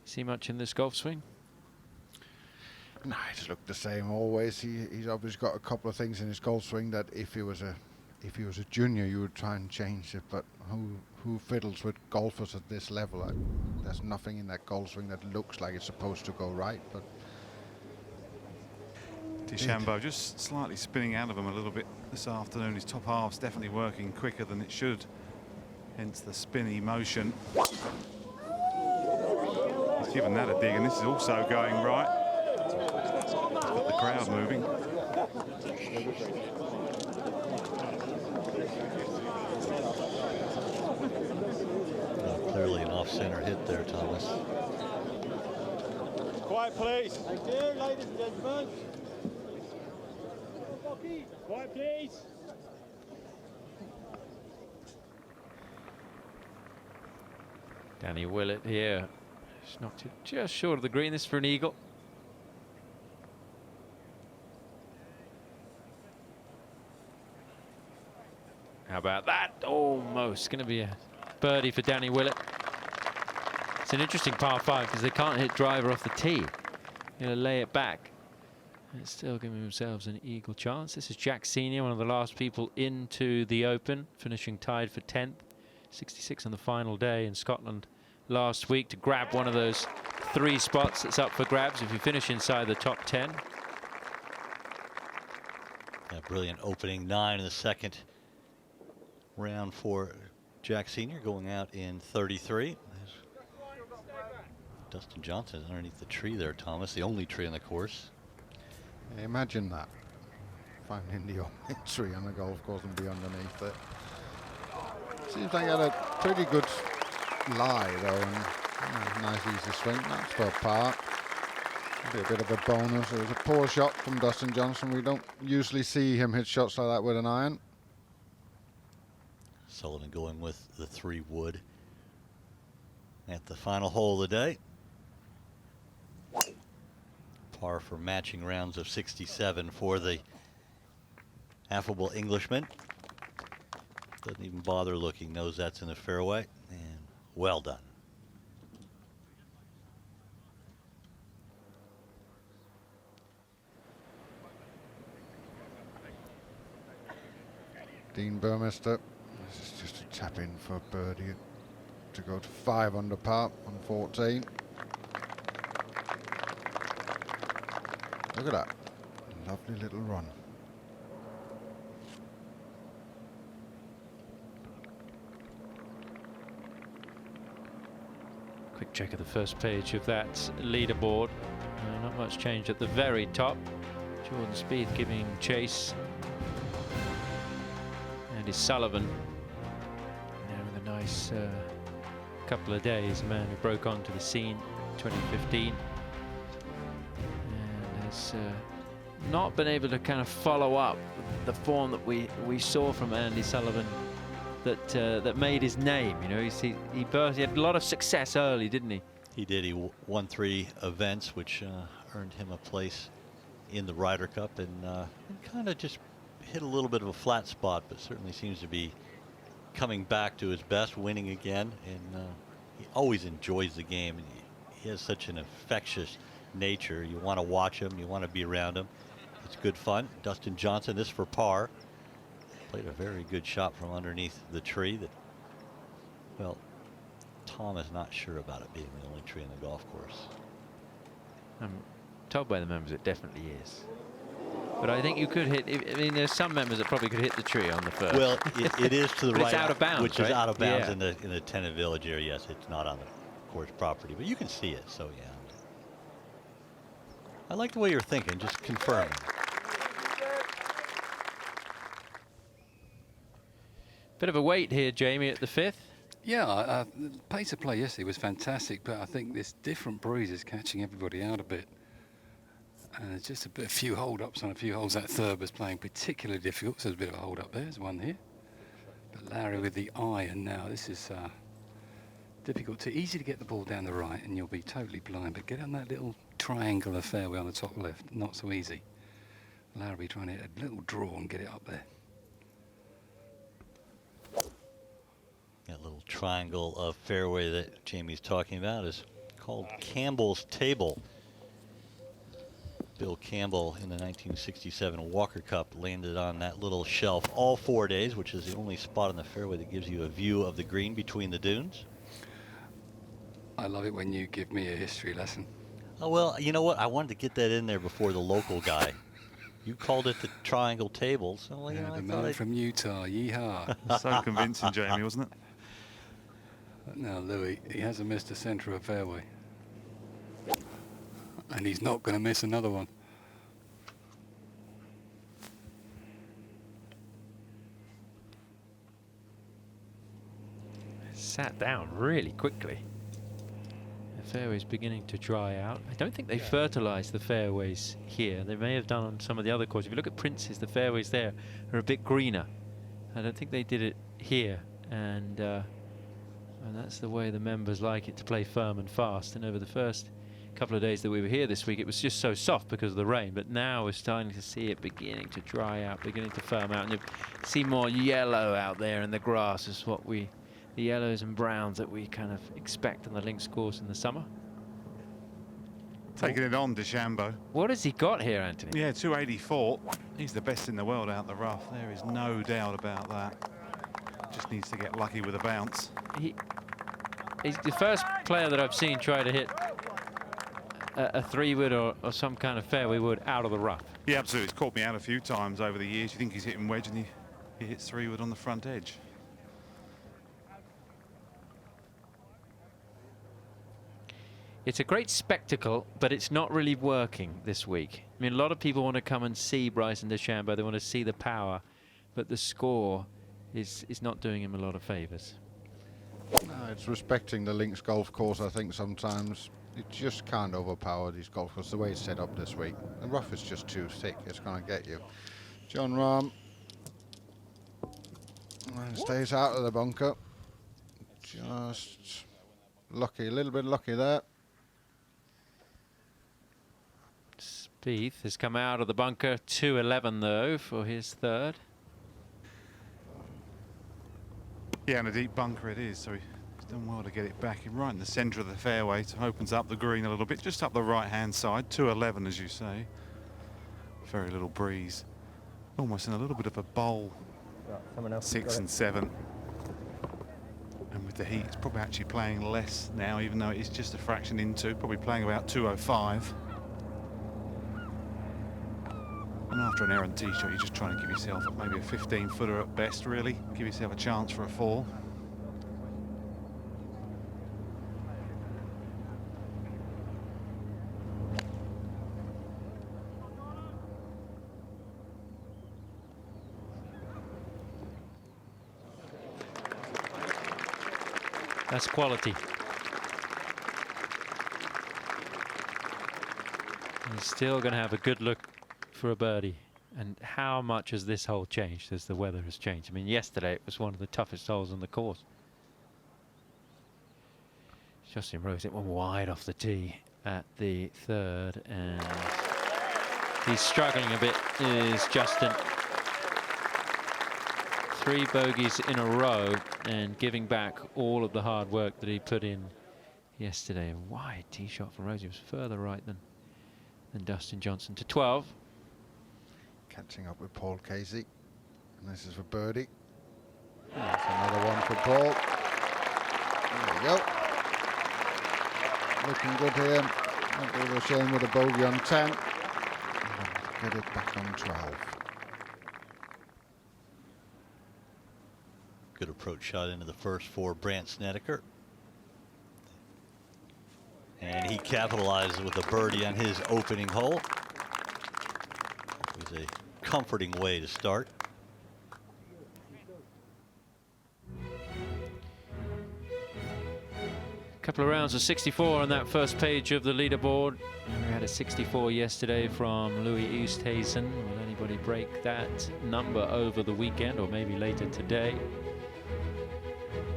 See much in this golf swing? No, it's looked the same always. He's obviously got a couple of things in his golf swing that if he was a junior, you would try and change it. But who fiddles with golfers at this level? There's nothing in that golf swing that looks like it's supposed to go right. But DeChambeau just slightly spinning out of him a little bit this afternoon. His top half's definitely working quicker than it should, hence the spinny motion. He's given that a dig, and this is also going right. Got the crowd moving. Clearly an off-center hit there, Thomas. Quiet, please. Thank you, ladies and gentlemen. Quiet, please. Danny Willett here. Just knocked it just short of the green. This is for an eagle. How about that? Almost going to be a birdie for Danny Willett. It's an interesting par 5 because they can't hit driver off the tee. Going to lay it back. And it's still giving themselves an eagle chance. This is Jack Senior, one of the last people into the Open, finishing tied for 10th. 66 on the final day in Scotland last week to grab one of those 3 spots that's up for grabs if you finish inside the top 10. A brilliant opening 9 in the second round for Jack Senior, going out in 33. There's Dustin Johnson underneath the tree there, Thomas, the only tree on the course. imagine that. Finding the only tree on the golf course and be underneath it. Seems like he had a pretty good lie though, and nice easy swing. That's for a par. Be a bit of a bonus. It was a poor shot from Dustin Johnson. We don't usually see him hit shots like that with an iron. Sullivan going with the 3 wood. at the final hole of the day. Par for matching rounds of 67 for the affable Englishman. Doesn't even bother looking, knows that's in the fairway, and well done. Dean Burmester. This is just a tap in for birdie to go to 5 under par on 14. Look at that. Lovely little run. Quick check of the first page of that leaderboard. Not much change at the very top. Jordan Spieth giving chase. Andy Sullivan now with a nice couple of days. A man who broke onto the scene 2015 and has not been able to kind of follow up the form that we saw from Andy Sullivan that made his name. You know, he had a lot of success early, didn't he? He did. He won 3 events, which earned him a place in the Ryder Cup, and kind of just hit a little bit of a flat spot, but certainly seems to be coming back to his best, winning again, and he always enjoys the game. And he has such an infectious nature. You want to watch him, you want to be around him. It's good fun. Dustin Johnson, this for par. Played a very good shot from underneath the tree that, well, Tom is not sure about it being the only tree in the golf course. I'm told by the members it definitely is. But I think you could hit, I mean, there's some members that probably could hit the tree on the first. Well, it is to the but right. It's out of bounds, which right? is out of bounds Yeah. in the tenant village area. Yes, it's not on the course property, but you can see it, so yeah. I like the way you're thinking, just confirming. Bit of a wait here, Jamie, at the 5th. Yeah, the pace of play yesterday was fantastic, but I think this different breeze is catching everybody out a bit. And there's just a few hold-ups on a few holes. That third was playing particularly difficult, so there's a bit of a hold-up there. There's one here. But Larry with the iron now. This is difficult. Easy to get the ball down the right, and you'll be totally blind. But get on that little triangular fairway on the top left. Not so easy. Larry trying to hit a little draw and get it up there. That little triangle of fairway that Jamie's talking about is called Campbell's Table. Bill Campbell in the 1967 Walker Cup landed on that little shelf all 4 days, which is the only spot on the fairway that gives you a view of the green between the dunes. I love it when you give me a history lesson. Oh, well, you know what? I wanted to get that in there before the local guy. You called it the triangle table, so well, you know, the man from Utah, yeehaw. So convincing, Jamie, wasn't it? Now, Louis, he hasn't missed a centre of fairway. And he's not going to miss another one. Sat down really quickly. The fairway's beginning to dry out. I don't think they fertilized the fairways here. They may have done on some of the other courses. If you look at Prince's, the fairways there are a bit greener. I don't think they did it here. And that's the way the members like it, to play firm and fast. And over the first couple of days that we were here this week, it was just so soft because of the rain, but now we're starting to see it beginning to dry out, beginning to firm out, and you see more yellow out there in the grass. Is what the yellows and browns that we kind of expect on the links course in the summer. Taking it on, DeChambeau. What has he got here, Anthony? Yeah, 284. He's the best in the world out the rough. There is no doubt about that. Just needs to get lucky with a bounce. He's the first player that I've seen try to hit a 3-wood or some kind of fairway wood out of the rough. Yeah, absolutely. It's caught me out a few times over the years. You think he's hitting wedge, and he hits 3-wood on the front edge. It's a great spectacle, but it's not really working this week. I mean, a lot of people want to come and see Bryson DeChambeau. They want to see the power, but the score is not doing him a lot of favours. No, it's respecting the links golf course. I think sometimes it just can't overpower these golf courses the way it's set up this week. The rough is just too thick. It's going to get you. John Rahm stays out of the bunker. Just lucky, a little bit lucky there. Spieth has come out of the bunker, 2-11 though for his third. Yeah, and a deep bunker it is, so he's done well to get it back in right in the centre of the fairway. So opens up the green a little bit, just up the right-hand side, 2-11 as you say. Very little breeze, almost in a little bit of a bowl. 6 and 7. And with the heat, it's probably actually playing less now, even though it is just a fraction into, probably playing about 205. And after an errant tee shot, you're just trying to give yourself maybe a 15-footer at best, really. Give yourself a chance for a 4. That's quality. He's still going to have a good look for a birdie. And how much has this hole changed as the weather has changed? I mean, yesterday it was one of the toughest holes on the course. Justin Rose, it went wide off the tee at the third, and he's struggling a bit, is Justin. 3 bogeys in a row and giving back all of the hard work that he put in yesterday. A wide tee shot from Rose. He was further right than Dustin Johnson. To 12. Catching up with Paul Casey. And this is for birdie. That's another one for Paul. There we go. Looking good here. That was a shame with a bogey on 10. Get it back on 12. Good approach shot into the first for Brandt Snedeker. And he capitalizes with a birdie on his opening hole. It was a comforting way to start. A couple of rounds of 64 on that first page of the leaderboard. And we had a 64 yesterday from Louis Oosthuizen. Will anybody break that number over the weekend or maybe later today?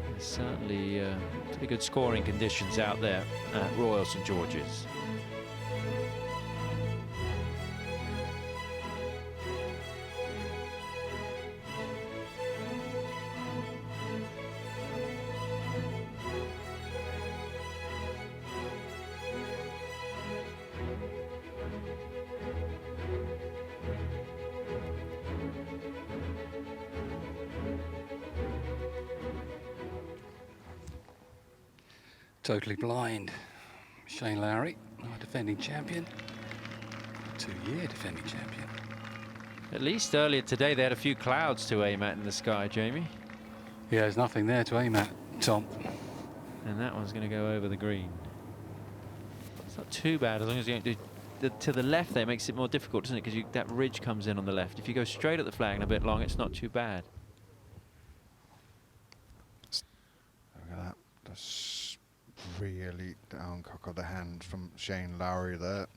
There's certainly pretty good scoring conditions out there at Royal St George's. Totally blind. Shane Lowry, our defending champion. 2-year defending champion. At least earlier today they had a few clouds to aim at in the sky, Jamie. Yeah, there's nothing there to aim at, Tom. And that one's going to go over the green. It's not too bad as long as you don't do to the left there. It makes it more difficult, doesn't it? Because that ridge comes in on the left. If you go straight at the flag and a bit long, it's not too bad. Look at that. That's really down cock of the hand from Shane Lowry there.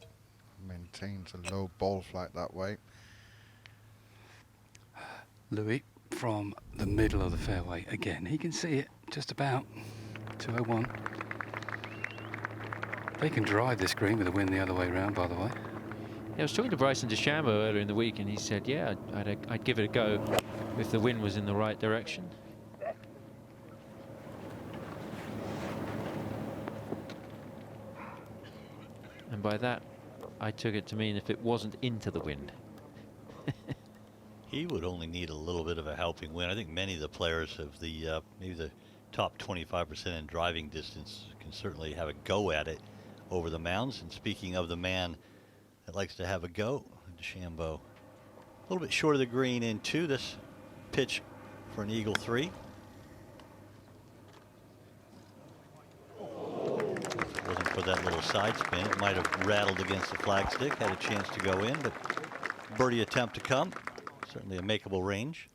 Maintains a low ball flight that way. Louis from the middle of the fairway. Again, he can see it just about. 201. They can drive this green with a wind the other way around, by the way. Yeah, I was talking to Bryson DeChambeau earlier in the week, and he said, yeah, I'd give it a go if the wind was in the right direction. And by that, I took it to mean if it wasn't into the wind. He would only need a little bit of a helping wind. I think many of the players of the maybe the top 25% in driving distance can certainly have a go at it over the mounds. And speaking of the man that likes to have a go, DeChambeau, a little bit short of the green into this pitch for an eagle 3. Wasn't for that little side spin, it might have rattled against the flagstick, had a chance to go in, but birdie attempt to come. Certainly a makeable range.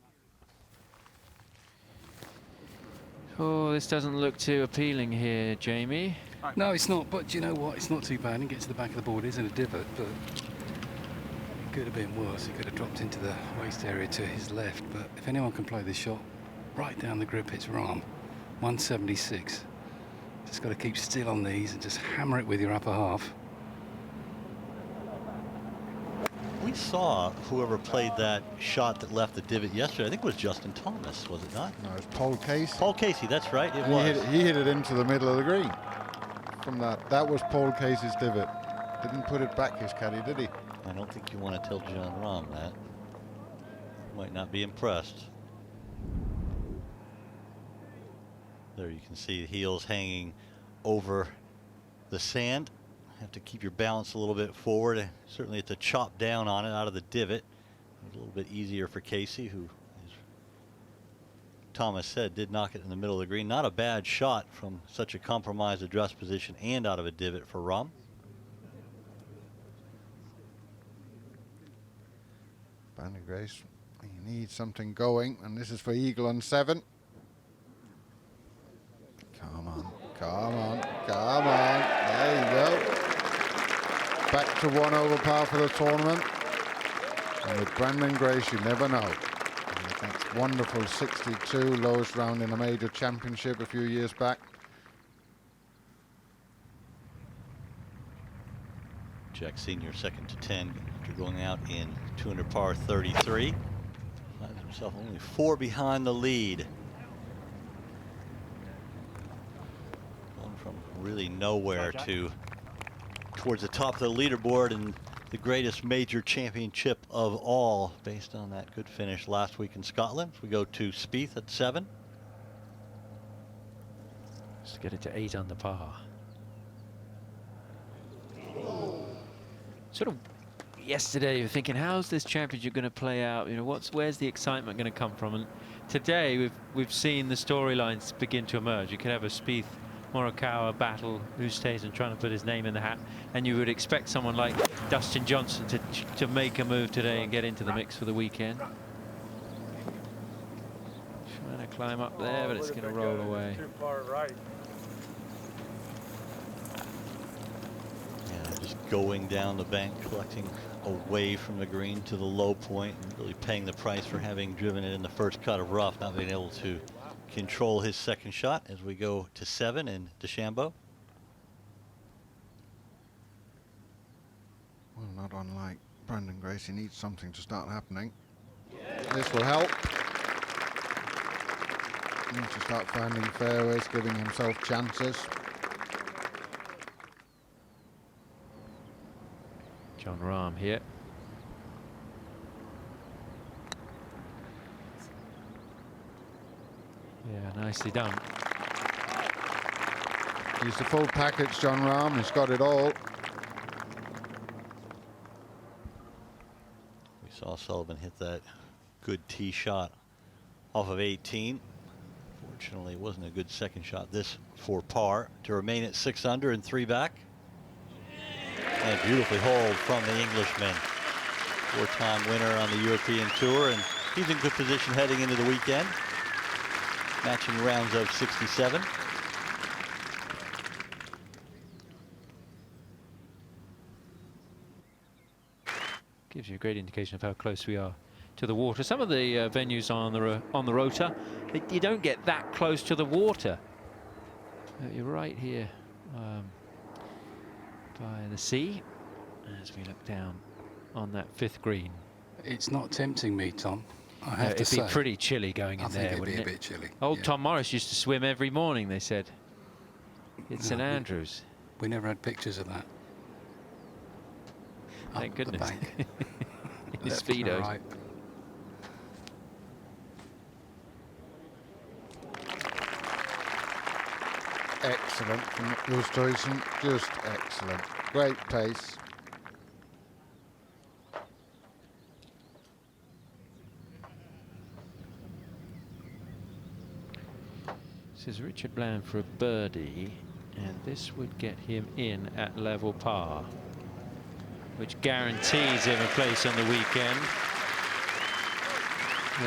Oh, this doesn't look too appealing here, Jamie. No, it's not, but you know what? It's not too bad. He gets to the back of the board, isn't a divot, but it could have been worse. He could have dropped into the waist area to his left, but if anyone can play this shot right down the grip, it's Rahm. 176. Just got to keep still on these and just hammer it with your upper half. We saw whoever played that shot that left the divot yesterday. I think it was Justin Thomas, was it not? No, it was Paul Casey. Paul Casey, that's right. It And was. He hit it into the middle of the green. From that, that was Paul Casey's divot. Didn't put it back, his caddy, did he? I don't think you want to tell John Rahm that. Might not be impressed. There you can see the heels hanging over the sand. Have to keep your balance a little bit forward. Certainly it's a chop down on it out of the divot. A little bit easier for Casey, who, as Thomas said, did knock it in the middle of the green. Not a bad shot from such a compromised address position and out of a divot for Rahm. Brandon Grace, he needs something going, and this is for eagle on 7. Come on, come on, come on. There you go. Back to 1 over par for the tournament. And with Brandon Grace, you never know. That's wonderful 62, lowest round in a major championship a few years back. Jack Sr. second to 10 after going out in 200 par 33. Finds himself only 4 behind the lead. Going from really nowhere to towards the top of the leaderboard and the greatest major championship of all, based on that good finish last week in Scotland. We go to Spieth at 7. Let's get it to 8 under par. Sort of yesterday you're thinking, how's this championship going to play out? You know, where's the excitement going to come from? And today we've seen the storylines begin to emerge. You could have a Spieth Morikawa battle, Oosthuizen trying to put his name in the hat, and you would expect someone like Dustin Johnson to make a move today and get into the mix for the weekend. Trying to climb up there, but it's going to roll away. Too far right. Yeah, just going down the bank, collecting away from the green to the low point, and really paying the price for having driven it in the first cut of rough, not being able to control his second shot as we go to 7 in DeChambeau. Well, not unlike Brandon Grace, he needs something to start happening. This will help. He needs to start finding fairways, giving himself chances. John Rahm here. Yeah, nicely done. He's the full package, John Rahm. He's got it all. We saw Sullivan hit that good tee shot off of 18. Fortunately, it wasn't a good second shot this for par to remain at 6 under and 3 back. And beautifully holed from the Englishman. 4-time winner on the European Tour, and he's in good position heading into the weekend. Matching rounds of 67. Gives you a great indication of how close we are to the water. Some of the venues on the rota, you don't get that close to the water. You're right here by the sea as we look down on that 5th green. It's not tempting me, Tom. I have to say. It'd be pretty chilly going in there, wouldn't it? It'd be a bit chilly. Old Tom Morris used to swim every morning, they said. It's St Andrews. We never had pictures of that. Thank goodness. Bank. In his Left and speedos. right. Excellent from Oosthuizen, just excellent. Great pace. This is Richard Bland for a birdie, and this would get him in at level par, which guarantees him a place on the weekend.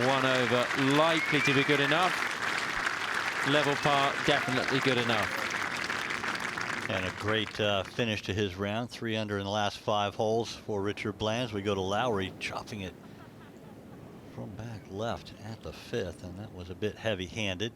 1 over likely to be good enough. Level par definitely good enough. And a great finish to his round. 3 under in the last 5 holes for Richard Bland. We go to Lowry, chopping it from back left at the 5th, and that was a bit heavy-handed.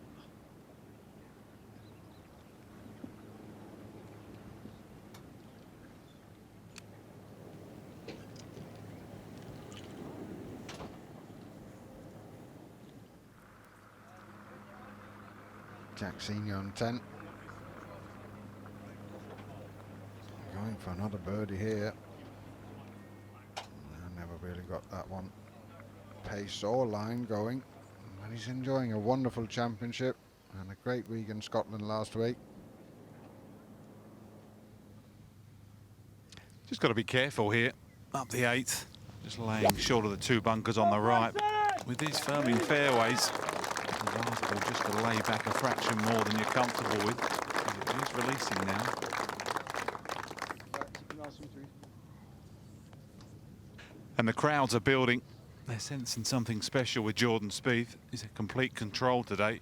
Jack Senior on 10. Going for another birdie here. I never really got that one pace or line going. And he's enjoying a wonderful championship and a great week in Scotland last week. Just got to be careful here. Up the 8th, just laying short of the 2 bunkers on the right. With these firming fairways, it's advisable just to lay back a fraction more than you're comfortable with. It is releasing now. And the crowds are building. They're sensing something special with Jordan Spieth. He's in complete control today.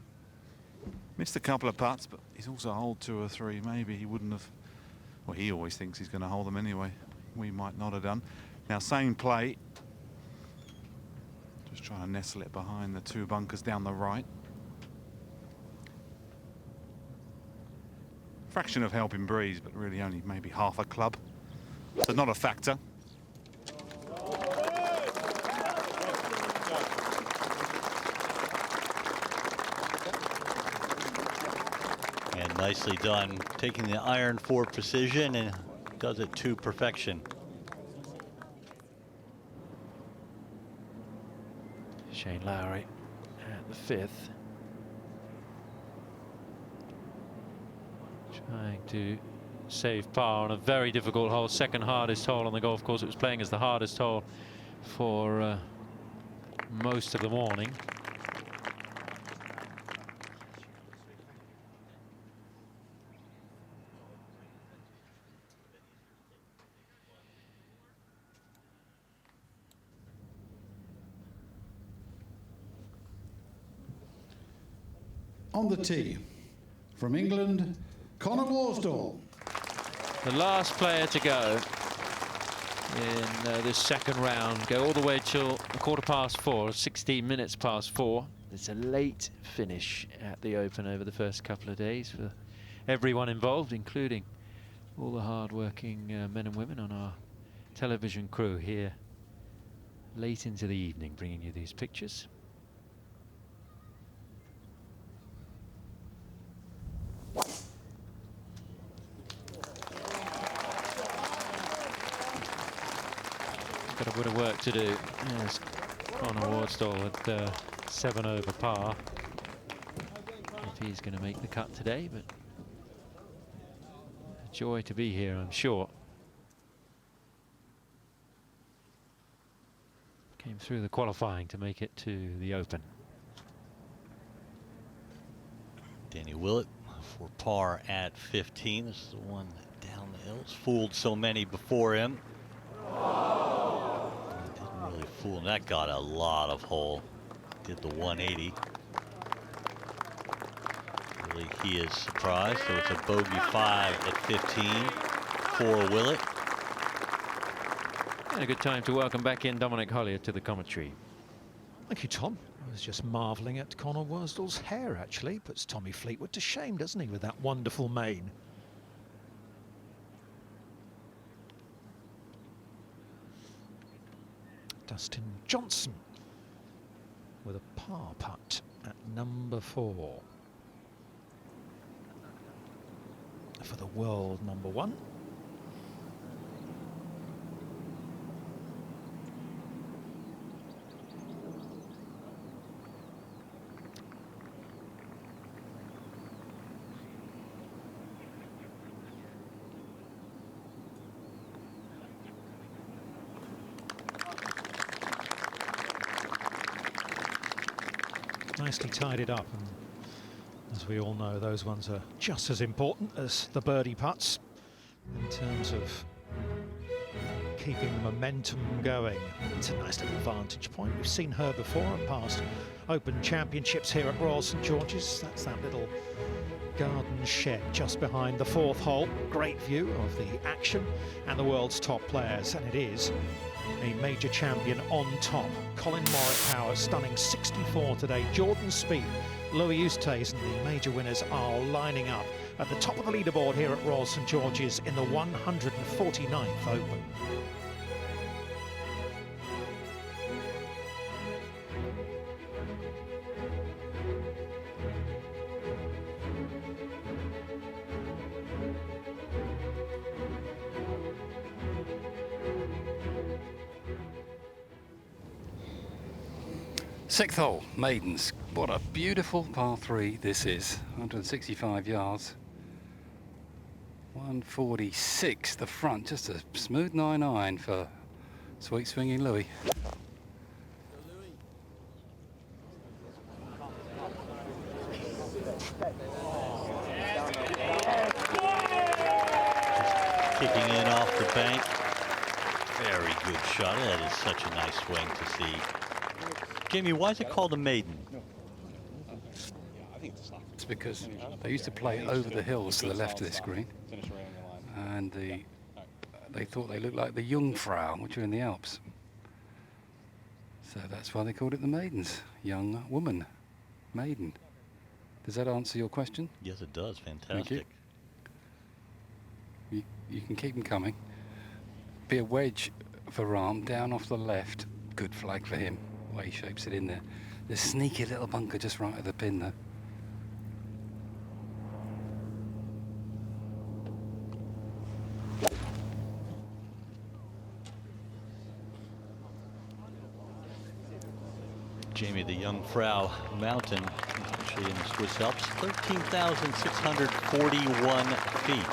Missed a couple of putts, but he's also holed 2 or 3. Maybe he wouldn't have. Well, he always thinks he's going to hold them anyway. We might not have done. Now, same play. Just trying to nestle it behind the 2 bunkers down the right. Fraction of helping breeze, but really only maybe half a club. So not a factor. And nicely done, taking the iron for precision and does it to perfection. Shane Lowry at the 5th. Trying to save par on a very difficult hole, second hardest hole on the golf course. It was playing as the hardest hole for most of the morning. On the tee, from England, Connor Worsdall. The last player to go in this second round, go all the way till 4:15, 16 minutes past 4. It's a late finish at the Open over the first couple of days for everyone involved, including all the hard-working men and women on our television crew here late into the evening, bringing you these pictures. Got a bit of work to do. Yes, Connor Worsdall at 7 over par. If he's going to make the cut today, but a joy to be here, I'm sure. Came through the qualifying to make it to the Open. Danny Willett for par at 15. This is the one down the hill. It's fooled so many before him. Didn't really fool him. That got a lot of hole. Did the 180. Really, he is surprised. So it's a bogey 5 at 15 for Willett. And a good time to welcome back in Dominic Hollier to the commentary. Thank you, Tom. I was just marvelling at Connor Worsdall's hair, actually. Puts Tommy Fleetwood to shame, doesn't he, with that wonderful mane? Dustin Johnson with a par putt at number 4 for the world number 1. Nicely tied it up, and as we all know, those ones are just as important as the birdie putts in terms of keeping the momentum going. It's a nice little vantage point. We've seen her before at past Open Championships here at Royal St George's. That's that little garden shed just behind the 4th hole. Great view of the action and the world's top players, and it is a major champion on top. Colin Morikawa, stunning 64 today. Jordan Spieth, Louis Oosthuizen, the major winners are lining up at the top of the leaderboard here at Royal St George's in the 149th Open. Sixth hole, maidens. What a beautiful par 3 this is. 165 yards. 146 the front, just a smooth 9-iron for sweet swinging Louis. Kicking in off the bank. Very good shot. That is such a nice swing to see. Jamie, why is it called a maiden? It's because they used to play over the hills to the left of this green, and they thought they looked like the Jungfrau, which are in the Alps. So that's why they called it the maidens. Young woman, maiden. Does that answer your question? Yes, it does. Fantastic. Thank you. You can keep them coming. Be a wedge for Rahm, down off the left. Good flag for him, the way he shapes it in there. The sneaky little bunker just right at the pin there. Jamie, the Jungfrau Mountain, actually in the Swiss Alps, 13,641 feet.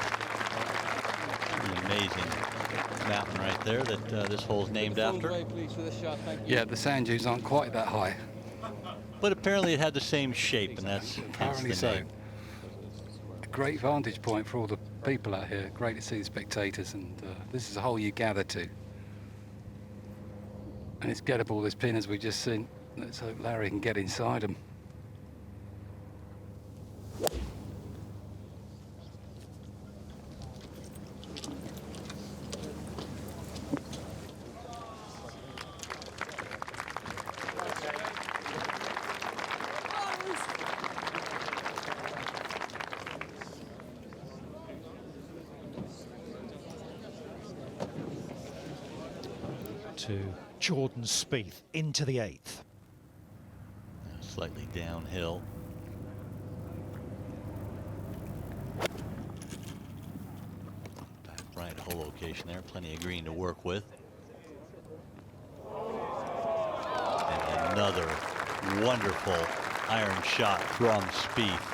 An amazing mountain right there that this hole's named after. Yeah, the sand dunes aren't quite that high. But apparently it had the same shape, and that's Apparently the so. name. A great vantage point for all the people out here. Great to see the spectators, and this is a hole you gather to. And it's gettable, this pin, as we just seen. Let's hope Larry can get inside them. To Jordan Spieth into the 8th. Slightly downhill. Back right hole location there, plenty of green to work with. And another wonderful iron shot from Spieth.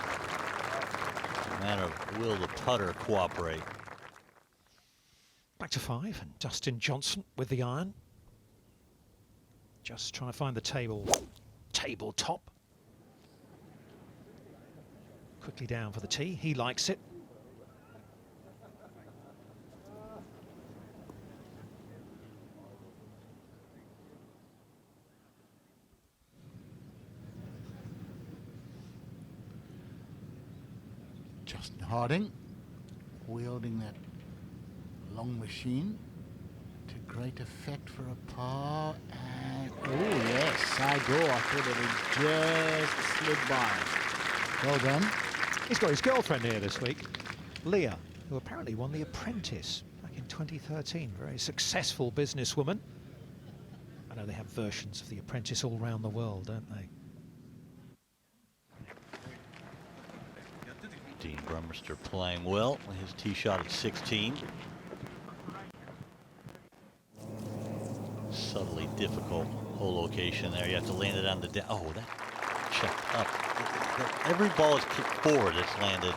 Matter of will the putter cooperate. Back to 5, and Dustin Johnson with the iron. Just trying to find the tabletop. Quickly down for the tee. He likes it. Justin Harding wielding that long machine to great effect for a par. And oh yes, side door. I thought it had just slid by. Well done. He's got his girlfriend here this week, Leah, who apparently won The Apprentice back in 2013. Very successful businesswoman. I know they have versions of The Apprentice all around the world, don't they? Dean Brummerster playing well. His tee shot at 16. Subtly difficult hole location there. You have to land it on the down. Oh, that checked up. Every ball is kicked forward. It's landed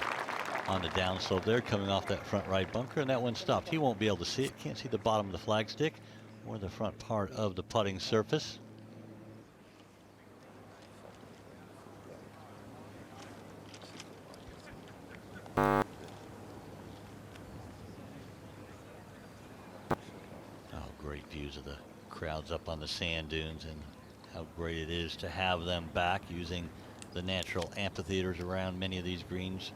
on the downslope there, coming off that front right bunker, and that one stopped. He won't be able to see it. Can't see the bottom of the flagstick or the front part of the putting surface. Oh, great views of the crowds up on the sand dunes, and how great it is to have them back using the natural amphitheaters around many of these greens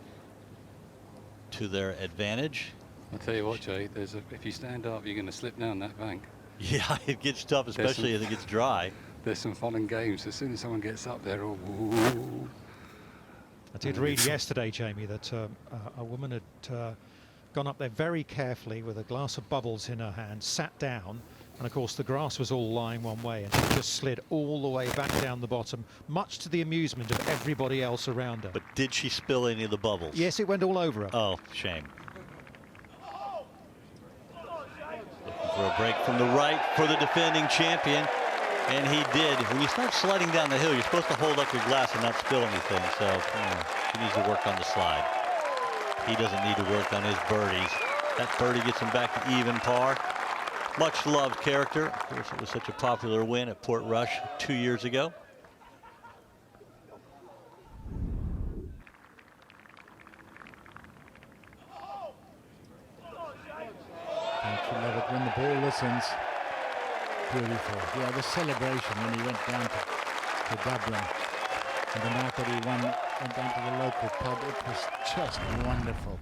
to their advantage. I'll tell you what, Jay, if you stand up, you're going to slip down that bank. Yeah, it gets tough, especially if it gets dry. There's some fun and games. As soon as someone gets up there, oh, I did read yesterday, Jamie, that a woman had gone up there very carefully with a glass of bubbles in her hand, sat down, and of course the grass was all lying one way, and she just slid all the way back down the bottom, much to the amusement of everybody else around her. But did she spill any of the bubbles? Yes, it went all over her. Oh, shame. Looking for a break from the right for the defending champion. And he did. When you start sliding down the hill, you're supposed to hold up your glass and not spill anything. So he needs to work on the slide. He doesn't need to work on his birdies. That birdie gets him back to even par. Much loved character. Of course, it was such a popular win at Port Rush 2 years ago. Don't you love it when the ball listens? Beautiful. Yeah, the celebration when he went down to Dublin. And the night that he won, went down to the local pub, it was just wonderful.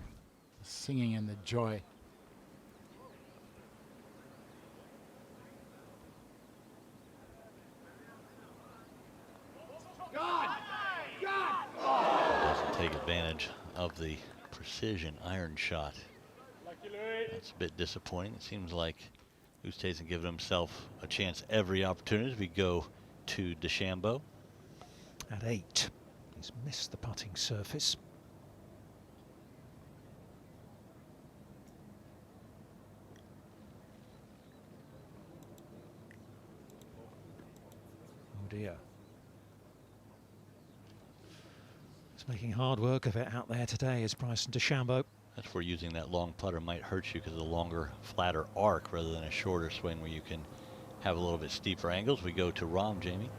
The singing and the joy. Doesn't take advantage of the precision iron shot. That's a bit disappointing. It seems like Oosthuizen giving himself a chance every opportunity as we go to DeChambeau. At 8, he's missed the putting surface. Oh dear. He's making hard work of it out there today, is Bryson DeChambeau. That's where using that long putter might hurt you because of the longer, flatter arc rather than a shorter swing where you can have a little bit steeper angles. We go to Rahm, Jamie.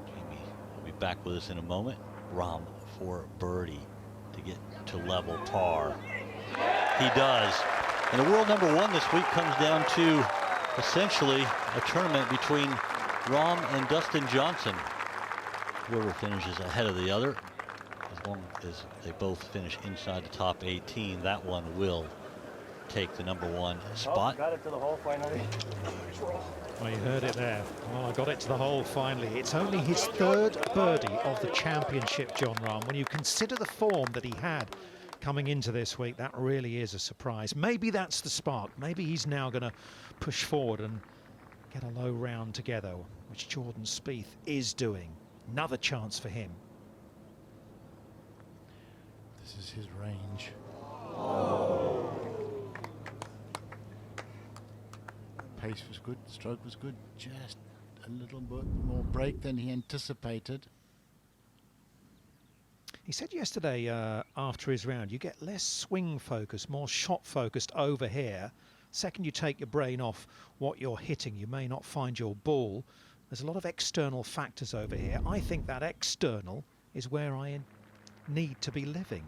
Jamie will be back with us in a moment. Rahm for birdie to get to level par. He does. And the world number 1 this week comes down to essentially a tournament between Rahm and Dustin Johnson. Whoever finishes ahead of the other, as long as they both finish inside the top 18, that one will take the number 1 spot. Got it to the hole finally. Well, you heard it there. Well, I got it to the hole finally. It's only his 3rd birdie of the championship, Jon Rahm. When you consider the form that he had coming into this week, that really is a surprise. Maybe that's the spark. Maybe he's now going to push forward and get a low round together, which Jordan Spieth is doing. Another chance for him. This is his range. Pace was good, stroke was good, just a little bit more break than he anticipated. He said yesterday after his round, you get less swing focused, more shot focused over here. Second you take your brain off what you're hitting, you may not find your ball. There's a lot of external factors over here. I think that external is where I need to be living.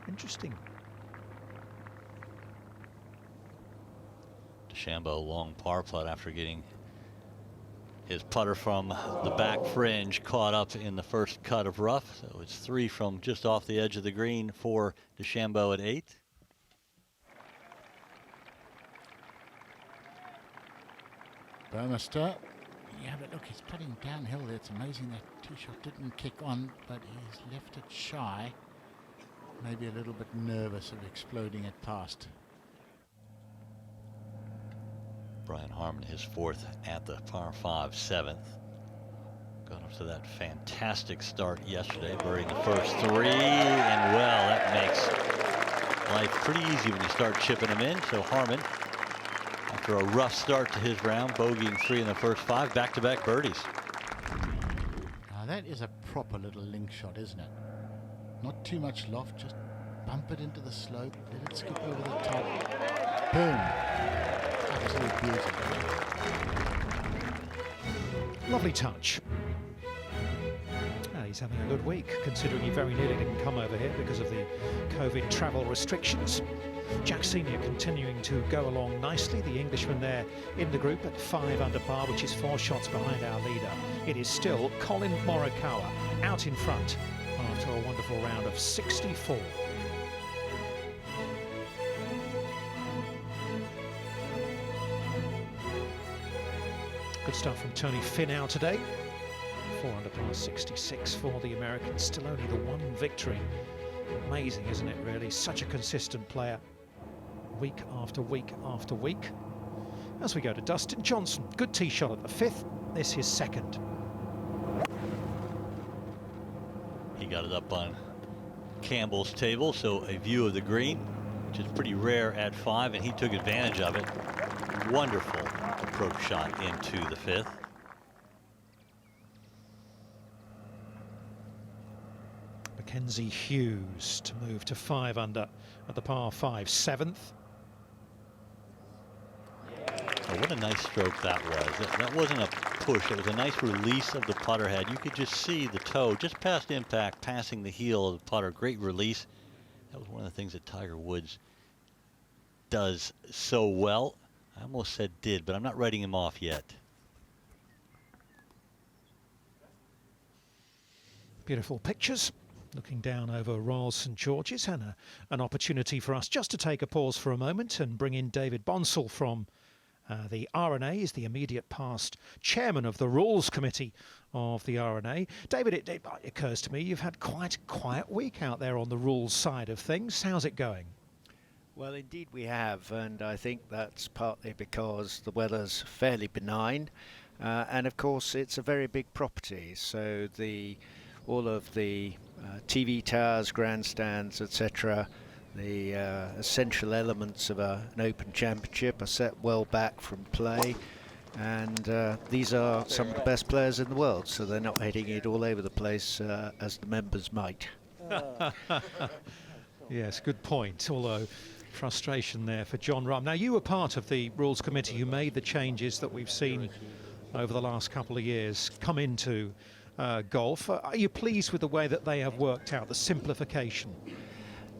Interesting. DeChambeau long par putt after getting his putter from the back fringe caught up in the first cut of rough. So it's 3 from just off the edge of the green for DeChambeau at 8. Burmester. Yeah, but look, he's putting downhill there. It's amazing that tee shot didn't kick on, but he's left it shy. Maybe a little bit nervous of exploding it past. Brian Harman, his 4th at the par 5 7th. Got up to that fantastic start yesterday, birdieing the first 3, and well, that makes life pretty easy when you start chipping them in. So Harman, after a rough start to his round, bogeying 3 in the first 5, back-to-back birdies. Now that is a proper little link shot, isn't it? Not too much loft, just bump it into the slope, let it skip over the top. Boom. Absolute beauty. Lovely touch. He's having a good week, considering he very nearly didn't come over here because of the COVID travel restrictions. Jack Senior continuing to go along nicely. The Englishman there in the group at 5 under par, which is 4 shots behind our leader. It is still Colin Morikawa out in front after a wonderful round of 64. Good stuff from Tony Finau today. 4 under par 66 for the American. Still only the 1 victory. Amazing, isn't it, really? Such a consistent player. Week after week after week. As we go to Dustin Johnson. Good tee shot at the 5th. This his 2nd. He got it up on Campbell's table, so a view of the green, which is pretty rare at 5, and he took advantage of it. Wonderful approach shot into the 5th. Mackenzie Hughes to move to 5 under at the par 5, 7th. Oh, what a nice stroke that was. That wasn't a push. It was a nice release of the putter head. You could just see the toe just past impact, passing the heel of the putter. Great release. That was one of the things that Tiger Woods does so well. I almost said did, but I'm not writing him off yet. Beautiful pictures. Looking down over Royal St George's, and an opportunity for us just to take a pause for a moment and bring in David Bonsall from the R&A. Is the immediate past chairman of the Rules Committee of the R&A. David, it occurs to me you've had quite a quiet week out there on the rules side of things. How's it going? Well, indeed we have, and I think that's partly because the weather's fairly benign, and of course it's a very big property, so all of the TV towers, grandstands, etc., the essential elements of an Open Championship are set well back from play, and these are some of the best players in the world, so they're not hitting it all over the place as the members might. Yes, good point, although frustration there for John Rahm. Now, you were part of the Rules Committee who made the changes that we've seen over the last couple of years come into golf. Are you pleased with the way that they have worked out, the simplification?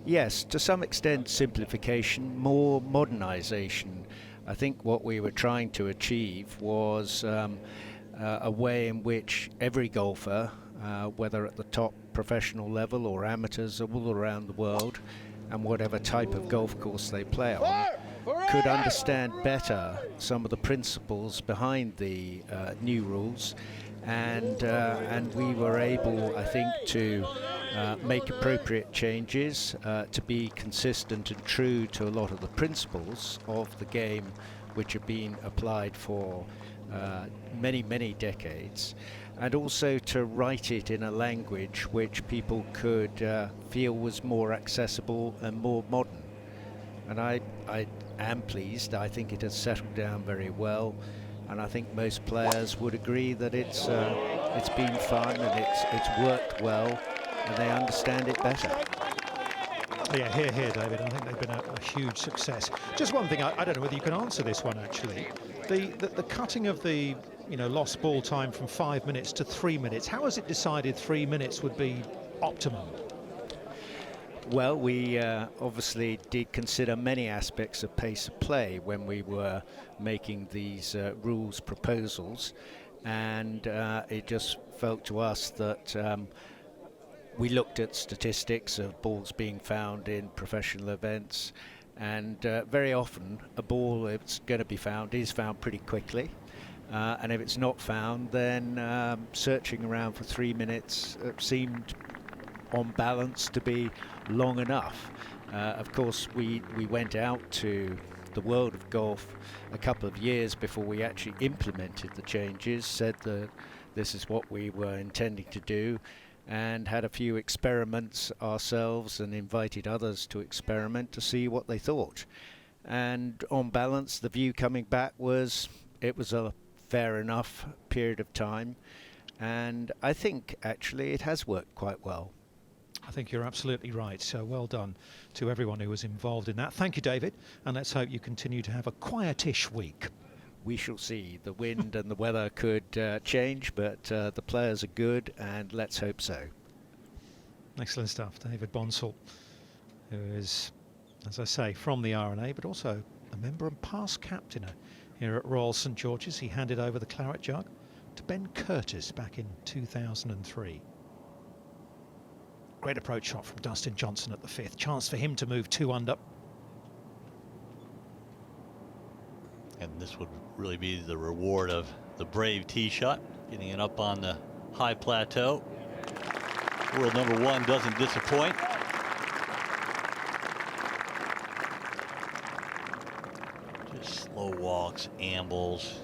Yes, to some extent simplification, more modernisation. I think what we were trying to achieve was a way in which every golfer, whether at the top professional level or amateurs all around the world, and whatever type of golf course they play on, could understand better some of the principles behind the new rules. And we were able, I think, to make appropriate changes to be consistent and true to a lot of the principles of the game which have been applied for many decades, and also to write it in a language which people could feel was more accessible and more modern. And I am pleased. I think it has settled down very well. And I think most players would agree that it's been fun and it's worked well, and they understand it better. Yeah, here, David. I think they've been a huge success. Just one thing, I don't know whether you can answer this one actually. The cutting of the lost ball time from 5 minutes to 3 minutes. How was it decided 3 minutes would be optimum? Well, we obviously did consider many aspects of pace of play when we were making these rules proposals, and it just felt to us that we looked at statistics of balls being found in professional events, and very often a ball, if it's going to be found, is found pretty quickly. And if it's not found, then searching around for 3 minutes seemed on balance to be long enough. Of course, we went out to the world of golf a couple of years before we actually implemented the changes, said that this is what we were intending to do, and had a few experiments ourselves and invited others to experiment to see what they thought. And on balance, the view coming back was it was a fair enough period of time, and I think actually it has worked quite well. I think you're absolutely right. So well done to everyone who was involved in that. Thank you, David, and let's hope you continue to have a quietish week. We shall see. The wind and the weather could change, but the players are good, and let's hope so. Excellent stuff. David Bonsall, who is, as I say, from the R&A, but also a member and past captain here at Royal St George's. He handed over the claret jug to Ben Curtis back in 2003. Great approach shot from Dustin Johnson at the 5th. Chance for him to move 2 under. And this would really be the reward of the brave tee shot, getting it up on the high plateau. World number 1 doesn't disappoint. Just slow walks, ambles.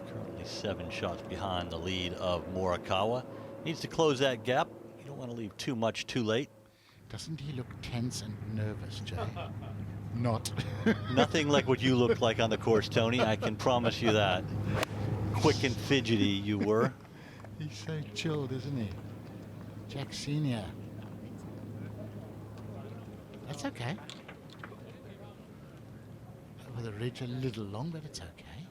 Currently 7 shots behind the lead of Morikawa. Needs to close that gap. You don't want to leave too much too late. Doesn't he look tense and nervous, Jay? Not. Nothing like what you looked like on the course, Tony. I can promise you that. Quick and fidgety you were. He's so chilled, isn't he? Jack Senior. That's okay. Over the ridge a little long, but it's okay.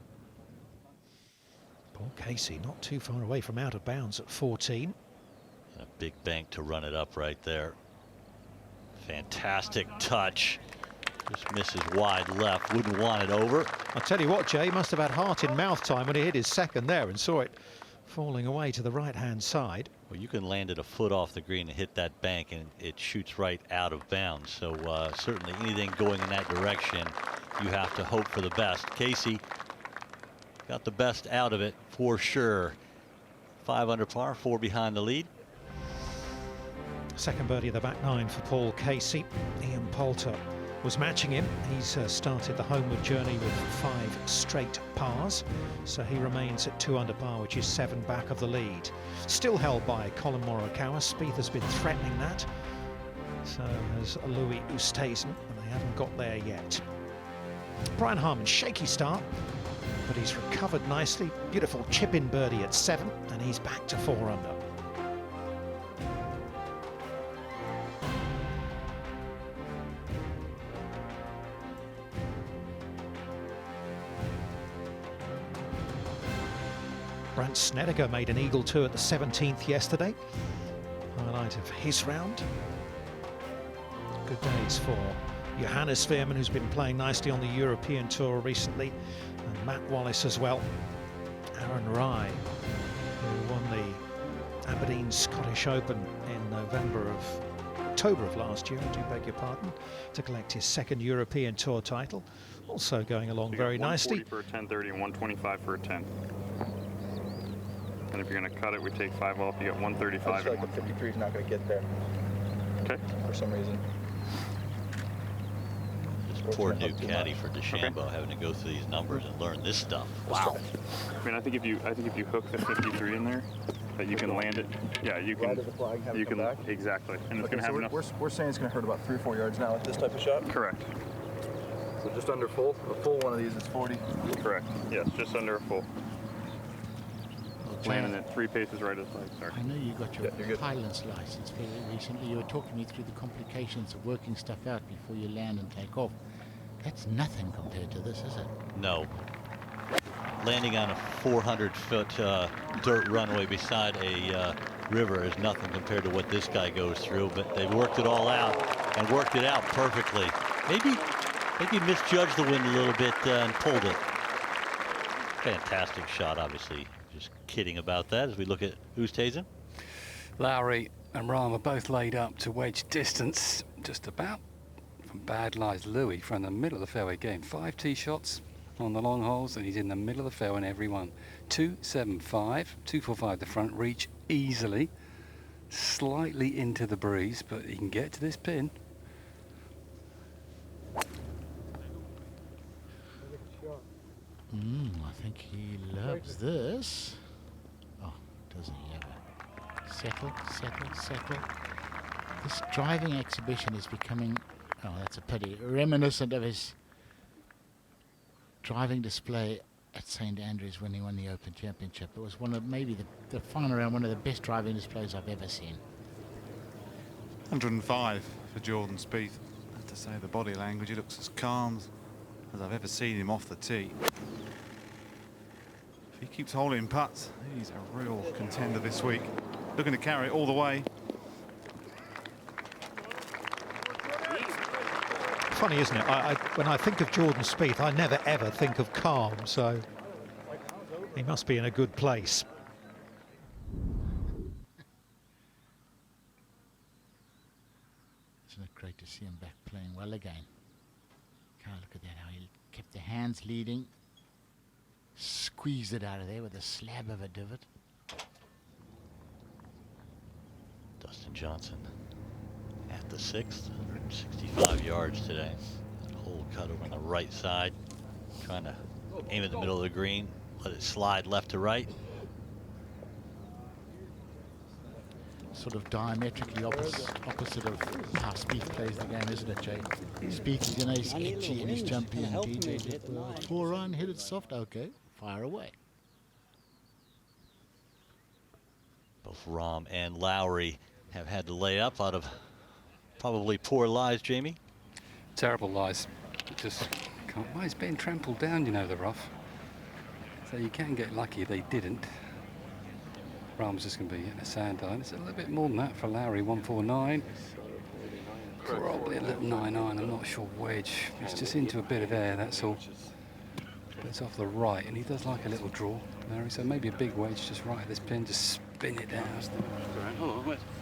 Paul Casey not too far away from out of bounds at 14. A big bank to run it up right there. Fantastic touch. Just misses wide left. Wouldn't want it over. I'll tell you what, Jay, he must have had heart in mouth time when he hit his second there and saw it falling away to the right-hand side. Well, you can land it a foot off the green and hit that bank, and it shoots right out of bounds. So certainly anything going in that direction, you have to hope for the best. Casey got the best out of it for sure. 5 under par, 4 behind the lead. Second birdie of the back nine for Paul Casey. Ian Poulter was matching him. He's started the homeward journey with 5 straight pars, so he remains at 2 under par, which is 7 back of the lead. Still held by Colin Morikawa. Spieth has been threatening that, so has Louis Oosthuizen, and they haven't got there yet. Brian Harman, shaky start, but he's recovered nicely. Beautiful chip-in birdie at 7, and he's back to 4 under. Brant Snedeker made an eagle 2 at the 17th yesterday. Highlight of his round. Good days for Johannes Veerman, who's been playing nicely on the European Tour recently, and Matt Wallace as well. Aaron Rye, who won the Aberdeen Scottish Open in October of last year, I do beg your pardon, to collect his 2nd European Tour title. Also going along very nicely. 140 for a 1030 and 125 for a 10. And if you're going to cut it, we take 5 off. You get 135. I feel like the 53 is not going to get there. Okay. For some reason. This poor new caddy for DeChambeau having to go through these numbers and learn this stuff. Wow. I mean, I think if you hook the 53 in there, that you can land it. Yeah, you can. The flag and have you it come can back? exactly, and it's Okay, going to so have enough. we're saying it's going to hurt about 3 or 4 yards now with this type of shot. Correct. So just under full. A full one of these is 40. Correct. Yes, just under a full. Landing it 3 paces right as flag. Sorry. I know you got your you're good. pilot's license very recently. You were talking me through the complications of working stuff out before you land and take off. That's nothing compared to this, is it? No. Landing on a 400-foot dirt runway beside a river is nothing compared to what this guy goes through, but they've worked it all out and worked it out perfectly. Maybe misjudged the wind a little bit and pulled it. Fantastic shot, obviously. Just kidding about that as we look at Oosthuizen. Lowry and Rahm are both laid up to wedge distance, just about from bad lies. Louis from the middle of the fairway game, 5 tee shots on the long holes, and he's in the middle of the fairway in every one. 275, 245 the front, reach easily, slightly into the breeze, but he can get to this pin. I think he loves this. Oh, doesn't he ever? Settle, settle, settle. This driving exhibition is becoming, oh, that's a pity, reminiscent of his driving display at St. Andrews when he won the Open Championship. It was one of maybe the final round, one of the best driving displays I've ever seen. 105 for Jordan Spieth. I have to say, the body language, he looks as calm as I've ever seen him off the tee. If he keeps holding putts, he's a real contender this week. Looking to carry it all the way. Funny, isn't it? When I think of Jordan Spieth, I never ever think of calm, so he must be in a good place. Isn't it great to see him back playing well again? God, look at that, how he kept the hands leading, squeezed it out of there with a slab of a divot. Dustin Johnson at the 6th, 165 yards today. Hole cut over on the right side, trying to aim at the middle of the green, let it slide left to right. sort of diametrically opposite of how Spieth plays the game, isn't it, Jay? Spieth is, you know, he's itchy and he's jumpy, and DJ's just, well, 4-iron, hit it soft, okay, fire away. Both Rahm and Lowry have had to lay up out of probably poor lies, Jamie. Terrible lies. Just can't. Well, it's being trampled down, you know, the rough. So you can get lucky they didn't. Rahm's just going to be in a sand iron. It's a little bit more than that for Lowry, 149. Probably a little 9-iron, I'm not sure wedge. It's just into a bit of air, that's all. But it's off the right, and he does like a little draw, Lowry. So maybe a big wedge just right at this pin, just spin it down.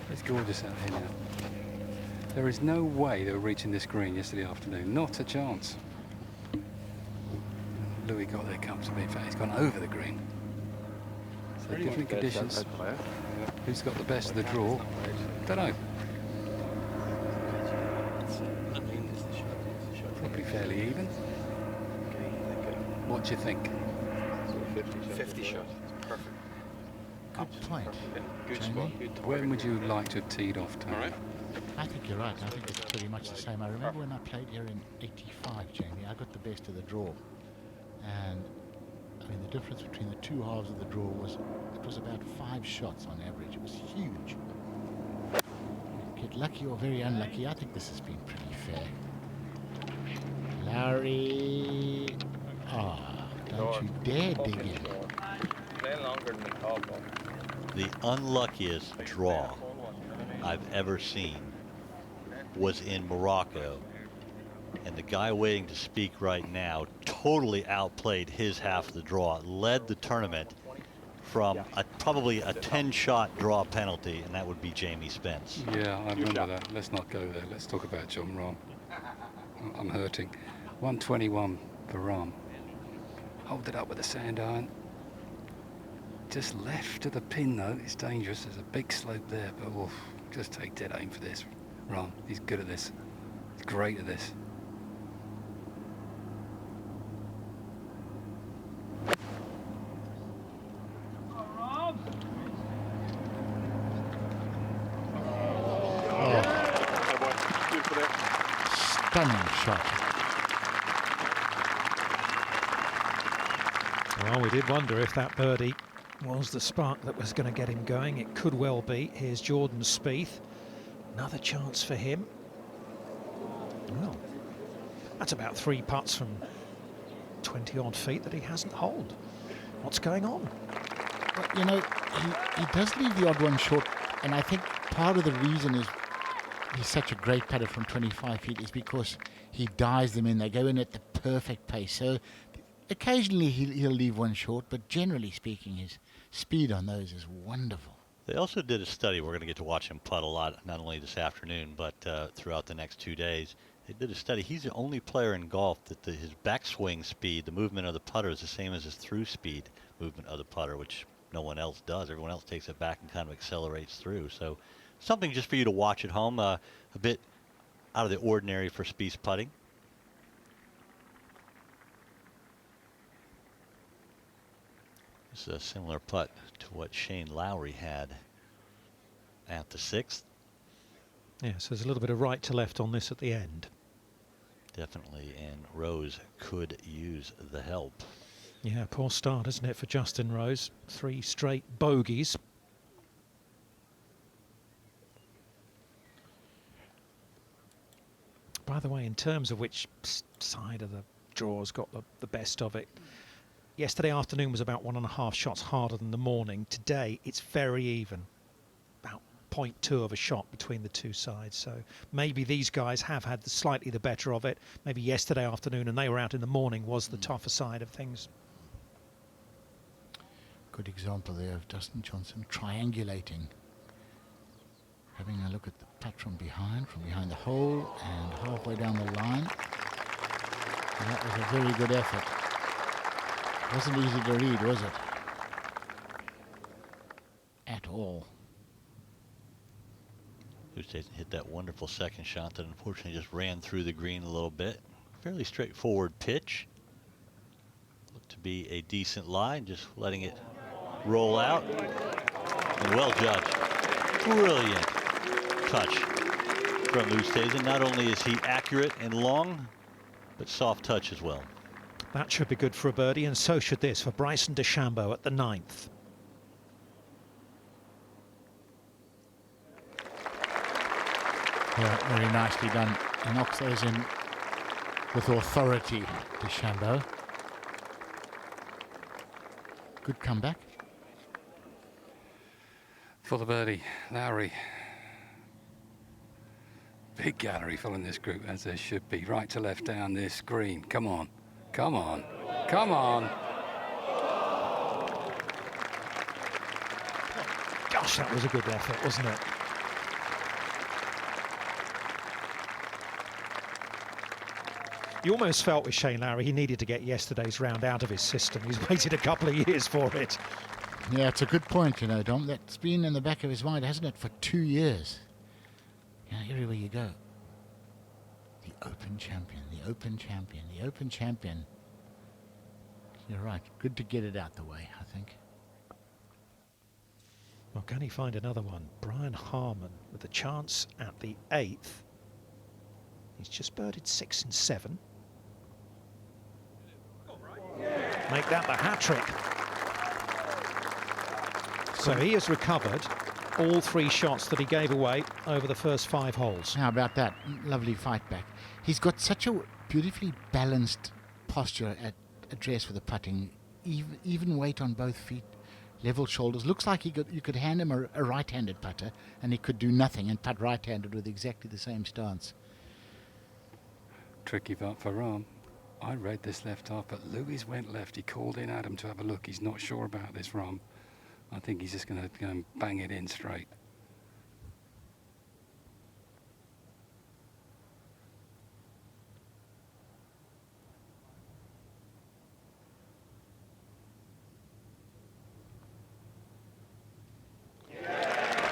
It's gorgeous out here now. There is no way they were reaching this green yesterday afternoon. Not a chance. Louis got there comfortably. In fact, he's gone over the green. So different conditions. Who's got the best of the draw? Don't know. Probably fairly even. What do you think? 50 shot. Perfect. Good point. Good spot. When would you like to have teed off, Tony? All right. I think you're right. I think it's pretty much the same. I remember when I played here in '85, Jamie, I got the best of the draw. And I mean, the difference between the two halves of the draw was, it was about 5 shots on average. It was huge. Get lucky or very unlucky. I think this has been pretty fair. Lowry. Don't you dare dig in. The unluckiest draw I've ever seen was in Morocco, and the guy waiting to speak right now totally outplayed his half of the draw, led the tournament from probably a 10-shot draw penalty, and that would be Jamie Spence. Yeah, I remember that. Let's not go there. Let's talk about John Rahm. I'm hurting. 121 for Rahm. Hold it up with a sand iron. Just left of the pin, though. It's dangerous. There's a big slope there, but we'll just take dead aim for this. Rahm, he's good at this. He's great at this. Stunning shot. Well, we did wonder if that birdie was the spark that was going to get him going. It could well be. Here's Jordan Spieth. Another chance for him. Well, that's about 3 putts from 20-odd feet that he hasn't holed. What's going on? Well, you know, he does leave the odd one short, and I think part of the reason is he's such a great putter from 25 feet is because he dives them in. They go in at the perfect pace. So occasionally he'll leave one short, but generally speaking, his speed on those is wonderful. They also did a study. We're going to get to watch him putt a lot, not only this afternoon, but throughout the next 2 days. They did a study. He's the only player in golf that his backswing speed, the movement of the putter, is the same as his through speed movement of the putter, which no one else does. Everyone else takes it back and kind of accelerates through. So something just for you to watch at home, a bit out of the ordinary for Spieth's putting. This is a similar putt to what Shane Lowry had at the 6th. Yeah, so there's a little bit of right to left on this at the end. Definitely, and Rose could use the help. Yeah, poor start, isn't it, for Justin Rose? 3 straight bogeys. By the way, in terms of which side of the draw's got the best of it, yesterday afternoon was about 1.5 shots harder than the morning. Today, it's very even. About 0.2 of a shot between the two sides. So maybe these guys have had slightly the better of it. Maybe yesterday afternoon, and they were out in the morning, was the tougher side of things. Good example there of Dustin Johnson triangulating. Having a look at the putt from behind the hole and halfway down the line. And that was a very good effort. Wasn't easy to read, was it? At all. Oosthuizen hit that wonderful second shot that unfortunately just ran through the green a little bit. Fairly straightforward pitch. Looked to be a decent line, just letting it roll out. And well judged. Brilliant touch from Oosthuizen. Not only is he accurate and long, but soft touch as well. That should be good for a birdie, and so should this for Bryson DeChambeau at the 9th. Yeah, very nicely done. He knocks those in with authority, DeChambeau. Good comeback. For the birdie, Lowry. Big gallery full in this group, as there should be. Right to left down this green. Come on, come on, come on. Gosh, that was a good effort, wasn't it? You almost felt with Shane Lowry he needed to get yesterday's round out of his system. He's waited a couple of years for it. Yeah, it's a good point, you know, Dom. That's been in the back of his mind, hasn't it, for 2 years? You know, everywhere you go. The Open champion, the Open champion, the Open champion. You're right. Good to get it out the way, I think. Well, can he find another one? Brian Harman with a chance at the 8th. He's just birded 6 and 7. Make that the hat-trick. So he has recovered all 3 shots that he gave away over the first 5 holes. How about that? Lovely fight back. He's got such a beautifully balanced posture at address for the putting. Even weight on both feet, level shoulders. Looks like you could hand him a right-handed putter and he could do nothing and putt right-handed with exactly the same stance. Tricky putt for Rahm. I read this left half, but Lewis went left. He called in Adam to have a look. He's not sure about this, Rahm. I think he's just going to go and bang it in straight.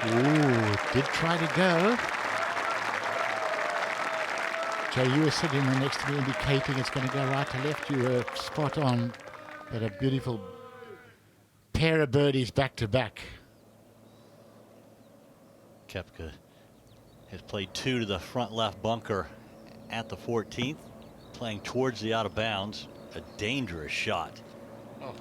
Ooh, did try to go. Joe, you were sitting there next to me indicating it's going to go right to left. You were spot on, but a beautiful pair of birdies back to back. Koepka has played 2 to the front left bunker at the 14th, playing towards the out of bounds. A dangerous shot. Oh.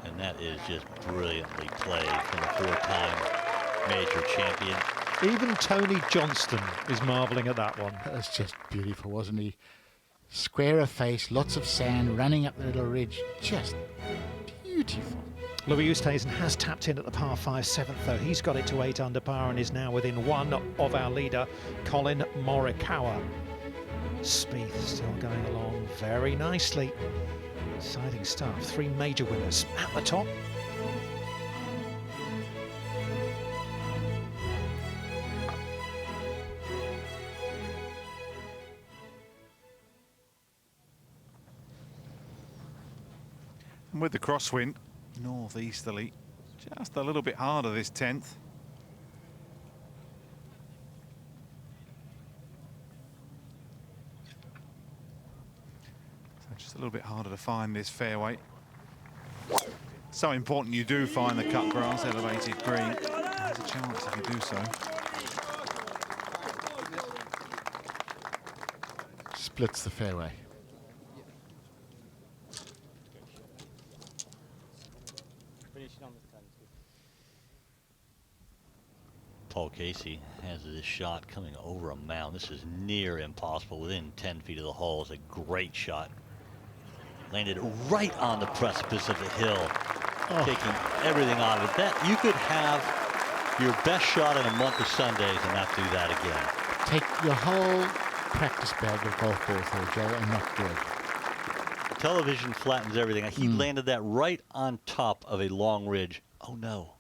And that is just brilliantly played from the 4-time major champion. Even Tony Johnston is marvelling at that one. That was just beautiful, wasn't he? Square of face, lots of sand, running up the little ridge. Just beautiful. Louis Oosthuizen has tapped in at the par 5 7th, though. He's got it to 8 under par and is now within 1 of our leader, Colin Morikawa. Spieth still going along very nicely. Exciting stuff. 3 major winners at the top. And with the crosswind, northeasterly, just a little bit harder this 10th. So just a little bit harder to find this fairway. So important you do find the cut grass, elevated green. There's a chance if you do so. Splits the fairway. Paul Casey has this shot coming over a mound. This is near impossible. Within 10 feet of the hole is a great shot. Landed right on the precipice of the hill, taking everything out of it. That you could have your best shot in a month of Sundays and not do that again. Take your whole practice bag of golf balls there, Joe, and not good. Television flattens everything. He landed that right on top of a long ridge. Oh no.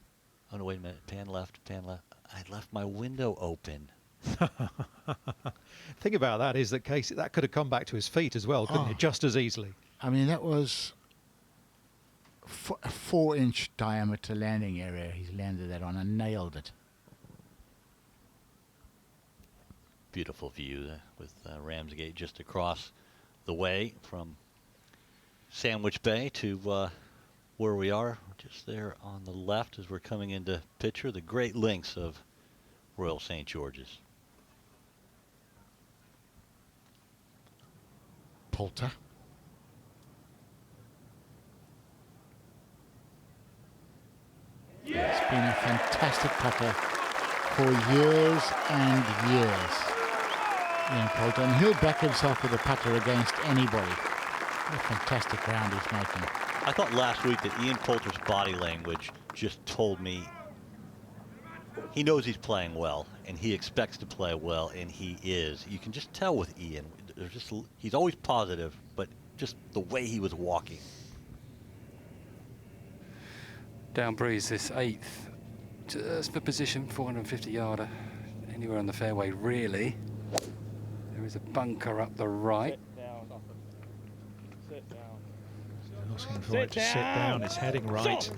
Oh no, wait a minute. Pan left, pan left. I left my window open. Thing about that is that Casey, that could have come back to his feet as well, couldn't it? Just as easily. I mean, that was a 4-inch diameter landing area he's landed that on and nailed it. Beautiful view with Ramsgate just across the way from Sandwich Bay to where we are, just there on the left as we're coming into picture, the great links of Royal St. George's. Poulter. He's been a fantastic putter for years and years, Ian Poulter, and he'll back himself with a putter against anybody. What a fantastic round he's making. I thought last week that Ian Poulter's body language just told me he knows he's playing well, and he expects to play well, and he is. You can just tell with Ian. He's always positive, but just the way he was walking. Down breeze, this 8th, just for position, 450-yarder, anywhere on the fairway, really. There is a bunker up the right. Sit down. Asking for it to sit down. It's heading right.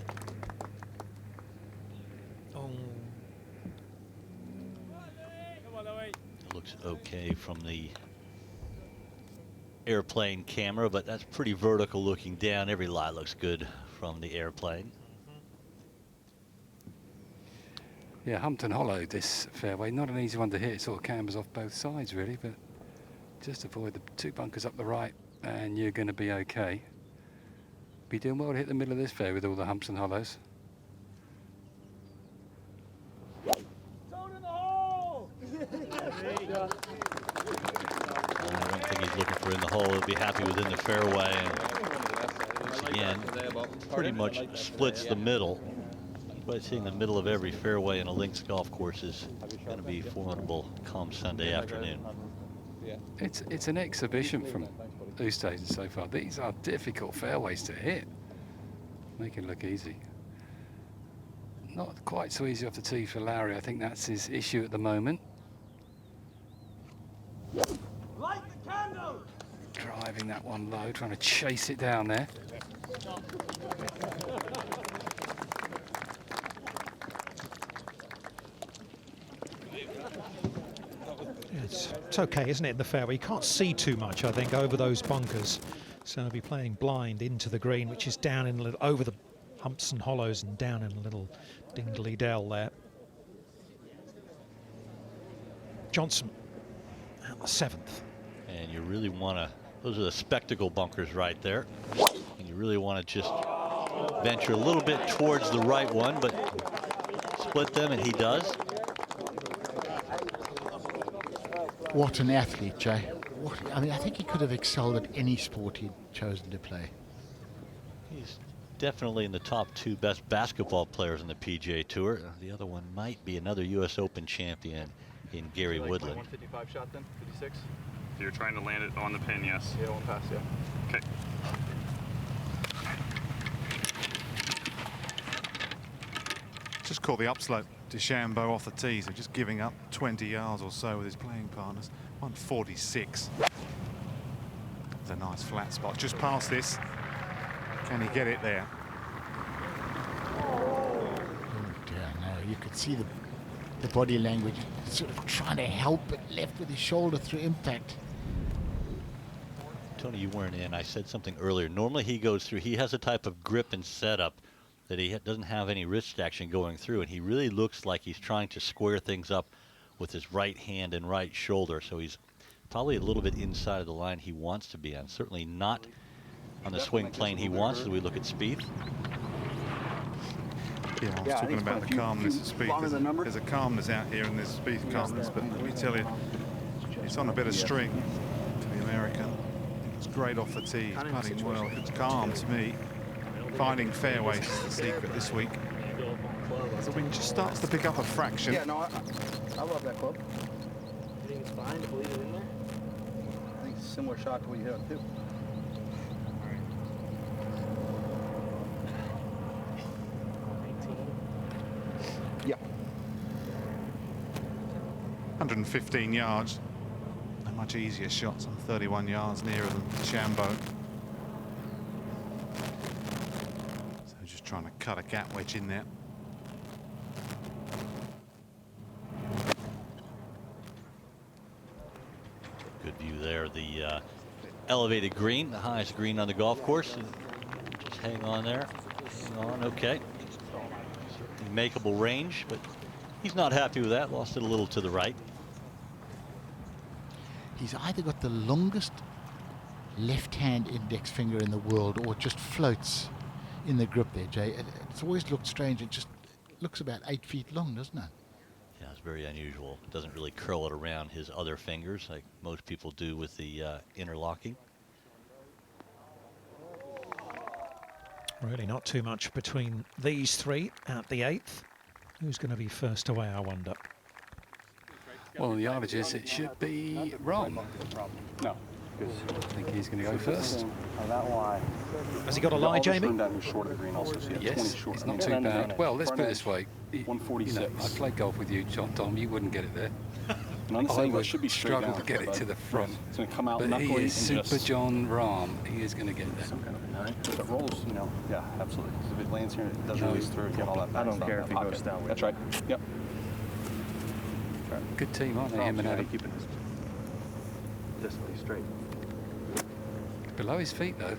It looks okay from the airplane camera, but that's pretty vertical looking down. Every lie looks good from the airplane. Yeah, Humpton Hollow, this fairway, not an easy one to hit. It sort of cambers off both sides, really, but just avoid the 2 bunkers up the right, and you're going to be okay. Be doing well to hit the middle of this fairway with all the humps and hollows. I don't think he's looking for in the hole. He'll be happy within the fairway. And once again, pretty much splits the middle. But seeing the middle of every fairway in a links golf course is going to be formidable come Sunday afternoon. It's an exhibition from Oosthuizen so far. These are difficult fairways to hit. Make it look easy. Not quite so easy off the tee for Larry. I think that's his issue at the moment. Light the candle! Driving that one low, trying to chase it down there. It's okay, isn't it, in the fairway? You can't see too much, I think, over those bunkers. So I'll be playing blind into the green, which is down in a little, over the humps and hollows and down in a little dingly dell there. Johnson at the 7th. And you really want to, those are the spectacle bunkers right there. And you really want to just venture a little bit towards the right one, but split them, and he does. What an athlete, Jay. I mean, I think he could have excelled at any sport he'd chosen to play. He's definitely in the top 2 best basketball players on the PGA Tour. The other one might be another U.S. Open champion in Gary Woodland. 155 shot then, 56. If you're trying to land it on the pin, yes. Yeah, one pass, yeah. Okay. Just caught the upslope. DeChambeau off the tee, so just giving up 20 yards or so with his playing partners. 146. It's a nice flat spot. Just past this. Can he get it there? Oh dear, no. You could see the body language sort of trying to help, but left with his shoulder through impact. Tony, you weren't in. I said something earlier. Normally he goes through, he has a type of grip and setup that he doesn't have any wrist action going through, and he really looks like he's trying to square things up with his right hand and right shoulder. So he's probably a little bit inside of the line he wants to be on. Certainly not on the swing plane he wants as we look at Spieth. Yeah, I was talking about the calmness of Spieth. There's a calmness out here and there's Spieth calmness, but let me tell you, it's on a bit of string to the American. It's great off the tee, he's putting well. It's calm to me. Finding fairways is the secret this week. The wind just starts to pick up a fraction. Yeah, no, I love that club. You think it's fine to leave it in there? I think it's a similar shot to what you hit on 2. Yeah. 115 yards. A much easier shot, some 31 yards nearer than Chambo. So just trying to cut a gap wedge in there. Good view there. The elevated green, the highest green on the golf course. Just hang on there. Hang on, okay. Certainly makeable range, but he's not happy with that. Lost it a little to the right. He's either got the longest left-hand index finger in the world, or it just floats in the grip there, Jay. It's always looked strange. It just looks about 8 feet long, doesn't it? Yeah, it's very unusual. Doesn't really curl it around his other fingers like most people do with the interlocking. Really not too much between these three at the 8th. Who's going to be first away, I wonder? Well, on the averages, it should be Ron. No. Because I think he's going to go first. Oh, that lie. Has he got a lie, Jamie? Short of the green also, so Yes, short. it's not too bad. Well, let's put it this way. 146. You know, I played golf with you, Tom. You wouldn't get it there. I'm I saying would it should be straight struggle down, to get it but to the front. It's going to come out But he knuckly is and Super just John Rahm. He is going to get there. some kind of nine. If it rolls, you know, yeah, absolutely. 'Cause if it lands here, it doesn't release through. You get all that back I don't stuff care in if that he goes pocket. down with That's it. right. Yep. Good team, aren't they? Him and Adam. Keeping his distance straight. Below his feet, though.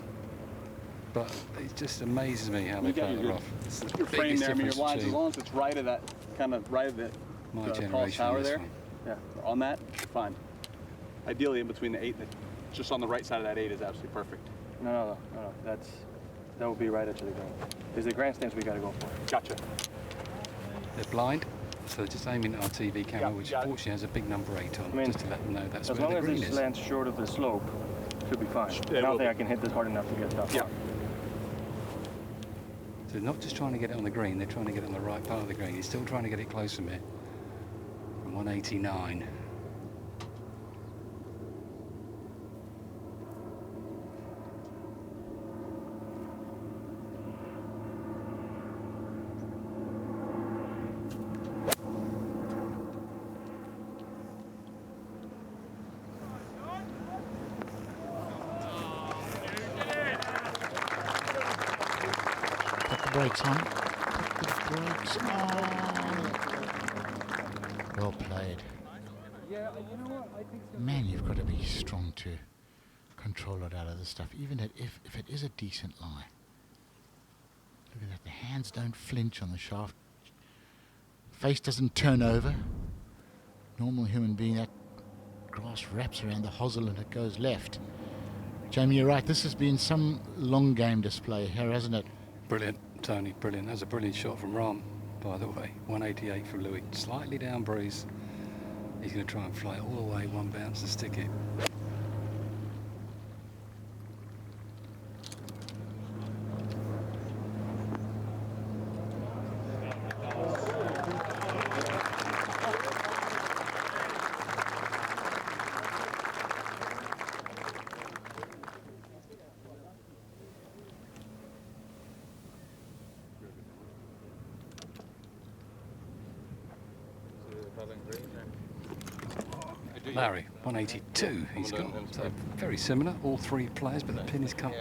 But it just amazes me how they You got play your the rough. It's the Your frame biggest there, I mean, your difference lines, as between long as it's right of that, kind of right of the my tallest generation tower and this there. one. Yeah, on that, you're fine. Ideally, in between the 8 and just on the right side of that 8 is absolutely perfect. No. That would be right edge of the green. Is the grandstands we got to go for? Gotcha. They're blind, so they're just aiming at our TV camera, which got it. fortunately has a big number 8 on, I mean, just to let them know that's As where long the as green this is. lands short of the slope, should be fine. I don't think I can hit this hard enough to get that far. So they're not just trying to get it on the green, they're trying to get it on the right part of the green. He's still trying to get it close from here. From 189. Put the brakes on. Put the brakes on. Well played. Man, you've got to be strong to control it out of this stuff, even if it is a decent lie. Look at that. The hands don't flinch on the shaft. Face doesn't turn over. Normal human being, that grass wraps around the hosel and it goes left. Jamie, you're right. This has been some long game display here, hasn't it? Brilliant, Tony, brilliant. That was a brilliant shot from Ron, by the way. 188 from Louis. Slightly down breeze. He's going to try and fly it all the way, one bounce and stick it. Larry, 182 he's got. So very similar, all three players, but the pin is cut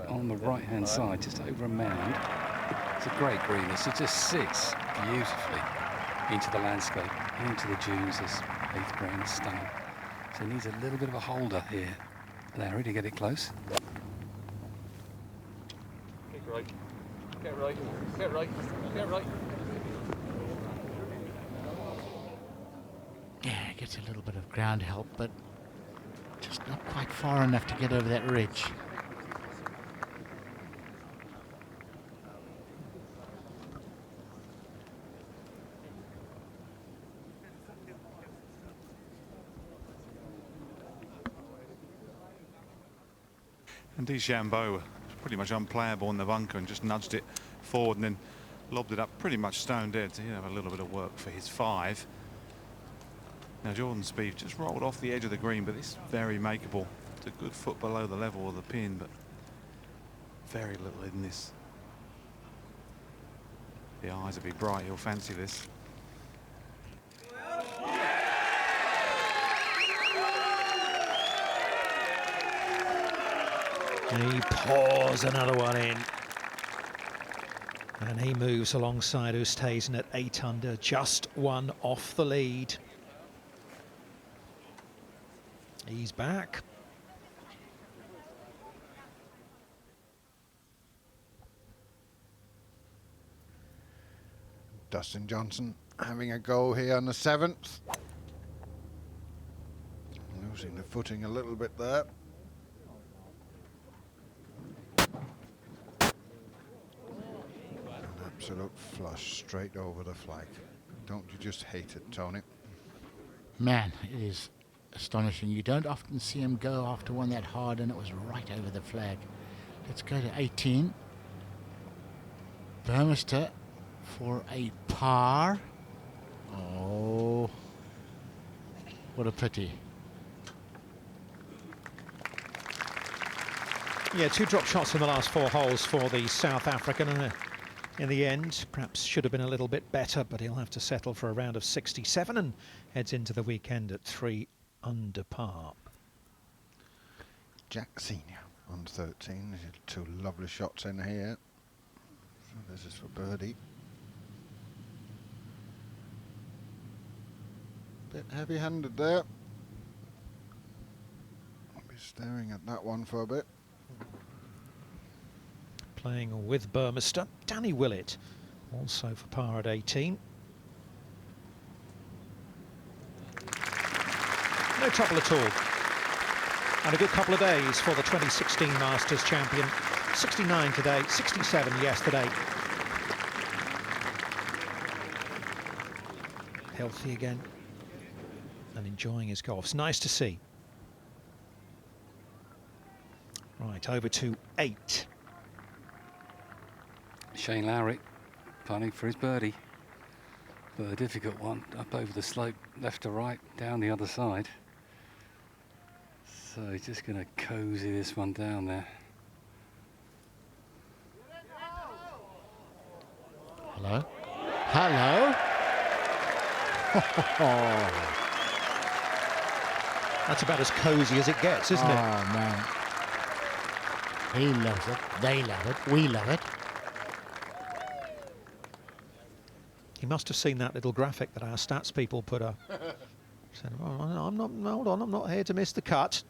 on the right-hand side, just over a mound. It's a great green. It just sits beautifully into the landscape, into the dunes, this 8th green is stunning. So he needs a little bit of a holder here, Larry, to get it close. Get right. Get right. Get right. Get right. Yeah, gets a little bit of ground help, but just not quite far enough to get over that ridge. And DeChambeau was pretty much unplayable in the bunker and just nudged it forward and then lobbed it up pretty much stone dead. So he'll have a little bit of work for his 5. Now Jordan Spieth just rolled off the edge of the green, but it's very makeable. It's a good foot below the level of the pin, but very little in this. The eyes will be bright, he'll fancy this. He pours another one in. And he moves alongside Oosthuizen at 8 under, just one off the lead. He's back. Dustin Johnson having a go here on the 7th. Losing the footing a little bit there. An absolute flush straight over the flag. Don't you just hate it, Tony? Man, it is astonishing. You don't often see him go after one that hard, and it was right over the flag. Let's go to 18. Burmester for a par. Oh, what a pity. Yeah, 2 drop shots in the last 4 holes for the South African, and in the end, perhaps should have been a little bit better, but he'll have to settle for a round of 67 and heads into the weekend at 3 under par. Jack Senior on 13. He had 2 lovely shots in here. So this is for birdie. Bit heavy-handed there. I'll be staring at that one for a bit. Playing with Burmester, Danny Willett, also for par at 18. No trouble at all. And a good couple of days for the 2016 Masters champion. 69 today, 67 yesterday. Healthy again and enjoying his golf. It's nice to see. Right, over to 8. Shane Lowry putting for his birdie, but a difficult one up over the slope, left to right, down the other side. So he's just going to cozy this one down there. Hello? Hello? That's about as cozy as it gets, isn't it? Oh, man. He loves it. They love it. We love it. He must have seen that little graphic that our stats people put up. Said, oh, I'm not, hold on, I'm not here to miss the cut.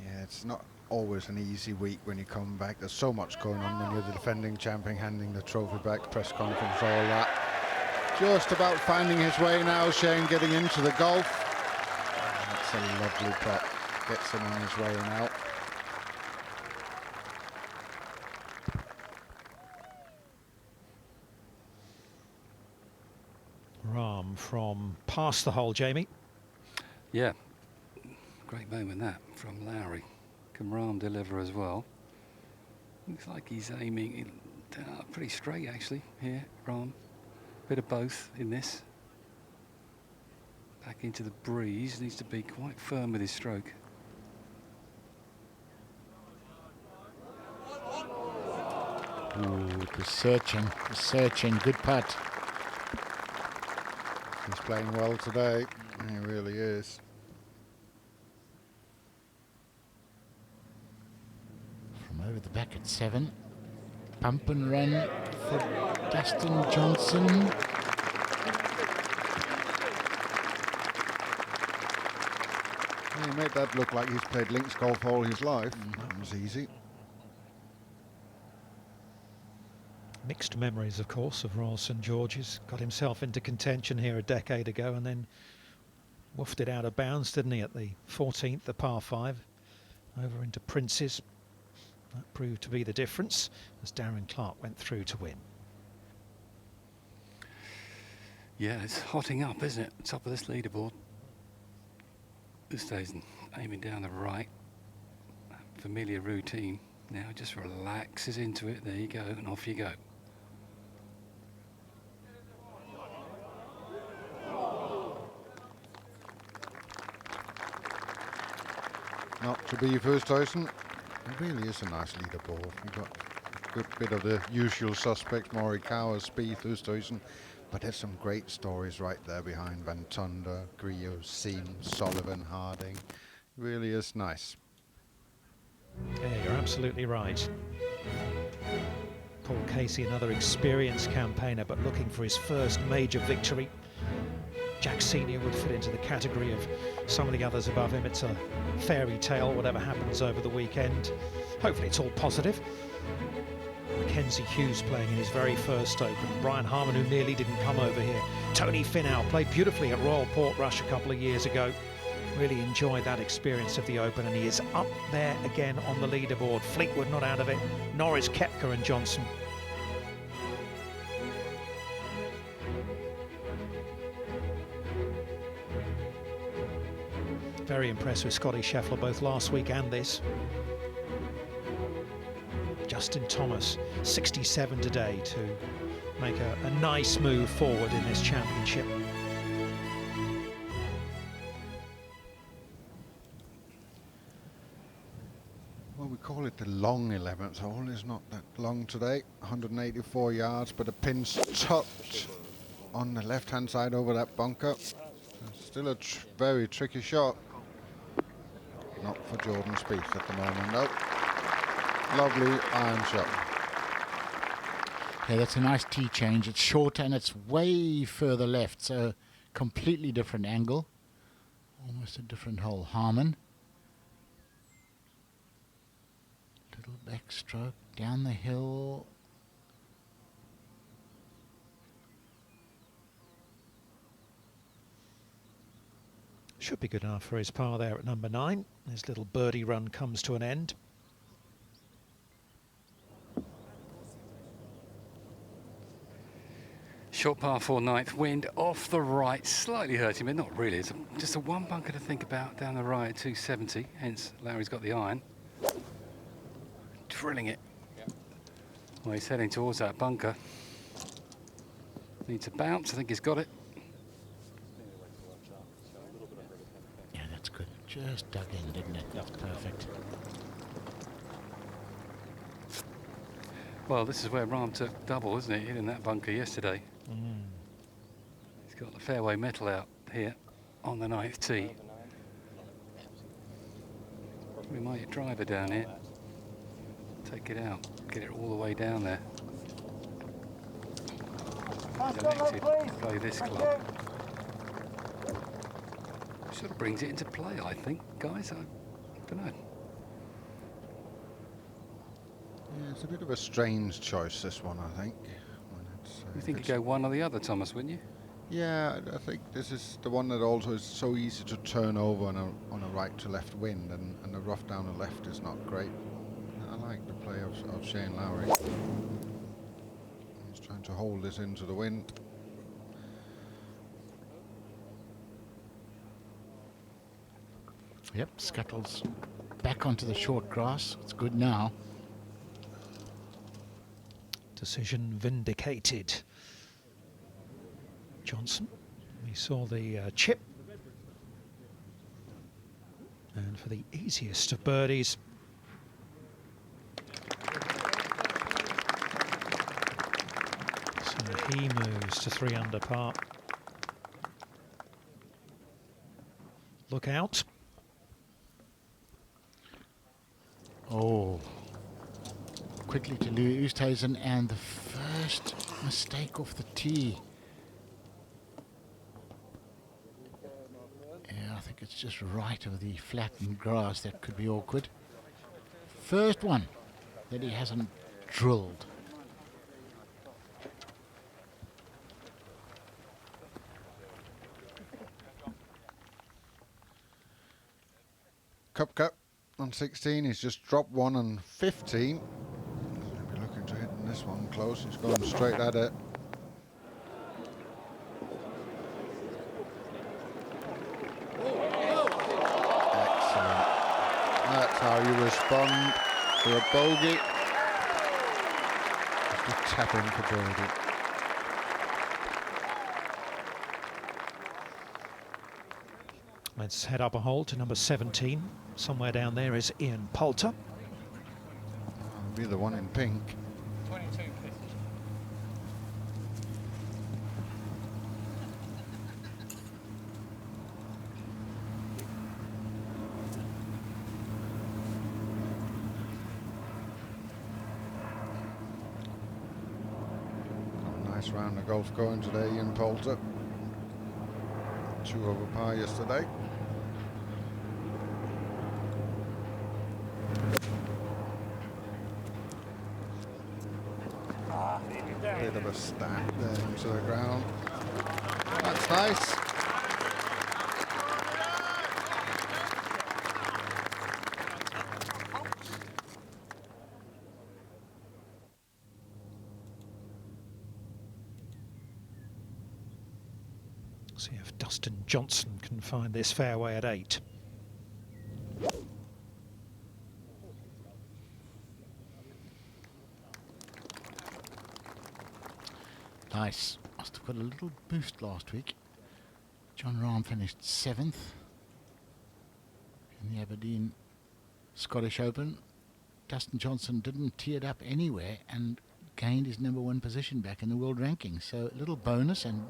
Yeah, it's not always an easy week when you come back. There's so much going on when you're the defending champion, handing the trophy back, press conference, all that. Just about finding his way now, Shane, getting into the golf. That's a lovely putt. Gets him on his way now. Rahm from past the hole, Jamie. Yeah, great moment that from Lowry. Can Rahm deliver as well? Looks like he's aiming pretty straight actually here, Rahm. Bit of both in this. Back into the breeze, needs to be quite firm with his stroke. Ooh, the searching, good putt. He's playing well today. He really is. From over the back at 7. Pump and run for Dustin Johnson. He made that look like he's played links golf all his life. That was easy. Mixed memories, of course, of Royal St George's. Got himself into contention here a decade ago and then woofed it out of bounds, didn't he, at the 14th, the par 5, over into Prince's. That proved to be the difference as Darren Clark went through to win. Yeah, it's hotting up, isn't it? Top of this leaderboard. Oosthuizen aiming down the right. Familiar routine. Now just relaxes into it. There you go, and off you go. Not to be first, Tyson. It really is a nice leaderboard. We've got a good bit of the usual suspects, Morikawa, Spieth, Oosthuizen, but there's some great stories right there behind. Van Tonder, Griot, Siem, Sullivan, Harding. Really is nice. Yeah, you're absolutely right. Paul Casey, another experienced campaigner, but looking for his first major victory. Jack Senior would fit into the category of some of the others above him. It's a fairy tale, whatever happens over the weekend. Hopefully it's all positive. Mackenzie Hughes playing in his very first Open. Brian Harman, who nearly didn't come over here. Tony Finau played beautifully at Royal Portrush a couple of years ago. Really enjoyed that experience of the Open, and he is up there again on the leaderboard. Fleetwood not out of it. Norris, Koepka and Johnson. Very impressed with Scotty Scheffler both last week and this. Justin Thomas, 67 today, to make a nice move forward in this championship. Well, we call it the long 11th hole. It's not that long today, 184 yards, but the pin's tucked on the left-hand side over that bunker. Still a very tricky shot. Not for Jordan Spieth at the moment, though. Lovely iron shot. Yeah, that's a nice tee change. It's shorter and it's way further left, so completely different angle. Almost a different hole. Harman. Little backstroke down the hill. Should be good enough for his par there at number 9. His little birdie run comes to an end. Short par 4 ninth, wind off the right, slightly hurting, but not really. It's just a one bunker to think about down the right at 270, hence Lowry's got the iron. Drilling it. Well, he's heading towards that bunker. Needs a bounce, I think he's got it. Yeah, that's good. Just dug in, didn't it? That's perfect. Well, this is where Rahm took double, isn't it? Hitting that bunker yesterday. He's got the fairway metal out here on the 9th tee. We might drive it down here. Take it out. Get it all the way down there. Elected play this club. Sort of brings it into play, I think, guys. I don't know. Yeah, it's a bit of a strange choice, this one, I think. You think you'd go one or the other, Thomas, wouldn't you? Yeah, I think this is the one that also is so easy to turn over on a right to left wind, and the rough down the left is not great. I like the play of Shane Lowry. He's trying to hold this into the wind. Yep, scuttles back onto the short grass. It's good now. Decision vindicated. Johnson, we saw the chip. And for the easiest of birdies, so he moves to 3 under par. Look out. Oh. Quickly to Louis Oosthuizen, and the first mistake off the tee. Yeah, I think it's just right of the flattened grass. That could be awkward. First one that he hasn't drilled. Koepka on 16, he's just dropped one on 15. To hitting this one close, he's going straight at it. Excellent. That's how you respond to a bogey. Just tap in for birdie. Let's head up a hole to number 17. Somewhere down there is Ian Poulter. That'll be the one in pink. 22, please. Got a nice round of golf going today, Ian Poulter. 2 over par yesterday. Bit of a stab there into the ground. That's nice. See if Dustin Johnson can find this fairway at 8. Nice. Must have got a little boost last week. John Rahm finished 7th in the Aberdeen Scottish Open. Dustin Johnson didn't tee it up anywhere and gained his #1 position back in the world ranking. So a little bonus, and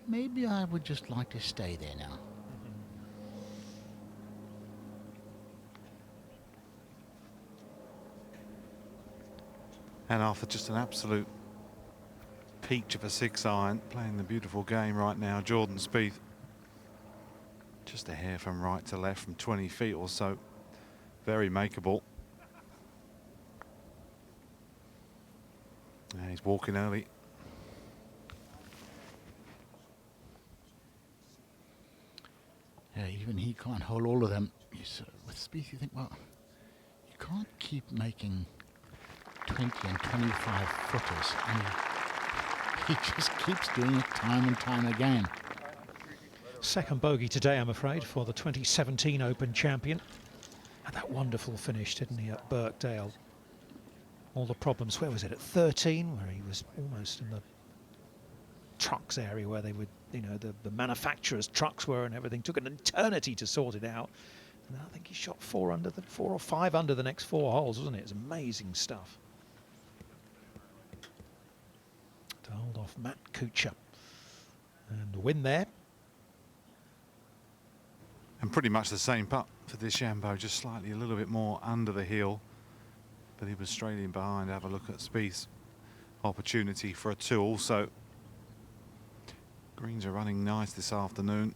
maybe I would just like to stay there now. And after just an absolute peach of a 6-iron, playing the beautiful game right now, Jordan Spieth. Just a hair from right to left from 20 feet or so. Very makeable. And he's walking early. Yeah, even he can't hold all of them. With Spieth, you think, well, you can't keep making 20 and 25 footers, and he just keeps doing it time and time again. Second bogey today, I'm afraid, for the 2017 Open champion. Had that wonderful finish, didn't he, at Birkdale? All the problems, where was it, at 13, where he was almost in the trucks area where they would, you know, the manufacturers' trucks were and everything. Took an eternity to sort it out. And I think he shot 4 or 5 under the next 4 holes, wasn't it? It's amazing stuff. To hold off Matt Kuchar. And the win there. And pretty much the same putt for DeChambeau, just slightly a little bit more under the heel. But he was straight in behind. Have a look at Spieth's opportunity for a 2 also. Greens are running nice this afternoon.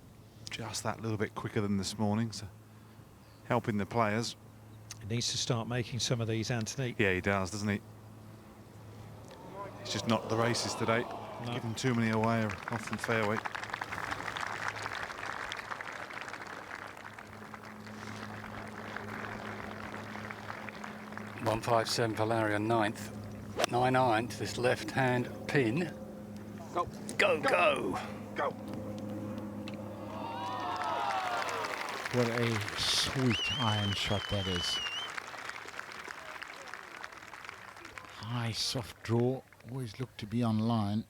Just that little bit quicker than this morning. So helping the players. He needs to start making some of these, Anthony. Yeah, he does, doesn't he? He's just not the races today. No. Giving too many away off the fairway. .157 for Larry on 9th. 9-iron to this left-hand pin. Go, go, go, go. What a sweet iron shot that is. High, soft draw. Always look to be on line.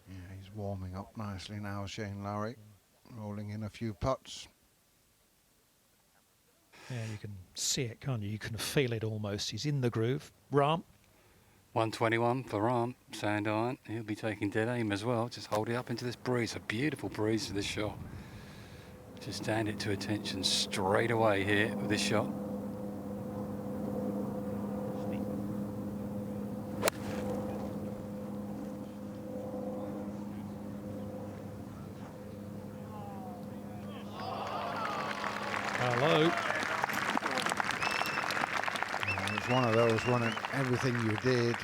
Yeah, he's warming up nicely now, Shane Lowry. Rolling in a few putts. Yeah, you can see it, can't you? You can feel it almost. He's in the groove. Rahm. 121 for Rahm, sand iron. He'll be taking dead aim as well. Just hold it up into this breeze. A beautiful breeze for this shot. Just stand it to attention straight away here with this shot. Hello. It's one of those running everything you did.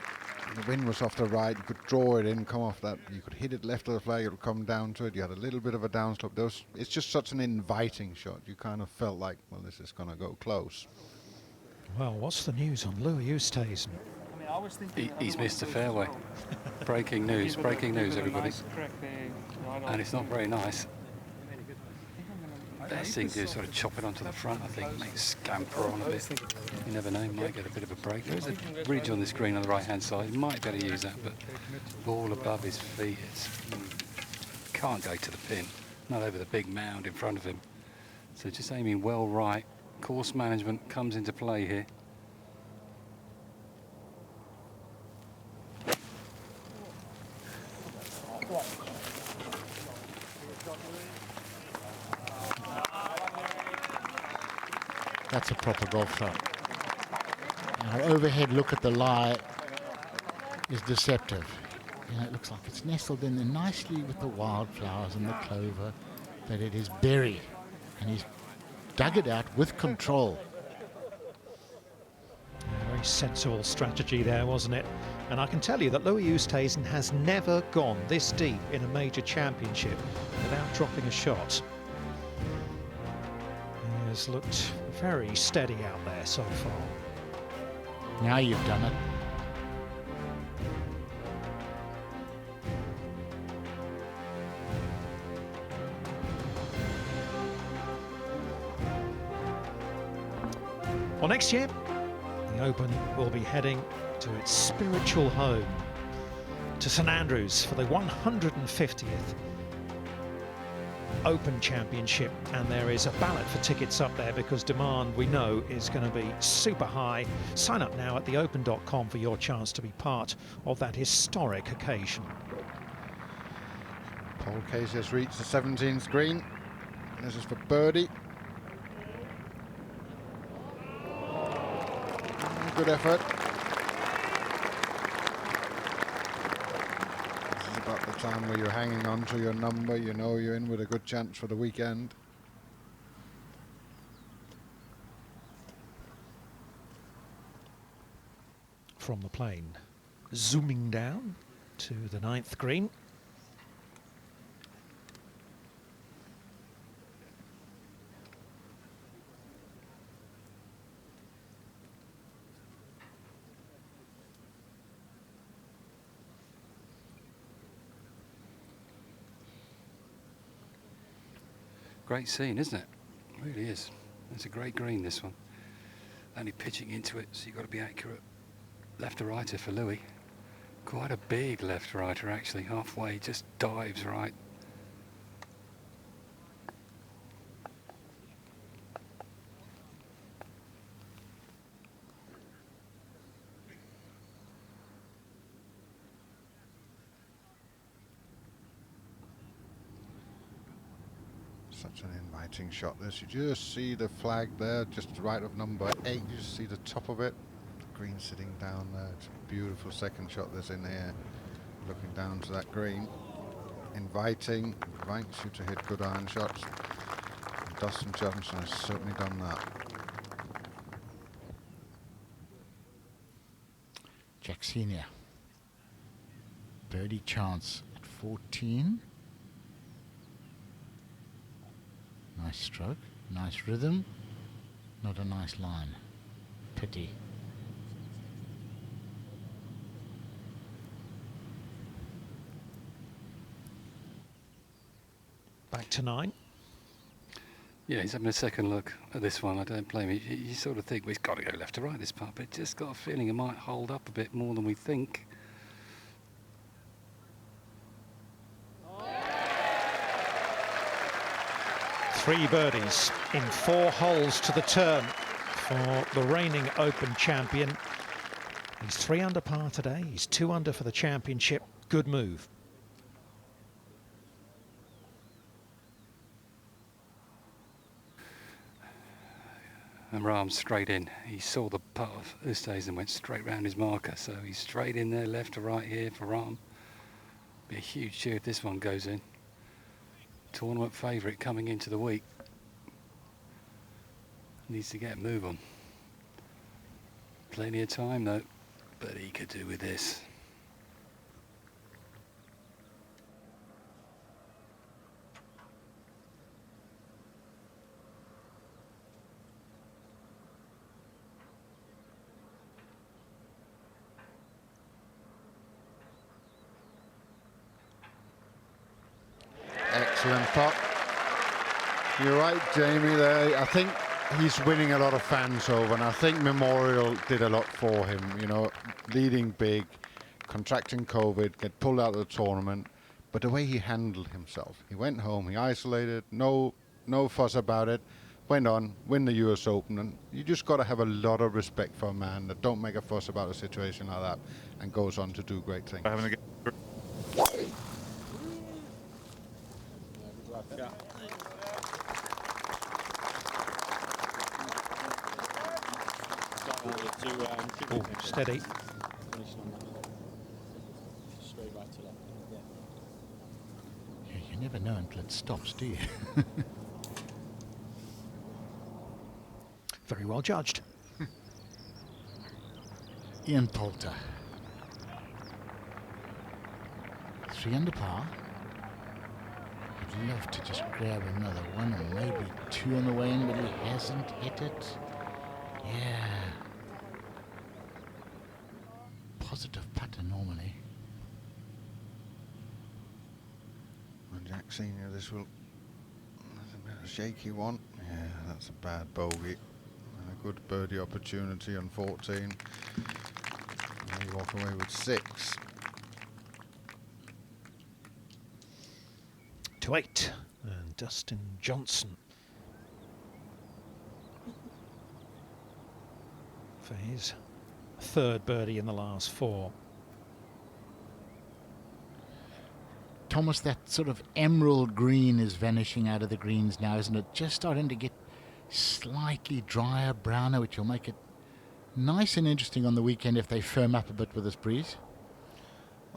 The wind was off the right, you could draw it in, come off that, you could hit it left of the flag, it would come down to it, you had a little bit of a downslope. It's just such an inviting shot. You kind of felt like, well, this is going to go close. Well, what's the news on Louis Oosthuizen? He's missed a fairway. Breaking news, everybody. And it's not very nice. Best thing to do is sort of chop it onto the front, I think, make it scamper on a bit. You never know, he might get a bit of a break. There's a ridge on the screen on the right-hand side. He might be able to use that, but ball above his feet, can't go to the pin, not over the big mound in front of him. So just aiming well right. Course management comes into play here. That's a proper golf shot. Now, overhead look at the lie is deceptive. you know, it looks like it's nestled in there nicely with the wildflowers and the clover, but it is buried, and he's dug it out with control. Very sensible strategy there, wasn't it? And I can tell you that Louis Oosthuizen has never gone this deep in a major championship without dropping a shot. He has looked very steady out there so far. Now you've done it. Well, next year, the Open will be heading to its spiritual home, to St Andrews for the 150th Open Championship, and there is a ballot for tickets up there because demand, we know, is going to be super high. Sign up now at theopen.com for your chance to be part of that historic occasion. Paul Casey has reached the 17th green. This is for birdie. Good effort. This is about the time where you're hanging on to your number. You know you're in with a good chance for the weekend. From the plane, zooming down to the 9th green. Great scene, isn't it? It really is. It's a great green, this one. Only pitching into it, so you've got to be accurate. Left-to-righter for Louis. Quite a big left-to-righter, actually. Halfway, just dives right. Such an inviting shot this. You just see the flag there, just right of number 8. You just see the top of it. The green sitting down there. It's a beautiful second shot that's in here. Looking down to that green. Inviting, invites you to hit good iron shots. And Dustin Johnson has certainly done that. Jack Senior. Birdie chance at 14. Nice stroke, nice rhythm, not a nice line. Pity. Back to 9. Yeah, he's having a second look at this one. I don't blame him. You sort of think, well, he's got to go left to right this part, but just got a feeling it might hold up a bit more than we think. Three birdies in 4 holes to the turn for the reigning Open champion. He's 3 under par today. He's 2 under for the championship. Good move. And Rahm straight in. He saw the putt of Oosthuizen and went straight round his marker. So he's straight in there, left to right here for Rahm. Be a huge cheer if this one goes in. Tournament favourite coming into the week. Needs to get a move on. Plenty of time though, but he could do with this. Excellent putt. You're right, Jamie, there. I think he's winning a lot of fans over, and I think Memorial did a lot for him, you know, leading big, contracting COVID, get pulled out of the tournament, but the way he handled himself, he went home, he isolated, no fuss about it, went on, win the US Open, and you just got to have a lot of respect for a man that don't make a fuss about a situation like that and goes on to do great things. Oh, steady. Straight right to left. You never know until it stops, do you? Very well judged. Ian Poulter. 3 under par. I'd love to just grab another one or maybe 2 on the way in, but he hasn't hit it. Yeah. Positive putter normally. And Jack Senior, this will. That's a bit of a shaky one. Yeah, that's a bad bogey. And a good birdie opportunity on 14. And we walk away with 6. To 8. And Dustin Johnson for his 3rd birdie in the last 4. Thomas, that sort of emerald green is vanishing out of the greens now, isn't it? Just starting to get slightly drier, browner, which will make it nice and interesting on the weekend if they firm up a bit with this breeze.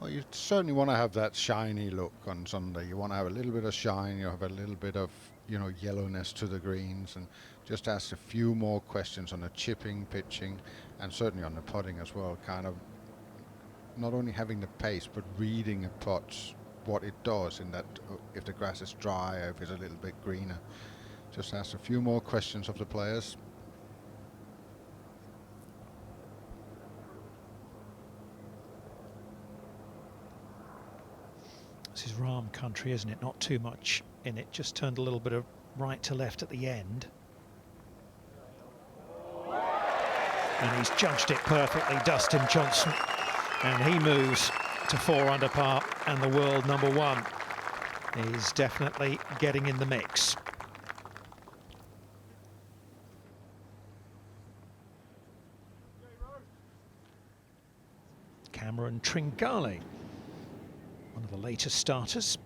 Well, you certainly want to have that shiny look on Sunday. You want to have a little bit of shine, you have a little bit of, you know, yellowness to the greens, and just ask a few more questions on the chipping, pitching, and certainly on the putting as well. Kind of not only having the pace, but reading a putt, what it does in that, if the grass is dry or if it's a little bit greener. Just ask a few more questions of the players. This is Rahm country, isn't it? Not too much in it, just turned a little bit of right to left at the end. And he's judged it perfectly, Dustin Johnson. And he moves to 4 under par, and the world #1 is definitely getting in the mix. Cameron Tringale, one of the latest starters.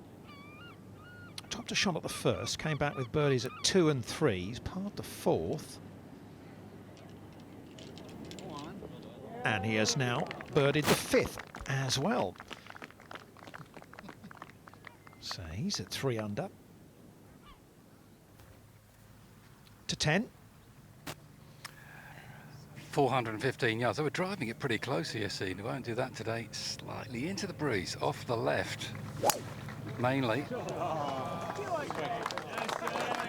Topped a shot at the first, came back with birdies at 2 and 3. He's parred the 4th. And he has now birdied the 5th as well. So he's at 3 under. To 10. 415 yards. They were driving it pretty close here, see. They won't do that today. Slightly into the breeze, off the left. Mainly.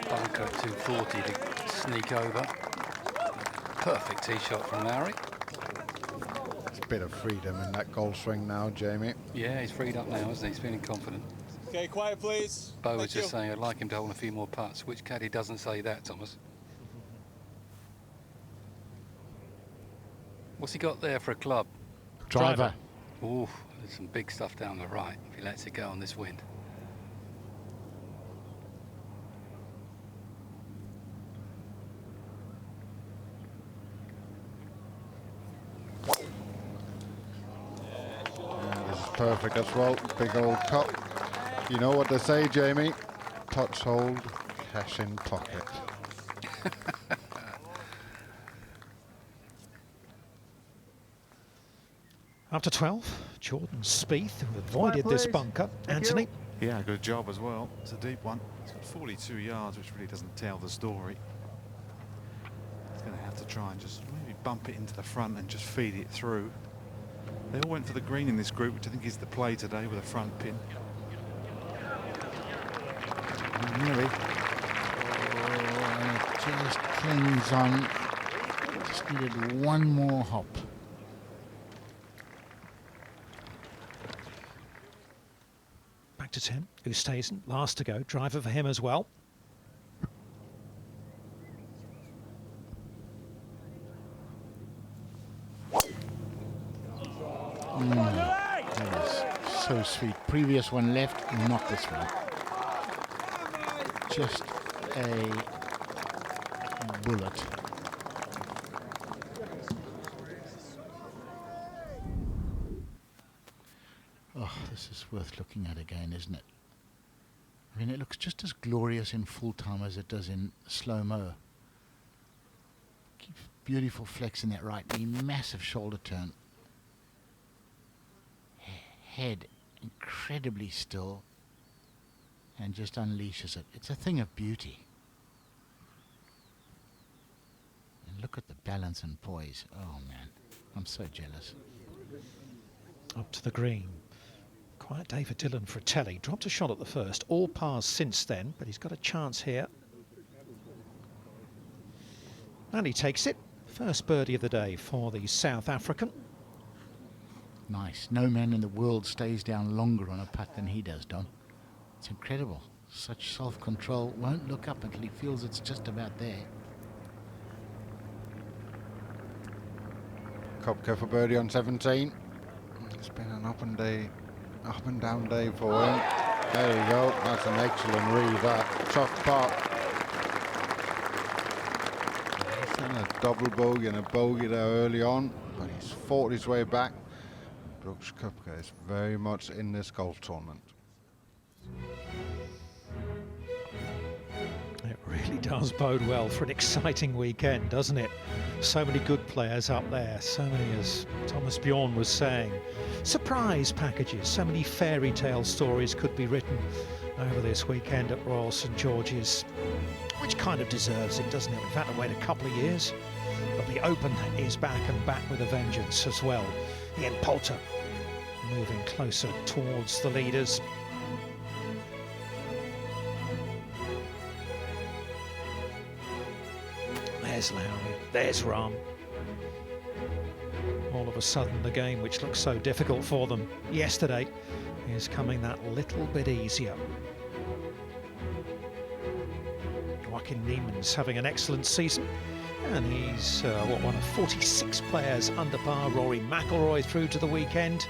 Bunker 240 to sneak over. Perfect tee shot from Lowry. It's a bit of freedom in that golf swing now, Jamie. Yeah, he's freed up now, isn't he? He's feeling confident. Okay, quiet, please. Bo was just saying I'd like him to hold a few more putts. Which caddy doesn't say that, Thomas? What's he got there for a club? Driver. Ooh, there's some big stuff down the right if he lets it go on this wind. Yeah, this is perfect as well. Big old cup. You know what they say, Jamie? Touch hold, cash in pocket. Up to 12, Jordan Spieth, who avoided this bunker. Anthony? Yeah, good job as well. It's a deep one. It's got 42 yards, which really doesn't tell the story. He's going to have to try and just maybe bump it into the front and just feed it through. They all went for the green in this group, which I think is the play today with a front pin. Nearly. Oh, and it just clings on. Just needed one more hop. Back to 10. Oosthuizen, last to go. Driver for him as well. That was so sweet. Previous one left, not this one. Just a bullet. Oh, this is worth looking at again, isn't it? I mean, it looks just as glorious in full time as it does in slow-mo. Keeps beautiful flex in that right knee, massive shoulder turn. Head incredibly still. and just unleashes it. It's a thing of beauty. And look at the balance and poise. Oh man, I'm so jealous. Up to the green. Quiet day for Dylan Fratelli. Dropped a shot at the first. All pars since then, but he's got a chance here. And he takes it. First birdie of the day for the South African. Nice. No man in the world stays down longer on a putt than he does, Don. It's incredible. Such self-control. Won't look up until he feels it's just about there. Kopke for birdie on 17. It's been an up and down day for him. There we go. That's an excellent read. That tough putt. He's done a double bogey and a bogey there early on, but he's fought his way back. Brooks Koepka is very much in this golf tournament. It really does bode well for an exciting weekend, doesn't it? So many good players up there, so many, as Thomas Bjorn was saying, surprise packages, so many fairy tale stories could be written over this weekend at Royal St George's, which kind of deserves it, doesn't it? We've had to wait a couple of years, but the Open is back and back with a vengeance as well. Ian Poulter moving closer towards the leaders. There's Lowry, there's Rahm. All of a sudden the game which looked so difficult for them yesterday is coming that little bit easier. Joaquin Niemann's having an excellent season, and he's one of 46 players under par. Rory McIlroy through to the weekend.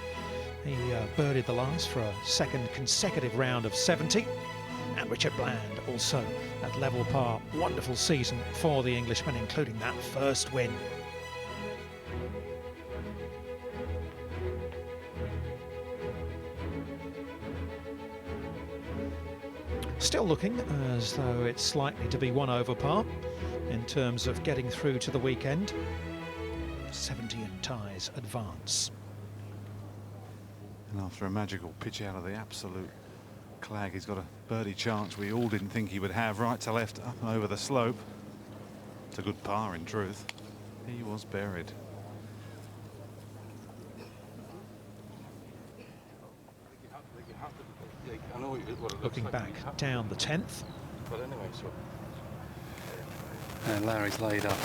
He birdied the last for a second consecutive round of 70. And Richard Bland also at level par. Wonderful season for the Englishman, including that first win. Still looking as though it's likely to be 1 over par in terms of getting through to the weekend. 70 and ties advance. And after a magical pitch out of the absolute clag, he's got a birdie chance we all didn't think he would have. Right to left, up and over the slope. It's a good par in truth. He was buried. Looking back down the 10th. But anyway, so. And Larry's laid up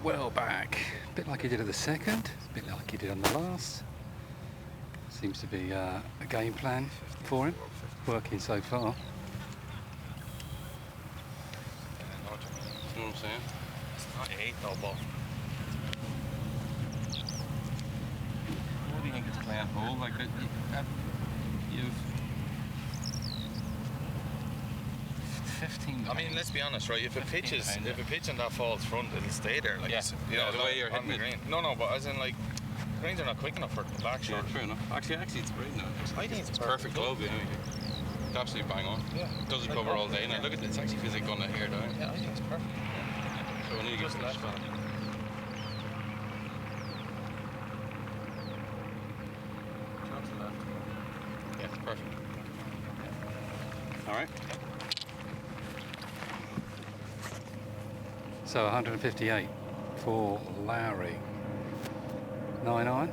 well back. A bit like he did at the second, a bit like he did on the last. Seems to be a game plan for him, working so far. You know what I'm saying? It's not 8 no ball. What do you think it's playing hole? Like you've 15. I mean, let's be honest, right? If a pitch and that falls front, it'll stay there. Like, you know, the way you're hitting the green. No, but as in like, greens are not quick enough for it to come back. Sure, true enough. Actually, it's great now. I think it's perfect club. Yeah, it's absolutely bang on. Yeah, it does cover all day. Now look at this. Actually feels like going to hair down. Yeah, I think it's perfect. So we need to get this spot. Yeah, it's perfect. All right. So 158 for Lowry. 9-iron.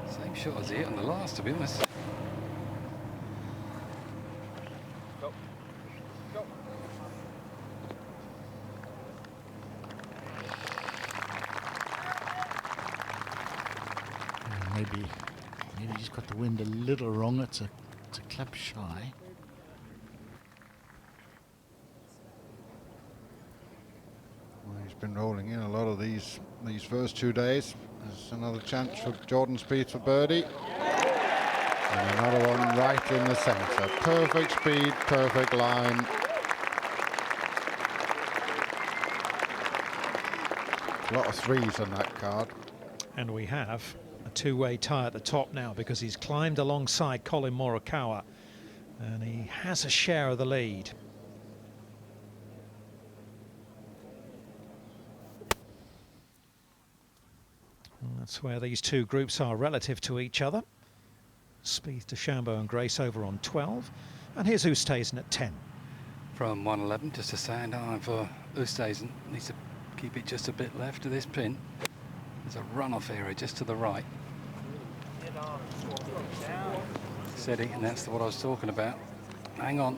Same shot as he hit on the last, to be honest. Go. Go. Maybe he's got the wind a little wrong. It's a club shy. Well, he's been rolling in a lot of these first 2 days. There's another chance for Jordan Spieth for birdie. And another one right in the centre. Perfect speed, perfect line. A lot of threes on that card. And we have a two-way tie at the top now because he's climbed alongside Colin Morikawa and he has a share of the lead. And that's where these two groups are relative to each other. Spieth, DeChambeau and Grace over on 12. And here's Oosthuizen at 10. From 111, just a sand iron for Oosthuizen. Needs to keep it just a bit left of this pin. There's a runoff area just to the right. Steady, and that's what I was talking about. Hang on,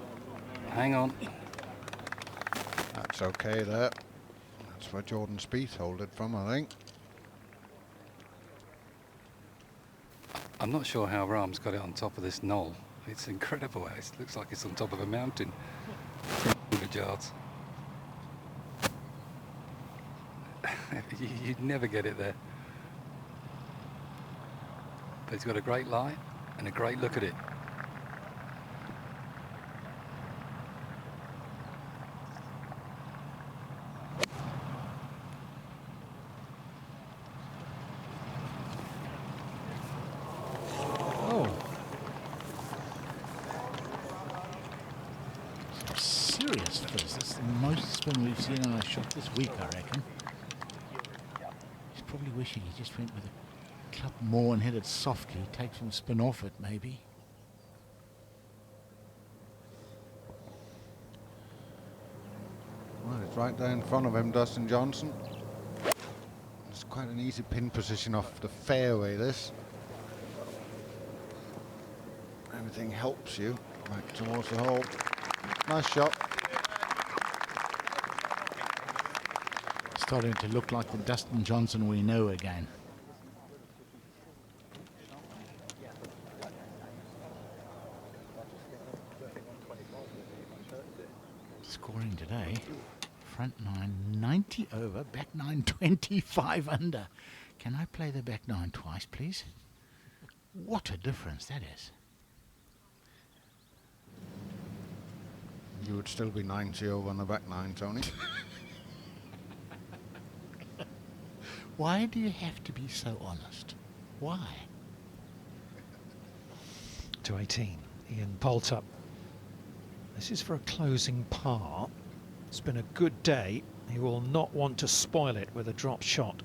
hang on. That's okay there. That's where Jordan Spieth hold it from, I think. I'm not sure how Rahm's got it on top of this knoll. It's incredible. It looks like it's on top of a mountain. 300 yards. You'd never get it there. But he's got a great lie and a great look at it. Oh. Some serious fizz. That's the most spin we've seen on a shot this week, I reckon. He's probably wishing he just went with a club more and hit it softly. Take some spin off it, maybe. Well, it's right there in front of him, Dustin Johnson. It's quite an easy pin position off the fairway, this. Everything helps you back towards the hole. Nice shot. Starting to look like the Dustin Johnson we know again. Scoring today, front nine 90 over, back nine 25 under. Can I play the back nine twice, please? What a difference that is. You would still be 90 over on the back nine, Tony. Why do you have to be so honest? Why? To 18, Ian Poulter. This is for a closing par. It's been a good day. He will not want to spoil it with a drop shot.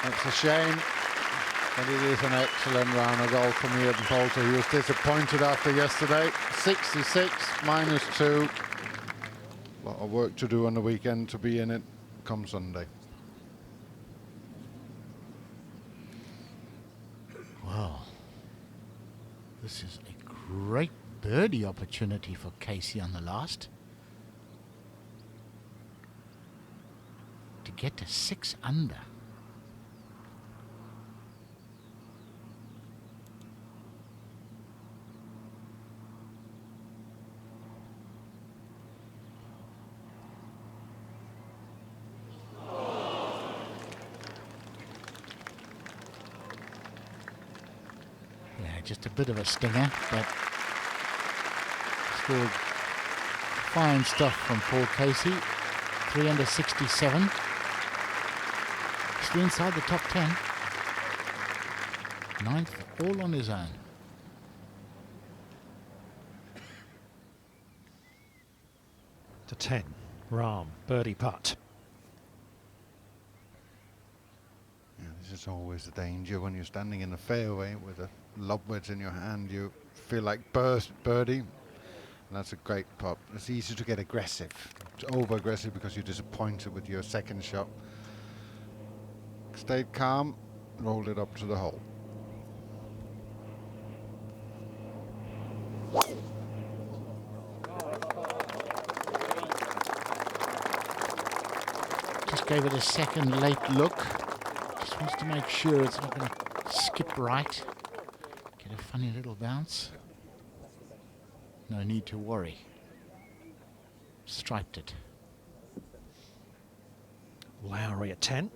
It's a shame, but it is an excellent round of golf from Ian Poulter. He was disappointed after yesterday. 66 minus 2. A lot of work to do on the weekend to be in it come Sunday. Wow. This is a great birdie opportunity for Casey on the last. To get to 6 under. Just a bit of a stinger, but still fine stuff from Paul Casey. 3 under 67. Still inside the top 10. 9th, all on his own. To 10, Rahm, birdie putt. Yeah, this is always the danger when you're standing in the fairway with a lob wedge in your hand. You feel like birdie, and that's a great putt. It's easy to get aggressive, over aggressive, because you're disappointed with your second shot. Stayed calm, rolled it up to the hole. Just gave it a second late look. Just wants to make sure it's not going to skip right. Get a funny little bounce. No need to worry. Striped it. Lowry at 10.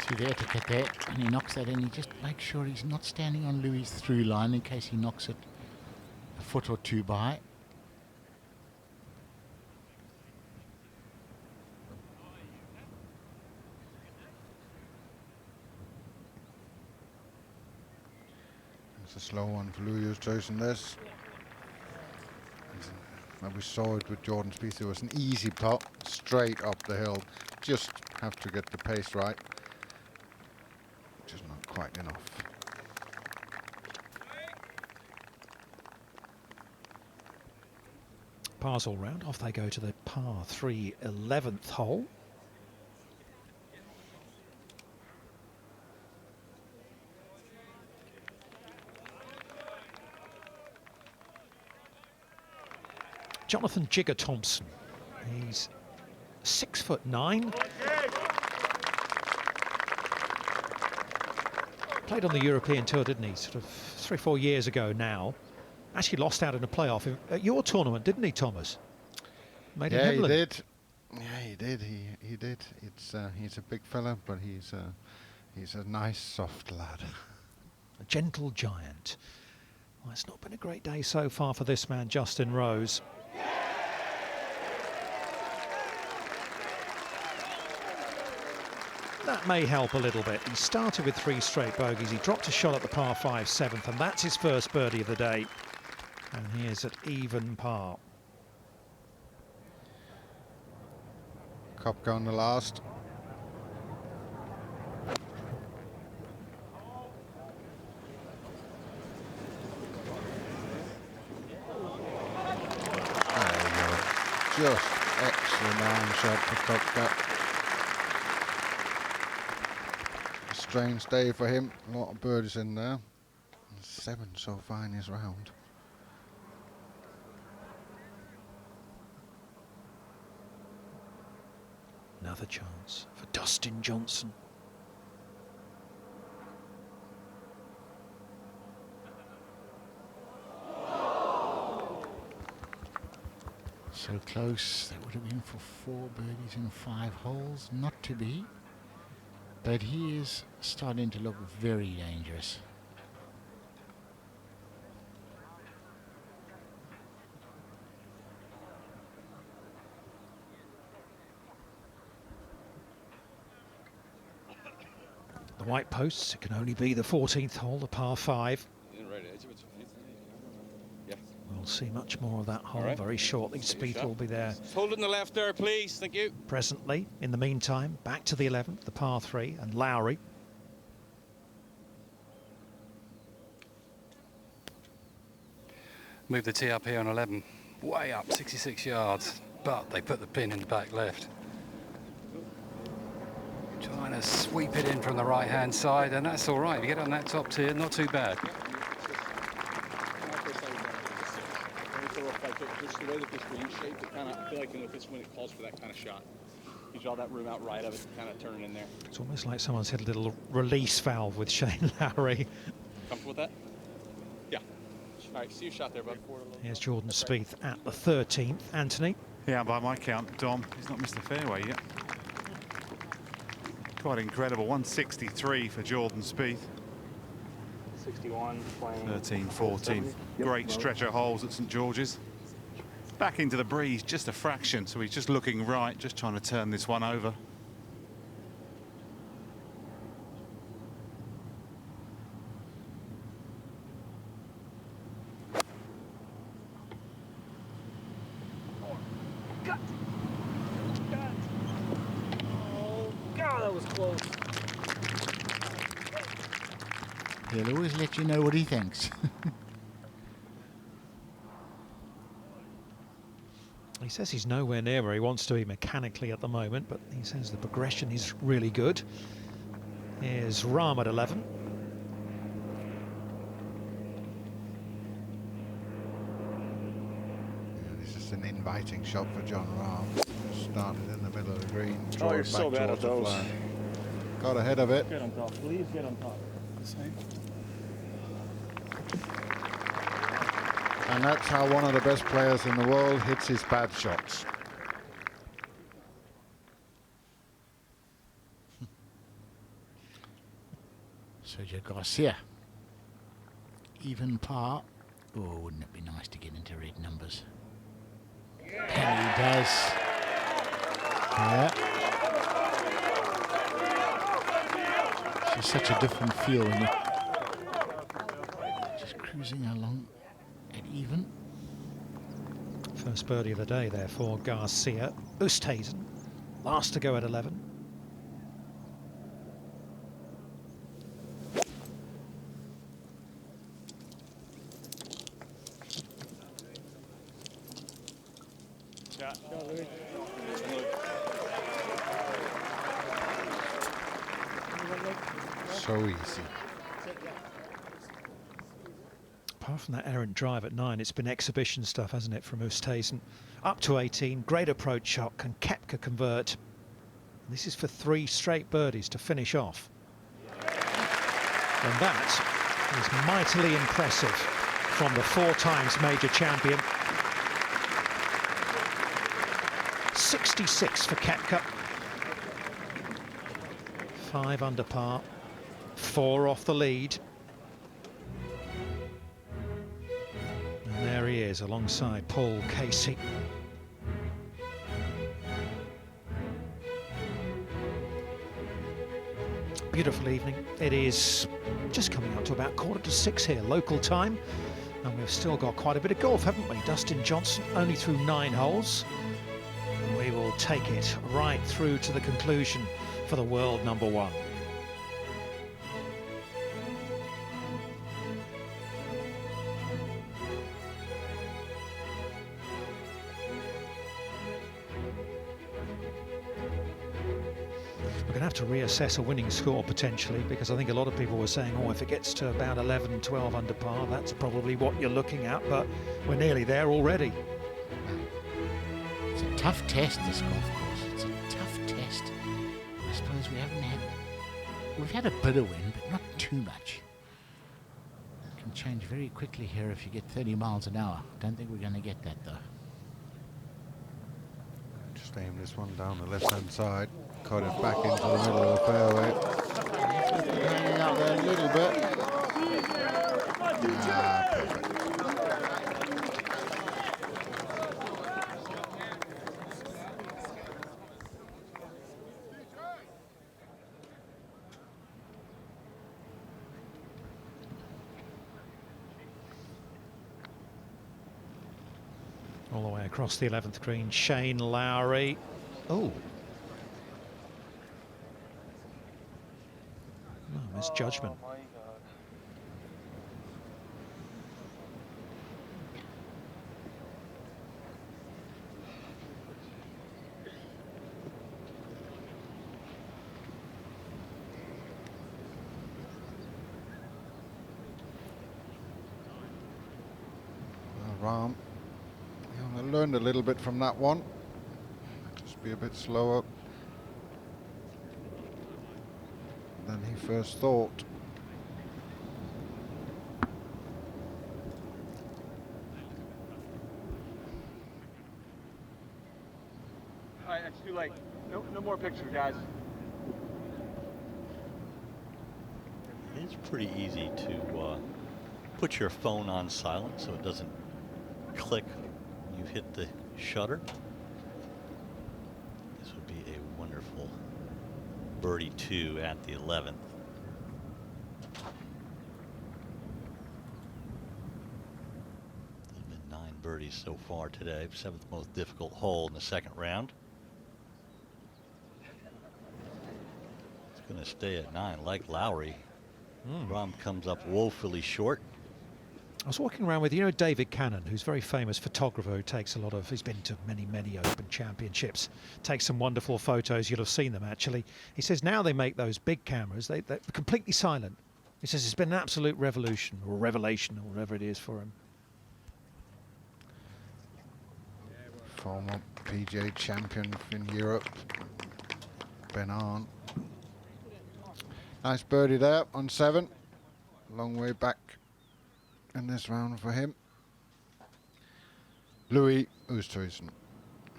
through the etiquette there, and he knocks that in. He just makes sure he's not standing on Louis' through line in case he knocks it a foot or two by. It's a slow one for Louis who's chosen this. And we saw it with Jordan Spieth. It was an easy putt, straight up the hill. Just have to get the pace right, which is not quite enough. Pars all round. Off they go to the par 3 11th hole. Jonathan Jigger Thompson. He's 6'9". Played on the European Tour, didn't he? Sort of 3 or 4 years ago now. Actually lost out in a playoff at your tournament, didn't he, Thomas? Made Yeah, he did. Yeah, he did. He did. He's a big fella, but he's a nice, soft lad. A gentle giant. Well, it's not been a great day so far for this man, Justin Rose. That may help a little bit. He started with 3 straight bogeys. He dropped a shot at the par 5 7th, and that's his first birdie of the day. And he is at even par. Kopka on the last. There you go. Just excellent iron shot for Kopka. Strange day for him. A lot of birdies in there. 7 so far in his round. Another chance for Dustin Johnson. So close. That would have been for 4 birdies in 5 holes. Not to be. But he is starting to look very dangerous. The white posts, it can only be the 14th hole, the par 5. We'll see much more of that hole very shortly. Spieth will be there. Hold it in the left there, please. Thank you. Presently, in the meantime, back to the 11th, the par 3, and Lowry. Move the tee up here on 11. Way up, 66 yards. But they put the pin in the back left. Trying to sweep it in from the right-hand side, and that's all right. If you get on that top tier, not too bad. Just the way that this green shaped, I feel like with this one, it calls for that kind of shot. You draw that room out right of it, kind of turn it in there. It's almost like someone's hit a little release valve with Shane Lowry. Comfortable with that? Yeah. All right, see your shot there, bud. Here's Jordan Spieth at the 13th. Anthony? Yeah, by my count, Dom, he's not missed the fairway yet. Quite incredible, 163 for Jordan Spieth. 61, playing 13, 14. Great stretch of holes at St George's. Back into the breeze, just a fraction, so he's just looking right, just trying to turn this one over. Oh, God, that was close. He'll always let you know what he thinks. He says he's nowhere near where he wants to be mechanically at the moment, but he says the progression is really good. Here's Rahm at 11. This is an inviting shot for John Rahm. Started in the middle of the green. Oh, you're so bad at those. Got ahead of it. Get on top, please get on top. And that's how one of the best players in the world hits his bad shots. Sergio Garcia. Even par. Oh, wouldn't it be nice to get into red numbers? And he does. Yeah. It's just such a different feel when you're just cruising along at even. First birdie of the day there for Garcia. Oosthuizen, last to go at 11. So easy. Apart from that errant drive at 9, it's been exhibition stuff, hasn't it, from Oosthuizen. Up to 18, great approach shot. Can Koepka convert? This is for 3 straight birdies to finish off. And that is mightily impressive from the 4 times major champion. 66 for Koepka. 5 under par. 4 off the lead. And there he is alongside Paul Casey. Beautiful evening. It is just coming up to about 5:45 here, local time. And we've still got quite a bit of golf, haven't we? Dustin Johnson only through 9 holes. We will take it right through to the conclusion for the world #1. We're going to have to reassess a winning score potentially, because I think a lot of people were saying, oh, if it gets to about 11, 12 under par, that's probably what you're looking at, but we're nearly there already. It's a tough test, this golf course. It's a tough test. I suppose we've had a bit of wind, but not too much. It can change very quickly here if you get 30 miles an hour. Don't think we're going to get that though. Just aim this one down the left-hand side. Cut it back into the middle of the fairway. Hanging out there a little bit. Perfect. All the way across the 11th green, Shane Lowry. Oh. Oh, misjudgment. Oh, my God. Rahm. I learned a little bit from that one. Just be a bit slower than he first thought. All right, it's too late. No more pictures, guys. It's pretty easy to put your phone on silent so it doesn't click when you hit the shutter. This would be a wonderful birdie 2 at the 11th. There's been 9 birdies so far today. 7th most difficult hole in the 2nd round. It's going to stay at 9 like Lowry. Rahm comes up woefully short. I was walking around with, you know, David Cannon, who's a very famous photographer who takes a lot of, he's been to many Open Championships, takes some wonderful photos. You'll have seen them actually. He says now they make those big cameras, they're completely silent. He says it's been an absolute revolution or revelation or whatever it is for him. Former PGA champion in Europe, Ben Arn. Nice birdie there on 7. Long way back in this round for him. Louis Oosthuizen.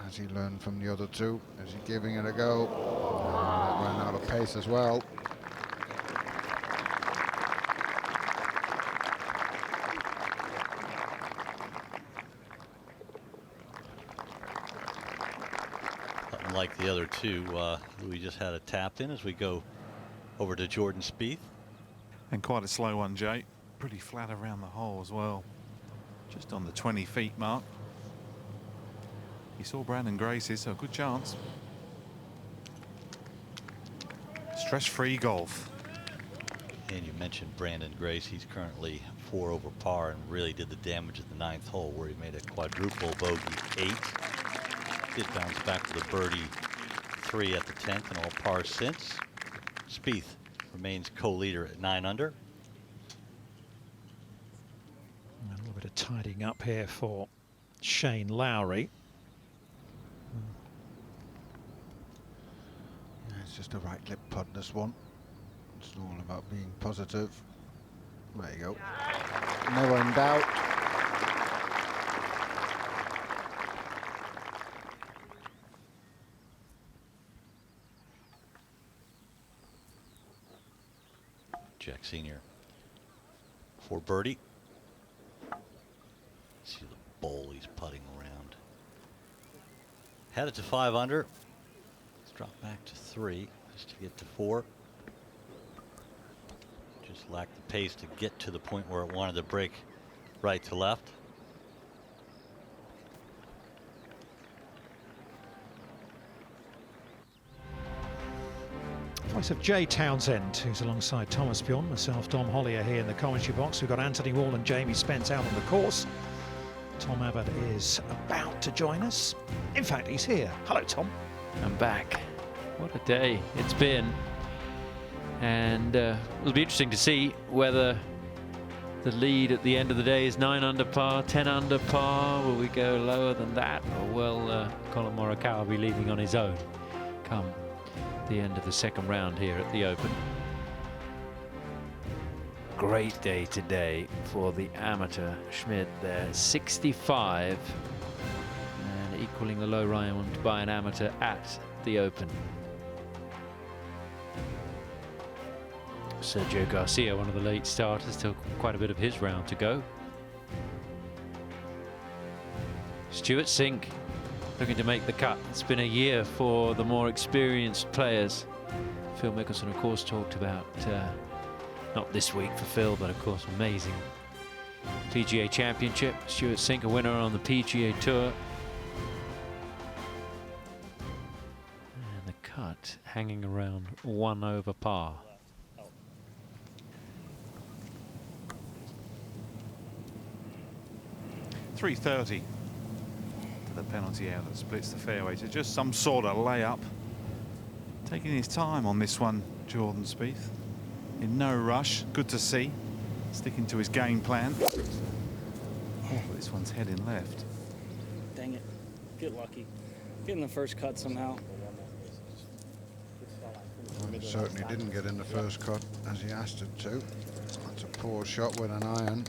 Has he learned from the other 2? Is he giving it a go? Ran out of pace as well. And like the other two, Louis just had a tap in as we go over to Jordan Spieth. And quite a slow one, Jay. Pretty flat around the hole as well. Just on the 20 feet mark. He saw Brandon Grace's, so a good chance. Stress-free golf. And you mentioned Brandon Grace. He's currently 4 over par and really did the damage at the 9th hole where he made a quadruple bogey 8. Did bounce back to the birdie 3 at the 10th and all par since. Spieth remains co-leader at 9 under. A little bit of tidying up here for Shane Lowry. Yeah, it's just a right lip putt, this one. It's all about being positive. There you go. Never in doubt. Jack Sr. for birdie. See the bowl he's putting around. Headed to 5 under. Let's drop back to 3 just to get to 4. Just lacked the pace to get to the point where it wanted to break right to left. Voice of Jay Townsend, who's alongside Thomas Bjorn, myself, Dom Hollier here in the commentary box. We've got Anthony Wall and Jamie Spence out on the course. Tom Abbott is about to join us. In fact, he's here. Hello, Tom. I'm back. What a day it's been. And it'll be interesting to see whether the lead at the end of the day is 9 under par, 10 under par. Will we go lower than that? Or will Colin Morikawa be leading on his own come the end of the second round here at the Open? Great day today for the amateur Schmid there, 65 and equaling the low round by an amateur at the Open. Sergio Garcia, one of the late starters, still quite a bit of his round to go. Stuart Sink looking to make the cut. It's been a year for the more experienced players. Phil Mickelson, of course, talked about, not this week for Phil, but of course, amazing PGA Championship. Stuart Sink, a winner on the PGA Tour. And the cut hanging around 1 over par. .330 to the penalty area that splits the fairway. So just some sort of layup. Taking his time on this one, Jordan Spieth. In no rush. Good to see. Sticking to his game plan. Oh, this one's heading left. Dang it. Get lucky. Get in the first cut somehow. Well, it certainly didn't get in the first cut as he asked it to. That's a poor shot with an iron.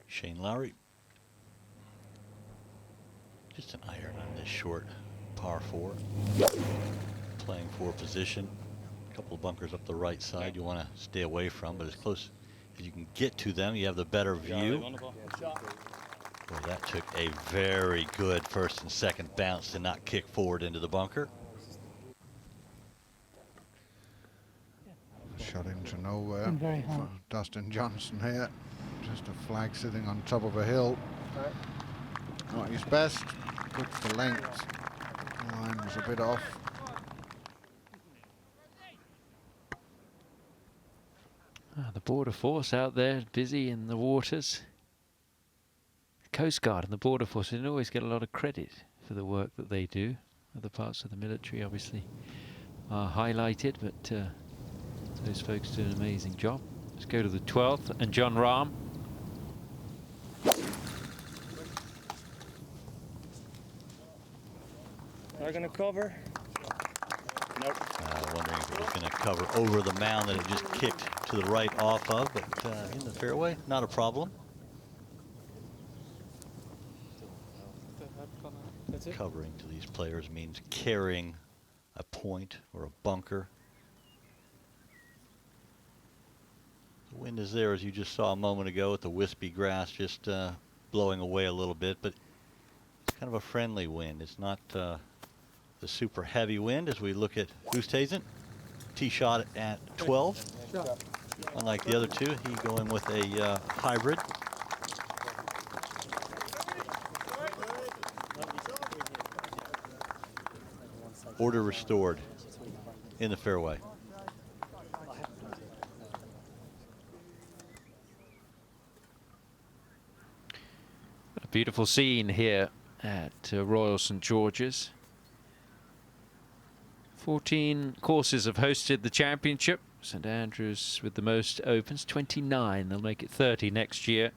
Shane Lowry. Just an iron on this short par 4. Playing for position. A couple of bunkers up the right side you want to stay away from, but as close as you can get to them, you have the better view. Well, that took a very good first and second bounce to not kick forward into the bunker. Shot into nowhere Very hard. for Dustin Johnson here. Just a flag sitting on top of a hill. Not his best. Good for length. The line was a bit off. The Border Force out there, busy in the waters. The Coast Guard and the Border Force didn't always get a lot of credit for the work that they do. Other parts of the military obviously are highlighted, but those folks do an amazing job. Let's go to the 12th and John Rahm. Are going to cover? Nope. Wondering if it was going to cover over the mound that it just kicked to the right off of, but in the fairway, not a problem. That's it. Covering to these players means carrying a point or a bunker. The wind is there, as you just saw a moment ago, with the wispy grass just blowing away a little bit, but it's kind of a friendly wind. It's not the super heavy wind as we look at Oosthuizen. Tee shot at 12. Unlike the other two, he going with a hybrid. Order restored in the fairway. A beautiful scene here at Royal St George's. 14 courses have hosted the championship. St Andrews with the most opens, 29. They'll make it 30 next year.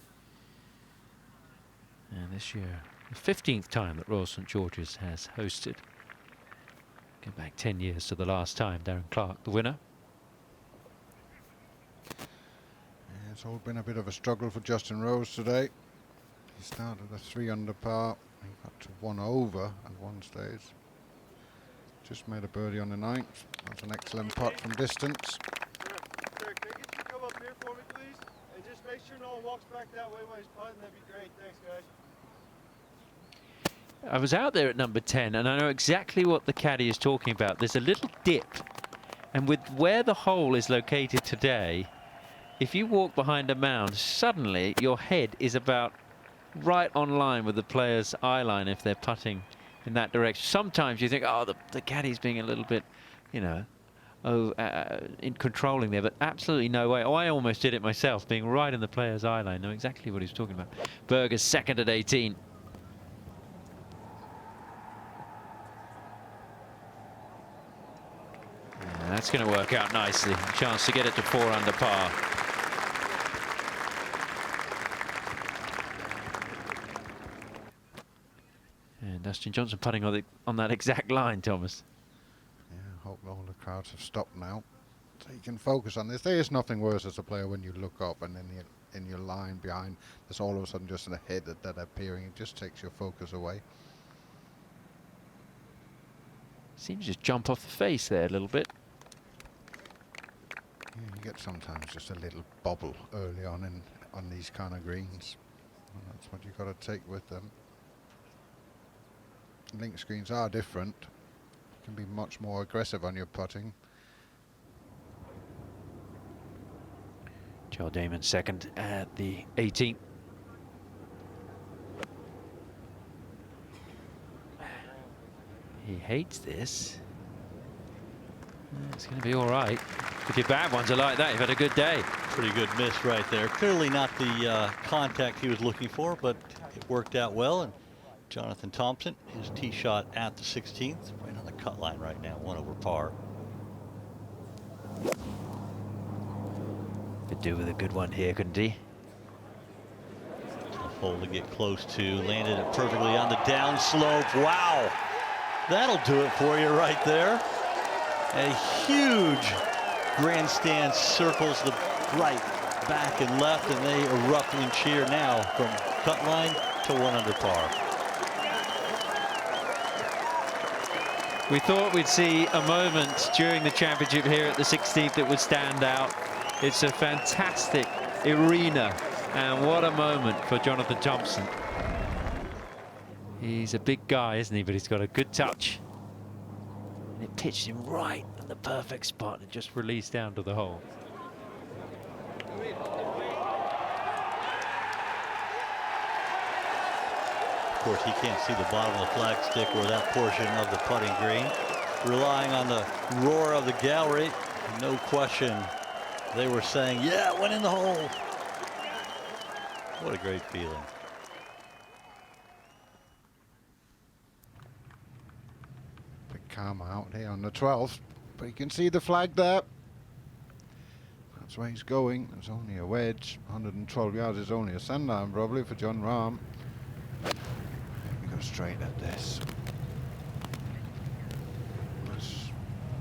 And this year, the 15th time that Royal St George's has hosted. Go back 10 years to the last time. Darren Clark, the winner. Yeah, it's all been a bit of a struggle for Justin Rose today. He started a 3 under par. He got to 1 over at one stage. Just made a birdie on the 9th. That's an excellent putt from distance. Sir, can I get you to come up here for me, please? And just make sure no one walks back that way while he's putting. That'd be great. Thanks, guys. I was out there at number 10 and I know exactly what the caddy is talking about. There's a little dip, and with where the hole is located today, if you walk behind a mound, suddenly your head is about right on line with the player's eye line if they're putting in that direction. Sometimes you think, oh, the caddy's being a little bit, you know, in controlling there, but absolutely no way. Oh, I almost did it myself, being right in the player's eye line. Know exactly what he's talking about. Berger's second at 18. Yeah, that's going to work out nicely. A chance to get it to 4 under par. And Dustin Johnson putting on that exact line, Thomas. Yeah, I hope all the crowds have stopped now, so you can focus on this. There is nothing worse as a player when you look up and then in your line behind, there's all of a sudden just a head that appearing. It just takes your focus away. Seems to just jump off the face there a little bit. Yeah, you get sometimes just a little bobble early on these kind of greens. And that's what you've got to take with them. Link screens are different. You can be much more aggressive on your putting. Joel Damon second at the 18th. He hates this. It's going to be all right. If your bad ones are like that, you've had a good day. Pretty good miss right there. Clearly not the contact he was looking for, but it worked out well. And Jonathan Thompson, his tee shot at the 16th, right on the cut line right now, 1 over par. Could do with a good one here, couldn't he? Tough hole to get close to. Landed it perfectly on the downslope. Wow. That'll do it for you right there. A huge grandstand circles the right, back, and left, and they erupt in cheer now from cut line to 1 under par. We thought we'd see a moment during the championship here at the 16th that would stand out. It's a fantastic arena, and what a moment for Jonathan Thompson. He's a big guy, isn't he? But he's got a good touch. And it pitched him right at the perfect spot and just released down to the hole. Of course, he can't see the bottom of the flagstick or that portion of the putting green. Relying on the roar of the gallery, no question. They were saying, yeah, it went in the hole. What a great feeling. Big calm out here on the 12th, but you can see the flag there. That's where he's going. It's only a wedge. 112 yards is only a sand iron probably for John Rahm. We go straight at this. This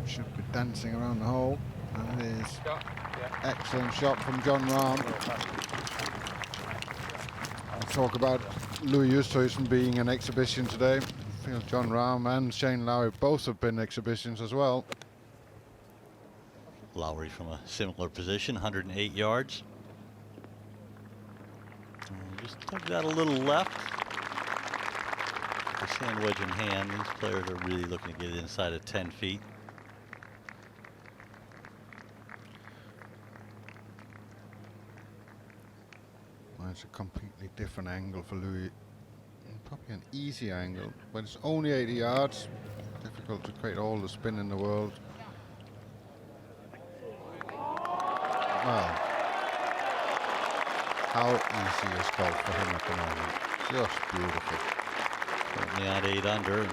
should be dancing around the hole, and it is. Excellent shot from John Rahm. We'll talk about Louis Oosthuizen being an exhibition today. I feel John Rahm and Shane Lowry both have been exhibitions as well. Lowry from a similar position, 108 yards. Just took that a little left. The sand wedge in hand. These players are really looking to get it inside of 10 feet. Well, it's a completely different angle for Louis. Probably an easy angle, but it's only 80 yards. Difficult to create all the spin in the world. Well, how easy is golf for him at the moment? Just beautiful. Currently at 8 under, and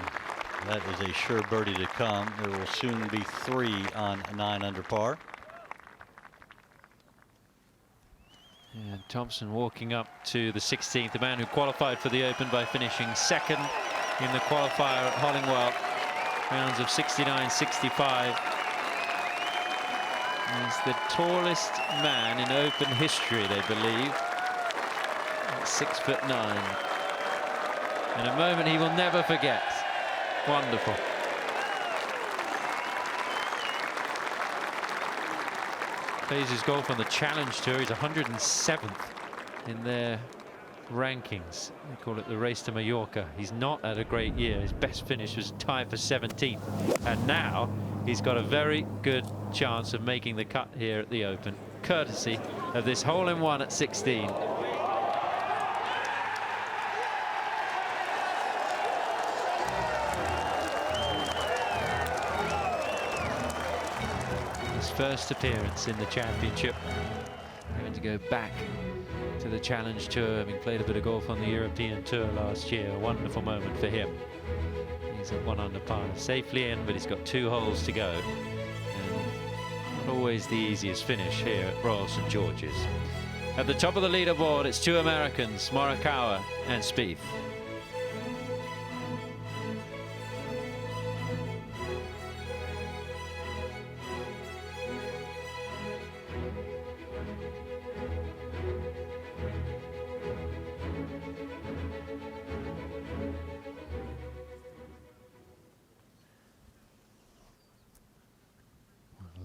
that is a sure birdie to come. There will soon be 3 on 9 under par. And Thompson walking up to the 16th, the man who qualified for the Open by finishing second in the qualifier at Hollingwell, rounds of 69-65. He's the tallest man in Open history, they believe, at 6'9". And a moment he will never forget. Wonderful. Plays his golf on the Challenge Tour. He's 107th in their rankings. They call it the Race to Mallorca. He's not had a great year. His best finish was tied for 17th. And now he's got a very good chance of making the cut here at the Open, courtesy of this hole-in-one at 16. First appearance in the championship. Going to go back to the Challenge Tour, having played a bit of golf on the European Tour last year. A wonderful moment for him. He's at 1 under par, safely in, but he's got 2 holes to go. And not always the easiest finish here at Royal St George's. At the top of the leaderboard, it's 2 Americans, Morikawa and Spieth.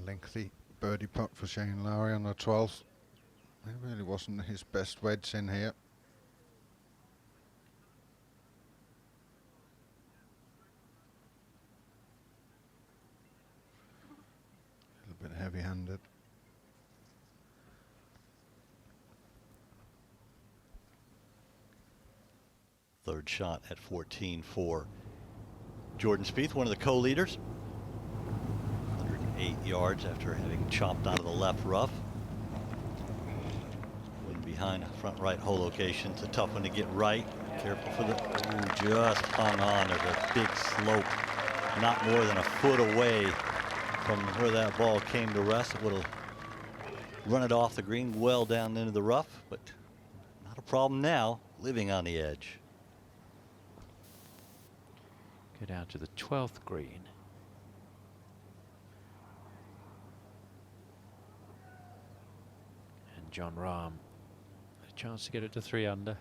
Lengthy birdie putt for Shane Lowry on the 12th. It really wasn't his best wedge in here. A little bit heavy-handed. Third shot at 14 for Jordan Spieth, one of the co-leaders. 108 yards after having chopped out of the left rough. One behind front right hole location. It's a tough one to get right. Careful for the, ooh, just hung on. There's a big slope, not more than a foot away from where that ball came to rest. It would have run it off the green well down into the rough, but not a problem now, living on the edge. Go down to the 12th green. And John Rahm, a chance to get it to 3 under.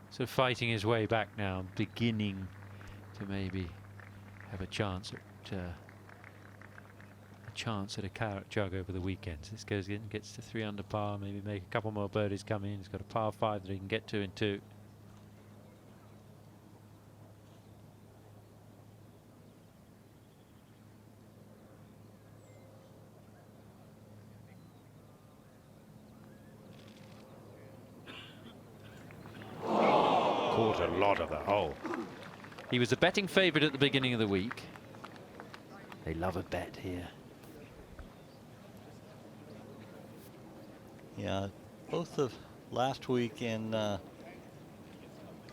So fighting his way back now, beginning to maybe have a chance at a carrot jug over the weekend. This goes in, gets to 3 under par, maybe make a couple more birdies come in. He's got a par 5 that he can get to in 2. Caught a lot of the hole. He was a betting favourite at the beginning of the week. They love a bet here. Yeah, both of last week and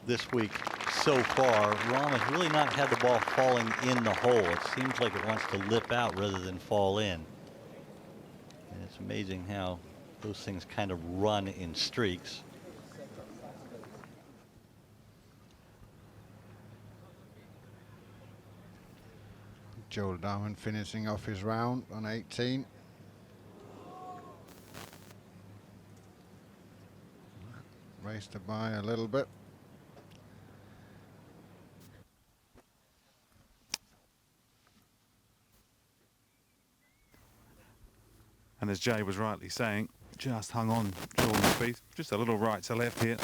this week so far, Rahm has really not had the ball falling in the hole. It seems like it wants to lip out rather than fall in. And it's amazing how those things kind of run in streaks. Joel Darwin finishing off his round on 18. Raced it by a little bit. And as Jay was rightly saying, just hung on, Jordan Spieth. Just a little right to left here.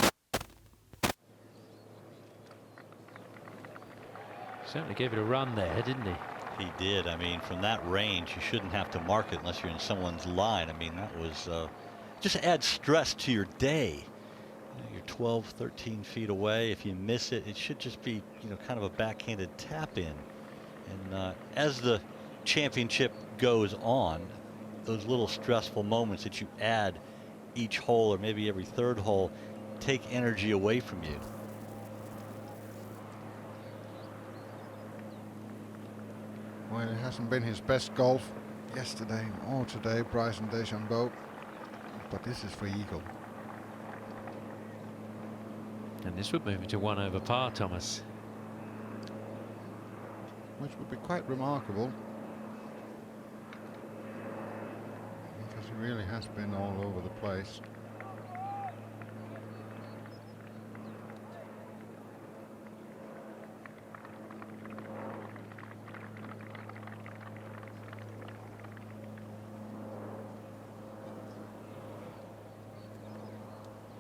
Certainly gave it a run there, didn't he? He did. I mean, from that range, you shouldn't have to mark it unless you're in someone's line. I mean, that was just adds stress to your day. You're 12, 13 feet away. If you miss it, it should just be, kind of a backhanded tap in. And as the championship goes on, those little stressful moments that you add each hole or maybe every third hole take energy away from you. Well, it hasn't been his best golf yesterday or today, Bryson DeChambeau, but this is for eagle. And this would move it to 1 over par, Thomas. Which would be quite remarkable, because he really has been all over the place.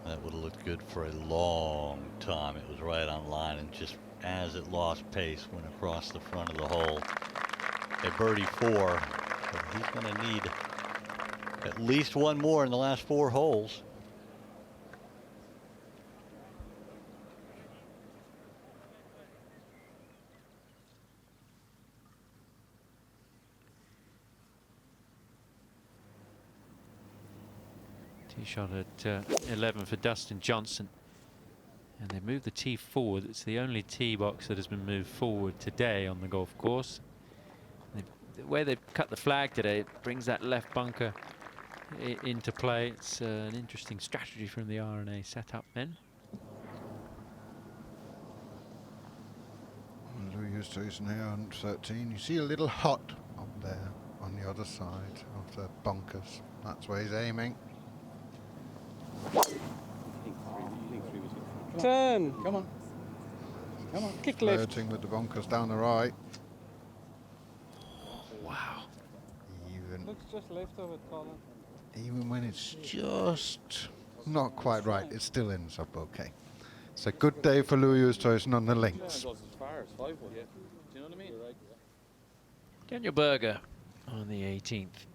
That would have looked good for a long time. It was right on line, and just as it lost pace, went across the front of the hole. A birdie 4, but he's going to need at least one more in the last 4 holes. Tee shot at 11 for Dustin Johnson. And they moved the tee forward. It's the only tee box that has been moved forward today on the golf course. The way they've cut the flag today, it brings that left bunker into play. It's an interesting strategy from the R&A setup men. Oosthuizen here on 13. You see a little hut up there on the other side of the bunkers. That's where he's aiming. 10. Come on. Come on. Kick left. Flirting with the bunkers down the right. Wow. Looks just left of it, Colin. Even when it's just not quite right, it's still ends up okay. It's a good day for Louis Oosthuizen on the links. Goes as far as 5 would. Yeah. Do you know what I mean? Daniel Berger on the 18th.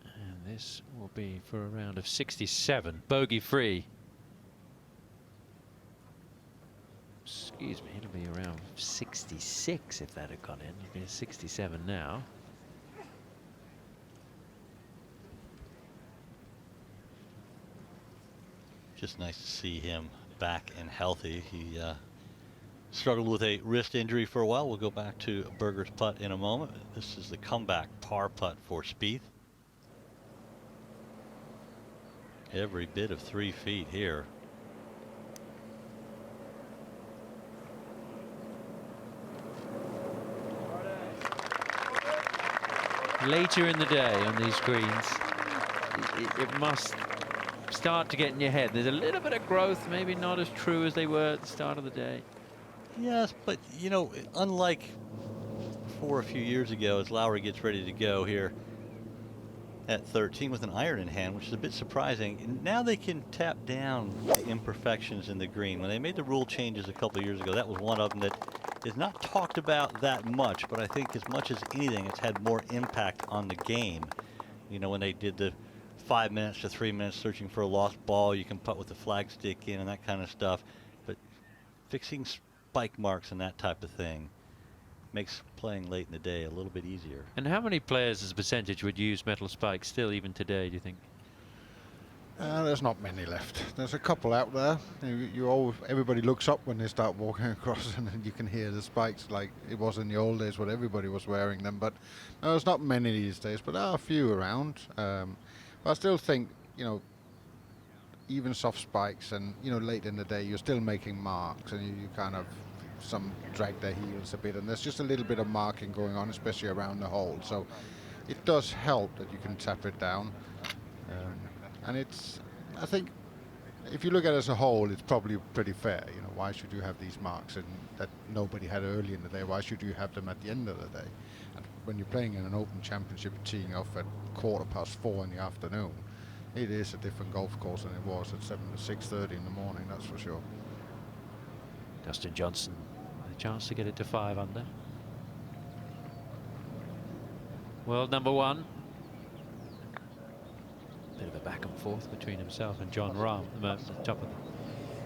And this will be for a round of 67, bogey free. Excuse me, it'll be around 66 if that had gone in. It'll be a 67 now. Just nice to see him back and healthy. He struggled with a wrist injury for a while. We'll go back to Berger's putt in a moment. This is the comeback par putt for Spieth. Every bit of 3 feet here. Later in the day on these greens, it must start to get in your head. There's a little bit of growth, maybe not as true as they were at the start of the day. Yes, but unlike a few years ago, as Lowry gets ready to go here at 13 with an iron in hand, which is a bit surprising. And now they can tap down the imperfections in the green. When they made the rule changes a couple of years ago, that was one of them that is not talked about that much, but I think as much as anything, it's had more impact on the game. When they did the 5 minutes to 3 minutes searching for a lost ball, you can putt with the flag stick in and that kind of stuff. But fixing spike marks and that type of thing makes playing late in the day a little bit easier. And how many players as a percentage would use metal spikes still even today, do you think? There's not many left. There's a couple out there. Everybody looks up when they start walking across, and then you can hear the spikes like it was in the old days when everybody was wearing them. But no, there's not many these days, but there are a few around. But I still think, even soft spikes and, late in the day, you're still making marks, and you kind of some drag their heels a bit, and there's just a little bit of marking going on, especially around the hole. So it does help that you can tap it down. And I think, if you look at it as a whole, it's probably pretty fair. Why should you have these marks that nobody had early in the day? Why should you have them at the end of the day? And when you're playing in an Open Championship, teeing off at 4:15 in the afternoon, it is a different golf course than it was at 6:30 in the morning, that's for sure. Dustin Johnson, a chance to get it to 5 under. World number 1. Bit of a back and forth between himself and John Rahm at the moment, at the top of the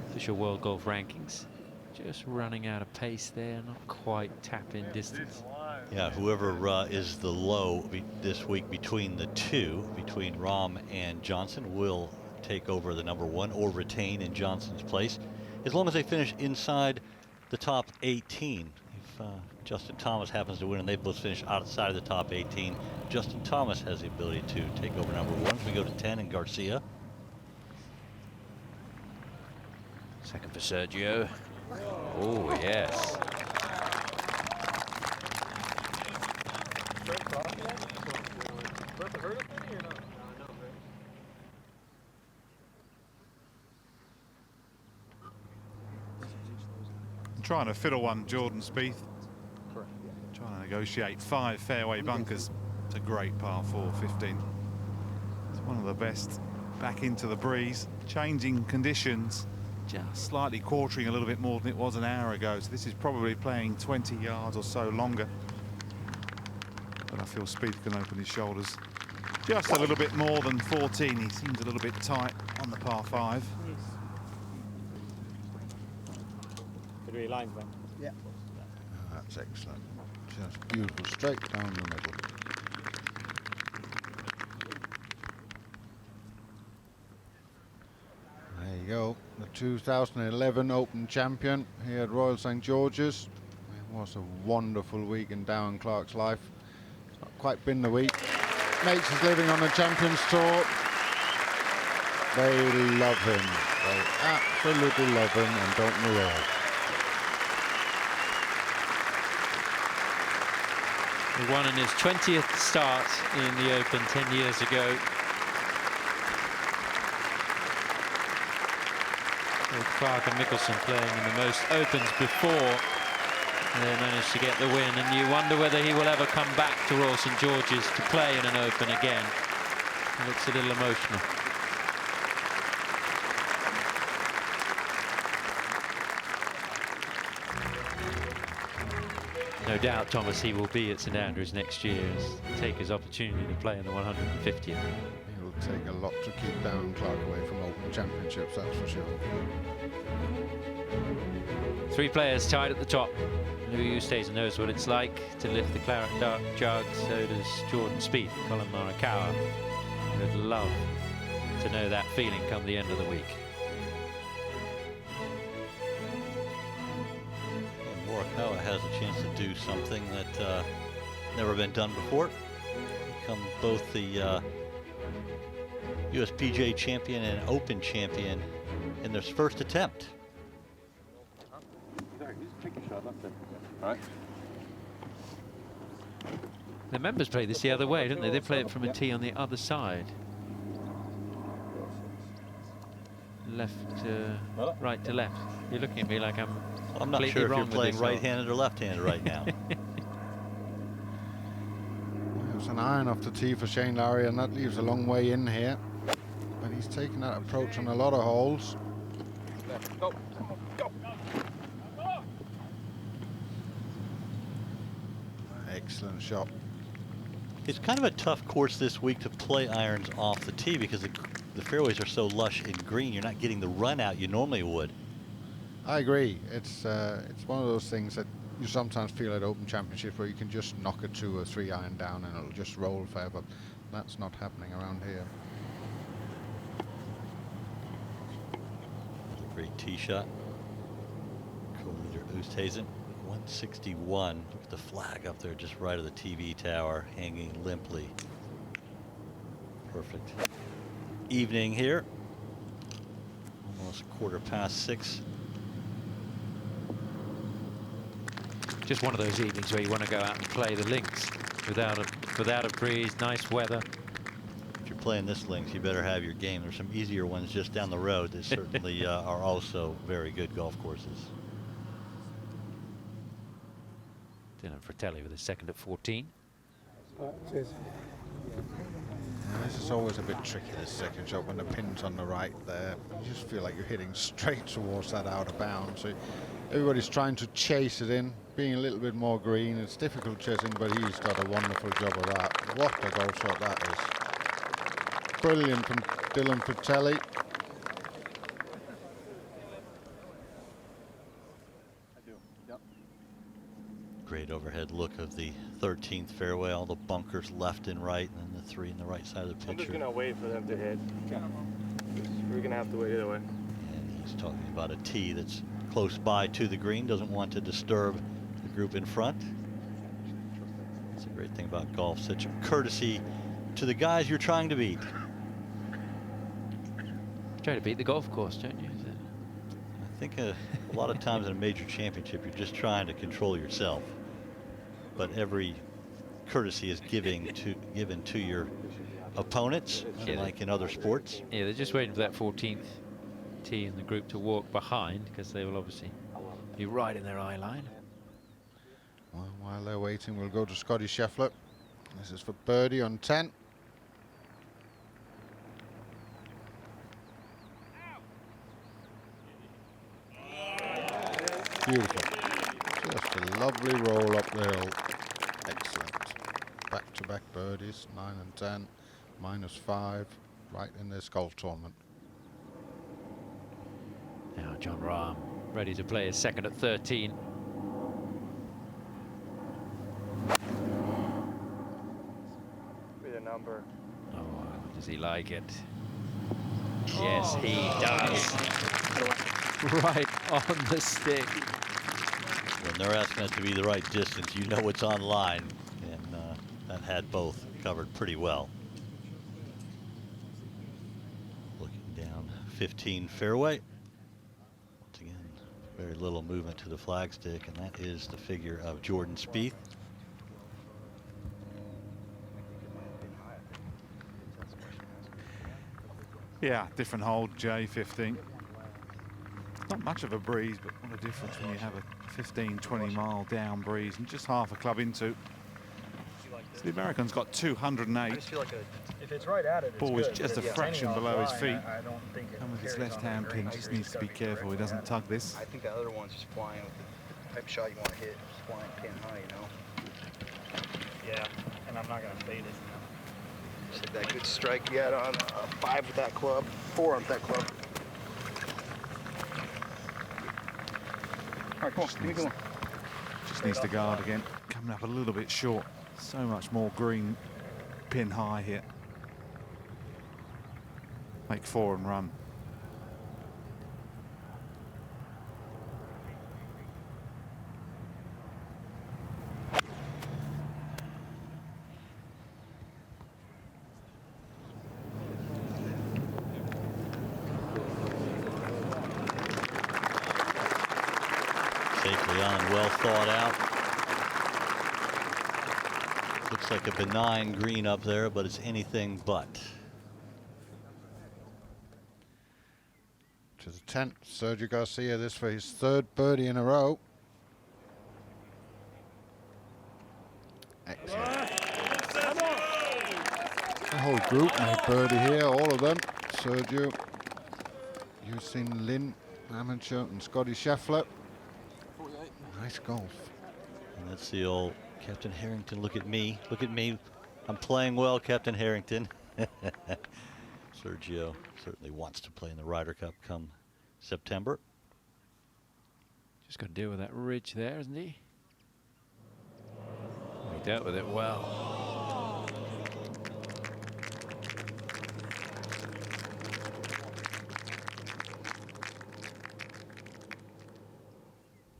official world golf rankings. Just running out of pace there, not quite tap-in distance. Yeah, whoever is the low this week between the two, between Rahm and Johnson, will take over the number 1 or retain in Johnson's place, as long as they finish inside the top 18. If Justin Thomas happens to win and they both finish outside of the top 18, Justin Thomas has the ability to take over number 1. So we go to 10 and Garcia. Second for Sergio. Oh, yes. Trying to fiddle one, Jordan Spieth. Trying to negotiate 5 fairway bunkers. It's a great par 4, 15. It's one of the best back into the breeze. Changing conditions, just slightly quartering a little bit more than it was an hour ago. So this is probably playing 20 yards or so longer. But I feel Spieth can open his shoulders just a little bit more than 14. He seems a little bit tight on the par 5. Good lines, man. Yeah. That's excellent. Just beautiful, straight down the middle. There you go. The 2011 Open champion here at Royal St George's. It was a wonderful week in Darren Clarke's life. It's not quite been the week. Mates is living on the Champions Tour. They love him. They absolutely love him and don't know why. He won in his 20th start in the Open 10 years ago. With Clarke and Mickelson playing in the most Opens before they managed to get the win, and you wonder whether he will ever come back to Royal St George's to play in an Open again. It looks a little emotional. No doubt, Thomas, he will be at St Andrews next year, take his opportunity to play in the 150th. It'll take a lot to keep Darren Clarke away from Open Championships, that's for sure. 3 players tied at the top. Louis Oosthuizen knows what it's like to lift the claret dark jug. So does Jordan Spieth. Colin Morikawa would love to know that feeling come the end of the week. Morikawa has a chance to do something that never been done before. Become both the USPGA champion and Open champion in their first attempt. All right. The members play this the other way, don't they? They play it from a tee on the other side. Left to right to left. You're looking at me like I'm not sure if you're playing right-handed or left-handed right now. There's an iron off the tee for Shane Lowry, and that leaves a long way in here. But he's taken that approach on a lot of holes. Go. Go. Excellent shot. It's kind of a tough course this week to play irons off the tee because the fairways are so lush in green. You're not getting the run out you normally would. I agree. It's one of those things that you sometimes feel at Open Championship where you can just knock a 2 or 3 iron down and it'll just roll forever. That's not happening around here. Great tee shot. Co-leader Oosthuizen, 161. Look at the flag up there just right of the TV tower, hanging limply. Perfect evening here. Almost 6:15. Just one of those evenings where you want to go out and play the links without a breeze, nice weather. If you're playing this links, you better have your game. There's some easier ones just down the road that certainly are also very good golf courses. Dylan Fratelli with his second at 14. This is always a bit tricky, this second shot, when the pin's on the right there. You just feel like you're hitting straight towards that out of bounds. So everybody's trying to chase it in, being a little bit more green. It's difficult chasing, but he's got a wonderful job of that. What a golf shot that is. Brilliant from Dylan Fratelli. Great overhead look of the 13th fairway, all the bunkers left and right, and then the 3 on the right side of the picture. I'm just going to wait for them to hit. We're going to have to wait either way. And he's talking about a tee that's close by to the green, doesn't want to disturb the group in front. That's a great thing about golf, such a courtesy to the guys you're trying to beat. Try to beat the golf course, don't you? I think a lot of times in a major championship, you're just trying to control yourself. But every courtesy is given to your opponents, like in other sports. Yeah, they're just waiting for that 14th tee in the group to walk behind, because they will obviously be right in their eye line. Well, while they're waiting, we'll go to Scotty Scheffler. This is for birdie on 10. Beautiful. Just a lovely roll up the hill. Excellent. Back-to-back birdies, 9 and 10, -5, right in this golf tournament. Now John Rahm ready to play his second at 13. Be the number. Oh, does he like it? Yes, he does. Right on the stick. When they're asking it to be the right distance, you know it's on line, and that had both covered pretty well. Looking down 15 fairway. Once again, very little movement to the flagstick, and that is the figure of Jordan Spieth. Yeah, different hole, Jay, 15. Not much of a breeze, but what a difference when you have a 15, 20 mile down breeze and just half a club into. So the American's got 208. I just feel like if it's right at it, it's Ball good, is just a but if it's fraction hanging below his offline, feet. I don't think it And with his carries left on hand that pin, great. just needs to be careful he doesn't tug this. I think the other one's just flying with the type of shot you want to hit, just flying pin high, you know? Yeah, and I'm not going to fade it. Just hit that good strike you had on 5 with that club, 4 with that club. All right, come on, give me one. Just needs to guard again. Coming up a little bit short. So much more green pin high here. Make 4 and run. Safely on, well thought out. Looks like a benign green up there, but it's anything but. To the 10th, Sergio Garcia, this for his 3rd birdie in a row. Excellent. The whole group made birdie here, all of them. Sergio, Yusin Lin, amateur, and Scotty Scheffler. Nice golf. And that's the old Captain Harrington. Look at me. Look at me. I'm playing well, Captain Harrington. Sergio certainly wants to play in the Ryder Cup come September. Just got to deal with that ridge there, isn't he? He dealt with it well.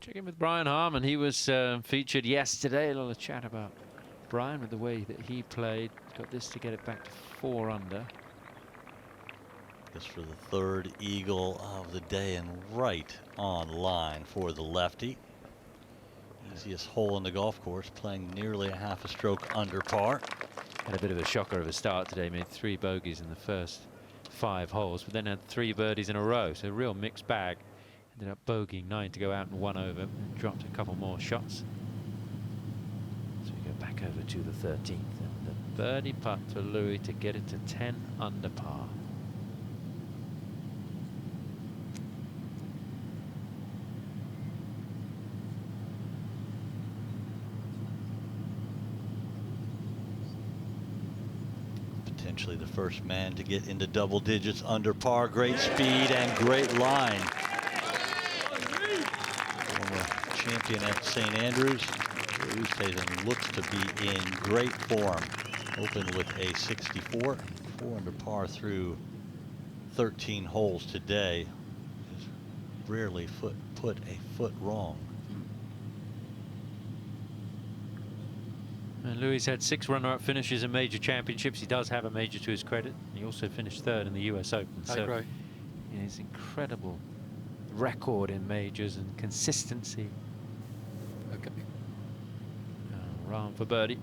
Check in with Brian Harmon. He was featured yesterday. A lot of chat about Brian with the way that he played. Got this to get it back to 4 under. This for the 3rd eagle of the day and right on line for the lefty. Easiest hole in the golf course, playing nearly a half a stroke under par. Had a bit of a shocker of a start today. Made 3 bogeys in the first 5 holes, but then had 3 birdies in a row. So a real mixed bag. Ended up bogeying 9 to go out and 1 over. Dropped a couple more shots. So we go back over to the 13th. Birdie putt for Louis to get it to 10 under par. Potentially the first man to get into double digits under par. Great speed and great line. Former champion at St. Andrews. Oosthuizen looks to be in great form. Opened with a 64, 4 under par through 13 holes today. Has rarely put a foot wrong. And Louis had 6 runner-up finishes in major championships. He does have a major to his credit. He also finished 3rd in the US Open. So his incredible record in majors and consistency. Okay. Rahm for birdie.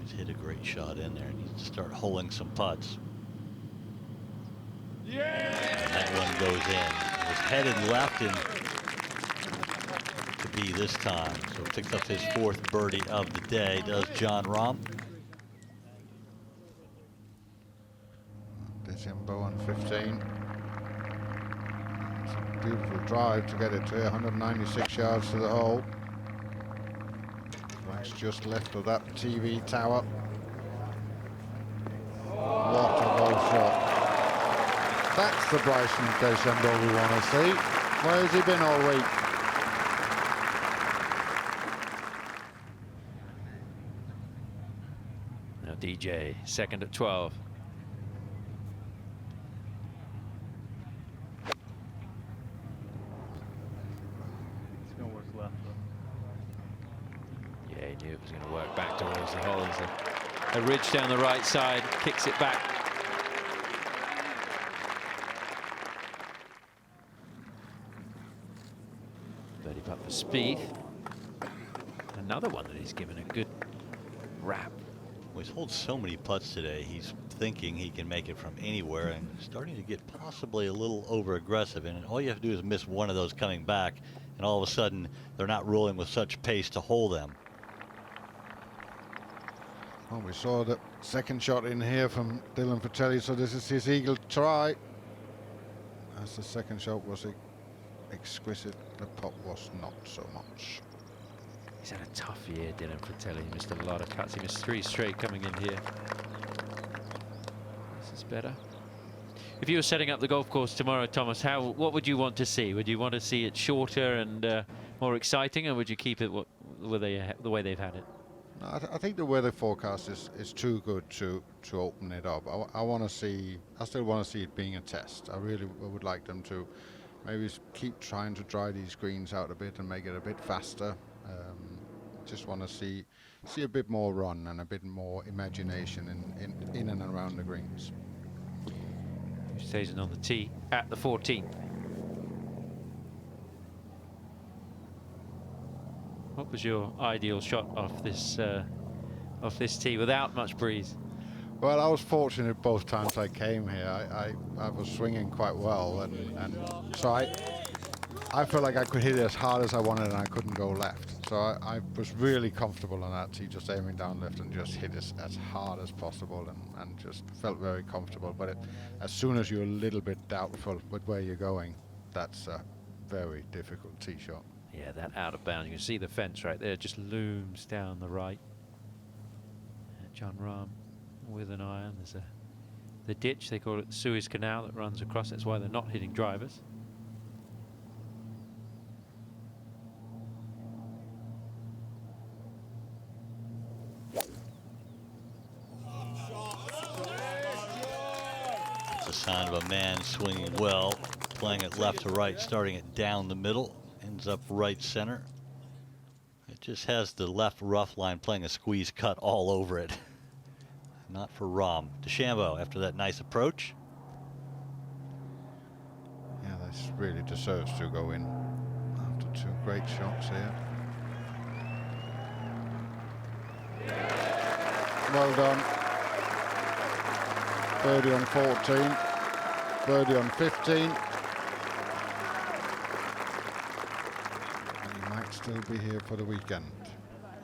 He's hit a great shot in there. Needs to start holing some putts. Yeah! And that one goes in. It was headed left and to be this time. So picks up his 4th birdie of the day, does Jon Rahm. December on 15. It's a beautiful drive to get it to 196 yards to the hole. Flags just left of that TV tower. What a golf shot. That's the Bryson DeChambeau we want to see. Where has he been all week? Now DJ, 2nd at 12. Yeah, he knew it was going to work back towards the hole. There's a ridge down the right side, kicks it back. Birdie putt for Spieth. Another one that he's given a good wrap. Well, he's holed so many putts today. He's thinking he can make it from anywhere and starting to get possibly a little over aggressive. And all you have to do is miss one of those coming back, and all of a sudden they're not rolling with such pace to hold them. Well, we saw the second shot in here from Dylan Fratelli, so this is his eagle try. As the second shot was exquisite, the putt was not so much. He's had a tough year, Dylan Fratelli. He missed a lot of cuts. He missed 3 straight coming in here. This is better. If you were setting up the golf course tomorrow, Thomas, what would you want to see? Would you want to see it shorter and more exciting, or would you keep it the way they've had it? No, I think the weather forecast is too good to open it up. I still want to see it being a test. I really would like them to maybe keep trying to dry these greens out a bit and make it a bit faster. Just want to see a bit more run and a bit more imagination in and around the greens. Oosthuizen on the tee at the 14th. What was your ideal shot off this tee without much breeze? Well, I was fortunate both times I came here. I was swinging quite well, and so I felt like I could hit it as hard as I wanted, and I couldn't go left. So I was really comfortable on that tee, just aiming down left and just hit it as hard as possible, and just felt very comfortable. But as soon as you're a little bit doubtful with where you're going, that's a very difficult tee shot. Yeah, that out of bounds. You can see the fence right there, just looms down the right. Jon Rahm with an iron. There's the ditch, they call it the Suez Canal, that runs across. That's why they're not hitting drivers. It's a sign of a man swinging well, playing it left to right, starting it down the middle, ends up right center. It just has the left rough line playing a squeeze cut all over it. Not for Rahm. DeChambeau after that nice approach. Yeah, this really deserves to go in after 2 great shots here. Well done. Birdie on 14. birdie on 15. He might still be here for the weekend.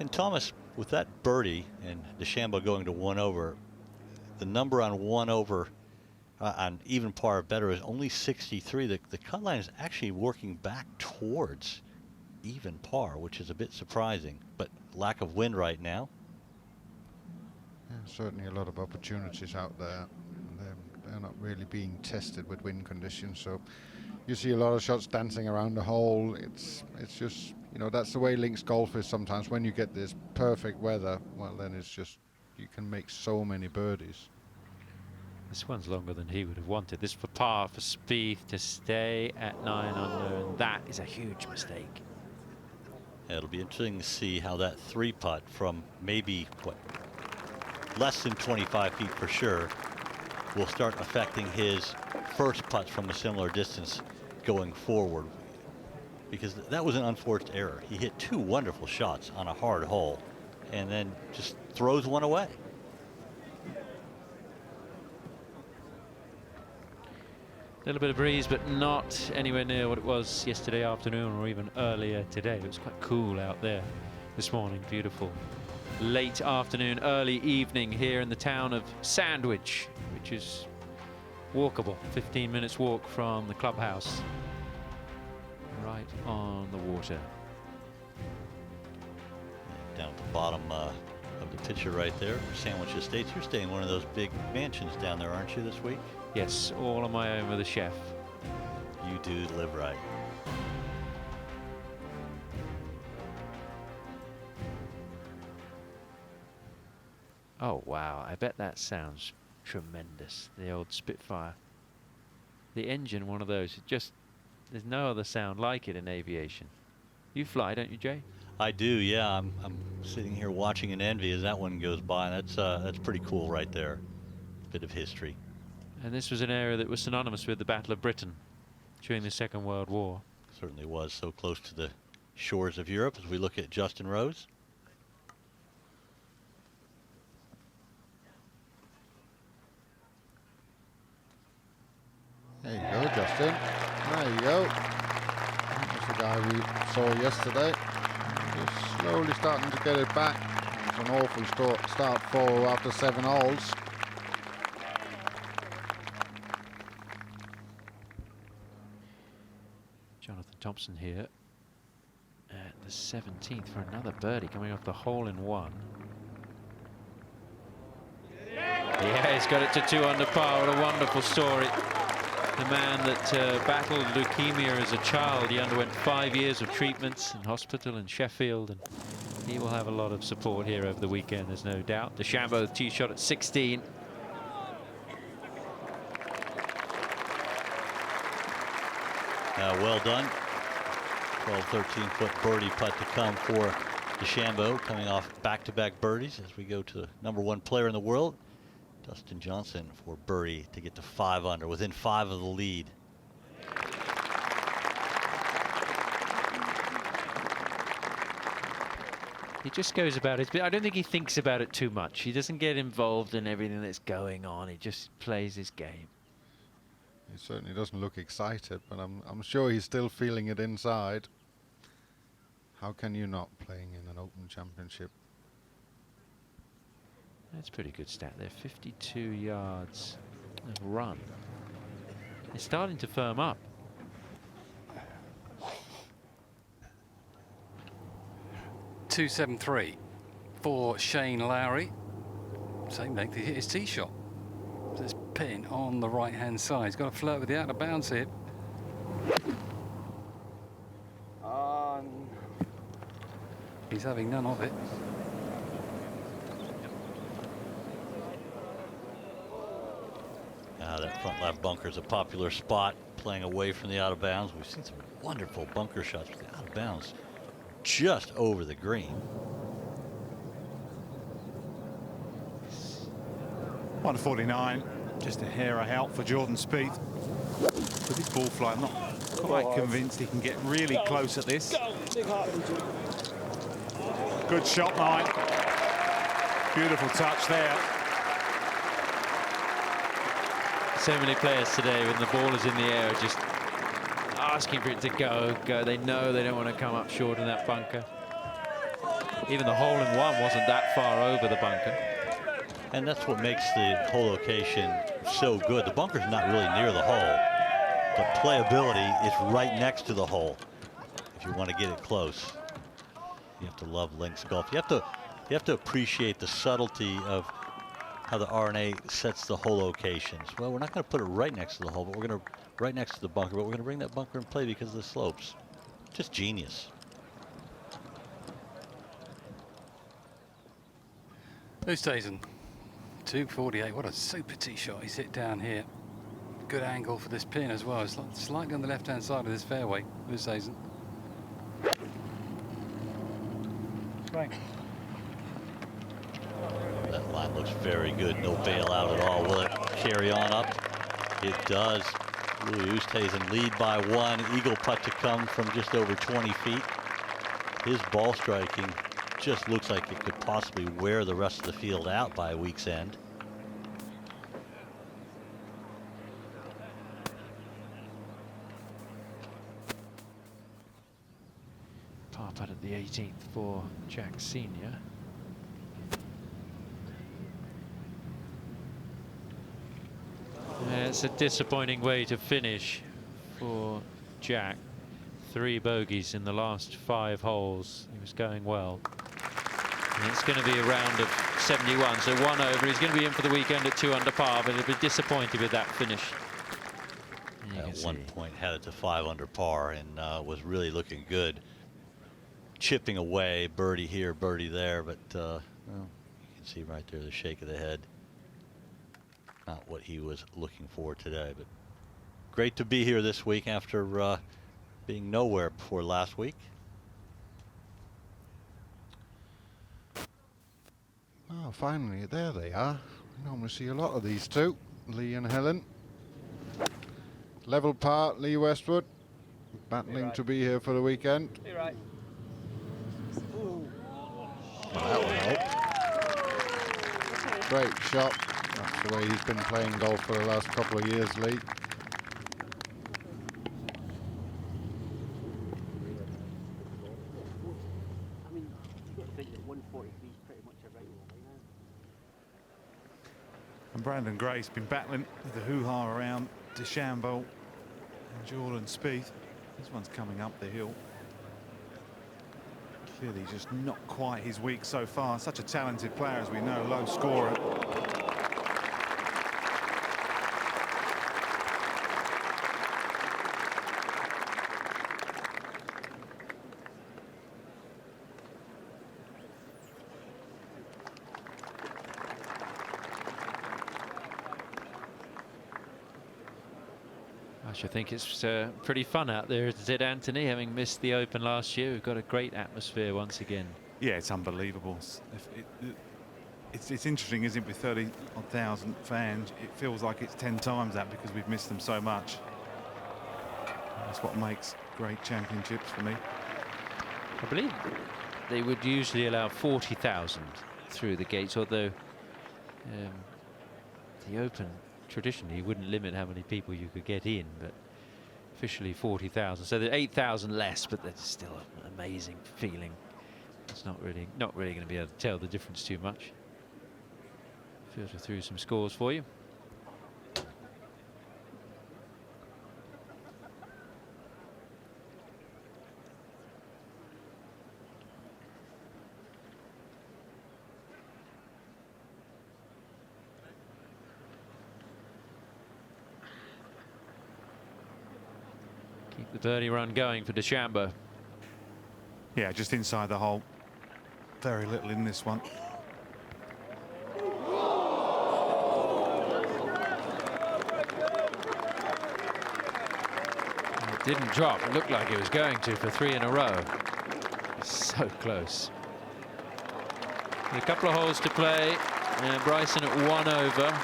And Thomas, with that birdie and DeChambeau going to 1 over, the number on 1 over on even par or better is only 63. The cut line is actually working back towards even par, which is a bit surprising, but lack of wind right now. Yeah, certainly a lot of opportunities out there. They're not really being tested with wind conditions, so you see a lot of shots dancing around the hole. It's just, you know, that's the way links golf is sometimes. When you get this perfect weather, well, then it's just, you can make so many birdies. This one's longer than he would have wanted. This for par for Spieth to stay at 9 under, and that is a huge mistake. Yeah, it'll be interesting to see how that 3-putt from maybe, what, less than 25 feet for sure, will start affecting his first putts from a similar distance going forward. Because that was an unforced error. He hit 2 wonderful shots on a hard hole and then just throws one away. A little bit of breeze, but not anywhere near what it was yesterday afternoon or even earlier today. It was quite cool out there this morning. Beautiful late afternoon, early evening here in the town of Sandwich, which is walkable. 15 minutes walk from the clubhouse, right on the water. Down at the bottom of the picture right there, Sandwich Estates. You're staying in one of those big mansions down there, aren't you, this week? Yes, all on my own with a chef. You do live right. Oh wow, I bet that sounds tremendous, the old Spitfire. The engine, one of those, there's no other sound like it in aviation. You fly, don't you, Jay? I do, yeah. I'm sitting here watching in envy as that one goes by. That's pretty cool right there. Bit of history. And this was an area that was synonymous with the Battle of Britain during the Second World War. Certainly was, so close to the shores of Europe as we look at Justin Rose. There you go, Justin. There you go. That's the guy we saw yesterday. Just slowly starting to get it back. It's an awful start for after 7 holes. Jonathan Thompson here at the 17th for another birdie, coming off the hole-in-one. Yeah, he's got it to 2 under par. What a wonderful story. The man that battled leukemia as a child. He underwent 5 years of treatments in hospital in Sheffield, and he will have a lot of support here over the weekend, there's no doubt. DeChambeau tee shot at 16. Well done. 12, 13-foot birdie putt to come for DeChambeau, coming off back-to-back birdies as we go to the #1 player in the world, Dustin Johnson, for birdie to get to 5 under, within 5 of the lead. He just goes about it. I don't think he thinks about it too much. He doesn't get involved in everything that's going on. He just plays his game. He certainly doesn't look excited, but I'm sure he's still feeling it inside. How can you not, playing in an Open Championship? That's a pretty good stat there. 52 yards of run. It's starting to firm up. .273 for Shane Lowry. Same length he hit his tee shot. This pin on the right-hand side. He's got to flirt with the out of bounds here. He's having none of it. That front left bunker is a popular spot, playing away from the out of bounds. We've seen some wonderful bunker shots with the out of bounds just over the green. 149, just a hair out for Jordan Spieth. With his ball fly, I'm not quite convinced he can get really close at this. Good shot, Mike. Beautiful touch there. So many players today, when the ball is in the air, are just asking for it to go. They know they don't want to come up short in that bunker. Even the hole-in-one wasn't that far over the bunker. And that's what makes the hole location so good. The bunker's not really near the hole, but playability is right next to the hole. If you want to get it close, you have to love links golf. You have to appreciate the subtlety of how the RNA sets the hole locations. Well, we're not going to put it right next to the hole, but we're going to right next to the bunker. But we're going to bring that bunker in play because of the slopes. Just genius. Oosthuizen, 248. What a super tee shot he's hit down here. Good angle for this pin as well. It's slightly on the left-hand side of this fairway. Oosthuizen. Right. That line looks very good. No bailout at all. Will it carry on up? It does. Louis Oosthuizen lead by 1. Eagle putt to come from just over 20 feet. His ball striking just looks like it could possibly wear the rest of the field out by week's end. Par putt at the 18th for Jack Senior. It's a disappointing way to finish for Jack. 3 bogeys in the last 5 holes. He was going well. And it's going to be a round of 71, so 1 over. He's going to be in for the weekend at 2 under par, but he'll be disappointed with that finish. At one point had it to 5 under par and was really looking good. Chipping away, birdie here, birdie there, but well, you can see right there the shake of the head. Not what he was looking for today, but great to be here this week after being nowhere before last week. Oh, finally, there they are. We normally see a lot of these two, Lee and Helen. Level par, Lee Westwood, battling to be here for the weekend. Right. Well, that will help. Great shot. That's the way he's been playing golf for the last couple of years, Lee. And Brandon Gray's been battling with the hoo-ha around DeChambeau and Jordan Spieth. This one's coming up the hill. Clearly just not quite his week so far. Such a talented player, as we know, low scorer. I think it's pretty fun out there, isn't it, Anthony? Having missed the Open last year, we've got a great atmosphere once again. Yeah, it's unbelievable. It's interesting, isn't it, with 30,000 fans? It feels like it's 10 times that because we've missed them so much. That's what makes great championships for me. I believe they would usually allow 40,000 through the gates, although the Open traditionally wouldn't limit how many people you could get in, but officially 40,000. So they're 8,000 less, but that's still an amazing feeling. It's not really going to be able to tell the difference too much. Filter through some scores for you. Keep the birdie run going for DeChambeau. Yeah, just inside the hole. Very little in this one. It didn't drop. It looked like it was going to for 3 in a row. So close. A couple of holes to play. Bryson at 1 over.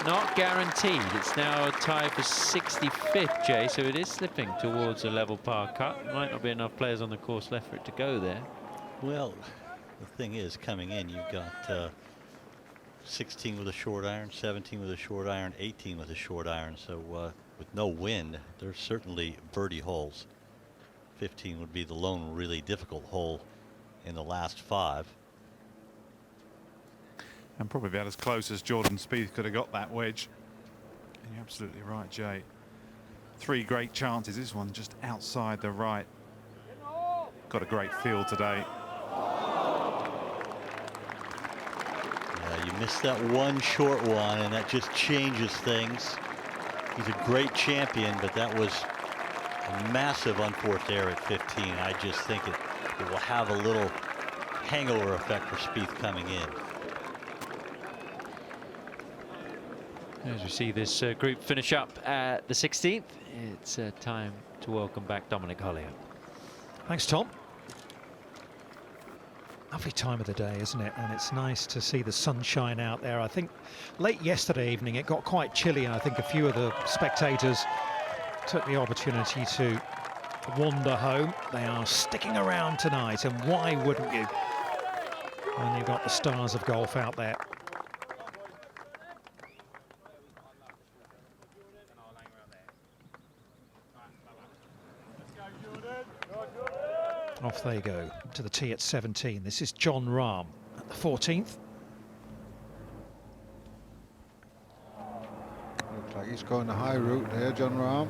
Not guaranteed. It's now a tie for 65th, Jay, so it is slipping towards a level par cut. Might not be enough players on the course left for it to go there. Well, the thing is, coming in, you've got 16 with a short iron, 17 with a short iron, 18 with a short iron. So with no wind, there's certainly birdie holes. 15 would be the lone really difficult hole in the last 5. And probably about as close as Jordan Spieth could have got that wedge. And you're absolutely right, Jay. 3 great chances. This one just outside the right. Got a great feel today. Yeah, you missed that one short one, and that just changes things. He's a great champion, but that was a massive unforced error at 15. I just think it will have a little hangover effect for Spieth coming in. As we see this group finish up at the 16th, it's time to welcome back Dominic Hollier. Thanks, Tom. Lovely time of the day, isn't it? And it's nice to see the sunshine out there. I think late yesterday evening it got quite chilly, and I think a few of the spectators took the opportunity to wander home. They are sticking around tonight, and why wouldn't you when you've got the stars of golf out there? Off they go to the tee at 17. This is Jon Rahm at the 14th. Looks like he's going the high route here, Jon Rahm.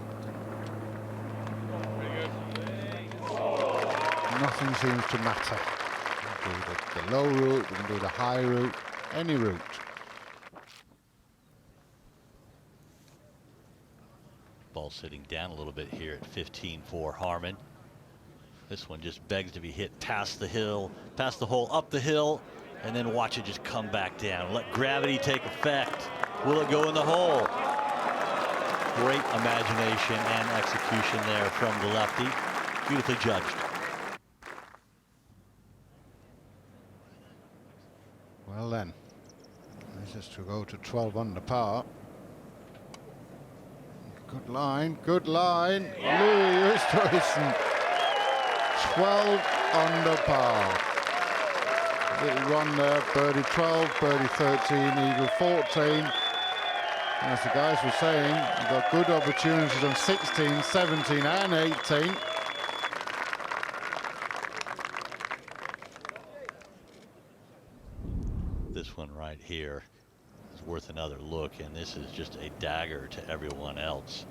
Nothing seems to matter. We can do the low route, we can do the high route, any route. Ball sitting down a little bit here at 15 for Harman. This one just begs to be hit past the hill, past the hole, up the hill, and then watch it just come back down. Let gravity take effect. Will it go in the hole? Great imagination and execution there from the lefty. Beautifully judged. Well then, this is to go to 12 under par. Good line, good line. Louis Oosthuizen. 12 under par. Little run there, birdie 12, birdie 13, eagle 14. As the guys were saying, you've got good opportunities on 16, 17 and 18. This one right here is worth another look, and this is just a dagger to everyone else.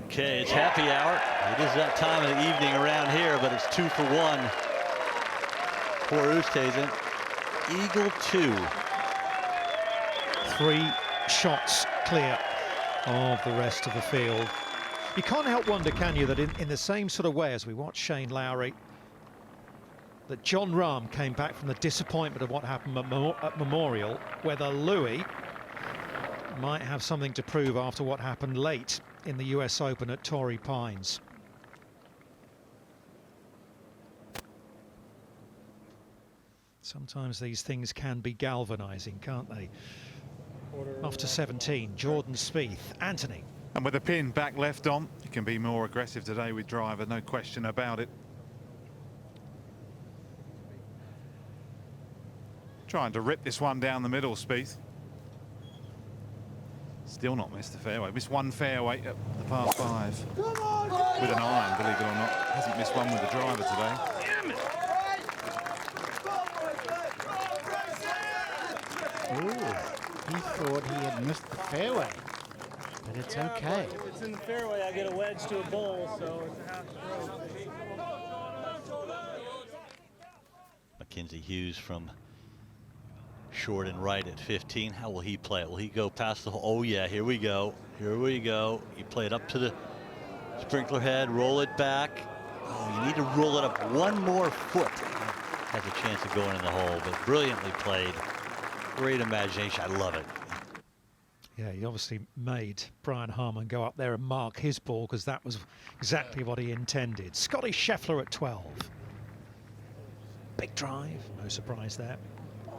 Okay, it's happy hour. It is that time of the evening around here, but it's 2 for 1 for Oosthuizen. Eagle 2. 3 shots clear of the rest of the field. You can't help wonder, can you, that in the same sort of way as we watch Shane Lowry, that Jon Rahm came back from the disappointment of what happened at Memorial, whether Louis might have something to prove after what happened late in the US Open at Torrey Pines. Sometimes these things can be galvanizing, can't they? Off to 17, Jordan Spieth. Anthony. And with the pin back left on, he can be more aggressive today with driver, no question about it. Trying to rip this one down the middle, Spieth. Still not missed the fairway. Missed one fairway at the par 5. With an iron, believe it or not. Hasn't missed one with the driver today. Damn it! Ooh, he thought he had missed the fairway, but it's okay. If it's in the fairway, I get a wedge to a bowl, so it's a half stroke. Mackenzie Hughes from short and right at 15. How will he play it? Will he go past the hole? Oh yeah, here we go. Here we go. You play it up to the sprinkler head, roll it back. Oh, you need to roll it up one more foot. Has a chance of going in the hole, but brilliantly played. Great imagination. I love it. Yeah, he obviously made Brian Harman go up there and mark his ball, because that was exactly what he intended. Scotty Scheffler at 12. Big drive, no surprise there.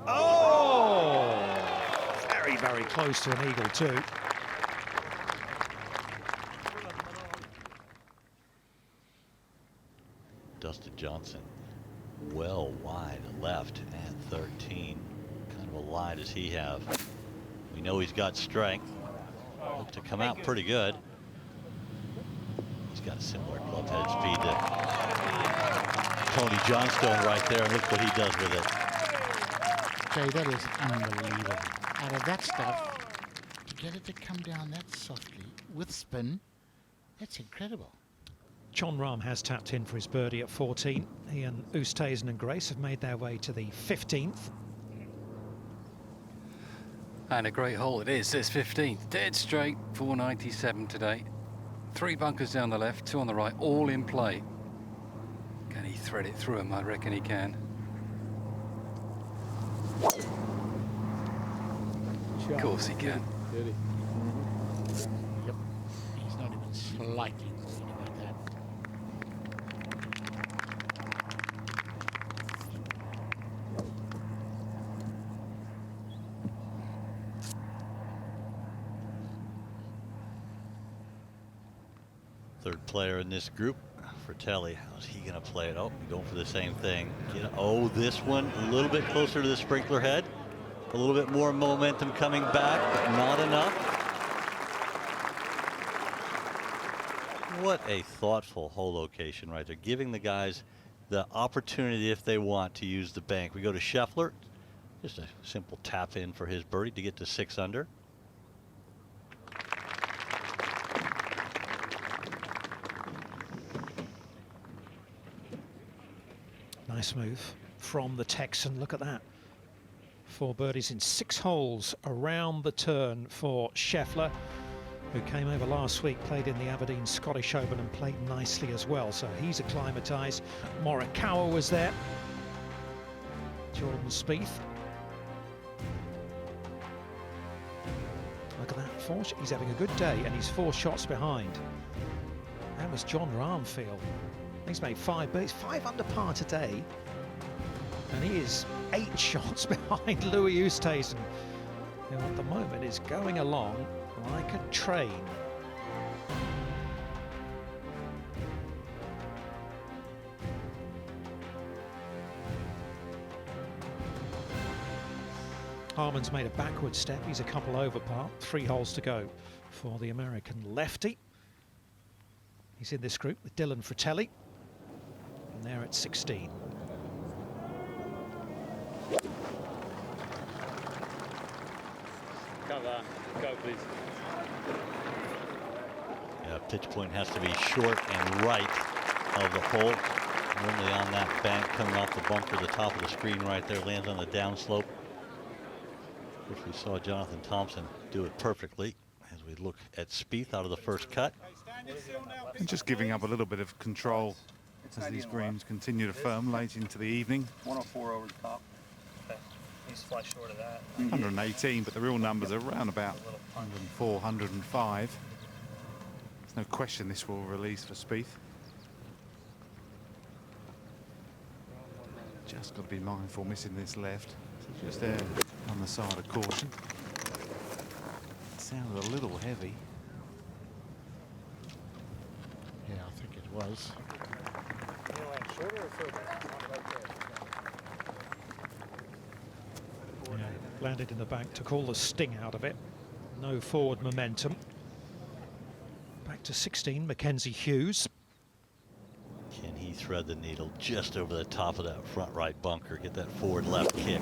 Oh! Very, very close to an eagle too. Dustin Johnson well wide left at 13. Kind of a lie. behind as he have. We know he's got strength. Looked to come out pretty good. He's got a similar club head speed to Tony Johnstone right there, and look what he does with it. Jay, that is unbelievable. Out of that stuff, to get it to come down that softly with spin, that's incredible. John Rahm has tapped in for his birdie at 14. He and Oosthuizen and Grace have made their way to the 15th. And a great hole it is, this 15th. Dead straight, 497 today. 3 bunkers down the left, 2 on the right, all in play. Can he thread it through him? I reckon he can. Of course he can. Yep. He's not even slightly worried about that. Third player in this group, Fratelli. How's he going to play it? Oh, going for the same thing. Oh, this one a little bit closer to the sprinkler head. A little bit more momentum coming back, but not enough. What a thoughtful hole location right there, giving the guys the opportunity, if they want, to use the bank. We go to Scheffler. Just a simple tap in for his birdie to get to 6 under. Nice move from the Texan. Look at that. 4 birdies in 6 holes around the turn for Scheffler, who came over last week, played in the Aberdeen Scottish Open and played nicely as well. So he's acclimatised. Morikawa was there. Jordan Spieth. Look at that. He's having a good day, and he's 4 shots behind. How does John Rahm feel? He's made 5 birdies, 5 under par today, and he is 8 shots behind Louis Oosthuizen, who at the moment is going along like a train. Harman's made a backward step. He's a couple over par. 3 holes to go for the American lefty. He's in this group with Dylan Fratelli, and they're at 16. Cover. Go, please. Yeah, pitch point has to be short and right of the hole. Normally on that bank coming off the bunker, the top of the screen right there, lands on the downslope. Of course, we saw Jonathan Thompson do it perfectly as we look at Spieth out of the first cut. And just giving up a little bit of control as these greens continue to firm late into the evening. 104 over the top. Okay. He's fly short of that. 118, but the real numbers are around about 104, 105. There's no question this will release for Spieth. Just got to be mindful missing this left. So just there on the side of caution. It sounded a little heavy. Yeah, I think it was. Yeah, landed in the bank, took all the sting out of it. No forward momentum. Back to 16, Mackenzie Hughes. Can he thread the needle just over the top of that front right bunker, get that forward left kick?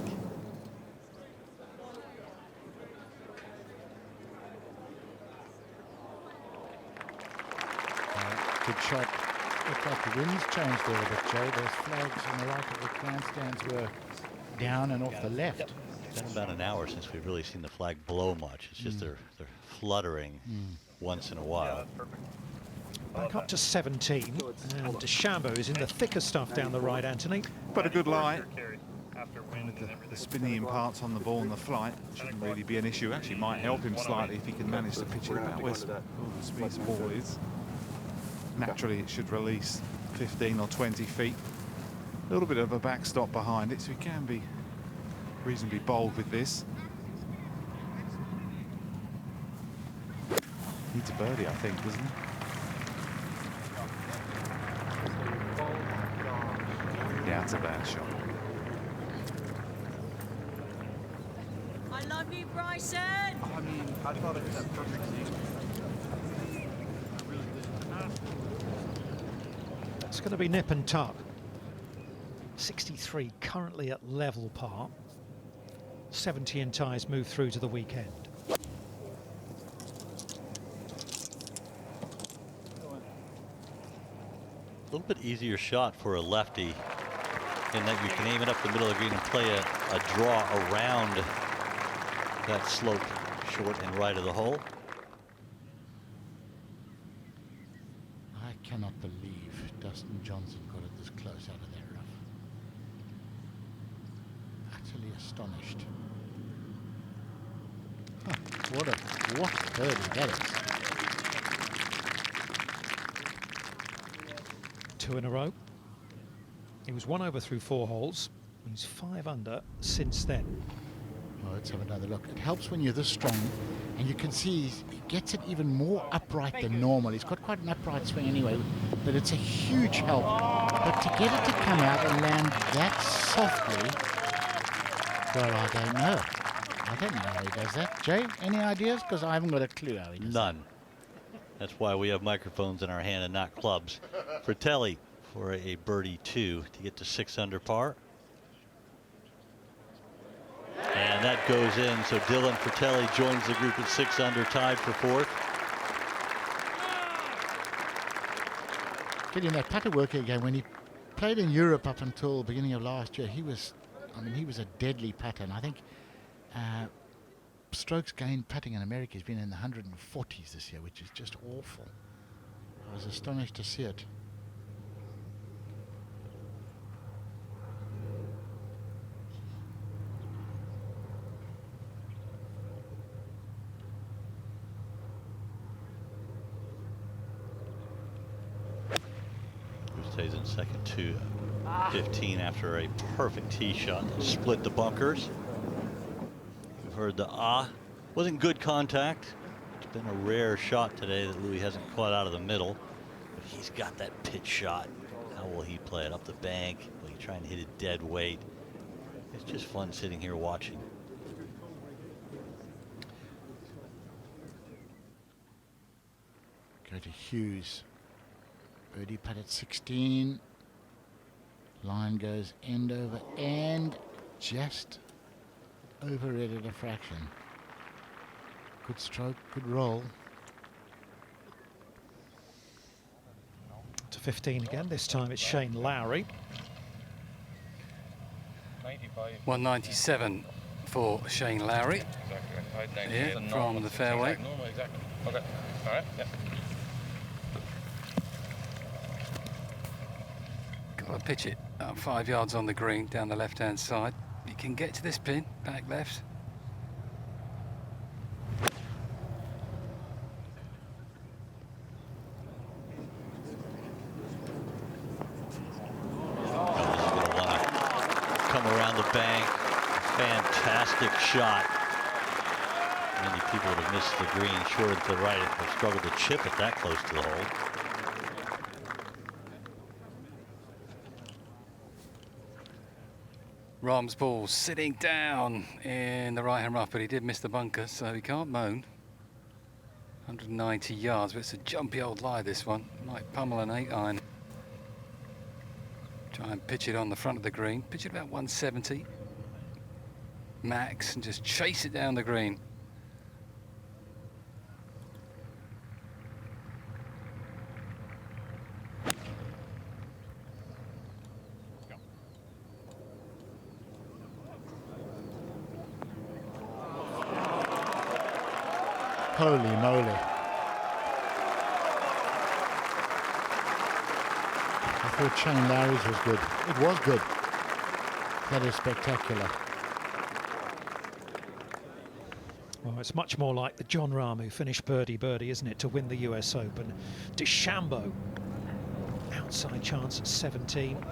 Good shot. Looked like the wind's changed there a bit, Jay. Those flags on the right of the grandstands were down and off the left. It's been about an hour since we've really seen the flag blow much. It's just they're fluttering once in a while. Back up to 17, and DeChambeau is in the thicker stuff down the right, Anthony. But a good lie. With the spinning parts on the ball and the flight shouldn't really be an issue. Actually might help him slightly if he can manage to pitch it about where Spieth's ball is. Naturally it should release 15 or 20 feet. A little bit of a backstop behind it, so he can be reasonably bold with this. Needs a birdie, I think, doesn't he? Yeah, it's a bad shot. Bogey, Bryson! I mean, I thought it was that perfect season. I really did. It's going to be nip and tuck. 63 currently at level par. 70 in ties move through to the weekend. A little bit easier shot for a lefty in that you can aim it up the middle of the green and play a draw around that slope short and right of the hole. I cannot believe Dustin Johnson got it this close out of that rough. Utterly astonished. Huh, what birdie that is. 2 in a row. He was 1 over through 4 holes. He's 5 under since then. Well, let's have another look. It helps when you're this strong, and you can see he gets it even more upright than normal. He's got quite an upright swing anyway, but it's a huge help. But to get it to come out and land that softly, well, I don't know. I don't know how he does that. Jay, any ideas? Because I haven't got a clue how he does None. That's why we have microphones in our hand and not clubs. Fratelli for a birdie 2 to get to 6 under par. And that goes in, so Dylan Fratelli joins the group at 6 under, tied for 4th. Getting that putter working again. When he played in Europe up until the beginning of last year, he was a deadly putter. And I think strokes gained putting in America has been in the 140s this year, which is just awful. I was astonished to see it. Oosthuizen second to 15 after a perfect tee shot that split the bunkers. You've heard the wasn't good contact. It's been a rare shot today that Louis hasn't caught out of the middle, but he's got that pitch shot. How will he play it up the bank? Will he try and hit it dead weight? It's just fun sitting here watching. Go to Hughes. Birdie putt at 16. Line goes end over end. Just overrated a fraction. Good stroke, good roll. To 15 again. This time it's Shane Lowry. 197 for Shane Lowry. Here from the fairway. Exactly. Okay. All right. Yeah. Got to pitch it up 5 yards on the green down the left-hand side. You can get to this pin, back left. Come around the bank. Fantastic shot. Many people would have missed the green short and to the right have struggled to chip it that close to the hole. Rahm's ball sitting down in the right-hand rough, but he did miss the bunker, so he can't moan. 190 yards, but it's a jumpy old lie, this one. Might pummel an 8-iron. Try and pitch it on the front of the green. Pitch it about 170 max and just chase it down the green. Holy moly. I thought Shane Lowry's was good. It was good. That is spectacular. Well, it's much more like the John Rahm who finished birdie, isn't it, to win the US Open. DeChambeau, outside chance at 17.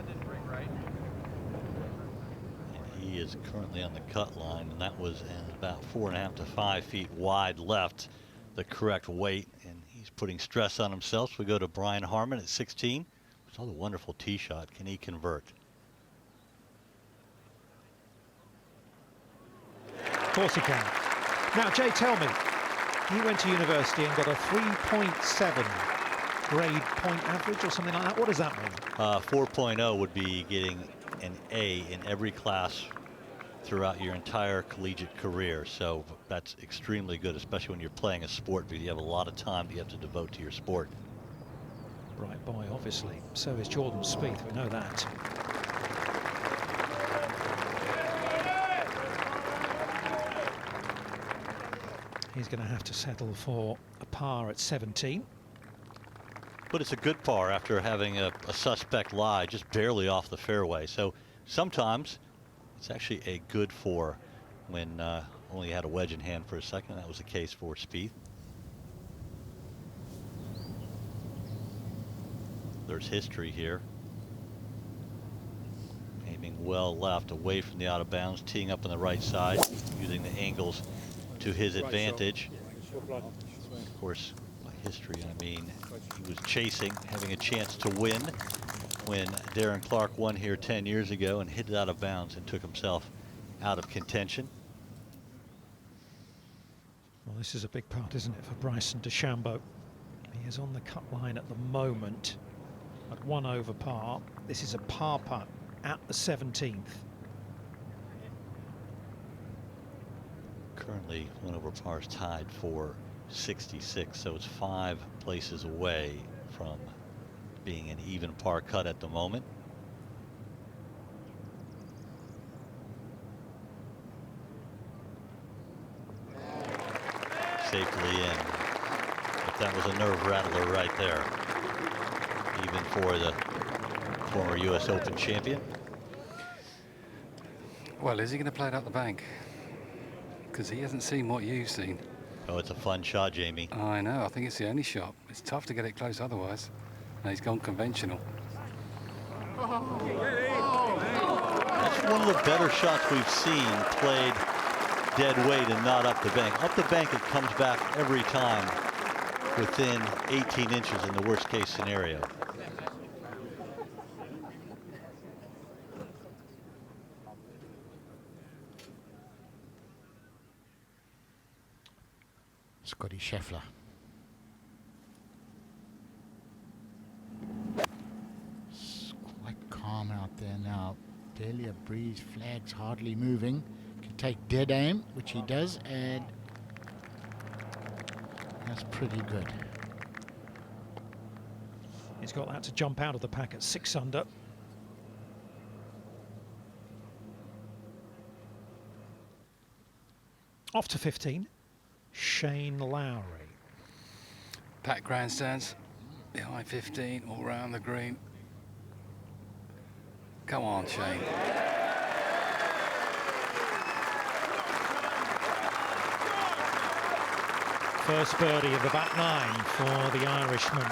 He is currently on the cut line, and that was about 4.5 to 5 feet wide left, the correct weight, and he's putting stress on himself. So we go to Brian Harman at 16. It's all a wonderful tee shot. Can he convert? Of course he can. Now, Jay, tell me, he went to university and got a 3.7 grade point average or something like that. What does that mean? 4.0 would be getting an A in every class throughout your entire collegiate career. So that's extremely good, especially when you're playing a sport, because you have a lot of time that you have to devote to your sport. Bright boy, obviously. So is Jordan Spieth, we know that. He's going to have to settle for a par at 17. But it's a good par after having a suspect lie just barely off the fairway. So sometimes it's actually a good 4 when only had a wedge in hand for a second. That was the case for Spieth. There's history here. Aiming well left, away from the out of bounds, teeing up on the right side, using the angles to his advantage. Of course, by history, I mean he was chasing, having a chance to win when Darren Clark won here 10 years ago and hit it out of bounds and took himself out of contention. Well, this is a big part, isn't it, for Bryson DeChambeau? He is on the cut line at the moment at 1 over par. This is a par putt at the 17th. Currently, 1 over par is tied for 66, so it's 5 places away from being an even par cut at the moment. Safely in. But that was a nerve rattler right there, even for the former US Open champion. Well, is he going to play it up the bank? Because he hasn't seen what you've seen. Oh, it's a fun shot, Jamie. I know. I think it's the only shot. It's tough to get it close otherwise. And he's gone conventional. That's one of the better shots we've seen played dead weight and not up the bank. Up the bank, it comes back every time within 18 inches in the worst case scenario. Scotty Scheffler. It's quite calm out there now. Barely a breeze, flags hardly moving. Can take dead aim, which he does, and that's pretty good. He's got that to jump out of the pack at 6 under. Off to 15. Shane Lowry. Pack grandstands behind 15, all round the green. Come on, Shane. First birdie of the back 9 for the Irishman.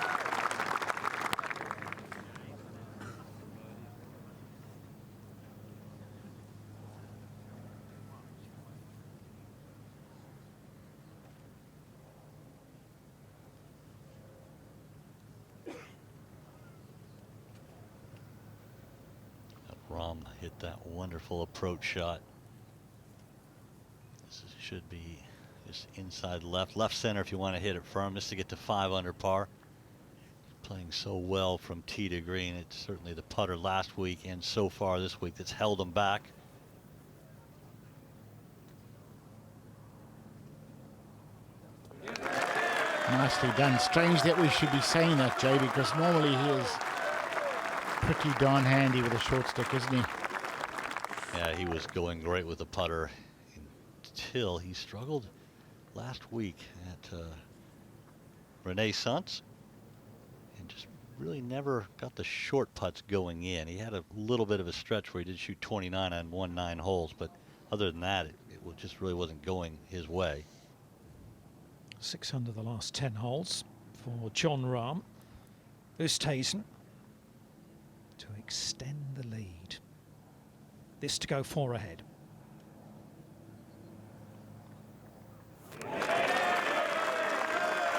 Rahm hit that wonderful approach shot. This should be just inside left center if you want to hit it firm, just to get to 5 under par. Playing so well from tee to green. It's certainly the putter last week and so far this week that's held him back. Nicely done. Strange that we should be saying that, Jay, because normally he is pretty darn handy with a short stick, isn't he? Yeah, he was going great with the putter until he struggled last week at Renaissance and just really never got the short putts going in. He had a little bit of a stretch where he did shoot 29 on 9 holes, but other than that, it just really wasn't going his way. 6 under the last 10 holes for John Rahm. Oosthuizen to extend the lead. This to go 4 ahead.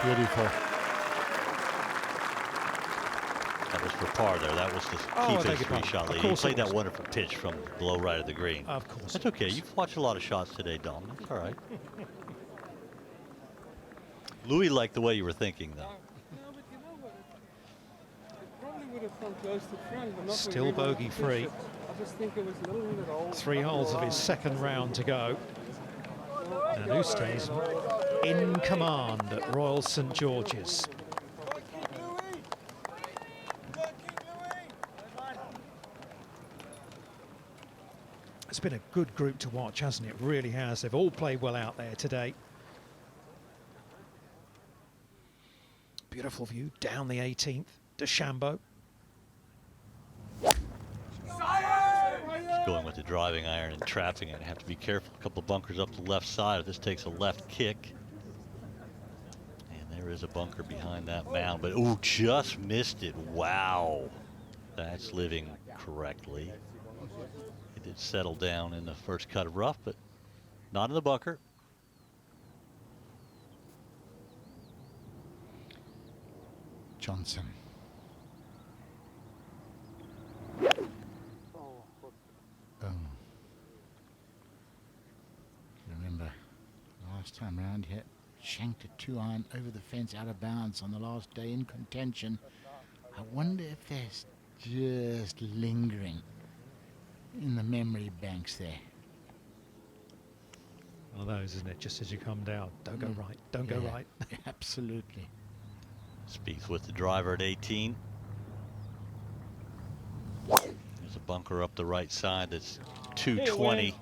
Beautiful. That was for par there. That was to keep his 3-shot lead. He played that wonderful pitch from below right of the green. Of course. That's okay. You've watched a lot of shots today, Dom. That's all right. Louis liked the way you were thinking, though. Probably would have come close to front, but not Still really bogey free. I just think it was a little bit old. 3 holes of his second round to go. And Oosthuizen in command at Royal St George's. It's been a good group to watch, hasn't it? It really has. They've all played well out there today. Beautiful view down the 18th. DeChambeau. Going with the driving iron and trapping it. Have to be careful. A couple of bunkers up the left side if this takes a left kick. And there is a bunker behind that mound, but ooh, just missed it. Wow. That's living correctly. It did settle down in the first cut of rough, but not in the bunker. Johnson. Remember, last time round here, shanked a 2-iron over the fence out of bounds on the last day in contention. I wonder if there's just lingering in the memory banks there. One of those, isn't it? Just as you come down, don't go right, don't go right. Absolutely. Spieth with the driver at 18. There's a bunker up the right side that's 220.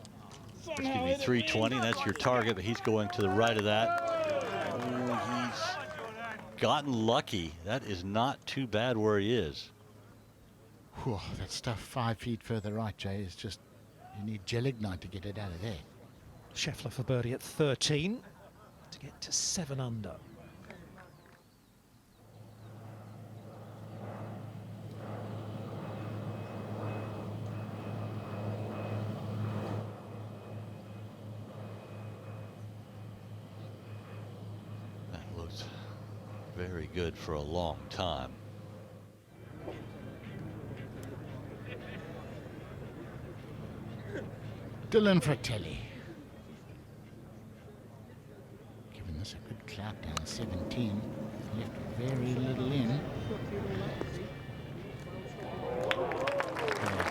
Excuse me, 320. That's your target, but he's going to the right of that. Oh, he's gotten lucky. That is not too bad where he is. Whew, that stuff 5 feet further right, Jay, is just, you need gelignite to get it out of there. Scheffler for birdie at 13 to get to 7 under. That looks very good for a long time. Dylan Fratelli. Giving this a good clout down 17. Left very little in.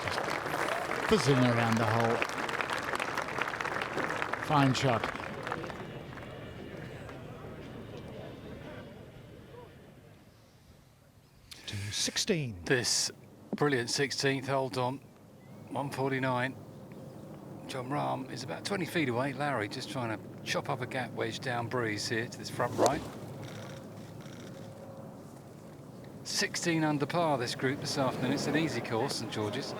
Just fizzing around the hole. Fine shot. To 16. This brilliant 16th, hold on, 149. John Rahm is about 20 feet away. Larry just trying to chop up a gap wedge down breeze here to this front right. 16 under par this group this afternoon. It's an easy course, St George's.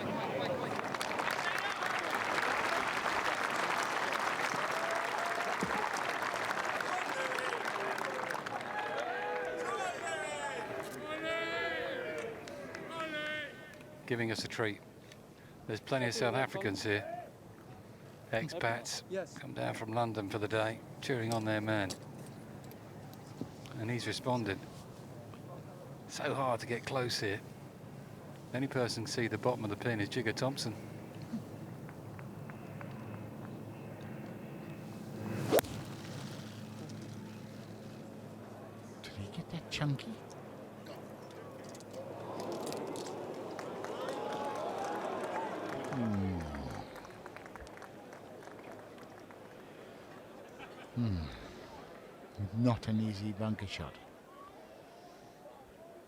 Giving us a treat. There's plenty of South Africans here. Expats come down from London for the day, cheering on their man. And he's responded. So hard to get close here. The only person can see the bottom of the pin is Jigger Thompson. Did he get that chunky? Not an easy bunker shot.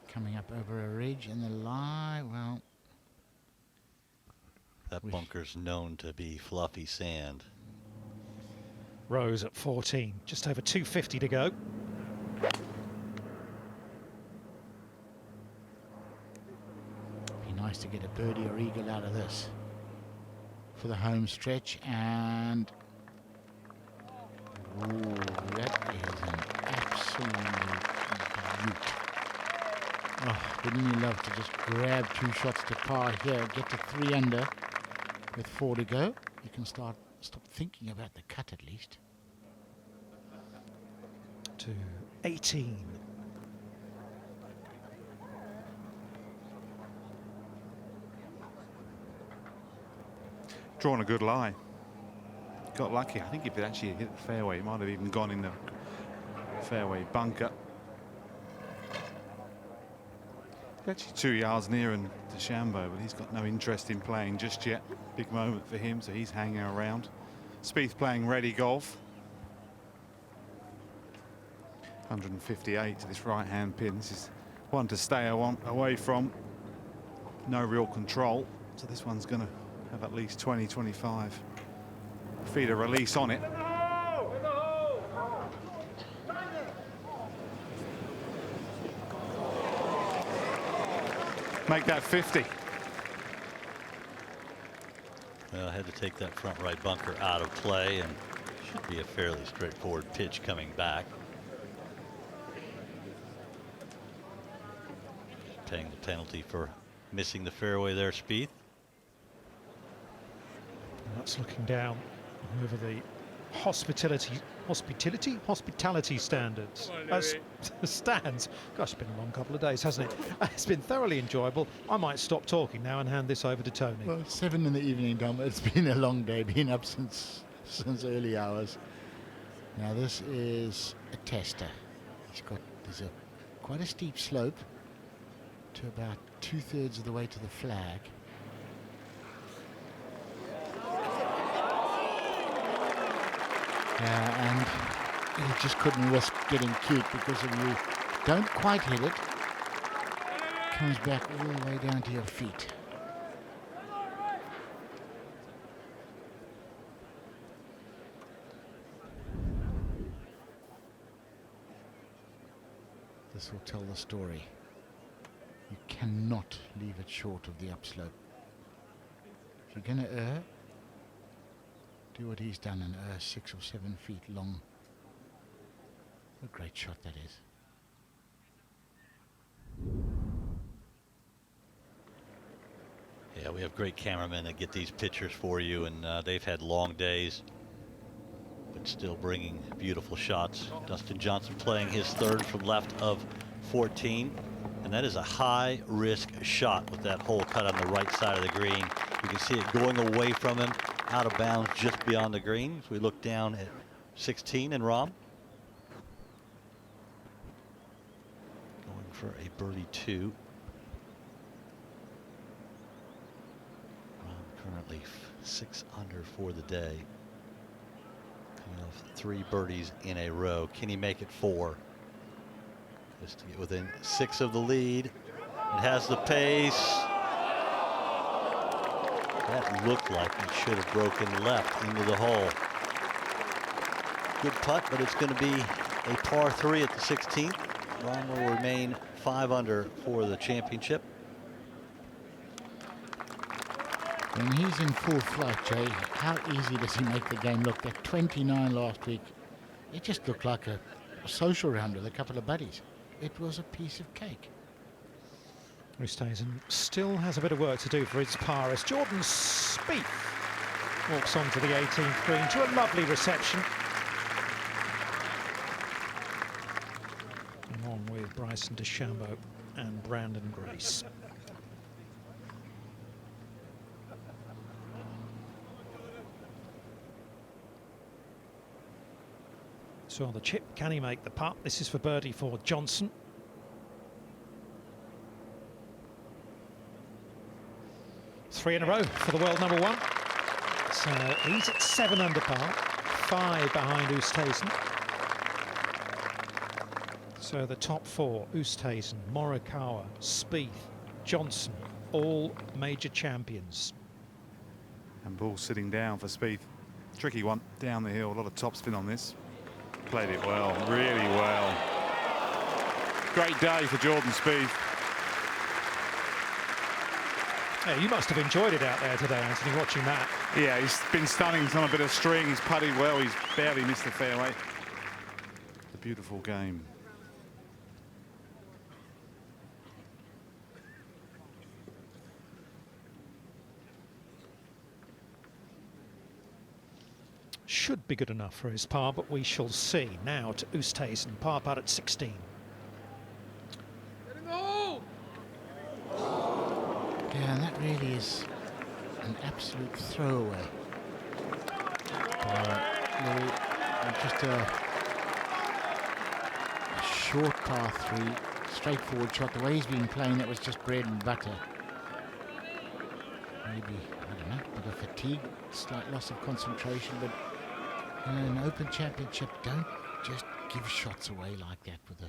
Coming up over a ridge and the lie, well... That bunker's known to be fluffy sand. Rose at 14, just over 250 to go. Be nice to get a birdie or eagle out of this for the home stretch, and ooh, that is an absolute beaut. Oh, wouldn't you love to just grab 2 shots to par here, get to 3 under with 4 to go? You can stop thinking about the cut at least. To 18. Drawn a good lie. Got lucky. I think if it actually hit the fairway, it might have even gone in the fairway bunker. Actually 2 yards nearer to Shambo, but he's got no interest in playing just yet. Big moment for him, so he's hanging around. Spieth playing ready golf. 158 to this right-hand pin. This is one to stay away from. No real control, so this one's going to have at least 20, 25 feet of release on it. Make that 50. Well, I had to take that front right bunker out of play, and should be a fairly straightforward pitch coming back. Paying the penalty for missing the fairway there, Spieth. That's looking down over the hospitality standards. Stands. Gosh, it's been a long couple of days, hasn't it? It's been thoroughly enjoyable. I might stop talking now and hand this over to Tony. Well, 7 in the evening, Dom. It's been a long day. Been up since early hours. Now this is a tester. There's quite a steep slope to about 2/3 of the way to the flag. And you just couldn't risk getting cute, because if you don't quite hit it, it comes back all the way down to your feet. This will tell the story. You cannot leave it short of the upslope. If you're going to err, do what he's done and err 6 or 7 feet long. What a great shot that is. Yeah, we have great cameramen that get these pictures for you, and they've had long days, but still bringing beautiful shots. Dustin Johnson playing his third from left of 14, and that is a high-risk shot with that hole cut on the right side of the green. You can see it going away from him, out of bounds just beyond the green. So we look down at 16 and Rahm. Going for a birdie 2. Rahm currently 6 under for the day. Coming off 3 birdies in a row. Can he make it 4? Just to get within 6 of the lead. It has the pace. That looked like it should have broken left into the hole. Good putt, but it's going to be a par 3 at the 16th. Rahm will remain 5 under for the championship. When he's in full flight, Jay, how easy does he make the game look? That 29 last week, it just looked like a social round with a couple of buddies. It was a piece of cake. Oosthuizen still has a bit of work to do for his par as Jordan Spieth walks onto the 18th green to a lovely reception, along with Bryson DeChambeau and Brandon Grace. So on the chip, can he make the putt? This is for birdie for Johnson. Three in a row for the world number 1. So he's at 7 under par, 5 behind Oosthuizen. So the top 4, Oosthuizen, Morikawa, Spieth, Johnson, all major champions. And ball sitting down for Spieth. Tricky one down the hill, a lot of topspin on this. Played it well, really well. Great day for Jordan Spieth. Yeah, you must have enjoyed it out there today, Anthony, watching that. Yeah, he's been stunning. He's on a bit of string. He's putted well. He's barely missed the fairway. A beautiful game. Should be good enough for his par, but we shall see. Now to Oosthuizen, par putt at 16. Yeah, and that really is an absolute throwaway. Just short par 3, straightforward shot. The way he's been playing, that was just bread and butter. Maybe, I don't know, a bit of fatigue, slight loss of concentration, but in an Open Championship, don't just give shots away like that with a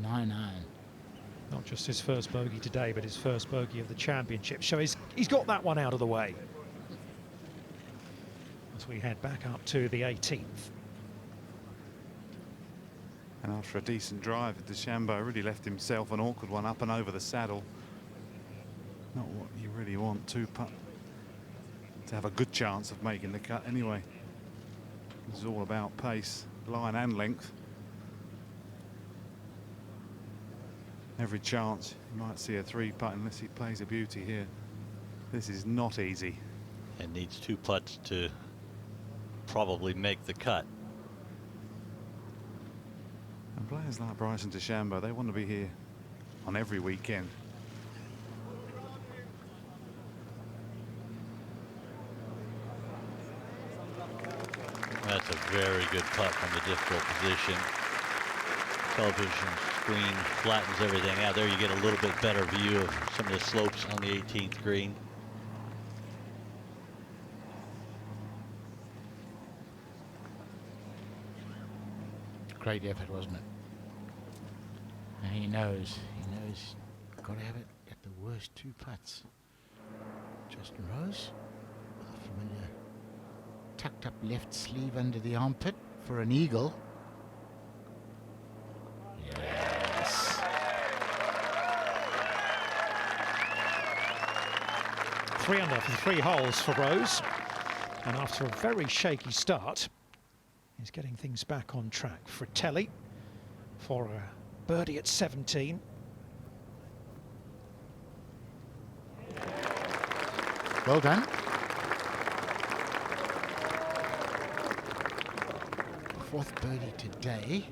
9-iron. Not just his first bogey today, but his first bogey of the championship. So he's got that one out of the way. As we head back up to the 18th. And after a decent drive, DeChambeau really left himself an awkward one up and over the saddle. Not what you really want to have a good chance of making the cut anyway. This is all about pace, line and length. Every chance you might see a 3-putt unless he plays a beauty here. This is not easy. And needs 2 putts to probably make the cut. And players like Bryson DeChambeau, they want to be here on every weekend. That's a very good putt from the difficult position. Television screen flattens everything out. There you get a little bit better view of some of the slopes on the 18th green. Great effort, wasn't it? And he knows, got to have it at the worst 2 putts. Justin Rose, with a familiar tucked up left sleeve under the armpit for an eagle. Yes. 3 under from 3 holes for Rose. And after a very shaky start, he's getting things back on track. Fratelli for a birdie at 17. Well done. Fourth birdie today.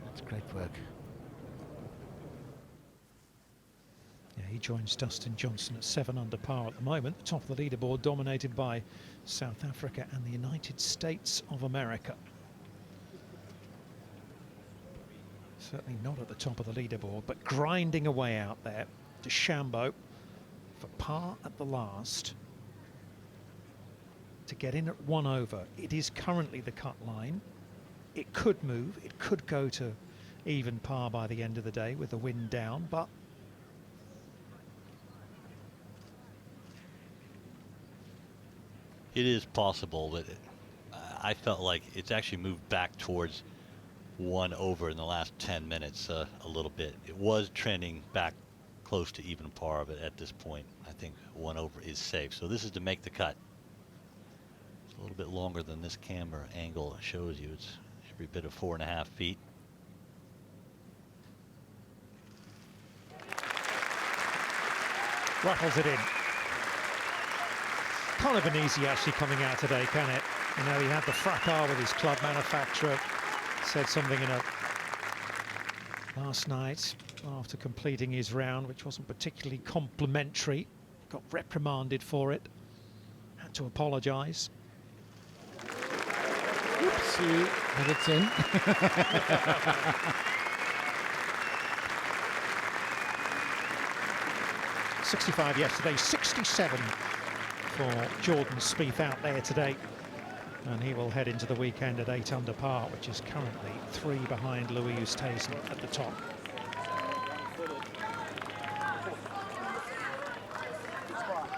That's great work. Yeah, he joins Dustin Johnson at 7 under par at the moment. The top of the leaderboard dominated by South Africa and the United States of America. Certainly not at the top of the leaderboard, but grinding away out there. DeChambeau for par at the last to get in at 1 over. It is currently the cut line. It could move. It could go to even par by the end of the day with the wind down, but It is possible, but I felt like it's actually moved back towards 1 over in the last 10 minutes a little bit. It was trending back close to even par, but at this point, I think 1 over is safe. So this is to make the cut. It's a little bit longer than this camera angle shows you. It's every bit of 4.5 feet. rattles it in. Can't have been easy actually coming out today, can it? You know, he had the fracas with his club manufacturer. Said something in a last night after completing his round, which wasn't particularly complimentary. Got reprimanded for it. Had to apologise. Oopsie, but it's in. 65 yesterday, 67 for Jordan Spieth out there today. And he will head into the weekend at 8 under par, which is currently 3 behind Louis Oosthuizen at the top.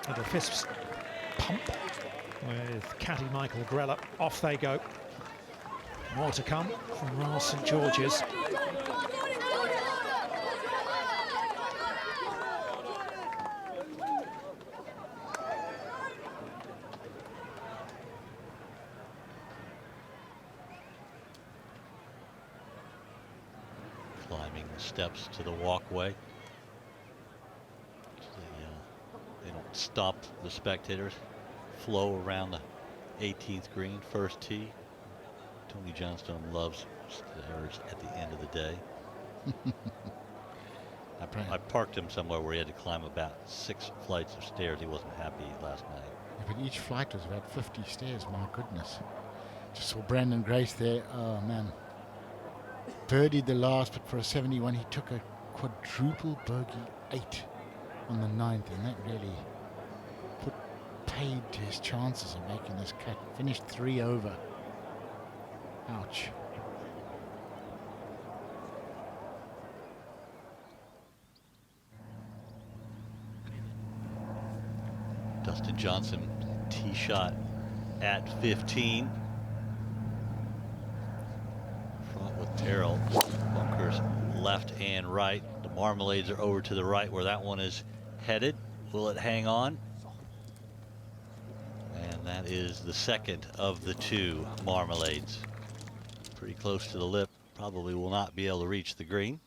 And a fist pump with caddy Michael Grella. Off they go. More to come from Royal St George's. Climbing the steps to the walkway. They don't stop the spectators. Flow around the 18th green, first tee. Tony Johnstone loves stairs at the end of the day. I parked him somewhere where he had to climb about 6 flights of stairs. He wasn't happy last night. Yeah, but each flight was about 50 stairs, my goodness. Just saw Brandon Grace there. Oh man, birdied the last, but for a 71 he took a quadruple bogey 8 on the 9th, and that really put paid to his chances of making this cut. Finished 3 over. Ouch. Dustin Johnson, tee shot at 15. Front with Terrell. Bunkers left and right. The Marmalades are over to the right where that one is headed. Will it hang on? And that is the second of the 2 Marmalades. Pretty close to the lip. Probably will not be able to reach the green.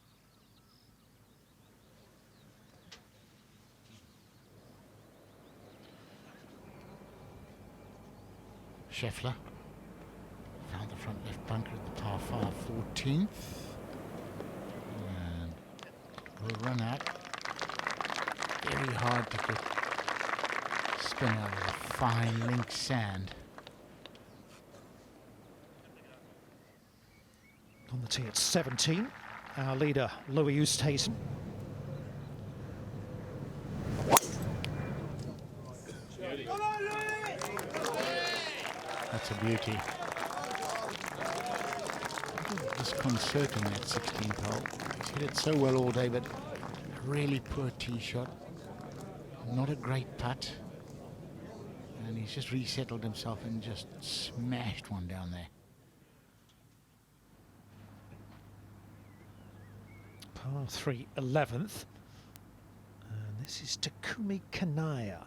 Scheffler found the front left bunker at the par 5 14th, and will run out. Very hard to get spin out of the fine link sand. On the tee at 17, our leader Louis Oosthuizen. That's a beauty. Disconcerting, that 16th hole. He's hit it so well all day, but a really poor tee shot. Not a great putt. And he's just resettled himself and just smashed one down there. Par 3, 11th. And this is Takumi Kanaya,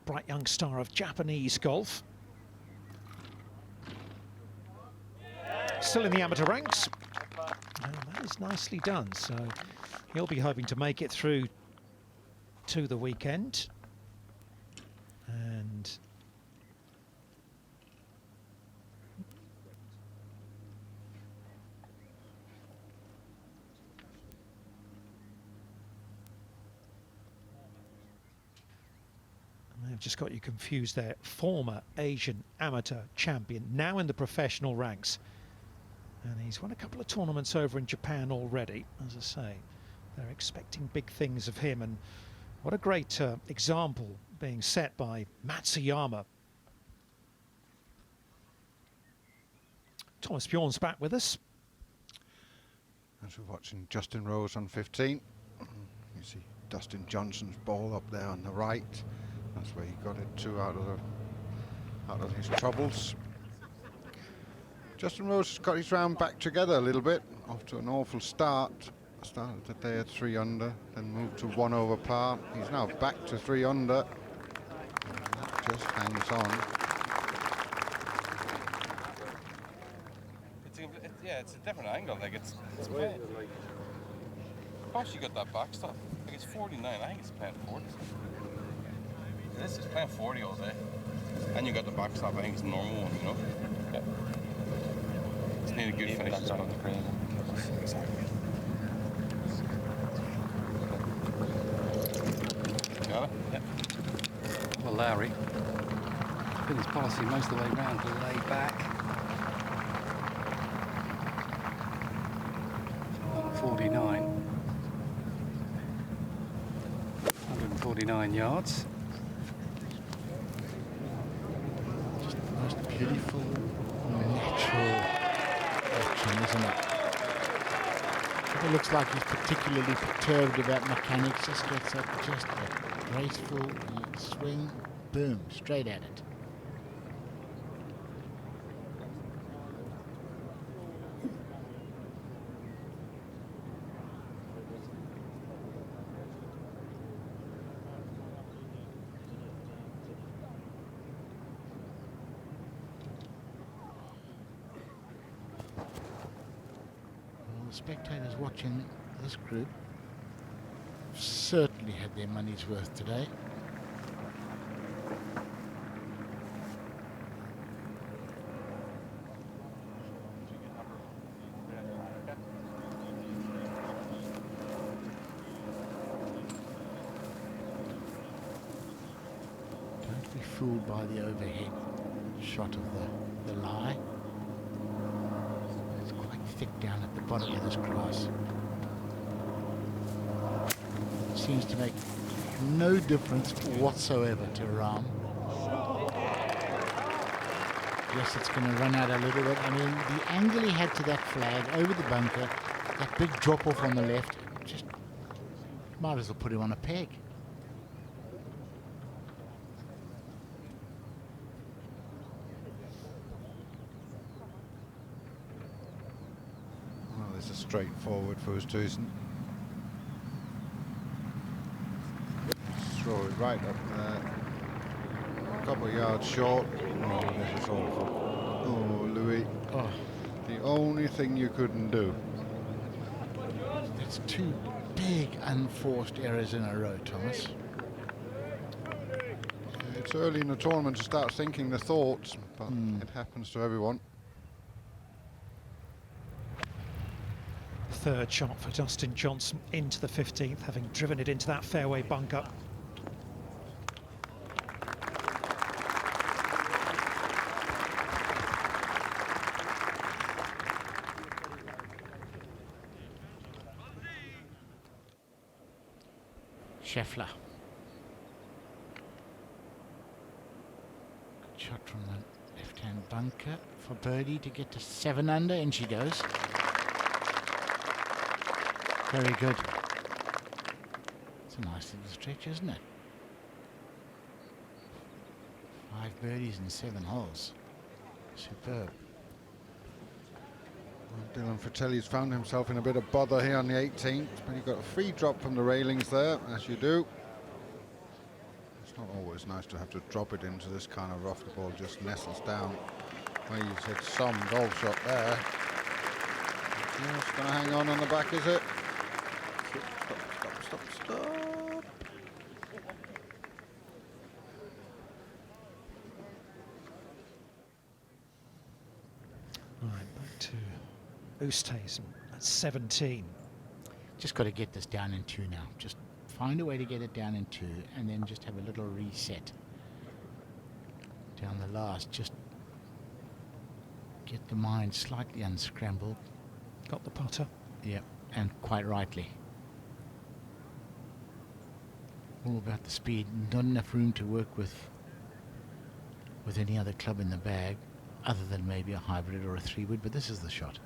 bright young star of Japanese golf. Still in the amateur ranks. And that is nicely done. So he'll be hoping to make it through to the weekend. And they've just got you confused there. Former Asian amateur champion, now in the professional ranks. And he's won a couple of tournaments over in Japan already. As I say, they're expecting big things of him. And what a great example being set by Matsuyama. Thomas Bjorn's back with us. As we're watching Justin Rose on 15, you see Dustin Johnson's ball up there on the right. That's where he got it to out of his troubles. Justin Rose has got his round back together a little bit. Off to an awful start. Started the day at 3 under, then moved to 1 over par. He's now back to 3 under. That just hangs on. It's a different angle. Like it's playing. Of course you got that backstop. Like it's 49. I think it's playing 40. This is playing 40 all day. And you got the backstop. I think it's a normal one, you know. Yeah. Just need a good finish. Exactly. Got it? Yep. Well, Lowry, been his policy most of the way round to lay back. 49. 149 yards. Just the most beautiful, natural action, isn't it? It looks like he's particularly perturbed about mechanics. Just gets up, just a graceful swing, boom, straight at it. Spectators watching this group certainly had their money's worth today. Don't be fooled by the overhead shot of the lie. thick down at the bottom of this grass. Seems to make no difference whatsoever to Ram. Yes, it's going to run out a little bit. I mean, the angle he had to that flag over the bunker, that big drop off on the left, just might as well put him on a peg. Well, this is straightforward for Oosthuizen. Throw it right up there. A couple of yards short. Oh, this is awful. Oh, Louis. Oh. The only thing you couldn't do. It's two big unforced errors in a row, Thomas. It's early in the tournament to start thinking the thoughts, but it happens to everyone. Third shot for Dustin Johnson into the 15th, having driven it into that fairway bunker. Scheffler. Good shot from the left-hand bunker for birdie to get to 7 under, and she goes. Very good. It's a nice little stretch, isn't it? 5 birdies in 7 holes. Superb. Well, Dylan Fratelli's found himself in a bit of bother here on the 18th, but he got a free drop from the railings there, as you do. It's not always nice to have to drop it into this kind of rough. The ball just nestles down. Well, you've hit some golf shot there. Just going to hang on the back, is it? Stop. Right, back to Oosthuizen at 17. Just got to get this down in 2 now. Just find a way to get it down in 2 and then just have a little reset down the last. Just get the mind slightly unscrambled. Got the putter. Yep, and quite rightly. All about the speed. Not enough room to work with any other club in the bag, other than maybe a hybrid or a 3-wood, but this is the shot.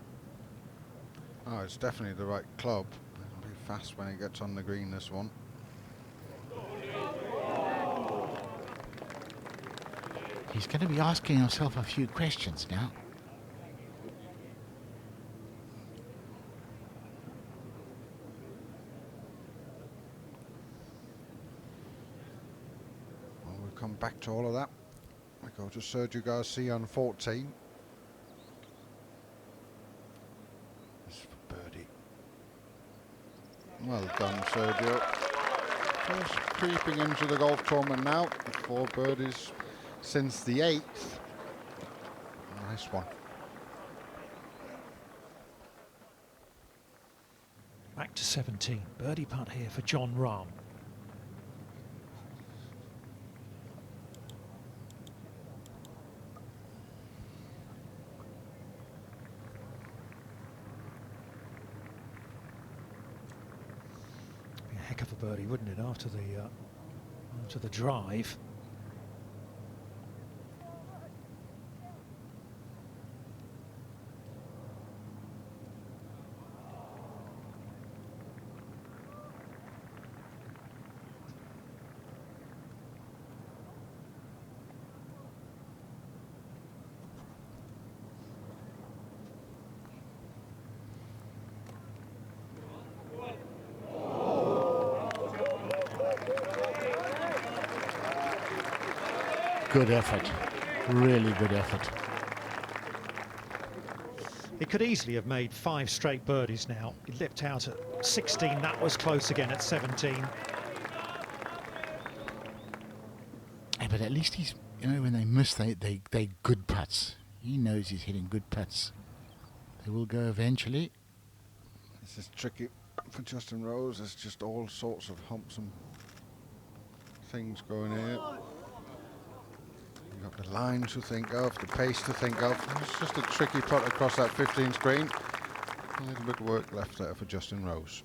Oh, it's definitely the right club. It'll be fast when it gets on the green, this one. He's going to be asking himself a few questions now. Well, we'll come back to all of that. We go to Sergio Garcia on 14. This is for birdie. Well done, Sergio. Just creeping into the golf tournament now. 4 birdies since the 8th. Nice one. Back to 17. Birdie putt here for John Rahm. Be a heck of a birdie, wouldn't it, after the drive? Good effort. Really good effort. He could easily have made 5 straight birdies now. He lipped out at 16. That was close again at 17. Yeah, but at least he's, you know, when they miss, they good putts. He knows he's hitting good putts. They will go eventually. This is tricky for Justin Rose. There's just all sorts of humps and things going here. You've got the line to think of, the pace to think of. It's just a tricky putt across that 15 screen. A little bit of work left there for Justin Rose.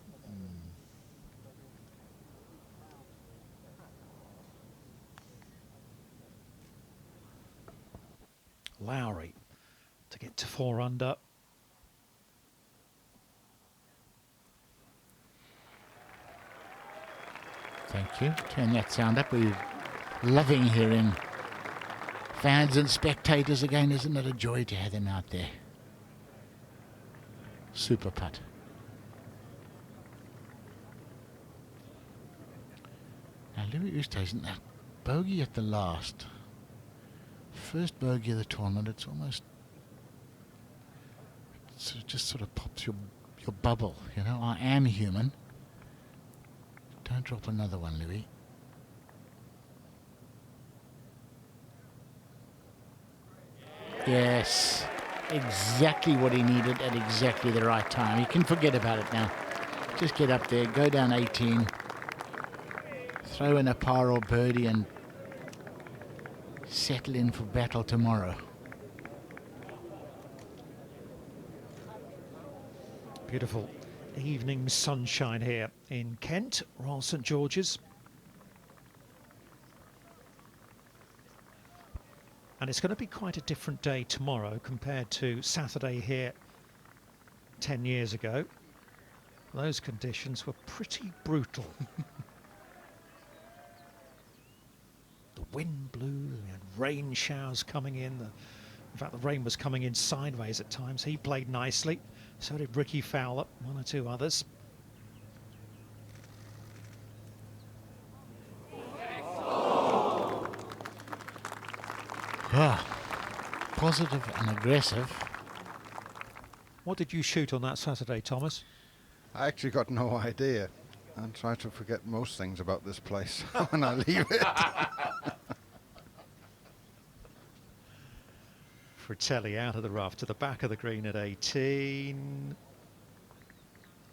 Lowry to get to 4 under. Thank you. Turn that sound up. We're loving hearing fans and spectators again. Isn't it a joy to have them out there? Super putt. Now, Louis Oosthuizen, that bogey at the last. First bogey of the tournament. It's almost... it just sort of pops your bubble, you know. I am human. Don't drop another one, Louis. Yes, exactly what he needed at exactly the right time. You can forget about it now. Just get up there, go down 18, throw in a par or birdie and settle in for battle tomorrow. Beautiful evening sunshine here in Kent, Royal St George's. And it's going to be quite a different day tomorrow compared to Saturday here 10 years ago. Those conditions were pretty brutal. The wind blew, we had rain showers coming in. In fact, the rain was coming in sideways at times. He played nicely. So did Ricky Fowler, one or two others. Ah, positive and aggressive. What did you shoot on that Saturday, Thomas? I actually got no idea. I try to forget most things about this place when I leave it. Fratelli out of the rough to the back of the green at 18.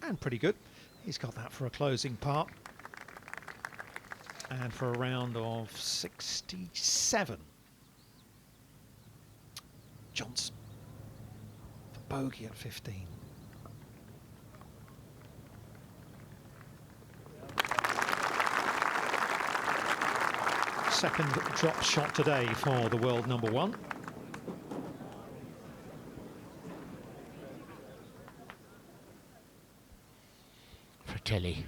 And pretty good. He's got that for a closing par. And for a round of 67. Johnson for bogey at 15. Second drop shot today for the world number one. Fratelli.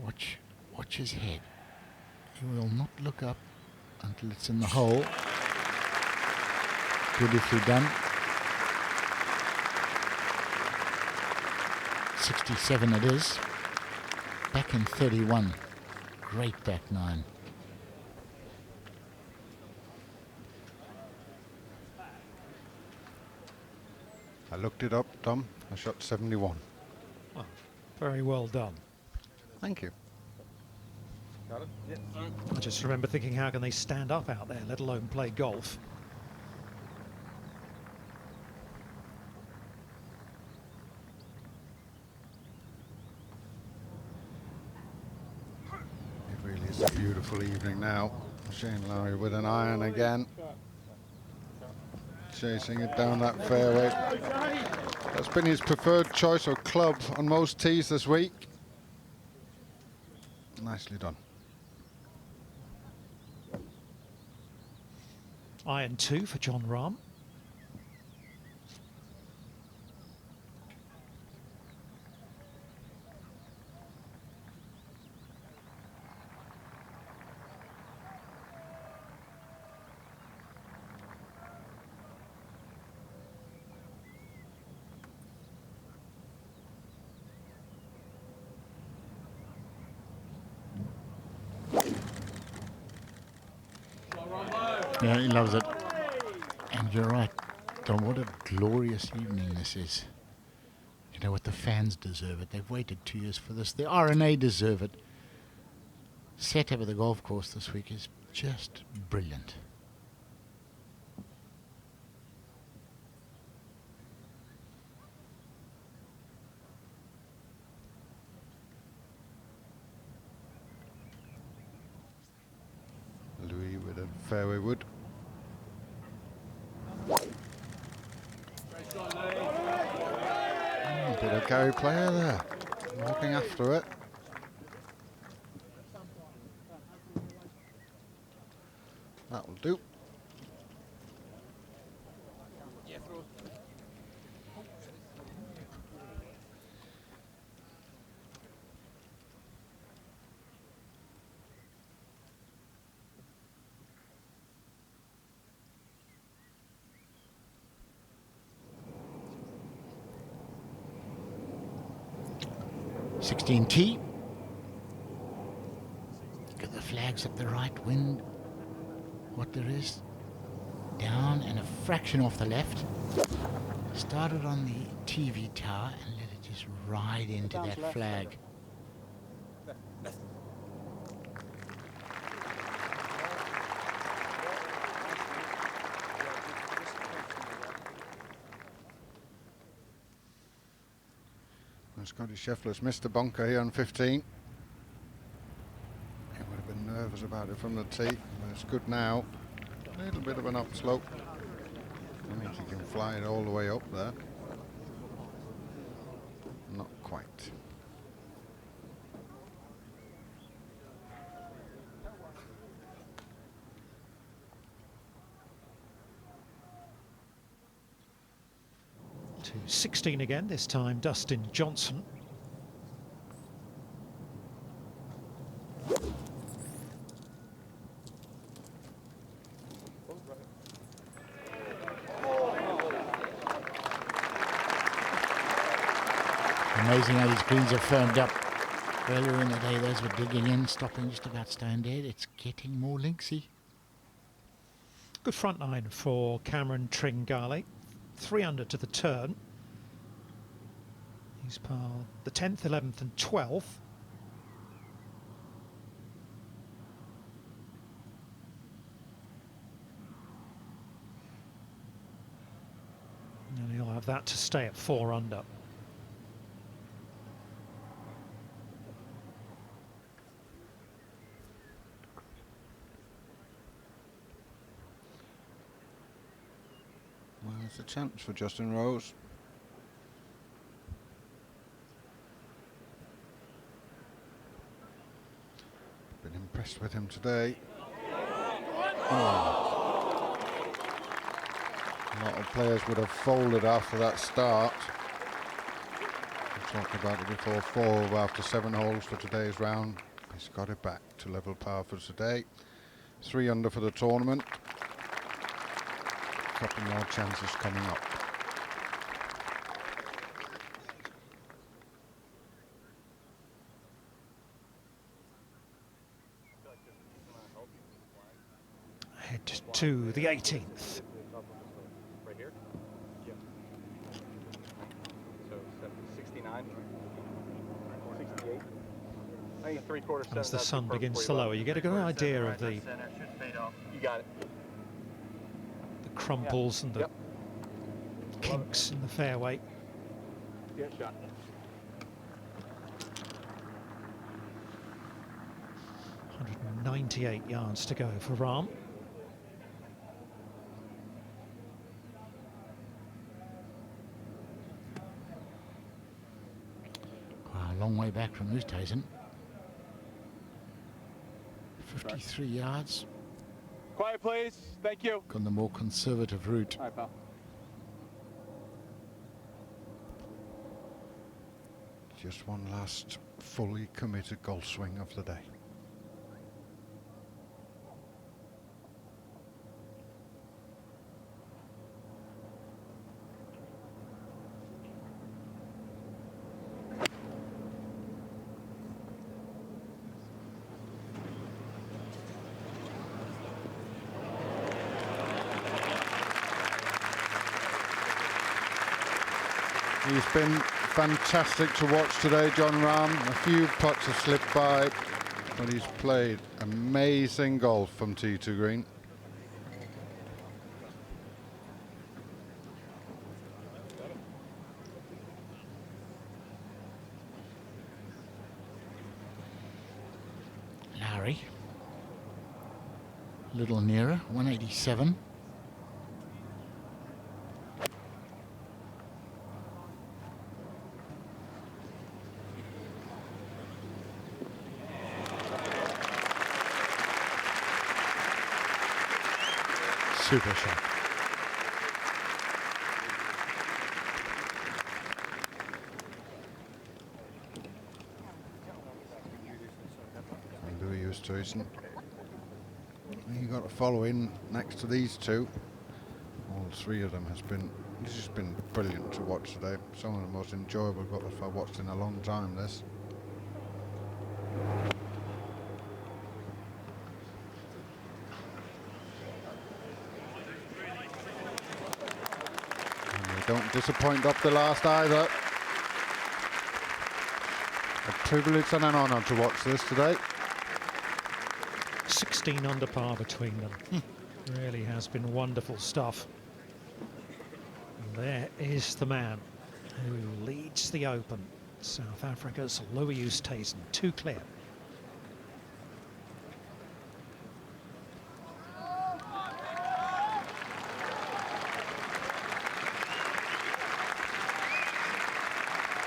Watch his head. He will not look up until it's in the hole. Beautifully done. 67 it is. Back in 31. Great back nine. I looked it up, Tom. I shot 71. Well, very well done. Thank you. Got it? Yeah. I just remember thinking, how can they stand up out there, let alone play golf? It really is a beautiful evening now. Shane Lowry with an iron again. Chasing it down that fairway. That's been his preferred choice of club on most tees this week. Nicely done. Iron 2 for John Rahm. Yeah, he loves it. And you're right, Tom, what a glorious evening this is. You know what, the fans deserve it. They've waited 2 years for this. The RNA deserve it. Setup of the golf course this week is just brilliant. Louis with a fairway wood. carry player there, looking after it. That'll do. T. Get the flags up the right, wind, what there is. Down and a fraction off the left. Started on the TV tower and let it just ride into that flag. Scotty Scheffler's missed the bunker here on 15. He would have been nervous about it from the tee, but it's good now. A little bit of an upslope. That means he can fly it all the way up there. Not quite. To 16 again, this time Dustin Johnson. Amazing how these greens are firmed up. Earlier in the day, those were digging in, stopping just about stone dead. It's getting more linksy. Good front nine for Cameron Tringale. 3 under to the turn. He's par the 10th, 11th and 12th. And he'll have that to stay at 4 under. Well, there's a chance for Justin Rose. Been impressed with him today. Oh. A lot of players would have folded after that start. We talked about it before, 4 over after 7 holes for today's round. He's got it back to level par for today. 3 under for the tournament. Couple more chances coming up. Head to the 18th. Right here? Yeah. So 69, 68. I think 3/4 As the sun begins to lower, you get a good idea of the You got it. crumples and the kinks in the fairway. Get shot. 198 yards to go for Rahm. Wow, a long way back from Oosthuizen. 53 yards. Quiet, please. Thank you. On the more conservative route. All right, pal. Just one last fully committed golf swing of the day. He's been fantastic to watch today, John Rahm. A few putts have slipped by, but he's played amazing golf from tee to green. Larry. A little nearer, 187. Super shot. Louis Oosthuizen. You got to follow in next to these two. All three of them this has been brilliant to watch today. Some of the most enjoyable golf I've watched in a long time, this. And they don't disappoint up the last either. A privilege and an honour to watch this today. 16 under par between them. Really has been wonderful stuff. And there is the man who leads the Open, South Africa's Louis Oosthuizen, 2 clear.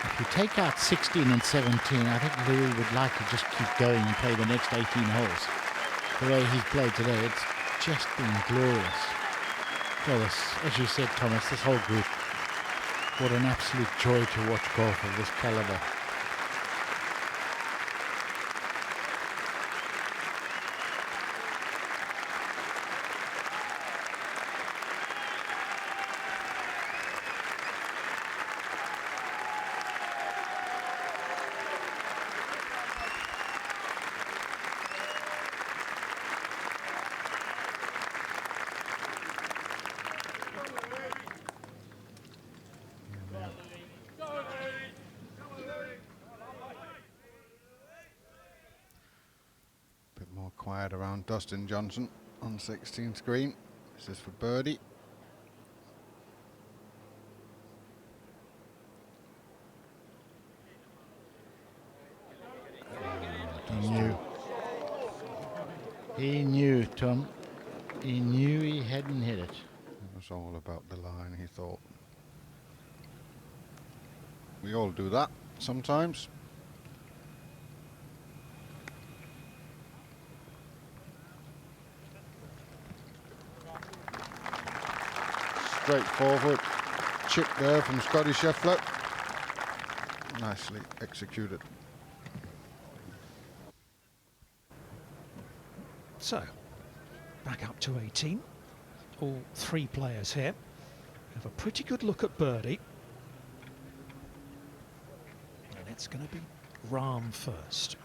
If you take out 16 and 17, I think Louis would like to just keep going and play the next 18 holes. The way he's played today, it's just been glorious. Well, this, as you said, Thomas, this whole group, what an absolute joy to watch golf of this caliber. Quiet around Dustin Johnson on 16th green. This is for birdie. He knew, Tom. He knew he hadn't hit it. It was all about the line, he thought. We all do that sometimes. Straightforward chip there from Scotty Scheffler. Nicely executed. So, back up to 18. All 3 players here have a pretty good look at birdie. And it's going to be Rahm first.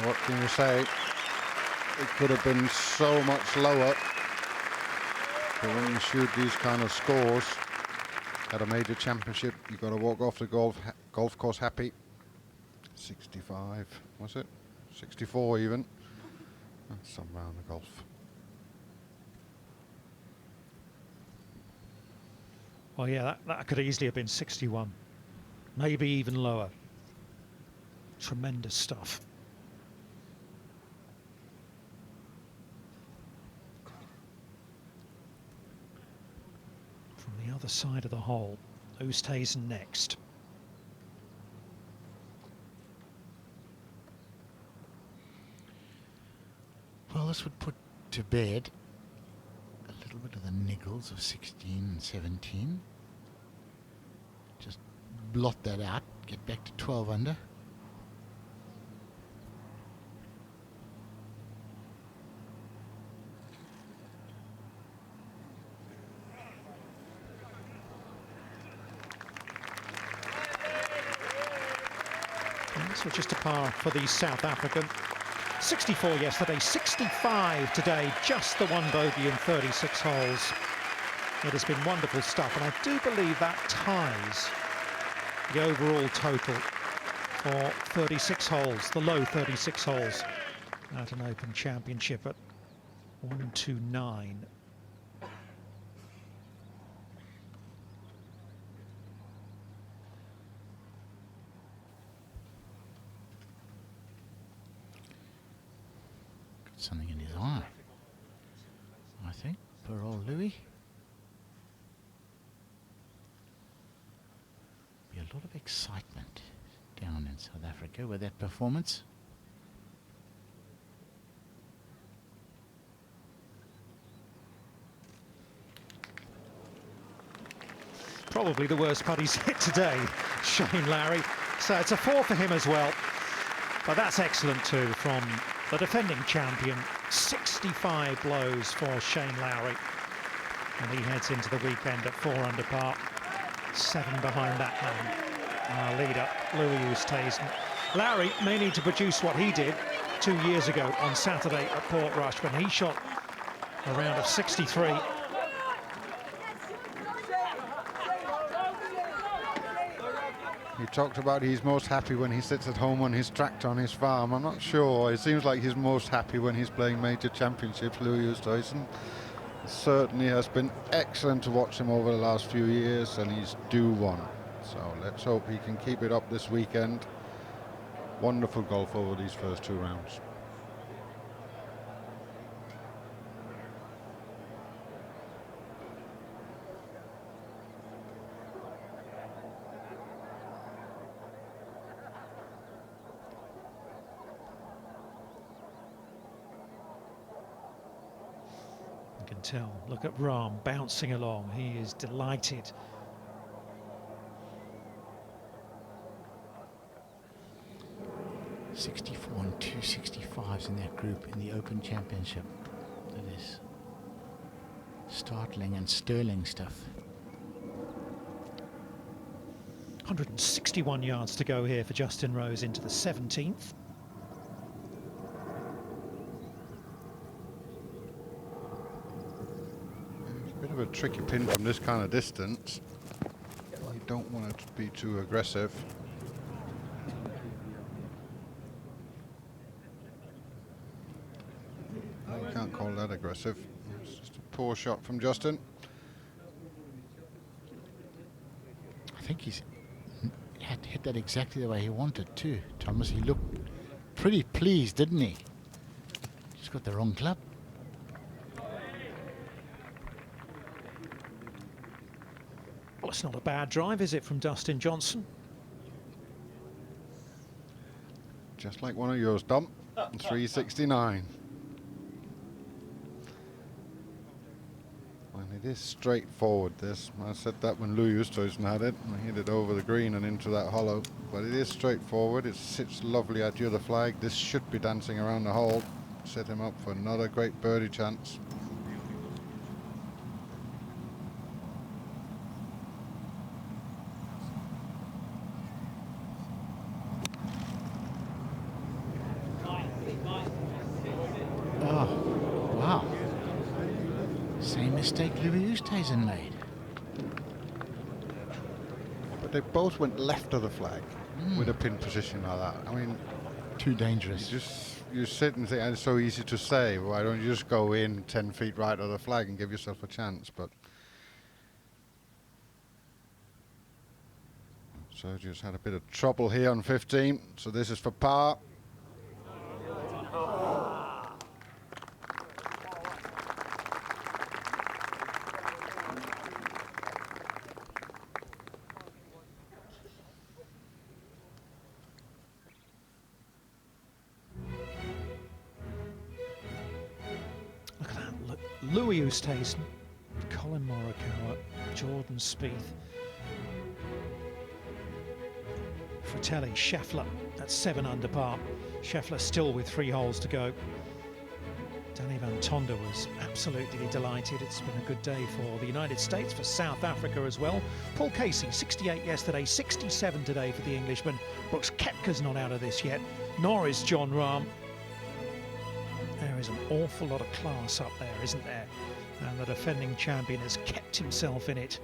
What can you say? It could have been so much lower. But when you shoot these kind of scores at a major championship, you've got to walk off the golf course happy. 65, was it? 64 even. That's some round of golf. Well, yeah, that could easily have been 61. Maybe even lower. Tremendous stuff. From the other side of the hole, Oosthuizen next. Well, this would put to bed a little bit of the niggles of 16 and 17. Just blot that out, get back to 12 under. So just a par for the South African. 64 yesterday, 65 today, just the one bogey in 36 holes. It has been wonderful stuff, and I do believe that ties the overall total for 36 holes, the low 36 holes at an Open Championship at 129. Something in his eye, I think, for old Louis. Be a lot of excitement down in South Africa with that performance. Probably the worst putt he's hit today, Shane Lowry. So it's a 4 for him as well. But that's excellent too from the defending champion. 65 blows for Shane Lowry. And he heads into the weekend at 4 under par. 7 behind that man. Our leader, Louis Oosthuizen. Lowry may need to produce what he did 2 years ago on Saturday at Portrush when he shot a round of 63. He talked about he's most happy when he sits at home on his tractor on his farm. I'm not sure. It seems like he's most happy when he's playing major championships, Louis Oosthuizen. Certainly has been excellent to watch him over the last few years, and he's due one. So let's hope he can keep it up this weekend. Wonderful golf over these first 2 rounds. You can tell, look at Rahm bouncing along. He is delighted. '64 and 265s in that group in the Open Championship. That is startling and sterling stuff. 161 yards to go here for Justin Rose into the 17th. Bit of a tricky pin from this kind of distance. You don't want it to be too aggressive. No, you can't call that aggressive. It's just a poor shot from Justin. I think he had hit that exactly the way he wanted too, Thomas. He looked pretty pleased, didn't he? Just got the wrong club. Well, it's not a bad drive, is it, from Dustin Johnson? Just like one of yours, Dom. 369. And it is straightforward, this. I said that when Louis Oosthuizen had it. I hit it over the green and into that hollow. But it is straightforward. It sits lovely at the other flag. This should be dancing around the hole. Set him up for another great birdie chance. Oh, wow. Same mistake Louis Oosthuizen made. But they both went left of the flag with a pin position like that. I mean, too dangerous. You sit and think, and it's so easy to say, why don't you just go in 10 feet right of the flag and give yourself a chance? But Sergio's had a bit of trouble here on 15, so this is for par. Look at that. Louis Oosthuizen, Colin Morikawa, Jordan Spieth, Fratelli, Scheffler at 7 under par. Scheffler still with 3 holes to go. Danny Van Tonder was absolutely delighted. It's been a good day for the United States, for South Africa as well. Paul Casey, 68 yesterday, 67 today for the Englishman. Brooks Koepka's not out of this yet, nor is John Rahm. There is an awful lot of class up there, isn't there? And the defending champion has kept himself in it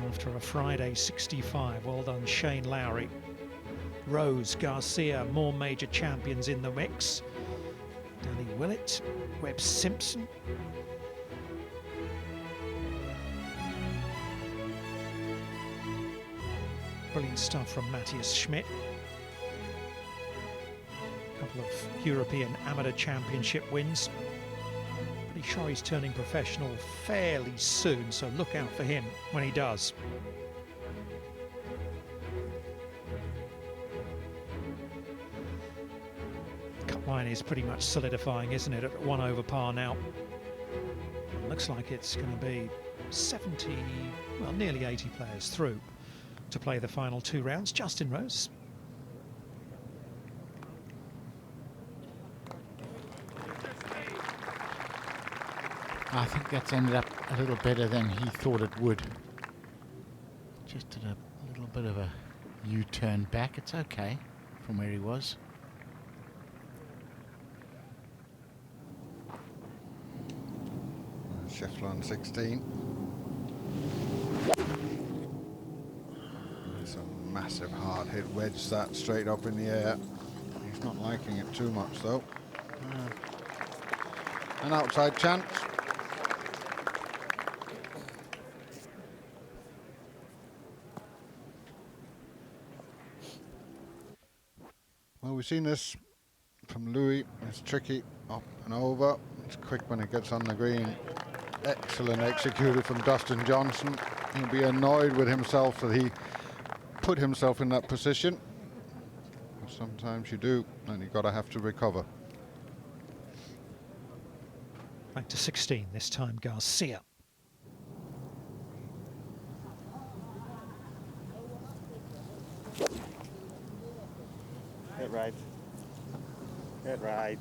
after a Friday 65. Well done, Shane Lowry. Rose, Garcia, more major champions in the mix. Danny Willett, Webb Simpson. Brilliant stuff from Matthias Schmidt. A couple of European Amateur Championship wins. Pretty sure he's turning professional fairly soon, so look out for him when he does. Cut line is pretty much solidifying, isn't it, at 1 over par now. Looks like it's going to be 70, well, nearly 80 players through to play the final 2 rounds. Justin Rose. I think that's ended up a little better than he thought it would. Just did a little bit of a U-turn back. It's okay from where he was. Scheffler on 16. It's a massive hard hit wedge that straight up in the air. He's not liking it too much though. An outside chance. Well, we've seen this from Louis. It's tricky up and over. It's quick when it gets on the green. Excellent executed from Dustin Johnson. He'll be annoyed with himself that he put himself in that position. But sometimes you do, and you've got to have to recover. Back to 16, this time Garcia. Hit right. Hit right.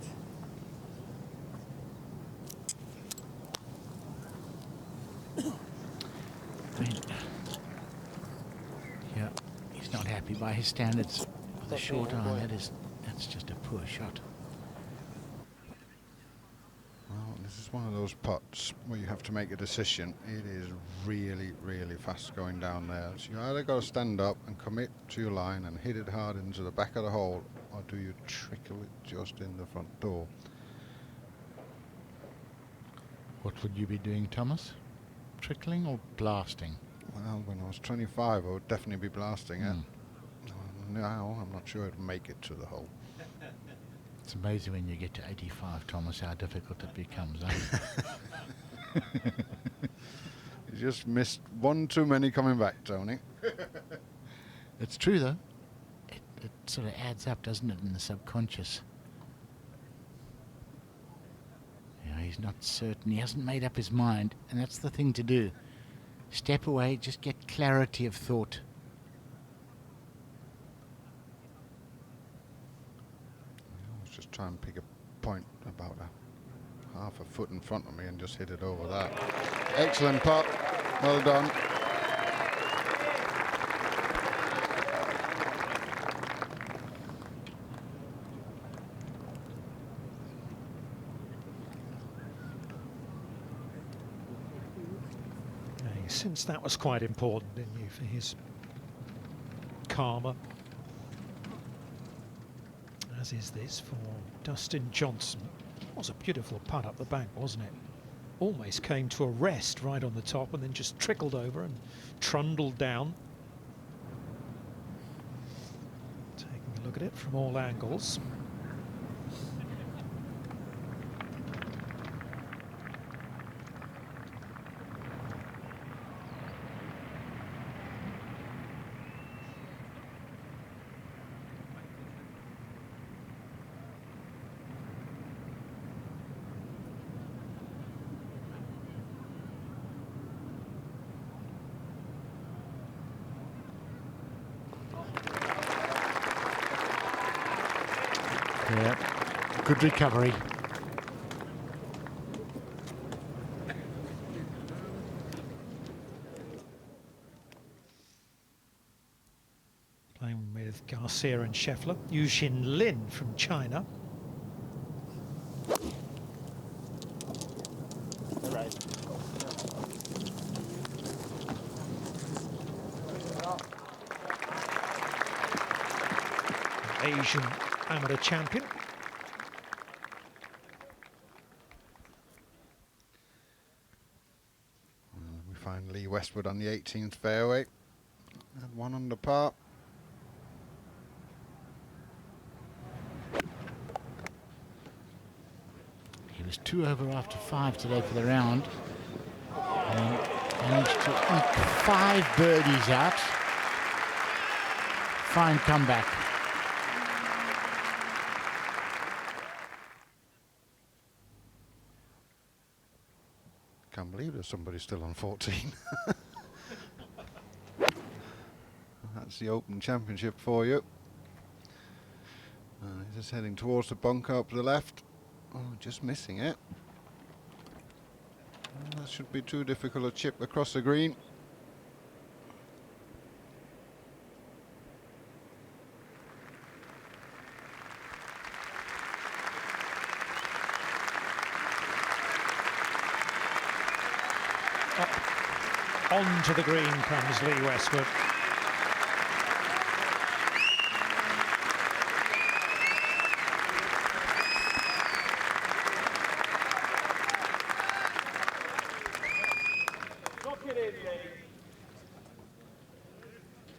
Yeah, he's not happy by his standards for the short iron. That's just a poor shot. Well, this is one of those putts where you have to make a decision. It is really, really fast going down there. So you either got to stand up and commit to your line and hit it hard into the back of the hole, or do you trickle it just in the front door? What would you be doing, Thomas? Trickling or blasting? Well, when I was 25, I would definitely be blasting it. Now, I'm not sure it'd make it to the hole. It's amazing when you get to 85, Thomas, how difficult it becomes. You just missed one too many coming back, Tony. It's true, though. It sort of adds up, doesn't it, in the subconscious? You know, he's not certain. He hasn't made up his mind, and that's the thing to do. Step away, just get clarity of thought. Just try and pick a point about a half a foot in front of me and just hit it over that. Excellent putt. Well done. Since that was quite important, didn't you, for his karma? As is this for Dustin Johnson. It was a beautiful putt up the bank, wasn't it? Almost came to a rest right on the top and then just trickled over and trundled down. Taking a look at it from all angles. Yeah, good recovery. with Garcia and Scheffler. Yushin Lin from China. Right. Asian amateur champion. We find Lee Westwood on the 18th fairway. And 1 under par. He was 2 over after 5 today for the round. And managed to eke 5 birdies out. Fine comeback. Can't believe there's somebody still on 14. That's the Open Championship for you. He's just heading towards the bunker up to the left. Oh, just missing it. That should be too difficult a chip across the green. Onto the green comes Lee Westwood.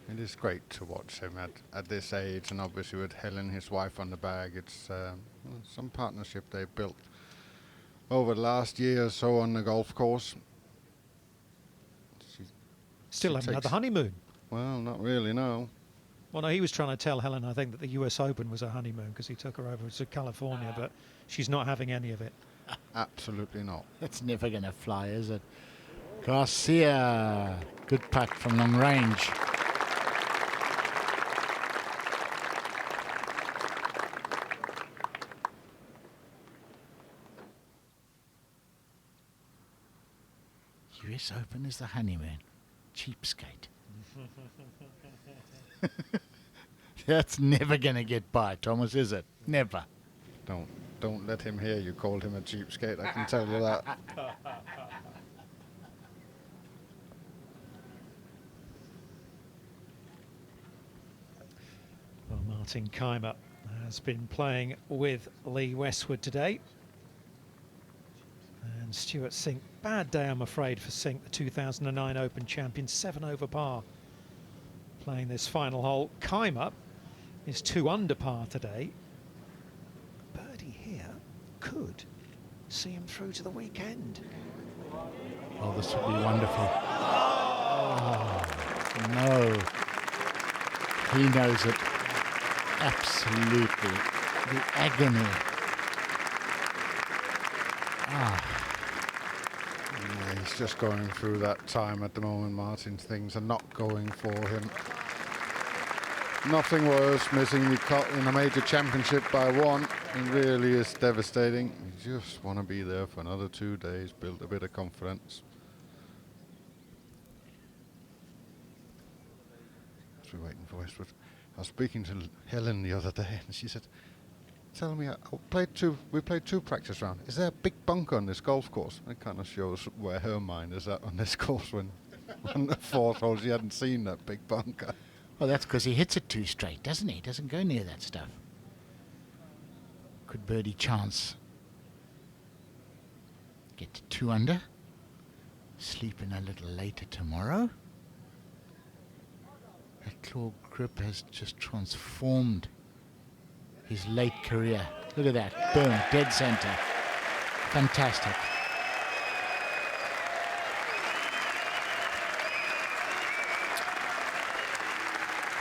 It is great to watch him at this age, and obviously with Helen, his wife, on the bag. It's some partnership they built over the last year or so on the golf course. Still haven't had the honeymoon. Well, not really, no. Well, no, he was trying to tell Helen, I think, that the US Open was a honeymoon because he took her over to California, but she's not having any of it. Absolutely not. It's never going to fly, is it? Garcia. Good putt from long range. US Open is the honeymoon. Cheapskate. That's never going to get by, Thomas, is it? Never. Don't let him hear you called him a cheapskate, I can tell you that. Well, Martin Keimer has been playing with Lee Westwood today. And Stuart Sink, bad day I'm afraid for Sink, the 2009 Open champion, 7 over par. Playing this final hole. Keimer is 2 under par today. Birdie here could see him through to the weekend. Oh, this would be wonderful. Oh, no. He knows it. Absolutely. The agony. Yeah, he's just going through that time at the moment, Martin. Things are not going for him. Nothing worse, missing the cut in a major championship by 1. It really is devastating. You just want to be there for another 2 days, build a bit of confidence. We're waiting for Westwood. I was speaking to Helen the other day, and she said, "Tell me, we played 2 practice rounds. Is there a big bunker on this golf course?" It kind of shows where her mind is at on this course when on the 4th hole she hadn't seen that big bunker. Well, that's because he hits it too straight, doesn't he? He doesn't go near that stuff. Could birdie chance. Get to 2 under. Sleep in a little later tomorrow. That claw grip has just transformed his late career. Look at that. Boom. Dead center. Fantastic.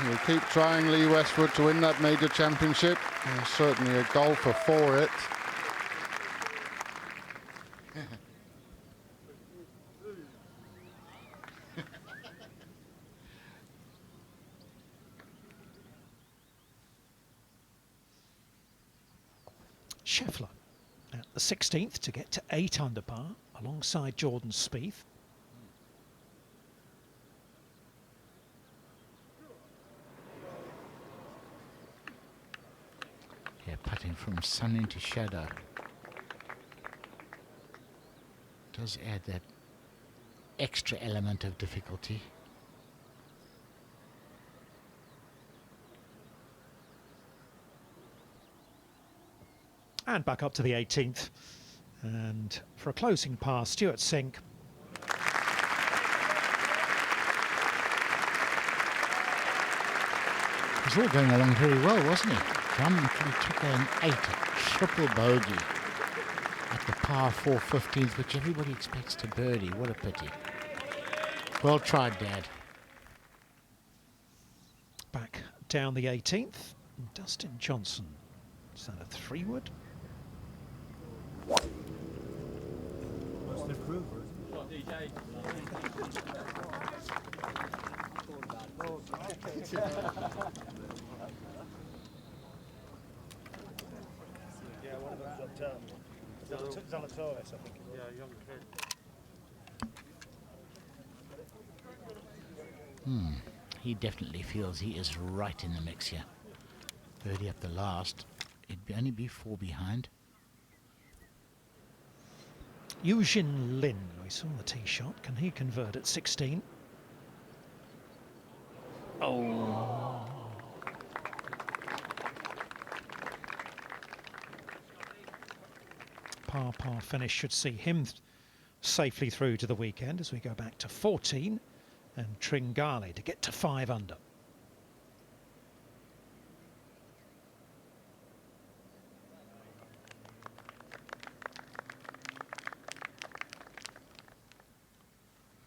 He'll keep trying, Lee Westwood, to win that major championship. He's certainly a golfer for it. Scheffler at the 16th to get to 8 under par alongside Jordan Spieth. going from sun into shadow does add that extra element of difficulty. And back up to the 18th. And for a closing pass, Stuart Sink. It was all going along very well, wasn't it? John actually took an 8, triple bogey at the par 4 15th, which everybody expects to birdie. What a pity. Well tried, Dad. Back down the 18th. Dustin Johnson. Is that a 3-wood? Yeah, one of them's up top. Zalatoris, I think. Yeah, young kid. He definitely feels he is right in the mix here. Birdie up the last. It'd only be 4 behind. Eugene Lin, we saw the tee shot. Can he convert at 16? Oh. Par finish should see him safely through to the weekend as we go back to 14 and Tringali to get to 5 under.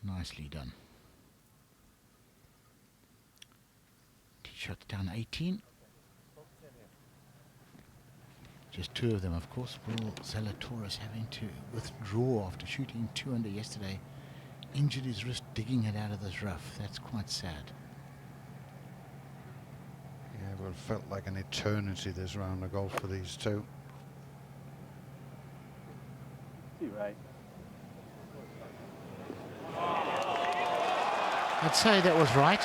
Nicely done. Tee shot down 18. Just 2 of them, of course. Will Zalatoris having to withdraw after shooting 2 under yesterday. Injured his wrist digging it out of this rough. That's quite sad. Yeah, well, it felt like an eternity this round of golf for these two. Right. I'd say that was right.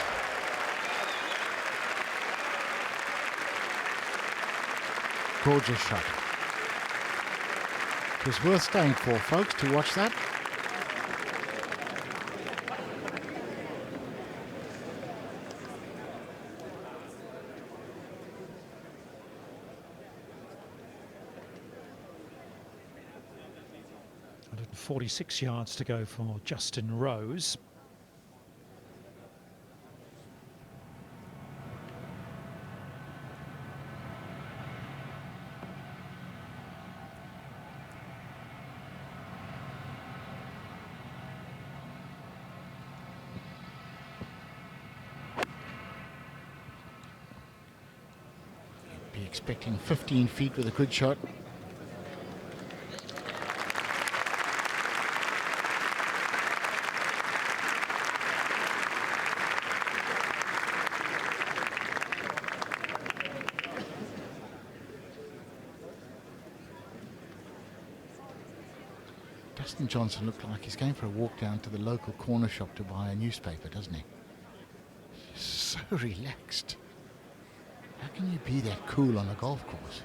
Gorgeous shot. It was worth staying for, folks, to watch that. .46 yards to go for Justin Rose. Be expecting 15 feet with a good shot. Dustin Johnson looked like he's going for a walk down to the local corner shop to buy a newspaper, doesn't he? So relaxed. How can you be that cool on a golf course?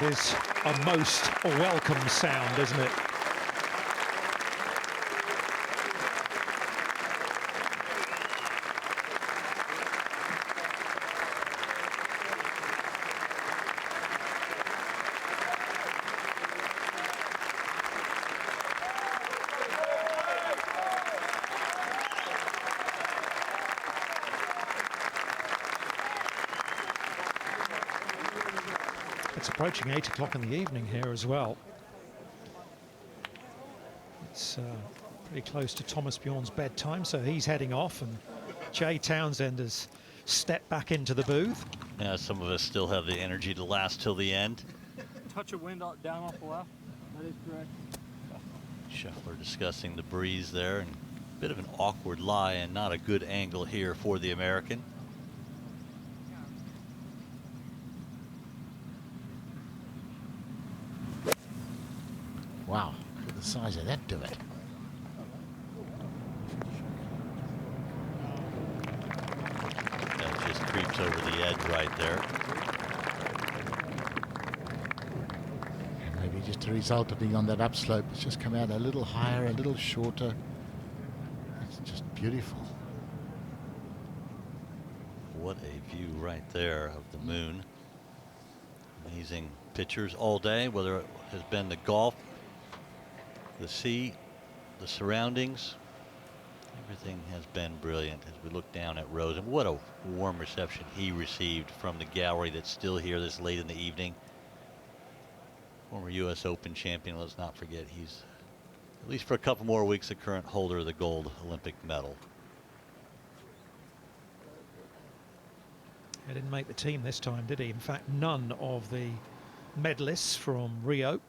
It is a most welcome sound, isn't it? It's approaching 8 o'clock in the evening here as well. It's pretty close to Thomas Bjorn's bedtime, so he's heading off, and Jay Townsend has stepped back into the booth. Yeah, some of us still have the energy to last till the end. Touch of wind down off the left. That is correct. Scheffler discussing the breeze there, and Bit of an awkward lie and not a good angle here for the American. Wow, look at the size of that divot. That just creeps over the edge right there. Maybe just a result of being on that upslope. It's just come out a little higher, a little shorter. It's just beautiful. What a view right there of the moon. Amazing pictures all day, whether it has been the golf, the sea, the surroundings. Everything has been brilliant as we look down at Rose. And what a warm reception he received from the gallery that's still here this late in the evening. Former U.S. Open champion, let's not forget, he's, at least for a couple more weeks, the current holder of the gold Olympic medal. He didn't make the team this time, did he? In fact, none of the medalists from Rio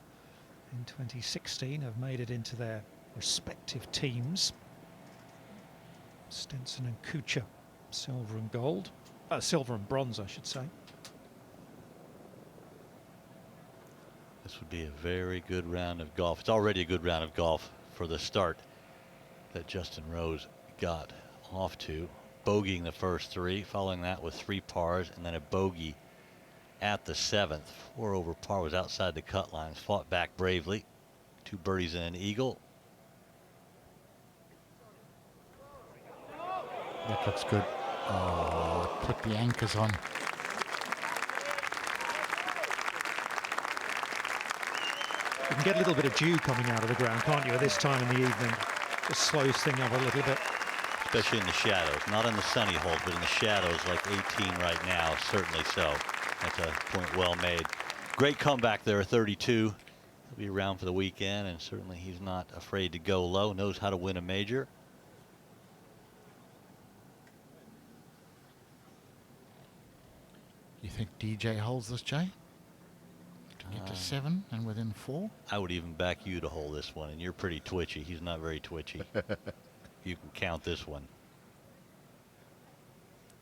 in 2016 have made it into their respective teams. Stenson and Kuchar, silver and gold. Silver and bronze, I should say. This would be a very good round of golf. It's already a good round of golf for the start that Justin Rose got off to. Bogeying the first three, following that with 3 pars, and then a bogey at the 7th. 4 over par, was outside the cut lines, fought back bravely. 2 birdies and an eagle. That looks good. Oh, put the anchors on. You can get a little bit of dew coming out of the ground, can't you, at this time in the evening? Just slows things up a little bit. Especially in the shadows, not in the sunny holes, but in the shadows like 18 right now, certainly so. That's a point well made. Great comeback there, 32. He'll be around for the weekend, and certainly he's not afraid to go low, knows how to win a major. You think DJ holds this, Jay? To get to 7 and within 4? I would even back you to hold this one, and you're pretty twitchy. He's not very twitchy. You can count this one.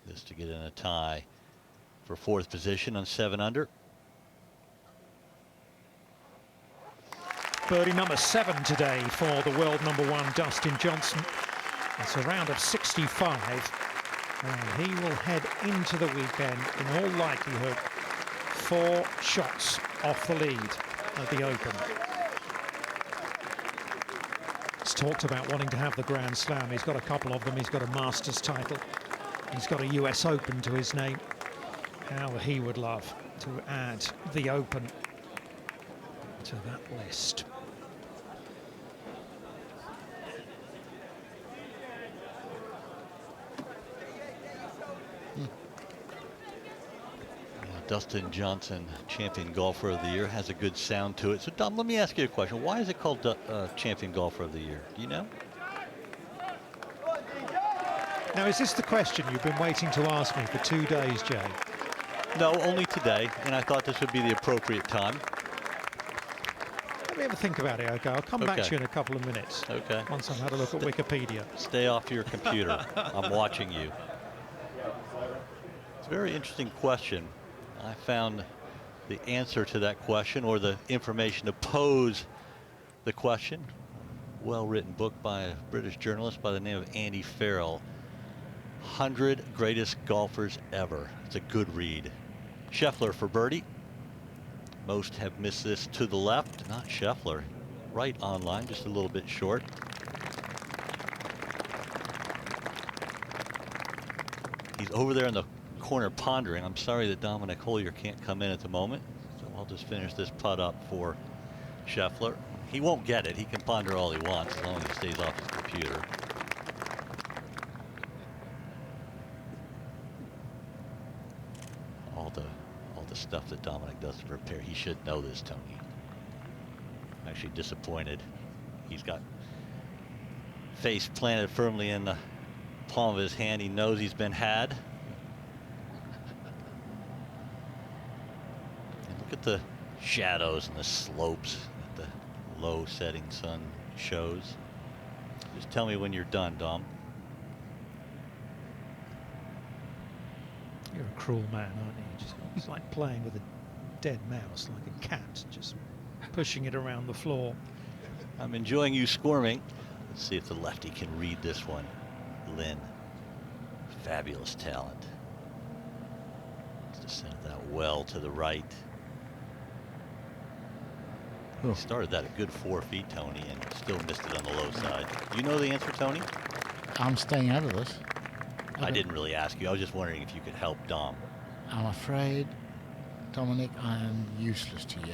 Just to get in a tie for 4th position on 7 under. Birdie number 7 today for the world #1 Dustin Johnson. It's a round of 65, and he will head into the weekend in all likelihood 4 shots off the lead at the Open. He's talked about wanting to have the Grand Slam. He's got a couple of them. He's got a Masters title. He's got a US Open to his name. How he would love to add the Open to that list. Dustin Johnson, champion golfer of the year, has a good sound to it. So, Dom, let me ask you a question. Why is it called champion golfer of the year? Do you know? Now, is this the question you've been waiting to ask me for 2 days, Jay? No, only today, and I thought this would be the appropriate time. Let me have a think about it, okay? I'll come back to you in a couple of minutes. Okay. Once I've had a look at Wikipedia. Stay off your computer. I'm watching you. It's a very interesting question. I found the answer to that question, or the information to pose the question. Well-written book by a British journalist by the name of Andy Farrell. 100 greatest golfers ever. It's a good read. Scheffler for birdie. Most have missed this to the left. Not Scheffler. Right on line, just a little bit short. He's over there in the corner pondering. I'm sorry that Dominic Hollier can't come in at the moment, so I'll just finish this putt up for Scheffler. He won't get it. He can ponder all he wants as long as he stays off his computer. All the stuff that Dominic does to prepare. He should know this, Tony. I'm actually disappointed. He's got face planted firmly in the palm of his hand. He knows he's been had. And look at the shadows and the slopes that the low setting sun shows. Just tell me when you're done, Dom. You're a cruel man, aren't you? It's like playing with a dead mouse, like a cat, just pushing it around the floor. I'm enjoying you squirming. Let's see if the lefty can read this one. Lynn, fabulous talent. Just sent that well to the right. He started that a good 4 feet, Tony, and still missed it on the low side. You know the answer, Tony? I'm staying out of this. I didn't really ask you. I was just wondering if you could help Dom. I'm afraid, Dominic, I am useless to you.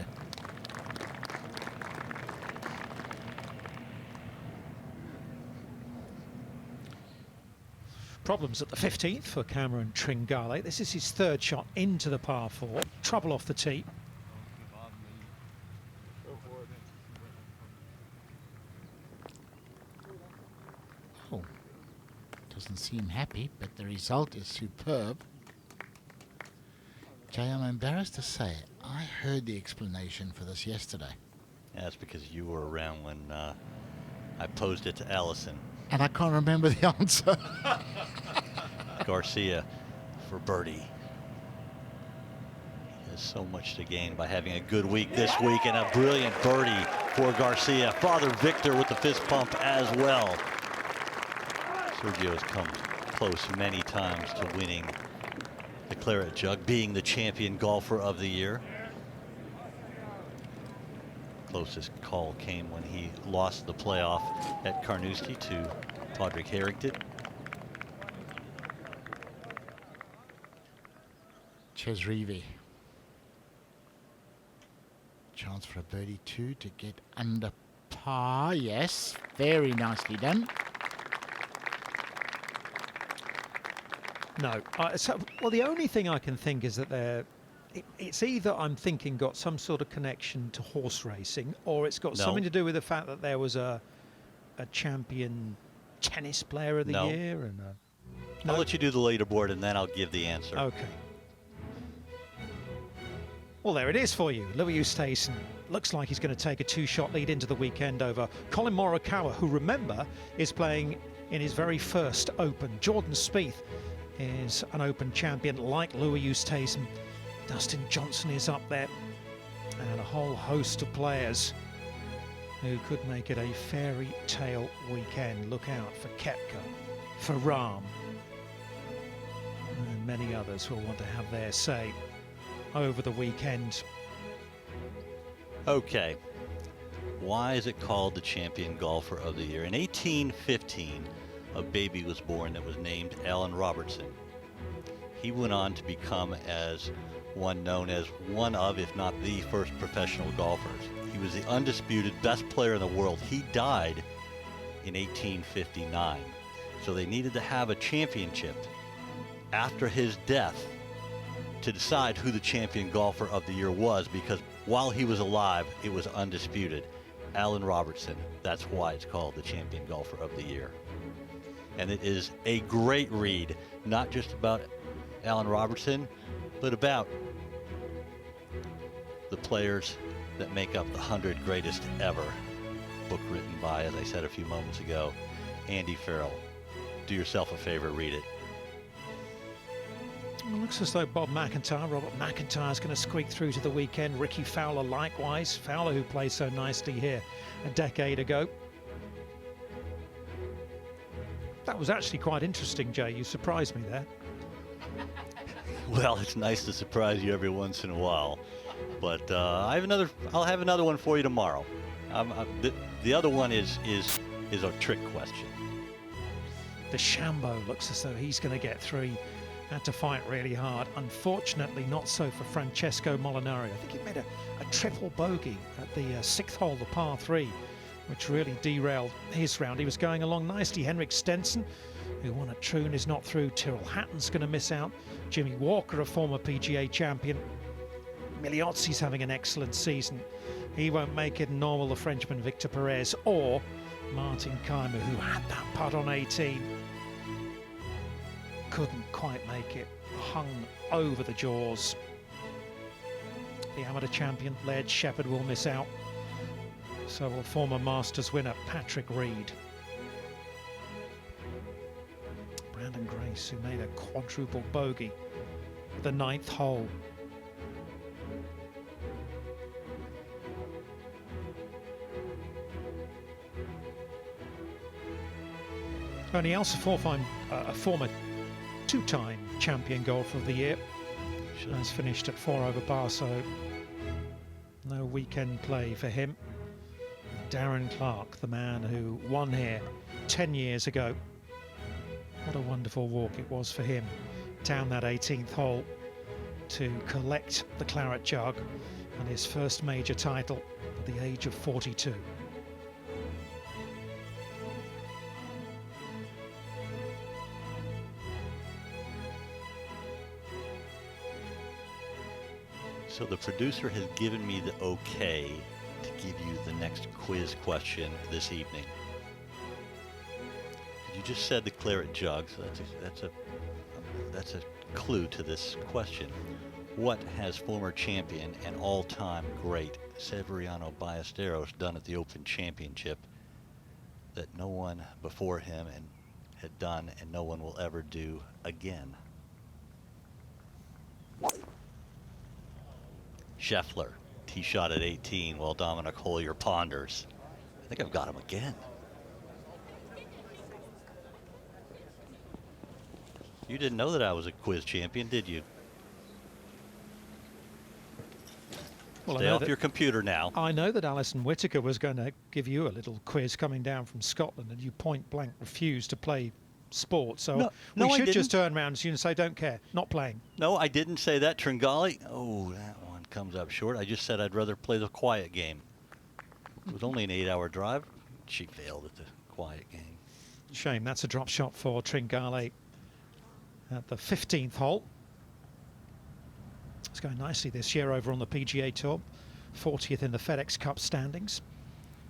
Problems at the 15th for Cameron Tringale. This is his third shot into the par 4. Trouble off the tee. Oh, doesn't seem happy, but the result is superb. Jay, I'm embarrassed to say I heard the explanation for this yesterday. Yeah, that's because you were around when I posed it to Allison. And I can't remember the answer. Garcia for birdie. He has so much to gain by having a good week this week, and a brilliant birdie for Garcia. Father Victor with the fist pump as well. Sergio has come close many times to winning the Claret Jug, being the champion golfer of the year. Closest call came when he lost the playoff at Carnoustie to Padraig Harrington. Chesreavy. Chance for a birdie 2 to get under par. Yes, very nicely done. No. Well, the only thing I can think is that it's either, I'm thinking, got some sort of connection to horse racing, or it's got something to do with the fact that there was a champion tennis player of the year. And I'll let you do the leaderboard, and then I'll give the answer. Okay. Well, there it is for you. Louis Oosthuizen looks like he's going to take a 2-shot lead into the weekend over Colin Morikawa, who, remember, is playing in his very first Open. Jordan Spieth is an Open champion like Louis Oosthuizen. Dustin Johnson is up there, and a whole host of players who could make it a fairy tale weekend. Look out for Koepka, for Rahm, and many others who will want to have their say over the weekend. Okay, why is it called the champion golfer of the year? In 1815, a baby was born that was named Allen Robertson. He went on to become as one known as one of, if not the first professional golfers. He was the undisputed best player in the world. He died in 1859. So they needed to have a championship after his death to decide who the champion golfer of the year was, because while he was alive, it was undisputed. Allen Robertson, that's why it's called the champion golfer of the year. And it is a great read, not just about Allen Robertson, but about the players that make up the 100 greatest ever. Book written by, as I said a few moments ago, Andy Farrell. Do yourself a favor, read it. It looks as though Robert McIntyre is going to squeak through to the weekend. Ricky Fowler likewise. Fowler, who played so nicely here a decade ago. That was actually quite interesting, Jay. You surprised me there. Well, it's nice to surprise you every once in a while, but I'll have another one for you tomorrow. The other one is a trick question. DeChambeau looks as though he's going to get 3. Had to fight really hard. Unfortunately, not so for Francesco Molinari. I think he made a triple bogey at the 6th hole, the par 3, which really derailed his round. He was going along nicely. Henrik Stenson, who won at Troon, is not through. Tyrrell Hatton's going to miss out. Jimmy Walker, a former PGA champion. Miliozzi's having an excellent season. He won't make it. Nor will the Frenchman Victor Perez or Martin Keimer, who had that putt on 18. Couldn't quite make it. Hung over the jaws. The amateur champion, Laird Shepherd, will miss out. So will former Masters winner Patrick Reed. Case, who made a quadruple bogey at the 9th hole. Tony else, a former two-time champion golfer of the year, has finished at 4 over par, so no weekend play for him. Darren Clark, the man who won here 10 years ago. What a wonderful walk it was for him down that 18th hole to collect the claret jug and his first major title at the age of 42. So the producer has given me the okay to give you the next quiz question this evening. You just said the claret jug, so that's a clue to this question. What has former champion and all-time great Severiano Ballesteros done at the Open Championship that no one before him had done and no one will ever do again? Scheffler, tee shot at 18 while Dominic Hollier ponders. I think I've got him again. You didn't know that I was a quiz champion, did you? Well, Stay off your computer now. I know that Alison Whittaker was going to give you a little quiz coming down from Scotland, and you point blank refused to play sport. So no, we should just turn around to you and say, don't care, not playing. No, I didn't say that, Tringali. Oh, that one comes up short. I just said I'd rather play the quiet game. It was only an 8-hour drive. She failed at the quiet game. Shame. That's a drop shot for Tringale at the 15th hole. It's going nicely this year over on the PGA Tour. 40th in the FedEx Cup standings.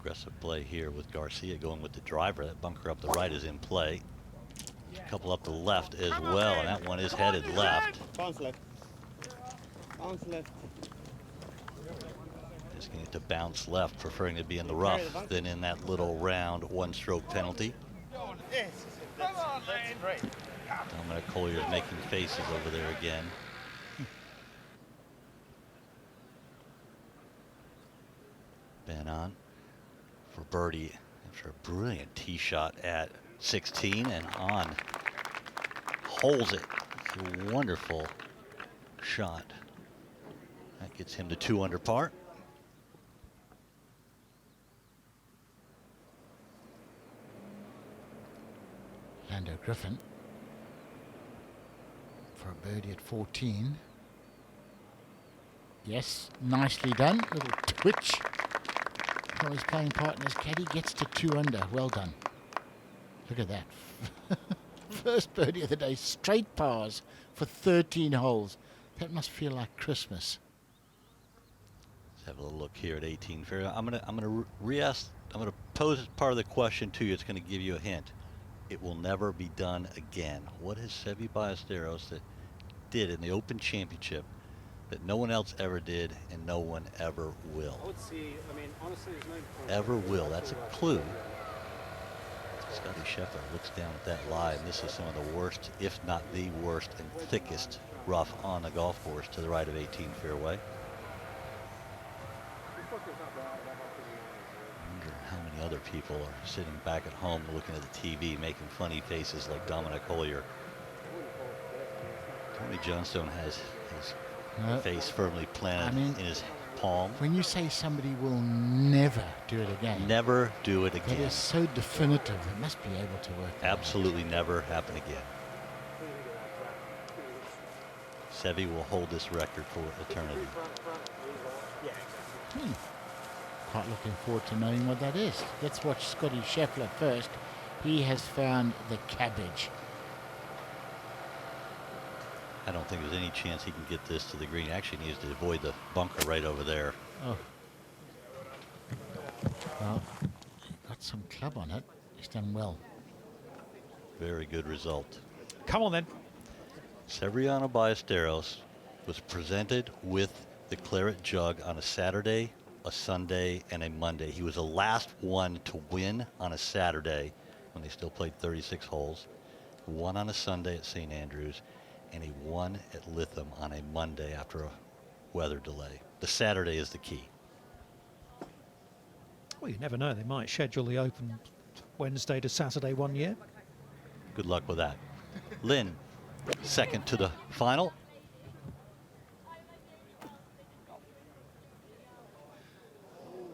Aggressive play here with Garcia going with the driver. That bunker up the right is in play. A couple up the left as well, and that one is headed left. Bounce left. Bounce left. Just going to bounce left, preferring to be in the rough than in that little round one-stroke penalty. That's great. Dominic Collier's making faces over there again. Ben on for birdie after a brilliant tee shot at 16, and on holds it. It's a wonderful shot. That gets him to 2 under par. Lando Griffin for a birdie at 14. Yes, nicely done. Little twitch from his playing partner's caddy, gets to 2 under. Well done. Look at that. First birdie of the day, straight pars for 13 holes. That must feel like Christmas. Let's have a little look here at 18 fairway. I'm gonna re-ask. I'm gonna pose as part of the question to you. It's going to give you a hint. It will never be done again. What has Seve Ballesteros that did in the Open Championship that no one else ever did and no one ever will? I would see, I mean, honestly, there's no... Ever will. That's a clue. Scotty Scheffler looks down at that lie, and this is some of the worst, if not the worst and thickest rough on the golf course to the right of 18 fairway. I wonder how many other people are sitting back at home looking at the TV making funny faces like Dominic Hollier. Tony Johnstone has his face firmly planted in his palm. When you say somebody will never do it again. Never do it again. That is so definitive. It must be able to work. Absolutely never happen again. Seve will hold this record for eternity. Quite looking forward to knowing what that is. Let's watch Scotty Scheffler first. He has found the cabbage. I don't think there's any chance he can get this to the green. Actually, he needs to avoid the bunker right over there. Oh. Well, got some club on it. He's done well. Very good result. Come on then. Severiano Ballesteros was presented with the claret jug on a Saturday, a Sunday, and a Monday. He was the last one to win on a Saturday when they still played 36 holes. won on a Sunday at St. Andrews, and he won at Lytham on a Monday after a weather delay. The Saturday is the key. Well, you never know. They might schedule the Open Wednesday to Saturday one year. Good luck with that. Lynn, second to the final.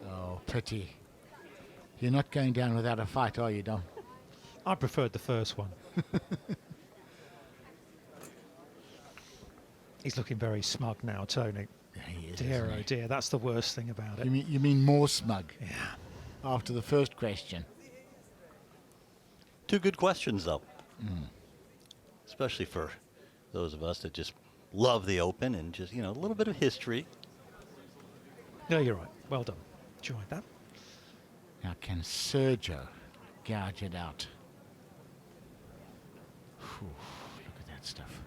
Oh, pity. You're not going down without a fight, are you, Dom? I preferred the first one. He's looking very smug now, Tony. He is, dear, isn't oh he? dear, that's the worst thing about it. You mean more smug? Yeah. After the first question. Two good questions, though. Mm. Especially for those of us that just love the Open and just, you know, a little bit of history. No, you're right. Well done. Enjoyed that. Now, can Sergio gouge it out? Whew, look at that stuff.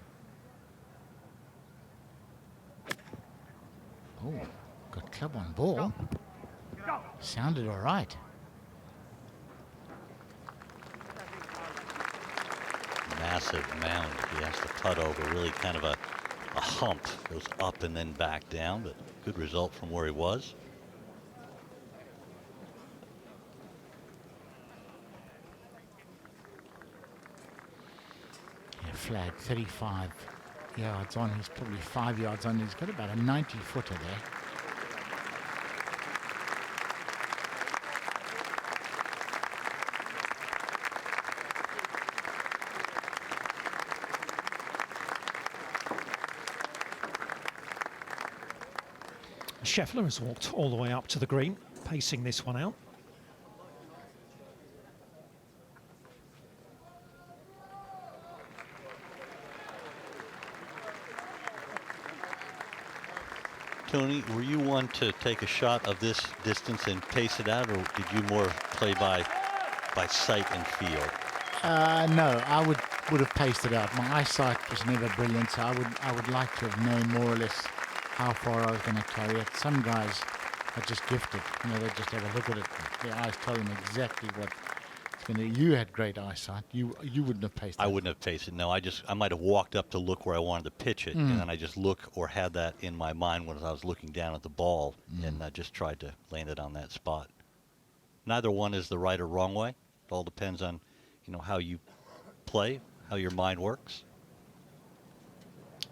Oh, got club on ball. Sounded all right. Massive mound he has to putt over, really kind of a hump. Goes up and then back down, but good result from where he was. Yeah, flag 35 yards on. He's probably 5 yards on. He's got about a 90-footer there. Scheffler has walked all the way up to the green, pacing this one out. Tony, were you one to take a shot of this distance and pace it out, or did you more play by sight and feel? No, I would have paced it out. My eyesight was never brilliant, so I would like to have known more or less how far I was going to carry it. Some guys are just gifted. You know, they just have a look at it. Their eyes tell them exactly what it's going to. You had great eyesight. You wouldn't have paced it. I wouldn't have paced it. No, I might have walked up to look where I wanted to pitch it, and then I just look or had that in my mind when I was looking down at the ball, and I just tried to land it on that spot. Neither one is the right or wrong way. It all depends on, you know, how you play, how your mind works.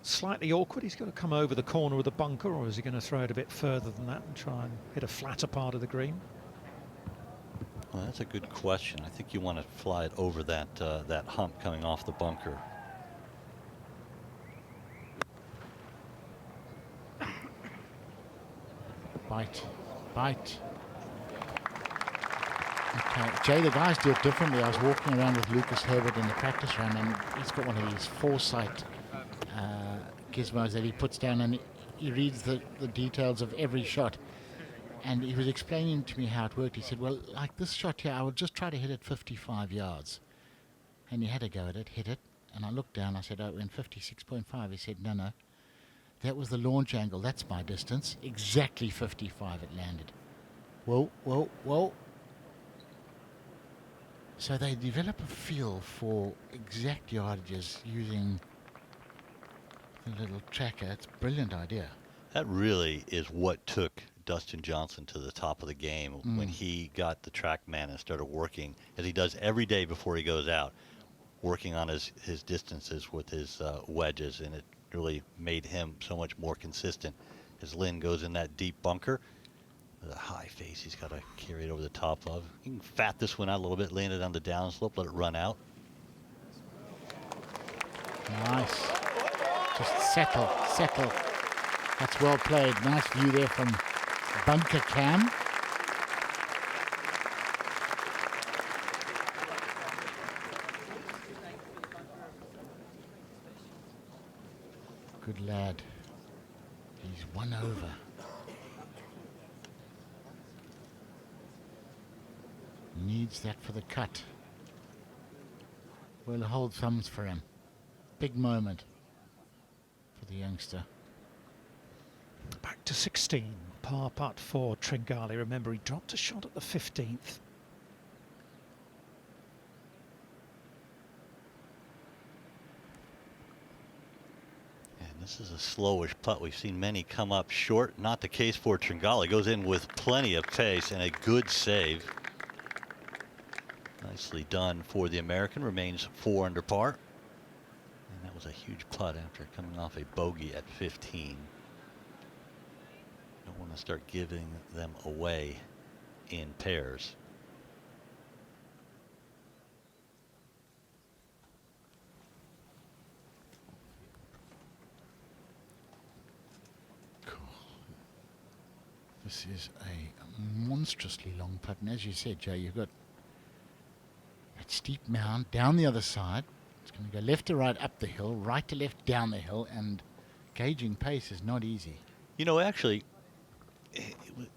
Slightly awkward. He's got to come over the corner of the bunker, or is he going to throw it a bit further than that and try and hit a flatter part of the green? Well, that's a good question. I think you want to fly it over that that hump coming off the bunker. Bite. Okay, Jay, the guys do it differently. I was walking around with Lucas Herbert in the practice round, and he's got one of these foresight gizmos that he puts down, and he reads the details of every shot. And he was explaining to me how it worked. He said, well, like this shot here, I would just try to hit it 55 yards. And he had a go at it, hit it. And I looked down, I said, oh, it went 56.5. He said, no. That was the launch angle. That's my distance. Exactly 55 it landed. Whoa. So they develop a feel for exact yardages using the little tracker. It's a brilliant idea. That really is what took Dustin Johnson to the top of the game when he got the TrackMan and started working, as he does every day before he goes out, working on his distances with his wedges, and it really made him so much more consistent. As Lynn goes in that deep bunker, with a high face he's got to carry it over the top of. You can fat this one out a little bit, land it on the downslope, let it run out. Nice. Just settle. That's well played. Nice view there from bunker cam. Good lad. He's one over. Needs that for the cut. We'll hold thumbs for him. Big moment for the youngster. Back to 16. Par putt for Tringali. Remember, he dropped a shot at the 15th. This is a slowish putt. We've seen many come up short. Not the case for Tringali. Goes in with plenty of pace and a good save. Nicely done for the American. Remains 4 under par. And that was a huge putt after coming off a bogey at 15. Don't want to start giving them away in pairs. This is a monstrously long putt, and as you said, Joe, you've got that steep mound down the other side. It's going to go left to right up the hill, right to left down the hill, and gauging pace is not easy. You know, actually,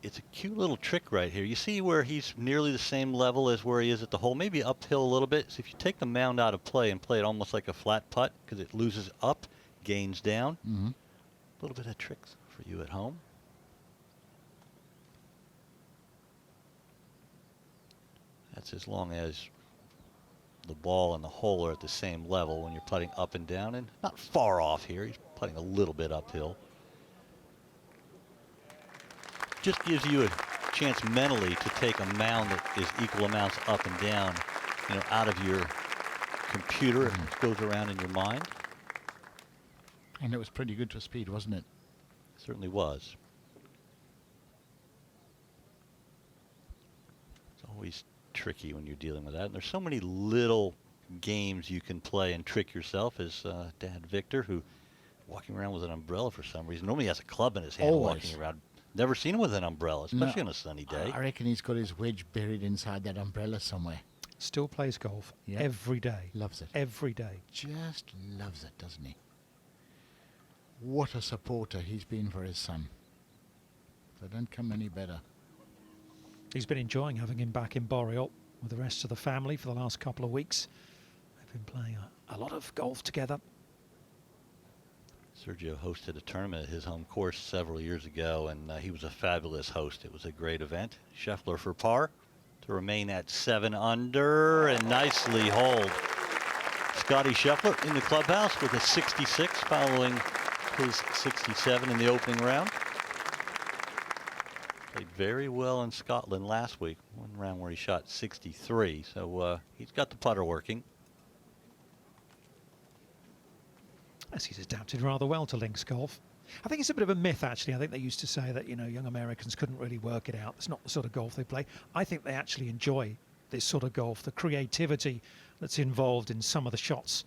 it's a cute little trick right here. You see where he's nearly the same level as where he is at the hole, maybe uphill a little bit. So if you take the mound out of play and play it almost like a flat putt, because it loses up, gains down. Mm-hmm. A little bit of tricks for you at home. That's as long as the ball and the hole are at the same level when you're putting up and down, and not far off here. He's putting a little bit uphill. Just gives you a chance mentally to take a mound that is equal amounts up and down, you know, out of your computer. It goes around in your mind. And it was pretty good for speed, wasn't it? Certainly was. It's always tricky when you're dealing with that. And there's so many little games you can play and trick yourself, as Dad Victor, who walking around with an umbrella for some reason. Normally he has a club in his hand. Always. Walking around. Never seen him with an umbrella, especially on a sunny day. I reckon he's got his wedge buried inside that umbrella somewhere. Still plays golf every day. Loves it. Every day. Just loves it, doesn't he? What a supporter he's been for his son. They don't come any better. He's been enjoying having him back in Boreal with the rest of the family for the last couple of weeks. They've been playing a lot of golf together. Sergio hosted a tournament at his home course several years ago, and he was a fabulous host. It was a great event. Scheffler for par to remain at 7 under and nicely hold. Scotty Scheffler in the clubhouse with a 66 following his 67 in the opening round. Played very well in Scotland last week, one round where he shot 63, so he's got the putter working. Yes, he's adapted rather well to links golf. I think it's a bit of a myth, actually. I think they used to say that, you know, young Americans couldn't really work it out. It's not the sort of golf they play. I think they actually enjoy this sort of golf, the creativity that's involved in some of the shots.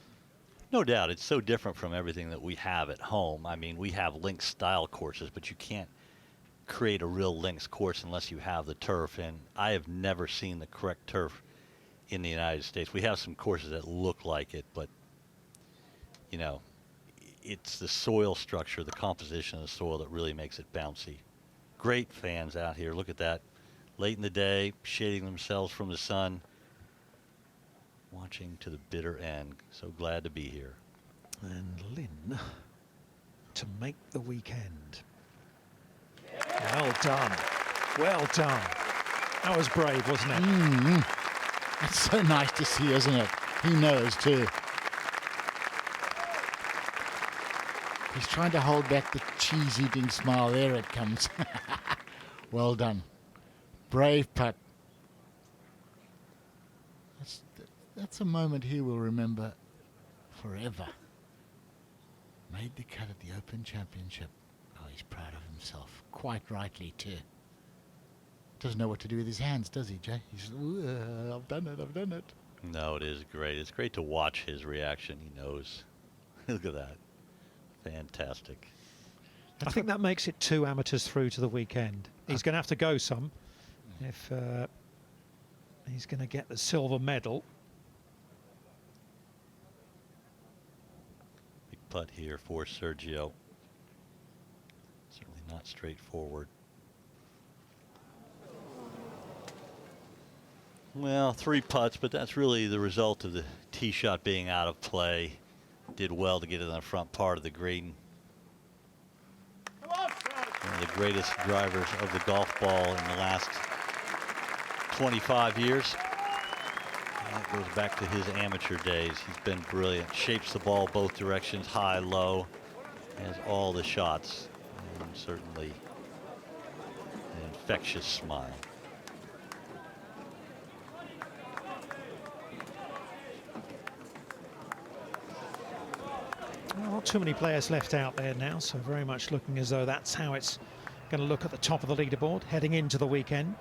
No doubt, it's so different from everything that we have at home. I mean, we have links style courses, but you can't create a real links course unless you have the turf, and I have never seen the correct turf in the United States. We have some courses that look like it, but, you know, it's the soil structure, the composition of the soil that really makes it bouncy. Great fans out here. Look at that. Late in the day, shading themselves from the sun, watching to the bitter end. So glad to be here. And Lynn to make the weekend. Well done. Well done. That was brave, wasn't it? Mm-hmm. It's so nice to see, isn't it? He knows too. He's trying to hold back the cheese-eating smile. There it comes. Well done. Brave putt. That's a moment he will remember forever. Made the cut at the Open Championship. Oh, he's proud of himself. Quite rightly, too. Doesn't know what to do with his hands, does he, Jay? He's, I've done it, I've done it. No, it is great. It's great to watch his reaction. He knows. Look at that. Fantastic. I think that makes it 2 amateurs through to the weekend. He's going to have to go some if he's going to get the silver medal. Big putt here for Sergio. Certainly not straightforward. Well, 3 putts, but that's really the result of the tee shot being out of play. Did well to get it on the front part of the green. One of the greatest drivers of the golf ball in the last 25 years. That goes back to his amateur days. He's been brilliant. Shapes the ball both directions, high, low. has all the shots and certainly an infectious smile. Well, not too many players left out there now, so very much looking as though that's how it's going to look at the top of the leaderboard heading into the weekend.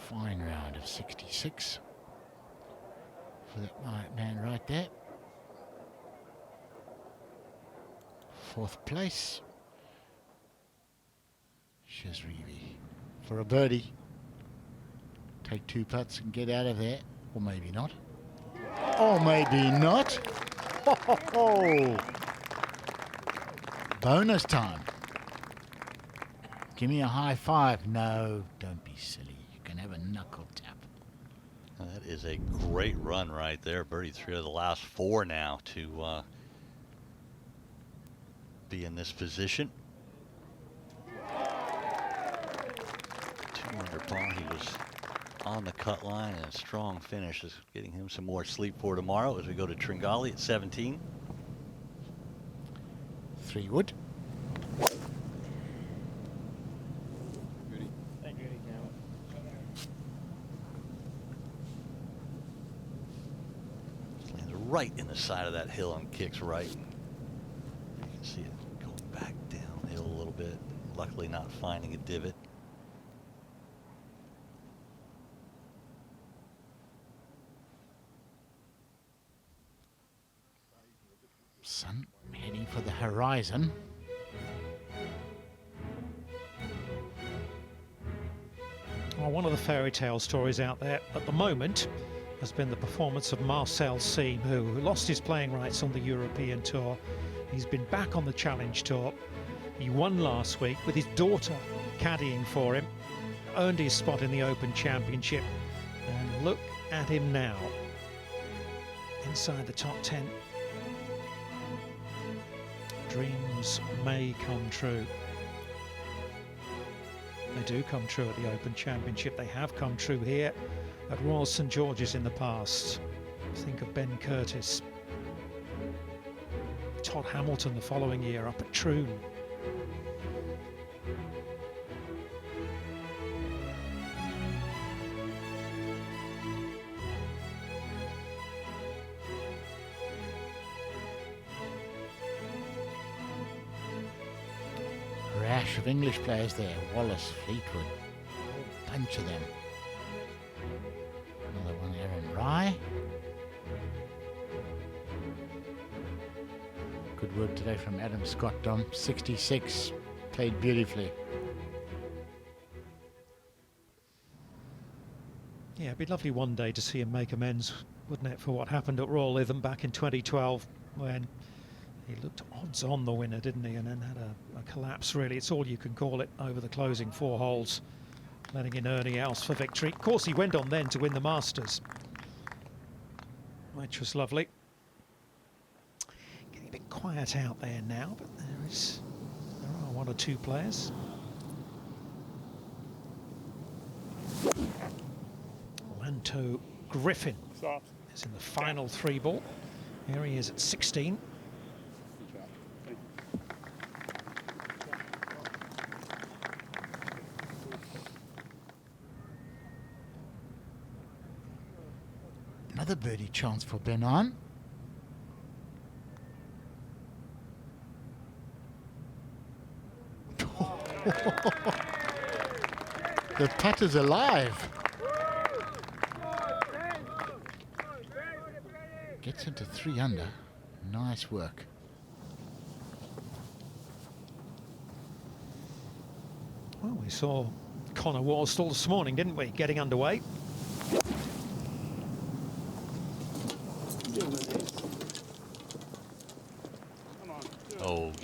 Fine round of 66 for that man right there. 4th place. Shazrivi for a birdie. Take 2 putts and get out of there. Or maybe not. Or maybe not. Ho, ho, ho. Bonus time. Give me a high five. No, don't be silly. You can have a knuckle tap. That is a great run right there. Birdie 3 of the last 4 now to be in this position. 2 under par. He was on the cut line, and a strong finish is getting him some more sleep for tomorrow as we go to Tringali at 17. 3 wood. Right in the side of that hill and kicks right. You can see it going back downhill a little bit. Luckily not finding a divot. Sun heading for the horizon. Well, one of the fairy tale stories out there at the moment has been the performance of Marcel Siem, who lost his playing rights on the European Tour. He's been back on the Challenge Tour. He won last week with his daughter caddying for him, earned his spot in the Open Championship, and look at him now, inside the top 10. Dreams may come true. They do come true at the Open Championship. They have come true here at Royal St George's in the past. Think of Ben Curtis. Todd Hamilton the following year up at Troon. Rash of English players there. Wallace, Fleetwood, a whole bunch of them. Another one, Aaron Rye. Good work today from Adam Scott, Dom. 66, played beautifully. Yeah, it'd be lovely one day to see him make amends, wouldn't it, for what happened at Royal Lytham back in 2012 when he looked odds on the winner, didn't he, and then had a collapse, really. It's all you can call it over the closing 4 holes, letting in Ernie Els for victory. Of course, he went on then to win the Masters, which was lovely. Getting a bit quiet out there now, but there are 1 or 2 players. Lanto Griffin is in the final 3 ball. Here he is at 16. Another birdie chance for Benan. The putter's alive. Gets into 3 under. Nice work. Well, we saw Connor Worsdal this morning, didn't we? Getting underway.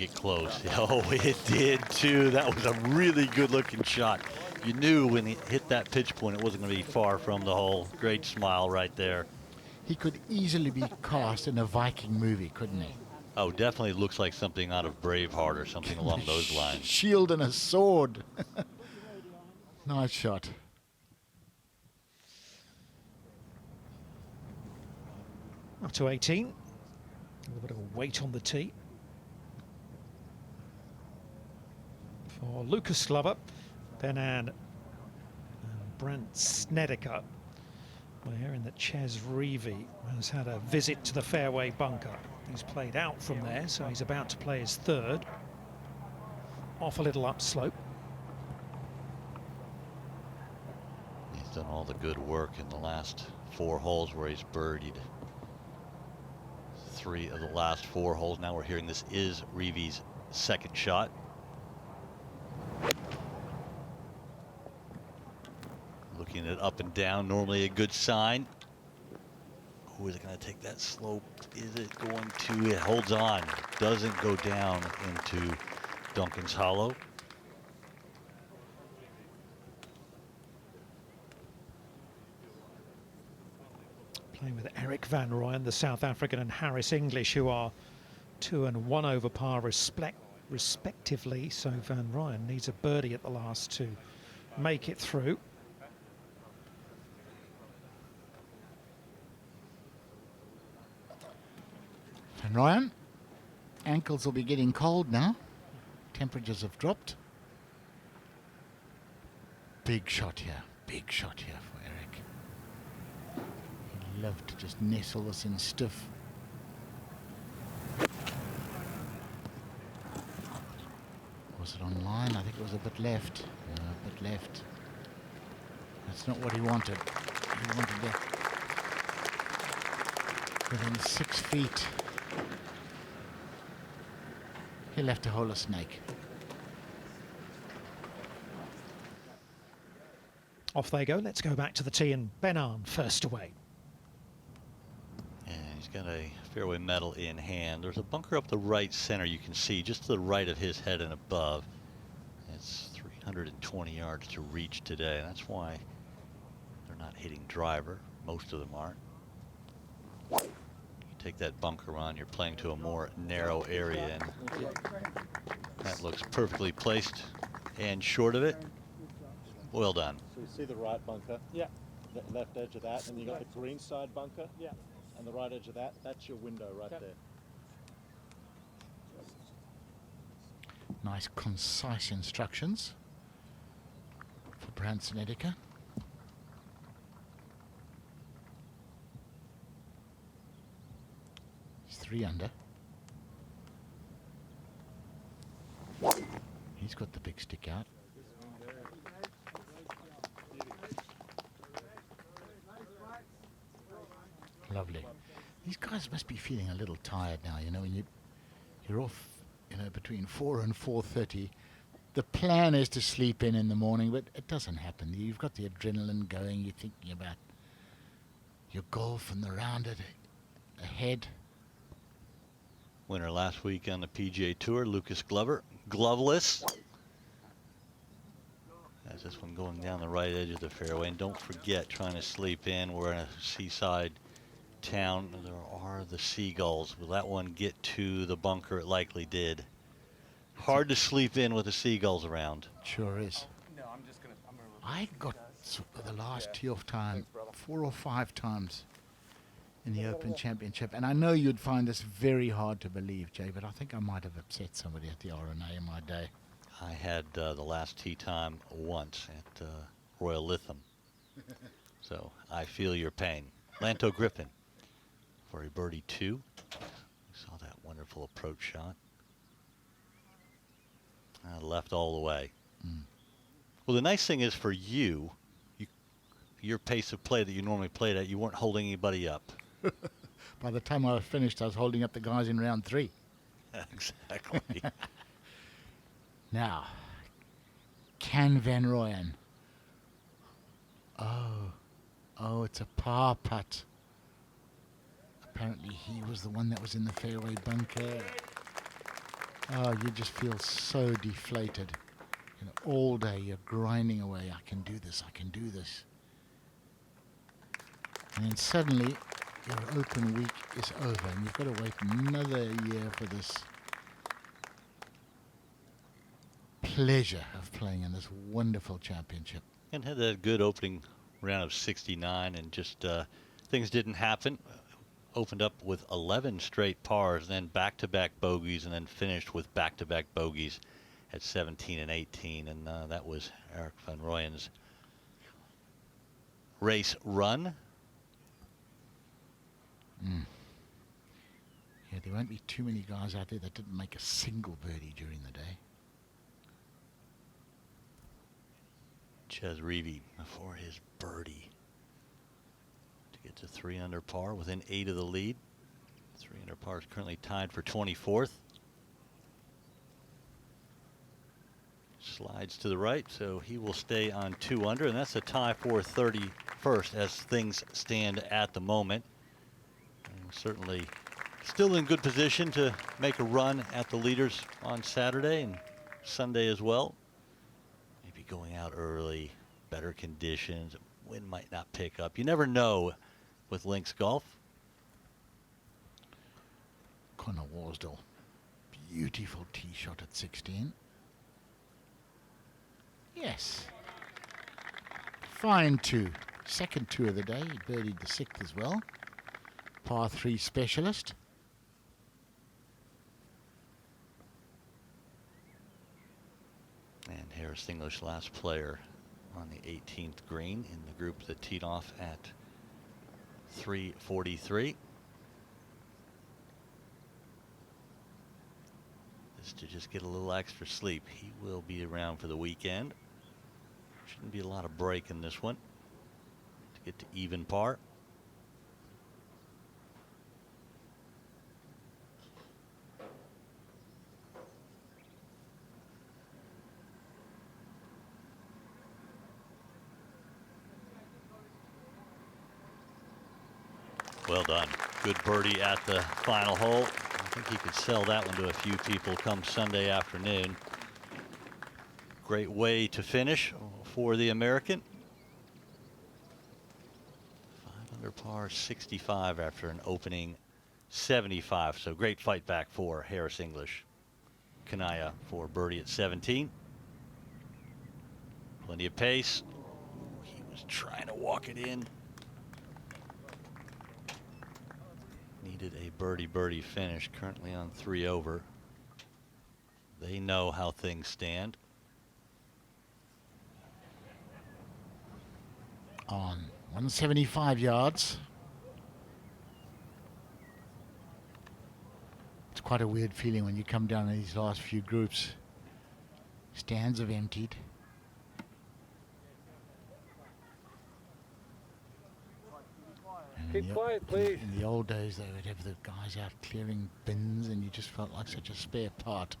it close. Oh, it did too. That was a really good looking shot. You knew when he hit that pitch point, it wasn't going to be far from the hole. Great smile right there. He could easily be cast in a Viking movie, couldn't he? Oh, definitely looks like something out of Braveheart or something along those lines. Shield and a sword. Nice shot. Up to 18. A little bit of a weight on the tee. For Lucas Glover, Benan and Brant Snedeker. We're hearing that Ches Reavie has had a visit to the fairway bunker. He's played out from there, so he's about to play his third. Off a little upslope. He's done all the good work in the last 4 holes where he's birdied 3 of the last 4 holes. Now we're hearing this is Reavie's second shot. Looking at up and down, normally a good sign. Who is it going to take that slope? Is it going to? It holds on. Doesn't go down into Duncan's Hollow. Playing with Eric Van Rooyen, the South African, and Harris English, who are 2 and 1 over par respectively. So Van Rooyen needs a birdie at the last to make it through. Van Rooyen, ankles will be getting cold now. Temperatures have dropped. Big shot here for Eric. He'd love to just nestle this in stiff. Was it on line? I think it was a bit left. No, a bit left. That's not what he wanted. He wanted that within 6 feet. He'll have to hold a snake. Off they go. Let's go back to the tee, and Benan first away. And he's got a fairway medal in hand. There's a bunker up the right center you can see just to the right of his head and above. It's 320 yards to reach today. That's why they're not hitting driver. Most of them aren't. Take that bunker on, you're playing to a more narrow area, and that looks perfectly placed and short of it. Well done. So you see the right bunker? Yeah. The left edge of that, and you got the green side bunker? Yeah. And the right edge of that, that's your window right there. Nice concise instructions for Brant Snedeker. He's 3 under. He's got the big stick out. Lovely. These guys must be feeling a little tired now, you know, when you're off, you know, between 4 and 4:30. The plan is to sleep in the morning, but it doesn't happen. You've got the adrenaline going. You're thinking about your golf and the round ahead. Winner last week on the PGA Tour, Lucas Glover, gloveless. As this one going down the right edge of the fairway. And don't forget, trying to sleep in, we're in a seaside town. There are the seagulls. Will that one get to the bunker? It likely did. Hard to sleep in with the seagulls around. Sure is. No, I'm just gonna. I got the last tee off time 4 or 5 times in the Open Championship, and I know you'd find this very hard to believe, Jay, but I think I might have upset somebody at the RNA in my day. I had the last tee time once at Royal Lytham, so I feel your pain. Lanto Griffin for a birdie 2. Saw that wonderful approach shot. Left all the way. Well, the nice thing is for you, your pace of play that you normally played at, you weren't holding anybody up. By the time I finished, I was holding up the guys in round 3. Exactly. Now, can Van Rooyen? Oh, it's a par putt. Apparently he was the one that was in the fairway bunker. Oh, you just feel so deflated. You know, all day you're grinding away. I can do this. I can do this. And then suddenly your open week is over, and you've got to wait another year for this pleasure of playing in this wonderful championship. And had that good opening round of 69, and just things didn't happen. Opened up with 11 straight pars, then back-to-back bogeys, and then finished with back-to-back bogeys at 17 and 18. And that was Erik van Rooyen's race run. Yeah, there won't be too many guys out there that didn't make a single birdie during the day. Ches Reavie for his birdie to get to 3 under par, within 8 of the lead. 3 under par is currently tied for 24th. Slides to the right, so he will stay on 2 under, and that's a tie for 31st as things stand at the moment. And certainly still in good position to make a run at the leaders on Saturday and Sunday as well. Maybe going out early, better conditions, wind might not pick up. You never know with links golf. Connor Worsdal, beautiful tee shot at 16. Yes. Fine 2. Second 2 of the day. He birdied the 6th as well. Par 3 specialist. And Harris English, last player on the 18th green in the group that teed off at 3:43. This to just get a little extra sleep. He will be around for the weekend. Shouldn't be a lot of break in this one to get to even par. Well done. Good birdie at the final hole. I think he could sell that one to a few people come Sunday afternoon. Great way to finish for the American. 5 under par, 65 after an opening 75. So great fight back for Harris English. Kanaya for birdie at 17. Plenty of pace. He was trying to walk it in. Needed a birdie finish, currently on 3 over. They know how things stand. On 175 yards. It's quite a weird feeling when you come down in these last few groups. Stands have emptied. Keep quiet, please. In the old days, they would have the guys out clearing bins, and you just felt like such a spare part.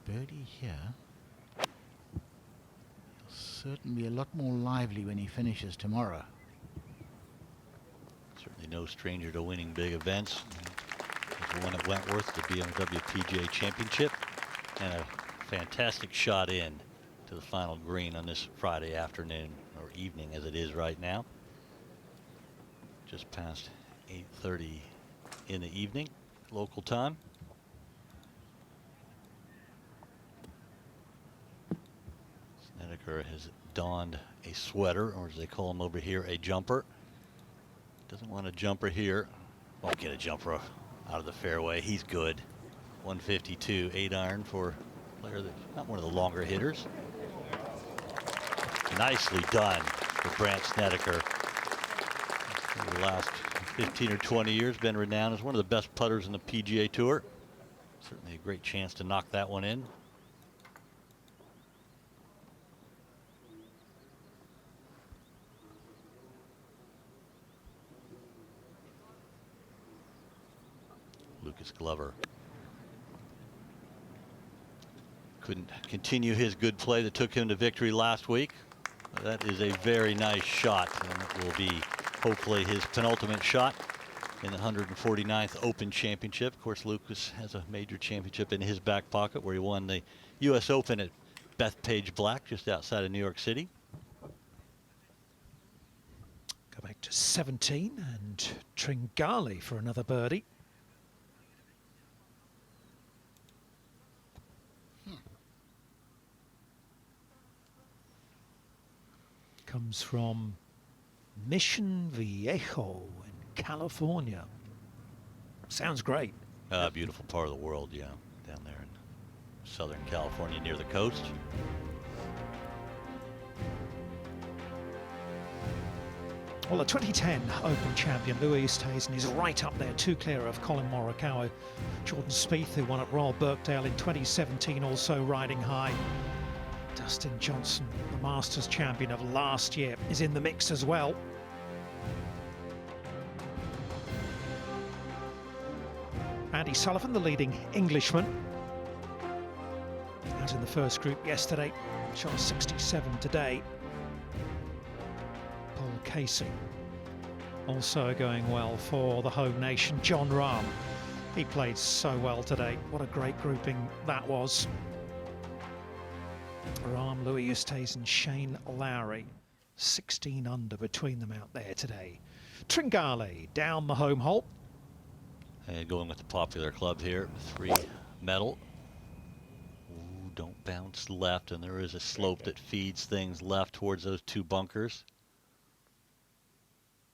But birdie here, he'll certainly be a lot more lively when he finishes tomorrow. Certainly no stranger to winning big events. He won at Wentworth, the BMW PGA Championship, and a fantastic shot in to the final green on this Friday afternoon, or evening as it is right now. Just past 8:30 in the evening, local time. Snedeker has donned a sweater, or as they call them over here, a jumper. Doesn't want a jumper here. Won't get a jumper out of the fairway. He's good. 152, 8-iron for player that's not one of the longer hitters. Nicely done for Brandt Snedeker. Over the last 15 or 20 years, been renowned as one of the best putters in the PGA Tour. Certainly a great chance to knock that one in. Lucas Glover couldn't continue his good play that took him to victory last week. That is a very nice shot, and it will be hopefully his penultimate shot in the 149th Open Championship. Of course, Lucas has a major championship in his back pocket where he won the U.S. Open at Bethpage Black just outside of New York City. Go back to 17 and Tringali for another birdie. Comes from Mission Viejo in California. Sounds great. Beautiful part of the world, yeah, down there in Southern California near the coast. Well, the 2010 Open champion Louis Oosthuizen is right up there, 2 clear of Colin Morikawa. Jordan Spieth, who won at Royal Birkdale in 2017, also riding high. Dustin Johnson, the Masters champion of last year, is in the mix as well. Andy Sullivan, the leading Englishman, as in the first group yesterday, shot 67 today. Paul Casey also going well for the home nation. John Rahm, he played so well today. What a great grouping that was. Rahm, Louis Oosthuizen, Shane Lowry, 16 under between them out there today. Tringali down the home hole. And going with the popular club here, 3 metal. Ooh, don't bounce left, and there is a slope that feeds things left towards those 2 bunkers.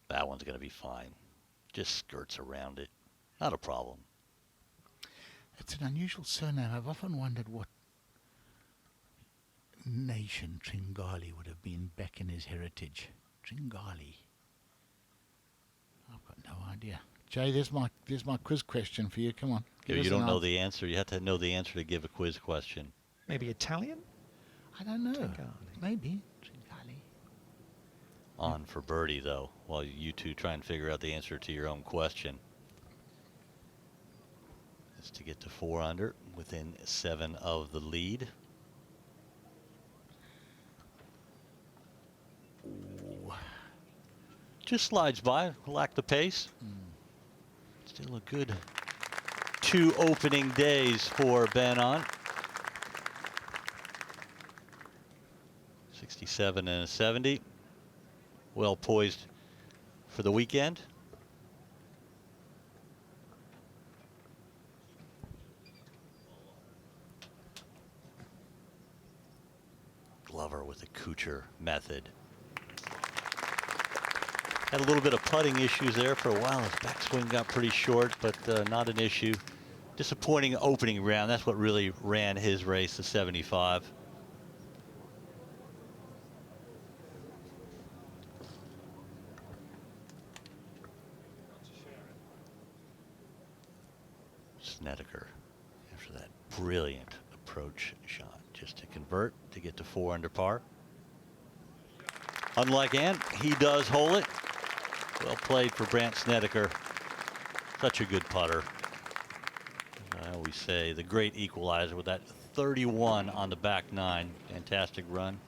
That one's going to be fine. Just skirts around it. Not a problem. It's an unusual surname. I've often wondered what nation Tringali would have been back in his heritage. Tringali. I've got no idea. Jay, there's my quiz question for you. Come on. You don't know the answer. You have to know the answer to give a quiz question. Maybe Italian? I don't know. Tringali. Maybe. On for birdie, though, while you two try and figure out the answer to your own question. Is to get to 4 under, within 7 of the lead. Ooh. Just slides by, lack the pace. Still a good 2 opening days for Ben on. 67 and a 70. Well poised for the weekend. Glover with the Kuchar method. Had a little bit of putting issues there for a while. His backswing got pretty short, but not an issue. Disappointing opening round. That's what really ran his race to 75. Snedeker, after that brilliant approach shot, just to convert to get to 4 under par. Unlike Ant, he does hole it. Well played for Brandt Snedeker. Such a good putter. I always say the great equalizer with that 31 on the back 9. Fantastic run.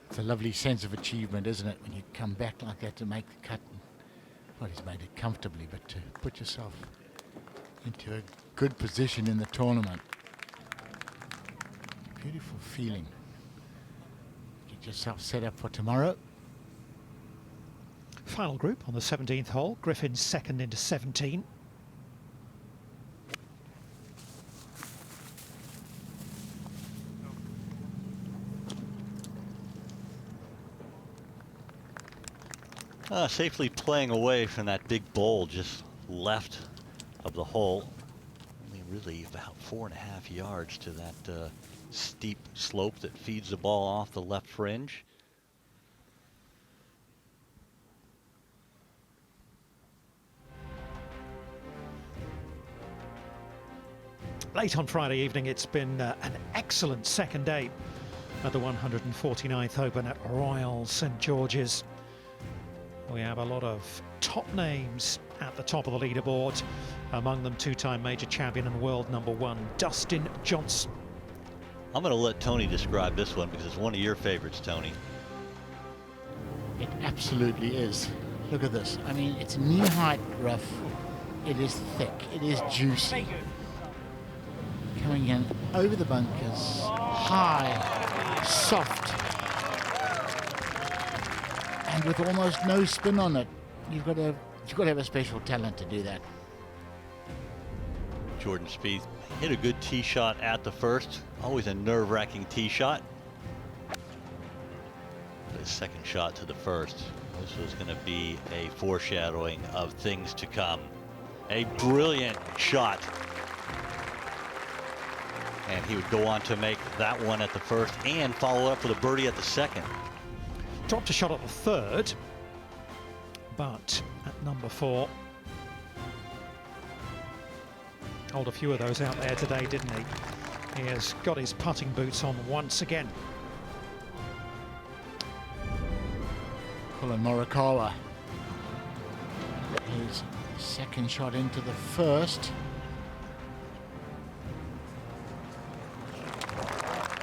It's a lovely sense of achievement, isn't it, when you come back like that to make the cut. Well, he's made it comfortably, but to put yourself into a good position in the tournament. Beautiful feeling. Get yourself set up for tomorrow. Final group on the 17th hole. Griffin second into 17. Safely playing away from that big bowl just left of the hole. Only really about 4.5 yards to that steep slope that feeds the ball off the left fringe. Late on Friday evening, it's been an excellent second day at the 149th Open at Royal St George's. We have a lot of top names at the top of the leaderboard, among them 2-time major champion and world #1 Dustin Johnson. I'm going to let Tony describe this one because it's one of your favorites, Tony. It absolutely is. Look at this. I mean, it's knee-height rough. It is thick. It is juicy. Coming in over the bunkers, high, soft, and with almost no spin on it. You've got to have a special talent to do that. Jordan Spieth hit a good tee shot at the first. Always a nerve-wracking tee shot. His second shot to the first. This was going to be a foreshadowing of things to come. A brilliant shot. And he would go on to make that one at the first and follow up with a birdie at the second. Dropped a shot at the third, but at number 4. Hold a few of those out there today, didn't he? He has got his putting boots on once again. Colin Morikawa. His second shot into the first.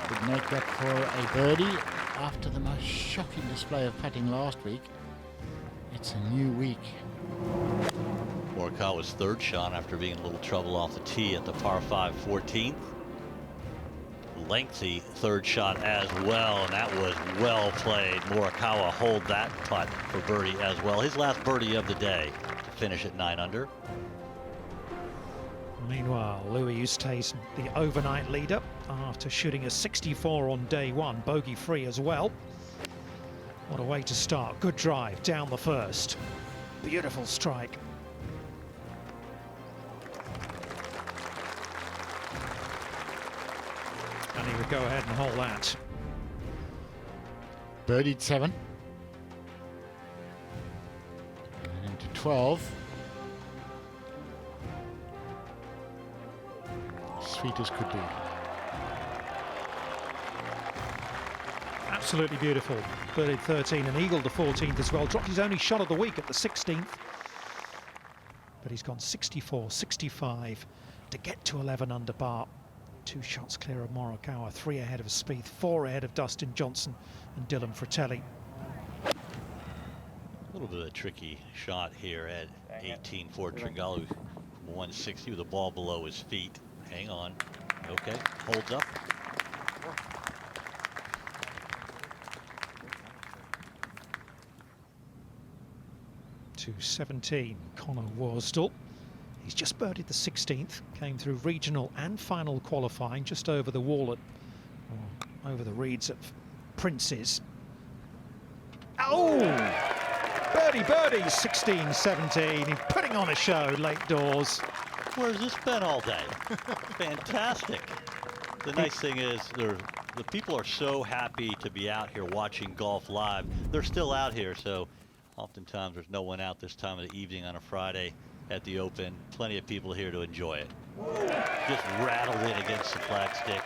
Would make that for a birdie after the most shocking display of putting last week. It's a new week. Morikawa's third shot after being in a little trouble off the tee at the par 5 14th. Lengthy third shot as well, and that was well played. Morikawa hold that putt for birdie as well. His last birdie of the day to finish at 9 under. Meanwhile, Louis Oosthuizen, the overnight leader, after shooting a 64 on day 1, bogey free as well. What a way to start. Good drive down the first. Beautiful strike. And he would go ahead and hold that. Birdied 7. And into 12. Sweet as could be. Absolutely beautiful. Birdied 13 and eagled the 14th as well. Dropped his only shot of the week at the 16th. But he's gone 64, 65 to get to 11 under par. 2 shots clear of Morikawa, 3 ahead of Spieth, 4 ahead of Dustin Johnson and Dylan Fratelli. A little bit of a tricky shot here at 18 for Tringallu. 160 with the ball below his feet. Hang on. Okay, holds up. To 17, Connor Worsdal. He's just birdied the 16th, came through regional and final qualifying just over the wall at, over the reeds at Prince's. Oh! Birdie, 16, 17. He's putting on a show late doors. Where's this been all day? Fantastic. The nice thing is the people are so happy to be out here watching golf live. They're still out here, so oftentimes there's no one out this time of the evening on a Friday at the Open. Plenty of people here to enjoy it. Just rattled in against the flag stick.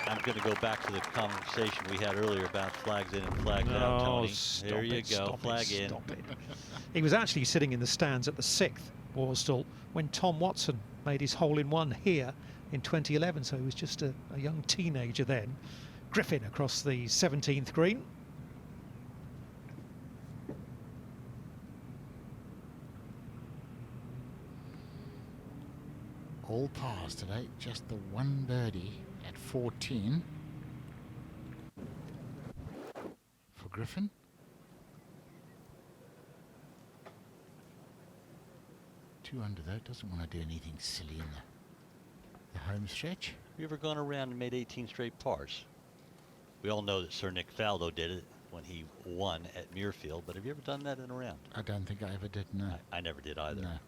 I'm going to go back to the conversation we had earlier about flags in and flags out, Tony. There you go, flag in. He was actually sitting in the stands at the 6th, Worsdal, when Tom Watson made his hole-in-one here in 2011, so he was just a young teenager then. Griffin across the 17th green. All pars today, just the one birdie at 14 for Griffin. Two under though, doesn't want to do anything silly in the home stretch. Have you ever gone around and made 18 straight pars? We all know that Sir Nick Faldo did it when he won at Muirfield, but have you ever done that in a round? I don't think I ever did, no. I never did either. No.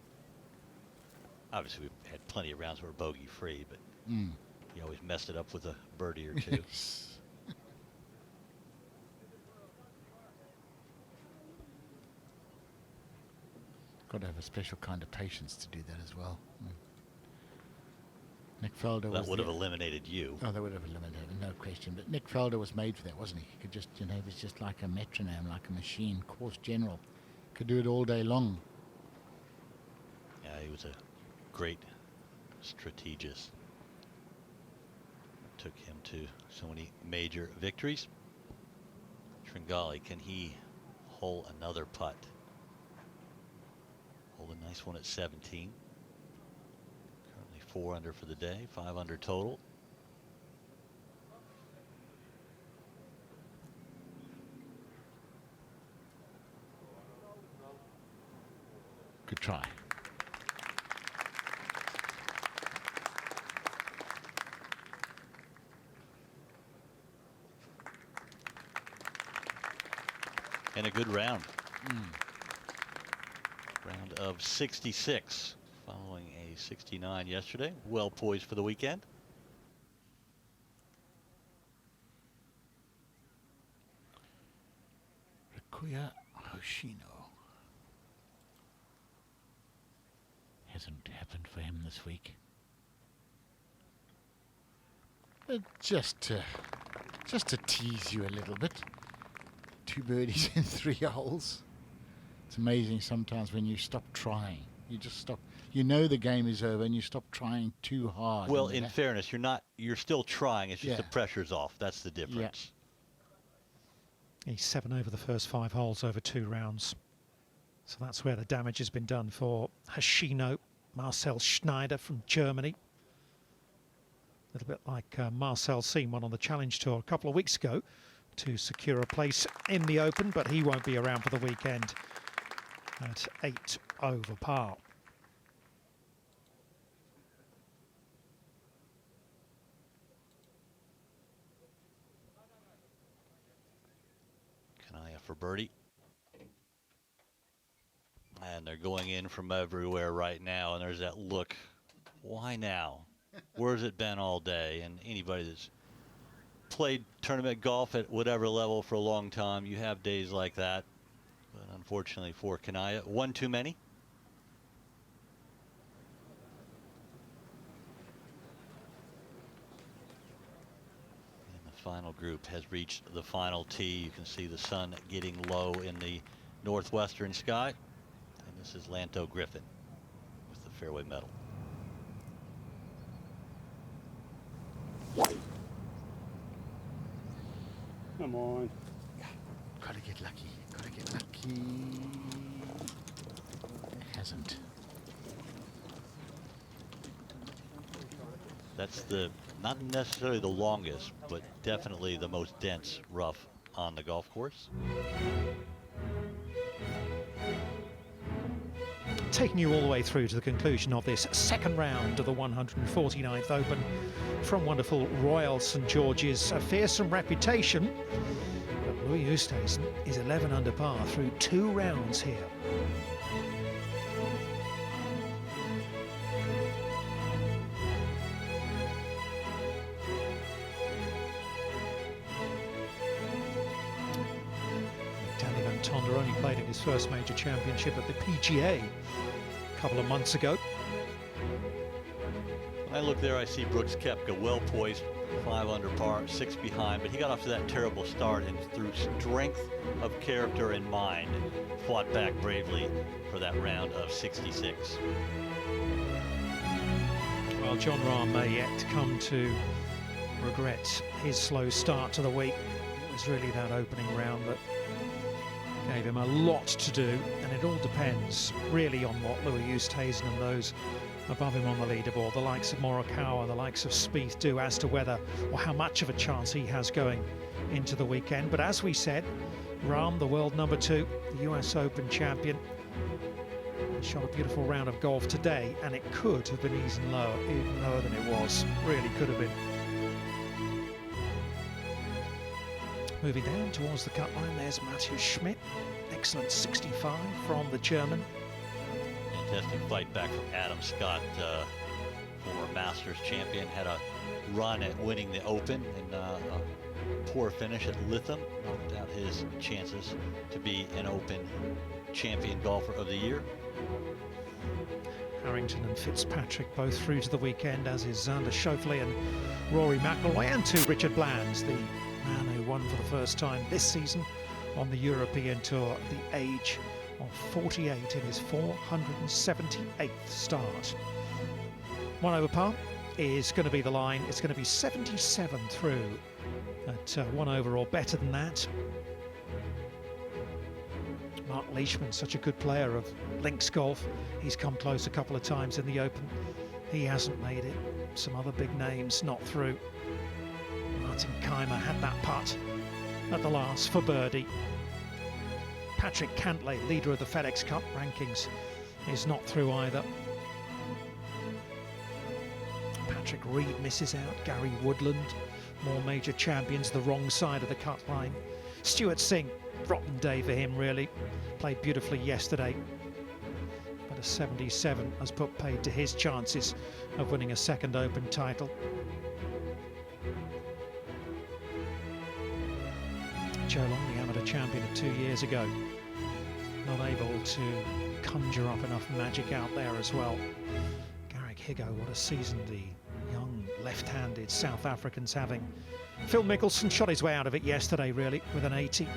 Obviously, we've had plenty of rounds where bogey free, but you always messed it up with a birdie or two. Got to have a special kind of patience to do that as well. Nick Faldo That would have eliminated you. Oh, that would have eliminated, no question. But Nick Faldo was made for that, wasn't he? He could just, you know, he was just like a metronome, like a machine, course general. Could do it all day long. Yeah, he was a great strategist. took him to so many major victories. Tringali, can he hole another putt? Hold a nice one at 17. Currently 4 under for the day, 5 under total. Good try. And a good round. Round of 66 following a 69 yesterday. Well poised for the weekend. Rikuya Hoshino. Hasn't happened for him this week. But just to tease you a little bit. 2 birdies in 3 holes. It's amazing sometimes when you stop trying. You just stop. You know the game is over and you stop trying too hard. Well, in fairness, you're still trying. It's just Yeah. the pressure's off. That's the difference. He's 7 over the first 5 holes over 2 rounds. So that's where the damage has been done for Hoshino, Marcel Schneider from Germany. A little bit like Marcel Seaman on the Challenge Tour a couple of weeks ago to secure a place in the Open, but he won't be around for the weekend at 8 over par. Kanaya for birdie. And they're going in from everywhere right now, and there's that look. Why now? Where's it been all day? And anybody that's played tournament golf at whatever level for a long time, you have days like that. But unfortunately for Kanaya, one too many. And the final group has reached the final tee. You can see the sun getting low in the northwestern sky. And this is Lanto Griffin with the fairway medal. Come on. Gotta get lucky. Gotta get lucky. Hasn't. That's not necessarily the longest, but definitely the most dense rough on the golf course. Taking you all the way through to the conclusion of this second round of the 149th Open from wonderful Royal St George's, a fearsome reputation. But Louis Oosthuizen is 11 under par through 2 rounds here. Danny Van Tonder only played in his first major championship at the PGA a couple of months ago. When I look there, I see Brooks Koepka well poised, 5 under par, 6 behind, but he got off to that terrible start and through strength of character and mind, fought back bravely for that round of 66. Well, John Rahm may yet come to regret his slow start to the week. It was really that opening round that gave him a lot to do, and it all depends really on what Louis Oosthuizen and those above him on the leaderboard, the likes of Morikawa, the likes of Spieth, do as to whether or how much of a chance he has going into the weekend. But as we said, Rahm, the world number 2, the US Open champion, shot a beautiful round of golf today, and it could have been even lower than it was. Really could have been. Moving down towards the cut line, there's Matthew Schmidt. Excellent 65 from the German. Fantastic fight back from Adam Scott, former Masters champion, had a run at winning the Open and a poor finish at Lytham, knocked out his chances to be an Open champion golfer of the year. Harrington and Fitzpatrick both through to the weekend, as is Xander Schauffele and Rory McIlroy, and 2 Richard Blands, the man who won for the first time this season on the European Tour at the age of 48 in his 478th start. 1 over par, is going to be the line. It's going to be 77 through at 1 over or better than that. Mark Leishman, such a good player of links golf. He's come close a couple of times in the Open. He hasn't made it. Some other big names not through. Martin Keimer had that putt at the last for birdie. Patrick Cantlay, leader of the FedEx Cup rankings, is not through either. Patrick Reed misses out. Gary Woodland, more major champions, the wrong side of the cut line. Stuart Singh, rotten day for him really. Played beautifully yesterday. But a 77 has put paid to his chances of winning a second Open title. Joe Long, the amateur champion of 2 years ago, not able to conjure up enough magic out there as well. Garrick Higgo, what a season the young left-handed South Africans having. Phil Mickelson shot his way out of it yesterday really with an 80.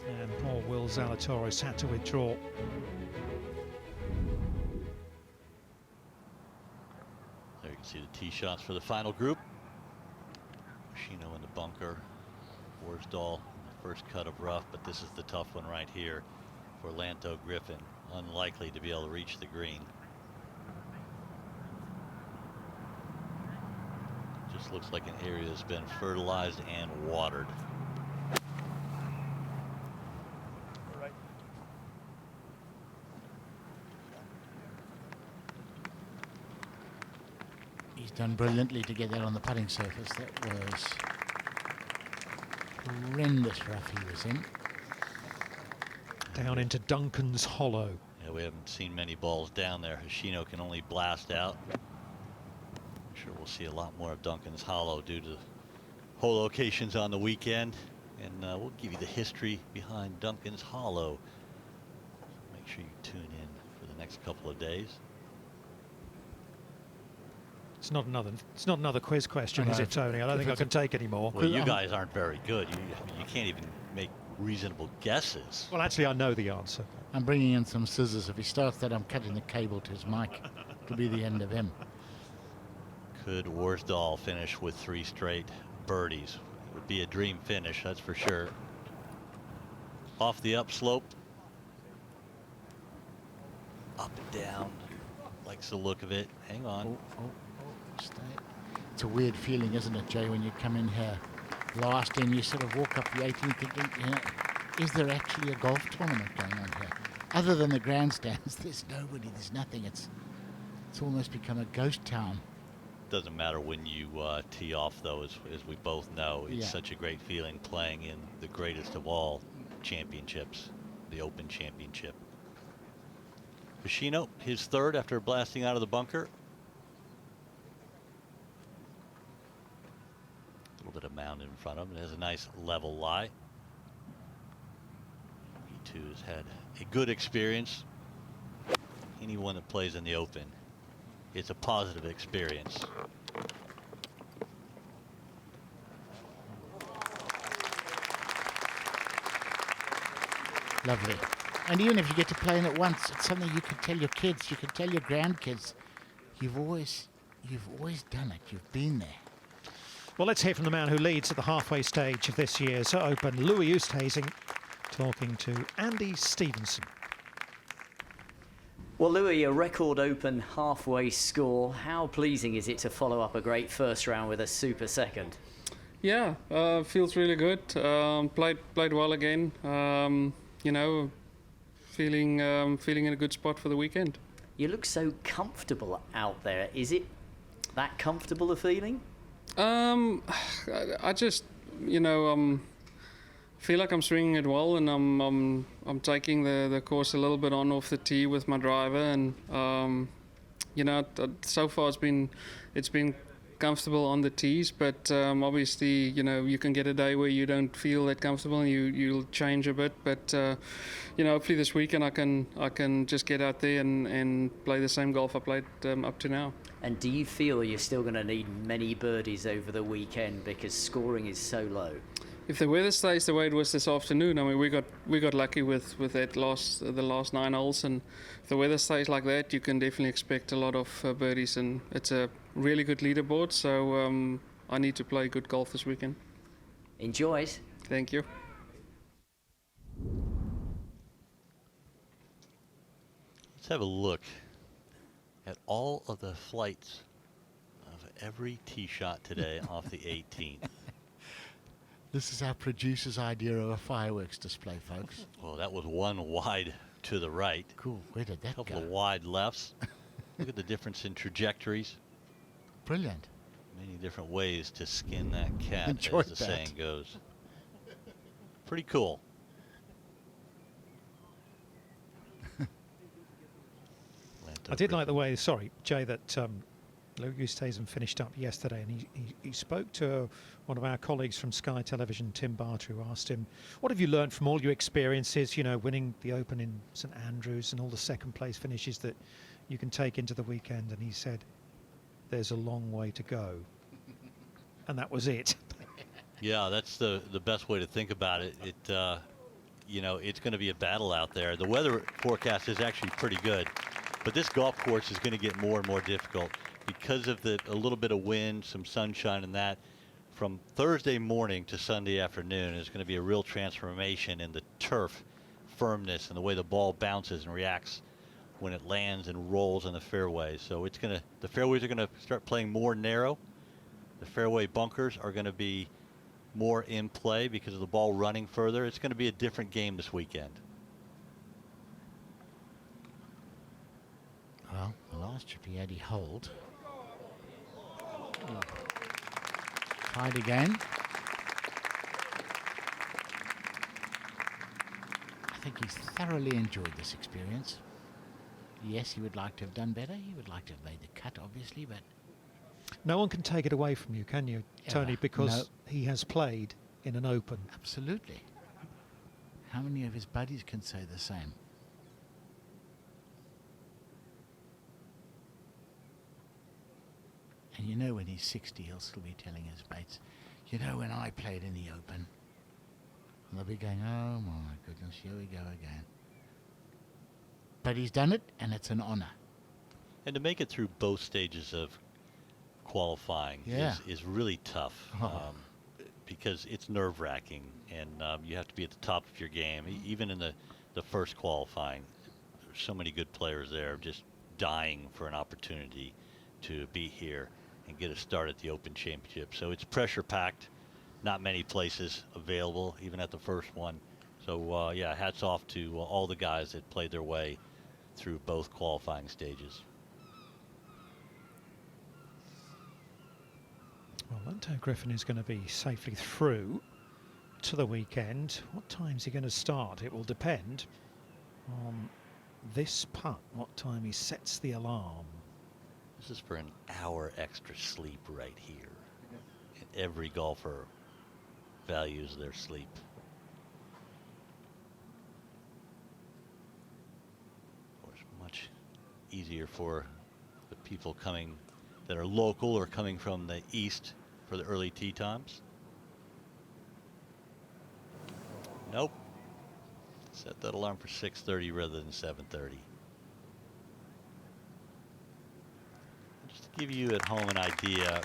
And poor Will Zalatoris had to withdraw. There you can see the tee shots for the final group. Hoshino in the bunker, Worsdal first cut of rough, but this is the tough one right here for Lanto Griffin. Unlikely to be able to reach the green. Just looks like an area that's been fertilized and watered. He's done brilliantly to get that on the putting surface. That was horrendous rough he was in. Down into Duncan's Hollow. Yeah, we haven't seen many balls down there. Hoshino can only blast out. I'm sure we'll see a lot more of Duncan's Hollow due to hole locations on the weekend. And we'll give you the history behind Duncan's Hollow. Make sure you tune in for the next couple of days. It's not another quiz question, is it, Tony? I don't think I can take any more. Well, you guys aren't very good. You can't even make reasonable guesses. Well, actually, I know the answer. I'm bringing in some scissors. If he starts that, I'm cutting the cable to his mic. It'll be the end of him. Could Worsdal finish with 3 straight birdies? It would be a dream finish, that's for sure. Off the upslope. Up and down. Likes the look of it. Hang on. Stay. It's a weird feeling, isn't it, Jay, when you come in here last and you sort of walk up the 18th thinking, you know, is there actually a golf tournament going on here? Other than the grandstands, there's nobody, there's nothing. It's almost become a ghost town. Doesn't matter when you tee off, though, as we both know. It's such a great feeling playing in the greatest of all championships, the Open Championship. Hoshino, his third after blasting out of the bunker. A little bit of mound in front of him. It has a nice level lie. He too has had a good experience. Anyone that plays in the Open, it's a positive experience. Lovely. And even if you get to play in it once, it's something you can tell your kids, you can tell your grandkids. You've always done it. You've been there. Well, let's hear from the man who leads at the halfway stage of this year's Open, Louis Oosthuizen, talking to Andy Stevenson. Well, Louis, a record Open halfway score. How pleasing is it to follow up a great first round with a super second? Yeah, feels really good. Played well again. You know, feeling in a good spot for the weekend. You look so comfortable out there. Is it that comfortable a feeling? I just, you know, feel like I'm swinging it well, and I'm taking the course a little bit on off the tee with my driver, and you know, so far it's been comfortable on the tees, but obviously, you know, you can get a day where you don't feel that comfortable and you'll change a bit, but you know, hopefully this weekend I can just get out there and play the same golf I played up to now. And do you feel you're still going to need many birdies over the weekend because scoring is so low? if the weather stays the way it was this afternoon, I mean, we got lucky with that the last 9 holes, and if the weather stays like that, you can definitely expect a lot of birdies, and it's a really good leaderboard. So I need to play good golf this weekend. Enjoy it. Thank you. Let's have a look at all of the flights of every tee shot today off the 18th. This is our producer's idea of a fireworks display, folks. Well, that was one wide to the right. Cool. Where did that go? A couple of wide lefts. Look at the difference in trajectories. Brilliant. Many different ways to skin that cat, Enjoyed as the that. saying goes. Pretty cool. I did like the way, sorry, Jay, that Oosthuizen finished up yesterday, and he spoke to one of our colleagues from Sky Television, Tim Barter, who asked him, what have you learned from all your experiences, you know, winning the Open in St Andrews and all the second place finishes that you can take into the weekend? And he said, there's a long way to go. And that was it. Yeah, that's the best way to think about it. You know, it's going to be a battle out there. The weather forecast is actually pretty good, but this golf course is going to get more and more difficult because of a little bit of wind, some sunshine, and that. From Thursday morning to Sunday afternoon is going to be a real transformation in the turf firmness and the way the ball bounces and reacts when it lands and rolls in the fairways. So the fairways are going to start playing more narrow. The fairway bunkers are going to be more in play because of the ball running further. It's going to be a different game this weekend. Well, the last chip he had, he holed. Tried again. I think he's thoroughly enjoyed this experience. Yes, he would like to have done better. He would like to have made the cut, obviously, but No one can take it away from you, can you, Tony? Ever. Because No. he has played in an Open. Absolutely. How many of his buddies can say the same? And you know, when he's 60, he'll still be telling his mates, you know, when I played in the Open. And they'll be going, oh my goodness, here we go again. But he's done it, and it's an honor. And to make it through both stages of qualifying is really tough. Because it's nerve-wracking, and you have to be at the top of your game. Even in the first qualifying, there's so many good players there just dying for an opportunity to be here and get a start at the Open Championship. So it's pressure-packed, not many places available, even at the first one. So, yeah, hats off to all the guys that played their way through both qualifying stages. Well, Lanto Griffin is going to be safely through to the weekend. What time's he going to start? It will depend on this putt, what time he sets the alarm. This is for an hour extra sleep right here. And every golfer values their sleep. Of course, much easier for the people coming that are local or coming from the east for the early tee times. Nope. Set that alarm for 6:30 rather than 7:30. Just to give you at home an idea,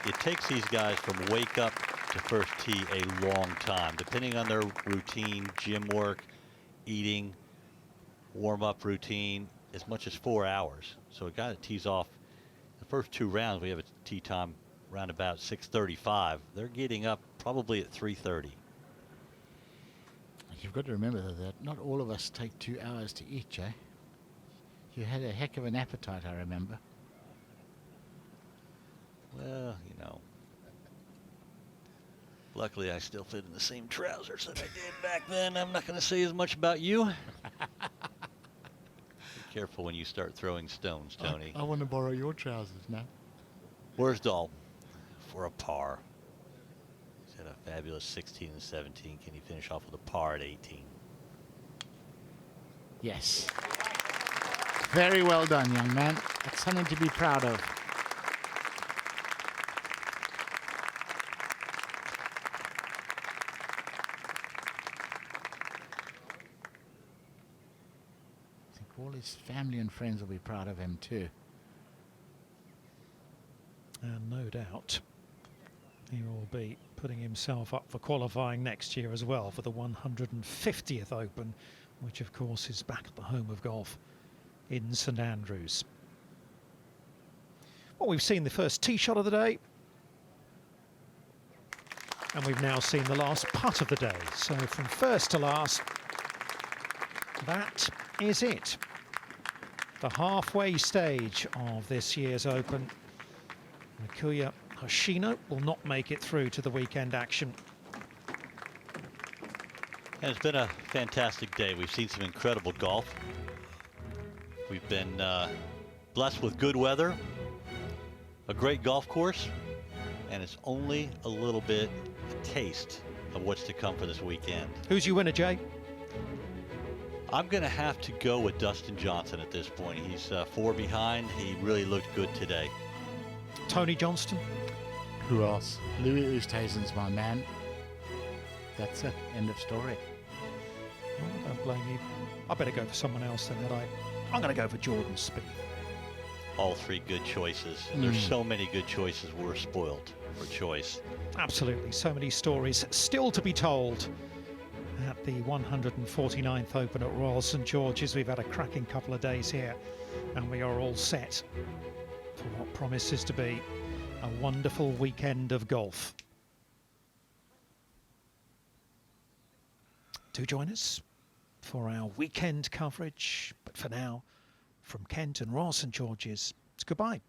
it takes these guys from wake up to first tee a long time, depending on their routine, gym work, eating, warm-up routine, as much as 4 hours. So a guy that tees off the first two rounds, we have a tee time around about 6:35. They're getting up probably at 3:30. You've got to remember that not all of us take 2 hours to eat, Jay. You had a heck of an appetite, I remember. Well, you know, luckily I still fit in the same trousers that I did back then. I'm not going to say as much about you. Be careful when you start throwing stones, Tony. I want to borrow your trousers now. Where's Dahl for a par? He's had a fabulous 16 and 17. Can he finish off with a par at 18? Yes. Very well done, young man. That's something to be proud of. all his family and friends will be proud of him too. And no doubt he will be putting himself up for qualifying next year as well for the 150th Open, which of course is back at the home of golf in St Andrews. Well, we've seen the first tee shot of the day, and we've now seen the last putt of the day. So from first to last, that is it. The halfway stage of this year's Open. Mikuya Hoshino will not make it through to the weekend action. And it's been a fantastic day. We've seen some incredible golf. We've been blessed with good weather, a great golf course, and it's only a little bit a taste of what's to come for this weekend. Who's your winner, Jay? I'm going to have to go with Dustin Johnson at this point. He's 4 behind. He really looked good today. Tony Johnston? Who else? Louis Oosthuizen's my man. That's it. End of story. Oh, don't blame you. I better go for someone else then. I'm going to go for Jordan Spieth. All 3 good choices. And there's so many good choices. We're spoiled for choice. Absolutely. So many stories still to be told at the 149th Open at Royal St George's. We've had a cracking couple of days here, and we are all set for what promises to be a wonderful weekend of golf. Do join us for our weekend coverage. But for now, from Kent and Royal St George's, it's goodbye.